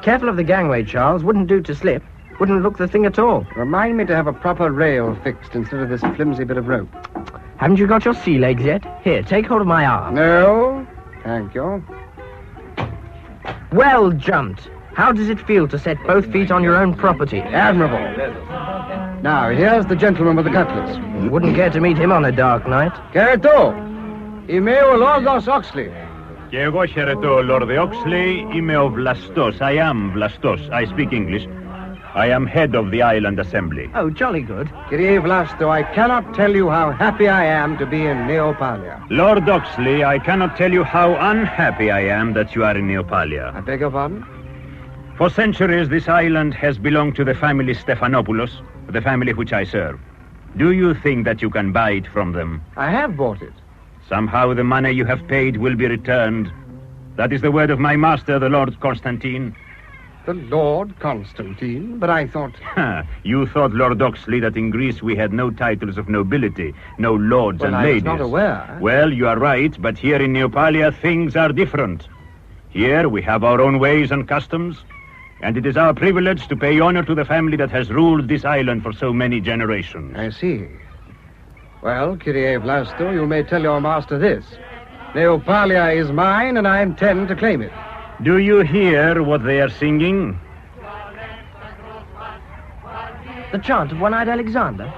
Careful of the gangway, Charles. Wouldn't do to slip. Wouldn't look the thing at all. Remind me to have a proper rail fixed instead of this flimsy bit of rope. Haven't you got your sea legs yet? Here, take hold of my arm. No, thank you. Well jumped. How does it feel to set both feet on your own property? Admirable. Now, here's the gentleman with the cutlass. Wouldn't care to meet him on a dark night. Kerto, είμαι ο Lordos Oxley. Και εγώ χαιρετώ, Lord Oxley. Είμαι ο Vlastos. I am Vlastos. I speak English. I am head of the Island Assembly. Oh, jolly good. Kyrie Vlasto, I cannot tell you how happy I am to be in Neopalia. Lord Oxley, I cannot tell you how unhappy I am that you are in Neopalia. I beg your pardon? For centuries, this island has belonged to the family Stephanopoulos, the family which I serve. Do you think that you can buy it from them? I have bought it. Somehow the money you have paid will be returned. That is the word of my master, the Lord Constantine. The Lord Constantine? But I thought... You thought, Lord Oxley, that in Greece we had no titles of nobility, no lords and ladies. I was not aware. Well, you are right, but here in Neopalia things are different. Here we have our own ways and customs, and it is our privilege to pay honor to the family that has ruled this island for so many generations. I see. Well, Kyrie Vlasto, you may tell your master this. Neopalia is mine, and I intend to claim it. Do you hear what they are singing? The chant of one-eyed Alexander?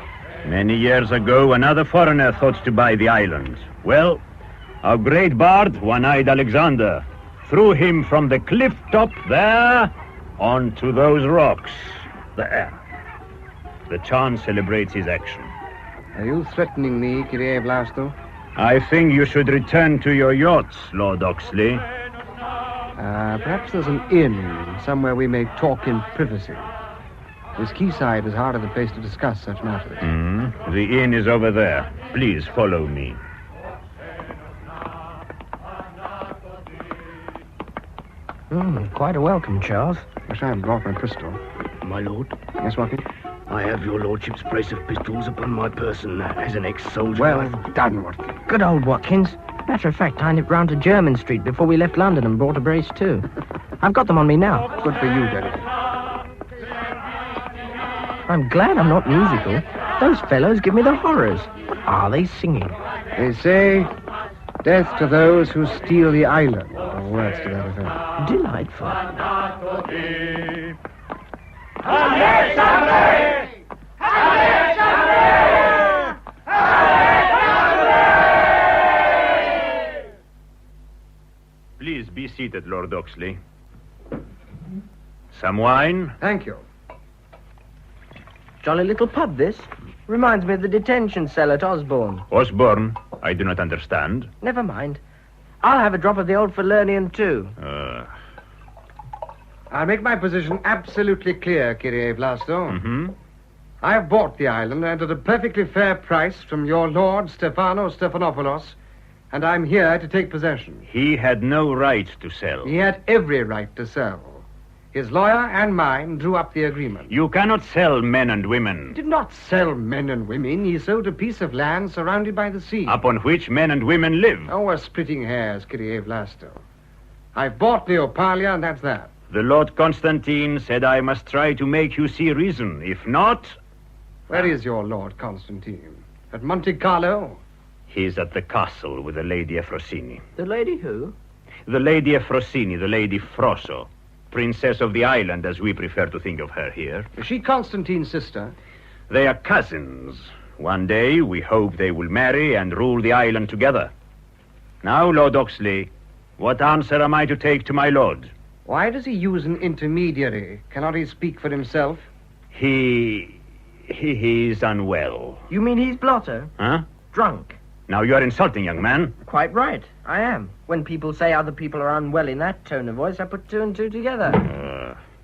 Many years ago, another foreigner thought to buy the island. Well, our great bard, One-Eyed Alexander, threw him from the cliff top there onto those rocks. There. The chant celebrates his action. Are you threatening me, Kyrie Blasto? I think you should return to your yachts, Lord Oxley. Perhaps there's an inn, somewhere we may talk in privacy. This quayside is hardly the place to discuss such matters. The inn is over there. Please follow me. Quite a welcome, Charles. Wish I had brought my pistol. My lord? Yes, Watkin? I have your lordship's brace of pistols upon my person as an ex-soldier. Well done, Watkin. Good old Watkins. Matter of fact, I nipped round to Jermyn Street before we left London and brought a brace too. I've got them on me now. Good for you, Dennis. I'm glad I'm not musical. Those fellows give me the horrors. What are they singing? They say, death to those who steal the island, or words to that effect. Delightful. Please be seated, Lord Oxley. Some wine? Thank you. Jolly little pub, this. Reminds me of the detention cell at Osborne. Osborne? I do not understand. Never mind. I'll have a drop of the old Falernian, too. I'll make my position absolutely clear, Kyrie Blasto. I have bought the island and at a perfectly fair price from your lord, Stefano Stephanopoulos, and I'm here to take possession. He had no right to sell. He had every right to sell. His lawyer and mine drew up the agreement. You cannot sell men and women. He did not sell men and women. He sold a piece of land surrounded by the sea. Upon which men and women live. Oh, we're splitting hairs, Kyrie Blasto. I've bought Neopalia, and that's that. The Lord Constantine said I must try to make you see reason. If not... Where is your Lord Constantine? At Monte Carlo? He's at the castle with the Lady Efrosini. The lady who? The Lady Efrosini, the Lady Frosso. Princess of the island, as we prefer to think of her here. Is she Constantine's sister? They are cousins. One day, we hope they will marry and rule the island together. Now, Lord Oxley, what answer am I to take to my lord? Why does he use an intermediary? Cannot he speak for himself? He is unwell. You mean he's blotter? Huh? Drunk. Now you're insulting, young man. Quite right. I am. When people say other people are unwell in that tone of voice, I put two and two together.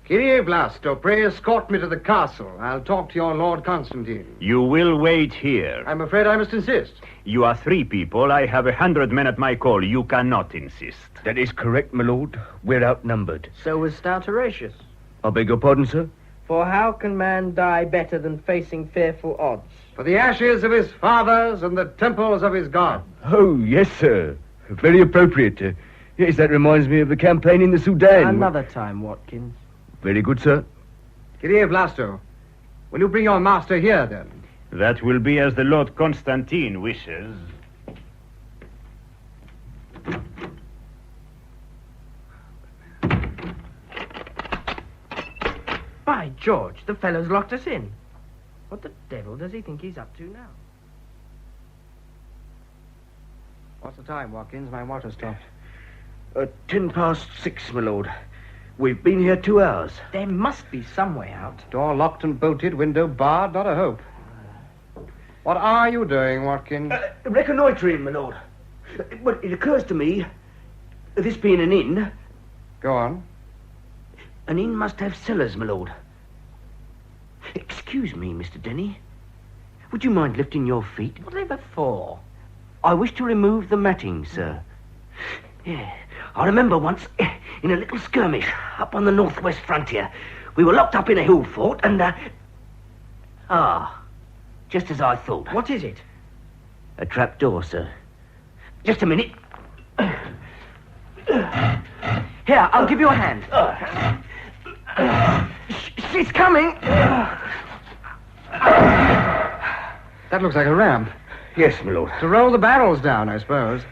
Kyrie Blasto, pray escort me to the castle. I'll talk to your Lord Constantine. You will wait here. I'm afraid I must insist. You are 3 people. I have 100 men at my call. You cannot insist. That is correct, my lord. We're outnumbered. So was stout Horatius. I beg your pardon, sir? For how can man die better than facing fearful odds? For the ashes of his fathers and the temples of his god. Oh, yes, sir. Very appropriate. Yes, that reminds me of the campaign in the Sudan. Another time, Watkins. Very good, sir. Kyrie Blasto, will you bring your master here, then? That will be as the Lord Constantine wishes. By George, the fellow's locked us in. What the devil does he think he's up to now? What's the time, Watkins? My water stopped. 6:10, my lord. We've been here 2 hours. There must be some way out. Door locked and bolted, window barred, not a hope. What are you doing, Watkins? Reconnoitring, my lord. But it occurs to me, this being an inn... Go on. An inn must have cellars, my lord. Excuse me, Mr. Denny. Would you mind lifting your feet? Whatever for? I wish to remove the matting, sir. Yeah. I remember once, in a little skirmish up on the northwest frontier, we were locked up in a hill fort and, just as I thought. What is it? A trap door, sir. Just a minute. Here, I'll give you a hand. She's coming. That looks like a ramp. Yes, my lord. To roll the barrels down, I suppose.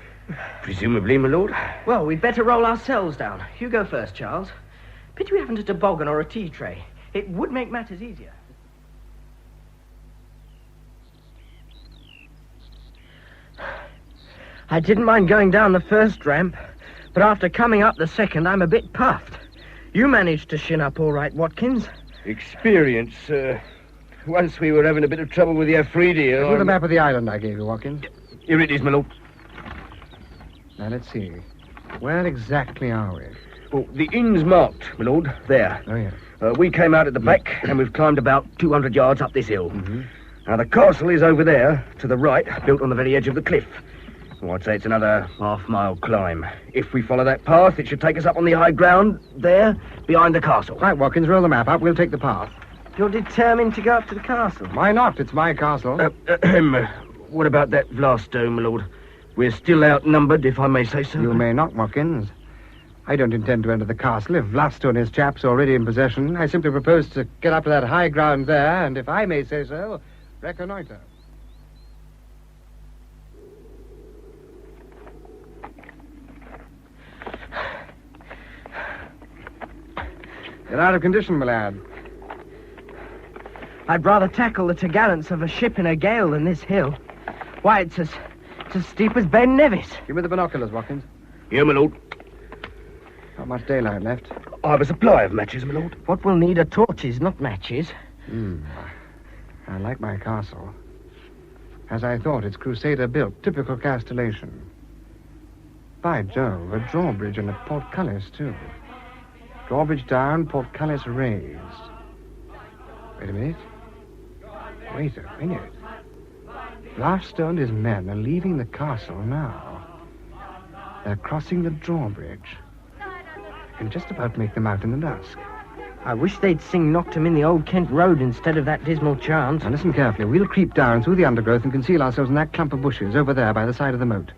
Presumably, my lord. Well, we'd better roll ourselves down. You go first, Charles. Pity we haven't a toboggan or a tea tray. It would make matters easier. I didn't mind going down the first ramp, but after coming up the second, I'm a bit puffed. You managed to shin up all right, Watkins. Experience, once we were having a bit of trouble with the Afridi. Here's the map of the island I gave you, Watkins. Here it is, my lord. Now, let's see. Where exactly are we? Oh, the inn's marked, my lord. There. Oh, yeah. We came out at the back, and we've climbed about 200 yards up this hill. Now, the castle is over there, to the right, built on the very edge of the cliff. Well, I'd say it's another half-mile climb. If we follow that path, it should take us up on the high ground, there, behind the castle. Right, Watkins, roll the map up. We'll take the path. You're determined to go up to the castle? Why not? It's my castle. What about that last dome, my lord? We're still outnumbered, if I may say so. You may not, Watkins. I don't intend to enter the castle if Vlasto and his chaps are already in possession. I simply propose to get up to that high ground there, and if I may say so, reconnoiter. You're out of condition, my lad. I'd rather tackle the topgallants of a ship in a gale than this hill. Why, it's as steep as Ben Nevis. Give me the binoculars, Watkins. Here, my lord. Not much daylight left. I've a supply of matches, my lord. What we'll need are torches, not matches. I like my castle. As I thought, it's Crusader built, typical castellation. By Jove, a drawbridge and a portcullis, too. Drawbridge down, portcullis raised. Wait a minute. Vlasto and his men are leaving the castle now. They're crossing the drawbridge. I can just about make them out in the dusk. I wish they'd sing Knocked 'em in the Old Kent Road instead of that dismal chant. Now listen carefully. We'll creep down through the undergrowth and conceal ourselves in that clump of bushes over there by the side of the moat.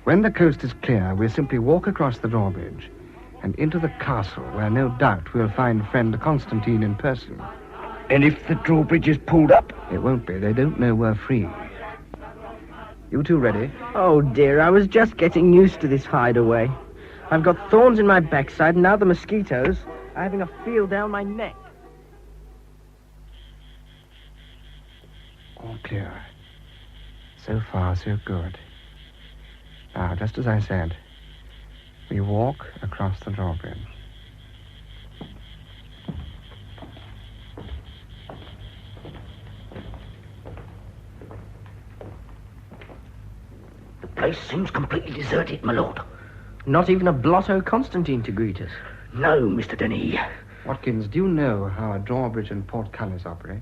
When the coast is clear, we'll simply walk across the drawbridge and into the castle, where no doubt we'll find friend Constantine in person. And if the drawbridge is pulled up? It won't be. They don't know we're free. You two ready? Oh, dear, I was just getting used to this hideaway. I've got thorns in my backside, and now the mosquitoes are having a feel down my neck. All clear. So far, so good. Now, just as I said, we walk across the drawbridge. The place seems completely deserted, my lord. Not even a blotto Constantine to greet us. No, Mr. Denny. Watkins, do you know how a drawbridge and portcullis operate?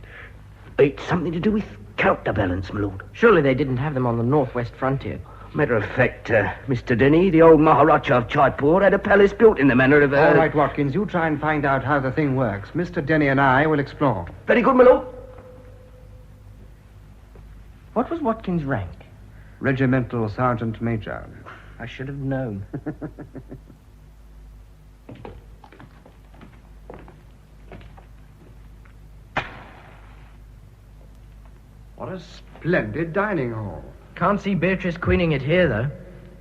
It's something to do with counterbalance, my lord. Surely they didn't have them on the northwest frontier. Matter of fact, Mr. Denny, the old Maharaja of Jaipur had a palace built in the manner of... All right, Watkins, you try and find out how the thing works. Mr. Denny and I will explore. Very good, my lord. What was Watkins' rank? Regimental Sergeant Major. I should have known. What a splendid dining hall. Can't see Beatrice queening it here, though.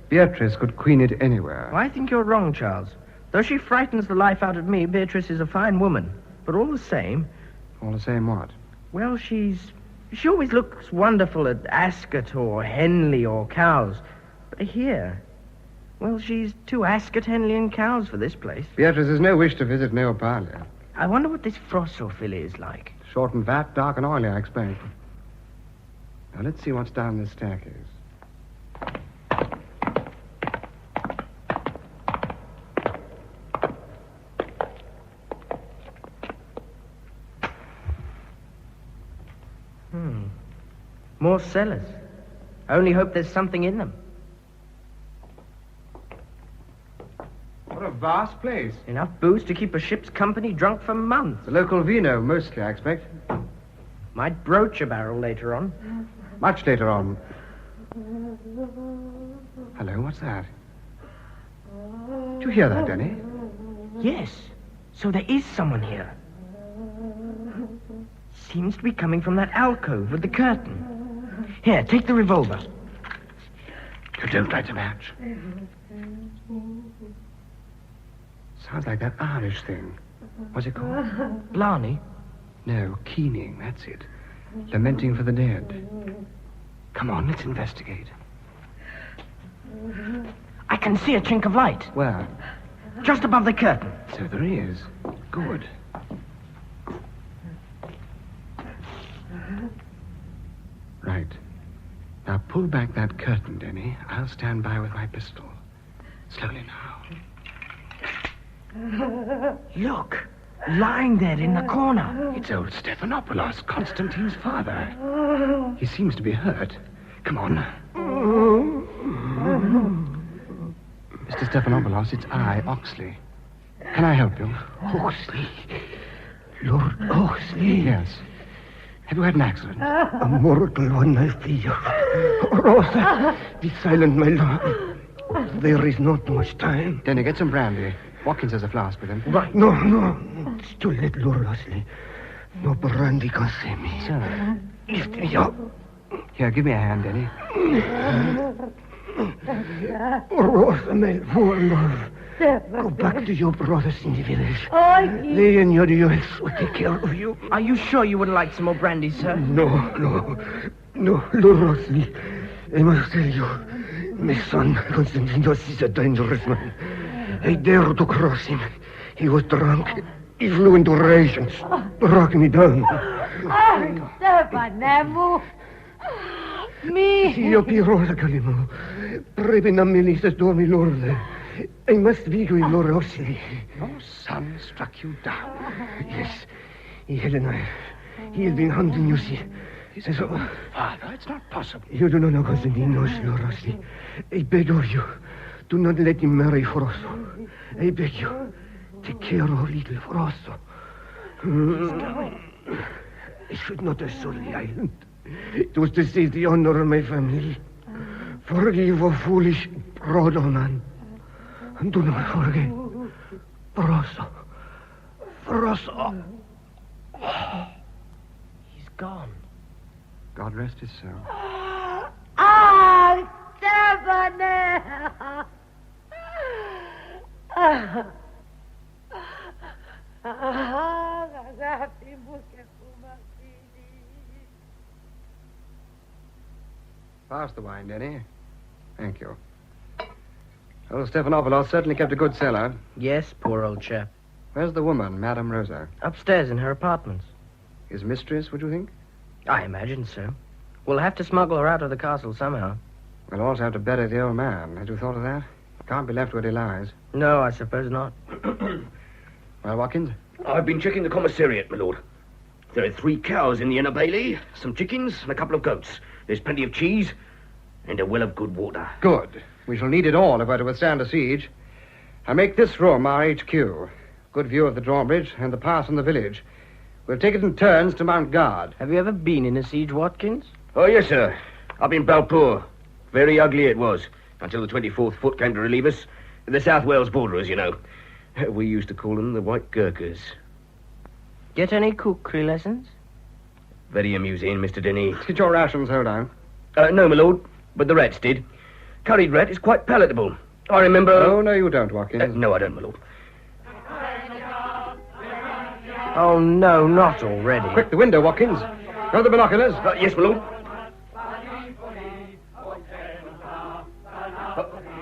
Beatrice could queen it anywhere. Well, I think you're wrong, Charles. Though she frightens the life out of me, Beatrice is a fine woman. But all the same... All the same what? Well, she always looks wonderful at Ascot or Henley or Cowes. But here... Well, she's too Ascot, Henley and Cowes for this place. Beatrice has no wish to visit Neopalia. I wonder what this Frosso filly is like. Short and fat, dark and oily, I expect. Now, let's see what's down this staircase. More cellars. I only hope there's something in them. What a vast place. Enough booze to keep a ship's company drunk for months. The local vino, mostly, I expect. Might broach a barrel later on. Much later on. Hello, what's that? Did you hear that, Denny? Yes. So there is someone here. Seems to be coming from that alcove with the curtain. Here, take the revolver. You don't light a match. Sounds like that Irish thing. What's it called? Blarney? No, keening, that's it. Lamenting for the dead. Come on, let's investigate. I can see a chink of light. Where? Just above the curtain. So there is. Good. Right. Now pull back that curtain, Denny. I'll stand by with my pistol. Slowly now. Look, lying there in the corner. It's old Stephanopoulos, Constantine's father. He seems to be hurt. Come on. Mr. Stephanopoulos, it's I, Oxley. Can I help you? Oxley? Lord Oxley? Yes. Have you had an accident? A mortal one, I fear. Rosa, be silent, my lord. There is not much time. Denny, get some brandy. Watkins has a flask with him. Right, no. It's too late, Lord Oxley. No brandy can save me. Sir. Lift me up. Here, give me a hand, Denny. Rosa, my poor love. Go back to your brothers in the village. Oh, They and your youths will take care of you. Are you sure you wouldn't like some more brandy, sir? No, Lord Oxley. I must tell you, my son, Constantinos, is a dangerous man. I dared to cross him. He was drunk. He flew into rage and struck me down. Stefanemu. Me. Io Pirosa Calimo. Prebina Melissa dormi lorde. I must speak with Lord Oxley. Your son struck you down. Yes. He had a knife. He has been hunting, you see. So, Father, it's not possible. You do not know Constantinos, Lord Oxley. I beg of you, do not let him marry Frosso. I beg you, take care of little Frosso. I should not have sold the island. It was to save the honor of my family. Forgive a foolish, proud man. And do not forget, Frosso. He's gone. God rest his soul. Stefane! Pass the wine, Denny. Thank you. Old Stephanopoulos certainly kept a good cellar. Yes, poor old chap. Where's the woman, Madame Rosa? Upstairs in her apartments. His mistress, would you think? I imagine so. We'll have to smuggle her out of the castle somehow. We'll also have to bury the old man. Had you thought of that? Can't be left where he lies. No, I suppose not. Well, Watkins? I've been checking the commissariat, my lord. There are 3 cows in the inner bailey, some chickens, and a couple of goats. There's plenty of cheese, and a well of good water. Good. We shall need it all if we're to withstand a siege. I make this room our HQ. Good view of the drawbridge and the pass and the village. We'll take it in turns to mount guard. Have you ever been in a siege, Watkins? Oh, yes, sir. Up in Balpoor. Very ugly it was, until the 24th Foot came to relieve us. The South Wales borderers, you know. We used to call them the White Gurkhas. Get any cookery lessons? Very amusing, Mr. Denny. Did your rations hold out? No, my lord, but the rats did. Curried rat is quite palatable. I remember... Oh, no, you don't, Watkins. No, I don't, my lord. Oh, no, not already. Quick, the window, Watkins. Go the binoculars. Yes, my lord.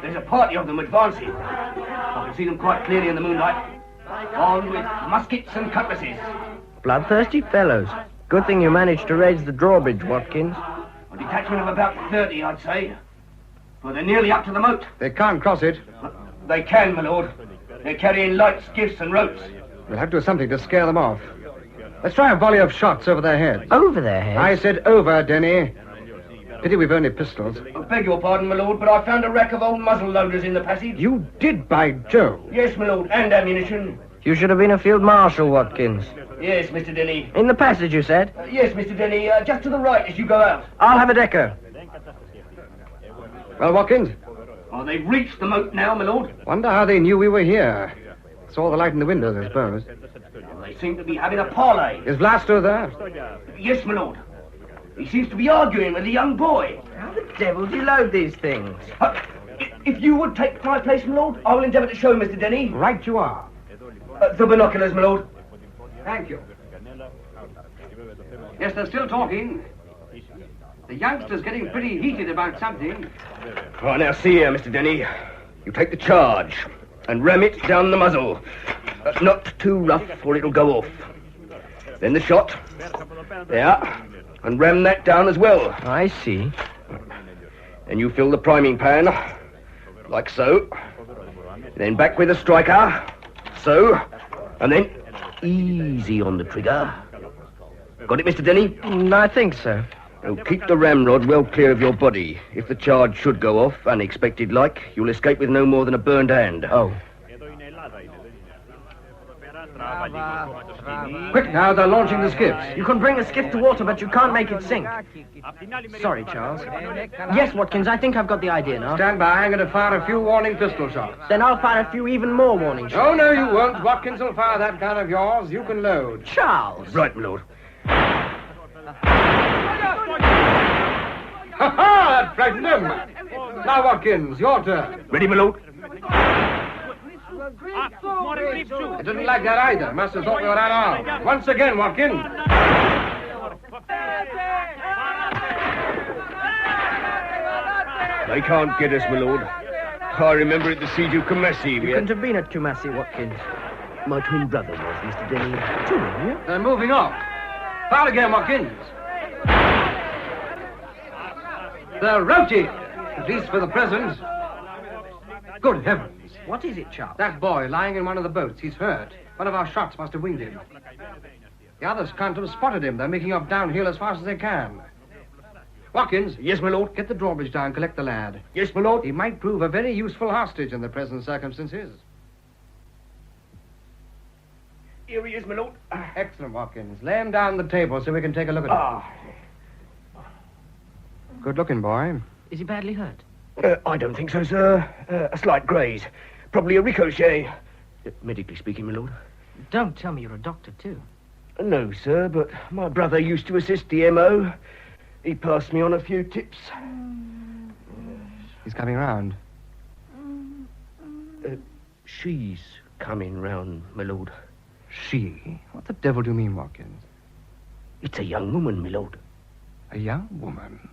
There's a party of them advancing. I can see them quite clearly in the moonlight. Armed with muskets and cutlasses. Bloodthirsty fellows. Good thing you managed to raise the drawbridge, Watkins. A detachment of about 30, I'd say. Well, they're nearly up to the moat. They can't cross it. They can, my lord. They're carrying lights, gifts, and ropes. We'll have to do something to scare them off. Let's try a volley of shots over their heads. Over their heads? I said over, Denny. Pity we've only pistols. I beg your pardon, my lord, but I found a rack of old muzzle loaders in the passage. You did, by Jove. Yes, my lord, and ammunition. You should have been a field marshal, Watkins. Yes, Mr. Denny. In the passage, you said? Yes, Mr. Denny, just to the right as you go out. I'll have a decker. Well, Watkins? Oh, they've reached the moat now, my lord. Wonder how they knew we were here. Saw the light in the windows, I suppose. They seem to be having a parley. Is Vlasto there? Yes, my lord. He seems to be arguing with a young boy. How the devil do you load these things? If you would take my place, my lord, I will endeavour to show Mr. Denny. Right you are. The binoculars, my lord. Thank you. Yes, they're still talking. The youngster's getting pretty heated about something. Right, now see here, Mr. Denny. You take the charge and ram it down the muzzle. Not too rough or it'll go off. Then the shot. Yeah. And ram that down as well. I see. And you fill the priming pan. Like so. Then back with the striker. So. And then easy on the trigger. Got it, Mr. Denny? I think so. Now keep the ramrod well clear of your body. If the charge should go off, unexpected like, you'll escape with no more than a burned hand. Oh. Quick now, they're launching the skiffs. You can bring a skiff to water, but you can't make it sink. Sorry, Charles. Yes, Watkins, I think I've got the idea now. Stand by, I'm going to fire a few warning pistol shots. Then I'll fire a few even more warning shots. Oh, no, you won't. Watkins will fire that gun of yours. You can load. Charles! Right, my lord. Ha-ha! That frightened him. Now, Watkins, your turn. Ready, my lord? I didn't like that either. Must have thought we were unarmed. Once again, Watkins. They can't get us, my lord. I remember at the siege of Kumasi. You couldn't have been at Kumasi, Watkins. My twin brother was, Mr. Denny. Two of you? They're moving off. Fire again, Watkins. They're routed, at least for the present. Good heavens. What is it, Charles? That boy lying in one of the boats. He's hurt. One of our shots must have winged him. The others can't have spotted him. They're making off downhill as fast as they can. Watkins. Yes, my lord. Get the drawbridge down, collect the lad. Yes, my lord. He might prove a very useful hostage in the present circumstances. Here he is, my lord. Excellent, Watkins. Lay him down on the table so we can take a look at him. Good-looking boy. Is he badly hurt? I don't think so, sir. A slight graze. Probably a ricochet. Medically speaking, my lord. Don't tell me you're a doctor, too. No, sir, but my brother used to assist the M.O. He passed me on a few tips. He's coming round. She's coming round, my lord. She? What the devil do you mean, Watkins? It's a young woman, my lord. A young woman?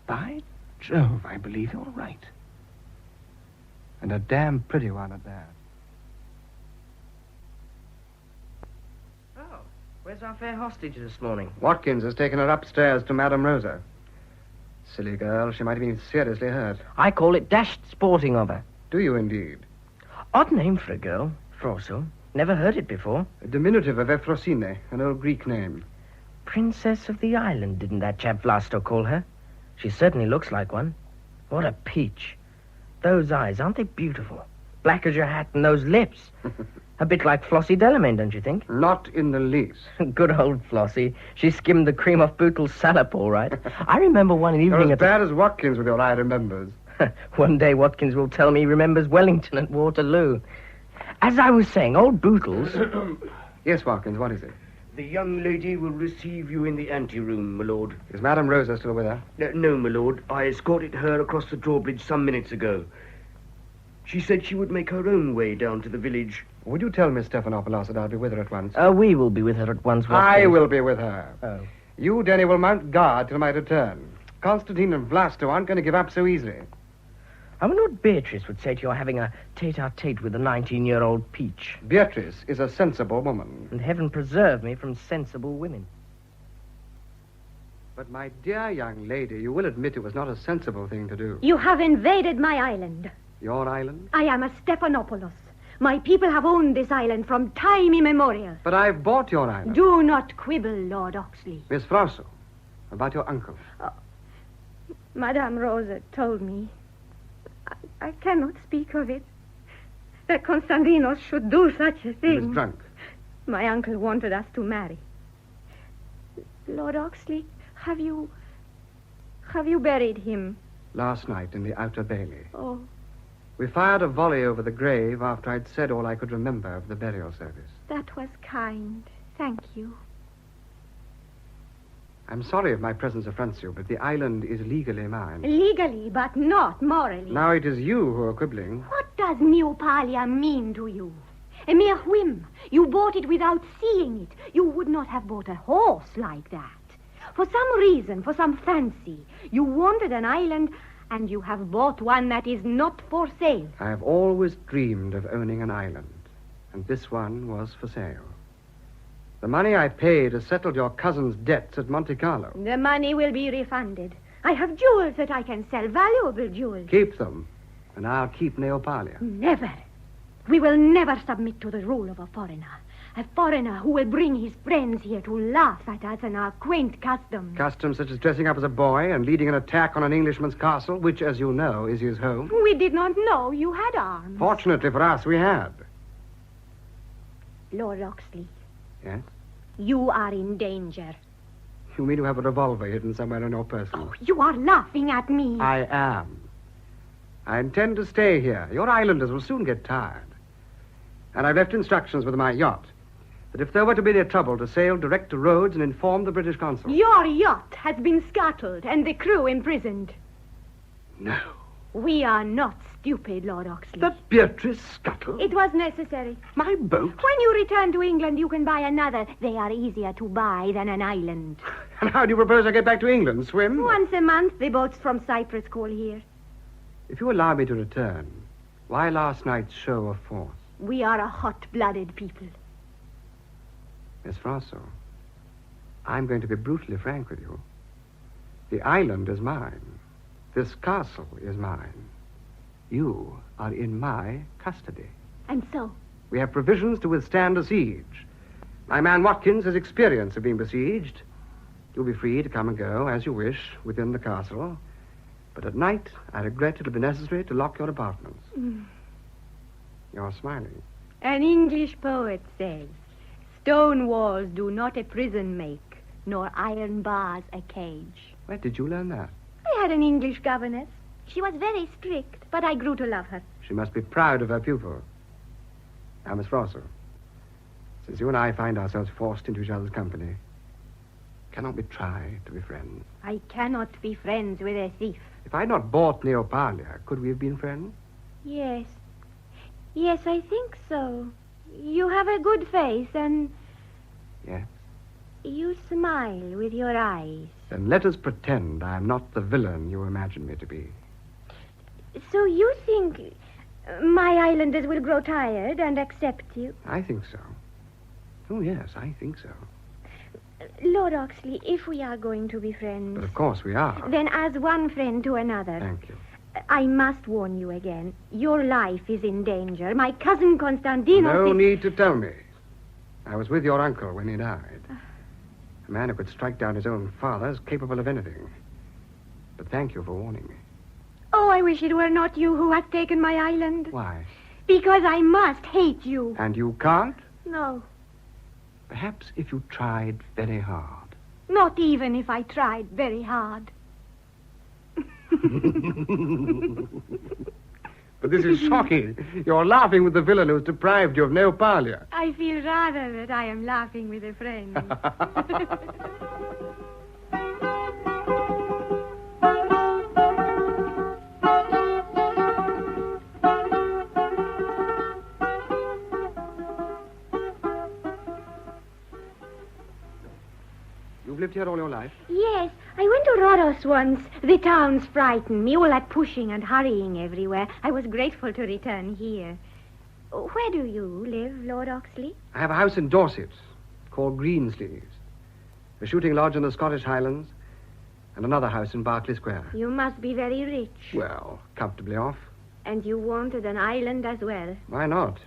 By Jove, I believe you're right. And a damn pretty one at that. Oh, where's our fair hostage this morning? Watkins has taken her upstairs to Madame Rosa. Silly girl, she might have been seriously hurt. I call it dashed sporting of her. Do you indeed? Odd name for a girl, Froso. Never heard it before. A diminutive of Ephrosyne, an old Greek name. Princess of the Island, didn't that chap Vlasto call her? She certainly looks like one. What a peach. Those eyes, aren't they beautiful? Black as your hat and those lips. A bit like Flossie Delamain, don't you think? Not in the least. Good old Flossie. She skimmed the cream off Bootle's salop, all right. I remember one evening You're as bad as Watkins with your eye remembers. One day Watkins will tell me he remembers Wellington at Waterloo. As I was saying, old Bootles... Yes, Watkins, what is it? The young lady will receive you in the anteroom, my lord. Is Madame Rosa still with her? No, my lord. I escorted her across the drawbridge some minutes ago. She said she would make her own way down to the village. Would you tell Miss Stephanopoulos that I'll be with her at once? We will be with her at once, Watkins. I will be with her. Oh. You, Denny, will mount guard till my return. Constantine and Vlasto aren't going to give up so easily. I wonder what Beatrice would say to your having a tete-a-tete with a 19-year-old peach. Beatrice is a sensible woman. And heaven preserve me from sensible women. But, my dear young lady, you will admit it was not a sensible thing to do. You have invaded my island. Your island? I am a Stephanopoulos. My people have owned this island from time immemorial. But I've bought your island. Do not quibble, Lord Oxley. Miss Frosso, about your uncle. Madame Rosa told me. I cannot speak of it. That Constantinos should do such a thing. He was drunk. My uncle wanted us to marry. Lord Oxley, have you buried him? Last night in the Outer Bailey. Oh. We fired a volley over the grave after I'd said all I could remember of the burial service. That was kind. Thank you. I'm sorry if my presence affronts you, but the island is legally mine. Legally, but not morally. Now it is you who are quibbling. What does Neopalia mean to you? A mere whim. You bought it without seeing it. You would not have bought a horse like that. For some reason, for some fancy, you wanted an island, and you have bought one that is not for sale. I have always dreamed of owning an island, and this one was for sale. The money I paid has settled your cousin's debts at Monte Carlo. The money will be refunded. I have jewels that I can sell, valuable jewels. Keep them, and I'll keep Neopalia. Never. We will never submit to the rule of a foreigner. A foreigner who will bring his friends here to laugh at us and our quaint customs. Customs such as dressing up as a boy and leading an attack on an Englishman's castle, which, as you know, is his home. We did not know you had arms. Fortunately for us, we had. Lord Oxley, Yes? you are in danger. You mean you have a revolver hidden somewhere on your person? Oh, you are laughing at me. I am. I intend to stay here. Your islanders will soon get tired. And I've left instructions with my yacht that if there were to be any trouble, to sail direct to Rhodes and inform the British consul. Your yacht has been scuttled and the crew imprisoned. No. We are not stupid, Lord Oxley. The Beatrice scuttled? It was necessary. My boat? When you return to England, you can buy another. They are easier to buy than an island. And how do you propose I get back to England? Swim? Once a month, the boats from Cyprus call here. If you allow me to return, why last night's show of force? We are a hot-blooded people. Miss Rosso, I'm going to be brutally frank with you. The island is mine. This castle is mine. You are in my custody. And so? We have provisions to withstand a siege. My man Watkins has experience of being besieged. You'll be free to come and go as you wish within the castle. But at night, I regret it'll be necessary to lock your apartments. You're smiling. An English poet says, "Stone walls do not a prison make, nor iron bars a cage." Where did you learn that? I had an English governess. She was very strict, but I grew to love her. She must be proud of her pupil. Now, Miss Rosso, since you and I find ourselves forced into each other's company, cannot we try to be friends? I cannot be friends with a thief. If I had not bought Neopalia, could we have been friends? Yes. Yes, I think so. You have a good face, and Yes. you smile with your eyes. Then let us pretend I am not the villain you imagine me to be. So you think my islanders will grow tired and accept you? I think so. Oh, yes, I think so. Lord Oxley, if we are going to be friends... But of course we are. Then as one friend to another... Thank you. I must warn you again. Your life is in danger. My cousin Constantinos... No need to tell me. I was with your uncle when he died. A man who could strike down his own father is capable of anything. But thank you for warning me. Oh, I wish it were not you who has taken my island. Why? Because I must hate you. And you can't? No, Perhaps if you tried very hard. not even if I tried very hard. But this is shocking. You're laughing with the villain who's deprived you of Neopalia. I feel rather that I am laughing with a friend. You've lived here all your life? Yes, I went to Rhodos once. The towns frightened me, all that pushing and hurrying everywhere. I was grateful to return here. Where do you live, Lord Oxley? I have a house in Dorset called Greensleeves, a shooting lodge in the Scottish Highlands, and another house in Berkeley Square. You must be very rich. Well, comfortably off. And you wanted an island as well. Why not?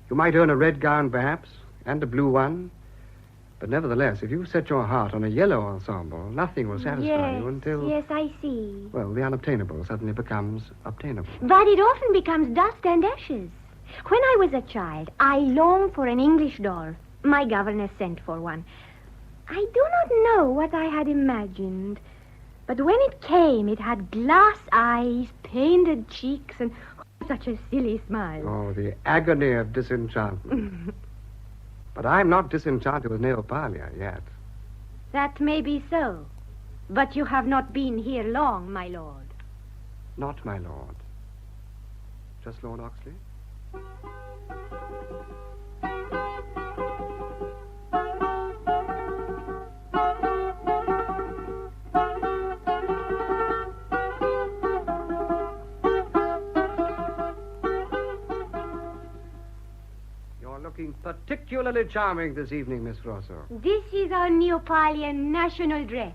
You might own a red gown, perhaps, and a blue one. But nevertheless, if you set your heart on a yellow ensemble, nothing will satisfy you until... Yes, I see. Well, the unobtainable suddenly becomes obtainable. But it often becomes dust and ashes. When I was a child, I longed for an English doll. My governess sent for one. I do not know what I had imagined. But when it came, it had glass eyes, painted cheeks, and such a silly smile. Oh, the agony of disenchantment. But I'm not disenchanted with Neopalia yet. That may be so. But you have not been here long, my lord. Not my lord. Just Lord Oxley? Looking particularly charming this evening, Miss Rosso. This is our Neapolitan national dress.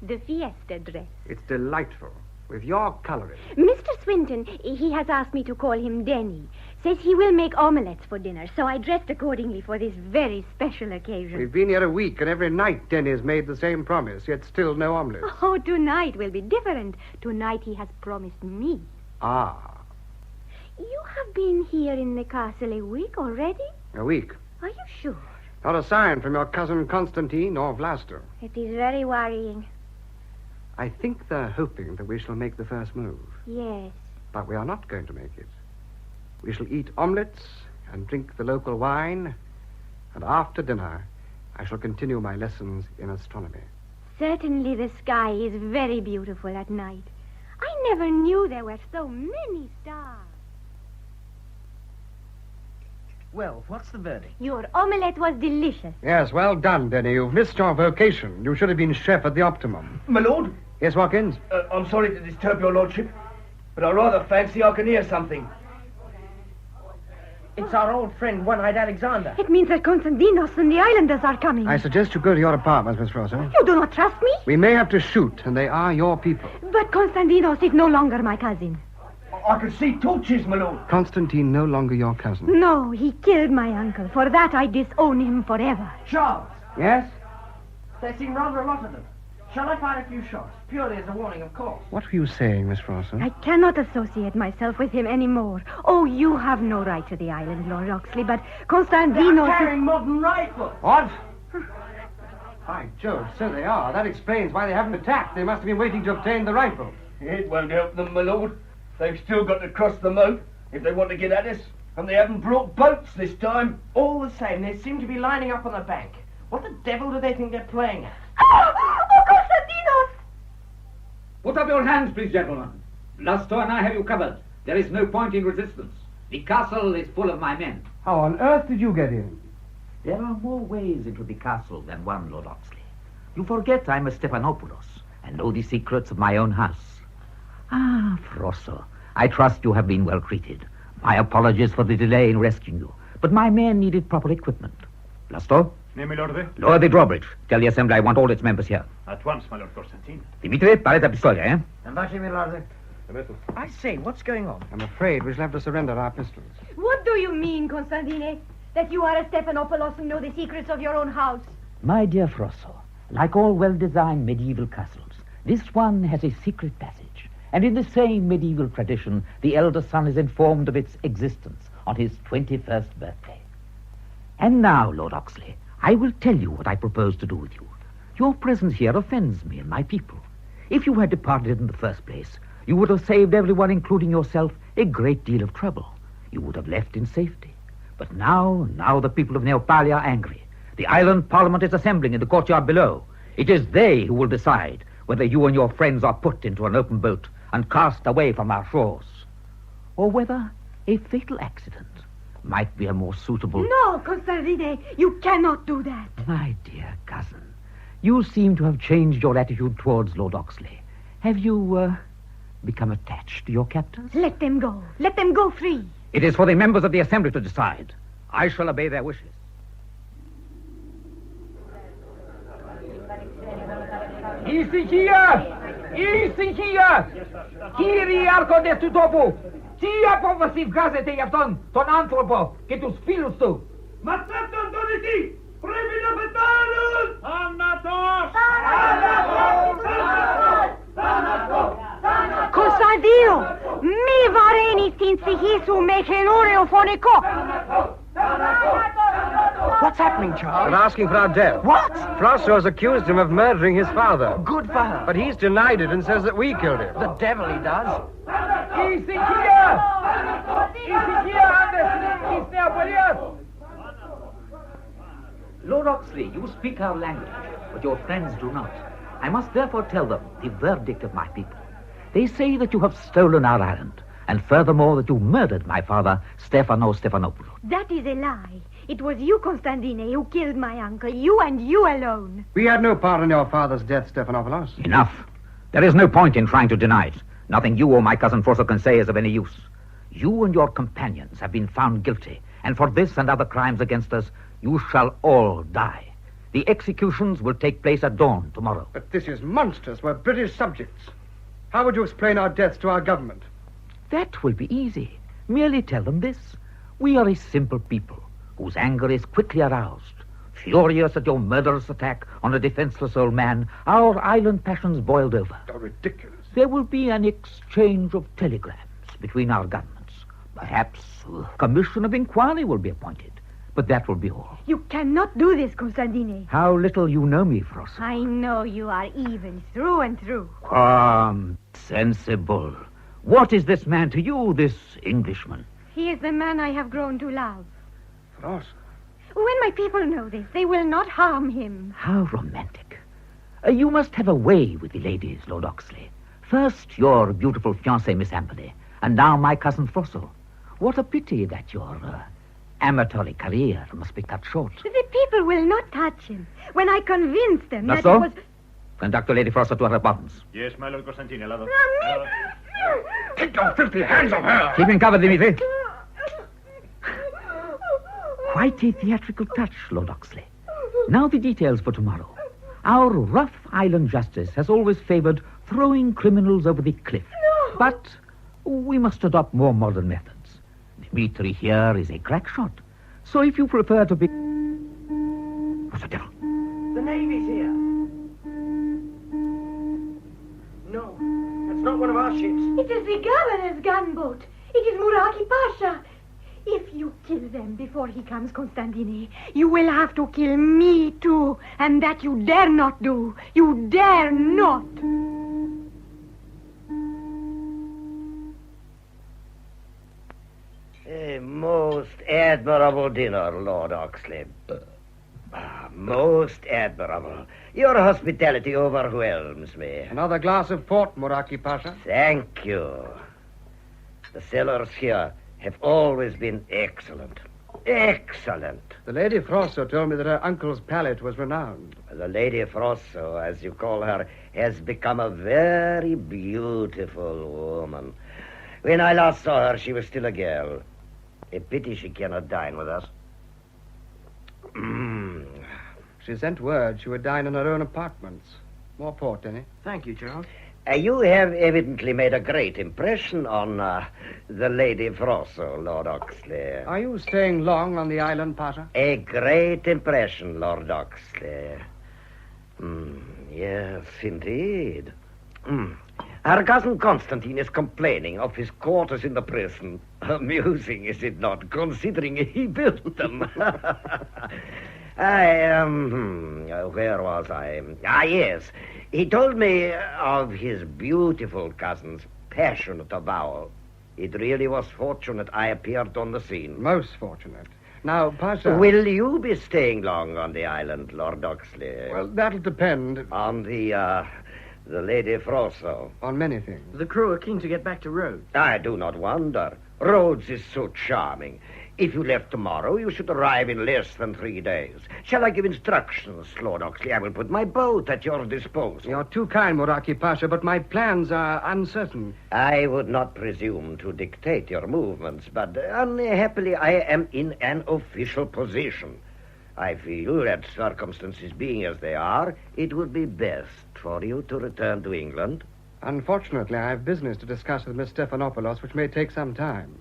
The fiesta dress. It's delightful. With your coloring. Mr. Swinton, he has asked me to call him Denny. Says he will make omelettes for dinner, so I dressed accordingly for this very special occasion. We've been here a week, and every night Denny's made the same promise, yet still no omelette. Oh, tonight will be different. Tonight he has promised me. Ah, You have been here in the castle a week already? a week. Are you sure? Not a sign from your cousin Constantine or Vlasto. It is very worrying. I think they're hoping that we shall make the first move. Yes. But we are not going to make it. We shall eat omelettes and drink the local wine, and after dinner I shall continue my lessons in astronomy. Certainly the sky is very beautiful at night. I never knew there were so many stars. Well, what's the verdict? Your omelette was delicious. Yes, well done, Denny. You've missed your vocation. You should have been chef at the Optimum. My lord? Yes, Watkins? I'm sorry to disturb your lordship, but I rather fancy I can hear something. It's our old friend, One-Eyed Alexander. It means that Constantinos and the islanders are coming. I suggest you go to your apartments, Miss Rosa. You do not trust me? We may have to shoot, and they are your people. But Constantinos is no longer my cousin. I can see torches, my lord. Constantine no longer your cousin. No, he killed my uncle. For that I disown him forever. Charles, Yes? there seem rather a lot of them. Shall I fire a few shots? Purely as a warning, of course. What were you saying, Miss Rosa? I cannot associate myself with him anymore. Oh, you have no right to the island, Lord Oxley, but Constantinos... They're carrying modern rifles. What? By Jove, so they are. That explains why they haven't attacked. They must have been waiting to obtain the rifle. It won't help them, my lord. They've still got to cross the moat if they want to get at us. And they haven't brought boats this time. All the same, they seem to be lining up on the bank. What the devil do they think they're playing at? Oh, Constantinos! Put up your hands, please, gentlemen. Vlasto and I have you covered. There is no point in resistance. The castle is full of my men. How on earth did you get in? There are more ways into the castle than one, Lord Oxley. You forget I'm a Stephanopoulos and know the secrets of my own house. Ah, Frosso, I trust you have been well treated. My apologies for the delay in rescuing you, but my men needed proper equipment. Vlasto? Nay, my lord. Lower the drawbridge. Tell the assembly I want all its members here. At once, my lord Constantine. Dimitri, pare la pistola, eh? I say, what's going on? I'm afraid we shall have to surrender our pistols. What do you mean, Constantine? That you are a Stephanopoulos and know the secrets of your own house? My dear Frosso, like all well-designed medieval castles, this one has a secret passage. And in the same medieval tradition, the elder son is informed of its existence on his 21st birthday. And now, Lord Oxley, I will tell you what I propose to do with you. Your presence here offends me and my people. If you had departed in the first place, you would have saved everyone, including yourself, a great deal of trouble. You would have left in safety. But now the people of Neopalia are angry. The island parliament is assembling in the courtyard below. It is they who will decide whether you and your friends are put into an open boat and cast away from our shores, or whether a fatal accident might be a more suitable... No, Constantine, you cannot do that. My dear cousin, you seem to have changed your attitude towards Lord Oxley. Have you, become attached to your captors? Let them go. Let them go free. It is for the members of the assembly to decide. I shall obey their wishes. Είστε here! Κύριοι άρχοντες του τόπου, τι απόφαση βγάζετε για αυτόν τον άνθρωπο και τους φίλους του? Ματσάτον τον εκεί! Πρέπει να πετάρουν! Θάνατος! Constantino, μη βαραίνεις την ψυχή σου με καινούριο φωνικό. What's happening, Charles? They're asking for our death. What? Frosso has accused him of murdering his father. Good for her. But he's denied it and says that we killed him. The devil he does. Είστε here! Είστε here, Anderson, της Νεαπολίας! Lord Oxley, you speak our language, but your friends do not. I must therefore tell them the verdict of my people. They say that you have stolen our island, and furthermore that you murdered my father, Stephanopoulos. That is a lie. It was you, Constantine, who killed my uncle. You and you alone. We had no part in your father's death, Stephanopoulos. Enough. There is no point in trying to deny it. Nothing you or my cousin Frosso can say is of any use. You and your companions have been found guilty, And for this and other crimes against us, you shall all die. The executions will take place at dawn tomorrow. But this is monstrous. We're British subjects. How would you explain our deaths to our government? That will be easy. Merely tell them this. We are a simple people whose anger is quickly aroused. Furious at your murderous attack on a defenseless old man, our island passions boiled over. How ridiculous. There will be an exchange of telegrams between our governments. Perhaps a commission of inquiry will be appointed. But that will be all. You cannot do this, Constantine. How little you know me, Frost. I know you are even through and through. Sensible. What is this man to you, this Englishman? He is the man I have grown to love. Frost. When my people know this, they will not harm him. How romantic. You must have a way with the ladies, Lord Oxley. First, your beautiful fiancée, Miss Amberley, and now my cousin Frossel. What a pity that your amateur career must be cut short. The people will not touch him. When I convince them that so? it was... Conduct the Lady Frossel to her apartments. Yes, my Lord Constantine, allow. Take your filthy hands off her! Keep him covered, Dimitri. Quite a theatrical touch, Lord Oxley. Now the details for tomorrow. Our rough island justice has always favored throwing criminals over the cliff. No. But we must adopt more modern methods. Dimitri here is a crack shot. So if you prefer to be... What's the devil? The Navy's here. No, that's not one of our ships. It is the governor's gunboat. It is Muraki Pasha. If you kill them before he comes, Constantine, you will have to kill me too. And that you dare not do. You dare not. A most admirable dinner, Lord Oxley. Most admirable. Your hospitality overwhelms me. Another glass of port, Muraki Pasha. Thank you. The cellars here have always been excellent. Excellent. The Lady Frosso told me that her uncle's palate was renowned. The Lady Frosso, as you call her, has become a very beautiful woman. When I last saw her, she was still a girl. A pity she cannot dine with us. She sent word she would dine in her own apartments. More port, Denny. Thank you, Charles. You have evidently made a great impression on the Lady Frosso, Lord Oxley. Are you staying long on the island, Pasha? A great impression, Lord Oxley. Yes, indeed. Our cousin Constantine is complaining of his quarters in the prison. Amusing, is it not, considering he built them? Where was I? Yes. He told me of his beautiful cousin's passionate avowal. It really was fortunate I appeared on the scene. Most fortunate. Now, Pasha... Will you be staying long on the island, Lord Oxley? Well, that'll depend... On the Lady Frosso. On many things. The crew are keen to get back to Rhodes. I do not wonder. Rhodes is so charming. If you left tomorrow, you should arrive in less than 3 days. Shall I give instructions, Lord Oxley? I will put my boat at your disposal. You're too kind, Muraki Pasha, but my plans are uncertain. I would not presume to dictate your movements, but unhappily I am in an official position. I feel that circumstances being as they are, it would be best for you to return to England. Unfortunately, I have business to discuss with Miss Stephanopoulos, which may take some time.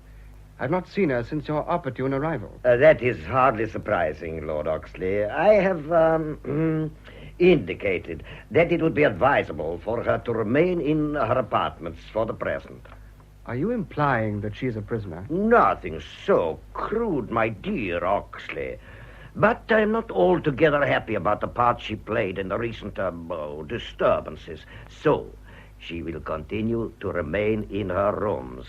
I've not seen her since your opportune arrival. That is hardly surprising, Lord Oxley. I have indicated that it would be advisable for her to remain in her apartments for the present. Are you implying that she's a prisoner? Nothing so crude, my dear Oxley. But I'm not altogether happy about the part she played in the recent disturbances. So, she will continue to remain in her rooms.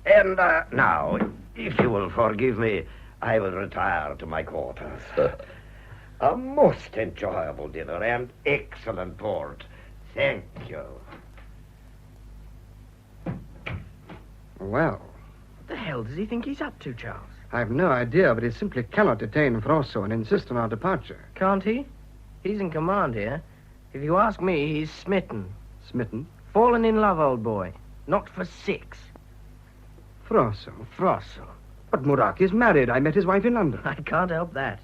And now, if you will forgive me, I will retire to my quarters. A most enjoyable dinner and excellent port. Thank you. Well. What the hell does he think he's up to, Charles? I've no idea, but he simply cannot detain Frosso and insist on our departure. Can't he? He's in command here. If you ask me, he's smitten. Smitten? Fallen in love, old boy. Not for 6. Frosso. Frosso. But Muraki is married. I met his wife in London. I can't help that.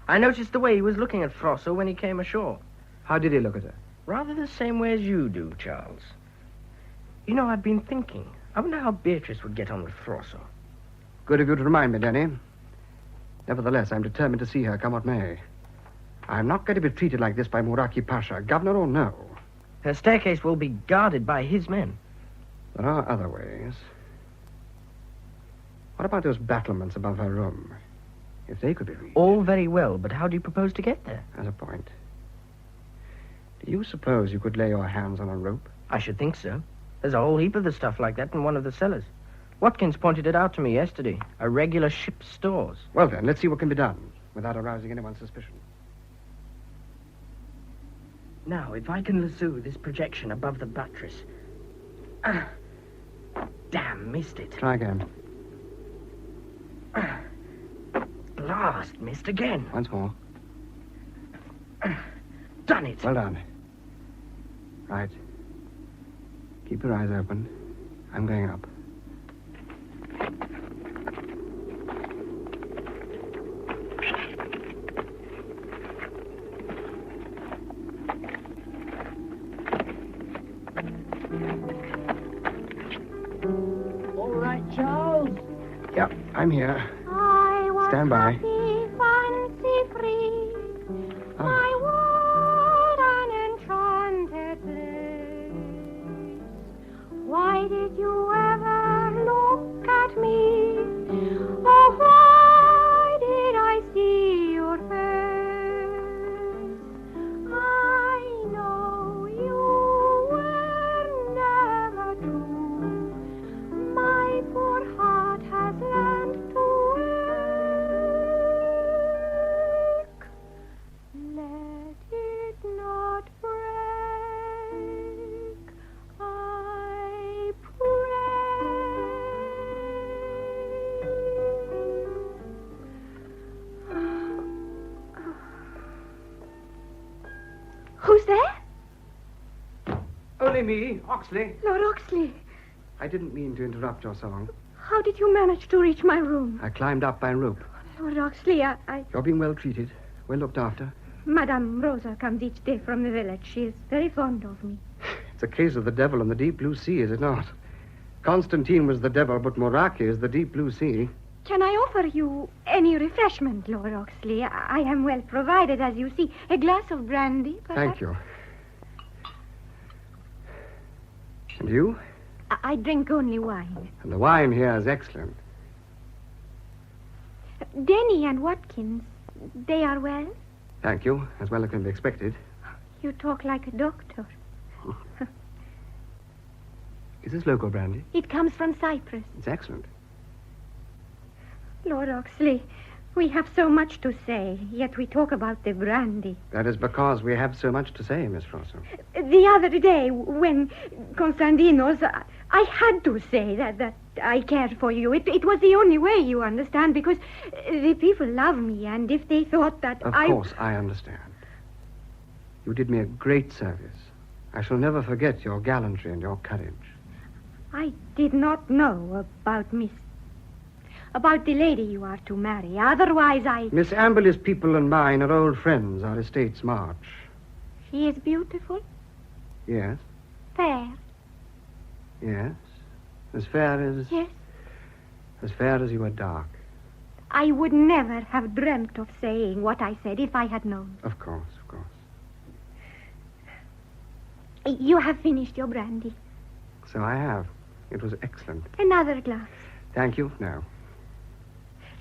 I noticed the way he was looking at Frosso when he came ashore. How did he look at her? Rather the same way as you do, Charles. You know, I've been thinking. I wonder how Beatrice would get on with Frosso. Good of you to remind me, Danny. Nevertheless, I'm determined to see her, come what may. I'm not going to be treated like this by Muraki Pasha, governor or no. Her staircase will be guarded by his men. There are other ways. What about those battlements above her room? If they could be reached. All very well, but how do you propose to get there? As a point. Do you suppose you could lay your hands on a rope? I should think so. There's a whole heap of the stuff like that in one of the cellars. Watkins pointed it out to me yesterday. A regular ship's stores. Well then, let's see what can be done without arousing anyone's suspicion. Now, if I can lasso this projection above the buttress... damn, missed it. Try again. Blast, missed again. Once more. Done it. Well done. Right. Keep your eyes open. I'm going up. All right, Charles. Yep, I'm here. Stand by. Fancy free. I want an enchanted place. Why did you ever look at me? Oh, why did I see your face? I know you were never true. My poor heart has learned to let it not break, I pray. Who's there? Only me, Oxley. Lord Oxley. I didn't mean to interrupt your song. How did you manage to reach my room? I climbed up by rope. Lord Oxley, I... You're being well treated, well looked after. Madame Rosa comes each day from the village. She is very fond of me. It's a case of the devil and the deep blue sea, is it not? Constantine was the devil, but Muraki is the deep blue sea. Can I offer you any refreshment, Lord Oxley? I am well provided, as you see. A glass of brandy, perhaps? Thank you. And you? I drink only wine. And the wine here is excellent. Denny and Watkins, they are well? Thank you, as well as can be expected. You talk like a doctor. Is this local brandy? It comes from Cyprus. It's excellent. Lord Oxley, we have so much to say, yet we talk about the brandy. That is because we have so much to say, Miss Frosso. The other day, when Constantinos, I had to say that I cared for you. It was the only way, you understand, because the people love me, and if they thought that Of course, I understand. You did me a great service. I shall never forget your gallantry and your courage. I did not know about the lady you are to marry. Otherwise, Miss Amberley's people and mine are old friends, our estates march. She is beautiful? Yes, Fair? yes. As fair as... Yes. As fair as you are dark. I would never have dreamt of saying what I said if I had known. Of course, of course. You have finished your brandy. So I have. It was excellent. Another glass. Thank you. No.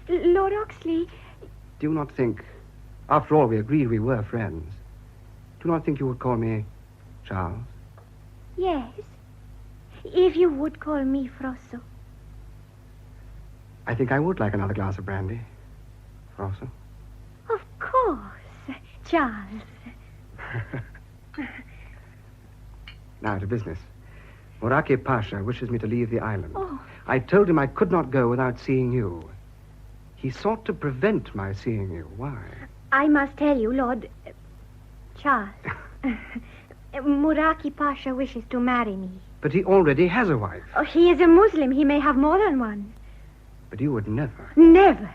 Lord Oxley... Do not think... After all, we agreed we were friends. Do not think you would call me Charles. Yes. If you would call me Frosso. I think I would like another glass of brandy. Frosso. Of course, Charles. Now to business. Muraki Pasha wishes me to leave the island. Oh. I told him I could not go without seeing you. He sought to prevent my seeing you. Why? I must tell you, Lord... Charles. Muraki Pasha wishes to marry me. But he already has a wife. Oh, he is a Muslim. He may have more than one. But you would never. Never.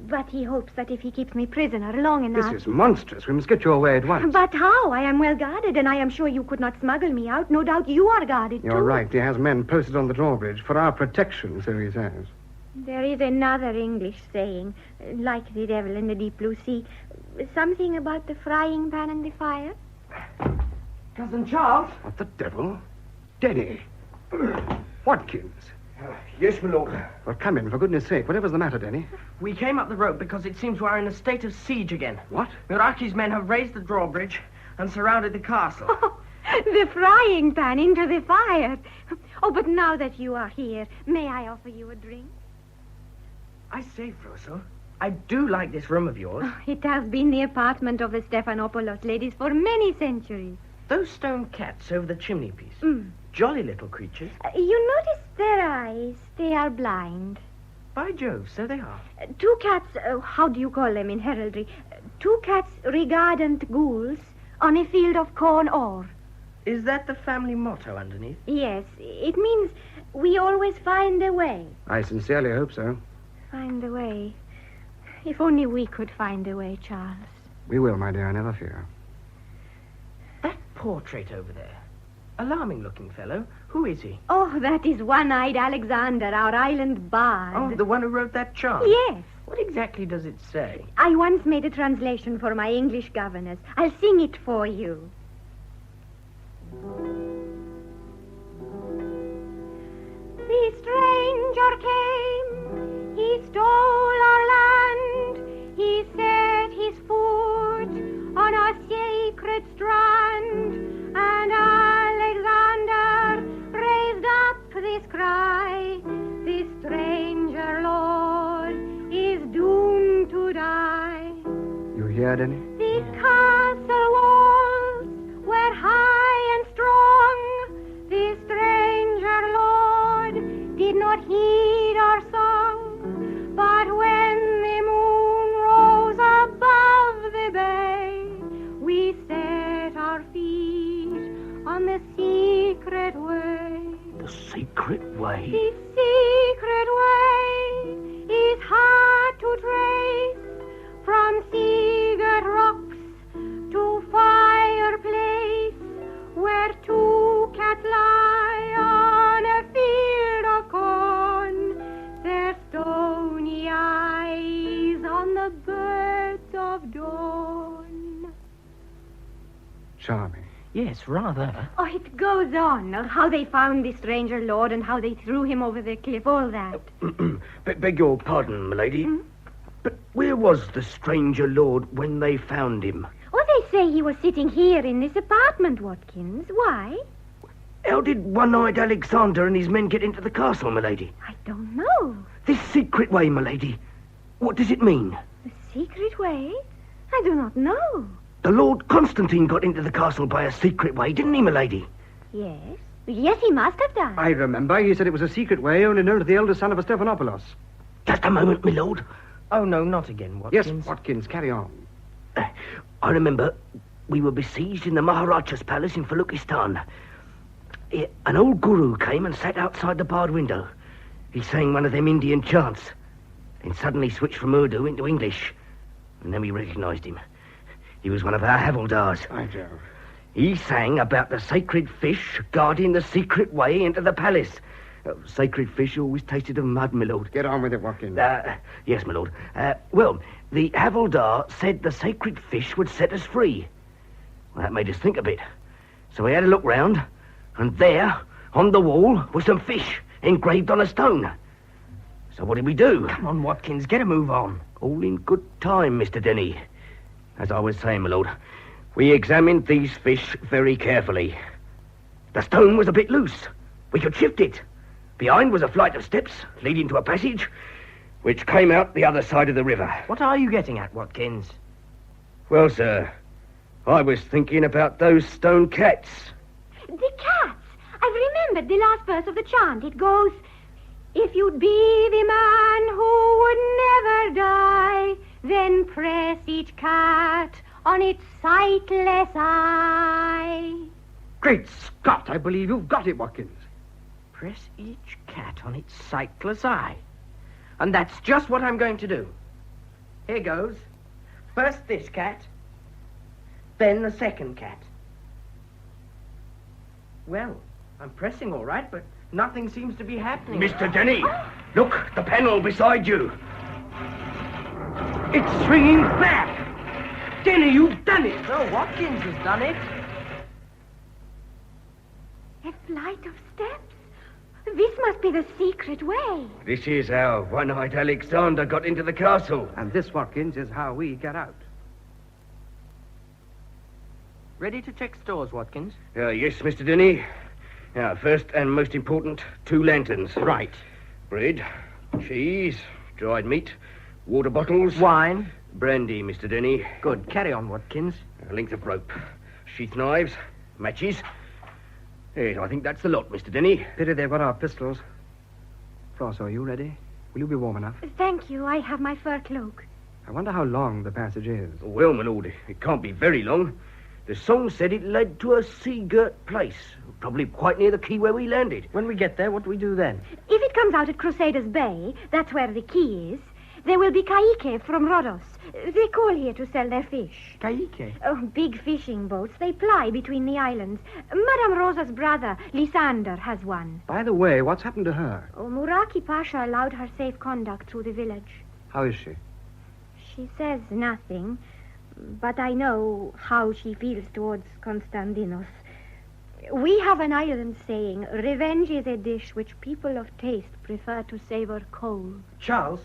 But he hopes that if he keeps me prisoner long enough... This is monstrous. We must get you away at once. But how? I am well guarded, and I am sure you could not smuggle me out. No doubt you are guarded, You're too. right. He has men posted on the drawbridge for our protection, so he says. There is another English saying, like the devil in the deep blue sea, something about the frying pan and the fire. Cousin Charles? What the devil? Denny. Watkins. Yes, my lord. Well, come in, for goodness sake. Whatever's the matter, Denny? We came up the road because it seems we're in a state of siege again. What? Miraki's men have raised the drawbridge and surrounded the castle. The frying pan into the fire. Oh, but now that you are here, may I offer you a drink? I say, Froso, I do like this room of yours. Oh, it has been the apartment of the Stephanopoulos ladies for many centuries. Those stone cats over the chimney piece. Jolly little creatures. You notice their eyes. They are blind. By Jove, so they are. Two cats, how do you call them in heraldry? Two cats regardant ghouls on a field of corn ore. Is that the family motto underneath? Yes, it means we always find a way. I sincerely hope so. Find a way. If only we could find a way, Charles. We will, my dear, never fear. That portrait over there. Alarming-looking fellow. Who is he? Oh, that is One-Eyed Alexander, our island bard. Oh, the one who wrote that charm? Yes. What exactly does it say? I once made a translation for my English governess. I'll sing it for you. The stranger came, he stole our land, he set his foot on a sacred strand, and Alexander raised up this cry, this stranger lord is doomed to die. You hear, Denny? The castle walls were high and strong, the stranger lord did not heed our song, but when the moon rose above the bay, we set our feet on the secret way. The secret way? The secret way is hard to trace, from seagirt rocks to fireplace, where two cats lie on a field of corn, their stony eyes on the birds of dawn. Charming. Yes, rather. Oh, it goes on. How they found the stranger lord and how they threw him over the cliff, all that. Beg your pardon, milady. But where was the stranger lord when they found him? Oh, they say he was sitting here in this apartment, Watkins. Why? How did One-Eyed Alexander and his men get into the castle, milady? I don't know. This secret way, milady. What does it mean? The secret way? I do not know. The Lord Constantine got into the castle by a secret way, didn't he, milady? Yes. Yes, he must have done. I remember. He said it was a secret way only known to the eldest son of a Stephanopoulos. Just a moment, my lord. Oh, no, not again, Watkins. Yes, Watkins, carry on. I remember we were besieged in the Maharaja's palace in Falukistan. An old guru came and sat outside the barred window. He sang one of them Indian chants, then suddenly switched from Urdu into English. And then we recognized him. He was one of our havildars. By Jove. He sang about the sacred fish guarding the secret way into the palace. Sacred fish always tasted of mud, my lord. Get on with it, Watkins. Yes, my lord. Well, the havildar said the sacred fish would set us free. Well, that made us think a bit. So we had a look round, and there, on the wall, were some fish engraved on a stone. So what did we do? Come on, Watkins, get a move on. All in good time, Mr. Denny. As I was saying, my lord, we examined these fish very carefully. The stone was a bit loose. We could shift it. Behind was a flight of steps leading to a passage which came out the other side of the river. What are you getting at, Watkins? Well, sir, I was thinking about those stone cats. The cats. I've remembered the last verse of the chant. It goes, if you'd be the man who would never die, then press each cat on its sightless eye. Great Scott, I believe you've got it, Watkins. Press each cat on its sightless eye. And that's just what I'm going to do. Here goes. First this cat, then the second cat. Well, I'm pressing all right, but nothing seems to be happening. Mr. Denny, look, the panel beside you. It's swinging back. Denny, you've done it. Oh, Watkins has done it. A flight of steps? This must be the secret way. This is how one-eyed Alexander got into the castle. And this, Watkins, is how we get out. Ready to check stores, Watkins? Yes, Mr. Denny. Now, first and most important, 2 lanterns. Right. Bread, cheese, dried meat, water bottles. Wine. Brandy, Mr. Denny. Good. Carry on, Watkins. A length of rope. Sheath knives, matches. Yes, I think that's the lot, Mr. Denny. Pity they've got our pistols. Frost, are you ready? Will you be warm enough? Thank you. I have my fur cloak. I wonder how long the passage is. Well, my lord, it can't be very long. The song said it led to a sea-girt place, probably quite near the quay where we landed. When we get there, what do we do then? If it comes out at Crusaders Bay, that's where the key is, there will be caïque from Rhodos. They call here to sell their fish. Caïque? Oh, big fishing boats. They ply between the islands. Madame Rosa's brother, Lysander, has one. By the way, what's happened to her? Oh, Muraki Pasha allowed her safe conduct through the village. How is she? She says nothing, but I know how she feels towards Constantinos. We have an island saying, revenge is a dish which people of taste prefer to savor cold. Charles,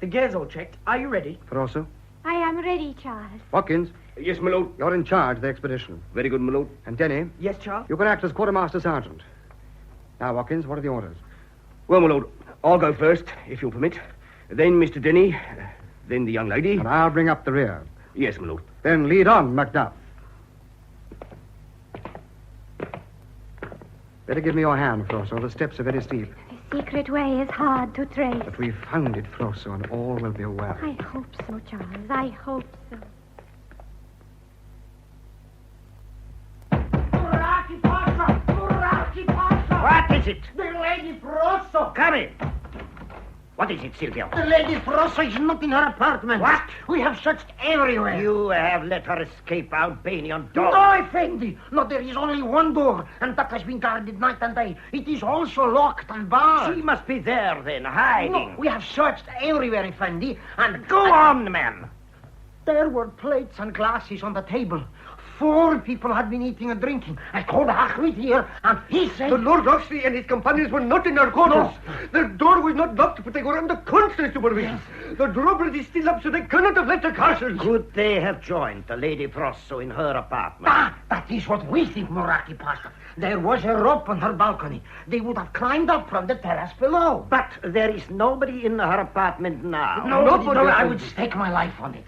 the gear's all checked. Are you ready? Frosso? I am ready, Charles. Watkins? Yes, my lord. You're in charge of the expedition. Very good, my lord. And Denny? Yes, Charles? You can act as quartermaster sergeant. Now, Watkins, what are the orders? Well, my lord, I'll go first, if you'll permit. Then Mr. Denny, then the young lady. And I'll bring up the rear. Yes, my lord. Then lead on, Macduff. Better give me your hand, Frosso. The steps are very steep. The secret way is hard to trace. But we've found it, Frosso, and all will be well. I hope so, Charles. I hope so. Muraki Pasha! Muraki Pasha! What is it? The Lady Frosso! Come in. What is it, Silvio? The Lady Frosso is not in her apartment. What? We have searched everywhere. You have let her escape, Albanian dog. No, Effendi. No, there is only one door, and that has been guarded night and day. It is also locked and barred. She must be there, then, hiding. No, we have searched everywhere, Effendi, and... Go on, man. There were plates and glasses on the table. 4 people had been eating and drinking. I called Achmed here, and he said... The Lord Oxley and his companions were not in their quarters. No. Their door was not locked, but they were under constant supervision. Yes. The drawbridge is still up, so they cannot have left the castle. Could they have joined the Lady Frosso in her apartment? That is what we think, Muraki Pasha. There was a rope on her balcony. They would have climbed up from the terrace below. But there is nobody in her apartment now. Nobody. No, I would stake my life on it.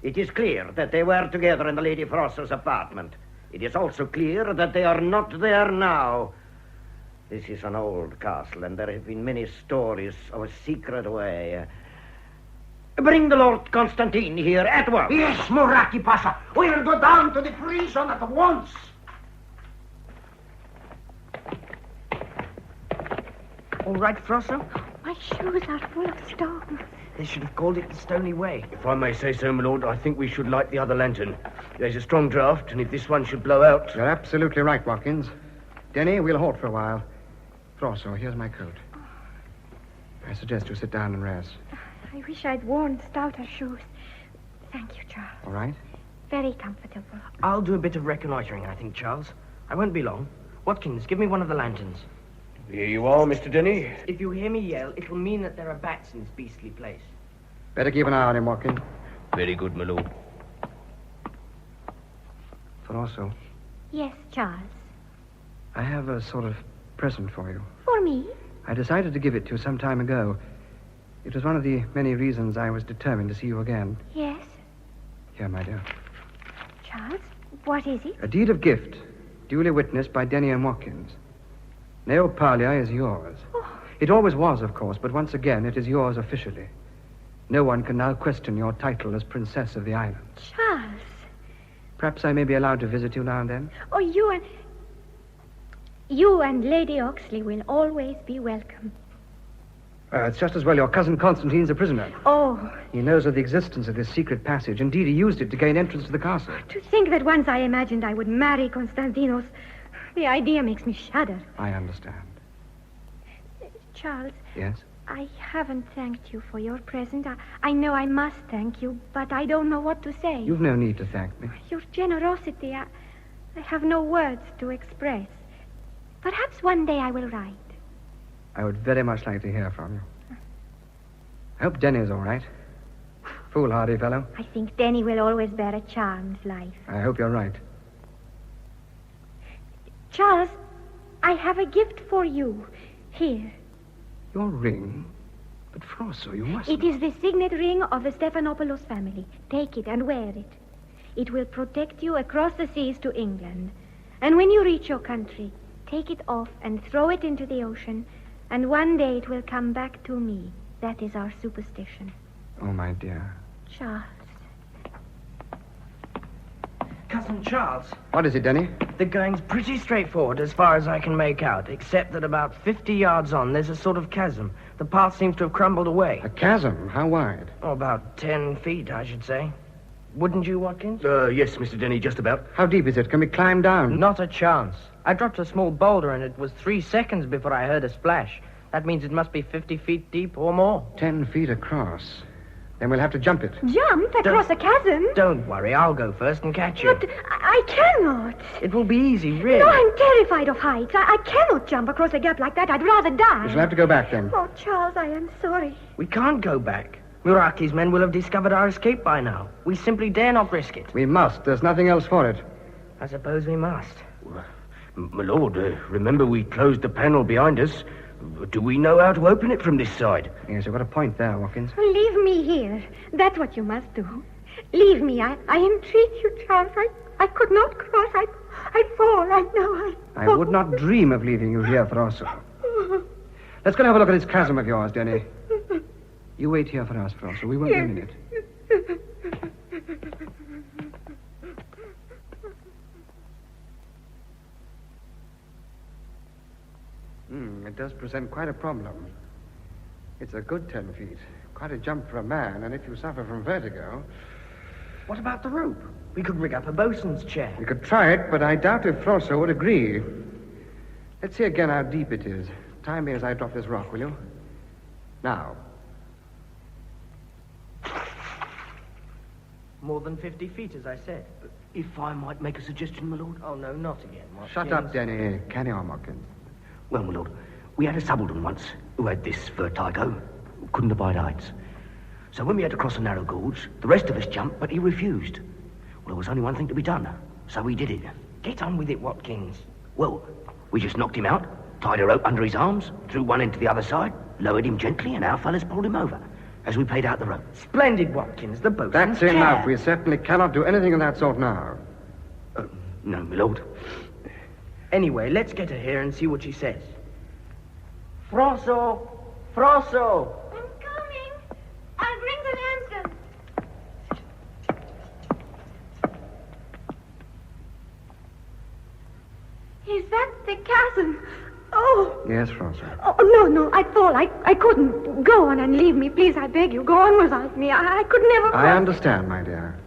It is clear that they were together in the Lady Frosso's apartment. It is also clear that they are not there now. This is an old castle, and there have been many stories of a secret way. Bring the Lord Constantine here at once. Yes, Muraki Pasha. We will go down to the prison at once. All right, Frosso? My shoes are full of stones. They should have called it the Stony Way. If I may say so, my lord, I think we should light the other lantern. There's a strong draught, and if this one should blow out... You're absolutely right, Watkins. Denny, we'll halt for a while. Frosso, here's my coat. I suggest you sit down and rest. I wish I'd worn stouter shoes. Thank you, Charles. All right? Very comfortable. I'll do a bit of reconnoitering, I think, Charles. I won't be long. Watkins, give me one of the lanterns. Here you are, Mr. Denny. If you hear me yell, it'll mean that there are bats in this beastly place. Better keep an eye on him, Watkins. Very good, my lord. Frosso, Yes, Charles. I have a sort of present for you. For me? I decided to give it to you some time ago. It was one of the many reasons I was determined to see you again. Yes. Here, my dear. Charles, what is it? A deed of gift, duly witnessed by Denny and Watkins. Neopalia is yours. Oh. It always was, of course, but once again it is yours officially. No one can now question your title as Princess of the Island. Charles. Perhaps I may be allowed to visit you now and then? Oh, you and Lady Oxley will always be welcome. It's just as well your cousin Constantine's a prisoner. Oh, He knows of the existence of this secret passage. Indeed, he used it to gain entrance to the castle. to think that once I imagined I would marry Constantinos, the idea makes me shudder. I understand. Charles, Yes? I haven't thanked you for your present. I know I must thank you, but I don't know what to say. You've no need to thank me. Your generosity, I have no words to express. Perhaps one day I will write. I would very much like to hear from you. I hope Denny's all right. Foolhardy fellow. I think Denny will always bear a charmed life. I hope you're right. Charles, I have a gift for you. Here. Your ring? But Frosso, you must... It is the signet ring of the Stephanopoulos family. Take it and wear it. It will protect you across the seas to England. And when you reach your country, take it off and throw it into the ocean, and one day it will come back to me. That is our superstition. Oh, my dear. Charles. Cousin Charles, What is it, Denny? the going's pretty straightforward as far as I can make out, except that about 50 yards on there's a sort of chasm. The path seems to have crumbled away. A chasm? How wide? Oh, about 10 feet, I should say. Wouldn't you, Watkins? Yes, Mr. Denny, just about. How deep is it? Can we climb down? Not a chance. I dropped a small boulder and it was 3 seconds before I heard a splash. That means it must be 50 feet deep or more. 10 feet across. Then we'll have to jump it. Jump across a chasm? Don't worry, I'll go first and catch you. But I cannot. It will be easy, really. No, I'm terrified of heights. I cannot jump across a gap like that. I'd rather die. We shall have to go back then. Oh, Charles, I am sorry. We can't go back. Muraki's men will have discovered our escape by now. We simply dare not risk it. We must. There's nothing else for it. I suppose we must. My lord, remember we closed the panel behind us. Do we know how to open it from this side? Yes, you've got a point there, Watkins. Leave me here. That's what you must do. Leave me. I entreat you, Charles. I could not cross. I'd fall. I know. I would not dream of leaving you here, Frosso. Let's go and have a look at this chasm of yours, Denny. You wait here for us, Frosso. We won't be a minute. It does present quite a problem. It's a good 10 feet. Quite a jump for a man, and if you suffer from vertigo... What about the rope? We could rig up a bosun's chair. We could try it, but I doubt if Frosso would agree. Let's see again how deep it is. Time me as I drop this rock, will you? Now. More than 50 feet, as I said. If I might make a suggestion, my lord? Oh, no, not again, Watkins. Shut up, Denny. Carry on, Watkins. Well, my lord, we had a subaltern once who had this vertigo. Couldn't abide heights. So when we had to cross a narrow gorge, the rest of us jumped, but he refused. Well, there was only one thing to be done, so we did it. Get on with it, Watkins. Well, we just knocked him out, tied a rope under his arms, threw one end to the other side, lowered him gently, and our fellas pulled him over as we played out the rope. Splendid, Watkins. The bosun's That's chair. enough. We certainly cannot do anything of that sort now. No, my lord. Anyway, let's get her here and see what she says. Frosso! Frosso! I'm coming. I'll bring the lantern. Is that the chasm? Oh. Yes, Frosso. Oh, no, I'd fall. I couldn't. Go on and leave me, please, I beg you. Go on without me. I could never... I understand, my dear.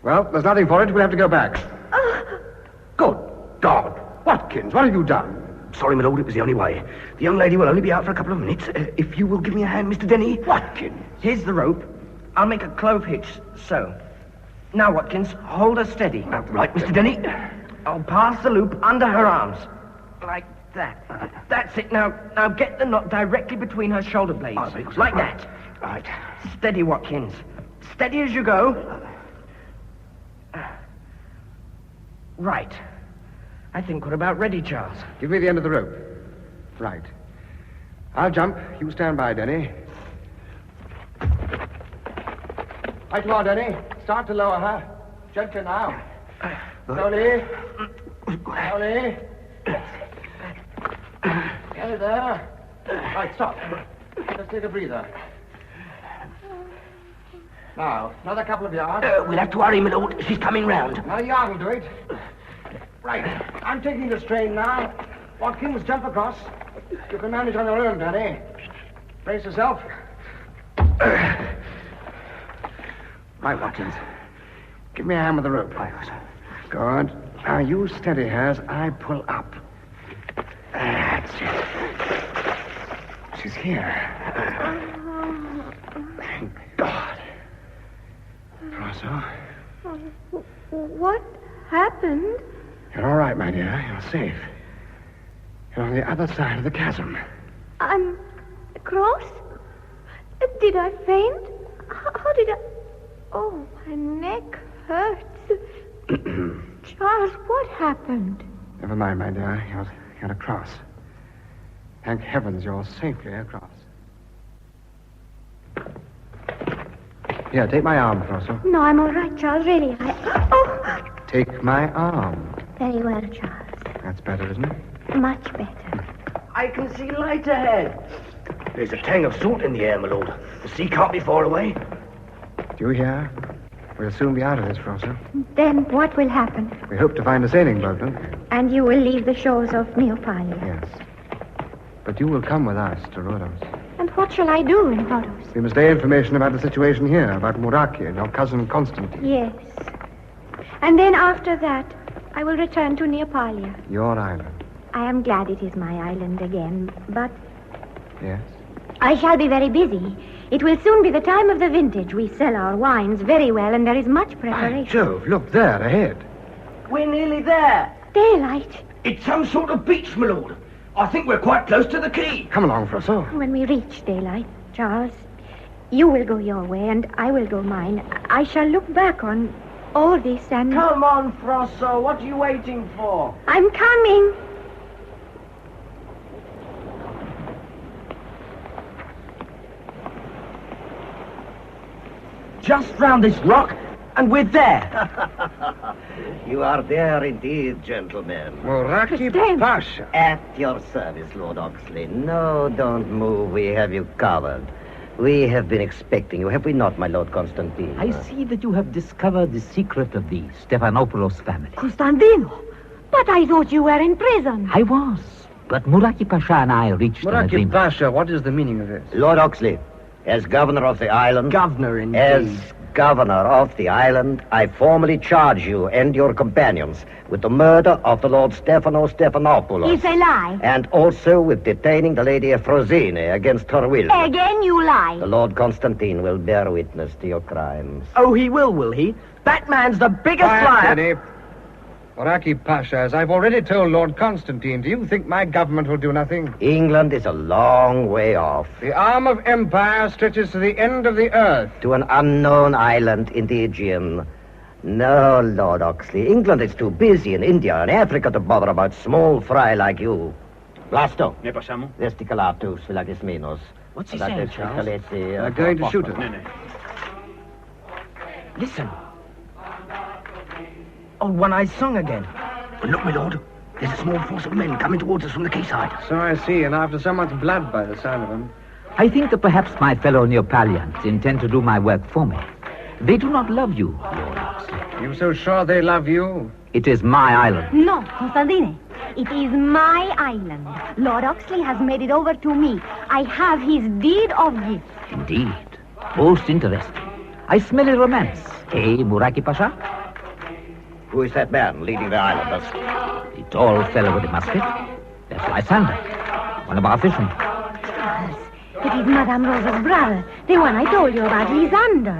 Well, there's nothing for it. We'll have to go back. Good God. Watkins, what have you done? Sorry, my lord, it was the only way. The young lady will only be out for a couple of minutes. If you will give me a hand, Mr. Denny. Watkins. Here's the rope. I'll make a clove hitch, so. Now, Watkins, hold her steady. Right, Mr. Denny. I'll pass the loop under her arms. Like that. That's it. Now get the knot directly between her shoulder blades. Like that. Right. Steady, Watkins. Steady as you go. Right. I think we're about ready, Charles. Give me the end of the rope. Right. I'll jump. You stand by, Denny. Right you are, Denny. Start to lower her. Gently now. Slowly. Slowly. Get it there. Right, stop. Just take a breather. Now, another couple of yards. We'll have to hurry, my lord. She's coming round. Another yard will do it. Right. I'm taking the strain now. Watkins, jump across. You can manage on your own, Danny. Brace yourself. Right, Watkins. Give me a hand with the rope. Good. Now you steady her as I pull up. That's it. She's here. Thank God. Rosso, What happened? you're all right, my dear. You're safe. You're on the other side of the chasm. I'm cross? Did I faint? How did I... Oh, my neck hurts. Charles, what happened? Never mind, my dear. You're across. Thank heavens you're safely across. Here, take my arm, Rosso. No, I'm all right, Charles, really. Oh! Take my arm. Very well, Charles. That's better, isn't it? Much better. I can see light ahead. There's a tang of salt in the air, my lord. The sea can't be far away. Do you hear? We'll soon be out of this, Rosso. Then what will happen? We hope to find a sailing boat, don't we? And you will leave the shores of Neopalia. Yes. But you will come with us to Rhodos. And what shall I do in Rhodos? We must lay information about the situation here, about Muraki and your cousin Constantine. Yes. And then after that, I will return to Neopalia. Your island. I am glad it is my island again, but Yes? I shall be very busy. It will soon be the time of the vintage. We sell our wines very well, and there is much preparation. Jove, look there, ahead. We're nearly there. Daylight. It's some sort of beach, my lord. I think we're quite close to the quay. Come along, Rosso. When we reach daylight, Charles, you will go your way, and I will go mine. I shall look back on all this and... Come on, Frosso. What are you waiting for? I'm coming. Just round this rock, and we're there. You are there indeed, gentlemen. Muraki Pasha. At your service, Lord Oxley. No, don't move. We have you covered. We have been expecting you, have we not, my Lord Constantine? I see that you have discovered the secret of the Stephanopoulos family. Constantino, but I thought you were in prison. I was, but Muraki Pasha and I reached an Muraki agreement. Pasha, what is the meaning of this? Lord Oxley, as governor of the island... Governor, indeed. As governor of the island, I formally charge you and your companions with the murder of the Lord Stephanopoulos. It's a lie. And also with detaining the Lady Efrosine against her will. Again you lie. The Lord Constantine will bear witness to your crimes. Oh, he will he? That man's the biggest liar. Eddie. Muraki Pasha, as I've already told Lord Constantine, do you think my government will do nothing? England is a long way off. The arm of empire stretches to the end of the earth. To an unknown island in the Aegean. No, Lord Oxley. England is too busy in India and Africa to bother about small fry like you. Blasto. Ne passiamo? Vesticalatus philagisminos. What's he saying, Charles? They're going to shoot us. Listen. Old One-Eyed Song again. But look, my lord. There's a small force of men coming towards us from the quayside. So I see, and after so much blood by the sound of them. I think that perhaps my fellow Neopalians intend to do my work for me. They do not love you, Lord Oxley. You so sure they love you? It is my island. No, Constantine. It is my island. Lord Oxley has made it over to me. I have his deed of gift. Indeed. Most interesting. I smell a romance. Eh, Muraki Pasha? Who is that man leading the islanders? The tall fellow with the musket. That's Lysander, one of our fishermen. Charles, it is Madame Rosa's brother, the one I told you about, Lysander.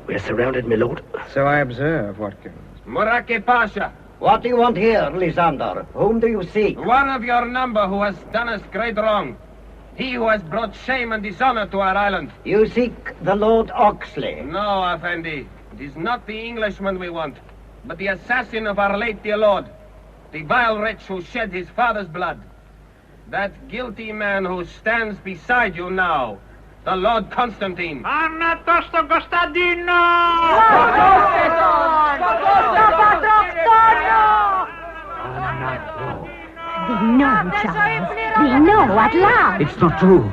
We're surrounded, my lord. So I observe, Watkins. Muraki Pasha, What do you want here, Lysander? Whom do you seek? one of your number who has done us great wrong. He who has brought shame and dishonor to our island. You seek the Lord Oxley. No, Effendi. It is not the Englishman we want, but the assassin of our late dear lord. The vile wretch who shed his father's blood. That guilty man who stands beside you now. The Lord Constantine. Anatosto Costadino! They know, Charles. They know at last. It's not true.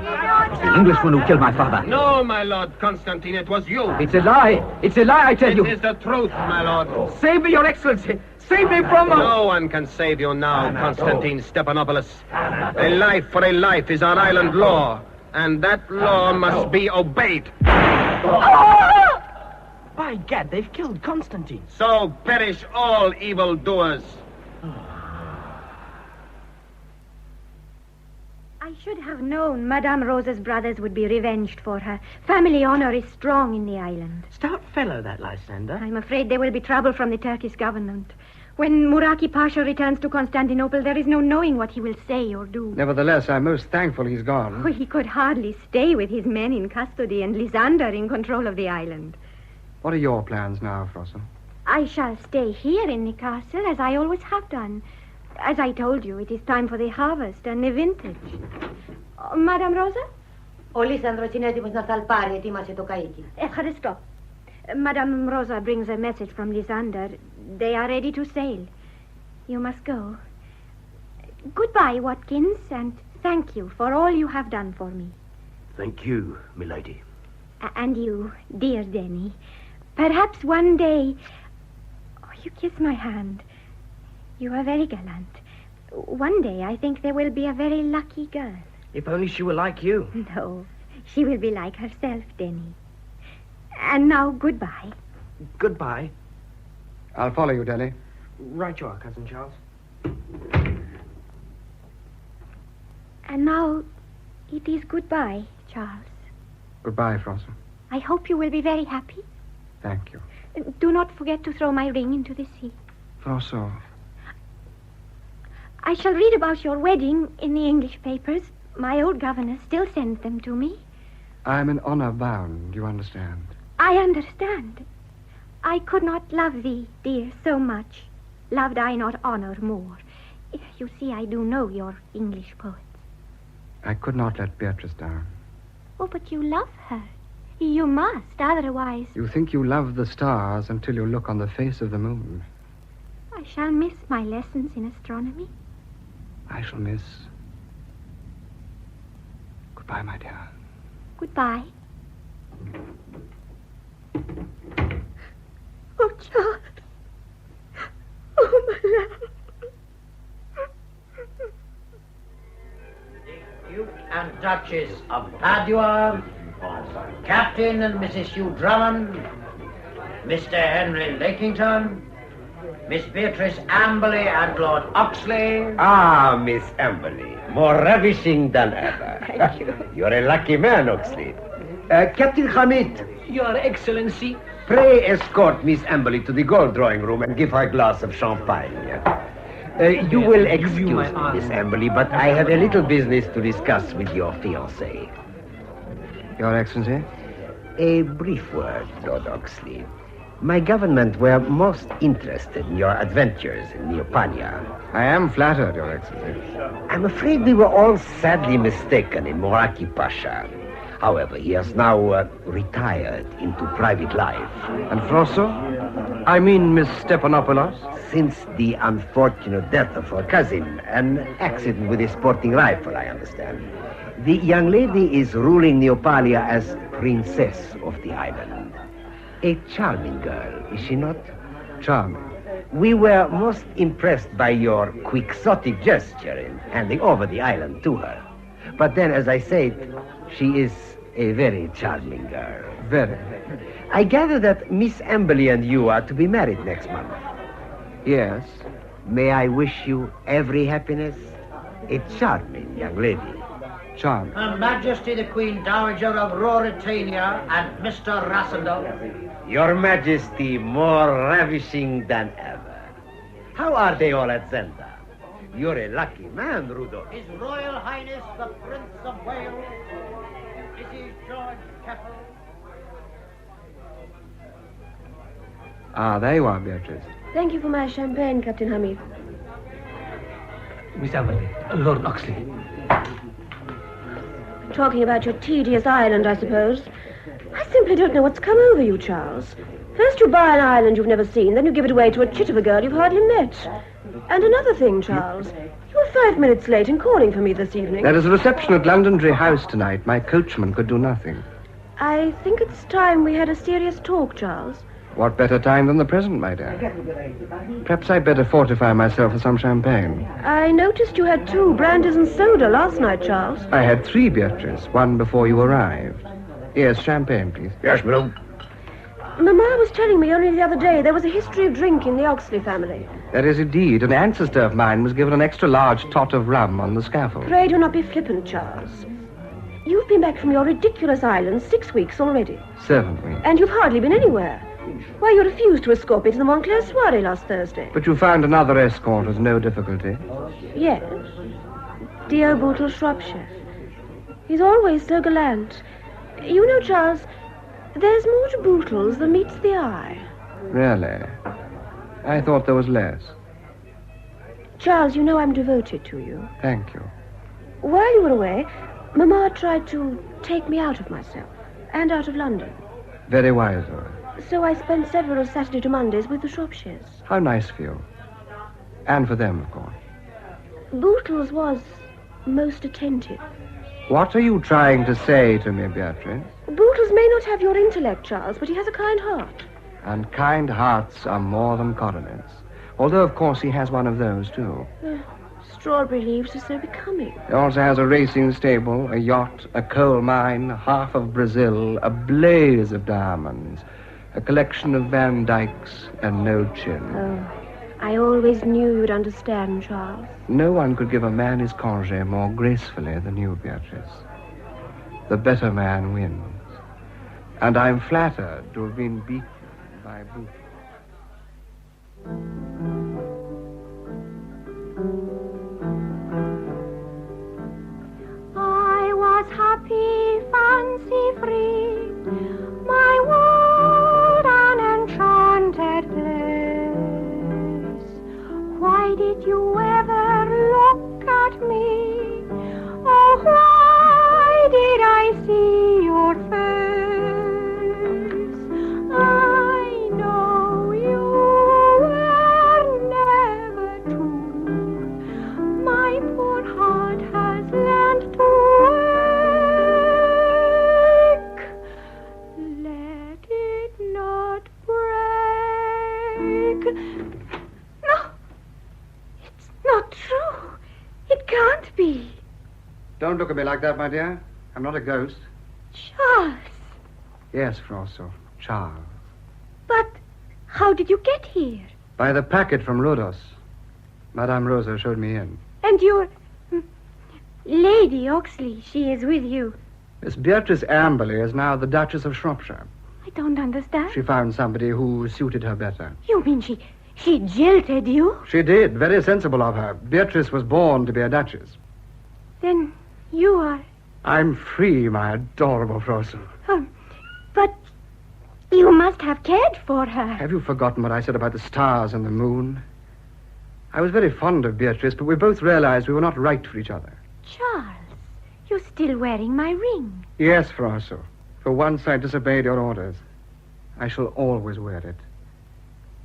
was the Englishman who killed my father. No, my lord Constantine, it was you. It's a lie. It's a lie, I tell you. It is the truth, my lord. Save me, Your Excellency. Save me from... No one can save you now, Constantine Stephanopoulos. A life for a life is our island law, and that law must be obeyed. By gad, they've killed Constantine. So perish all evildoers. I should have known Madame Rosa's brothers would be revenged for her. Family honor is strong in the island. Stout fellow, that Lysander. I'm afraid there will be trouble from the Turkish government. When Muraki Pasha returns to Constantinople, there is no knowing what he will say or do. Nevertheless, I'm most thankful he's gone. Oh, he could hardly stay with his men in custody and Lysander in control of the island. What are your plans now, Frosso? I shall stay here in the castle, as I always have done. As I told you, it is time for the harvest and the vintage. Madame Rosa? Ο Λίσανδρος είναι έτοιμος να θαλπάρει, ετοίμασε το καΐκι. Ευχαριστώ. Madame Rosa brings a message from Lysander. They are ready to sail. You must go. Goodbye, Watkins, and thank you for all you have done for me. Thank you, milady. And you, dear Denny. Perhaps one day... Oh, you kiss my hand. You are very gallant. One day I think there will be a very lucky girl. If only she were like you. No, she will be like herself, Denny. And now, goodbye. Goodbye. I'll follow you, Denny. Right you are, Cousin Charles. And now, it is goodbye, Charles. Goodbye, Frosso. I hope you will be very happy. Thank you. Do not forget to throw my ring into the sea. Frosso. I shall read about your wedding in the English papers. My old governess still sends them to me. I'm in honor bound, you understand? I understand. I could not love thee, dear, so much. Loved I not honor more. You see, I do know your English poets. I could not let Beatrice down. Oh, but you love her. You must, otherwise... You think you love the stars until you look on the face of the moon. I shall miss my lessons in astronomy. I shall miss... Goodbye, my dear. Goodbye. Oh, Charles. Oh, my love. The Duke and Duchess of Padua, Captain and Mrs. Hugh Drummond, Mr. Henry Lakington, Miss Beatrice Amberley and Lord Oxley. Ah, Miss Amberley, more ravishing than ever. Thank you. You're a lucky man, Oxley. Captain Hamid. Your Excellency. Pray escort Miss Amberley to the gold drawing room and give her a glass of champagne. You will excuse me, Miss Amberley, but I have a little business to discuss with your fiancé. Your Excellency? A brief word, Lord Oxley. My government were most interested in your adventures in Neopalia. I am flattered, Your Excellency. I'm afraid we were all sadly mistaken in Muraki Pasha. However, he has now retired into private life. And Frosso? I mean Miss Stephanopoulos? Since the unfortunate death of her cousin, an accident with a sporting rifle, I understand. The young lady is ruling Neopalia as princess of the island. A charming girl, is she not? Charming. We were most impressed by your quixotic gesture in handing over the island to her. But then, as I said, she is a very charming girl. Very. I gather that Miss Amberley and you are to be married next month. Yes. May I wish you every happiness? A charming young lady. Charming. Her Majesty the Queen Dowager of Ruritania and Mr. Rassendyll. Your Majesty, more ravishing than ever. How are they all at Zenda? You're a lucky man, Rudolph. His Royal Highness the Prince of Wales, Mrs. George Keppel. Ah, there you are, Beatrice. Thank you for my champagne, Captain Hamid. Miss Amberley, Lord Oxley. Talking about your tedious island, I suppose. I simply simply don't know what's come over you, Charles. First you buy an island you've never seen, then you give it away to a chit of a girl you've hardly met. And another thing, Charles. You were 5 minutes late in calling for me this evening. There is a reception at Londonderry House tonight. My coachman could do nothing. I think it's time we had a serious talk, Charles. What better time than the present, my dear? Perhaps I'd better fortify myself with some champagne. I noticed you had 2 brandies and soda last night, Charles. I had 3, Beatrice, one before you arrived. Yes, champagne, please. Yes, madam. Mamma was telling me only the other day there was a history of drink in the Oxley family. There is indeed. An ancestor of mine was given an extra large tot of rum on the scaffold. Pray do not be flippant, Charles. You've been back from your ridiculous island 6 weeks already. 7 weeks. And you've hardly been anywhere. Why, you refused to escort me to the Montclair soiree last Thursday. But you found another escort with no difficulty. Yes. Dear Bootle, Shropshire. He's always so gallant. You know, Charles, there's more to Bootles than meets the eye. Really? I thought there was less. Charles, you know I'm devoted to you. Thank you. While you were away, Mamma tried to take me out of myself and out of London. Very wise of her. So I spent several Saturday to Mondays with the Shropshires. How nice for you. And for them, of course. Bootles was most attentive. What are you trying to say to me, Beatrice? Bootles may not have your intellect, Charles, but he has a kind heart. And kind hearts are more than coronets. Although, of course, he has one of those, too. Strawberry leaves are so becoming. He also has a racing stable, a yacht, a coal mine, half of Brazil, a blaze of diamonds, a collection of Van Dykes, and no chin. Oh, I always knew you'd understand, Charles. No one could give a man his congé more gracefully than you, Beatrice. The better man wins. And I'm flattered to have been beaten by Booth. I was happy, fancy free, my world an enchanted place. Why did you ever look at me? Oh, why did I see your face? I know you were never true. My poor heart has learned to ache. Let it not break. No, it's not true. It can't be. Don't look at me like that, my dear. I'm not a ghost. Charles. Yes, Frosso, Charles. But how did you get here? By the packet from Rhodos. Madame Rosa showed me in. And your Lady Oxley, she is with you. Miss Beatrice Amberley is now the Duchess of Shropshire. I don't understand. She found somebody who suited her better. You mean she jilted you? She did. Very sensible of her. Beatrice was born to be a duchess. Then you are... I'm free, my adorable Frosso. But you must have cared for her. Have you forgotten what I said about the stars and the moon? I was very fond of Beatrice, but we both realized we were not right for each other. Charles, you're still wearing my ring. Yes, Frosso. For once I disobeyed your orders. I shall always wear it.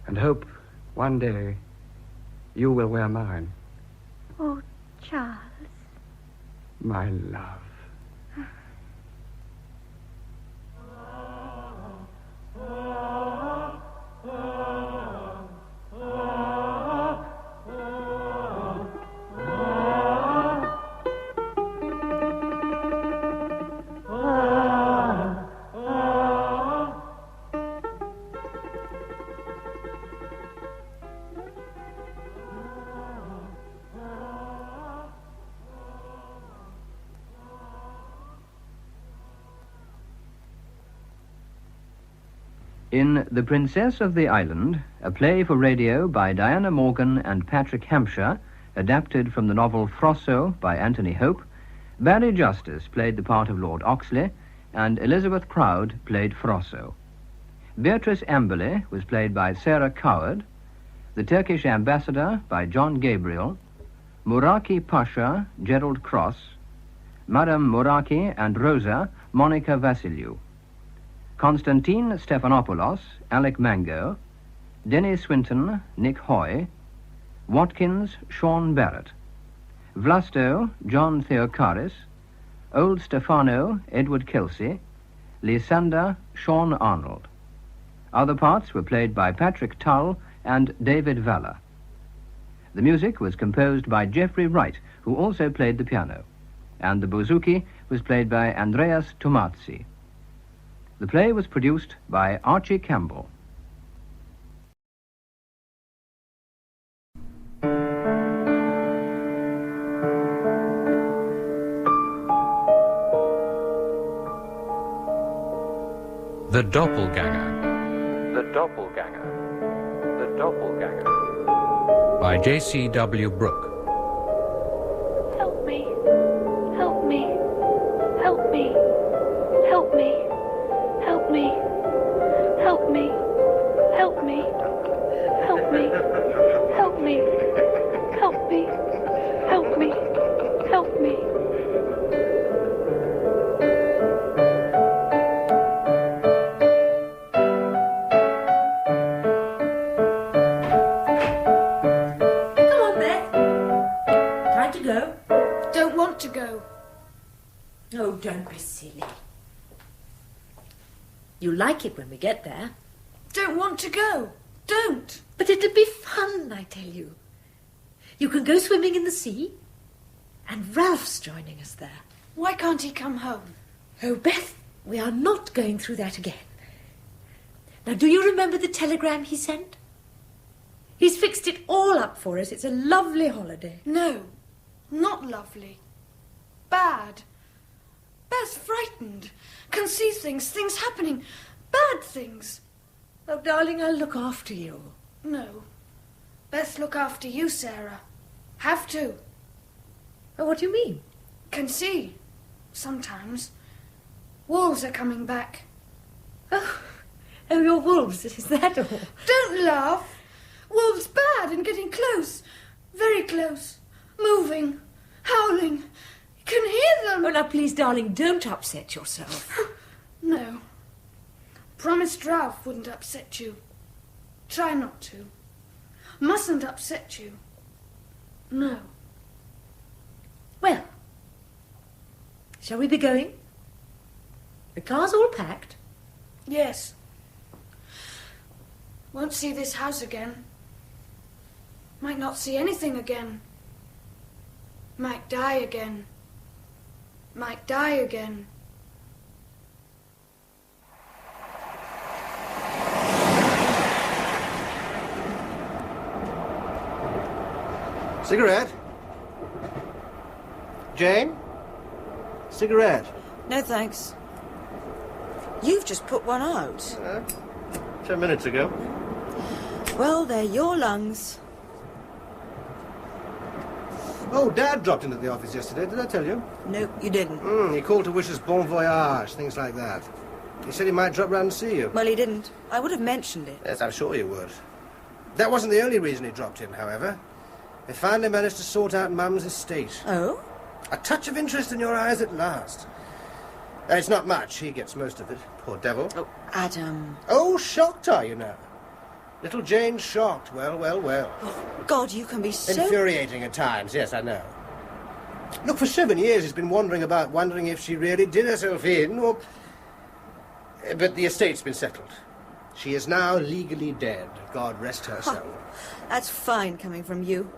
And hope one day you will wear mine. Oh, Charles. My love. In The Princess of the Island, a play for radio by Diana Morgan and Patrick Hampshire, adapted from the novel Frosso by Anthony Hope, Barry Justice played the part of Lord Oxley, and Elizabeth Proud played Frosso. Beatrice Amberley was played by Sarah Coward, the Turkish ambassador by John Gabriel, Muraki Pasha, Gerald Cross, Madame Muraki and Rosa, Monica Vassiliou. Konstantin Stephanopoulos, Alec Mango, Denny Swinton, Nick Hoy, Watkins, Sean Barrett, Vlasto, John Theocaris, Old Stefano, Edward Kelsey, Lysander, Sean Arnold. Other parts were played by Patrick Tull and David Valler. The music was composed by Jeffrey Wright, who also played the piano, and the bouzouki was played by Andreas Tomazzi. The play was produced by Archie Campbell. The Doppelganger. The Doppelganger. The Doppelganger. By J.C.W. Brooke. Help me. Help me. Help me. Help me. Help me. Help me. Help me. Help me. Help me. Help me. Help me. Help me. To go. Oh, don't be silly. You'll like it when we get there. Don't want to go. Don't. But it'll be fun, I tell you. You can go swimming in the sea. And Ralph's joining us there. Why can't he come home? Oh, Beth, we are not going through that again. Now, do you remember the telegram he sent? He's fixed it all up for us. It's a lovely holiday. No, not lovely. Bad. Beth's frightened. Can see things happening. Bad things. Oh, darling, I'll look after you. No. Beth look after you, Sarah. Have to. Oh, what do you mean? Can see. Sometimes. Wolves are coming back. Oh, your wolves, is that all? Don't laugh. Wolves bad and getting close. Very close. Moving. Howling. Can hear them. Oh, now, please, darling, don't upset yourself. No. Promised Ralph wouldn't upset you. Try not to. Mustn't upset you. No. Well, shall we be going? The car's all packed. Yes. Won't see this house again. Might not see anything again. Might die again. Might die again. Cigarette? Jane? Cigarette? No, thanks. You've just put one out. 10 minutes ago. Well, they're your lungs. Oh, Dad dropped into the office yesterday, did I tell you? No, you didn't. He called to wish us bon voyage, things like that. He said he might drop round and see you. Well, he didn't. I would have mentioned it. Yes, I'm sure you would. That wasn't the only reason he dropped in, however. They finally managed to sort out Mum's estate. Oh? A touch of interest in your eyes at last. It's not much. He gets most of it. Poor devil. Oh, Adam. Oh, shocked are you now? Little Jane shocked. Well, well, well. Oh, God, you can be so... Infuriating at times, yes, I know. Look, for 7 years he's been wondering if she really did herself in, or... But the estate's been settled. She is now legally dead. God rest her soul. That's fine coming from you.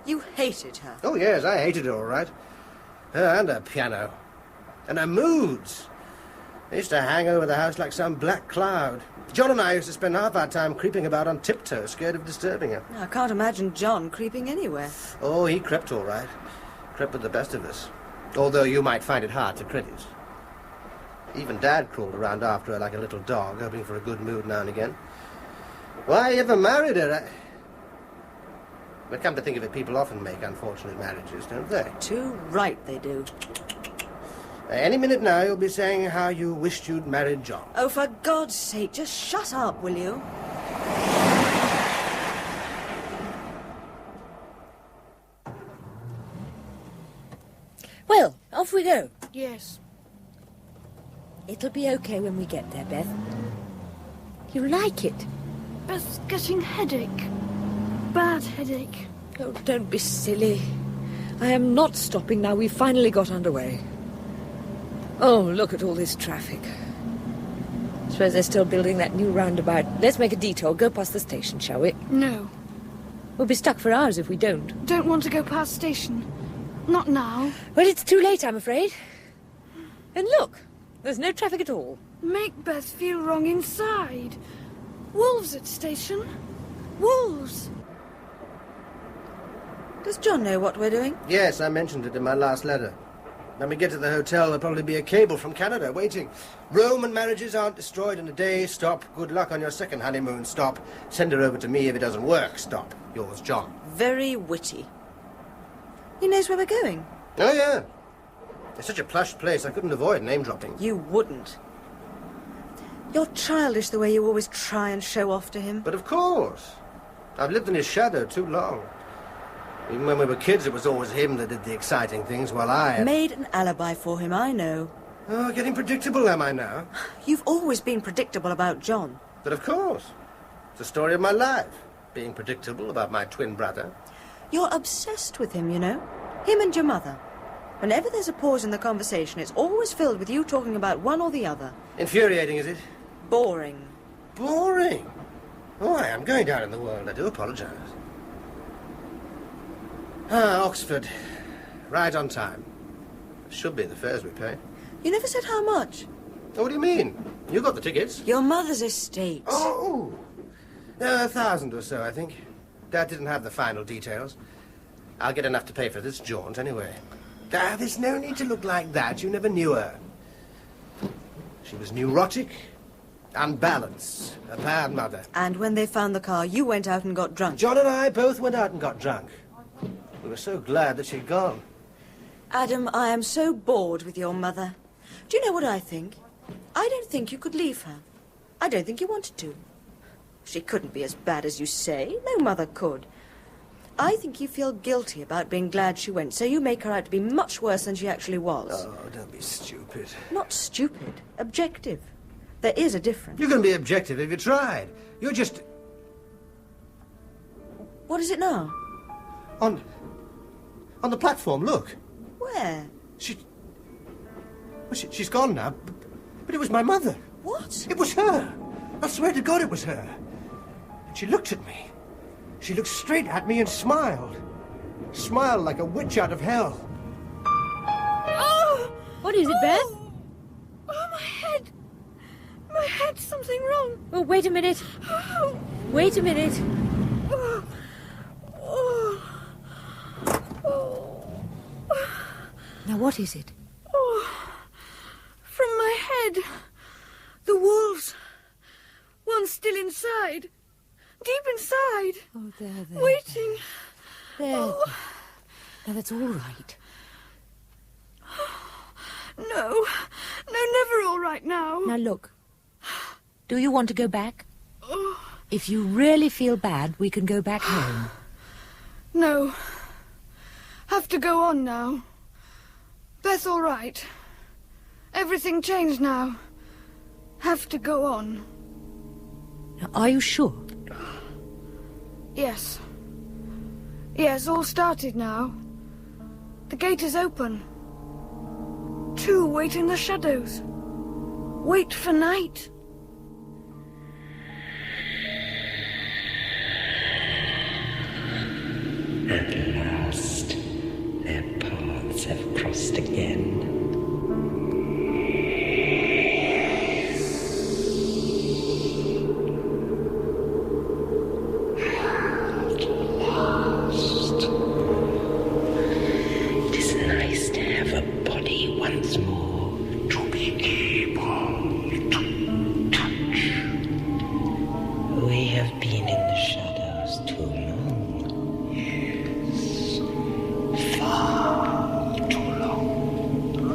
You hated her. Oh, yes, I hated her, all right. Her and her piano. And her moods. They used to hang over the house like some black cloud. John and I used to spend half our time creeping about on tiptoe, scared of disturbing her. I can't imagine John creeping anywhere. Oh, he crept all right. Crept with the best of us. Although you might find it hard to credit. Even Dad crawled around after her like a little dog, hoping for a good mood now and again. Why he ever married her, But come to think of it, people often make unfortunate marriages, don't they? Too right they do. Any minute now you'll be saying how you wished you'd married John. Oh, for God's sake, just shut up, will you? Well, off we go. Yes. It'll be okay when we get there, Beth. You like it? Beth's getting headache. Bad headache. Oh, don't be silly. I am not stopping now. We've finally got underway. Oh, look at all this traffic. I suppose they're still building that new roundabout. Let's make a detour. Go past the station, shall we? No. We'll be stuck for hours if we don't. Don't want to go past station. Not now. Well, it's too late, I'm afraid. And look, there's no traffic at all. Make Beth feel wrong inside. Wolves at station. Wolves. Does John know what we're doing? Yes, I mentioned it in my last letter. When we get to the hotel, there'll probably be a cable from Canada waiting. Roman marriages aren't destroyed in a day. Stop. Good luck on your second honeymoon. Stop. Send her over to me if it doesn't work. Stop. Yours, John. Very witty. He knows where we're going. Oh, yeah. It's such a plush place, I couldn't avoid name-dropping. You wouldn't. You're childish the way you always try and show off to him. But of course. I've lived in his shadow too long. Even when we were kids, it was always him that did the exciting things while I... Made an alibi for him, I know. Oh, getting predictable, am I now? You've always been predictable about John. But of course. It's the story of my life. Being predictable about my twin brother. You're obsessed with him, you know. Him and your mother. Whenever there's a pause in the conversation, it's always filled with you talking about one or the other. Infuriating, is it? Boring. Boring? Oh, I am going down in the world. I do apologize. Ah, Oxford. Right on time. Should be the fares we pay. You never said how much. Oh, what do you mean? You got the tickets. Your mother's estate. Oh! 1,000 or so, I think. Dad didn't have the final details. I'll get enough to pay for this jaunt, anyway. There's no need to look like that. You never knew her. She was neurotic, unbalanced, a bad mother. And when they found the car, you went out and got drunk. John and I both went out and got drunk. We were so glad that she'd gone. Adam, I am so bored with your mother. Do you know what I think? I don't think you could leave her. I don't think you wanted to. She couldn't be as bad as you say. No mother could. I think you feel guilty about being glad she went, so you make her out to be much worse than she actually was. Oh, don't be stupid. Not stupid. Objective. There is a difference. You can be objective if you tried. You're just... What is it now? On the platform, look. Where? She's gone now, but it was my mother. What? It was her. I swear to God it was her. And she looked at me. She looked straight at me and smiled. Smiled like a witch out of hell. Oh! What is it, Beth? Oh, my head. My head's something wrong. Oh, wait a minute. Oh. Wait a minute. Oh. Oh. Oh. Now, what is it? Oh. From my head. The wolves. One's still inside. Deep inside. Oh, there. Waiting. There. Oh. Now, that's all right. No, never all right now. Now, look. Do you want to go back? Oh. If you really feel bad, we can go back home. No. Have to go on now. Beth all right. Everything changed now. Have to go on. Now, are you sure? Yes. Yes, all started now. The gate is open. 2 wait in the shadows. Wait for night. At last, their paths have crossed again. Once more, to be able to touch. We have been in the shadows too long. Yes, far too long.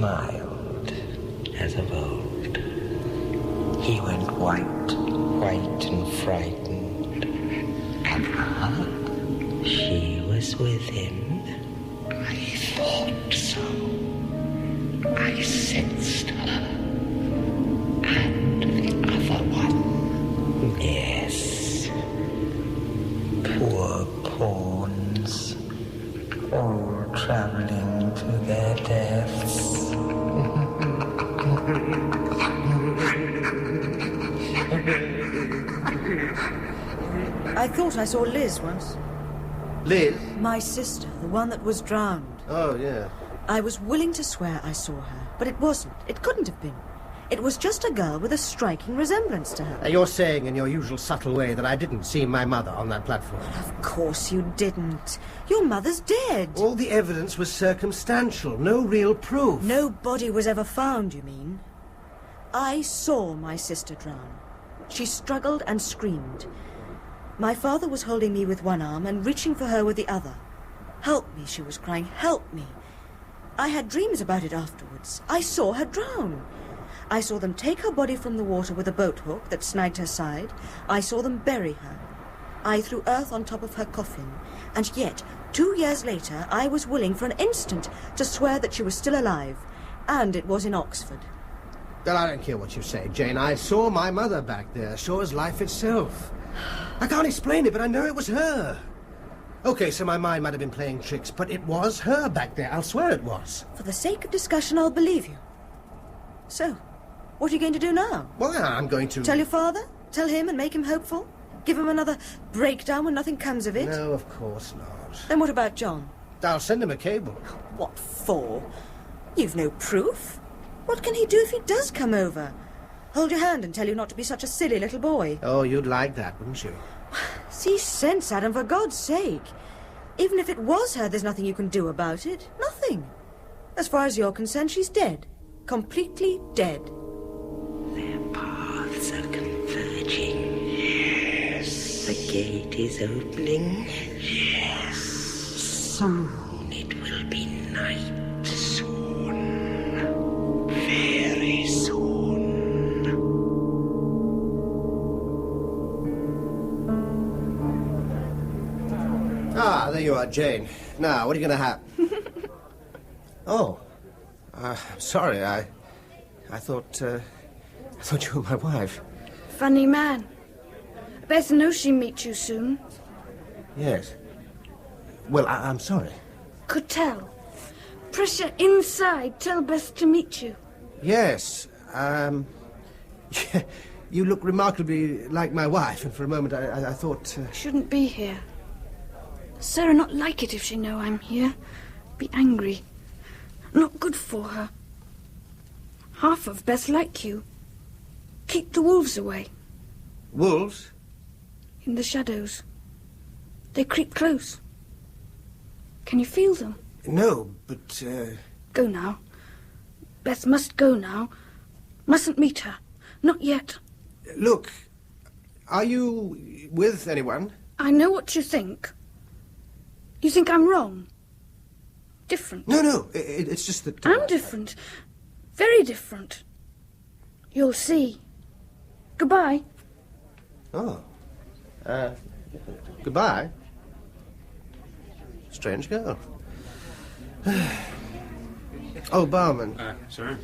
smiled as of old. He went white and frightened. And her, she was with him. I thought so. I sensed her. And the other one. Yes. Poor pawns. All traveling to their deaths. I thought I saw Liz once. Liz? My sister, the one that was drowned. Oh, yeah. I was willing to swear I saw her, but it wasn't. It couldn't have been. It was just a girl with a striking resemblance to her. You're saying in your usual subtle way that I didn't see my mother on that platform. Of course you didn't. Your mother's dead. All the evidence was circumstantial, no real proof. No body was ever found, you mean? I saw my sister drown. She struggled and screamed. My father was holding me with one arm and reaching for her with the other. Help me, she was crying, help me. I had dreams about it afterwards. I saw her drown. I saw them take her body from the water with a boat hook that snagged her side. I saw them bury her. I threw earth on top of her coffin. And yet, 2 years later, I was willing for an instant to swear that she was still alive. And it was in Oxford. Well, I don't care what you say, Jane. I saw my mother back there, sure as life itself. I can't explain it, but I know it was her. Okay, so my mind might have been playing tricks, but it was her back there. I'll swear it was. For the sake of discussion, I'll believe you. So, what are you going to do now? Well, I'm going to... Tell your father? Tell him and make him hopeful? Give him another breakdown when nothing comes of it? No, of course not. Then what about John? I'll send him a cable. What for? You've no proof. What can he do if he does come over? Hold your hand and tell you not to be such a silly little boy. Oh, you'd like that, wouldn't you? See sense, Adam, for God's sake. Even if it was her, there's nothing you can do about it. Nothing. As far as you're concerned, she's dead. Completely dead. Their paths are converging. Yes. The gate is opening. Yes. Soon it will be night. Soon. Very soon. Ah, there you are, Jane. Now, what are you going to have? Oh. I'm sorry, I thought you were my wife. Funny man. Beth knows she'll meet you soon. Yes. Well, I'm sorry. Could tell. Pressure inside. Tell Beth to meet you. Yes, yeah, you look remarkably like my wife, and for a moment I thought... Shouldn't be here. Sarah not like it if she know I'm here. Be angry. Not good for her. Half of Beth like you. Keep the wolves away. Wolves? In the shadows. They creep close. Can you feel them? No, but... Go now. Beth must go now. Mustn't meet her. Not yet. Look, are you with anyone? I know what you think. You think I'm wrong? Different. No, it's just that... I'm different. Very different. You'll see. Goodbye. Oh. Goodbye. Strange girl. Oh, barman. Sir?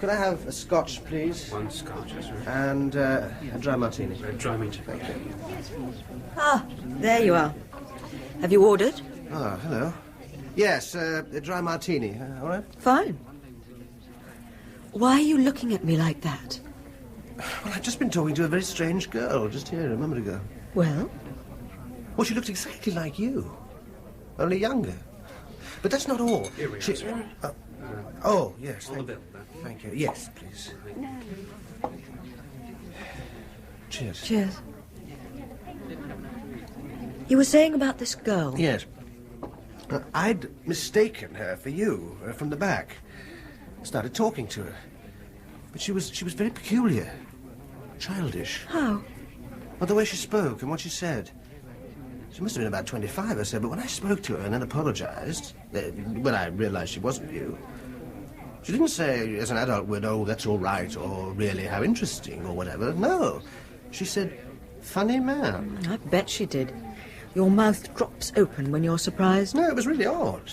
Could I have a scotch, please? One scotch, yes, sir. And a dry martini. Dry martini. Thank you. Ah, there you are. Have you ordered? Ah, hello. Yes, a dry martini. All right? Fine. Why are you looking at me like that? Well, I've just been talking to a very strange girl just here a moment ago. Well? Well, she looked exactly like you. Only younger. But that's not all. Here we are, sir. Oh, yes. On the bill. Thank you. Yes, please. Cheers. Cheers. You were saying about this girl? Yes. I'd mistaken her for you from the back. Started talking to her. But she was very peculiar. Childish. How? Well, the way she spoke and what she said. She must have been about 25 or so, but when I spoke to her and then apologized, when I realized she wasn't you, She didn't say, as an adult would, oh, that's all right, or really, how interesting, or whatever. No. She said, funny man. I bet she did. Your mouth drops open when you're surprised. No, it was really odd.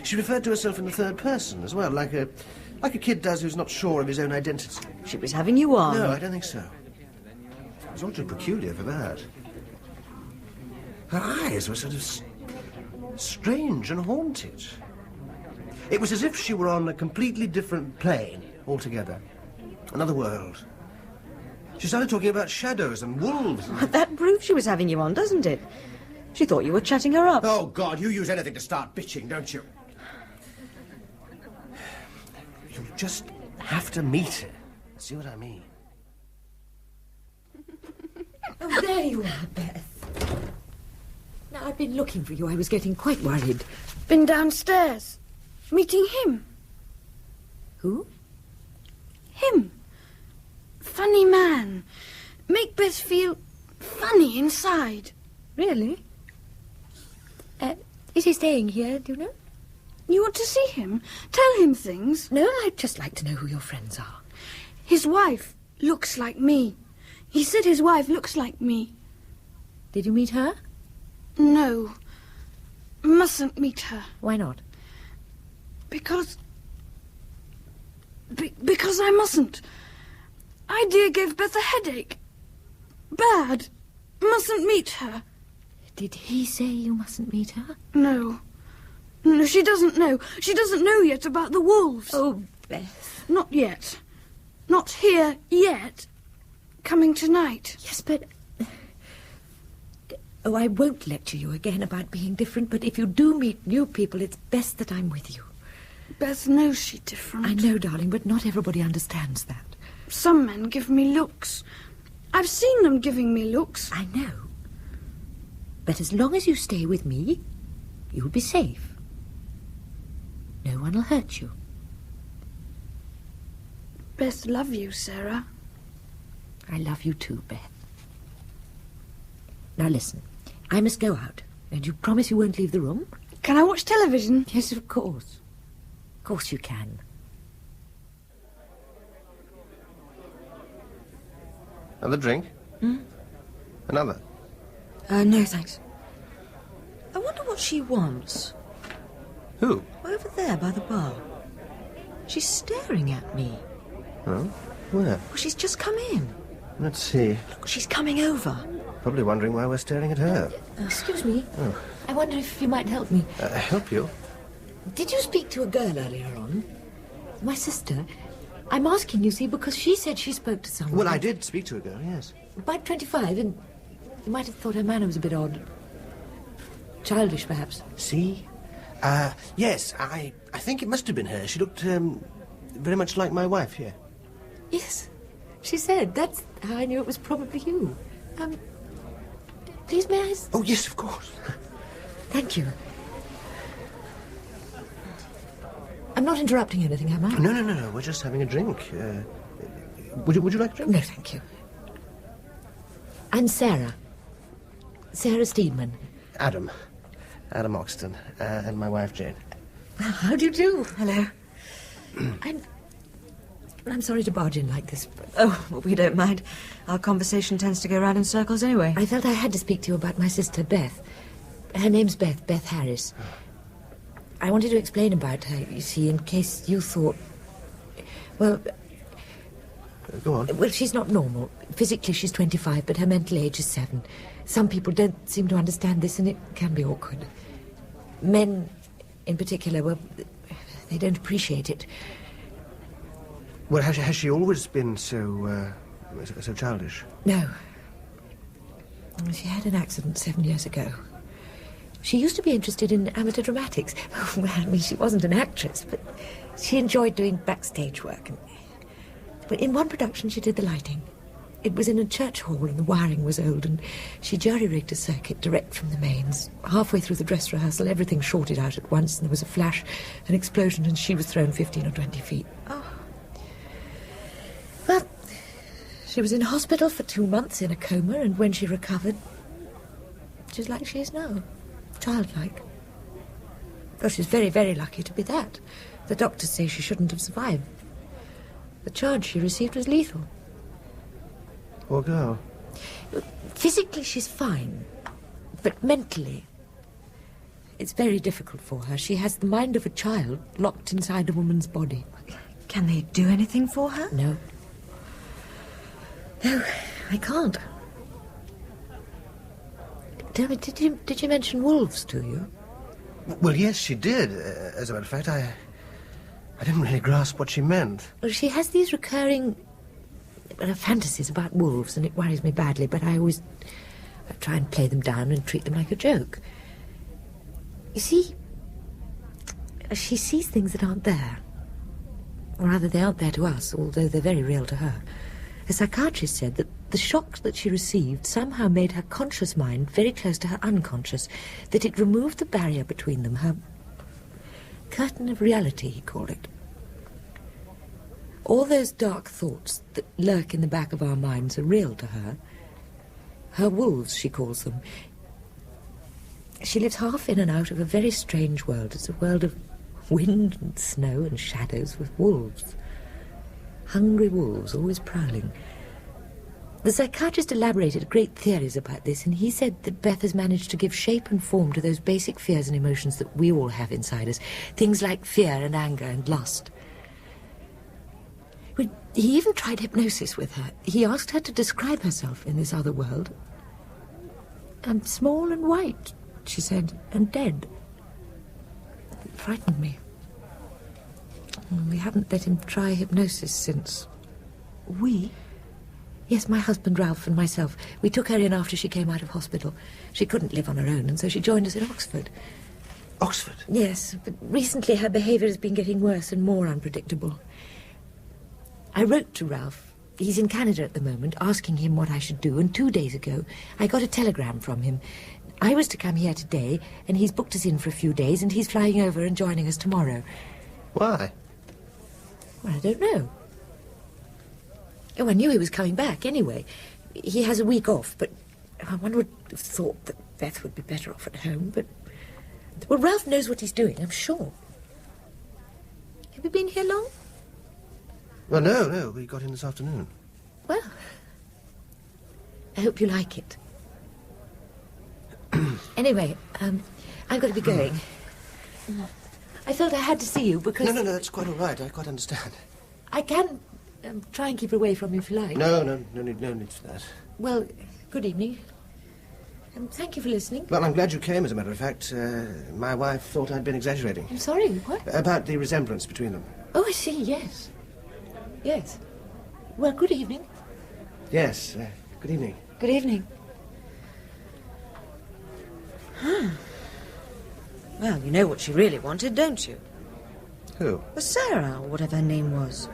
She referred to herself in the third person as well, like a kid does who's not sure of his own identity. She was having you on. No, I don't think so. It was all too peculiar for that. Her eyes were sort of strange and haunted. It was as if she were on a completely different plane altogether. Another world. She started talking about shadows and wolves. That proves she was having you on, doesn't it? She thought you were chatting her up. Oh, God, you use anything to start bitching, don't you? You'll just have to meet her. See what I mean? Oh, there you are, Beth. Now, I've been looking for you. I was getting quite worried. Been downstairs. Meeting him. Who? Him. Funny man. Make Beth feel funny inside. Really? Is he staying here, do you know? You want to see him? Tell him things. No, I'd just like to know who your friends are. His wife looks like me. He said his wife looks like me. Did you meet her? No. Mustn't meet her. Why not? Because I mustn't. Idea gave Beth a headache. Bad. Mustn't meet her. Did he say you mustn't meet her? No. No, she doesn't know. She doesn't know yet about the wolves. Oh, Beth. Not yet. Not here yet. Coming tonight. Yes, but... Oh, I won't lecture you again about being different, but if you do meet new people, it's best that I'm with you. Beth knows she's different. I know, darling, but not everybody understands that. Some men give me looks. I've seen them giving me looks. I know. But as long as you stay with me, you'll be safe. No one will hurt you. Beth love you, Sarah. I love you too, Beth. Now listen, I must go out. And you promise you won't leave the room? Can I watch television? Yes, of course. Of course you can. Another drink? Another? No, thanks. I wonder what she wants. Who? Over there, by the bar. She's staring at me. Oh? Where? Well, she's just come in. Let's see. Look, she's coming over. Probably wondering why we're staring at her. Excuse me. Oh. I wonder if you might help me. Help you? Did you speak to a girl earlier on? My sister. I'm asking, you see, because she said she spoke to someone. Well, I did speak to a girl, yes. About 25, and you might have thought her manner was a bit odd. Childish, perhaps. See? Yes, I think it must have been her. She looked, very much like my wife, yeah. Yes, she said. That's how I knew it was probably you. Please, may I... Oh, yes, of course. Thank you. I'm not interrupting anything, am I? No. We're just having a drink. Would you like a drink? No, thank you. I'm Sarah. Sarah Steedman. Adam Oxton, and my wife, Jane. How do you do? Hello. I'm sorry to barge in like this, but... Oh, well, we don't mind. Our conversation tends to go round in circles anyway. I felt I had to speak to you about my sister, Beth. Her name's Beth Harris. I wanted to explain about her, you see, in case you thought... Well... Go on. Well, she's not normal. Physically, she's 25, but her mental age is 7. Some people don't seem to understand this, and it can be awkward. Men, in particular, well, they don't appreciate it. Well, has she always been so childish? No. She had an accident 7 years ago. She used to be interested in amateur dramatics. Well, I mean, she wasn't an actress, but she enjoyed doing backstage work. But in one production, she did the lighting. It was in a church hall, and the wiring was old, and she jury-rigged a circuit direct from the mains. Halfway through the dress rehearsal, everything shorted out at once, and there was a flash, an explosion, and she was thrown 15 or 20 feet. Oh. Well, she was in hospital for 2 months in a coma, and when she recovered, she was like she is now. Childlike. Well, she's very, very lucky to be that. The doctors say she shouldn't have survived. The charge she received was lethal. Poor girl. Physically, she's fine. But mentally, it's very difficult for her. She has the mind of a child locked inside a woman's body. Can they do anything for her? No. No, I can't. Tell me, did you mention wolves to you? Well, yes, she did. As a matter of fact, I didn't really grasp what she meant. Well, she has these recurring fantasies about wolves, and it worries me badly, but I try and play them down and treat them like a joke. You see, she sees things that aren't there. Or rather, they aren't there to us, although they're very real to her. A psychiatrist said that the shock that she received somehow made her conscious mind very close to her unconscious, that it removed the barrier between them, her curtain of reality, he called it. All those dark thoughts that lurk in the back of our minds are real to her. Her wolves, she calls them. She lives half in and out of a very strange world. It's a world of wind and snow and shadows with wolves. Hungry wolves, always prowling. The psychiatrist elaborated great theories about this, and he said that Beth has managed to give shape and form to those basic fears and emotions that we all have inside us. Things like fear and anger and lust. He even tried hypnosis with her. He asked her to describe herself in this other world. "I'm small and white," she said, "and dead." It frightened me. We haven't let him try hypnosis since. We? Yes, my husband Ralph and myself. We took her in after she came out of hospital. She couldn't live on her own, and so she joined us at Oxford. Oxford? Yes, but recently her behaviour has been getting worse and more unpredictable. I wrote to Ralph. He's in Canada at the moment, asking him what I should do, and 2 days ago I got a telegram from him. I was to come here today, and he's booked us in for a few days, and he's flying over and joining us tomorrow. Why? Well, I don't know. Oh, I knew he was coming back anyway. He has a week off, but one would have thought that Beth would be better off at home, but... Well, Ralph knows what he's doing, I'm sure. Have you been here long? Well, no, we got in this afternoon. Well, I hope you like it. Anyway, I've got to be going. I felt I had to see you because... No, that's quite all right. I quite understand. I can try and keep away from you if you like. No need for that. Well, good evening. Thank you for listening. Well, I'm glad you came, as a matter of fact. My wife thought I'd been exaggerating. I'm sorry, what? About the resemblance between them. Oh, I see, yes. Yes. Well, good evening. Yes, good evening. Good evening. Well, you know what she really wanted, don't you? Who? Well, Sarah, or whatever her name was.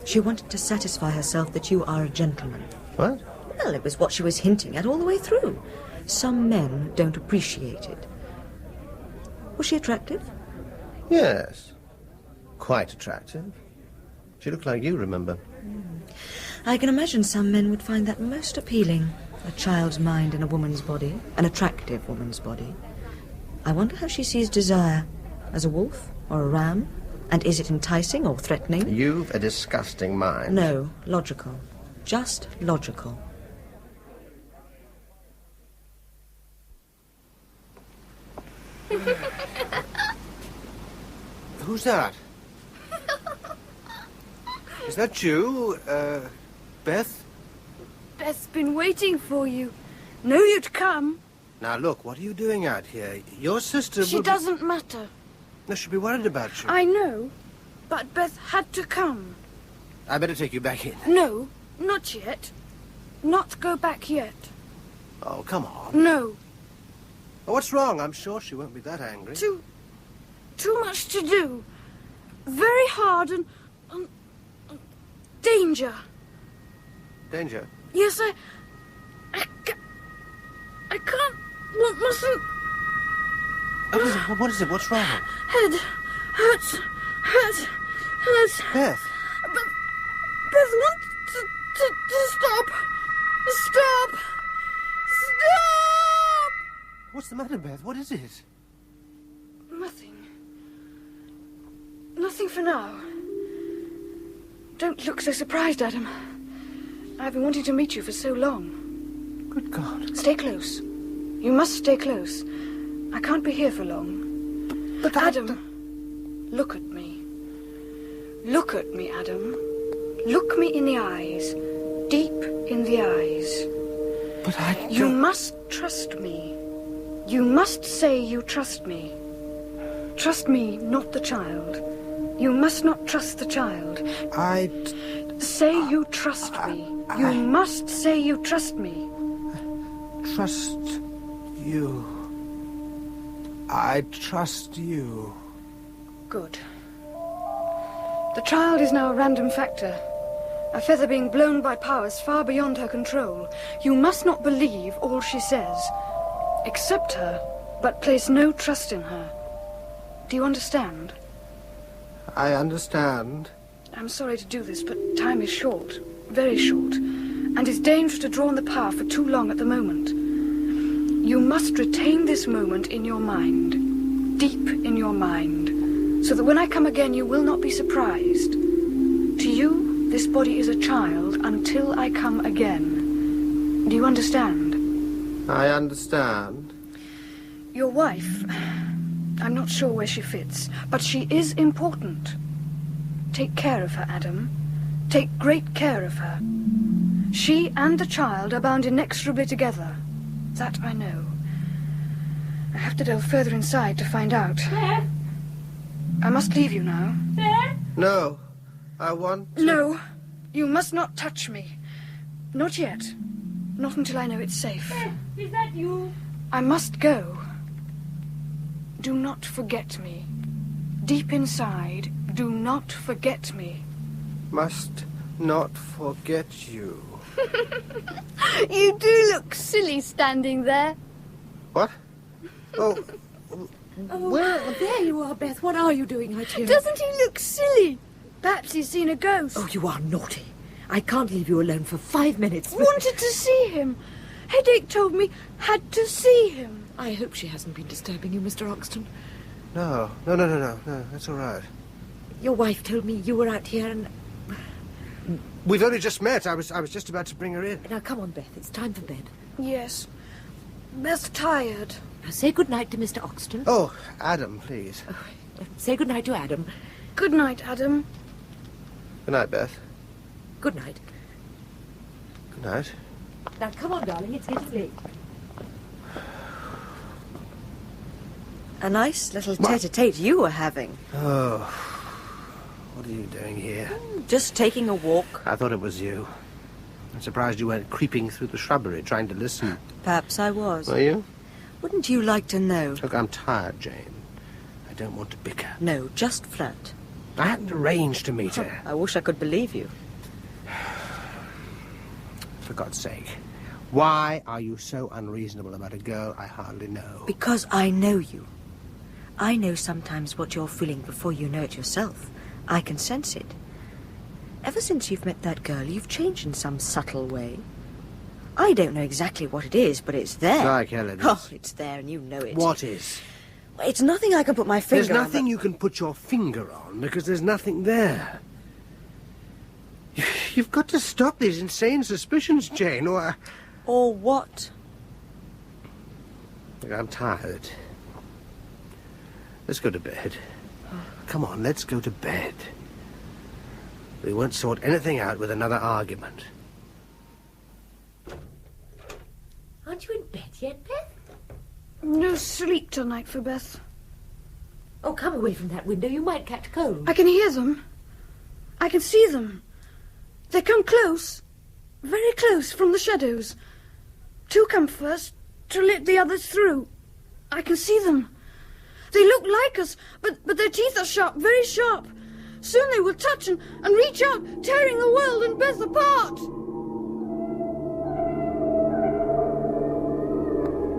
She wanted to satisfy herself that you are a gentleman. What? Well, it was what she was hinting at all the way through. Some men don't appreciate it. Was she attractive? Yes. Quite attractive. She looked like you, remember? I can imagine some men would find that most appealing. A child's mind in a woman's body. An attractive woman's body. I wonder how she sees desire. As a wolf or a ram? And is it enticing or threatening? You've a disgusting mind. No, logical. Just logical. Who's that? Is that you, Beth? Beth's been waiting for you. Knew you'd come. Now, look, what are you doing out here? Your sister She will doesn't matter. No, she'll be worried about you. I know, but Beth had to come. I better take you back in. No, not yet. Not go back yet. Oh, come on. No. Oh, what's wrong? I'm sure she won't be that angry. Too much to do. Very hard and danger. Danger? Yes, I can't, mustn't. What is it? What's wrong? Head hurts. Beth. Beth wants to stop. Stop. What's the matter, Beth? What is it? Nothing. Nothing for now. Don't look so surprised, Adam. I've been wanting to meet you for so long. Good God. Stay close. You must stay close. I can't be here for long. But Adam, look at me. Look at me, Adam. Look me in the eyes. Deep in the eyes. But You must trust me. You must say you trust me. Trust me, not the child. You must not trust the child. Say you trust me. You must say you trust me. Trust you. I trust you. Good. The child is now a random factor. A feather being blown by powers far beyond her control. You must not believe all she says. Accept her, but place no trust in her. Do you understand? I understand. I'm sorry to do this, but time is short. Very short. And it's dangerous to draw on the power for too long at the moment. You must retain this moment in your mind. Deep in your mind. So that when I come again, you will not be surprised. To you, this body is a child until I come again. Do you understand? I understand. Your wife, I'm not sure where she fits, but she is important. Take care of her, Adam. Take great care of her. She and the child are bound inexorably together. That I know. I have to delve further inside to find out. I must leave you now. No, I want to... No, you must not touch me. Not yet. Not until I know it's safe. Is that you? I must go. Do not forget me. Deep inside, do not forget me. Must not forget you. You do look silly standing there. What? Oh, Well, there you are, Beth. What are you doing out here? Doesn't he look silly? Perhaps he's seen a ghost. Oh, you are naughty. I can't leave you alone for 5 minutes. Wanted to see him. Headache told me had to see him. I hope she hasn't been disturbing you, Mr. Oxton. No, that's all right. Your wife told me you were out here and... We've only just met. I was just about to bring her in. Now, come on, Beth. It's time for bed. Yes. Beth's tired. Now, say good night to Mr. Oxton. Oh, Adam, please. Say good night to Adam. Good night, Adam. Good night, Beth. Good night. Good night. Now, come on, darling. It's getting late. A nice little tete-a-tete you were having. Oh, what are you doing here? Just taking a walk. I thought it was you. I'm surprised you weren't creeping through the shrubbery trying to listen. Perhaps I was. Were you? Wouldn't you like to know? Look, I'm tired, Jane. I don't want to bicker. No, just flirt. I hadn't arranged to meet her. I wish I could believe you. For God's sake. Why are you so unreasonable about a girl I hardly know? Because I know you. I know sometimes what you're feeling before you know it yourself. I can sense it. Ever since you've met that girl, you've changed in some subtle way. I don't know exactly what it is, but it's there. Like Helen. Oh, it's there and you know it. What is? It's nothing I can put my finger on. There's nothing you can put your finger on because there's nothing there. You've got to stop these insane suspicions, Jane, or... Or what? Look, I'm tired. Let's go to bed. Come on, let's go to bed. We won't sort anything out with another argument. Aren't you in bed yet, Beth? No sleep tonight for Beth. Oh, come away from that window. You might catch cold. I can hear them. I can see them. They come close. Very close from the shadows. Two come first to let the others through. I can see them. They look like us, but their teeth are sharp, very sharp. Soon they will touch and reach out, tearing the world and Beth apart.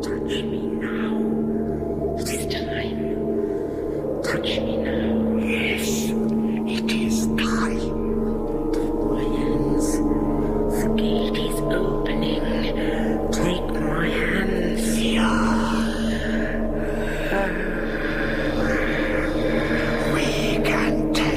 Touch me now. It's time. Touch me now. Yes, it is time. Take my hands. The gate is opening. Take my hands. We can take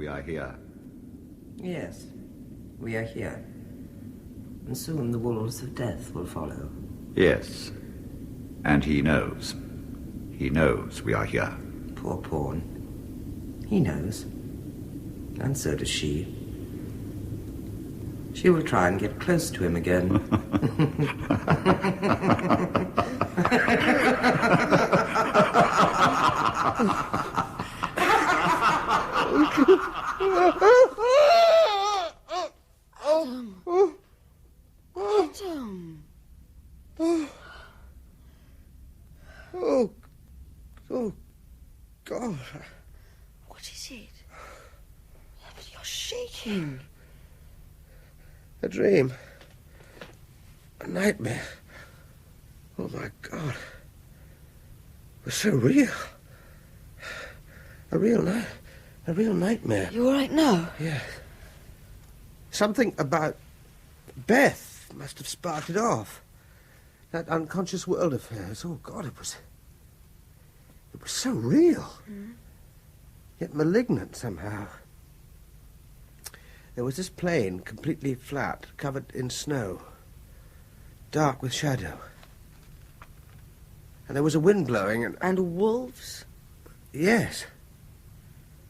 we are here. Yes, we are here. And soon the wolves of death will follow. Yes. And he knows. He knows we are here. Poor pawn. He knows. And so does she. She will try and get close to him again. Tom. Oh, God. What is it? But you're shaking. A dream. A nightmare. Oh, my God. It was so real. A real nightmare. You all right now? Yes. Something about Beth must have sparked it off. That unconscious world of hers. Oh, God, it was so real. Yet malignant somehow. There was this plain, completely flat, covered in snow, dark with shadow. And there was a wind blowing And wolves? Yes.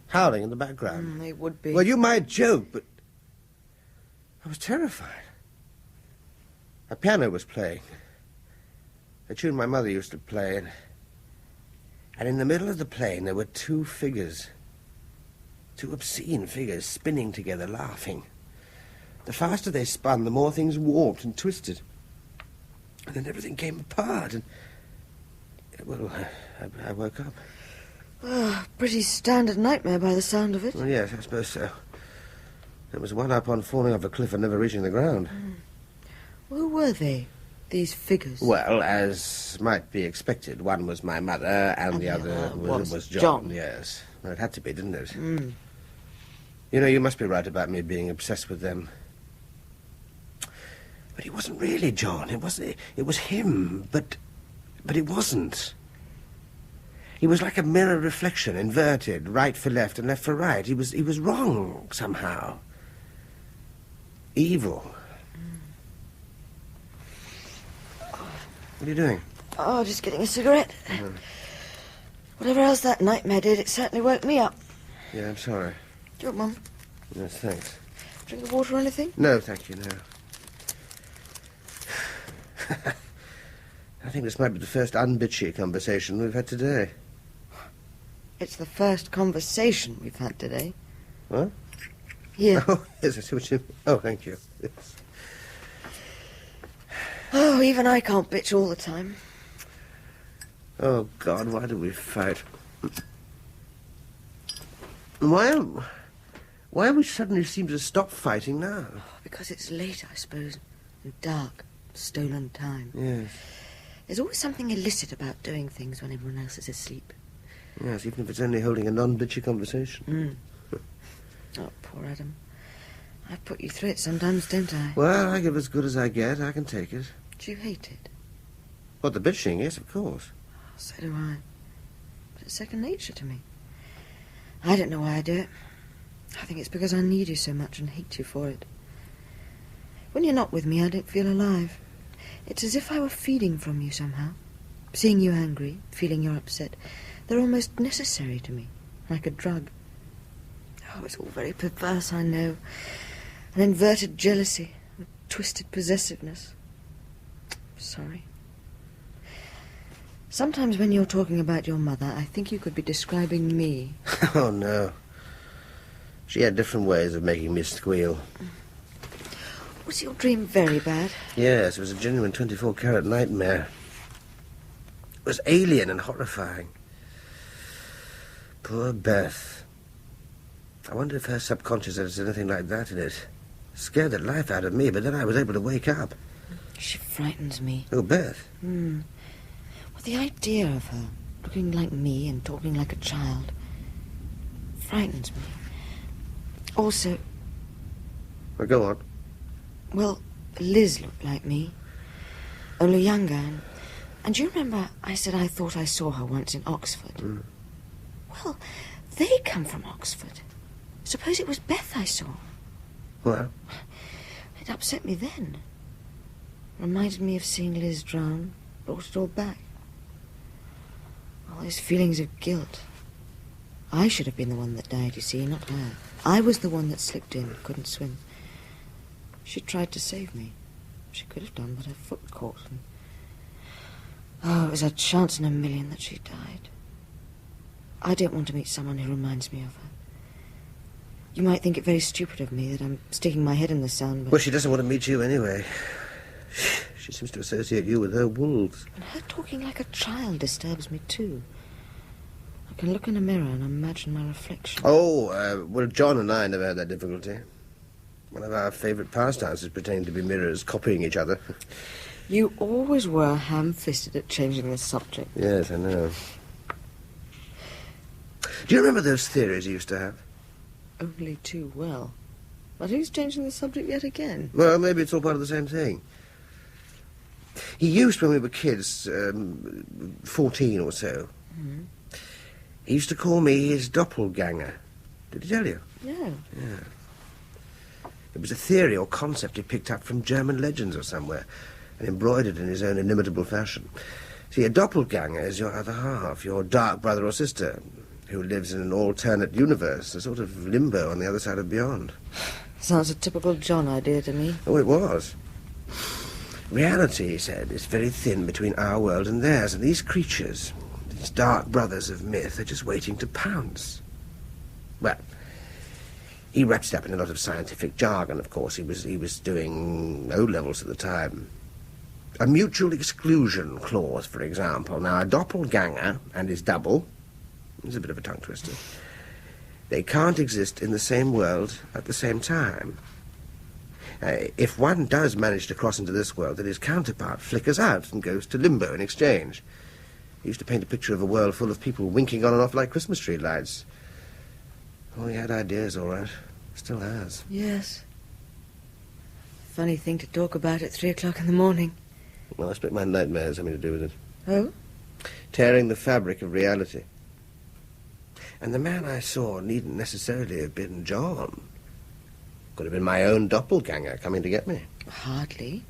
Howling in the background. They would be. Well, you might joke, but I was terrified. A piano was playing. A tune my mother used to play, and in the middle of the playing there were two figures. Two obscene figures spinning together, laughing. The faster they spun, the more things warped and twisted. And then everything came apart, and... Well, I woke up. Pretty standard nightmare by the sound of it. Well, yes, I suppose so. It was one up on falling off a cliff and never reaching the ground. Who were they, these figures? Well, as might be expected, one was my mother and the other was John. Yes. Well, it had to be, didn't it? You know, you must be right about me being obsessed with them. But it wasn't really John. It was him, but it wasn't. He was like a mirror reflection, inverted, right for left and left for right. He was wrong somehow. Evil. What are you doing? Oh, just getting a cigarette. Whatever else that nightmare did, it certainly woke me up. Yeah, I'm sorry. Do you want, Mum? Yes, thanks. Drink the water or anything? No, thank you, no. I think this might be the first unbitchy conversation we've had today. It's the first conversation we've had today. What? Here. Oh, yes, I see what you... Oh, thank you. Yes. Oh, even I can't bitch all the time. Oh, God, why do we fight? Why we suddenly seem to stop fighting now? Because it's late, I suppose. And dark. Stolen time. Yes. There's always something illicit about doing things when everyone else is asleep. Yes, even if it's only holding a non-bitchy conversation. Oh, poor Adam. I put you through it sometimes, don't I? Well, I give as good as I get. I can take it. Do you hate it? What, the bitching? Yes, of course. So do I. But it's second nature to me. I don't know why I do it. I think it's because I need you so much and hate you for it. When you're not with me, I don't feel alive. It's as if I were feeding from you somehow. Seeing you angry, feeling you're upset, they're almost necessary to me, like a drug. Oh, it's all very perverse, I know. An inverted jealousy, a twisted possessiveness. Sorry. Sometimes when you're talking about your mother, I think you could be describing me. Oh, no. She had different ways of making me squeal. Was your dream very bad? Yes, it was a genuine 24-carat nightmare. It was alien and horrifying. Poor Beth. I wonder if her subconscious has anything like that in it. Scared the life out of me, but then I was able to wake up. She frightens me. Oh, Beth? Well, the idea of her, looking like me and talking like a child, frightens me. Also... Well, go on. Well, Liz looked like me, only younger. And do you remember I said I thought I saw her once in Oxford? Well, they come from Oxford. Suppose it was Beth I saw. Well? It upset me then. Reminded me of seeing Liz drown. Brought it all back. All those feelings of guilt. I should have been the one that died, you see, not her. I was the one that slipped in, couldn't swim. She tried to save me. She could have done, but her foot caught. And... oh, it was a chance in a million that she died. I don't want to meet someone who reminds me of her. You might think it very stupid of me that I'm sticking my head in the sand, but... well, she doesn't want to meet you anyway. She seems to associate you with her wolves. And her talking like a child disturbs me, too. I can look in a mirror and imagine my reflection. Oh, well, John and I never had that difficulty. One of our favourite pastimes is pretending to be mirrors, copying each other. You always were ham-fisted at changing the subject. Yes, I know. Do you remember those theories you used to have? Only too well. But who's changing the subject yet again? Well, maybe it's all part of the same thing. He used, when we were kids, 14 or so, he used to call me his doppelganger. Did he tell you? No. Yeah. It was a theory or concept he picked up from German legends or somewhere and embroidered in his own inimitable fashion. See, a doppelganger is your other half, your dark brother or sister, who lives in an alternate universe, a sort of limbo on the other side of beyond. Sounds a typical John idea to me. Oh, it was. Reality, he said, is very thin between our world and theirs, and these creatures, these dark brothers of myth, are just waiting to pounce. Well, he wrapped it up in a lot of scientific jargon, of course. He was doing O-levels at the time. A mutual exclusion clause, for example. Now, a doppelganger and his double, it's a bit of a tongue twister, they can't exist in the same world at the same time. If one does manage to cross into this world, then his counterpart flickers out and goes to limbo in exchange. He used to paint a picture of a world full of people winking on and off like Christmas tree lights. Oh, he had ideas, all right. Still has. Yes. Funny thing to talk about at 3 o'clock in the morning. Well, I expect my nightmare has something to do with it. Oh? Tearing the fabric of reality. And the man I saw needn't necessarily have been John. Could have been my own doppelganger coming to get me. Hardly.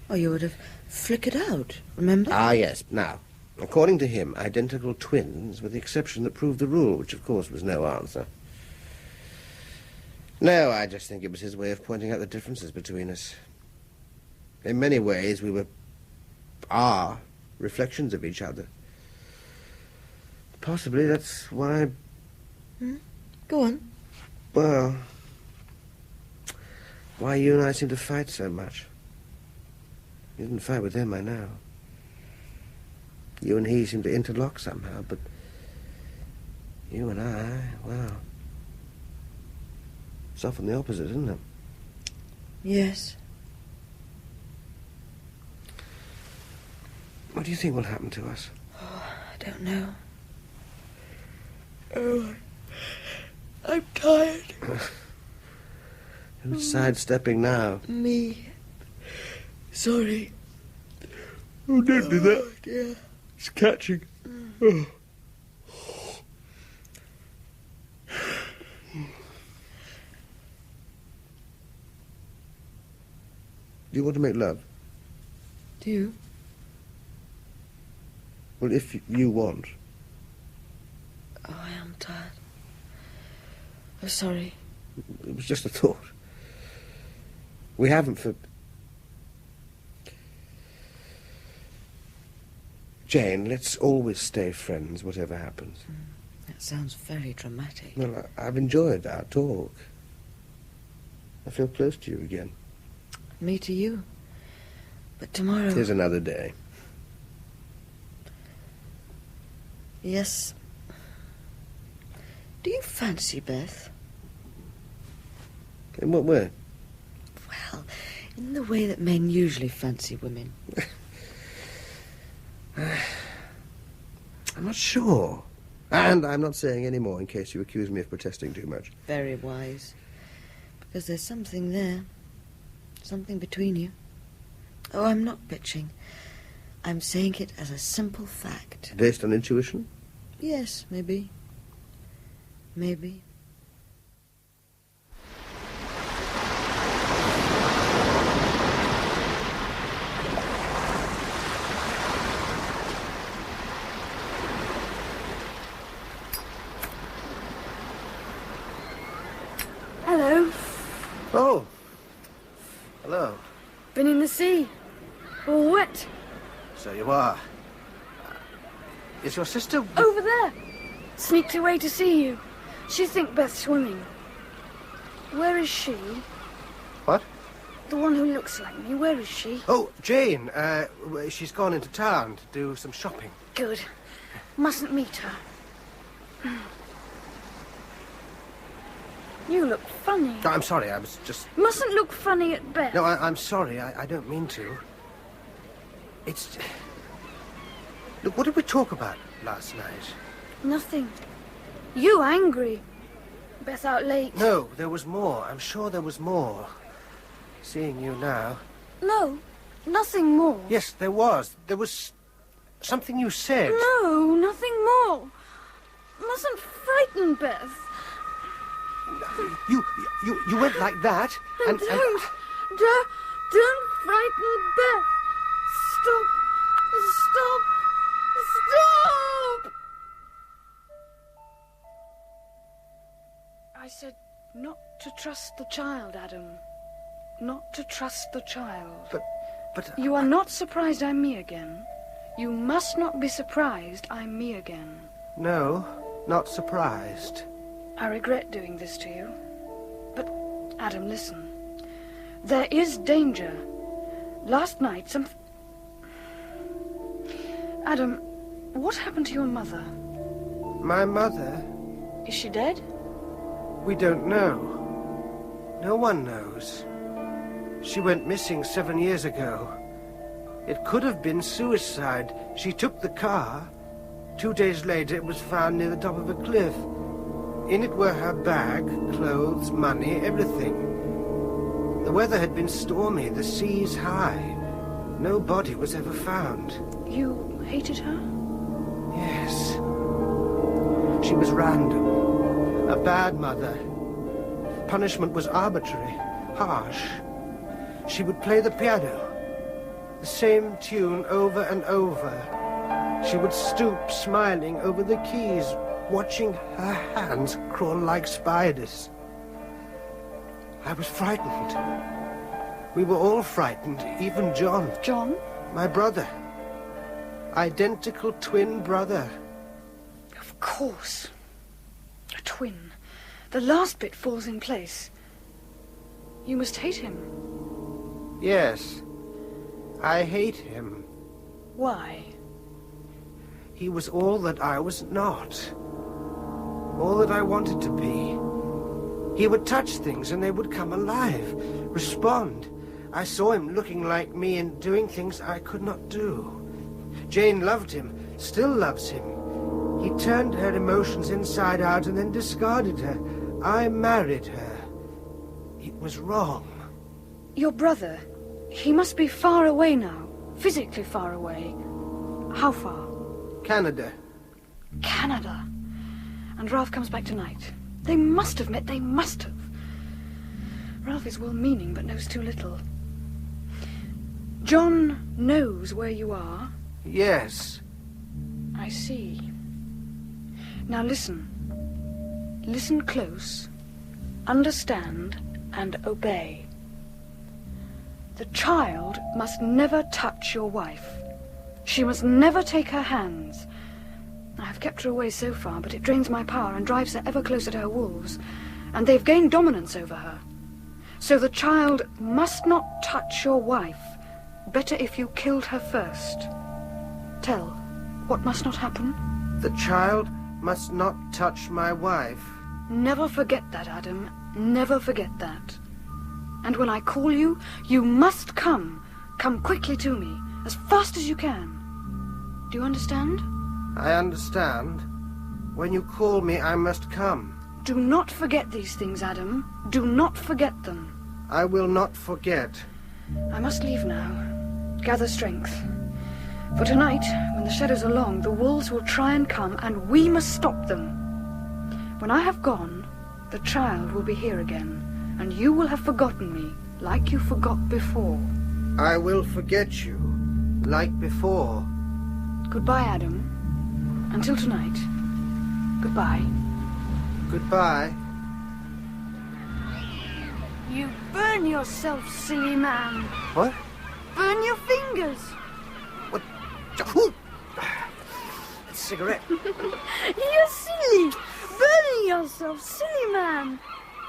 Or you would have flickered out, remember? Ah, yes. Now, according to him, identical twins were the exception that proved the rule, which, of course, was no answer. No, I just think it was his way of pointing out the differences between us. In many ways, we are reflections of each other. Possibly that's why... Go on. Well, why you and I seem to fight so much. You didn't fight with him, I know. You and he seem to interlock somehow, but you and I, well, it's often the opposite, isn't it? Yes. What do you think will happen to us? Oh, I don't know. Oh, I'm tired. Who's sidestepping now? Me. Sorry. Oh, don't do that. Dear. It's catching. Oh. Do you want to make love? Do you? Well, if you want. Oh, I am tired. I'm sorry. It was just a thought. We haven't for... Jane, let's always stay friends, whatever happens. That sounds very dramatic. Well, I've enjoyed our talk. I feel close to you again. Me to you. But tomorrow... Here's another day. Yes. Do you fancy Beth? In what way? Well, in the way that men usually fancy women. I'm not sure. And I'm not saying any more in case you accuse me of protesting too much. Very wise. Because there's something there. Something between you. Oh, I'm not bitching. I'm saying it as a simple fact. Based on intuition? Yes, maybe. Maybe. Oh. Hello. Been in the sea. All wet. So you are. Is your sister... Over there. Sneaked away to see you. She think Beth's swimming. Where is she? What? The one who looks like me. Where is she? Oh, Jane. She's gone into town to do some shopping. Good. Mustn't meet her. You look funny. No, I'm sorry, I was just... Mustn't look funny at Beth. No, I'm sorry, I don't mean to. It's... Look, what did we talk about last night? Nothing. You angry. Beth out late. No, there was more. I'm sure there was more. Seeing you now... No, nothing more. Yes, there was. There was something you said. No, nothing more. Mustn't frighten Beth. You went like that, and... Don't frighten Beth. Stop. I said not to trust the child, Adam. Not to trust the child. But... You are not surprised I'm me again. You must not be surprised I'm me again. No, not surprised. I regret doing this to you. But, Adam, listen. There is danger. Last night, Adam, what happened to your mother? My mother? Is she dead? We don't know. No one knows. She went missing 7 years ago. It could have been suicide. She took the car. 2 days later, it was found near the top of a cliff. In it were her bag, clothes, money, everything. The weather had been stormy, the seas high. No body was ever found. You hated her? Yes. She was random. A bad mother. Punishment was arbitrary, harsh. She would play the piano. The same tune over and over. She would stoop, smiling, over the keys, watching her hands crawl like spiders. I was frightened. We were all frightened, even John. John? My brother. Identical twin brother. Of course. A twin. The last bit falls in place. You must hate him. Yes. I hate him. Why? He was all that I was not. All that I wanted to be. He would touch things and they would come alive, respond. I saw him looking like me and doing things I could not do. Jane loved him, still loves him. He turned her emotions inside out and then discarded her. I married her. It was wrong. Your brother, he must be far away now, physically far away. How far? Canada. Canada. And Ralph comes back tonight. They must have met, they must have. Ralph is well-meaning, but knows too little. John knows where you are. Yes. I see. Now listen. Listen close, understand, and obey. The child must never touch your wife. She must never take her hands. I have kept her away so far, but it drains my power and drives her ever closer to her wolves, and they've gained dominance over her. So the child must not touch your wife. Better if you killed her first. Tell, what must not happen? The child must not touch my wife. Never forget that, Adam. Never forget that. And when I call you, you must come. Come quickly to me, as fast as you can. Do you understand? I understand. When you call me, I must come. Do not forget these things, Adam. Do not forget them. I will not forget. I must leave now. Gather strength. For tonight, when the shadows are long, the wolves will try and come, and we must stop them. When I have gone, the child will be here again, and you will have forgotten me, like you forgot before. I will forget you, like before. Goodbye, Adam. Until tonight. Goodbye. Goodbye. You burn yourself, silly man. What? Burn your fingers. What? Cigarette. You're silly. Burning yourself, silly man.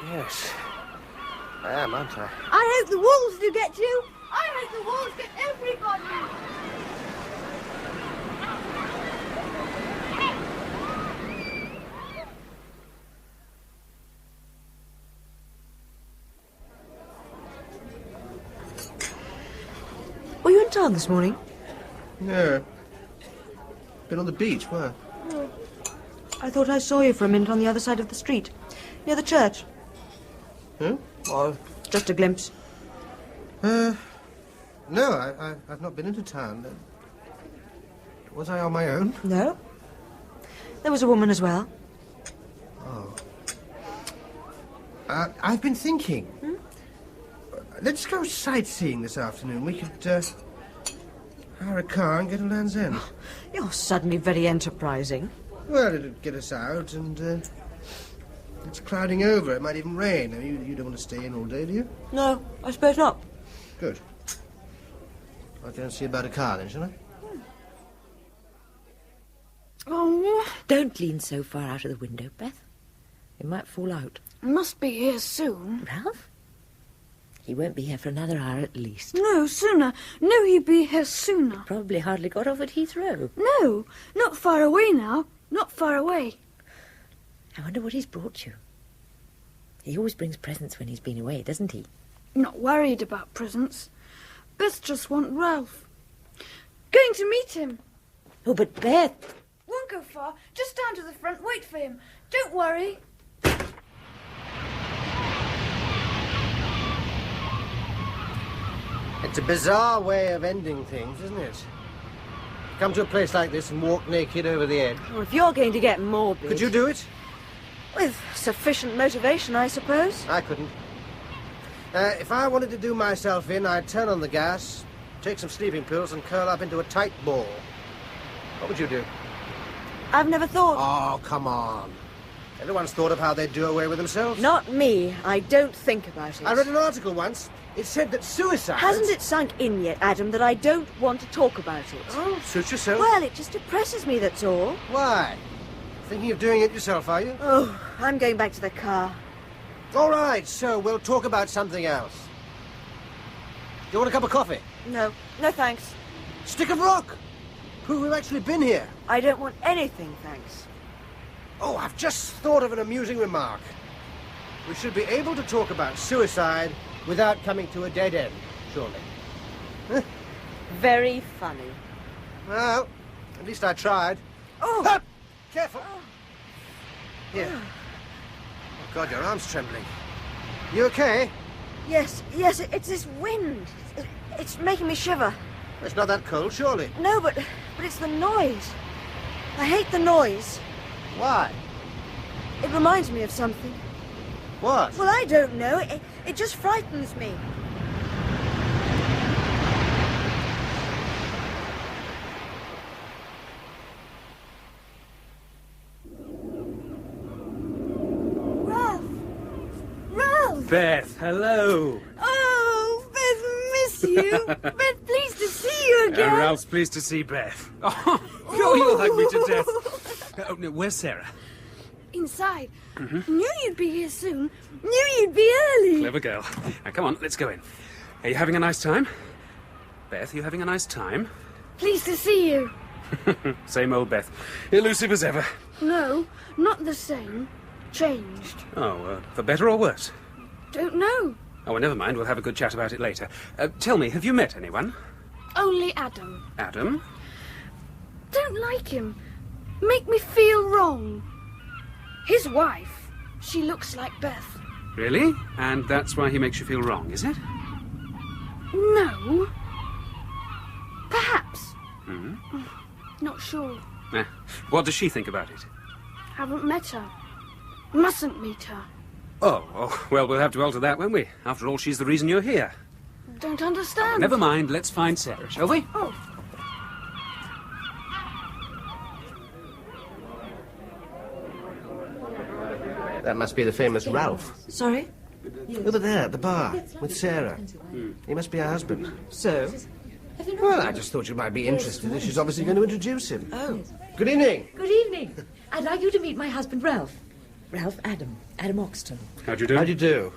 Yes. I am, aren't I? I hope the wolves do get you. I hope the wolves get everybody. Were you in town this morning? No. Been on the beach, where? Oh. I thought I saw you for a minute on the other side of the street, near the church. Huh? Oh, just a glimpse. No, I've not been into town. Was I on my own? No. There was a woman as well. Oh. I've been thinking. Let's go sightseeing this afternoon. We could hire a car and get to Land's End. You're suddenly very enterprising. Well, it'd get us out, and it's clouding over. It might even rain. I mean, you don't want to stay in all day, do you? No, I suppose not. Good. I'll go and see about a car then, shall I? Oh. Don't lean so far out of the window, Beth. It might fall out. Must be here soon. Ralph? He won't be here for another hour at least. No, sooner. No, he'd be here sooner. Probably hardly got off at Heathrow. No, not far away now. Not far away. I wonder what he's brought you. He always brings presents when he's been away, doesn't he? Not worried about presents. Beth just want Ralph. Going to meet him. Oh, but Beth... Won't go far. Just down to the front. Wait for him. Don't worry. It's a bizarre way of ending things, isn't it? Come to a place like this and walk naked over the edge. Well, if you're going to get morbid... Could you do it? With sufficient motivation, I suppose. I couldn't. If I wanted to do myself in, I'd turn on the gas, take some sleeping pills and curl up into a tight ball. What would you do? I've never thought... Oh, come on. Everyone's thought of how they'd do away with themselves. Not me. I don't think about it. I read an article once. It said that suicide... Hasn't it sunk in yet, Adam, that I don't want to talk about it? Oh, suit yourself. Well, it just depresses me, that's all. Why? Thinking of doing it yourself, are you? Oh, I'm going back to the car. All right, so we'll talk about something else. Do you want a cup of coffee? No. No, thanks. Stick of rock! Prove we've actually been here. I don't want anything, thanks. Oh, I've just thought of an amusing remark. We should be able to talk about suicide without coming to a dead end, surely. Very funny. Well, at least I tried. Oh! Ah! Careful! Here. Oh, God, your arm's trembling. You okay? Yes, it's this wind. It's making me shiver. It's not that cold, surely. No, but it's the noise. I hate the noise. Why? It reminds me of something. What? Well, I don't know. It just frightens me. Ralph! Beth, hello. Oh, Beth, miss you. Beth, pleased to see you again. Ralph's pleased to see Beth. Oh, you'll hug me to death. Oh, no, where's Sarah? Inside. Knew you'd be here soon. Knew you'd be early. Clever girl. Now, come on, let's go in. Are you having a nice time? Beth, you having a nice time? Pleased to see you. Same old Beth. Elusive as ever. No, not the same. Changed. Oh, for better or worse? Don't know. Oh, well, never mind. We'll have a good chat about it later. Tell me, have you met anyone? Only Adam. Adam? Don't like him. Make me feel wrong. His wife, she looks like Beth. Really? And that's why he makes you feel wrong, is it? No. Perhaps. Mm-hmm. Not sure. What does she think about it? Haven't met her. Mustn't meet her. Oh, well, we'll have to alter that, won't we? After all, she's the reason you're here. Don't understand. Never mind. Let's find Sarah, shall we? Oh. That must be the famous Ralph. Sorry? Over there, at the bar, with Sarah. He must be her husband. So? Well, I just thought you might be interested, and she's obviously going to introduce him. Oh. Good evening. Good evening. I'd like you to meet my husband, Ralph. Ralph Adam Oxton. How do you do? How do you do?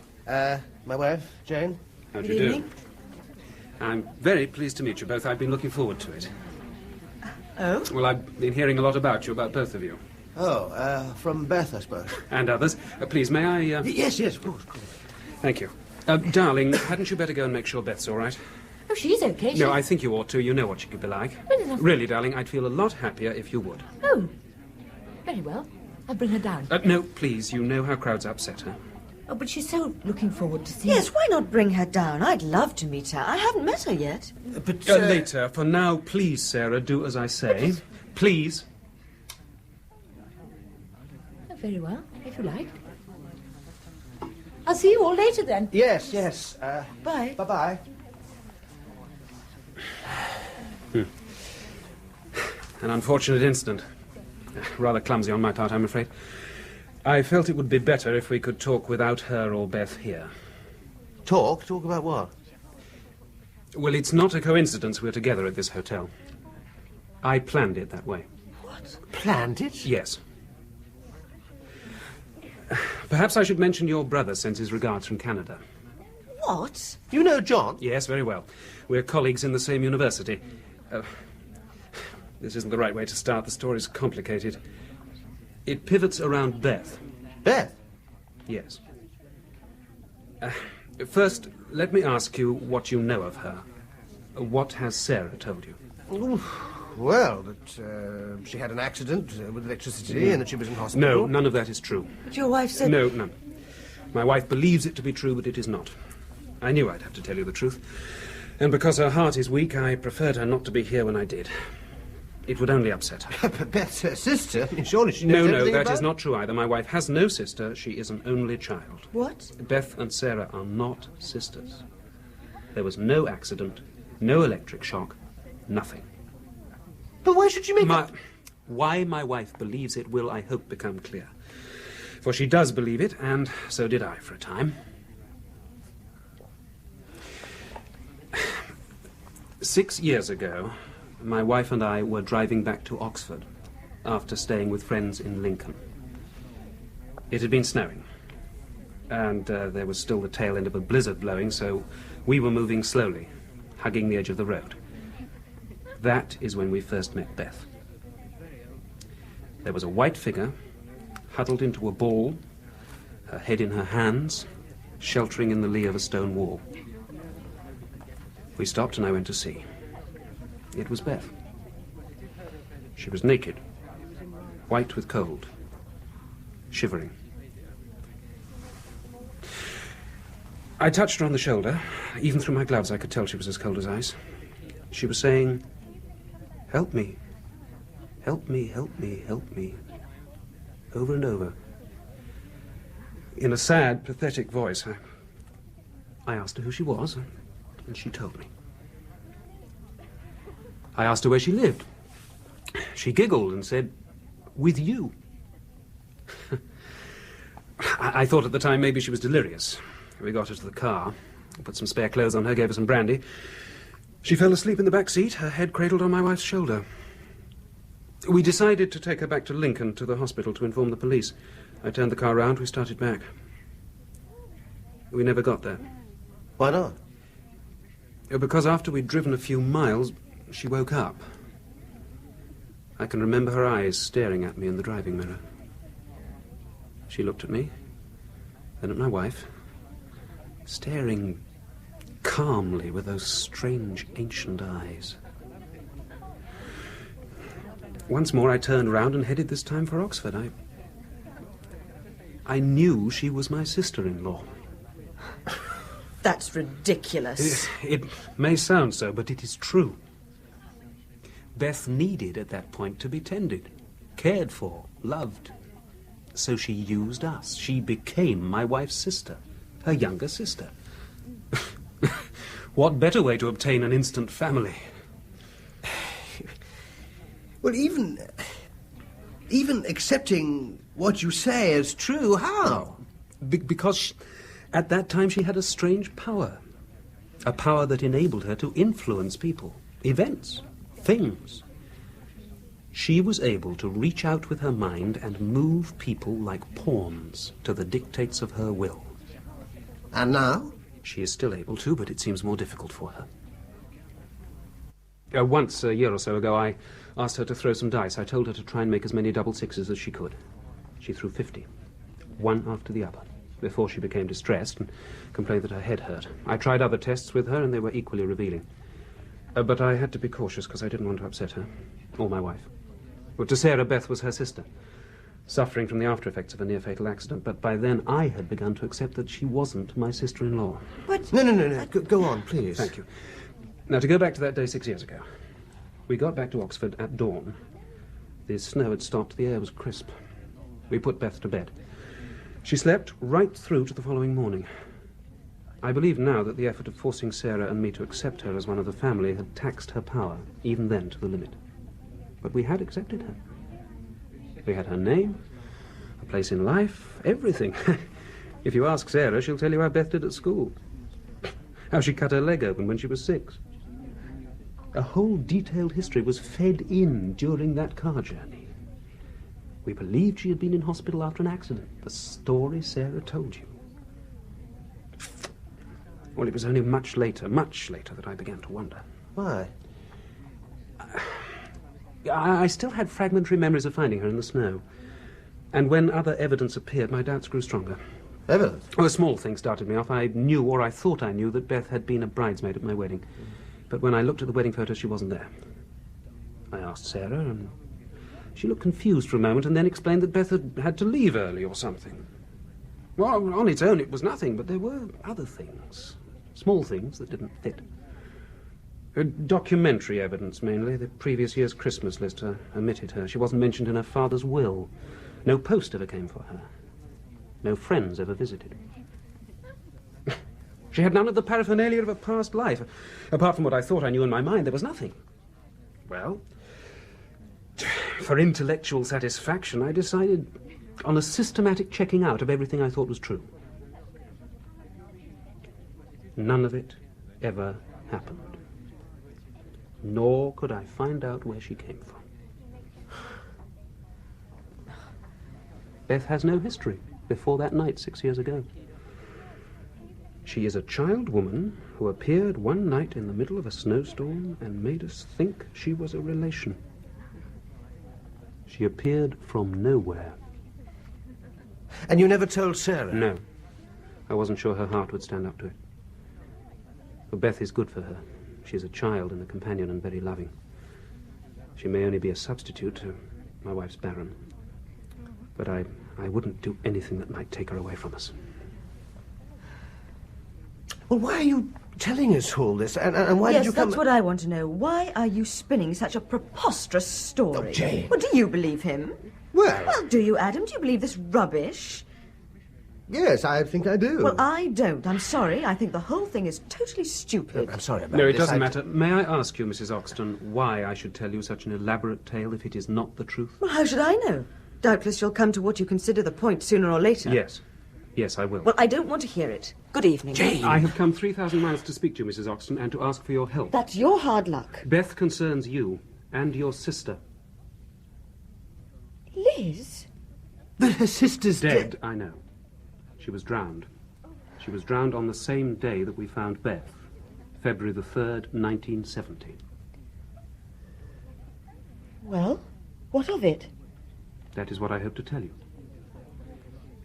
My wife, Jane. How do Good you do? evening. I'm very pleased to meet you both. I've been looking forward to it. Oh? Well, I've been hearing a lot about you, about both of you. Oh, from Beth, I suppose. And others. Please, may I... Yes, of course. Thank you. Darling, hadn't you better go and make sure Beth's all right? Oh, she's okay. No, I think you ought to. You know what she could be like. Well, enough. Really, darling, I'd feel a lot happier if you would. Oh, very well. I'll bring her down. No, please. You know how crowds upset her. Oh, but she's so looking forward to seeing... Yes, why not bring her down? I'd love to meet her. I haven't met her yet. But later. For now, please, Sarah, do as I say. Please. Oh, very well, if you like. I'll see you all later, then. Yes. Bye. Bye-bye. An unfortunate incident. Rather clumsy on my part, I'm afraid. I felt it would be better if we could talk without her or Beth here. Talk? Talk about what? Well, it's not a coincidence we're together at this hotel. I planned it that way. What? Planned it? Yes. Perhaps I should mention your brother sends his regards from Canada. What? You know John? Yes, very well. We're colleagues in the same university. This isn't the right way to start. The story's complicated. It pivots around Beth. Beth? Yes. First, let me ask you what you know of her. What has Sarah told you? Well, that she had an accident with electricity and that she was in hospital. No, none of that is true. But your wife said... No, none. My wife believes it to be true, but it is not. I knew I'd have to tell you the truth. And because her heart is weak, I preferred her not to be here when I did. It would only upset her. But Beth's her sister. Surely she knows No, everything that about is not true either. My wife has no sister. She is an only child. What? Beth and Sarah are not sisters. There was no accident, no electric shock, nothing. But why should you make that... Why my wife believes it will, I hope, become clear. For she does believe it, and so did I for a time. 6 years ago, my wife and I were driving back to Oxford after staying with friends in Lincoln. It had been snowing, and there was still the tail end of a blizzard blowing, so we were moving slowly, hugging the edge of the road. That is when we first met Beth. There was a white figure, huddled into a ball, her head in her hands, sheltering in the lee of a stone wall. We stopped and I went to see. It was Beth. She was naked, white with cold, shivering. I touched her on the shoulder. Even through my gloves I could tell she was as cold as ice. She was saying, "Help me, help me, help me, help me," over and over. In a sad, pathetic voice, I asked her who she was, and she told me. I asked her where she lived. She giggled and said, "With you." I thought at the time maybe she was delirious. We got her to the car, put some spare clothes on her, gave her some brandy. She fell asleep in the back seat, her head cradled on my wife's shoulder. We decided to take her back to Lincoln, to the hospital, to inform the police. I turned the car round, we started back. We never got there. Why not? Because after we'd driven a few miles, she woke up. I can remember her eyes staring at me in the driving mirror. She looked at me, then at my wife, staring calmly with those strange, ancient eyes. Once more I turned round and headed this time for Oxford. I knew she was my sister-in-law. That's ridiculous. It may sound so, but it is true. Beth needed at that point to be tended, cared for, loved. So she used us. She became my wife's sister, her younger sister. What better way to obtain an instant family? Well, even accepting what you say as true, how? Because At that time, she had a strange power. A power that enabled her to influence people, events, things. She was able to reach out with her mind and move people like pawns to the dictates of her will. And now? She is still able to, but it seems more difficult for her. Once, a year or so ago, I asked her to throw some dice. I told her to try and make as many double sixes as she could. She threw 50, one after the other, before she became distressed and complained that her head hurt. I tried other tests with her, and they were equally revealing. But I had to be cautious because I didn't want to upset her, or my wife. Well, to Sarah, Beth was her sister, suffering from the after-effects of a near-fatal accident. But by then, I had begun to accept that she wasn't my sister-in-law. But... No. Go on, please. Thank you. Now, to go back to that day 6 years ago. We got back to Oxford at dawn. The snow had stopped, the air was crisp. We put Beth to bed. She slept right through to the following morning. I believe now that the effort of forcing Sarah and me to accept her as one of the family had taxed her power, even then to the limit. But we had accepted her. We had her name, a place in life, everything. If you ask Sarah, she'll tell you how Beth did at school. How she cut her leg open when she was 6. A whole detailed history was fed in during that car journey. We believed she had been in hospital after an accident. The story Sarah told you. Well, it was only much later that I began to wonder. Why? I still had fragmentary memories of finding her in the snow. And when other evidence appeared, my doubts grew stronger. Evidence? Well, a small thing started me off. I knew, or I thought I knew, that Beth had been a bridesmaid at my wedding. But when I looked at the wedding photos, she wasn't there. I asked Sarah, and she looked confused for a moment, and then explained that Beth had to leave early or something. Well, on its own, it was nothing, but there were other things. Small things that didn't fit. Documentary evidence, mainly. The previous year's Christmas list omitted her. She wasn't mentioned in her father's will. No post ever came for her. No friends ever visited. She had none of the paraphernalia of a past life. Apart from what I thought I knew in my mind, there was nothing. Well, for intellectual satisfaction, I decided on a systematic checking out of everything I thought was true. None of it ever happened. Nor could I find out where she came from. Beth has no history before that night 6 years ago. She is a child woman who appeared one night in the middle of a snowstorm and made us think she was a relation. She appeared from nowhere. And you never told Sarah? No. I wasn't sure her heart would stand up to it. But Beth is good for her. She's a child and a companion and very loving. She may only be a substitute to my wife's Baron. But I wouldn't do anything that might take her away from us. Well, why are you telling us all this? And why did you come... Yes, that's what I want to know. Why are you spinning such a preposterous story? Oh, Jane. Well, do you believe him? Well, do you, Adam? Do you believe this rubbish? Yes, I think I do. Well, I don't. I'm sorry. I think the whole thing is totally stupid. I'm sorry about No, this. it doesn't matter. May I ask you, Mrs. Oxton, why I should tell you such an elaborate tale if it is not the truth? Well, how should I know? Doubtless you'll come to what you consider the point sooner or later. Yes. Yes, I will. Well, I don't want to hear it. Good evening. Jane! I have come 3,000 miles to speak to you, Mrs. Oxton, and to ask for your help. That's your hard luck. Beth concerns you and your sister. Liz? But her sister's dead. I know. She was drowned. She was drowned on the same day that we found Beth, February the 3rd, 1970. Well, what of it? That is what I hope to tell you.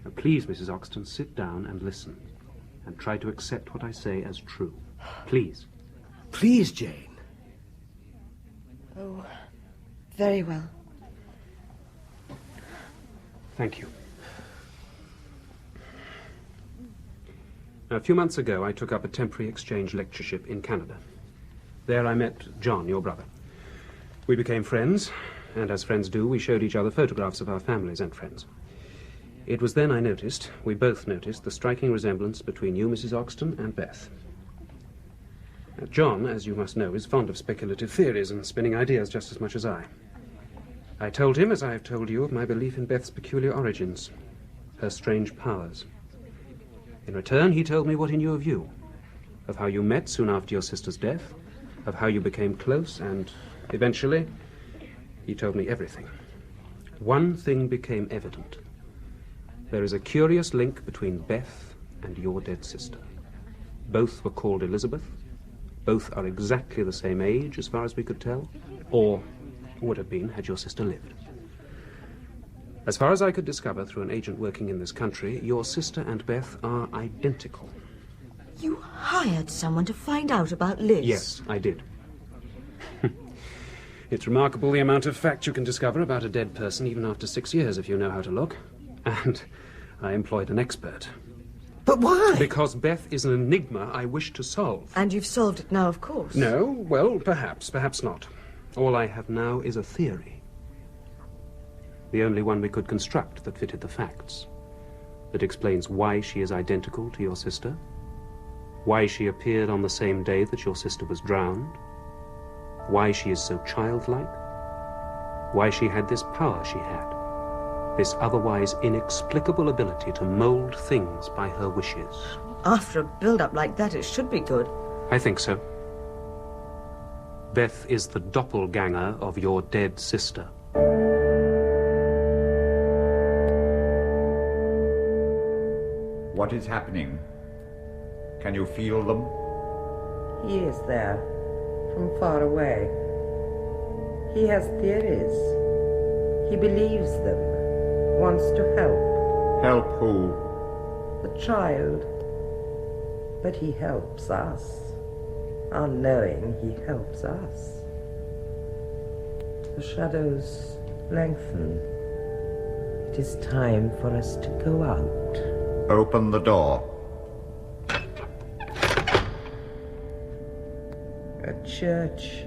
Now, please, Mrs. Oxton, sit down and listen, and try to accept what I say as true. Please. Please, Jane. Oh, very well. Thank you. Now, a few months ago, I took up a temporary exchange lectureship in Canada. There I met John, your brother. We became friends, and as friends do, we showed each other photographs of our families and friends. It was then we both noticed, the striking resemblance between you, Mrs. Oxton, and Beth. Now, John, as you must know, is fond of speculative theories and spinning ideas just as much as I. I told him, as I have told you, of my belief in Beth's peculiar origins, her strange powers. In return, he told me what he knew of you, of how you met soon after your sister's death, of how you became close, and eventually, he told me everything. One thing became evident. There is a curious link between Beth and your dead sister. Both were called Elizabeth. Both are exactly the same age, as far as we could tell, or would have been had your sister lived. As far as I could discover through an agent working in this country, your sister and Beth are identical. You hired someone to find out about Liz? Yes, I did. It's remarkable the amount of fact you can discover about a dead person even after 6 years if you know how to look. And I employed an expert. But why? Because Beth is an enigma I wish to solve. And you've solved it now, of course. No, well, perhaps not. All I have now is a theory. The only one we could construct that fitted the facts. That explains why she is identical to your sister. Why she appeared on the same day that your sister was drowned. Why she is so childlike. Why she had this power she had. This otherwise inexplicable ability to mold things by her wishes. After a build-up like that, it should be good. I think so. Beth is the doppelganger of your dead sister. What is happening? Can you feel them? He is there, from far away. He has theories. He believes them, wants to help. Help who? The child. But he helps us. Unknowing, he helps us. The shadows lengthen. It is time for us to go out. Open the door. A church.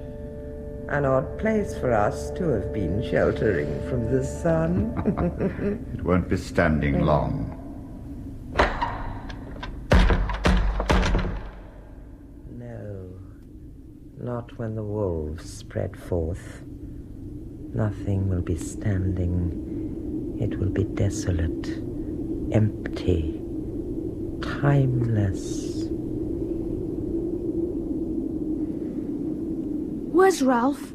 An odd place for us to have been sheltering from the sun. It won't be standing long. No, not when the wolves spread forth. Nothing will be standing. It will be desolate, empty, timeless. Where's Ralph?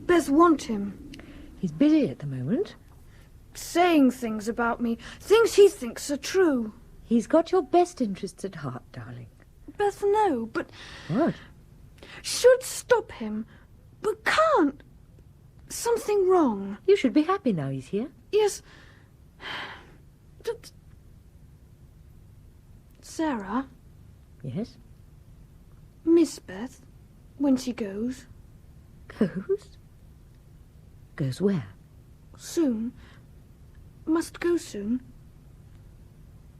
Beth want him. He's busy at the moment. Saying things about me, things he thinks are true. He's got your best interests at heart, darling. Beth, no, but... What? Should stop him, but can't. Something wrong. You should be happy now he's here. Yes. But... Sarah? Yes? Miss Beth, when she goes. Goes? Goes where? Soon. Must go soon.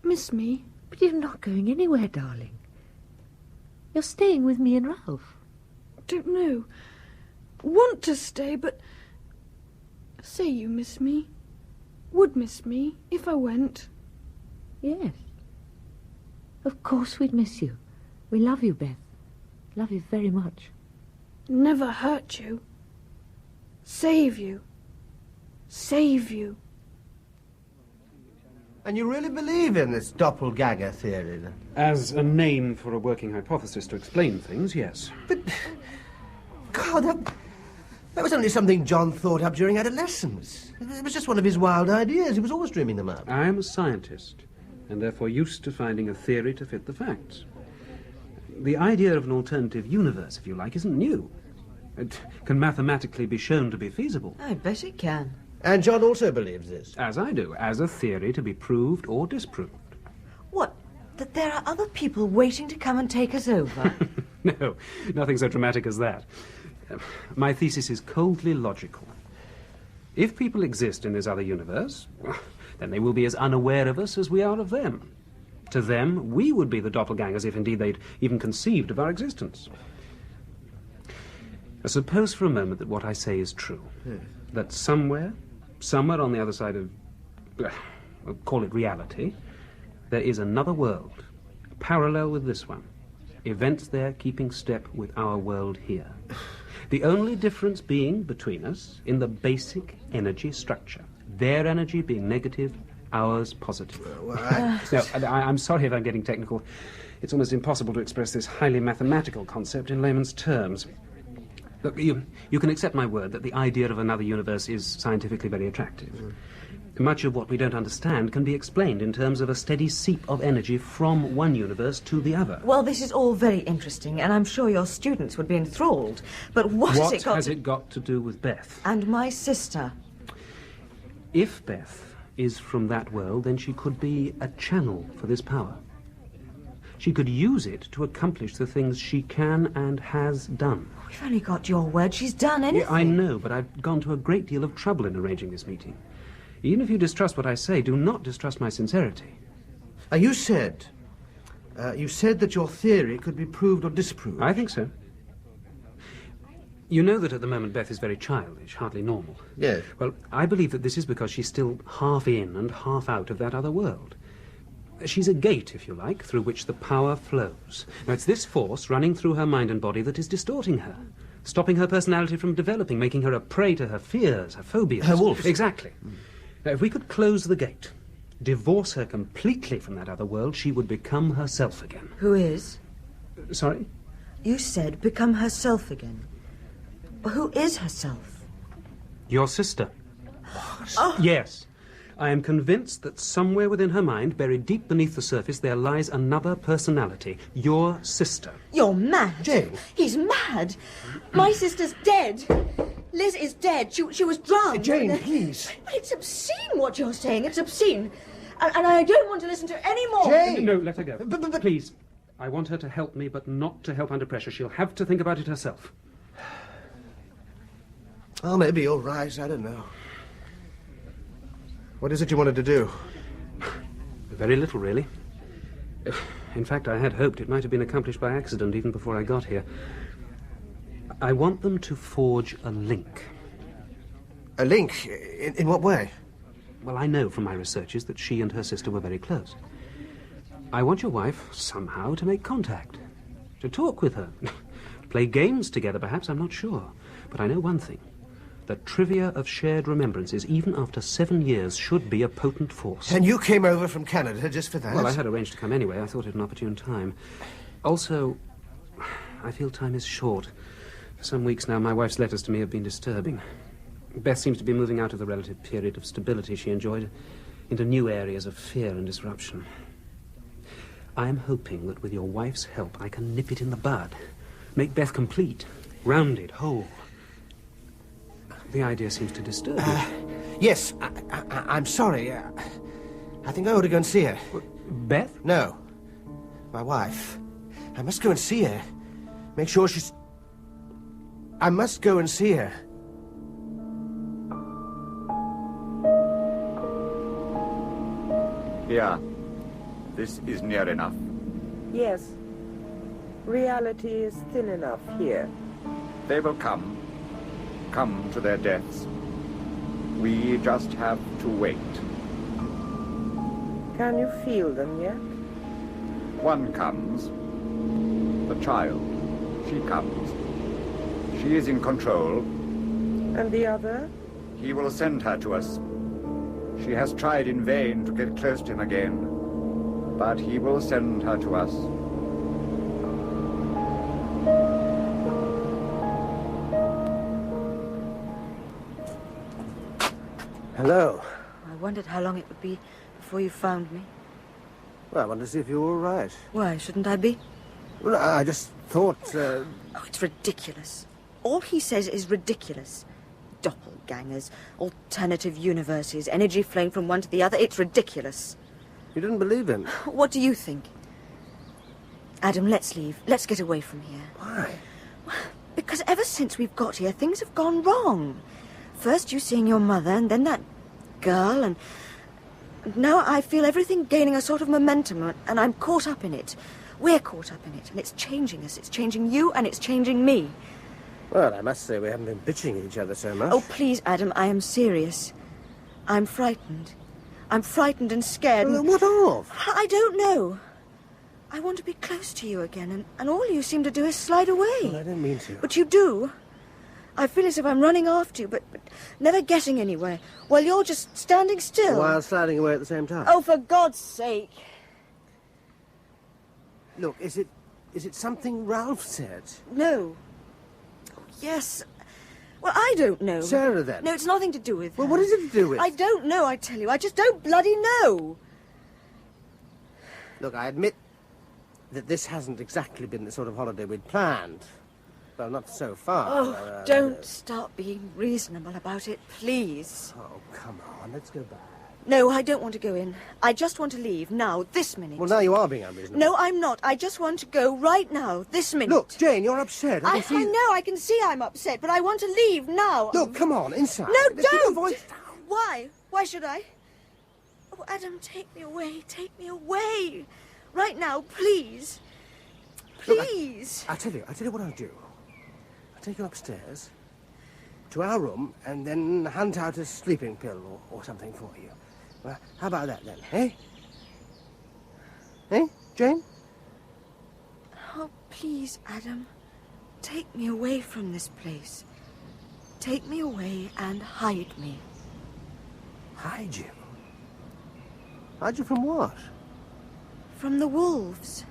Miss me. But you're not going anywhere, darling. You're staying with me and Ralph. Don't know. Want to stay, but... Say you miss me. Would miss me if I went. Yes. Of course we'd miss you. We love you, Beth. Love you very much. Never hurt you. Save you. Save you. And you really believe in this doppelganger theory, then? As a name for a working hypothesis to explain things, yes. But, God, that was only something John thought up during adolescence. It was just one of his wild ideas. He was always dreaming them up. I am a scientist, and therefore used to finding a theory to fit the facts. The idea of an alternative universe, if you like, isn't new. It can mathematically be shown to be feasible. I bet it can. And John also believes this. As I do, as a theory to be proved or disproved. What? That there are other people waiting to come and take us over? No, nothing so dramatic as that. My thesis is coldly logical. If people exist in this other universe, then they will be as unaware of us as we are of them. To them, we would be the doppelgangers if indeed they'd even conceived of our existence. Suppose for a moment that what I say is true. Yes. That somewhere on the other side of, we'll call it reality, there is another world, parallel with this one. Events there keeping step with our world here. The only difference being between us in the basic energy structure. Their energy being negative, Hours positive. Well, No, I'm sorry if I'm getting technical. It's almost impossible to express this highly mathematical concept in layman's terms. Look, you can accept my word that the idea of another universe is scientifically very attractive. Much of what we don't understand can be explained in terms of a steady seep of energy from one universe to the other. Well, this is all very interesting, and I'm sure your students would be enthralled. But what has it got to do with Beth? And my sister. If Beth is from that world, then she could be a channel for this power. She could use it to accomplish the things she can and has done. We've only got your word she's done anything. Yeah, I know, but I've gone to a great deal of trouble in arranging this meeting. Even if you distrust what I say, do not distrust my sincerity. You said that your theory could be proved or disproved. I think so. You know that at the moment Beth is very childish, hardly normal. Yes. Well, I believe that this is because she's still half in and half out of that other world. She's a gate, if you like, through which the power flows. Now, it's this force running through her mind and body that is distorting her, stopping her personality from developing, making her a prey to her fears, her phobias. Her wolves. Exactly. Now, if we could close the gate, divorce her completely from that other world, she would become herself again. Who is? Sorry? You said become herself again. Who is herself? Your sister. Oh. Yes. I am convinced that somewhere within her mind, buried deep beneath the surface, there lies another personality. Your sister. You're mad. Jane. He's mad. My sister's dead. Liz is dead. She was drowned. Jane, please. But it's obscene what you're saying. It's obscene. And I don't want to listen to any more. Jane! No, let her go. But please. I want her to help me, but not to help under pressure. She'll have to think about it herself. Well, maybe you're right. I don't know. What is it you wanted to do? Very little, really. In fact, I had hoped it might have been accomplished by accident even before I got here. I want them to forge a link. A link? In what way? Well, I know from my researches that she and her sister were very close. I want your wife, somehow, to make contact. To talk with her. Play games together, perhaps, I'm not sure. But I know one thing. The trivia of shared remembrances, even after 7 years, should be a potent force. And you came over from Canada just for that? Well, I had arranged to come anyway. I thought it an opportune time. Also, I feel time is short. For some weeks now, my wife's letters to me have been disturbing. Beth seems to be moving out of the relative period of stability she enjoyed into new areas of fear and disruption. I am hoping that with your wife's help, I can nip it in the bud. Make Beth complete, rounded, whole. The idea seems to disturb you. Yes, I'm sorry. I think I ought to go and see her. Beth? No. My wife. I must go and see her. Make sure she's... I must go and see her. Here. This is near enough. Yes. Reality is thin enough here. They will come to their deaths. We just have to wait. Can you feel them yet? One comes. The child. She comes. She is in control. And the other? He will send her to us. She has tried in vain to get close to him again. But he will send her to us. Hello. I wondered how long it would be before you found me. Well, I wanted to see if you were all right. Why shouldn't I be? Well, I just thought... Oh, it's ridiculous. All he says is ridiculous. Doppelgangers, alternative universes, energy flowing from one to the other. It's ridiculous. You didn't believe him? What do you think? Adam, let's leave. Let's get away from here. Why? Because ever since we've got here, things have gone wrong. First you seeing your mother, and then that girl, and now I feel everything gaining a sort of momentum, and I'm caught up in it. We're caught up in it, and it's changing us. It's changing you, and it's changing me. Well, I must say we haven't been bitching at each other so much. Oh, please, Adam, I am serious. I'm frightened. I'm frightened and scared. Well, what of? I don't know. I want to be close to you again, and all you seem to do is slide away. Well, I don't mean to. But you do. I feel as if I'm running after you, but never getting anywhere, while you're just standing still. While sliding away at the same time. Oh, for God's sake. Look, is it something Ralph said? No. Oh, yes. Well, I don't know. Sarah, then? No, it's nothing to do with Well, her. what is it to do with? I don't know, I tell you. I just don't bloody know. Look, I admit that this hasn't exactly been the sort of holiday we'd planned. Well, not so far. Oh, don't start being reasonable about it, please. Oh, come on, let's go back. No, I don't want to go in. I just want to leave now, this minute. Well, now you are being unreasonable. No, I'm not. I just want to go right now, this minute. Look, Jane, you're upset. I know, I can see I'm upset, but I want to leave now. Look, come on, inside. No, Let's keep your don't! voice down. Why? Why should I? Oh, Adam, take me away. Take me away. Right now, please. Please. I'll tell you what I'll do. I'll take you upstairs to our room and then hunt out a sleeping pill or something for you. Well, how about that then, eh? Eh, Jane? Oh, please, Adam. Take me away from this place. Take me away and hide me. Hide you? Hide you from what? From the wolves.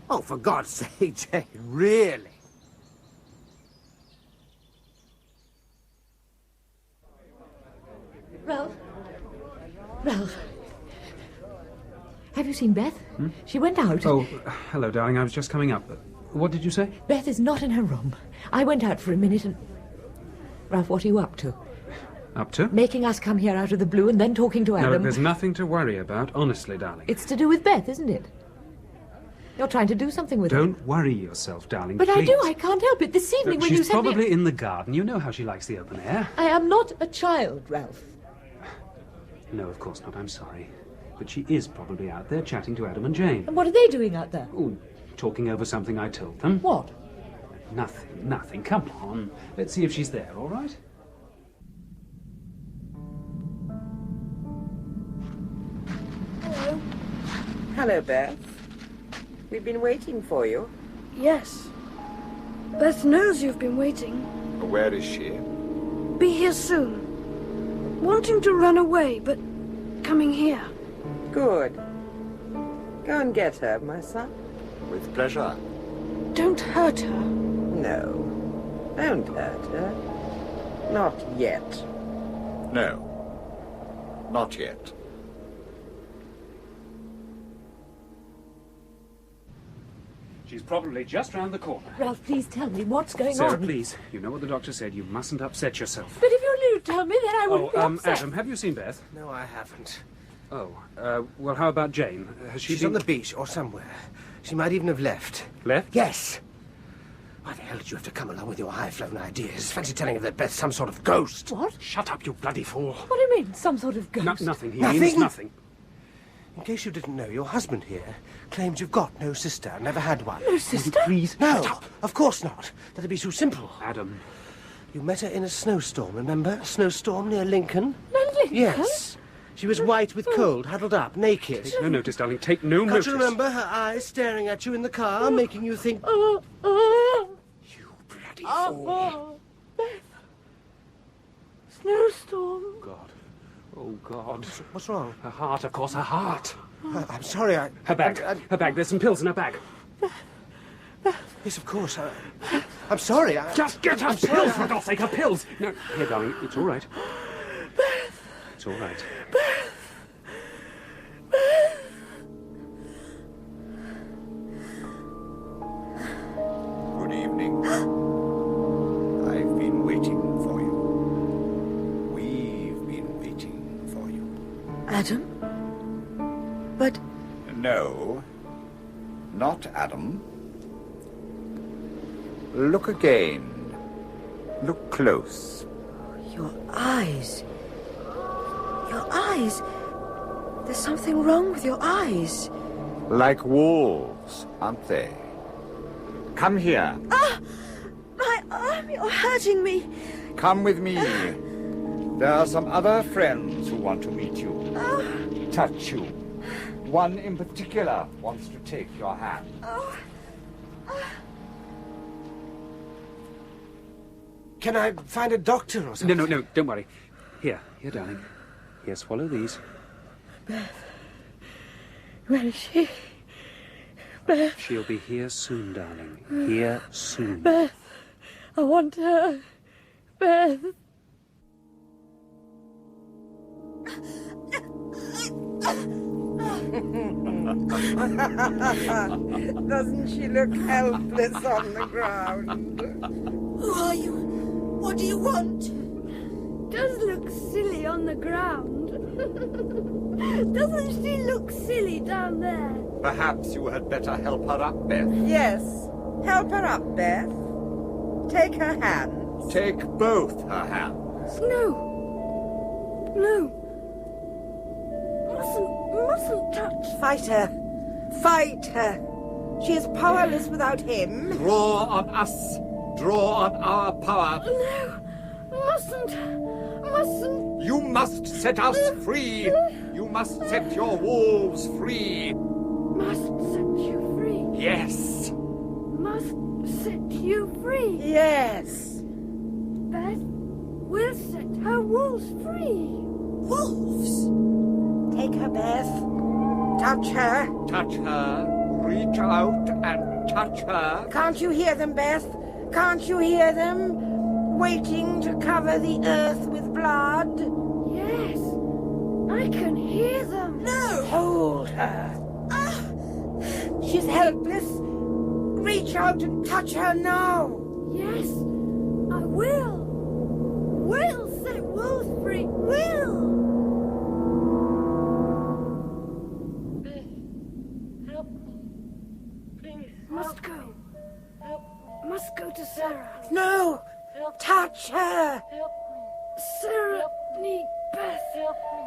Oh, for God's sake, Jane, really? Ralph. Have you seen Beth? She went out. Oh, hello, darling. I was just coming up. What did you say? Beth is not in her room. I went out for a minute and... Ralph, what are you up to? Up to? Making us come here out of the blue and then talking to Adam. No, there's nothing to worry about, honestly, darling. It's to do with Beth, isn't it? You're trying to do something with her. Don't worry yourself, darling, But please. I do. I can't help it. This evening when you She's said probably in the garden. You know how she likes the open air. I am not a child, Ralph. No, of course not. I'm sorry. But she is probably out there chatting to Adam and Jane. And what are they doing out there? Oh, talking over something I told them. What? Nothing. Come on. Let's see if she's there, all right? Hello. Hello, Beth. We've been waiting for you. Yes. Beth knows you've been waiting. Where is she? Be here soon. Wanting to run away, but coming here. Good. Go and get her, my son. With pleasure. Don't hurt her. No. Don't hurt her. Not yet. No. Not yet. She's probably just round the corner. Ralph, please tell me what's going Sarah, on. please. You know what the doctor said. You mustn't upset yourself. But if you only tell me, then I wouldn't be upset. Adam, have you seen Beth? No, I haven't. Oh, well, how about Jane? Has she She's been... on the beach or somewhere. She might even have left. Left? Yes. Why the hell did you have to come along with your high-flown ideas? Fancy telling her that Beth's some sort of ghost. What? Shut up, you bloody fool. What do you mean, some sort of ghost? Nothing. He means nothing. In case you didn't know, your husband here claims you've got no sister, never had one. No sister? Please, no, of course not. That'd be too simple. Adam. You met her in a snowstorm, remember? A snowstorm near Lincoln? Lincoln? Yes. She was white with cold, huddled up, naked. Take no notice, darling. Take no Can't notice. you remember her eyes staring at you in the car, making you think... You bloody fool. Beth. Snowstorm. God. Oh, God. What's wrong? Her heart, of course, her heart. I'm sorry, Her bag. Her bag. There's some pills in her bag. Yes, of course. I'm sorry. Just get her pills, for God's sake, her pills. No, here, darling, it's all right. It's all right. Good evening. I've been waiting for you. We've been waiting for you. Adam? But... No, not Adam. Look again. Look close. Your eyes. Your eyes. There's something wrong with your eyes. Like wolves, aren't they? Come here. Ah! My arm, you're hurting me. Come with me. There are some other friends who want to meet you. Touch you. One in particular wants to take your hand. Oh. Can I find a doctor or something? No, don't worry. Here, darling. Here, swallow these. Beth. Where is she? Beth. She'll be here soon, darling. Here soon. Beth. I want her. Beth. Doesn't she look helpless on the ground? Who are you? What do you want? Does look silly on the ground. Doesn't she look silly down there? Perhaps you had better help her up, Beth. Yes. Help her up, Beth. Take her hands. Take both her hands. No. Mustn't touch. Fight her. Fight her. She is powerless without him. Draw on us. Draw on our power. No. Mustn't. You must set us free. You must set your wolves free. Must set you free. Yes. Must set you free. Yes. Beth will set her wolves free. Wolves? Take her, Beth. Touch her. Touch her. Reach out and touch her. Can't you hear them, Beth? Can't you hear them? Waiting to cover the earth with blood? Yes. I can hear them. No! Hold her. She's helpless. Reach out and touch her now. Yes, I will. Will set wolves free. Will. Help me. Please. Must go. Must go to Sarah. No! Touch her! Help Sarah need Beth. Help me.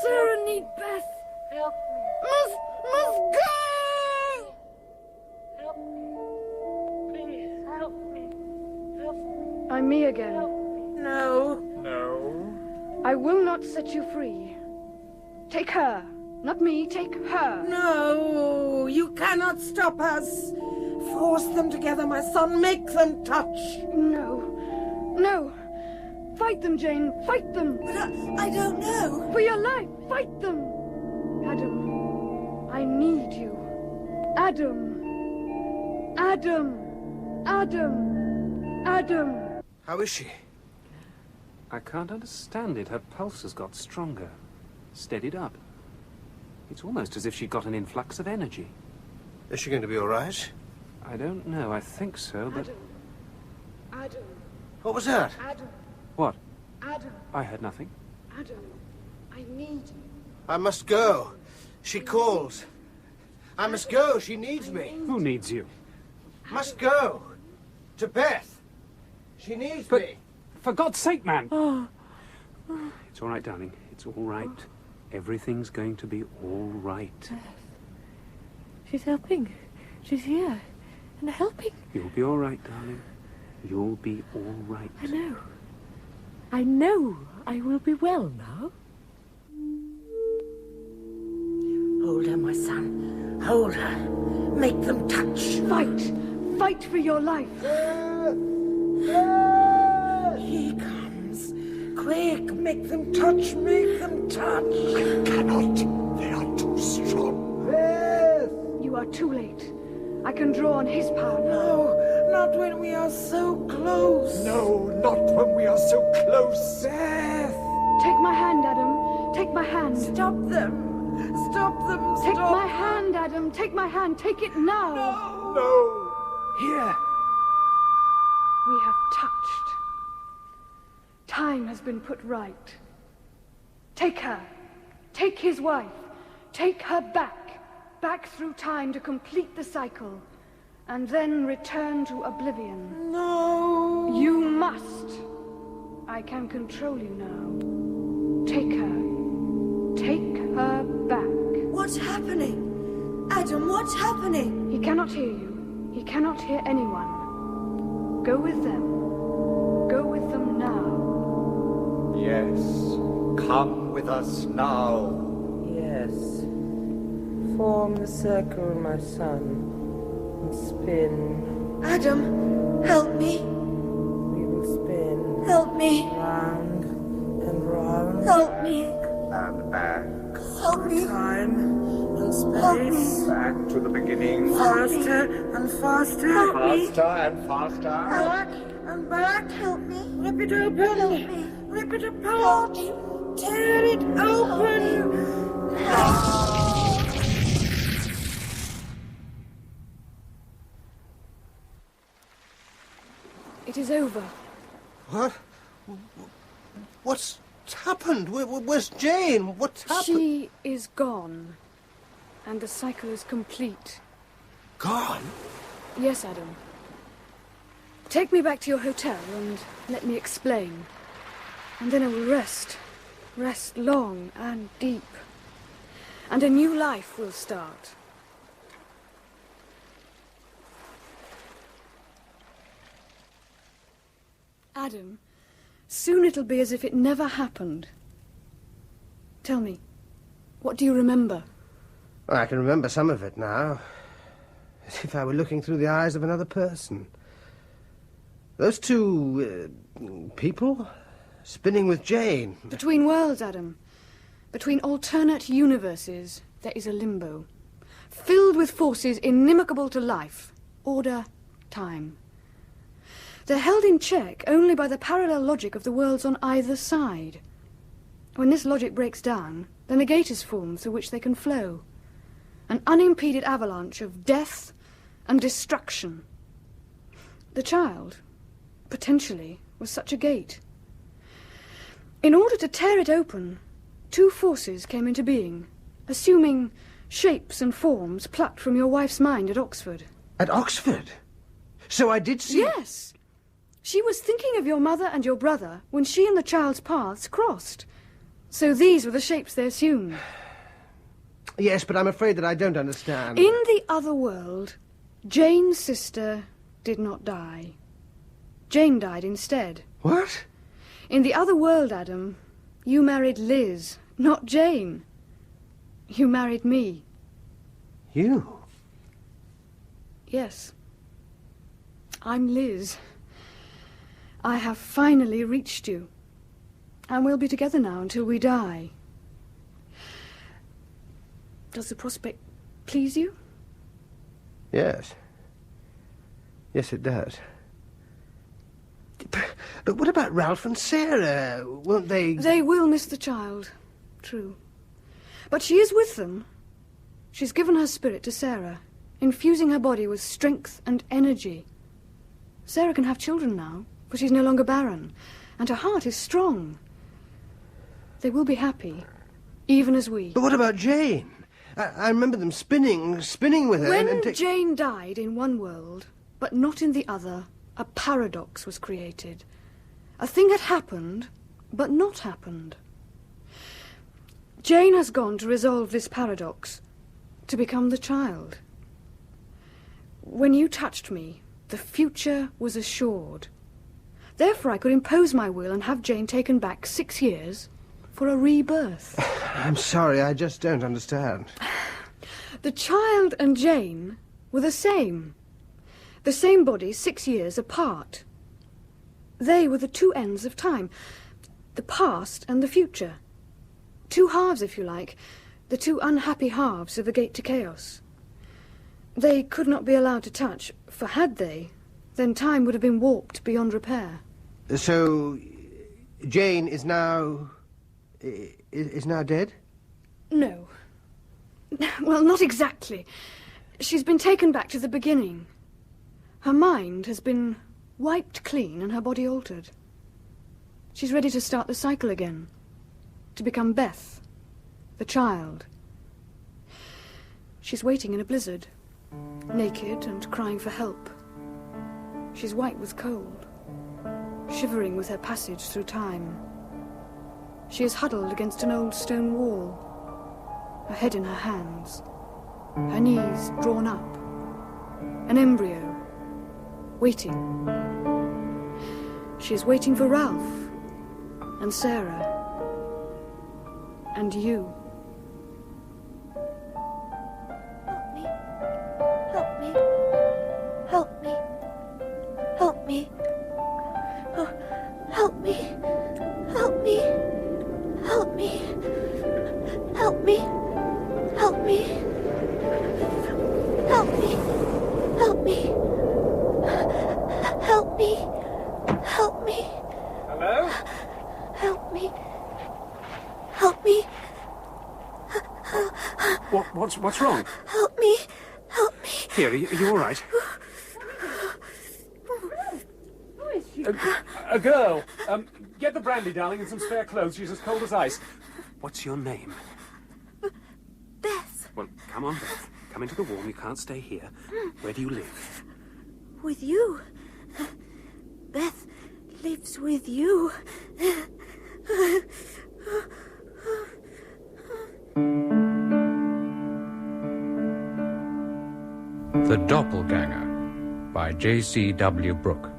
Sarah need Beth. Help me. Must go! Help me. Please, help me. Help me. I'm me again. No. I will not set you free. Take her. Not me, take her. No, you cannot stop us. Force them together, my son. Make them touch. No. Fight them, Jane. Fight them. But I don't know. For your life, fight them. Adam, I need you. Adam. How is she? I can't understand it. Her pulse has got stronger. Steadied up. It's almost as if she got an influx of energy. Is she going to be all right? I don't know. I think so, but... Adam. What was that? Adam. What? Adam. I heard nothing. Adam. I need you. I must go. She calls. I must go. She needs me. Who needs you? Must go. To Beth. She needs me. For God's sake, man! It's all right, darling. It's all right. Everything's going to be all right. She's helping. She's here. And helping. You'll be all right, darling. You'll be all right. I know I will be well now. Hold her, my son. Hold her. Make them touch. Fight for your life. He comes. Quick, make them touch. I cannot. They are too strong. You are too late. I can draw on his power now. No, not when we are so close. No, not when we are so close. Beth! Take my hand, Adam. Take my hand. Stop them. Take my hand, Adam. Take my hand. Take it now. No. Here. We have touched. Time has been put right. Take her. Take his wife. Take her back through time to complete the cycle, and then return to oblivion. No! You must! I can control you now. Take her. Take her back. What's happening? Adam, what's happening? He cannot hear you. He cannot hear anyone. Go with them. Go with them now. Yes. Come with us now. Yes. Form the circle, my son, and spin. Adam, help me. We will me. Round and round. Help me. And back. Help me. Time and Help me. space. Back to the beginning. Faster and faster. Help me. Faster and faster. Back and back. Help me. Rip it open. Help me. Rip it apart. Tear it open. It is over. What? What's happened? Where's Jane? What's happened? She is gone. And the cycle is complete. Gone? Yes, Adam. Take me back to your hotel and let me explain. And then I will rest. Rest long and deep. And a new life will start. Adam, soon it'll be as if it never happened. Tell me, what do you remember? Well, I can remember some of it now. As if I were looking through the eyes of another person. Those two people spinning with Jane. Between worlds, Adam. Between alternate universes, there is a limbo. Filled with forces inimical to life. Order, time. They're held in check only by the parallel logic of the worlds on either side. When this logic breaks down, then a gate is formed through which they can flow. An unimpeded avalanche of death and destruction. The child, potentially, was such a gate. In order to tear it open, two forces came into being, assuming shapes and forms plucked from your wife's mind at Oxford. At Oxford? So I did see... Yes! She was thinking of your mother and your brother when she and the child's paths crossed. So these were the shapes they assumed. Yes, but I'm afraid that I don't understand. In the other world, Jane's sister did not die. Jane died instead. What? In the other world, Adam, you married Liz, not Jane. You married me. You? Yes. I'm Liz. I have finally reached you. And we'll be together now until we die. Does the prospect please you? Yes. Yes, it does. But what about Ralph and Sarah? Won't they... They will miss the child. True. But she is with them. She's given her spirit to Sarah, infusing her body with strength and energy. Sarah can have children now, for she's no longer barren, and her heart is strong. They will be happy, even as we. But what about Jane? I remember them spinning with her. When Jane died in one world, but not in the other, a paradox was created. A thing had happened, but not happened. Jane has gone to resolve this paradox, to become the child. When you touched me, the future was assured. Therefore I could impose my will and have Jane taken back 6 years for a rebirth. I'm sorry, I just don't understand. The child and Jane were the same. The same body 6 years apart. They were the two ends of time, the past and the future. Two halves, if you like, the two unhappy halves of the gate to chaos. They could not be allowed to touch, for had they, then time would have been warped beyond repair. So, Jane is now dead? No. Well, not exactly. She's been taken back to the beginning. Her mind has been wiped clean and her body altered. She's ready to start the cycle again. To become Beth, the child. She's waiting in a blizzard, naked and crying for help. She's white with cold, shivering with her passage through time. She is huddled against an old stone wall, her head in her hands, her knees drawn up, an embryo, waiting. She is waiting for Ralph, and Sarah, and you. Help me. Help me. Help me. Oh, help me. Help me. Help me. Help me. Help me. Help me. Hello? Help me. Help me. What's wrong? Help me. Help me. Here, are you all right? A girl. Get the brandy, darling, and some spare clothes. She's as cold as ice. What's your name? Beth. Well, come on, Beth. Come into the warm. You can't stay here. Where do you live? With you. Beth lives with you. The Doppelganger by J.C.W. Brooke.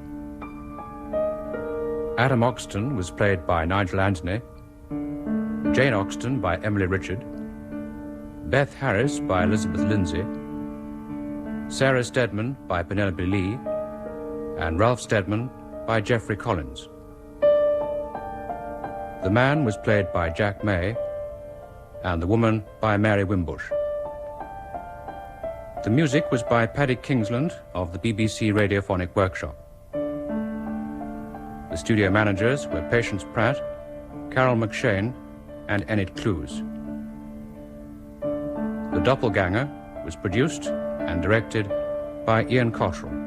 Adam Oxton was played by Nigel Anthony, Jane Oxton by Emily Richard, Beth Harris by Elizabeth Lindsay, Sarah Stedman by Penelope Lee, and Ralph Steadman by Geoffrey Collins. The man was played by Jack May, and the woman by Mary Wimbush. The music was by Paddy Kingsland of the BBC Radiophonic Workshop. The studio managers were Patience Pratt, Carol McShane, and Enid Clues. The Doppelganger was produced and directed by Ian Cottrell.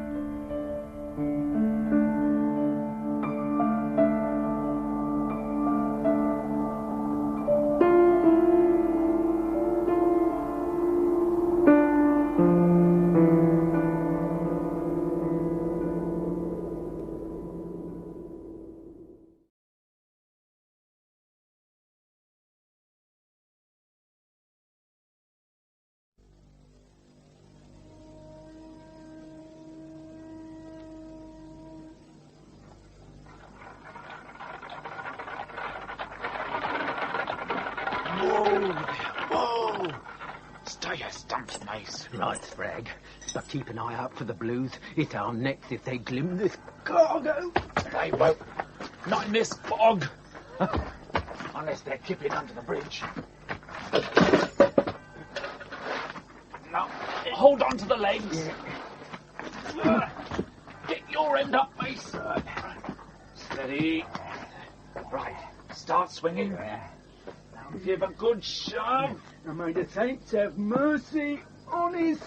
Right, Frag. But keep an eye out for the blues. It's our necks if they glim this cargo. They won't. Not in this fog. Unless they're kipping under the bridge. Now, hold on to the legs. Get your end up, Mace. Steady. Right, start swinging. Now give a good shove. And may the saints have mercy on his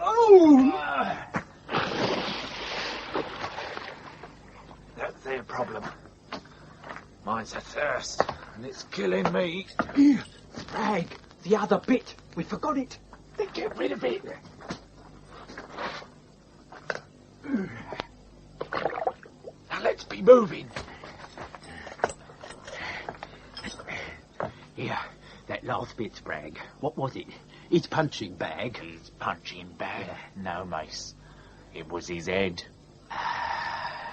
own. That's their problem. Mine's a thirst, and it's killing me. Frag, the other bit. We forgot it. Then get rid of it. Now let's be moving. Here, that last bit's Bragg. What was it? His punching bag. His punching bag? No, Mace. It was his head.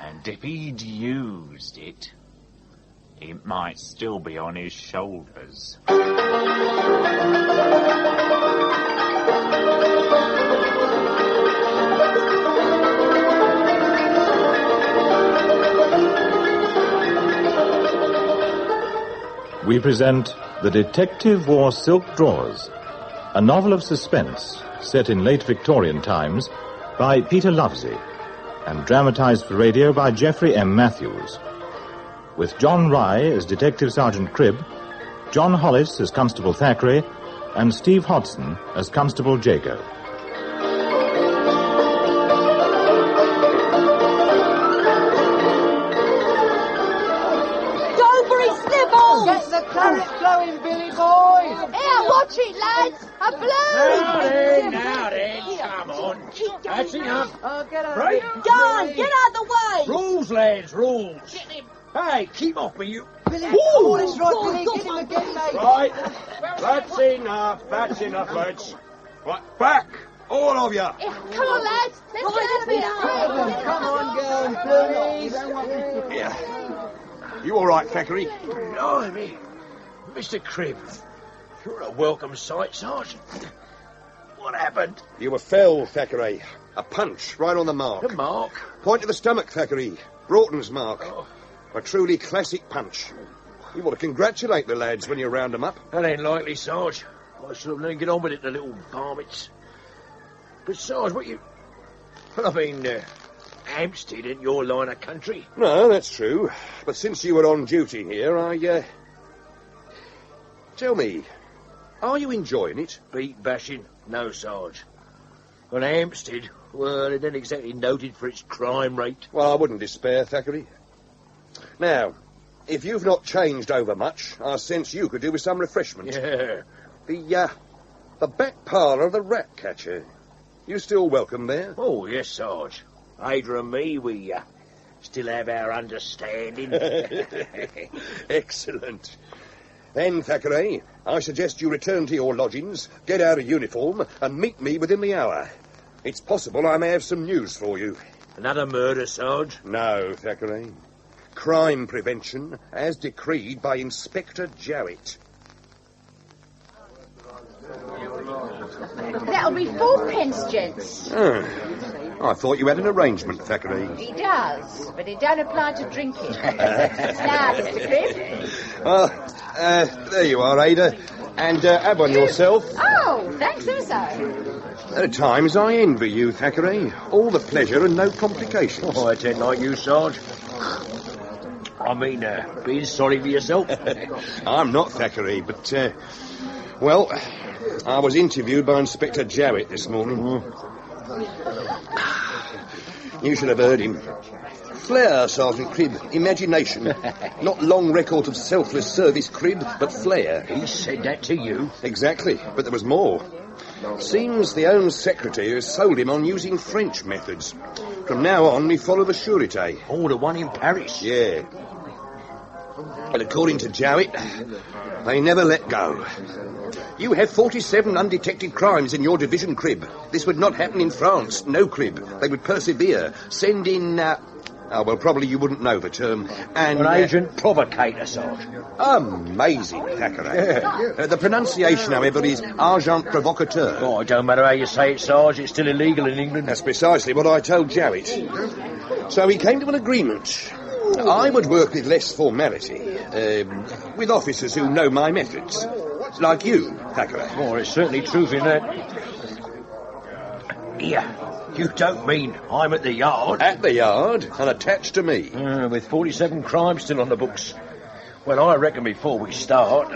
And if he'd used it, it might still be on his shoulders. We present The Detective Wore Silk Drawers, a novel of suspense set in late Victorian times by Peter Lovesey and dramatized for radio by Geoffrey M. Matthews, with John Rye as Detective Sergeant Cribb, John Hollis as Constable Thackeray, and Steve Hodson as Constable Jago. Get the claret flowing, Billy boys! Here, watch it, lads! A blow! Now then, come on. That's enough. Get out Right. John, get out the way! Rules, lads, rules. Hey, keep off me, you. Billy, Ooh. that's right, Billy, get him again, mate. Right, that's enough, lads. Right, back, all of you. Come on, lads, let's get out of here! Come on, girls, please. Yeah. You all right, Thackeray? Blimey. Mr. Cribb, you're a welcome sight, Sergeant. What happened? You were fell, Thackeray. A punch right on the mark. The mark? Point to the stomach, Thackeray. Broughton's mark. A truly classic punch. You ought to congratulate the lads when you round them up. That ain't likely, Sarge. I should have let him get on with it, the little varmints. Besides, what you... Well, I mean, Hampstead ain't your line of country. No, that's true. But since you were on duty here, Tell me, are you enjoying it? Beat bashing? No, Sarge. Well, Hampstead, well, it ain't exactly noted for its crime rate. Well, I wouldn't despair, Thackeray. Now, if you've not changed over much, I sense you could do with some refreshment. Yeah. The back parlour of the Rat Catcher. You still welcome there? Oh, yes, Sarge. Ada and me, we still have our understanding. Excellent. Then, Thackeray, I suggest you return to your lodgings, get out of uniform, and meet me within the hour. It's possible I may have some news for you. Another murder, Sarge? No, Thackeray. Crime prevention, as decreed by Inspector Jowett. That'll be 4p, gents. I thought you had an arrangement, Thackeray. He does, but it don't apply to drinking. Now, Mr. Cribb. Well, there you are, Ada. And have one yourself. Oh, thanks ever so. At times I envy you, Thackeray. All the pleasure and no complications. Oh, I don't like you, Sarge. I mean, being sorry for yourself. I'm not Thackeray, but, well, I was interviewed by Inspector Jowett this morning. You should have heard him. Flair, Sergeant Cribb. Imagination. Not long record of selfless service, Cribb, but flair. He said that to you? Exactly, but there was more. Seems the Home Secretary has sold him on using French methods. From now on, we follow the Sûreté. Oh, the one in Paris? Yeah. But according to Jowett, they never let go. You have 47 undetected crimes in your division, Cribb. This would not happen in France. No, Cribb. They would persevere. Send in, well, probably you wouldn't know the term. And an agent provocator, Sarge. Amazing, Thackeray. The pronunciation, however, is agent provocateur. Oh, it don't matter how you say it, Sarge. It's still illegal in England. That's precisely what I told Jowett. So we came to an agreement. I would work with less formality, with officers who know my methods. Like you, Thackeray. Oh, there's certainly truth in that. Here, you don't mean I'm at the yard? At the yard, and attached to me. With 47 crimes still on the books. Well, I reckon before we start,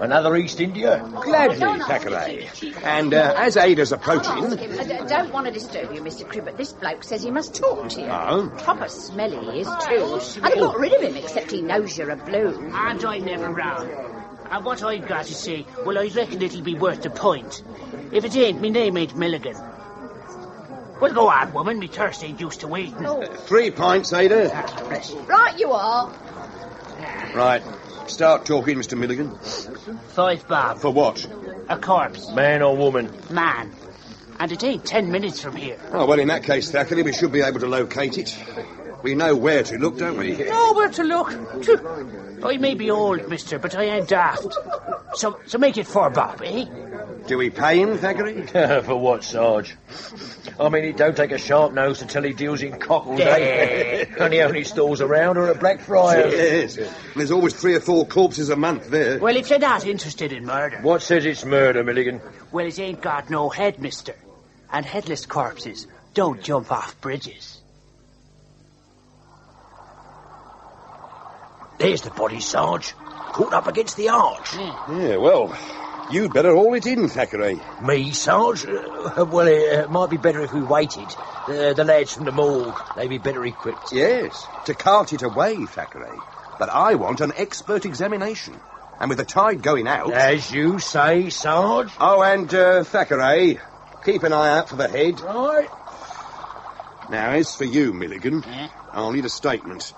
another East India? Gladly, Thackeray. And as Ada's approaching... Don't want to disturb you, Mr. Cribb, but this bloke says he must talk to you. Oh? Proper smelly he is, too. I'd have got rid of him, except he knows you're a blue. And I never round. And what I've got to say, well, I reckon it'll be worth the point. If it ain't, me name ain't Milligan. Well, go on, woman, me thirst ain't used to waiting. 3 pints, Ada. Right you are. Right. Start talking, Mr. Milligan. 5 bob. For what? A corpse. Man or woman? Man. And it ain't 10 minutes from here. Oh, well, in that case, Thackeray, we should be able to locate it. We know where to look, don't we? No, where to look. I may be old, mister, but I ain't daft. So make it 4 bob, eh? Do we pay him, Thackeray? For what, Sarge? I mean, it don't take a sharp nose to tell he deals in cockles, eh? And he only stalls around or at Blackfriars. Yes. There's always 3 or 4 corpses a month there. Well, if you're not interested in murder... What says it's murder, Milligan? Well, it ain't got no head, mister. And headless corpses don't jump off bridges. There's the body, Sarge. Caught up against the arch. Yeah, well, you'd better haul it in, Thackeray. Me, Sarge? Well, it might be better if we waited. The lads from the morgue, they'd be better equipped. Yes, to cart it away, Thackeray. But I want an expert examination. And with the tide going out... As you say, Sarge. Oh, and, Thackeray, keep an eye out for the head. Right. Now, as for you, Milligan, I'll need a statement.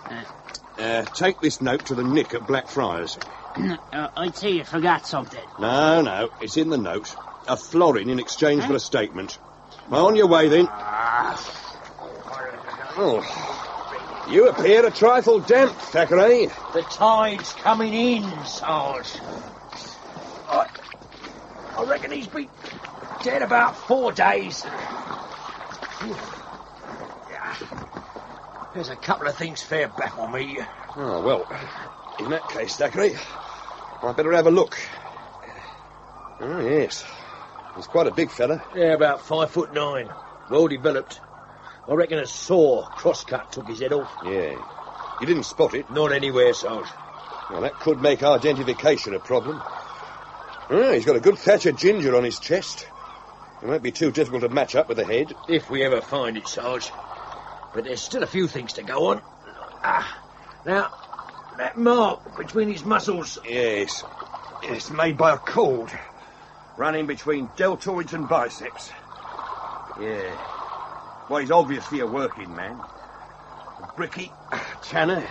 Take this note to the Nick at Blackfriars. I'd say you forgot something. No, it's in the note. A florin in exchange for a statement. Well, on your way, then. Oh, you appear a trifle damp, Thackeray. The tide's coming in, Sarge. I reckon he's been dead about 4 days. There's a couple of things fair baffle me. Oh, well, in that case, Thackeray, I'd better have a look. Oh, yes. He's quite a big fella. Yeah, about 5'9". Well developed. I reckon a saw cross-cut took his head off. Yeah. You didn't spot it? Not anywhere, Sarge. Well, that could make identification a problem. He's got a good thatch of ginger on his chest. It won't be too difficult to match up with the head. If we ever find it, Sarge. But there's still a few things to go on. Now, that mark between his muscles... Yes. It's made by a cord running between deltoids and biceps. Yeah. Well, he's obviously a working man. A bricky, tanner.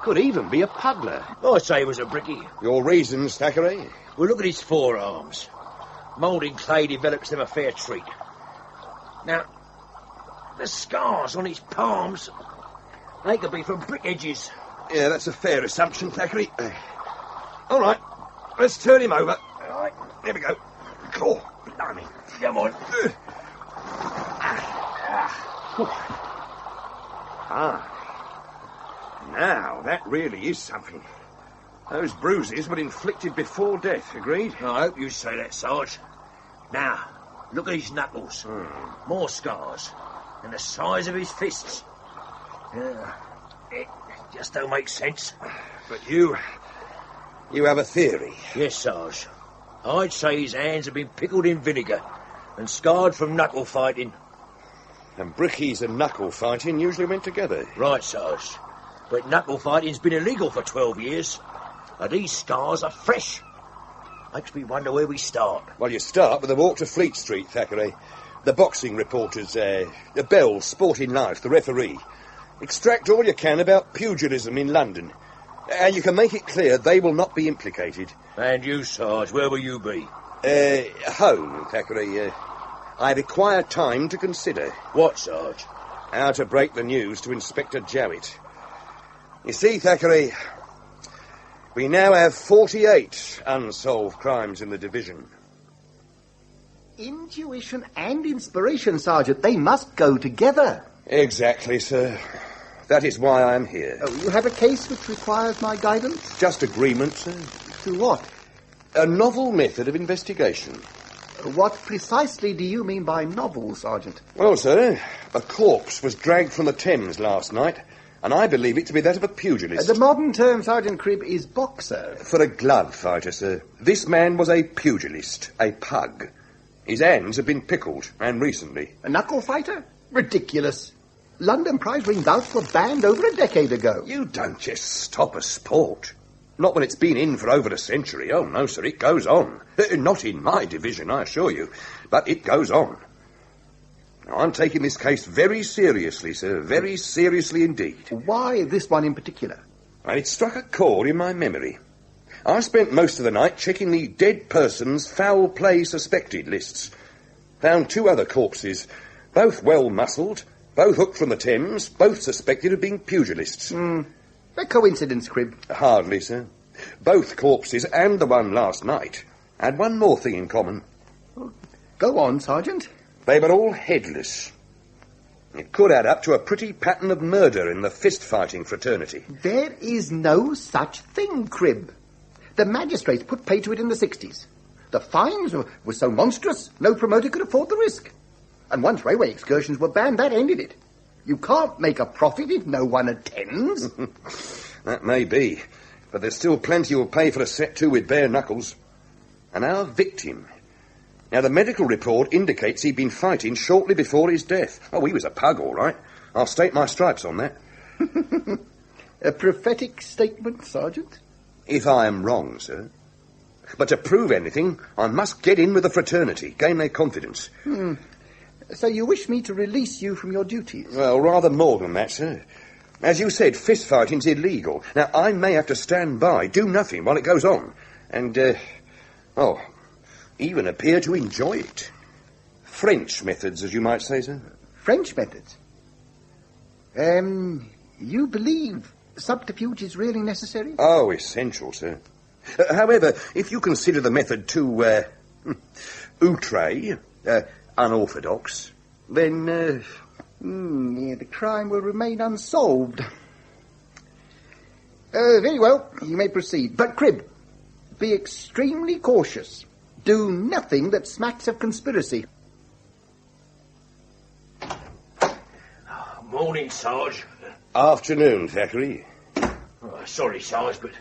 Could even be a puddler. I say he was a bricky. Your reasons, Thackeray? Well, look at his forearms. Moulding clay develops them a fair treat. Now, the scars on his palms, they could be from brick edges. Yeah, that's a fair assumption, Thackeray. All right, let's turn him over. All right, there we go. Oh, blimey. Come on. Now, that really is something. Those bruises were inflicted before death, agreed? I hope you say that, Sarge. Now, look at his knuckles. More scars. And the size of his fists. It just don't make sense. But you have a theory? Yes, Sarge. I'd say his hands have been pickled in vinegar and scarred from knuckle fighting. And brickies and knuckle fighting usually went together. Right, Sarge. But knuckle fighting's been illegal for 12 years. And these scars are fresh. Makes me wonder where we start. Well, you start with a walk to Fleet Street, Thackeray. The boxing reporters, the Bell, Sporting Life, the referee. Extract all you can about pugilism in London. And you can make it clear they will not be implicated. And you, Sarge, where will you be? Home, Thackeray. I require time to consider. What, Sarge? How to break the news to Inspector Jowett. You see, Thackeray, we now have 48 unsolved crimes in the division. Intuition and inspiration, Sergeant, they must go together. Exactly, sir. That is why I am here. Oh, you have a case which requires my guidance? Just agreement, sir. To what? A novel method of investigation. What precisely do you mean by novel, Sergeant? Well, sir, a corpse was dragged from the Thames last night, and I believe it to be that of a pugilist. The modern term, Sergeant Cribb, is boxer. For a glove fighter, sir. This man was a pugilist, a pug. His hands have been pickled, and recently. A knuckle fighter? Ridiculous. London prize ring bouts were banned over a decade ago. You don't just stop a sport. Not when it's been in for over a century. Oh, no, sir, it goes on. Not in my division, I assure you. But it goes on. Now, I'm taking this case very seriously, sir. Very seriously indeed. Why this one in particular? And it struck a chord in my memory. I spent most of the night checking the dead person's foul play suspected lists. Found 2 other corpses, both well-muscled, both hooked from the Thames, both suspected of being pugilists. A coincidence, Cribb? Hardly, sir. Both corpses, and the one last night, had one more thing in common. Go on, Sergeant. They were all headless. It could add up to a pretty pattern of murder in the fist-fighting fraternity. There is no such thing, Cribb. The magistrates put pay to it in the 60s. The fines were so monstrous, no promoter could afford the risk. And once railway excursions were banned, that ended it. You can't make a profit if no one attends. That may be, but there's still plenty who'll pay for a set to with bare knuckles. And our victim... Now, the medical report indicates he'd been fighting shortly before his death. Oh, he was a pug, all right. I'll stake my stripes on that. A prophetic statement, Sergeant? If I am wrong, sir. But to prove anything, I must get in with the fraternity, gain their confidence. So you wish me to release you from your duties? Well, rather more than that, sir. As you said, fist-fighting's illegal. Now, I may have to stand by, do nothing while it goes on. And, even appear to enjoy it. French methods, as you might say, sir. French methods? You believe subterfuge is really necessary? Oh, essential, sir. However, if you consider the method too, outre, unorthodox, then, the crime will remain unsolved. Very well, you may proceed. But, Cribb, be extremely cautious. do nothing that smacks of conspiracy. Morning, Sarge. Afternoon, Thackeray. Oh, sorry, Sarge, but,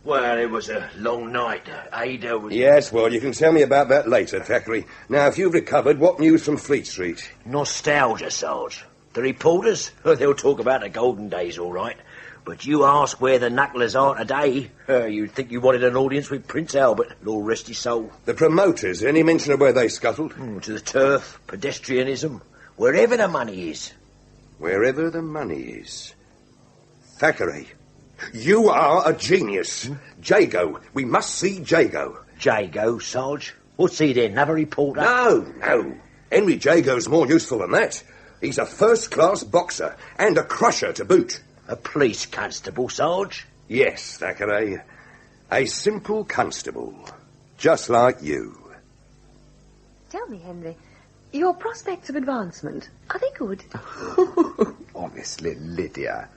well, it was a long night. Ada was... Yes, well, you can tell me about that later, Thackeray. Now, if you've recovered, what news from Fleet Street? Nostalgia, Sarge. The reporters, they'll talk about the golden days, all right. But you ask where the knucklers are today, you'd think you wanted an audience with Prince Albert, Lord rest his soul. The promoters, any mention of where they scuttled? To the turf, pedestrianism, wherever the money is. Wherever the money is. Thackeray, you are a genius. Jago, we must see Jago. Jago, Sarge? What's he then, another reporter? No. Henry Jago's more useful than that. He's a first-class boxer, and a crusher to boot. A police constable, Sarge? Yes, Thackeray. A simple constable. Just like you. Tell me, Henry, your prospects of advancement, are they good? Honestly, Lydia,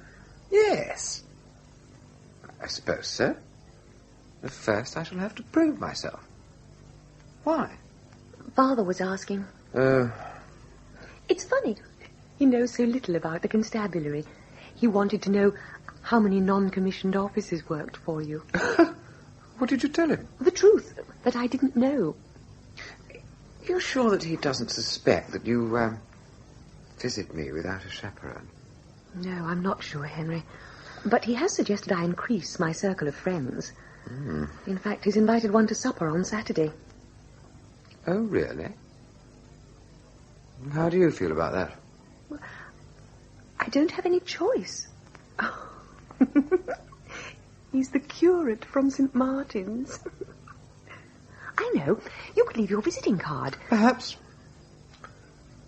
yes. I suppose so. But first I shall have to prove myself. Why? Father was asking. Oh. It's funny. He knows so little about the constabulary. He wanted to know how many non-commissioned officers worked for you. What did you tell him? The truth, that I didn't know. You're sure that he doesn't suspect that you, visit me without a chaperone? No, I'm not sure, Henry. But he has suggested I increase my circle of friends. In fact, he's invited one to supper on Saturday. Oh, really? How do you feel about that? Well, I don't have any choice. He's the curate from St. Martin's. I know. You could leave your visiting card. Perhaps.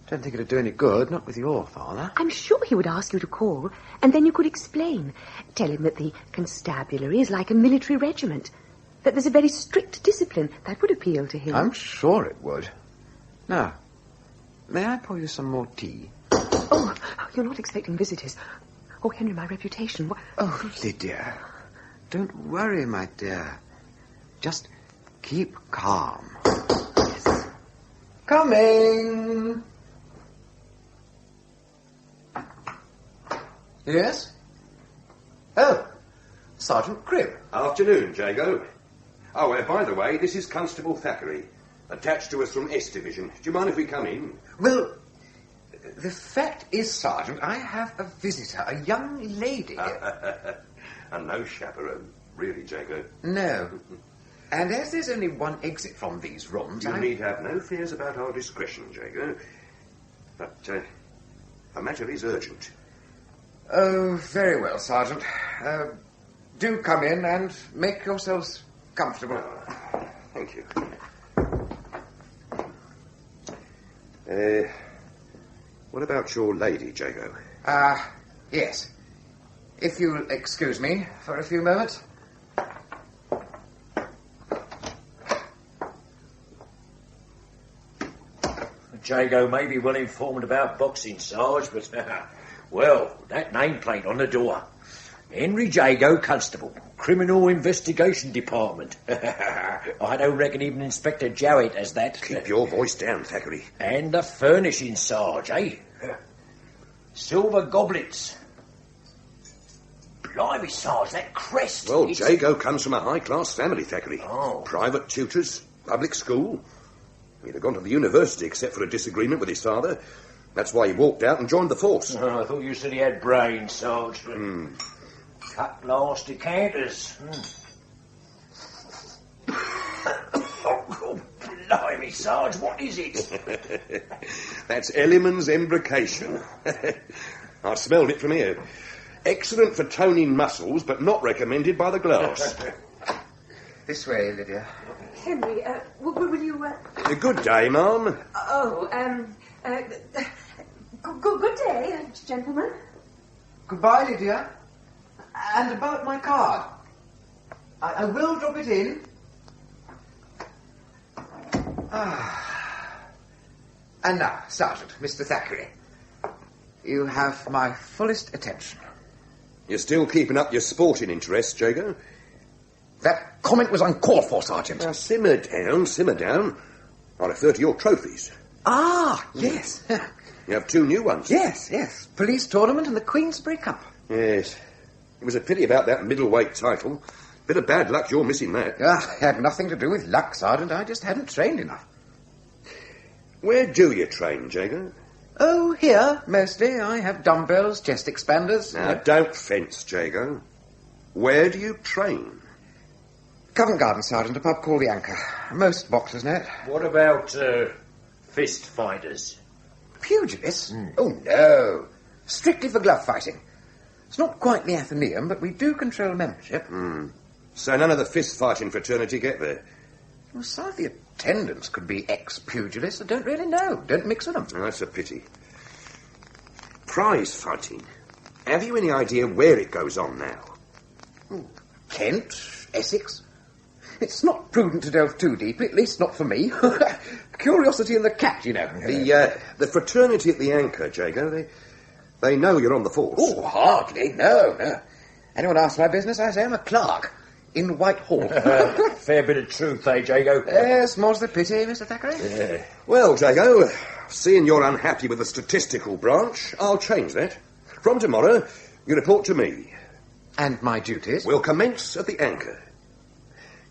Don't think it'd do any good, not with your father. I'm sure he would ask you to call, and then you could explain. Tell him that the constabulary is like a military regiment, that there's a very strict discipline. That would appeal to him. I'm sure it would. Now, may I pour you some more tea? Oh, you're not expecting visitors. Oh, Henry, my reputation. Oh, Lydia. Don't worry, my dear. Just keep calm. Yes. Coming! Yes? Oh, Sergeant Cribb. Afternoon, Jago. Oh, by the way, this is Constable Thackeray, attached to us from S Division. Do you mind if we come in? Well, the fact is, Sergeant, I have a visitor, a young lady. And no chaperone, really, Jago. No. And as there's only one exit from these rooms, You need have no fears about our discretion, Jago. But the matter is urgent. Oh, very well, Sergeant. Do come in and make yourselves comfortable. Thank you. What about your lady, Jago? Yes. If you'll excuse me for a few moments. Jago may be well informed about boxing, Sarge, but, well, that nameplate on the door. Henry Jago, Constable, Criminal Investigation Department. I don't reckon even Inspector Jowett has that. Keep your voice down, Thackeray. And the furnishing, Sarge, eh? Silver goblets. Blimey, Sarge, that crest. Well, Jago comes from a high-class family, Thackeray. Oh. Private tutors, public school. He'd have gone to the university except for a disagreement with his father. That's why he walked out and joined the force. I thought you said he had brains, Sarge. Cut glass decanters. Oh, blimey, Sarge, what is it? That's Elliman's embrocation. I smelled it from here. Excellent for toning muscles, but not recommended by the glass. This way, Lydia. Henry, will you... Good day, ma'am. Good day, gentlemen. Goodbye, Lydia. And about my card. I will drop it in. And now, Sergeant, Mr. Thackeray, you have my fullest attention. You're still keeping up your sporting interest, Jago? That comment was uncalled for, Sergeant. Now, simmer down, simmer down. I refer to your trophies. Ah, yes. You have 2 new ones. Yes. Police tournament and the Queensberry Cup. Yes. It was a pity about that middleweight title. Bit of bad luck you're missing that. Had nothing to do with luck, Sergeant. I just hadn't trained enough. Where do you train, Jago? Oh, here, mostly. I have dumbbells, chest expanders. Now, don't fence, Jago. Where do you train? Covent Garden, Sergeant, a pub called the Anchor. Most boxers know it. What about fist fighters? Pugilists? Oh, no. Strictly for glove fighting. It's not quite the Athenaeum, but we do control membership. So none of the fist-fighting fraternity get there? Well, some of the attendants could be ex-pugilists. I don't really know. Don't mix with them. Oh, that's a pity. Prize fighting. Have you any idea where it goes on now? Kent, Essex. It's not prudent to delve too deeply, at least not for me. Curiosity in the cat, you know. The fraternity at the Anchor, Jago, they know you're on the force. Oh, hardly. No. Anyone asks my business, I say I'm a clerk in Whitehall. Fair bit of truth, eh, Jago? Yes, more's the pity, Mr. Thackeray. Yeah. Well, Jago, seeing you're unhappy with the statistical branch, I'll change that. From tomorrow, you report to me. And my duties? We'll commence at the Anchor.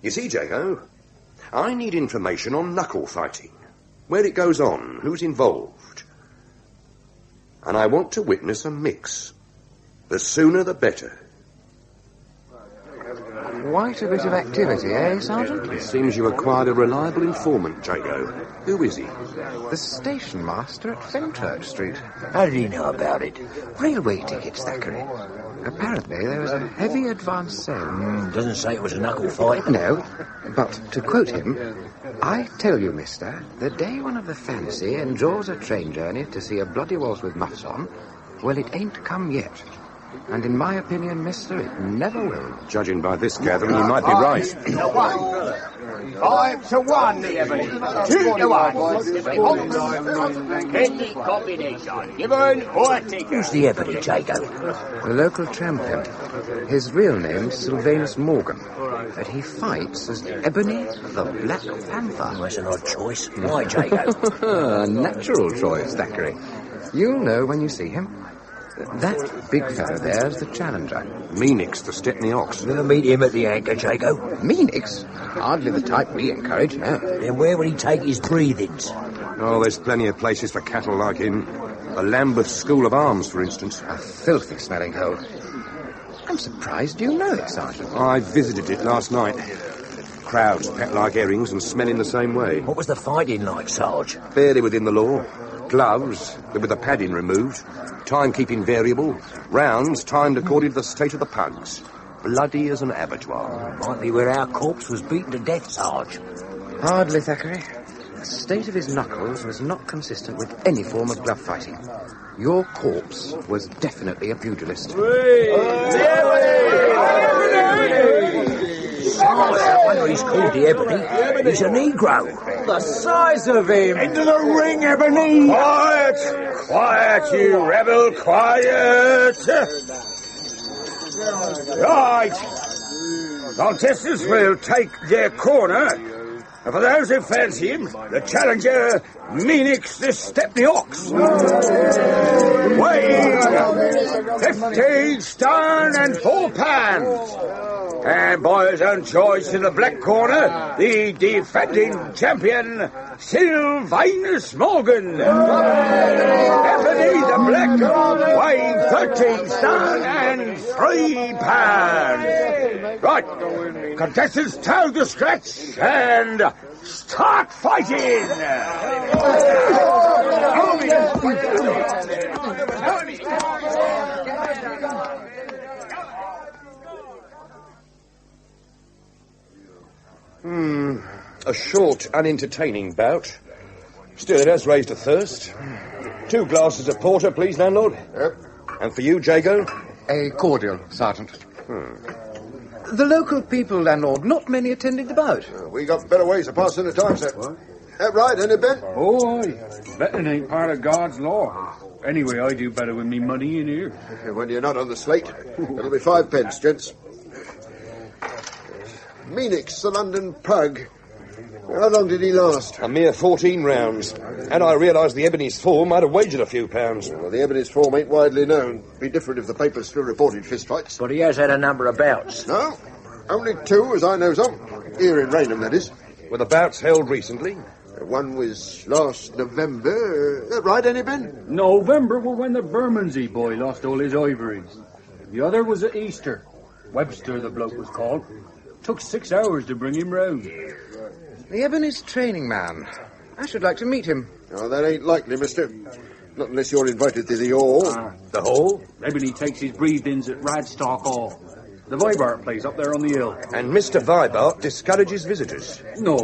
You see, Jago, I need information on knuckle fighting. Where it goes on, who's involved. And I want to witness a mix. The sooner the better. Quite a bit of activity, eh, Sergeant? It seems you acquired a reliable informant, Jago. Who is he? The station master at Fenchurch Street. How did he know about it? Railway tickets, Thackeray. Apparently there was a heavy advance sale. Doesn't say it was a knuckle fight. No, but to quote him, I tell you, mister, the day one of the fancy endures a train journey to see a bloody waltz with muffs on, well, it ain't come yet. And in my opinion, mister, it never will. Judging by this gathering, you might be right. 5 to 1, the Ebony. 2 to 1. Any combination. Given or taken. Who's the Ebony, Jago? The local champion. His real name's Sylvanus Morgan. But he fights as Ebony the Black Panther. Oh, that's an odd choice. Why, Jago? A natural choice, Thackeray. You'll know when you see him. That big fellow there's the challenger. Meanix, the Stepney Ox. We'll meet him at the Anchor, Jago. Meanix? Hardly the type we encourage, no. Then where would he take his breathings? Oh, there's plenty of places for cattle like him. The Lambeth School of Arms, for instance. A filthy smelling hole. I'm surprised you know it, Sergeant. I visited it last night. Crowds packed like herrings and smelling the same way. What was the fighting like, Sarge? Barely within the law. Gloves, but with the padding removed. Timekeeping variable. Rounds timed according to the state of the pugs. Bloody as an abattoir. Might be where our corpse was beaten to death, Sarge. Hardly, Thackeray. The state of his knuckles was not consistent with any form of glove fighting. Your corpse was definitely a pugilist. I wonder he's called the Ebony. He's a Negro. The size of him. Into the ring, Ebony. Quiet. Quiet, you rebel. Quiet. Right. Contestants will take their corner. And for those who fancy him, the challenger, Meanix the Stepney Ox. Weighing 15 stone and 4 pounds. And by his own choice in the black corner, the defending champion, Sylvanus Morgan. Ebony the Black, weighing 13 stone and 3 pounds. Right, contestants toe the scratch and start fighting! A short, unentertaining bout. Still, it has raised a thirst. 2 glasses of porter, please, landlord. Yep. And for you, Jago? A cordial, Sergeant. The local people, landlord, not many attending the bout. We got better ways of passing the time, sir. That right, ain't it, Ben? Oh, aye. Betting ain't part of God's law. Anyway, I do better with me money in here. When you're not on the slate. It'll be 5 pence, gents. Meanix, the London pug. How long did he last? A mere 14 rounds. Had I realised the Ebony's form, I'd have wagered a few pounds. Well, the Ebony's form ain't widely known. Be different if the papers still reported fistfights. But he has had a number of bouts. No, only 2, as I knows of. Here in Raynham, that is. Were the bouts held recently? One was last November. That right, any Ben? November was when the Bermondsey boy lost all his ivories. The other was at Easter. Webster, the bloke was called. Took 6 hours to bring him round. The Ebony's training man. I should like to meet him. Oh, that ain't likely, mister. Not unless you're invited to the hall. The hall? Ebony takes his breed-ins at Radstock Hall. The Vibart plays up there on the hill. And Mr. Vibart discourages visitors? No,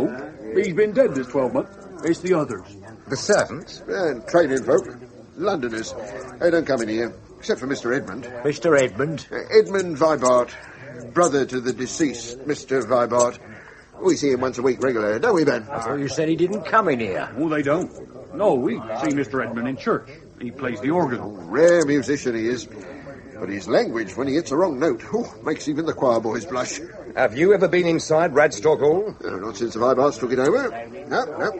he's been dead this 12 months. It's the others. The servants? And training folk. Londoners. They don't come in here, except for Mr. Edmund. Mr. Edmund? Edmund Vibart. Brother to the deceased, Mr. Vibart. We see him once a week regular, don't we, Ben? I thought you said he didn't come in here. Oh, they don't. No, we see Mr. Edmund in church. He plays the organ. Rare musician he is. But his language, when he hits a wrong note, makes even the choir boys blush. Have you ever been inside Radstock Hall? No, not since the Vibarts took it over. No.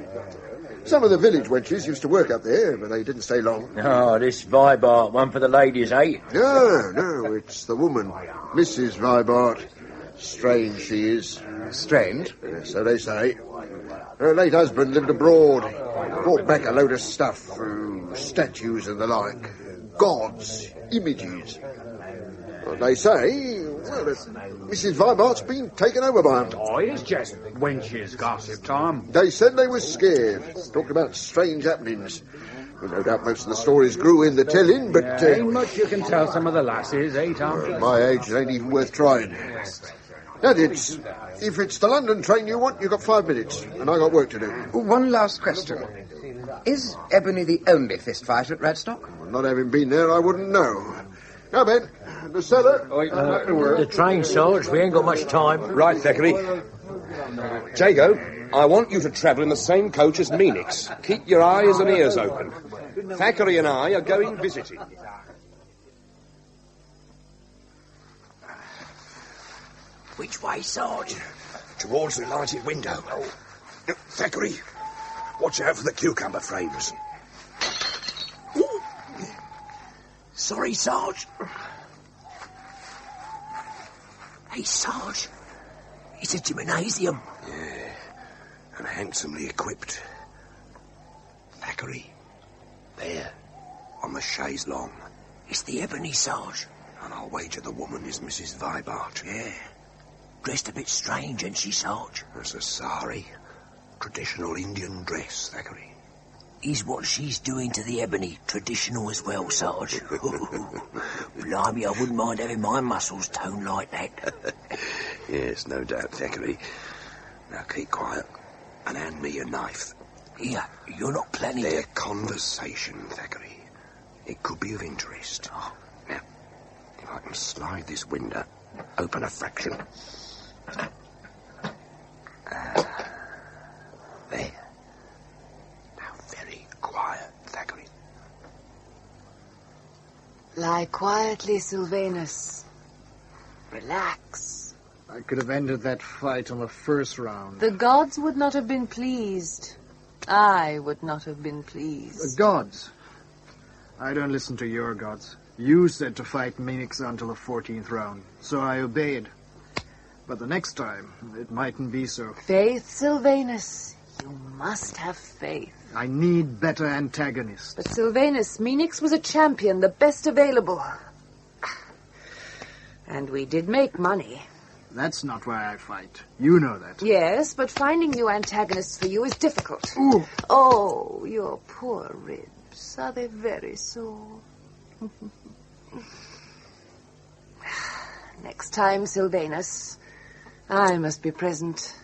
Some of the village wenches used to work up there, but they didn't stay long. Oh, this Vibart one for the ladies, eh? No, it's the woman, Mrs. Vibart. Strange she is. Strange? So they say. Her late husband lived abroad. Brought back a load of stuff, statues and the like. Gods, images. Well, they say, Mrs. Vibart's been taken over by them. Oh, it's just wenches gossip, Tom. They said they was scared. Talked about strange happenings. Well, no doubt most of the stories grew in the telling, but... ain't much you can tell some of the lasses, eh, Tom? At my age, it ain't even worth trying. Now, if it's the London train you want, you've got 5 minutes, and I got work to do. One last question. Is Ebony the only fist fighter at Radstock? Well, not having been there, I wouldn't know. Now, Ben, the cellar. The train, Sarge. We ain't got much time. Right, Thackeray. Jago, I want you to travel in the same coach as Meanix. Keep your eyes and ears open. Thackeray and I are going visiting. Which way, Sarge? Towards the lighted window. Thackeray, watch out for the cucumber frames. Sorry, Sarge. Hey, Sarge. It's a gymnasium. Yeah, and handsomely equipped. Thackeray, there, on the chaise longue. It's the Ebony, Sarge. And I'll wager the woman is Mrs. Vibart. Yeah. Dressed a bit strange, ain't she, Sarge? That's a sari. Traditional Indian dress, Thackeray. Is what she's doing to the Ebony traditional as well, Sarge? Blimey, I wouldn't mind having my muscles toned like that. Yes, no doubt, Thackeray. Now keep quiet and hand me your knife. Here, you're not planning Their conversation, Thackeray. It could be of interest. Oh. Now, if I can slide this window open a fraction. There. Now, very quiet, Thackeray. Lie quietly, Sylvanus. Relax. I could have ended that fight on the first round. The gods would not have been pleased. I would not have been pleased. The gods? I don't listen to your gods. You said to fight Meanix until the 14th round, so I obeyed. But the next time, it mightn't be so. Faith, Sylvanus. You must have faith. I need better antagonists. But Sylvanus, Meanix was a champion, the best available. And we did make money. That's not why I fight. You know that. Yes, but finding new antagonists for you is difficult. Ooh. Oh, your poor ribs. Are they very sore? Next time, Sylvanus, I must be present.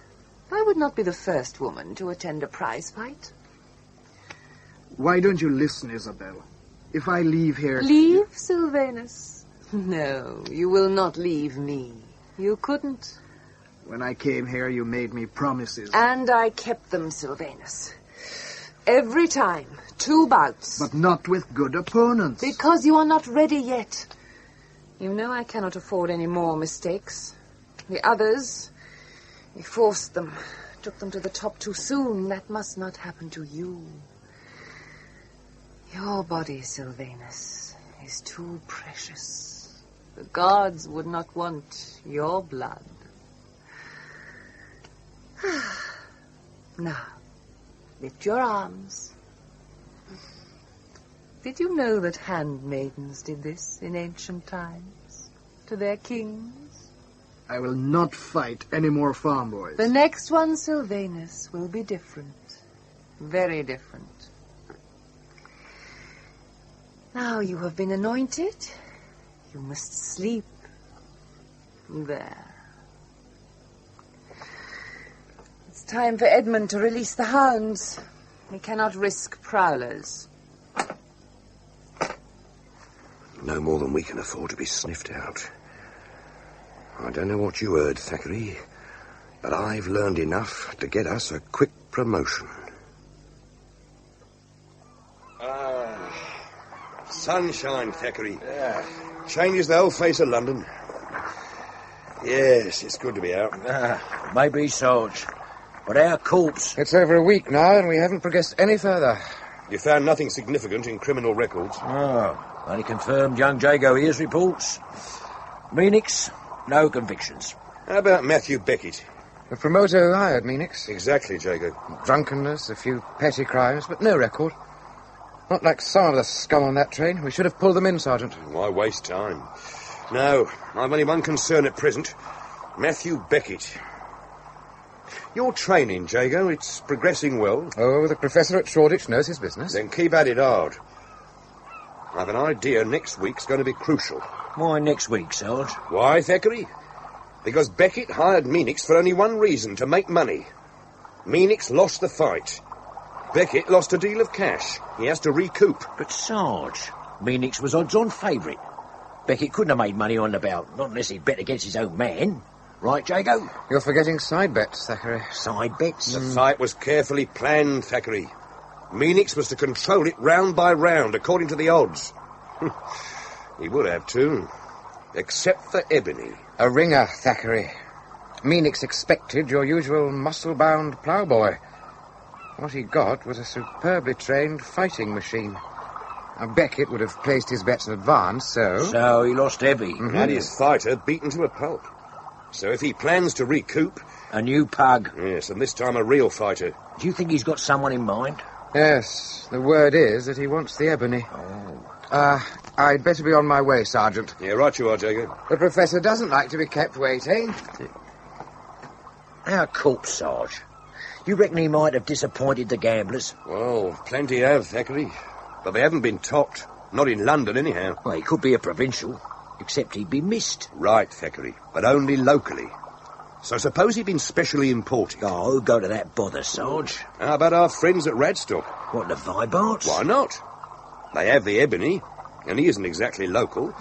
I would not be the first woman to attend a prize fight. Why don't you listen, Isabel? If I leave here... Leave, Sylvanus? No, you will not leave me. You couldn't. When I came here, you made me promises. And I kept them, Sylvanus. Every time. 2 bouts. But not with good opponents. Because you are not ready yet. You know I cannot afford any more mistakes. The others, We forced them, took them to the top too soon. That must not happen to you. Your body, Sylvanus, is too precious. The gods would not want your blood. Now, lift your arms. Did you know that handmaidens did this in ancient times to their kings? I will not fight any more farm boys. The next one, Sylvanus, will be different. Very different. Now you have been anointed. You must sleep. There. It's time for Edmund to release the hounds. We cannot risk prowlers. No more than we can afford to be sniffed out. I don't know what you heard, Thackeray, but I've learned enough to get us a quick promotion. Sunshine, Thackeray. Yeah. Changes the whole face of London. Yes, it's good to be out. Maybe, Sarge. But our corpse... It's over a week now, and we haven't progressed any further. You found nothing significant in criminal records? Oh, only confirmed young Jago here's reports. Meanix, no convictions. How about Matthew Beckett? The promoter who hired Meanix. Exactly, Jago. Drunkenness, a few petty crimes, but no record. Not like some of the scum on that train. We should have pulled them in, Sergeant. Why waste time? No, I've only one concern at present. Matthew Beckett. Your training, Jago, it's progressing well. Oh, the professor at Shoreditch knows his business. Then keep at it hard. I've an idea next week's going to be crucial. Why next week, Sarge? Why, Thackeray? Because Beckett hired Meanix for only one reason, to make money. Meanix lost the fight. Beckett lost a deal of cash. He has to recoup. But, Sarge, Meanix was odds-on favourite. Beckett couldn't have made money on the bout, not unless he'd bet against his own man. Right, Jago? You're forgetting side bets, Thackeray. Side bets? The fight was carefully planned, Thackeray. Meanix was to control it round by round, according to the odds. He would have, too. Except for Ebony. A ringer, Thackeray. Meanix expected your usual muscle-bound ploughboy. What he got was a superbly trained fighting machine. Now, Beckett would have placed his bets in advance, so... So he lost heavy. Mm-hmm. And his fighter beaten to a pulp. So if he plans to recoup... A new pug. Yes, and this time a real fighter. Do you think he's got someone in mind? Yes, the word is that he wants the ebony. Oh. I'd better be on my way, Sergeant. Yeah, right you are, Jago. The Professor doesn't like to be kept waiting. Our corpse, Sarge. You reckon he might have disappointed the gamblers? Well, plenty have, Thackeray. But they haven't been topped. Not in London, anyhow. Well, he could be a provincial, except he'd be missed. Right, Thackeray, but only locally. So suppose he'd been specially imported. Oh, go to that bother, Sarge. How about our friends at Radstock? What, the Vibarts? Why not? They have the ebony, and he isn't exactly local.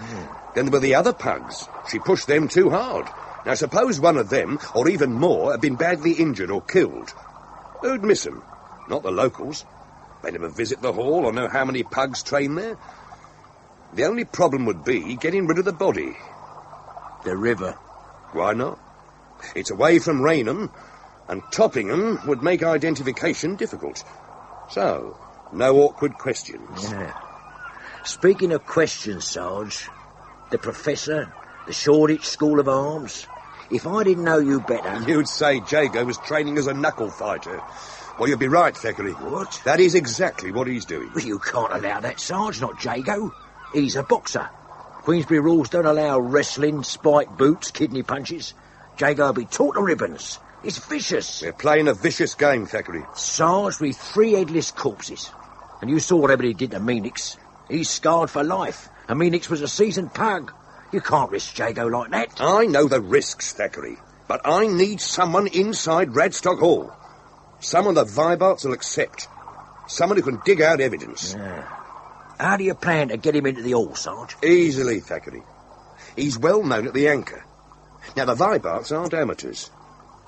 Then there were the other pugs. She pushed them too hard. Now suppose one of them, or even more, had been badly injured or killed. Who'd miss them? Not the locals. They never visit the hall or know how many pugs train there. The only problem would be getting rid of the body. The river. Why not? It's away from Raynham, and topping them would make identification difficult. So, no awkward questions. Yeah. Speaking of questions, Sarge, the Professor, the Shoreditch School of Arms, if I didn't know you better... You'd say Jago was training as a knuckle fighter. Well, you'd be right, Thackeray. What? That is exactly what he's doing. Well, you can't allow that, Sarge, not Jago. He's a boxer. Queensberry rules don't allow wrestling, spike boots, kidney punches. Jago will be taught to ribbons. It's vicious. We're playing a vicious game, Thackeray. Sarge, with 3 headless corpses. And you saw what everybody did to Meanix. He's scarred for life. And Meanix was a seasoned pug. You can't risk Jago like that. I know the risks, Thackeray. But I need someone inside Radstock Hall. Someone the Vibarts will accept. Someone who can dig out evidence. Yeah. How do you plan to get him into the hall, Sarge? Easily, Thackeray. He's well known at the Anchor. Now, the Vibarts aren't amateurs.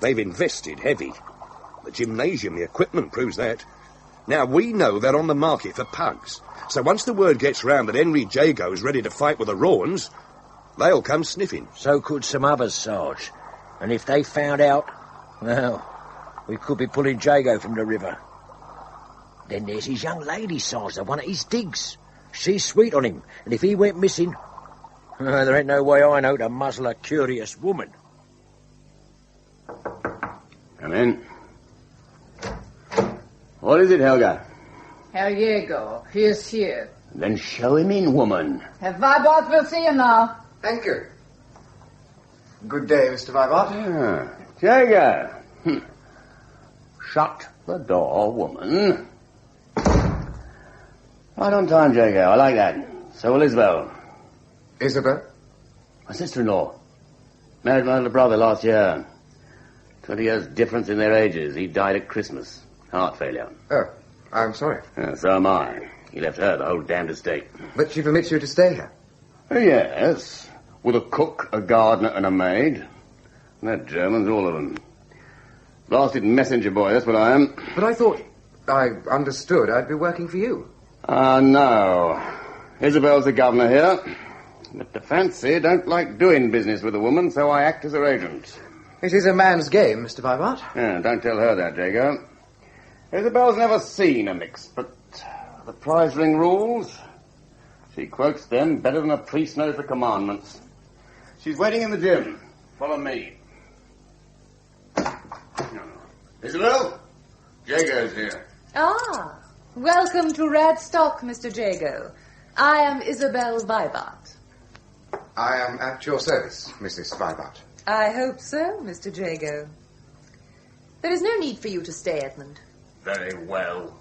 They've invested heavy. The gymnasium, the equipment proves that. Now, we know they're on the market for pugs. So once the word gets round that Henry Jago's ready to fight with the Rawans, they'll come sniffing. So could some others, Sarge. And if they found out, Well, we could be pulling Jago from the river. Then there's his young lady, Sizer, one of his digs. She's sweet on him, and if he went missing... there ain't no way I know to muzzle a curious woman. Come in. What is it, Helga? Herr Jäger, he is here. Then show him in, woman. Herr Weibart will see him now. Thank you. Good day, Mr. Weibart. Jäger. Shut the door, woman. Right on time, Jago. I like that. So will Isabel. Isabel? My sister-in-law. Married my little brother last year. 20 years difference in their ages. He died at Christmas. Heart failure. Oh, I'm sorry. So am I. He left her the whole damned estate. But she permits you to stay here? Yes. With a cook, a gardener, and a maid. And they're Germans, all of them. Blasted messenger boy, that's what I am. But I thought... I understood I'd be working for you. No. Isabel's the governor here. But the fancy don't like doing business with a woman, so I act as her agent. It is a man's game, Mr. Weibart. Yeah, don't tell her that, Jago. Isabel's never seen a mix, but the prize ring rules, she quotes them better than a priest knows the commandments. She's waiting in the gym. Follow me. Isabel, Jago's here. Ah, welcome to Radstock, Mr. Jago. I am Isabel Weibart. I am at your service, Mrs. Weibart. I hope so, Mr. Jago. There is no need for you to stay, Edmund. Very well.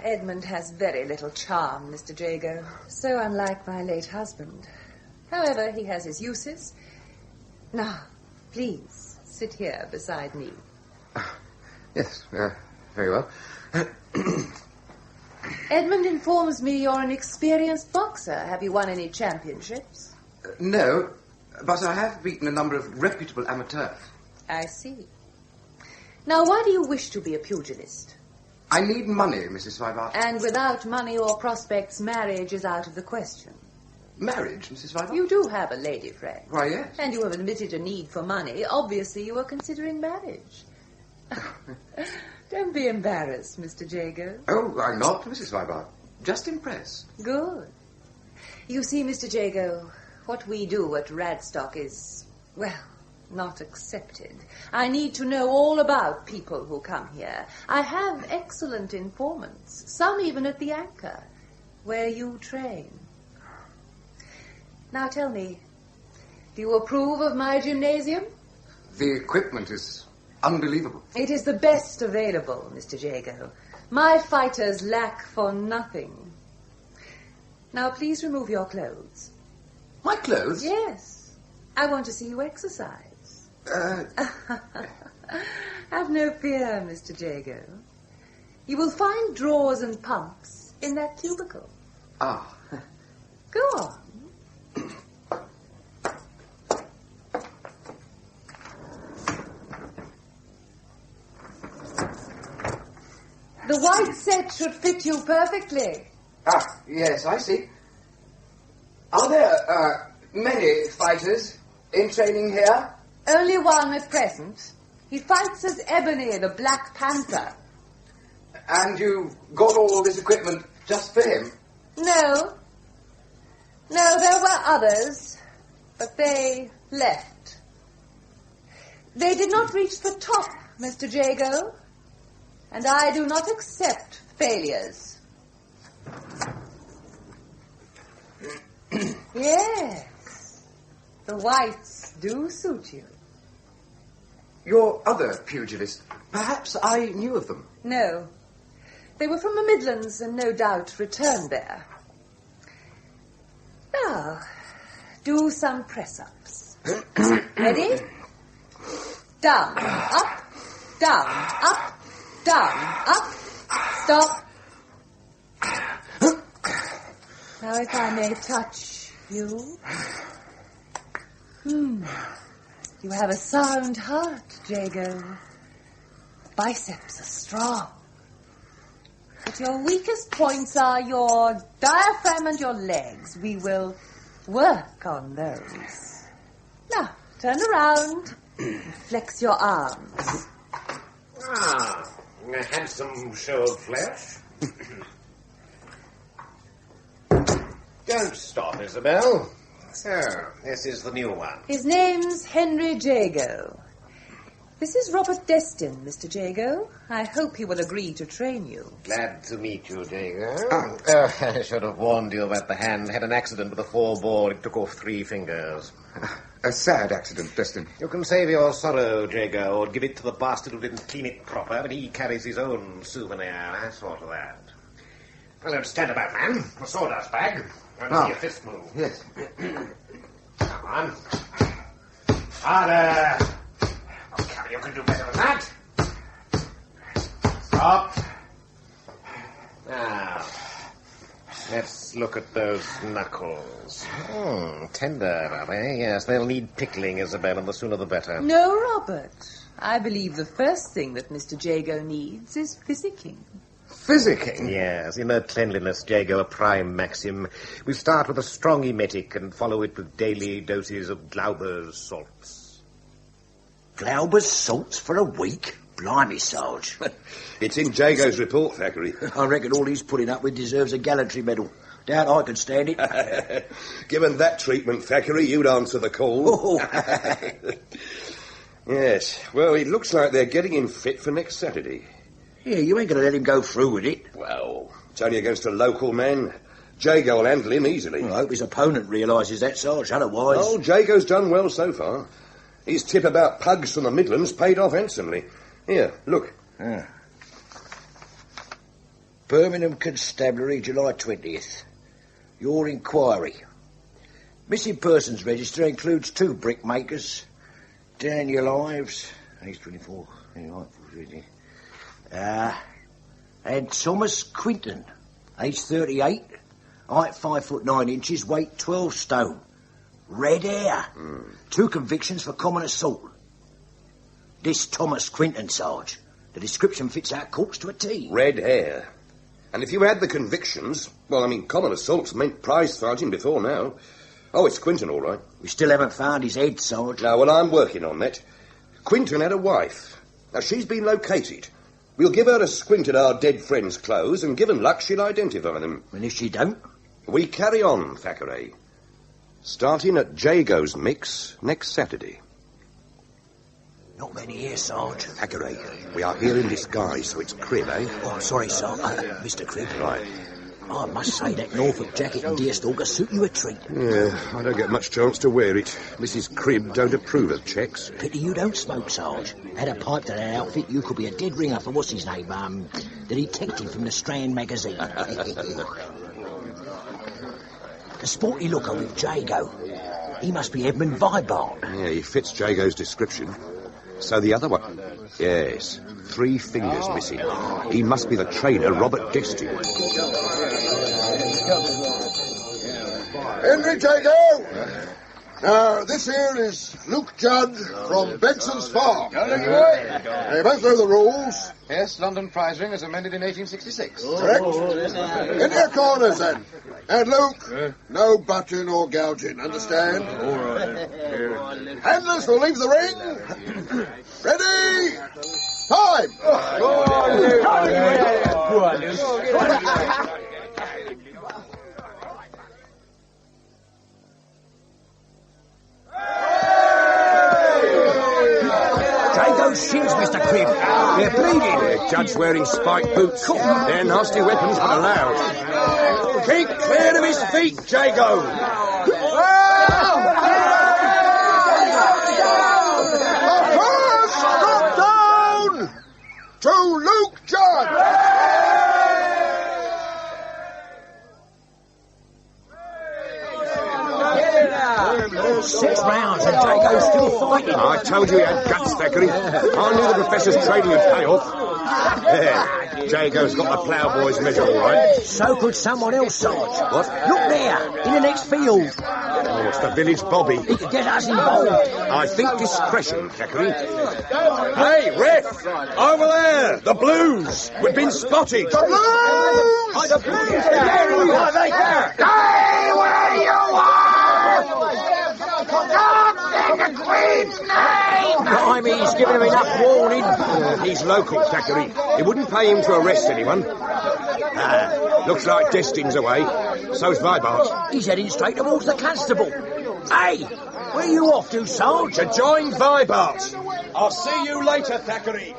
Edmund has very little charm, Mr. Jago. So unlike my late husband. However, he has his uses. Now, please, sit here beside me. Yes, very well. Edmund informs me you're an experienced boxer. Have you won any championships? No, but I have beaten a number of reputable amateurs. I see. Now, why do you wish to be a pugilist? I need money, Mrs. Weibart. And without money or prospects, marriage is out of the question. Marriage, Mrs. Weibart? You do have a lady friend. Why, yes. And you have admitted a need for money. Obviously, you are considering marriage. Don't be embarrassed, Mr. Jago. Oh, I'm not, Mrs. Weibart. Just impressed. Good. You see, Mr. Jago, what we do at Radstock is, well, not accepted. I need to know all about people who come here. I have excellent informants, some even at the Anchor, where you train. Now tell me, do you approve of my gymnasium? The equipment is unbelievable. It is the best available, Mr. Jago. My fighters lack for nothing. Now please remove your clothes. My clothes? Yes. I want to see you exercise. Have no fear, Mr. Jago. You will find drawers and pumps in that cubicle. Ah. Go on. The white set should fit you perfectly. Ah, yes, I see. Are there, many fighters in training here? Only one at present. He fights as Ebony, the Black Panther. And you got all this equipment just for him? No. No, there were others, but they left. They did not reach the top, Mr. Jago, and I do not accept failures. Yes, the whites do suit you. Your other pugilists, perhaps I knew of them. No. They were from the Midlands and no doubt returned there. Now, do some press-ups. Ready? Down, up, down, up, down, up. Stop. Now, if I may touch you. You have a sound heart, Jago. Biceps are strong. But your weakest points are your diaphragm and your legs. We will work on those. Now, Turn around. Flex your arms. Ah, a handsome show of flesh. Don't stop, Isabel. So, this is the new one. His name's Henry Jago. This is Robert Destin, Mr. Jago. I hope he will agree to train you. Glad to meet you, Jago. I should have warned you about the hand. Had an accident with a 4-ball. It took off 3 fingers. A sad accident, Destin. You can save your sorrow, Jago, or give it to the bastard who didn't clean it proper, and he carries his own souvenir. I saw to that. Well, don't stand about, man. A sawdust bag. I want to see your fist move. Yes. Come on. Harder. Oh, come on, you can do better than that. Stop. Now, let's look at those knuckles. Tender, are they? Yes, they'll need pickling, Isabel, and the sooner the better. No, Robert. I believe the first thing that Mr. Jago needs is physicking. Physicking? Yes, inner cleanliness, Jago, a prime maxim. We start with a strong emetic and follow it with daily doses of Glauber's salts. Glauber's salts for a week? Blimey, Sarge. It's in Jago's report, Thackeray. I reckon all he's putting up with deserves a gallantry medal. Doubt I could stand it. Given that treatment, Thackeray, you'd answer the call. Yes, well, it looks like they're getting him fit for next Saturday. Yeah, you ain't going to let him go through with it. Well, it's only against a local man. Jago will handle him easily. Well, I hope his opponent realises that, Sarge. Otherwise... Oh, Jago's done well so far. His tip about pugs from the Midlands paid off handsomely. Here, look. Birmingham Constabulary, July 20th. Your inquiry. Missing persons register includes 2 brickmakers. Daniel Ives, age 24. And Thomas Quinton, age 38. Height 5'9", weight 12 stone. Red hair. 2 convictions for common assault. This Thomas Quinton, Sarge. The description fits our corpse to a T. Red hair. And if you had the convictions, well, I mean, common assaults meant prize fighting before now. Oh, it's Quinton, all right. We still haven't found his head, Sarge. No, well, I'm working on that. Quinton had a wife. Now, she's been located. We'll give her a squint at our dead friend's clothes, and given luck, she'll identify them. And if she don't? We carry on, Thackeray. Starting at Jago's mix next Saturday. Not many here, Sarge. Thackeray, we are here in disguise, so it's Crib, eh? Oh, sorry, Sarge. Mr. Crib. Right. I must say that Norfolk jacket and deerstalker suit you a treat. Yeah, I don't get much chance to wear it. Mrs. Cribb don't approve of checks. Pity you don't smoke, Sarge. Had a pipe to that outfit, you could be a dead ringer for what's his name, the detective from the Strand magazine. The sporty looker with Jago. He must be Edmund Vibart. Yeah, he fits Jago's description. So the other one? Yes, 3 fingers missing. He must be the trainer, Robert Destin. Henry Jago! Now, this here is Luke Judd from Benson's Farm. They both know the rules. Yes, London prize ring as amended in 1866. Correct? In your corners, then. And Luke, no button or gouging, understand? All right. Handlers will leave the ring. Ready? Time! Jago's shins, Mr. Cribb. They're bleeding. Judge wearing spiked boots. They're nasty weapons, but allowed. Keep clear of his feet, Jago. Drop down to Luke Judd. 6 rounds and Jago's still fighting. I told you he had guts, Thackeray. I knew the professor's training would pay off. There, Jago's got the ploughboy's measure, all right. So could someone else, Sarge. What? Look there, in the next field. Oh, it's the village bobby. He could get us involved. I think discretion, Thackeray. Hey, ref! Over there! The Blues! We've been spotted! The Blues! Oh, the Blues! What are they there? Stay where you are! Don't the Queen's name! Blimey, he's given him enough warning. He's local, Thackeray. It wouldn't pay him to arrest anyone. Looks like Destin's away. So's Vibart. He's heading straight towards the constable. Hey, where are you off to, Sarge? To join Vibart. I'll see you later, Thackeray.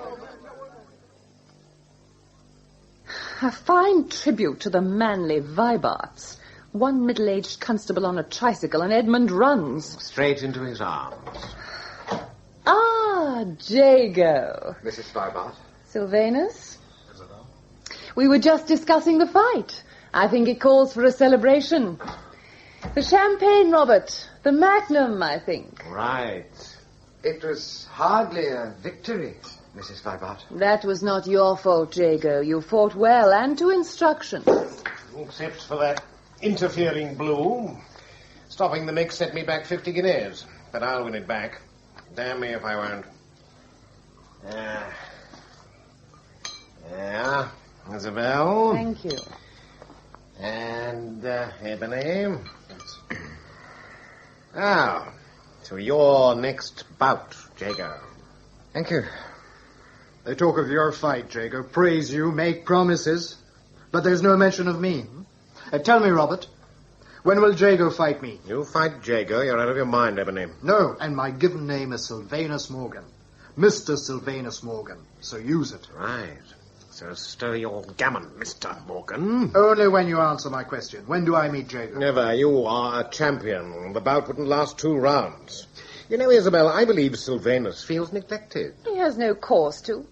A fine tribute to the manly Vibarts. One middle-aged constable on a tricycle and Edmund runs. Straight into his arms. Ah, Jago. Mrs. Vibart. Sylvanus? We were just discussing the fight. I think it calls for a celebration. The champagne, Robert. The magnum, I think. Right. It was hardly a victory, Mrs. Vibart. That was not your fault, Jago. You fought well and to instruction. Except for that interfering blue. Stopping the mix set me back 50 guineas. But I'll win it back. Damn me if I won't. Yeah. Isabel. Thank you. And, Ebony. Now, to your next bout, Jago. Thank you. They talk of your fight, Jago, praise you, make promises, but there's no mention of me. Tell me, Robert, when will Jago fight me? You fight Jago, you're out of your mind, Ebony. No, and my given name is Sylvanus Morgan. Mr. Sylvanus Morgan, so use it. Right. So stir your gammon, Mr. Morgan. Only when you answer my question. When do I meet Jago? Never. You are a champion. The bout wouldn't last 2 rounds. You know, Isabel, I believe Sylvanus feels neglected. He has no cause to.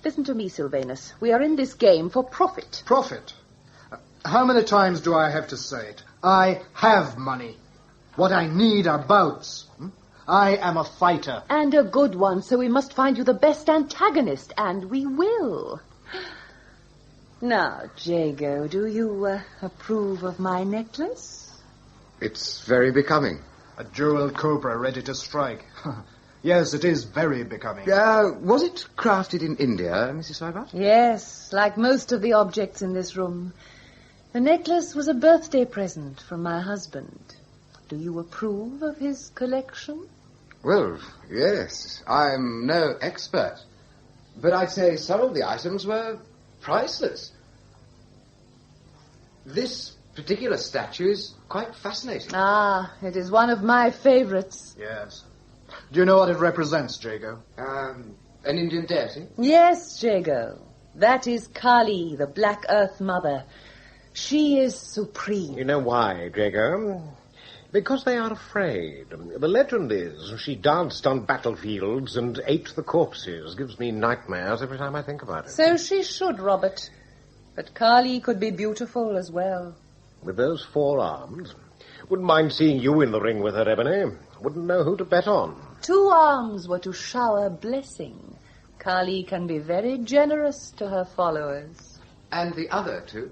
Listen to me, Sylvanus. We are in this game for profit. Profit? How many times do I have to say it? I have money. What I need are bouts. I am a fighter. And a good one, so we must find you the best antagonist, and we will. Now, Jago, do you approve of my necklace? It's very becoming. A jeweled cobra ready to strike. Yes, it is very becoming. Was it crafted in India, Mrs. Vibart? Yes, like most of the objects in this room. The necklace was a birthday present from my husband. Do you approve of his collection? Well, yes. I'm no expert. But I'd say some of the items were priceless. This particular statue is quite fascinating. Ah, it is one of my favorites. Yes. Do you know what it represents, Jago? An Indian deity? Yes, Jago. That is Kali, the Black Earth Mother. She is supreme. You know why, Jago? Because they are afraid. The legend is she danced on battlefields and ate the corpses. Gives me nightmares every time I think about it. So she should, Robert. But Kali could be beautiful as well. With those 4 arms. Wouldn't mind seeing you in the ring with her, Ebony. Wouldn't know who to bet on. 2 arms were to shower blessing. Kali can be very generous to her followers. And the other 2?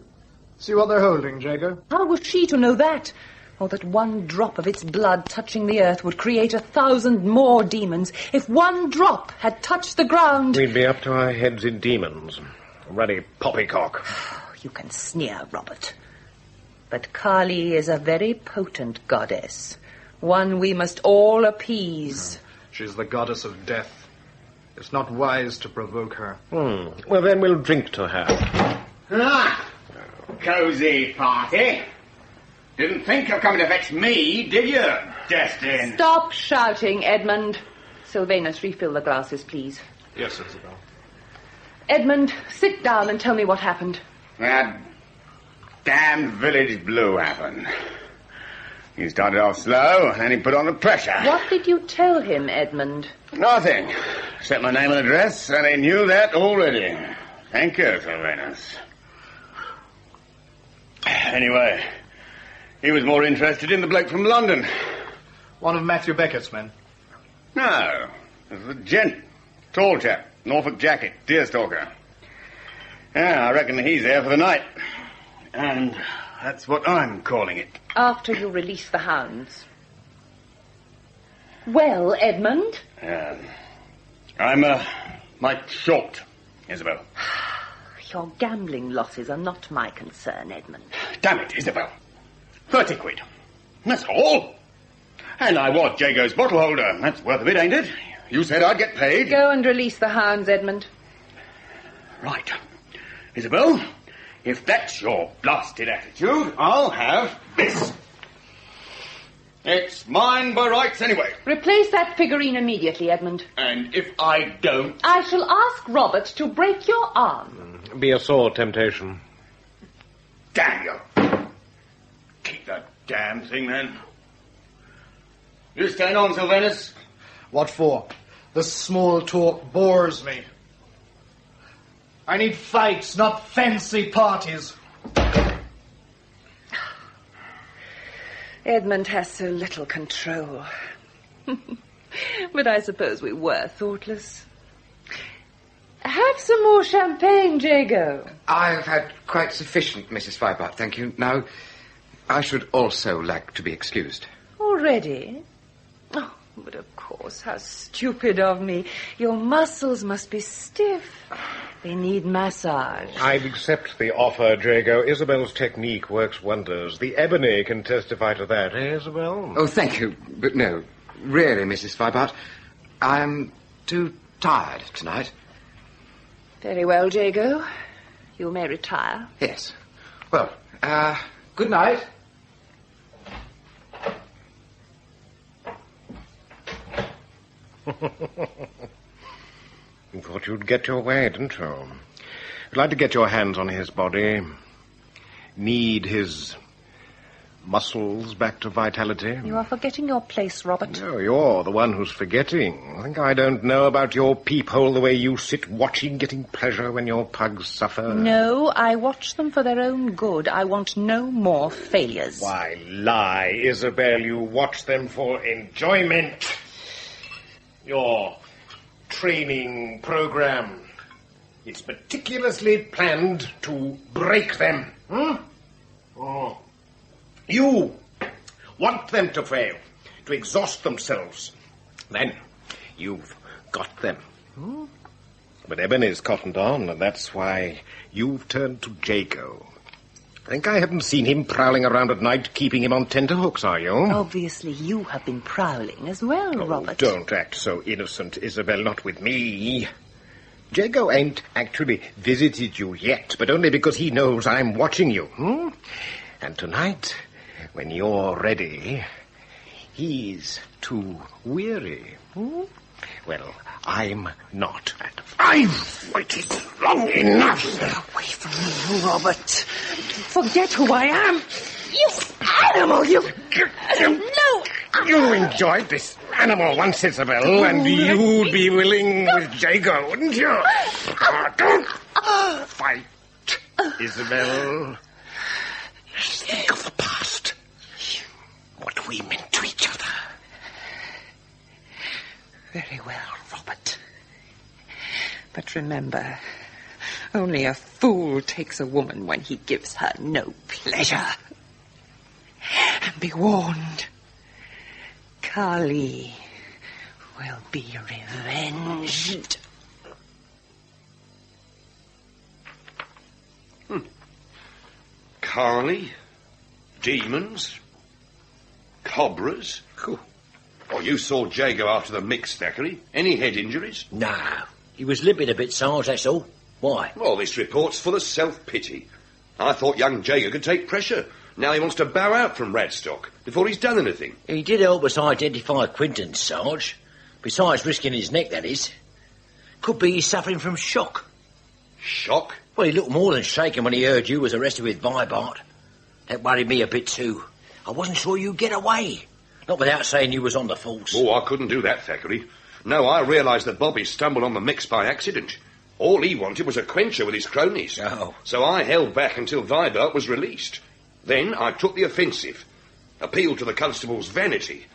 See what they're holding, Jago? How was she to know that? Or that 1 drop of its blood touching the earth would create 1,000 more demons. If 1 drop had touched the ground... We'd be up to our heads in demons. Ruddy poppycock. You can sneer, Robert. But Kali is a very potent goddess. One we must all appease. She's the goddess of death. It's not wise to provoke her. Well, then we'll drink to her. Cozy party. Didn't think of coming to fetch me, did you, Destin? Stop shouting, Edmund. Sylvanus, refill the glasses, please. Yes, Isabel. Edmund, sit down and tell me what happened. That damned village blue happened. He started off slow, and he put on the pressure. What did you tell him, Edmund? Nothing. Except my name and address, and he knew that already. Thank you, Sylvanus. Anyway, he was more interested in the bloke from London. One of Matthew Beckett's men? No. It was a gent. Tall chap. Norfolk jacket. Deerstalker. Yeah, I reckon he's there for the night. And that's what I'm calling it. After you release the hounds. Well, Edmund? I'm Mike Short, Isabel. Your gambling losses are not my concern, Edmund. Damn it, Isabel. 30 quid. That's all. And I was Jago's bottle holder. That's worth a bit, ain't it? You said I'd get paid. Go and release the hounds, Edmund. Right. Isabel, if that's your blasted attitude, I'll have this. It's mine by rights anyway. Replace that figurine immediately, Edmund. And if I don't... I shall ask Robert to break your arm. Be a sore temptation. Damn you. Keep that damn thing, then. You stand on, Sylvanus. What for? The small talk bores me. I need fights, not fancy parties. Edmund has so little control. But I suppose we were thoughtless. Have some more champagne, Jago. I've had quite sufficient, Mrs. Vibart, thank you. Now, I should also like to be excused. Already? Oh, but of course, how stupid of me. Your muscles must be stiff. They need massage. I'd accept the offer, Jago. Isabel's technique works wonders. The ebony can testify to that, eh, Isabel? Oh, thank you. But no, really, Mrs. Vibart, I am too tired tonight. Very well, Jago. You may retire. Yes. Well, good night. You thought you'd get your way, didn't you? You'd like to get your hands on his body, knead his muscles back to vitality. You are forgetting your place, Robert. No, you're the one who's forgetting. Think I don't know about your peephole, the way you sit watching, getting pleasure when your pugs suffer? No, I watch them for their own good. I want no more failures. Why lie, Isabel? You watch them for enjoyment. Your training program. It's meticulously planned to break them. Oh. You want them to fail, to exhaust themselves. Then you've got them. But Ebony's cottoned on, and that's why you've turned to Jago. I think I haven't seen him prowling around at night, keeping him on tenterhooks, are you? Obviously, you have been prowling as well, Robert. Don't act so innocent, Isabel, not with me. Jago ain't actually visited you yet, but only because he knows I'm watching you. And tonight, when you're ready, he's too weary. Well, I'm not. I've waited long enough. Get away from me, Robert. Forget who I am. You animal, you... No! You enjoyed this animal once, Isabel, and you'd be willing with Jago, wouldn't you? Don't fight, Isabel. Just think of the past. What we meant to each other. Very well, Robert. But remember, only a fool takes a woman when he gives her no pleasure. And be warned, Kali will be revenged. Kali? Demons? Cobras? Oh, you saw Jago after the mix, Thackeray. Any head injuries? Nah. He was limping a bit, Sarge, that's all. Why? Well, this report's full of self-pity. I thought young Jago could take pressure. Now he wants to bow out from Radstock before he's done anything. He did help us identify Quinton, Sarge. Besides risking his neck, that is. Could be he's suffering from shock. Shock? Well, he looked more than shaken when he heard you was arrested with Vibart. That worried me a bit too. I wasn't sure you'd get away. Not without saying you was on the force. Oh, I couldn't do that, Thackeray. No, I realised that Bobby stumbled on the mix by accident. All he wanted was a quencher with his cronies. Oh. So I held back until Vibart was released. Then I took the offensive, appealed to the constable's vanity,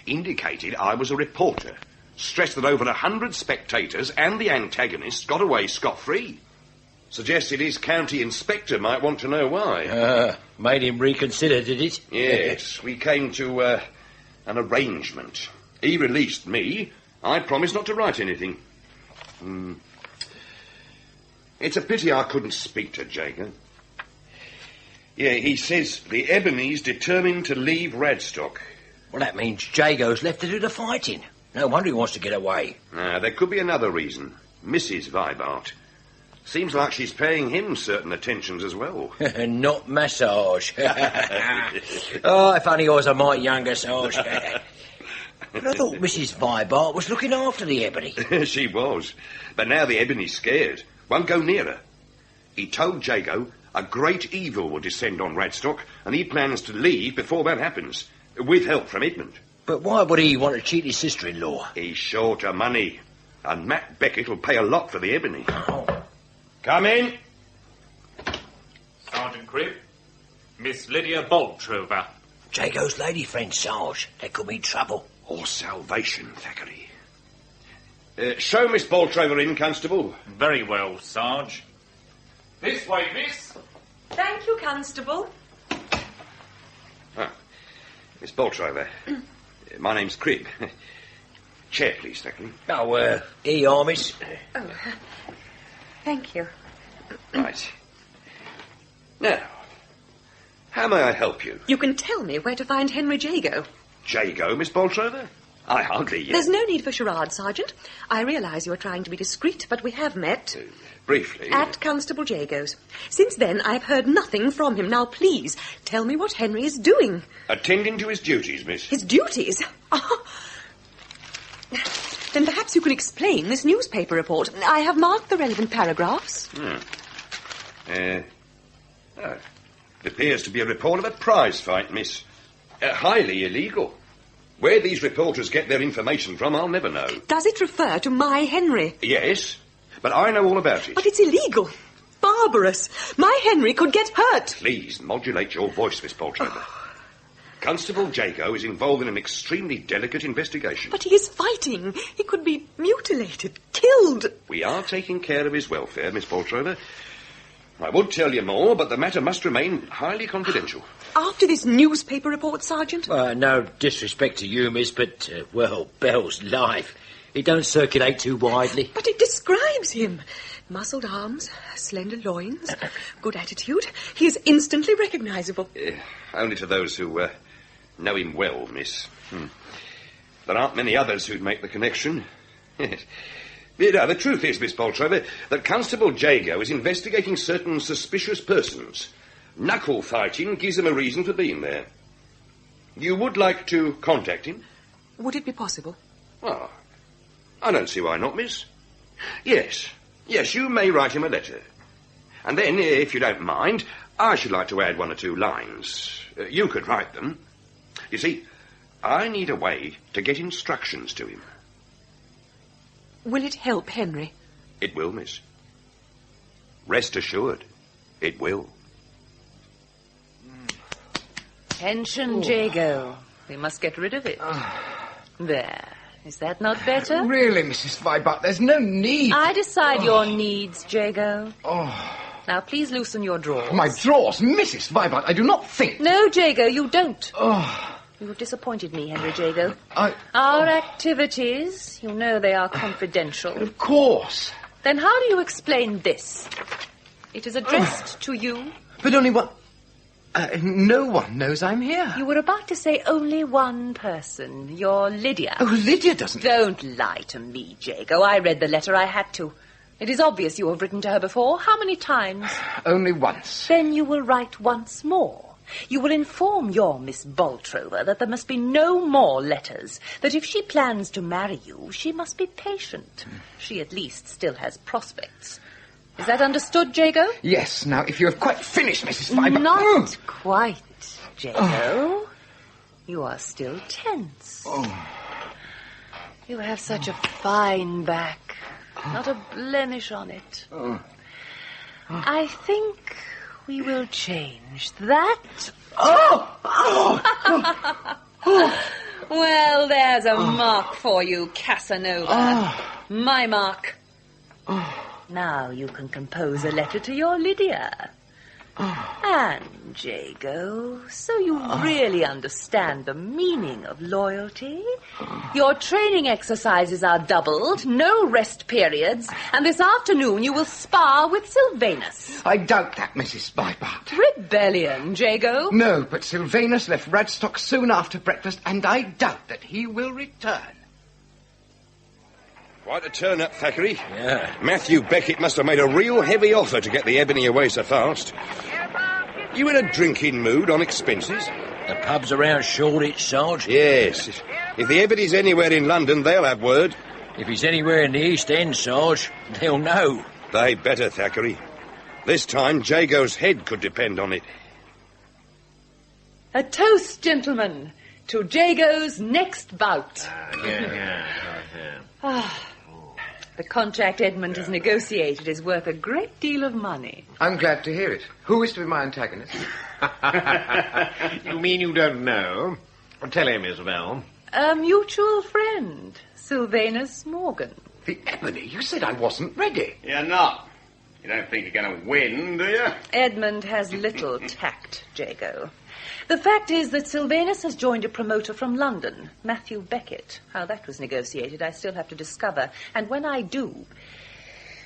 indicated I was a reporter, stressed that over 100 spectators and the antagonist got away scot-free. Suggested his county inspector might want to know why. Made him reconsider, did it? Yes, we came to an arrangement. He released me. I promised not to write anything. It's a pity I couldn't speak to Jago. Yeah, he says the Ebony's determined to leave Radstock. Well, that means Jago's left to do the fighting. No wonder he wants to get away. There could be another reason. Mrs. Vibart. Seems like she's paying him certain attentions as well. Not massage. Oh, if only I was a mite younger, Sarge. But I thought Mrs. Vibart was looking after the ebony. She was. But now the ebony's scared. Won't go near her. He told Jago a great evil will descend on Radstock, and he plans to leave before that happens, with help from Edmund. But why would he want to cheat his sister-in-law? He's short of money, and Matt Beckett will pay a lot for the ebony. Come in. Sergeant Cribb, Miss Lydia Boltrover. Jago's lady friend, Sarge. There could be trouble. Or salvation, Thackeray. Show Miss Boltrover in, Constable. Very well, Sarge. This way, miss. Thank you, Constable. Miss Boltrover. My name's Cribb. Chair, please, Thackeray. Oh, here you are, miss. Oh, thank you. Right. Now, how may I help you? You can tell me where to find Henry Jago. Jago, Miss Boltrover? I hardly... There's no need for charade, Sergeant. I realise you're trying to be discreet, but we have met. Briefly. At Constable Jago's. Since then, I've heard nothing from him. Now, please, tell me what Henry is doing. Attending to his duties, miss. His duties? Then perhaps you can explain this newspaper report. I have marked the relevant paragraphs. It appears to be a report of a prize fight, miss. Highly illegal. Where these reporters get their information from, I'll never know. Does it refer to my Henry? Yes, but I know all about it. But it's illegal. Barbarous. My Henry could get hurt. Please modulate your voice, Miss Boltrover. Constable Jago is involved in an extremely delicate investigation. But he is fighting. He could be mutilated, killed. We are taking care of his welfare, Miss Boltrover. I would tell you more, but the matter must remain highly confidential. After this newspaper report, Sergeant? No disrespect to you, miss, but, Bell's life. It don't circulate too widely. But it describes him. Muscled arms, slender loins, good attitude. He is instantly recognisable. Only to those who know him well, miss. There aren't many others who'd make the connection. The truth is, Miss Boltrover, that Constable Jago is investigating certain suspicious persons. Knuckle fighting gives him a reason for being there. You would like to contact him? Would it be possible? Oh, I don't see why not, miss. Yes, you may write him a letter. And then, if you don't mind, I should like to add 1 or 2 lines. You could write them. You see, I need a way to get instructions to him. Will it help Henry? It will, miss. Rest assured, it will. Tension, Jago. We must get rid of it. There. Is that not better? Really, Mrs. Vibart, there's no need. I decide your needs, Jago. Now, please loosen your drawers. My drawers? Mrs. Vibart, I do not think... No, Jago, you don't. You have disappointed me, Henry Jago. Our activities, you know they are confidential. Of course. Then how do you explain this? It is addressed to you. But only one... no one knows I'm here. You were about to say only one person, your Lydia. Oh, Lydia doesn't... Don't lie to me, Jago. I read the letter. I had to. It is obvious you have written to her before. How many times? Only once. Then you will write once more. You will inform your Miss Boltrover that there must be no more letters, that if she plans to marry you, she must be patient. She at least still has prospects. Is that understood, Jago? Yes. Now, if you have quite finished, Mrs. Vibart... Not quite, Jago. You are still tense. You have such a fine back. Not a blemish on it. I think we will change that. Well, there's a mark for you, Casanova. My mark. Now you can compose a letter to your Lydia. And, Jago, so you really understand the meaning of loyalty? Your training exercises are doubled, no rest periods, and this afternoon you will spar with Sylvanus. I doubt that, Mrs. Vibart. Rebellion, Jago? No, but Sylvanus left Radstock soon after breakfast, and I doubt that he will return. Quite a turn-up, Thackeray. Yeah. Matthew Beckett must have made a real heavy offer to get the ebony away so fast. You in a drinking mood on expenses? The pubs around Shoreditch, Sarge? Yes. If the ebony's anywhere in London, they'll have word. If he's anywhere in the East End, Sarge, they'll know. They better, Thackeray. This time, Jago's head could depend on it. A toast, gentlemen, to Jago's next bout. The contract Edmund has negotiated is worth a great deal of money. I'm glad to hear it. Who is to be my antagonist? You mean you don't know? Tell him, Isabel. A mutual friend, Sylvanus Morgan. The ebony? You said I wasn't ready. You're not. You don't think you're going to win, do you? Edmund has little tact, Jago. The fact is that Sylvanus has joined a promoter from London, Matthew Beckett. How that was negotiated, I still have to discover. And when I do...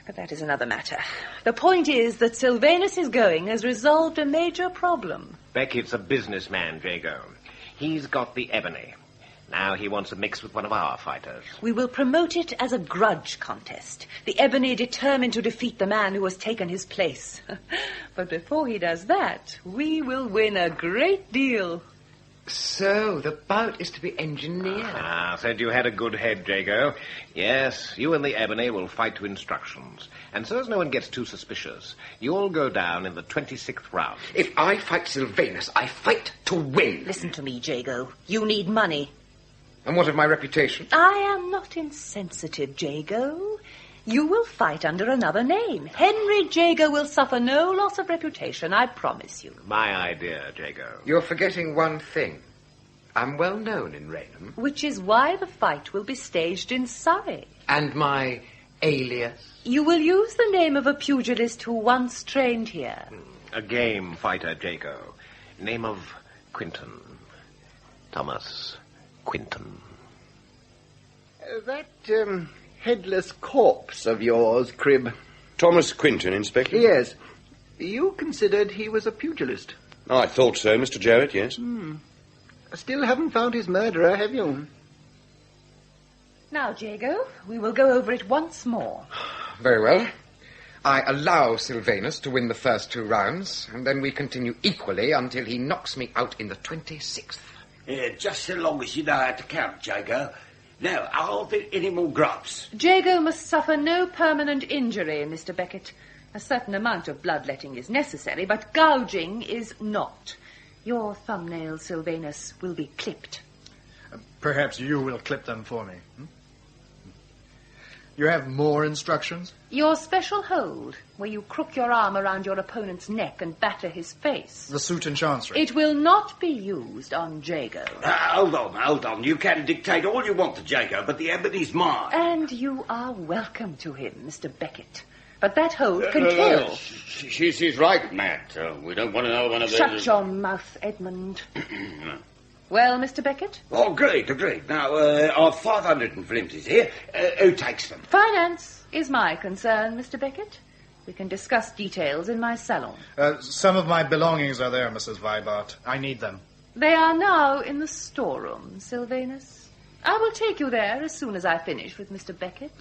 But that is another matter. The point is that Sylvanus' going has resolved a major problem. Beckett's a businessman, Jago. He's got the ebony. Now he wants a mix with one of our fighters. We will promote it as a grudge contest. The ebony determined to defeat the man who has taken his place. But before he does that, we will win a great deal. So, the bout is to be engineered. Said you had a good head, Jago. Yes, you and the ebony will fight to instructions. And so as no one gets too suspicious, you'll go down in the 26th round. If I fight Sylvanus, I fight to win. Listen to me, Jago. You need money. And what of my reputation? I am not insensitive, Jago. You will fight under another name. Henry Jago will suffer no loss of reputation, I promise you. My idea, Jago. You're forgetting one thing. I'm well known in Raynham. Which is why the fight will be staged in Surrey. And my alias? You will use the name of a pugilist who once trained here. A game fighter, Jago. Name of Quinton. Thomas Quinton. That headless corpse of yours, Crib. Thomas Quinton, Inspector? Yes. You considered he was a pugilist? I thought so, Mr. Jarrett, yes. Still haven't found his murderer, have you? Now, Jago, we will go over it once more. Very well. I allow Sylvanus to win the first 2 rounds, and then we continue equally until he knocks me out in the 26th. Yeah, just so long as you know how to count, Jago. Now, are there any more grubs? Jago must suffer no permanent injury, Mr. Beckett. A certain amount of bloodletting is necessary, but gouging is not. Your thumbnails, Sylvanus, will be clipped. Perhaps you will clip them for me. You have more instructions? Your special hold, where you crook your arm around your opponent's neck and batter his face. The suit in Chancery. It will not be used on Jago. Hold on. You can dictate all you want to Jago, but the ebony's mine. And you are welcome to him, Mr. Beckett. But that hold can kill. She's right, Matt. We don't want to know one of those... Shut your mouth, Edmund. Well, Mr. Beckett? Oh, agreed. Now, our 500 flimsies here. Who takes them? Finance is my concern, Mr. Beckett. We can discuss details in my salon. Some of my belongings are there, Mrs. Vibart. I need them. They are now in the storeroom, Sylvanus. I will take you there as soon as I finish with Mr. Beckett.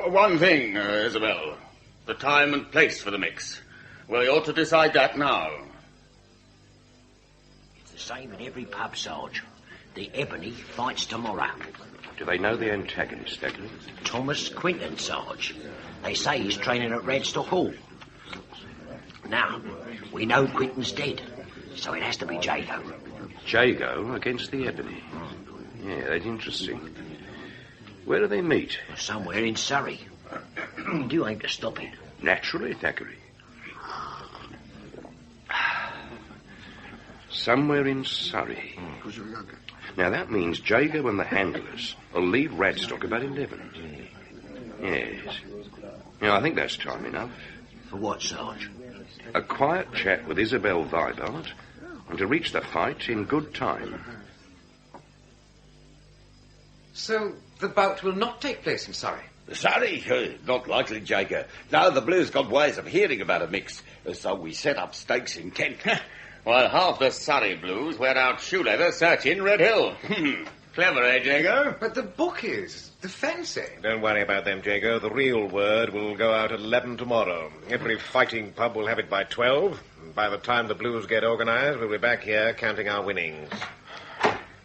One thing, Isabel. The time and place for the mix. We ought to decide that now. It's the same in every pub, Sarge. The ebony fights tomorrow. Do they know the antagonist, Thackeray? Thomas Quinton, Sarge. They say he's training at Radstock Hall. Now, we know Quinton's dead, so it has to be Jago. Jago against the ebony. Yeah, that's interesting. Where do they meet? Somewhere in Surrey. You aim to stop it. Naturally, Thackeray. Somewhere in Surrey. Now, that means Jago and the handlers will leave Radstock about 11. Yes. Yeah, I think that's time enough. For what, Sarge? A quiet chat with Isabel Vibart, and to reach the fight in good time. So the bout will not take place in Surrey? Sorry, not likely, Jago. No, the Blues got ways of hearing about a mix, so we set up stakes in Kent. While half the Surrey Blues wear out shoe leather searching Red Hill. Clever, eh, Jago? But the bookies, the fencing. Don't worry about them, Jago. The real word will go out at 11 tomorrow. Every fighting pub will have it by 12. And by the time the Blues get organised, we'll be back here counting our winnings.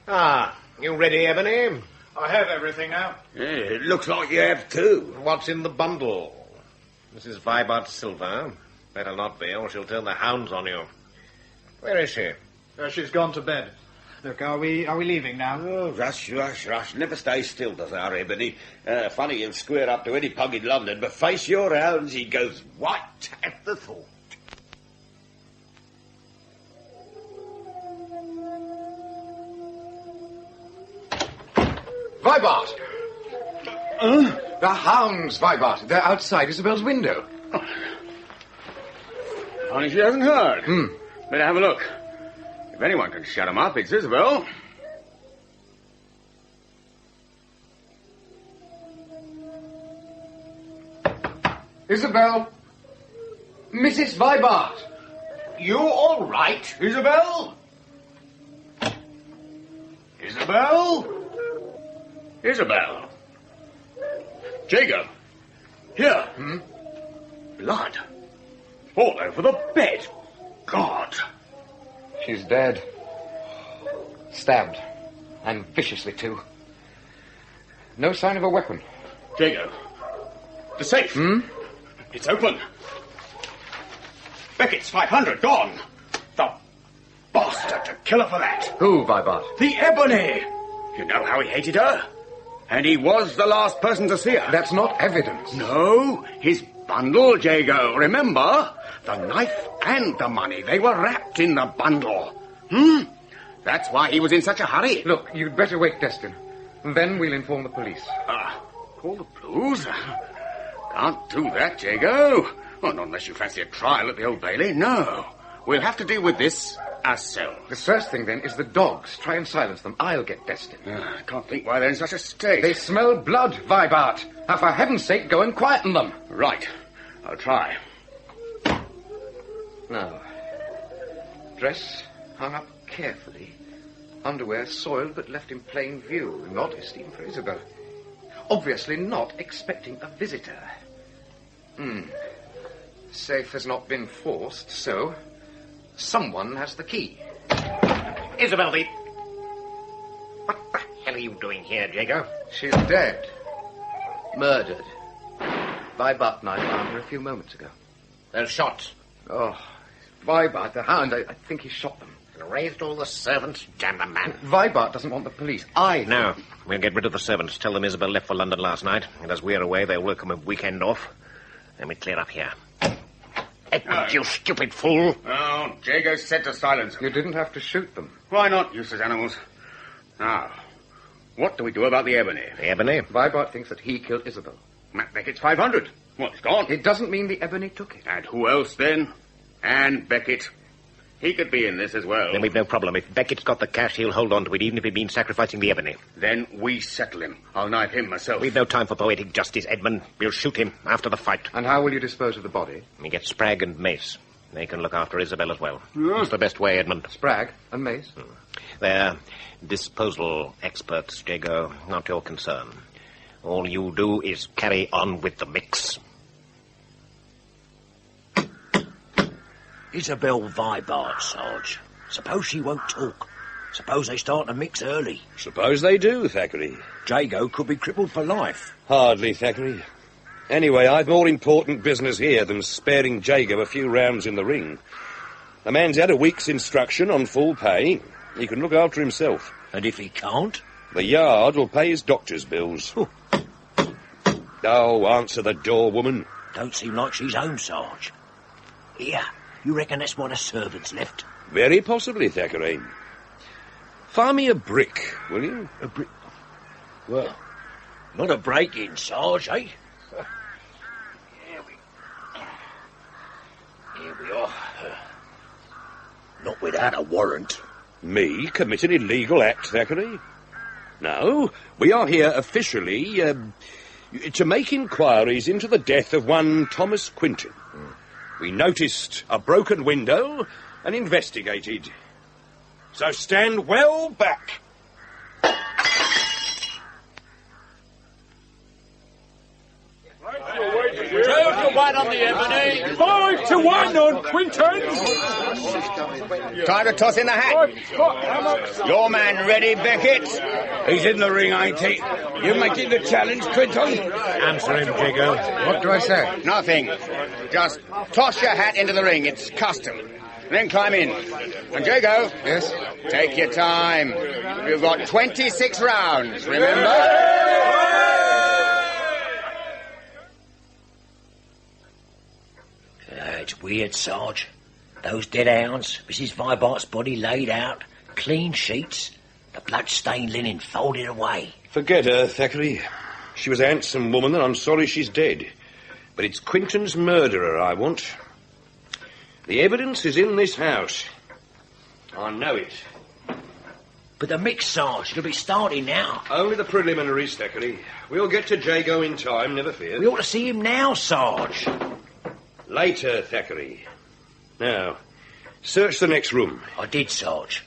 Ah, you ready, Ebony? I have everything now. Yeah, it looks like you have too. What's in the bundle? Mrs. Vibart's silver. Better not be, or she'll turn the hounds on you. Where is she? She's gone to bed. Look, are we leaving now? Oh, rush. Never stay still, does our Ebony. Funny he'll square up to any pug in London, but face your hounds, he goes white at the thought. Vibart! The hounds, Vibart. They're outside Isabel's window. Funny she hasn't heard. Better have a look. If anyone can shut 'em up, it's Isabel. Isabel! Mrs. Vibart! You all right, Isabel? Isabel? Jacob! Here. Blood. All over the bed. God. She's dead. Stabbed. And viciously, too. No sign of a weapon. Jacob. The safe. It's open. Beckett's 500 gone. The bastard to kill her for that. Who, Vibart? The Ebony. You know how he hated her? And he was the last person to see her. That's not evidence. No, his bundle, Jago. Remember? The knife and the money. They were wrapped in the bundle. That's why he was in such a hurry. Look, you'd better wait, Destin. Then we'll inform the police. Call the Blues? Can't do that, Jago. Well, not unless you fancy a trial at the Old Bailey. No. We'll have to deal with this ourselves. The first thing, then, is the dogs. Try and silence them. I'll get Destin. I can't think why they're in such a state. They smell blood, Vibart. Now, for heaven's sake, go and quieten them. Right. I'll try. Now, dress hung up carefully. Underwear soiled but left in plain view. An odd esteem for Isabel. Obviously not expecting a visitor. Safe has not been forced, so someone has the key. Isabel, what the hell are you doing here, Jago? She's dead. Murdered. Vibart and I found her a few moments ago. They're shot. Oh, Vibart, the hound, I think he shot them. And raised all the servants, damn the man. Vibart doesn't want the police. No, we'll get rid of the servants. Tell them Isabel left for London last night, and as we're away, they'll welcome a weekend off. Then we clear up here. Edmund, you stupid fool. Oh, Jago said to silence them. You didn't have to shoot them. Why not, useless animals? Now, what do we do about the Ebony? The Ebony? Vibart thinks that he killed Isabel. Matt Beckett's 500. Well, it's gone. It doesn't mean the Ebony took it. And who else, then? Anne Beckett. He could be in this as well. Then we've no problem. If Beckett's got the cash, he'll hold on to it, even if it means sacrificing the Ebony. Then we settle him. I'll knife him myself. We've no time for poetic justice, Edmund. We'll shoot him after the fight. And how will you dispose of the body? We get Spragg and Mace. They can look after Isabel as well. It's the best way, Edmund. Spragg and Mace? They're disposal experts, Jago. Not your concern. All you do is carry on with the mix. Isabel Vibart, Sarge. Suppose she won't talk. Suppose they start to mix early. Suppose they do, Thackeray. Jago could be crippled for life. Hardly, Thackeray. Anyway, I've more important business here than sparing Jago a few rounds in the ring. The man's had a week's instruction on full pay. He can look after himself. And if he can't? The yard will pay his doctor's bills. Oh, answer the door, woman. Don't seem like she's home, Sarge. Here, you reckon that's one of servants left? Very possibly, Thackeray. Fire me a brick, will you? A brick? Well, not a break-in, Sarge, eh? here we are. Not without a warrant. Me commit an illegal act, Thackeray? No, we are here officially to make inquiries into the death of one Thomas Quinton. We noticed a broken window and investigated. So stand well back. 2-1 on the Ebony. 5-1 on Quinton's. Time to toss in the hat. Your man ready, Beckett? He's in the ring, ain't he? You making the challenge, Quinton? Answer him, Jago. What do I say? Nothing. Just toss your hat into the ring. It's custom. Then climb in. And Jago. Yes? Take your time. You've got 26 rounds, remember? It's weird, Sarge. Those dead hounds, Mrs. Vibart's body laid out, clean sheets, the blood-stained linen folded away. Forget her, Thackeray. She was a handsome woman, and I'm sorry she's dead. But it's Quinton's murderer I want. The evidence is in this house. I know it. But the mix, Sarge, it'll be starting now. Only the preliminaries, Thackeray. We'll get to Jago in time, never fear. We ought to see him now, Sarge. Later, Thackeray. Now, search the next room. I did, Sarge.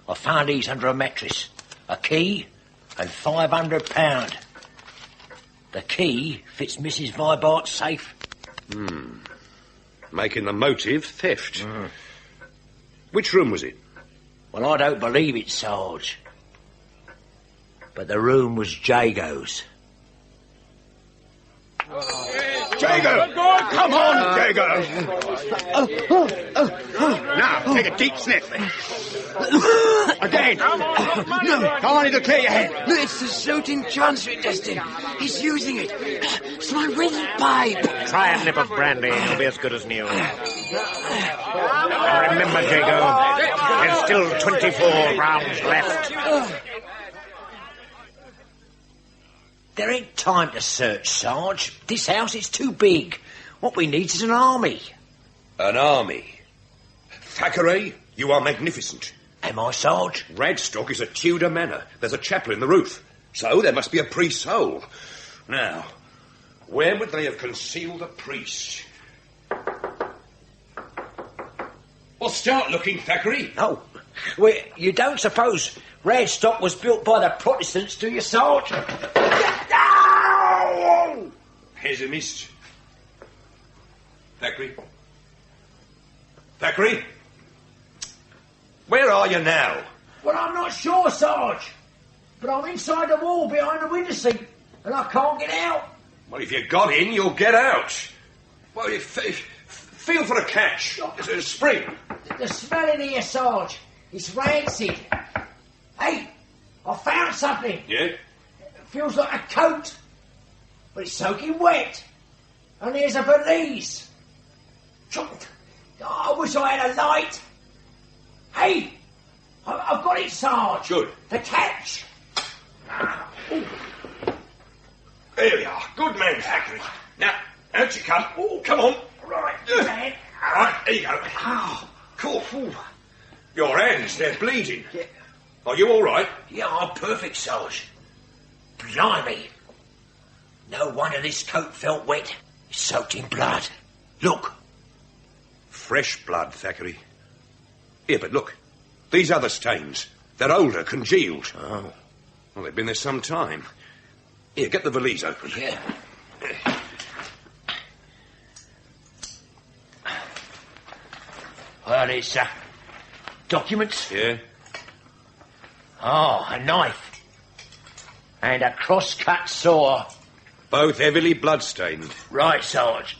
I found these under a mattress. A key and £500. The key fits Mrs. Vibart's safe. Making the motive theft. Which room was it? Well, I don't believe it, Sarge. But the room was Jago's. Jago! Come on, Jago! Now, take a deep sniff. Again. Come on, it'll clear your head. It's the shooting transfer testing. He's using it. It's my windpipe. Try a nip of brandy and it'll be as good as new. And remember, Jago, there's still 24 rounds left. There ain't time to search, Sarge. This house is too big. What we need is an army. An army? Thackeray, you are magnificent. Am I, Sarge? Radstock is a Tudor manor. There's a chapel in the roof. So there must be a priest's hole. Now, where would they have concealed a priest? Well, start looking, Thackeray. No. Well, you don't suppose Radstock was built by the Protestants, do you, Sarge? Pessimist. Thackeray? Thackeray? Where are you now? Well, I'm not sure, Sarge. But I'm inside the wall behind the window seat, and I can't get out. Well, if you got in, you'll get out. Well, feel for a catch. It's a spring. The smell in here, Sarge. It's rancid. Hey, I found something. Yeah? It feels like a coat, but it's soaking wet. And there's a valise. I wish I had a light. Hey, I've got it, Sarge. Good. The catch. There we are. Good man, Thackeray. Now, out you come. Oh, come on. Right, man. Right, there you go. Ow. Cool. Your hands, they're bleeding. Yeah. Are you all right? Yeah, I'm perfect, Sarge. Blimey. No wonder this coat felt wet. It's soaked in blood. Look. Fresh blood, Thackeray. Here, but look. These other stains. They're older, congealed. Oh. Well, they've been there some time. Here, get the valise open. Yeah. Well, it's, documents. Yeah? Oh, a knife. And a cross-cut saw. Both heavily blood-stained. Right, Sarge.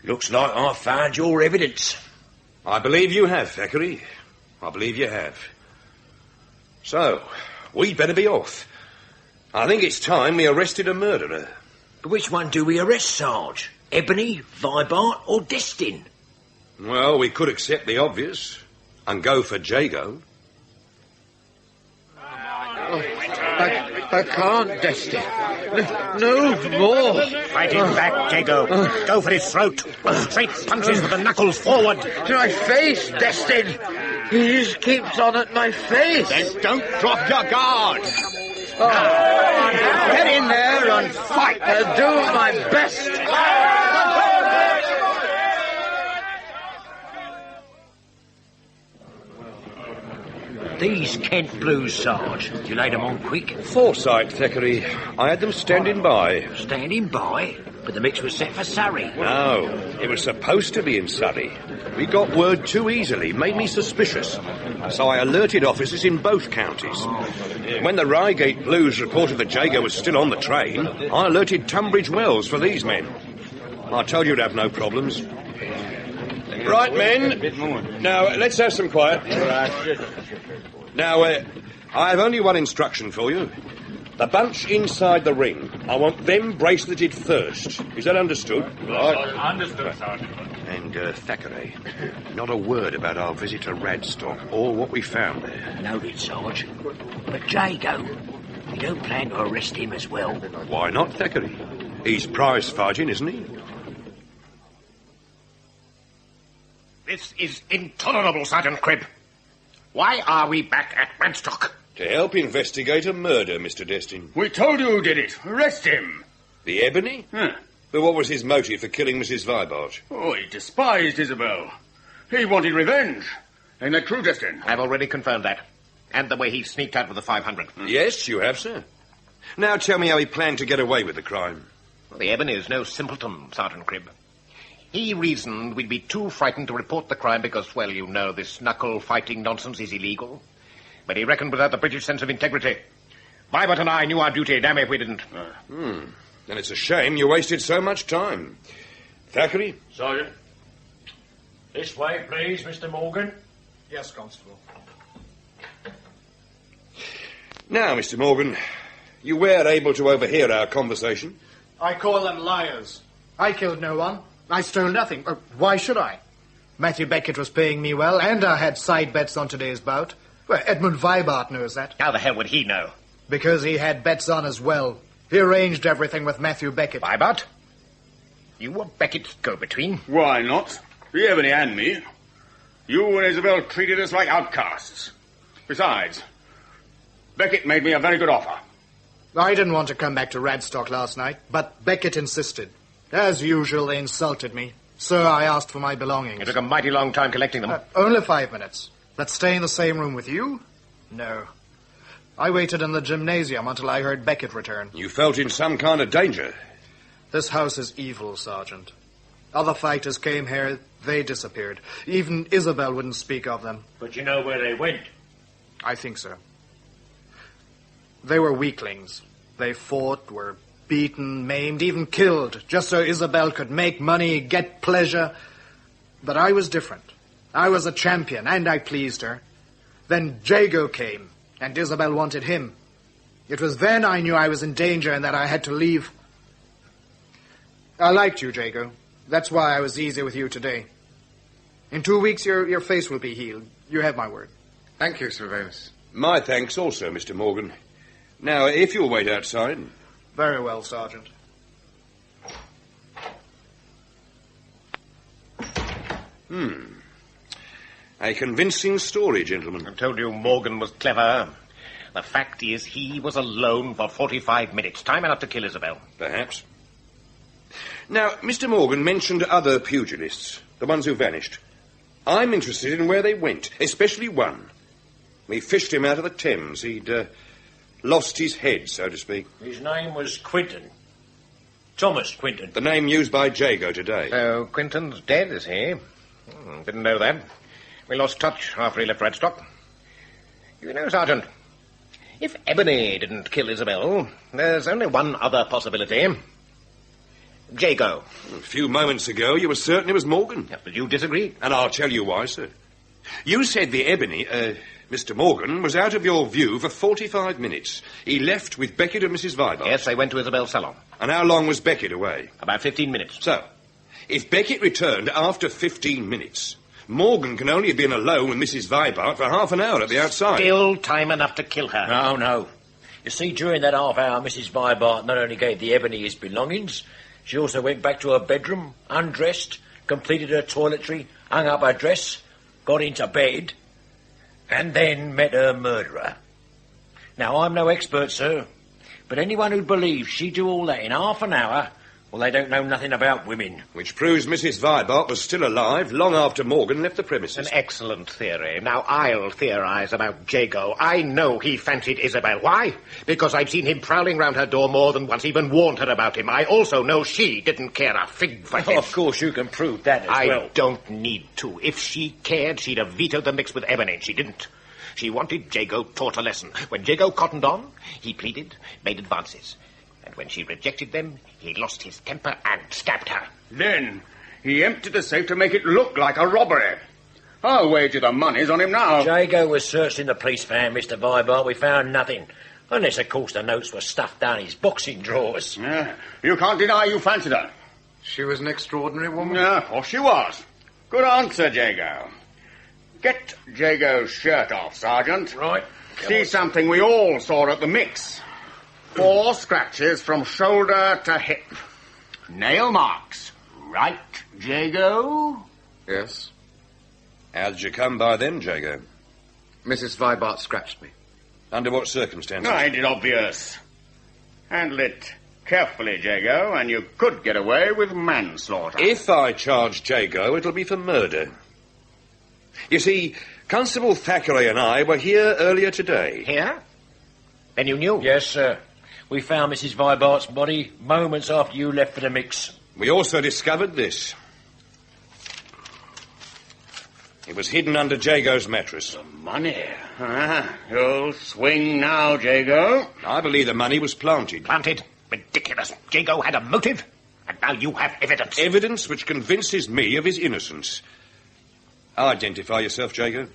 Looks like I found your evidence. I believe you have, Thackeray. I believe you have. So, we'd better be off. I think it's time we arrested a murderer. But which one do we arrest, Sarge? Ebony, Vibart, or Destin? Well, we could accept the obvious and go for Jago. I can't, Destin. No more. Fight him back, Jago. Go for his throat. Straight punches with the knuckles forward. To my face, Destin. He just keeps on at my face. Then don't drop your guard. Get in there and fight. I'll do my best. These Kent Blues, Sarge. You laid them on quick? Foresight, Thackeray. I had them standing by. Standing by? But the mix was set for Surrey. No, it was supposed to be in Surrey. We got word too easily, made me suspicious. So I alerted officers in both counties. When the Reigate Blues reported that Jago was still on the train, I alerted Tunbridge Wells for these men. I told you to have no problems. Right, men. Now, let's have some quiet. Now, I have only one instruction for you. The bunch inside the ring, I want them braceleted first. Is that understood? Right. Understood, Sergeant. And, Thackeray, not a word about our visit to Radstock or what we found there. Noted, Sarge. But Jago, you don't plan to arrest him as well? Why not, Thackeray? He's prize fighting, isn't he? This is intolerable, Sergeant Cribb. Why are we back at Radstock? To help investigate a murder, Mr. Destin. We told you who did it. Arrest him. The Ebony? Huh. But what was his motive for killing Mrs. Vibart? Oh, he despised Isabel. He wanted revenge. Ain't that true, Destin? I've already confirmed that. And the way he sneaked out with the 500. Yes, you have, sir. Now tell me how he planned to get away with the crime. Well, the Ebony is no simpleton, Sergeant Cribb. He reasoned we'd be too frightened to report the crime because, well, you know, this knuckle-fighting nonsense is illegal. But he reckoned without the British sense of integrity. Vibart and I knew our duty, damn if we didn't. Then it's a shame you wasted so much time. Thackeray? Sergeant. This way, please, Mr. Morgan. Yes, Constable. Now, Mr. Morgan, you were able to overhear our conversation. I call them liars. I killed no one. I stole nothing. Why should I? Matthew Beckett was paying me well, and I had side bets on today's bout. Well, Edmund Vibart knows that. How the hell would he know? Because he had bets on as well. He arranged everything with Matthew Beckett. Vibart? You were Beckett's go-between? Why not? The Ebony and me. You and Isabel treated us like outcasts. Besides, Beckett made me a very good offer. I didn't want to come back to Radstock last night, but Beckett insisted. As usual, they insulted me, so I asked for my belongings. It took a mighty long time collecting them. Only 5 minutes. But stay in the same room with you? No. I waited in the gymnasium until I heard Beckett return. You felt in some kind of danger. This house is evil, Sergeant. Other fighters came here, they disappeared. Even Isabel wouldn't speak of them. But you know where they went? I think so. They were weaklings. They fought, were beaten, maimed, even killed, just so Isabel could make money, get pleasure. But I was different. I was a champion, and I pleased her. Then Jago came, and Isabel wanted him. It was then I knew I was in danger and that I had to leave. I liked you, Jago. That's why I was easy with you today. In 2 weeks, your face will be healed. You have my word. Thank you, Sylvanus. My thanks also, Mr. Morgan. Now, if you'll wait outside... Very well, Sergeant. A convincing story, gentlemen. I told you Morgan was clever. The fact is, he was alone for 45 minutes. Time enough to kill Isabel. Perhaps. Now, Mr. Morgan mentioned other pugilists, the ones who vanished. I'm interested in where they went, especially one. We fished him out of the Thames. He'd lost his head, so to speak. His name was Quinton. Thomas Quinton. The name used by Jago today. So Quinton's dead, is he? Didn't know that. We lost touch after he left Radstock. You know, Sergeant, if Ebony didn't kill Isabel, there's only one other possibility. Jago. A few moments ago, you were certain it was Morgan. Yeah, but you disagreed. And I'll tell you why, sir. You said the Ebony, Mr. Morgan, was out of your view for 45 minutes. He left with Beckett and Mrs. Vibart. Yes, they went to Isabel's salon. And how long was Beckett away? About 15 minutes. So, if Beckett returned after 15 minutes, Morgan can only have been alone with Mrs. Vibart for half an hour at the outside. Still time enough to kill her. No. You see, during that half hour, Mrs. Vibart not only gave the Ebony his belongings, she also went back to her bedroom, undressed, completed her toiletry, hung up her dress, got into bed, and then met her murderer. Now, I'm no expert, sir, but anyone who believes she'd do all that in half an hour, well, they don't know nothing about women. Which proves Mrs. Vibart was still alive long after Morgan left the premises. An excellent theory. Now, I'll theorise about Jago. I know he fancied Isabel. Why? Because I've seen him prowling round her door more than once, even warned her about him. I also know she didn't care a fig for him. Of course, you can prove that as well. I don't need to. If she cared, she'd have vetoed the mix with Ebony. She didn't. She wanted Jago taught a lesson. When Jago cottoned on, he pleaded, made advances. And when she rejected them, he lost his temper and stabbed her. Then he emptied the safe to make it look like a robbery. I'll wager the money's on him now. Jago was searched in the police van, Mr. Vibart. We found nothing. Unless, of course, the notes were stuffed down his boxing drawers. Yeah, you can't deny you fancied her. She was an extraordinary woman. Yeah, of course she was. Good answer, Jago. Get Jago's shirt off, Sergeant. Right. See something we all saw at the mix. 4 scratches from shoulder to hip. Nail marks. Right, Jago? Yes. How did you come by them, Jago? Mrs. Vibart scratched me. Under what circumstances? Ain't it obvious? Handle it carefully, Jago, and you could get away with manslaughter. If I charge Jago, it'll be for murder. You see, Constable Thackeray and I were here earlier today. Here? Then you knew? Yes, sir. We found Mrs. Vibart's body moments after you left for the mix. We also discovered this. It was hidden under Jago's mattress. The money. You'll swing now, Jago. I believe the money was planted. Planted? Ridiculous. Jago had a motive, and now you have evidence. Evidence which convinces me of his innocence. Identify yourself, Jago.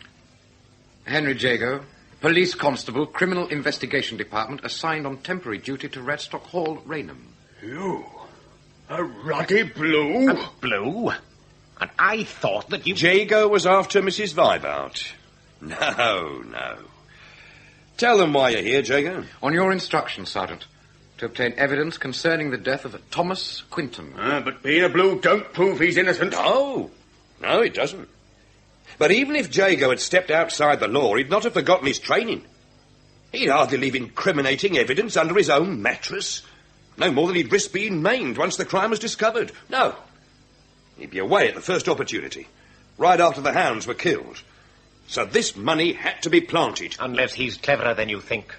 Henry Jago, Police Constable, Criminal Investigation Department, assigned on temporary duty to Radstock Hall, Raynham. You? A ruddy blue? A blue? And I thought that you... Jago was after Mrs. Vibart. No. Tell them why you're here, Jago. On your instructions, Sergeant, to obtain evidence concerning the death of Thomas Quinton. But being a blue don't prove he's innocent. No, it doesn't. But even if Jago had stepped outside the law, he'd not have forgotten his training. He'd hardly leave incriminating evidence under his own mattress. No more than he'd risk being maimed once the crime was discovered. No. He'd be away at the first opportunity, right after the hounds were killed. So this money had to be planted. Unless he's cleverer than you think.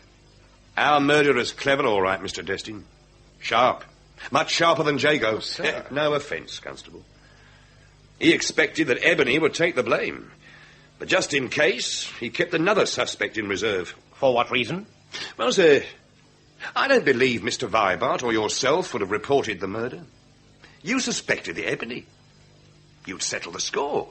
Our murderer's clever, all right, Mr. Destin. Sharp. Much sharper than Jago. No offence, Constable. He expected that Ebony would take the blame. But just in case, he kept another suspect in reserve. For what reason? Well, sir, I don't believe Mr. Vibart or yourself would have reported the murder. You suspected the Ebony. You'd settle the score.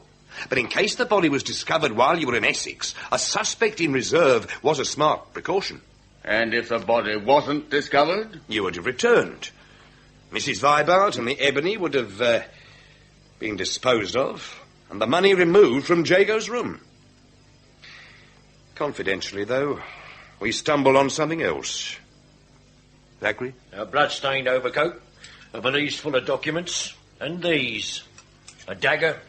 But in case the body was discovered while you were in Essex, a suspect in reserve was a smart precaution. And if the body wasn't discovered? You would have returned. Mrs. Vibart and the Ebony would have been disposed of, and the money removed from Jago's room. Confidentially, though, we stumbled on something else. Thackeray? A blood-stained overcoat, a valise full of documents, and these. A dagger.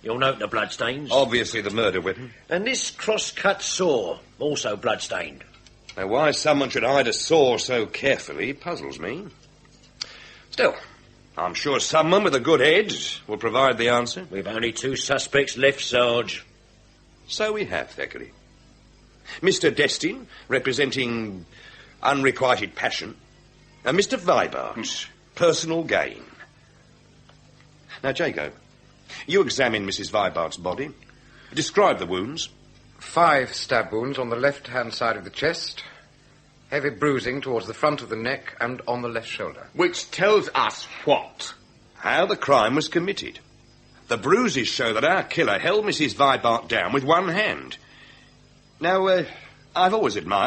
You'll note the bloodstains. Obviously the murder weapon. And this cross-cut saw, also blood-stained. Now, why someone should hide a saw so carefully puzzles me. Still, I'm sure someone with a good head will provide the answer. We've only 2 suspects left, Sarge. So we have, Thackeray. Mr. Destin, representing unrequited passion, and Mr. Vibart, personal gain. Now, Jago, you examine Mrs. Vibart's body. Describe the wounds. 5 stab wounds on the left-hand side of the chest. Heavy bruising towards the front of the neck and on the left shoulder. Which tells us what? How the crime was committed. The bruises show that our killer held Mrs. Vibart down with one hand. Now, I've always admired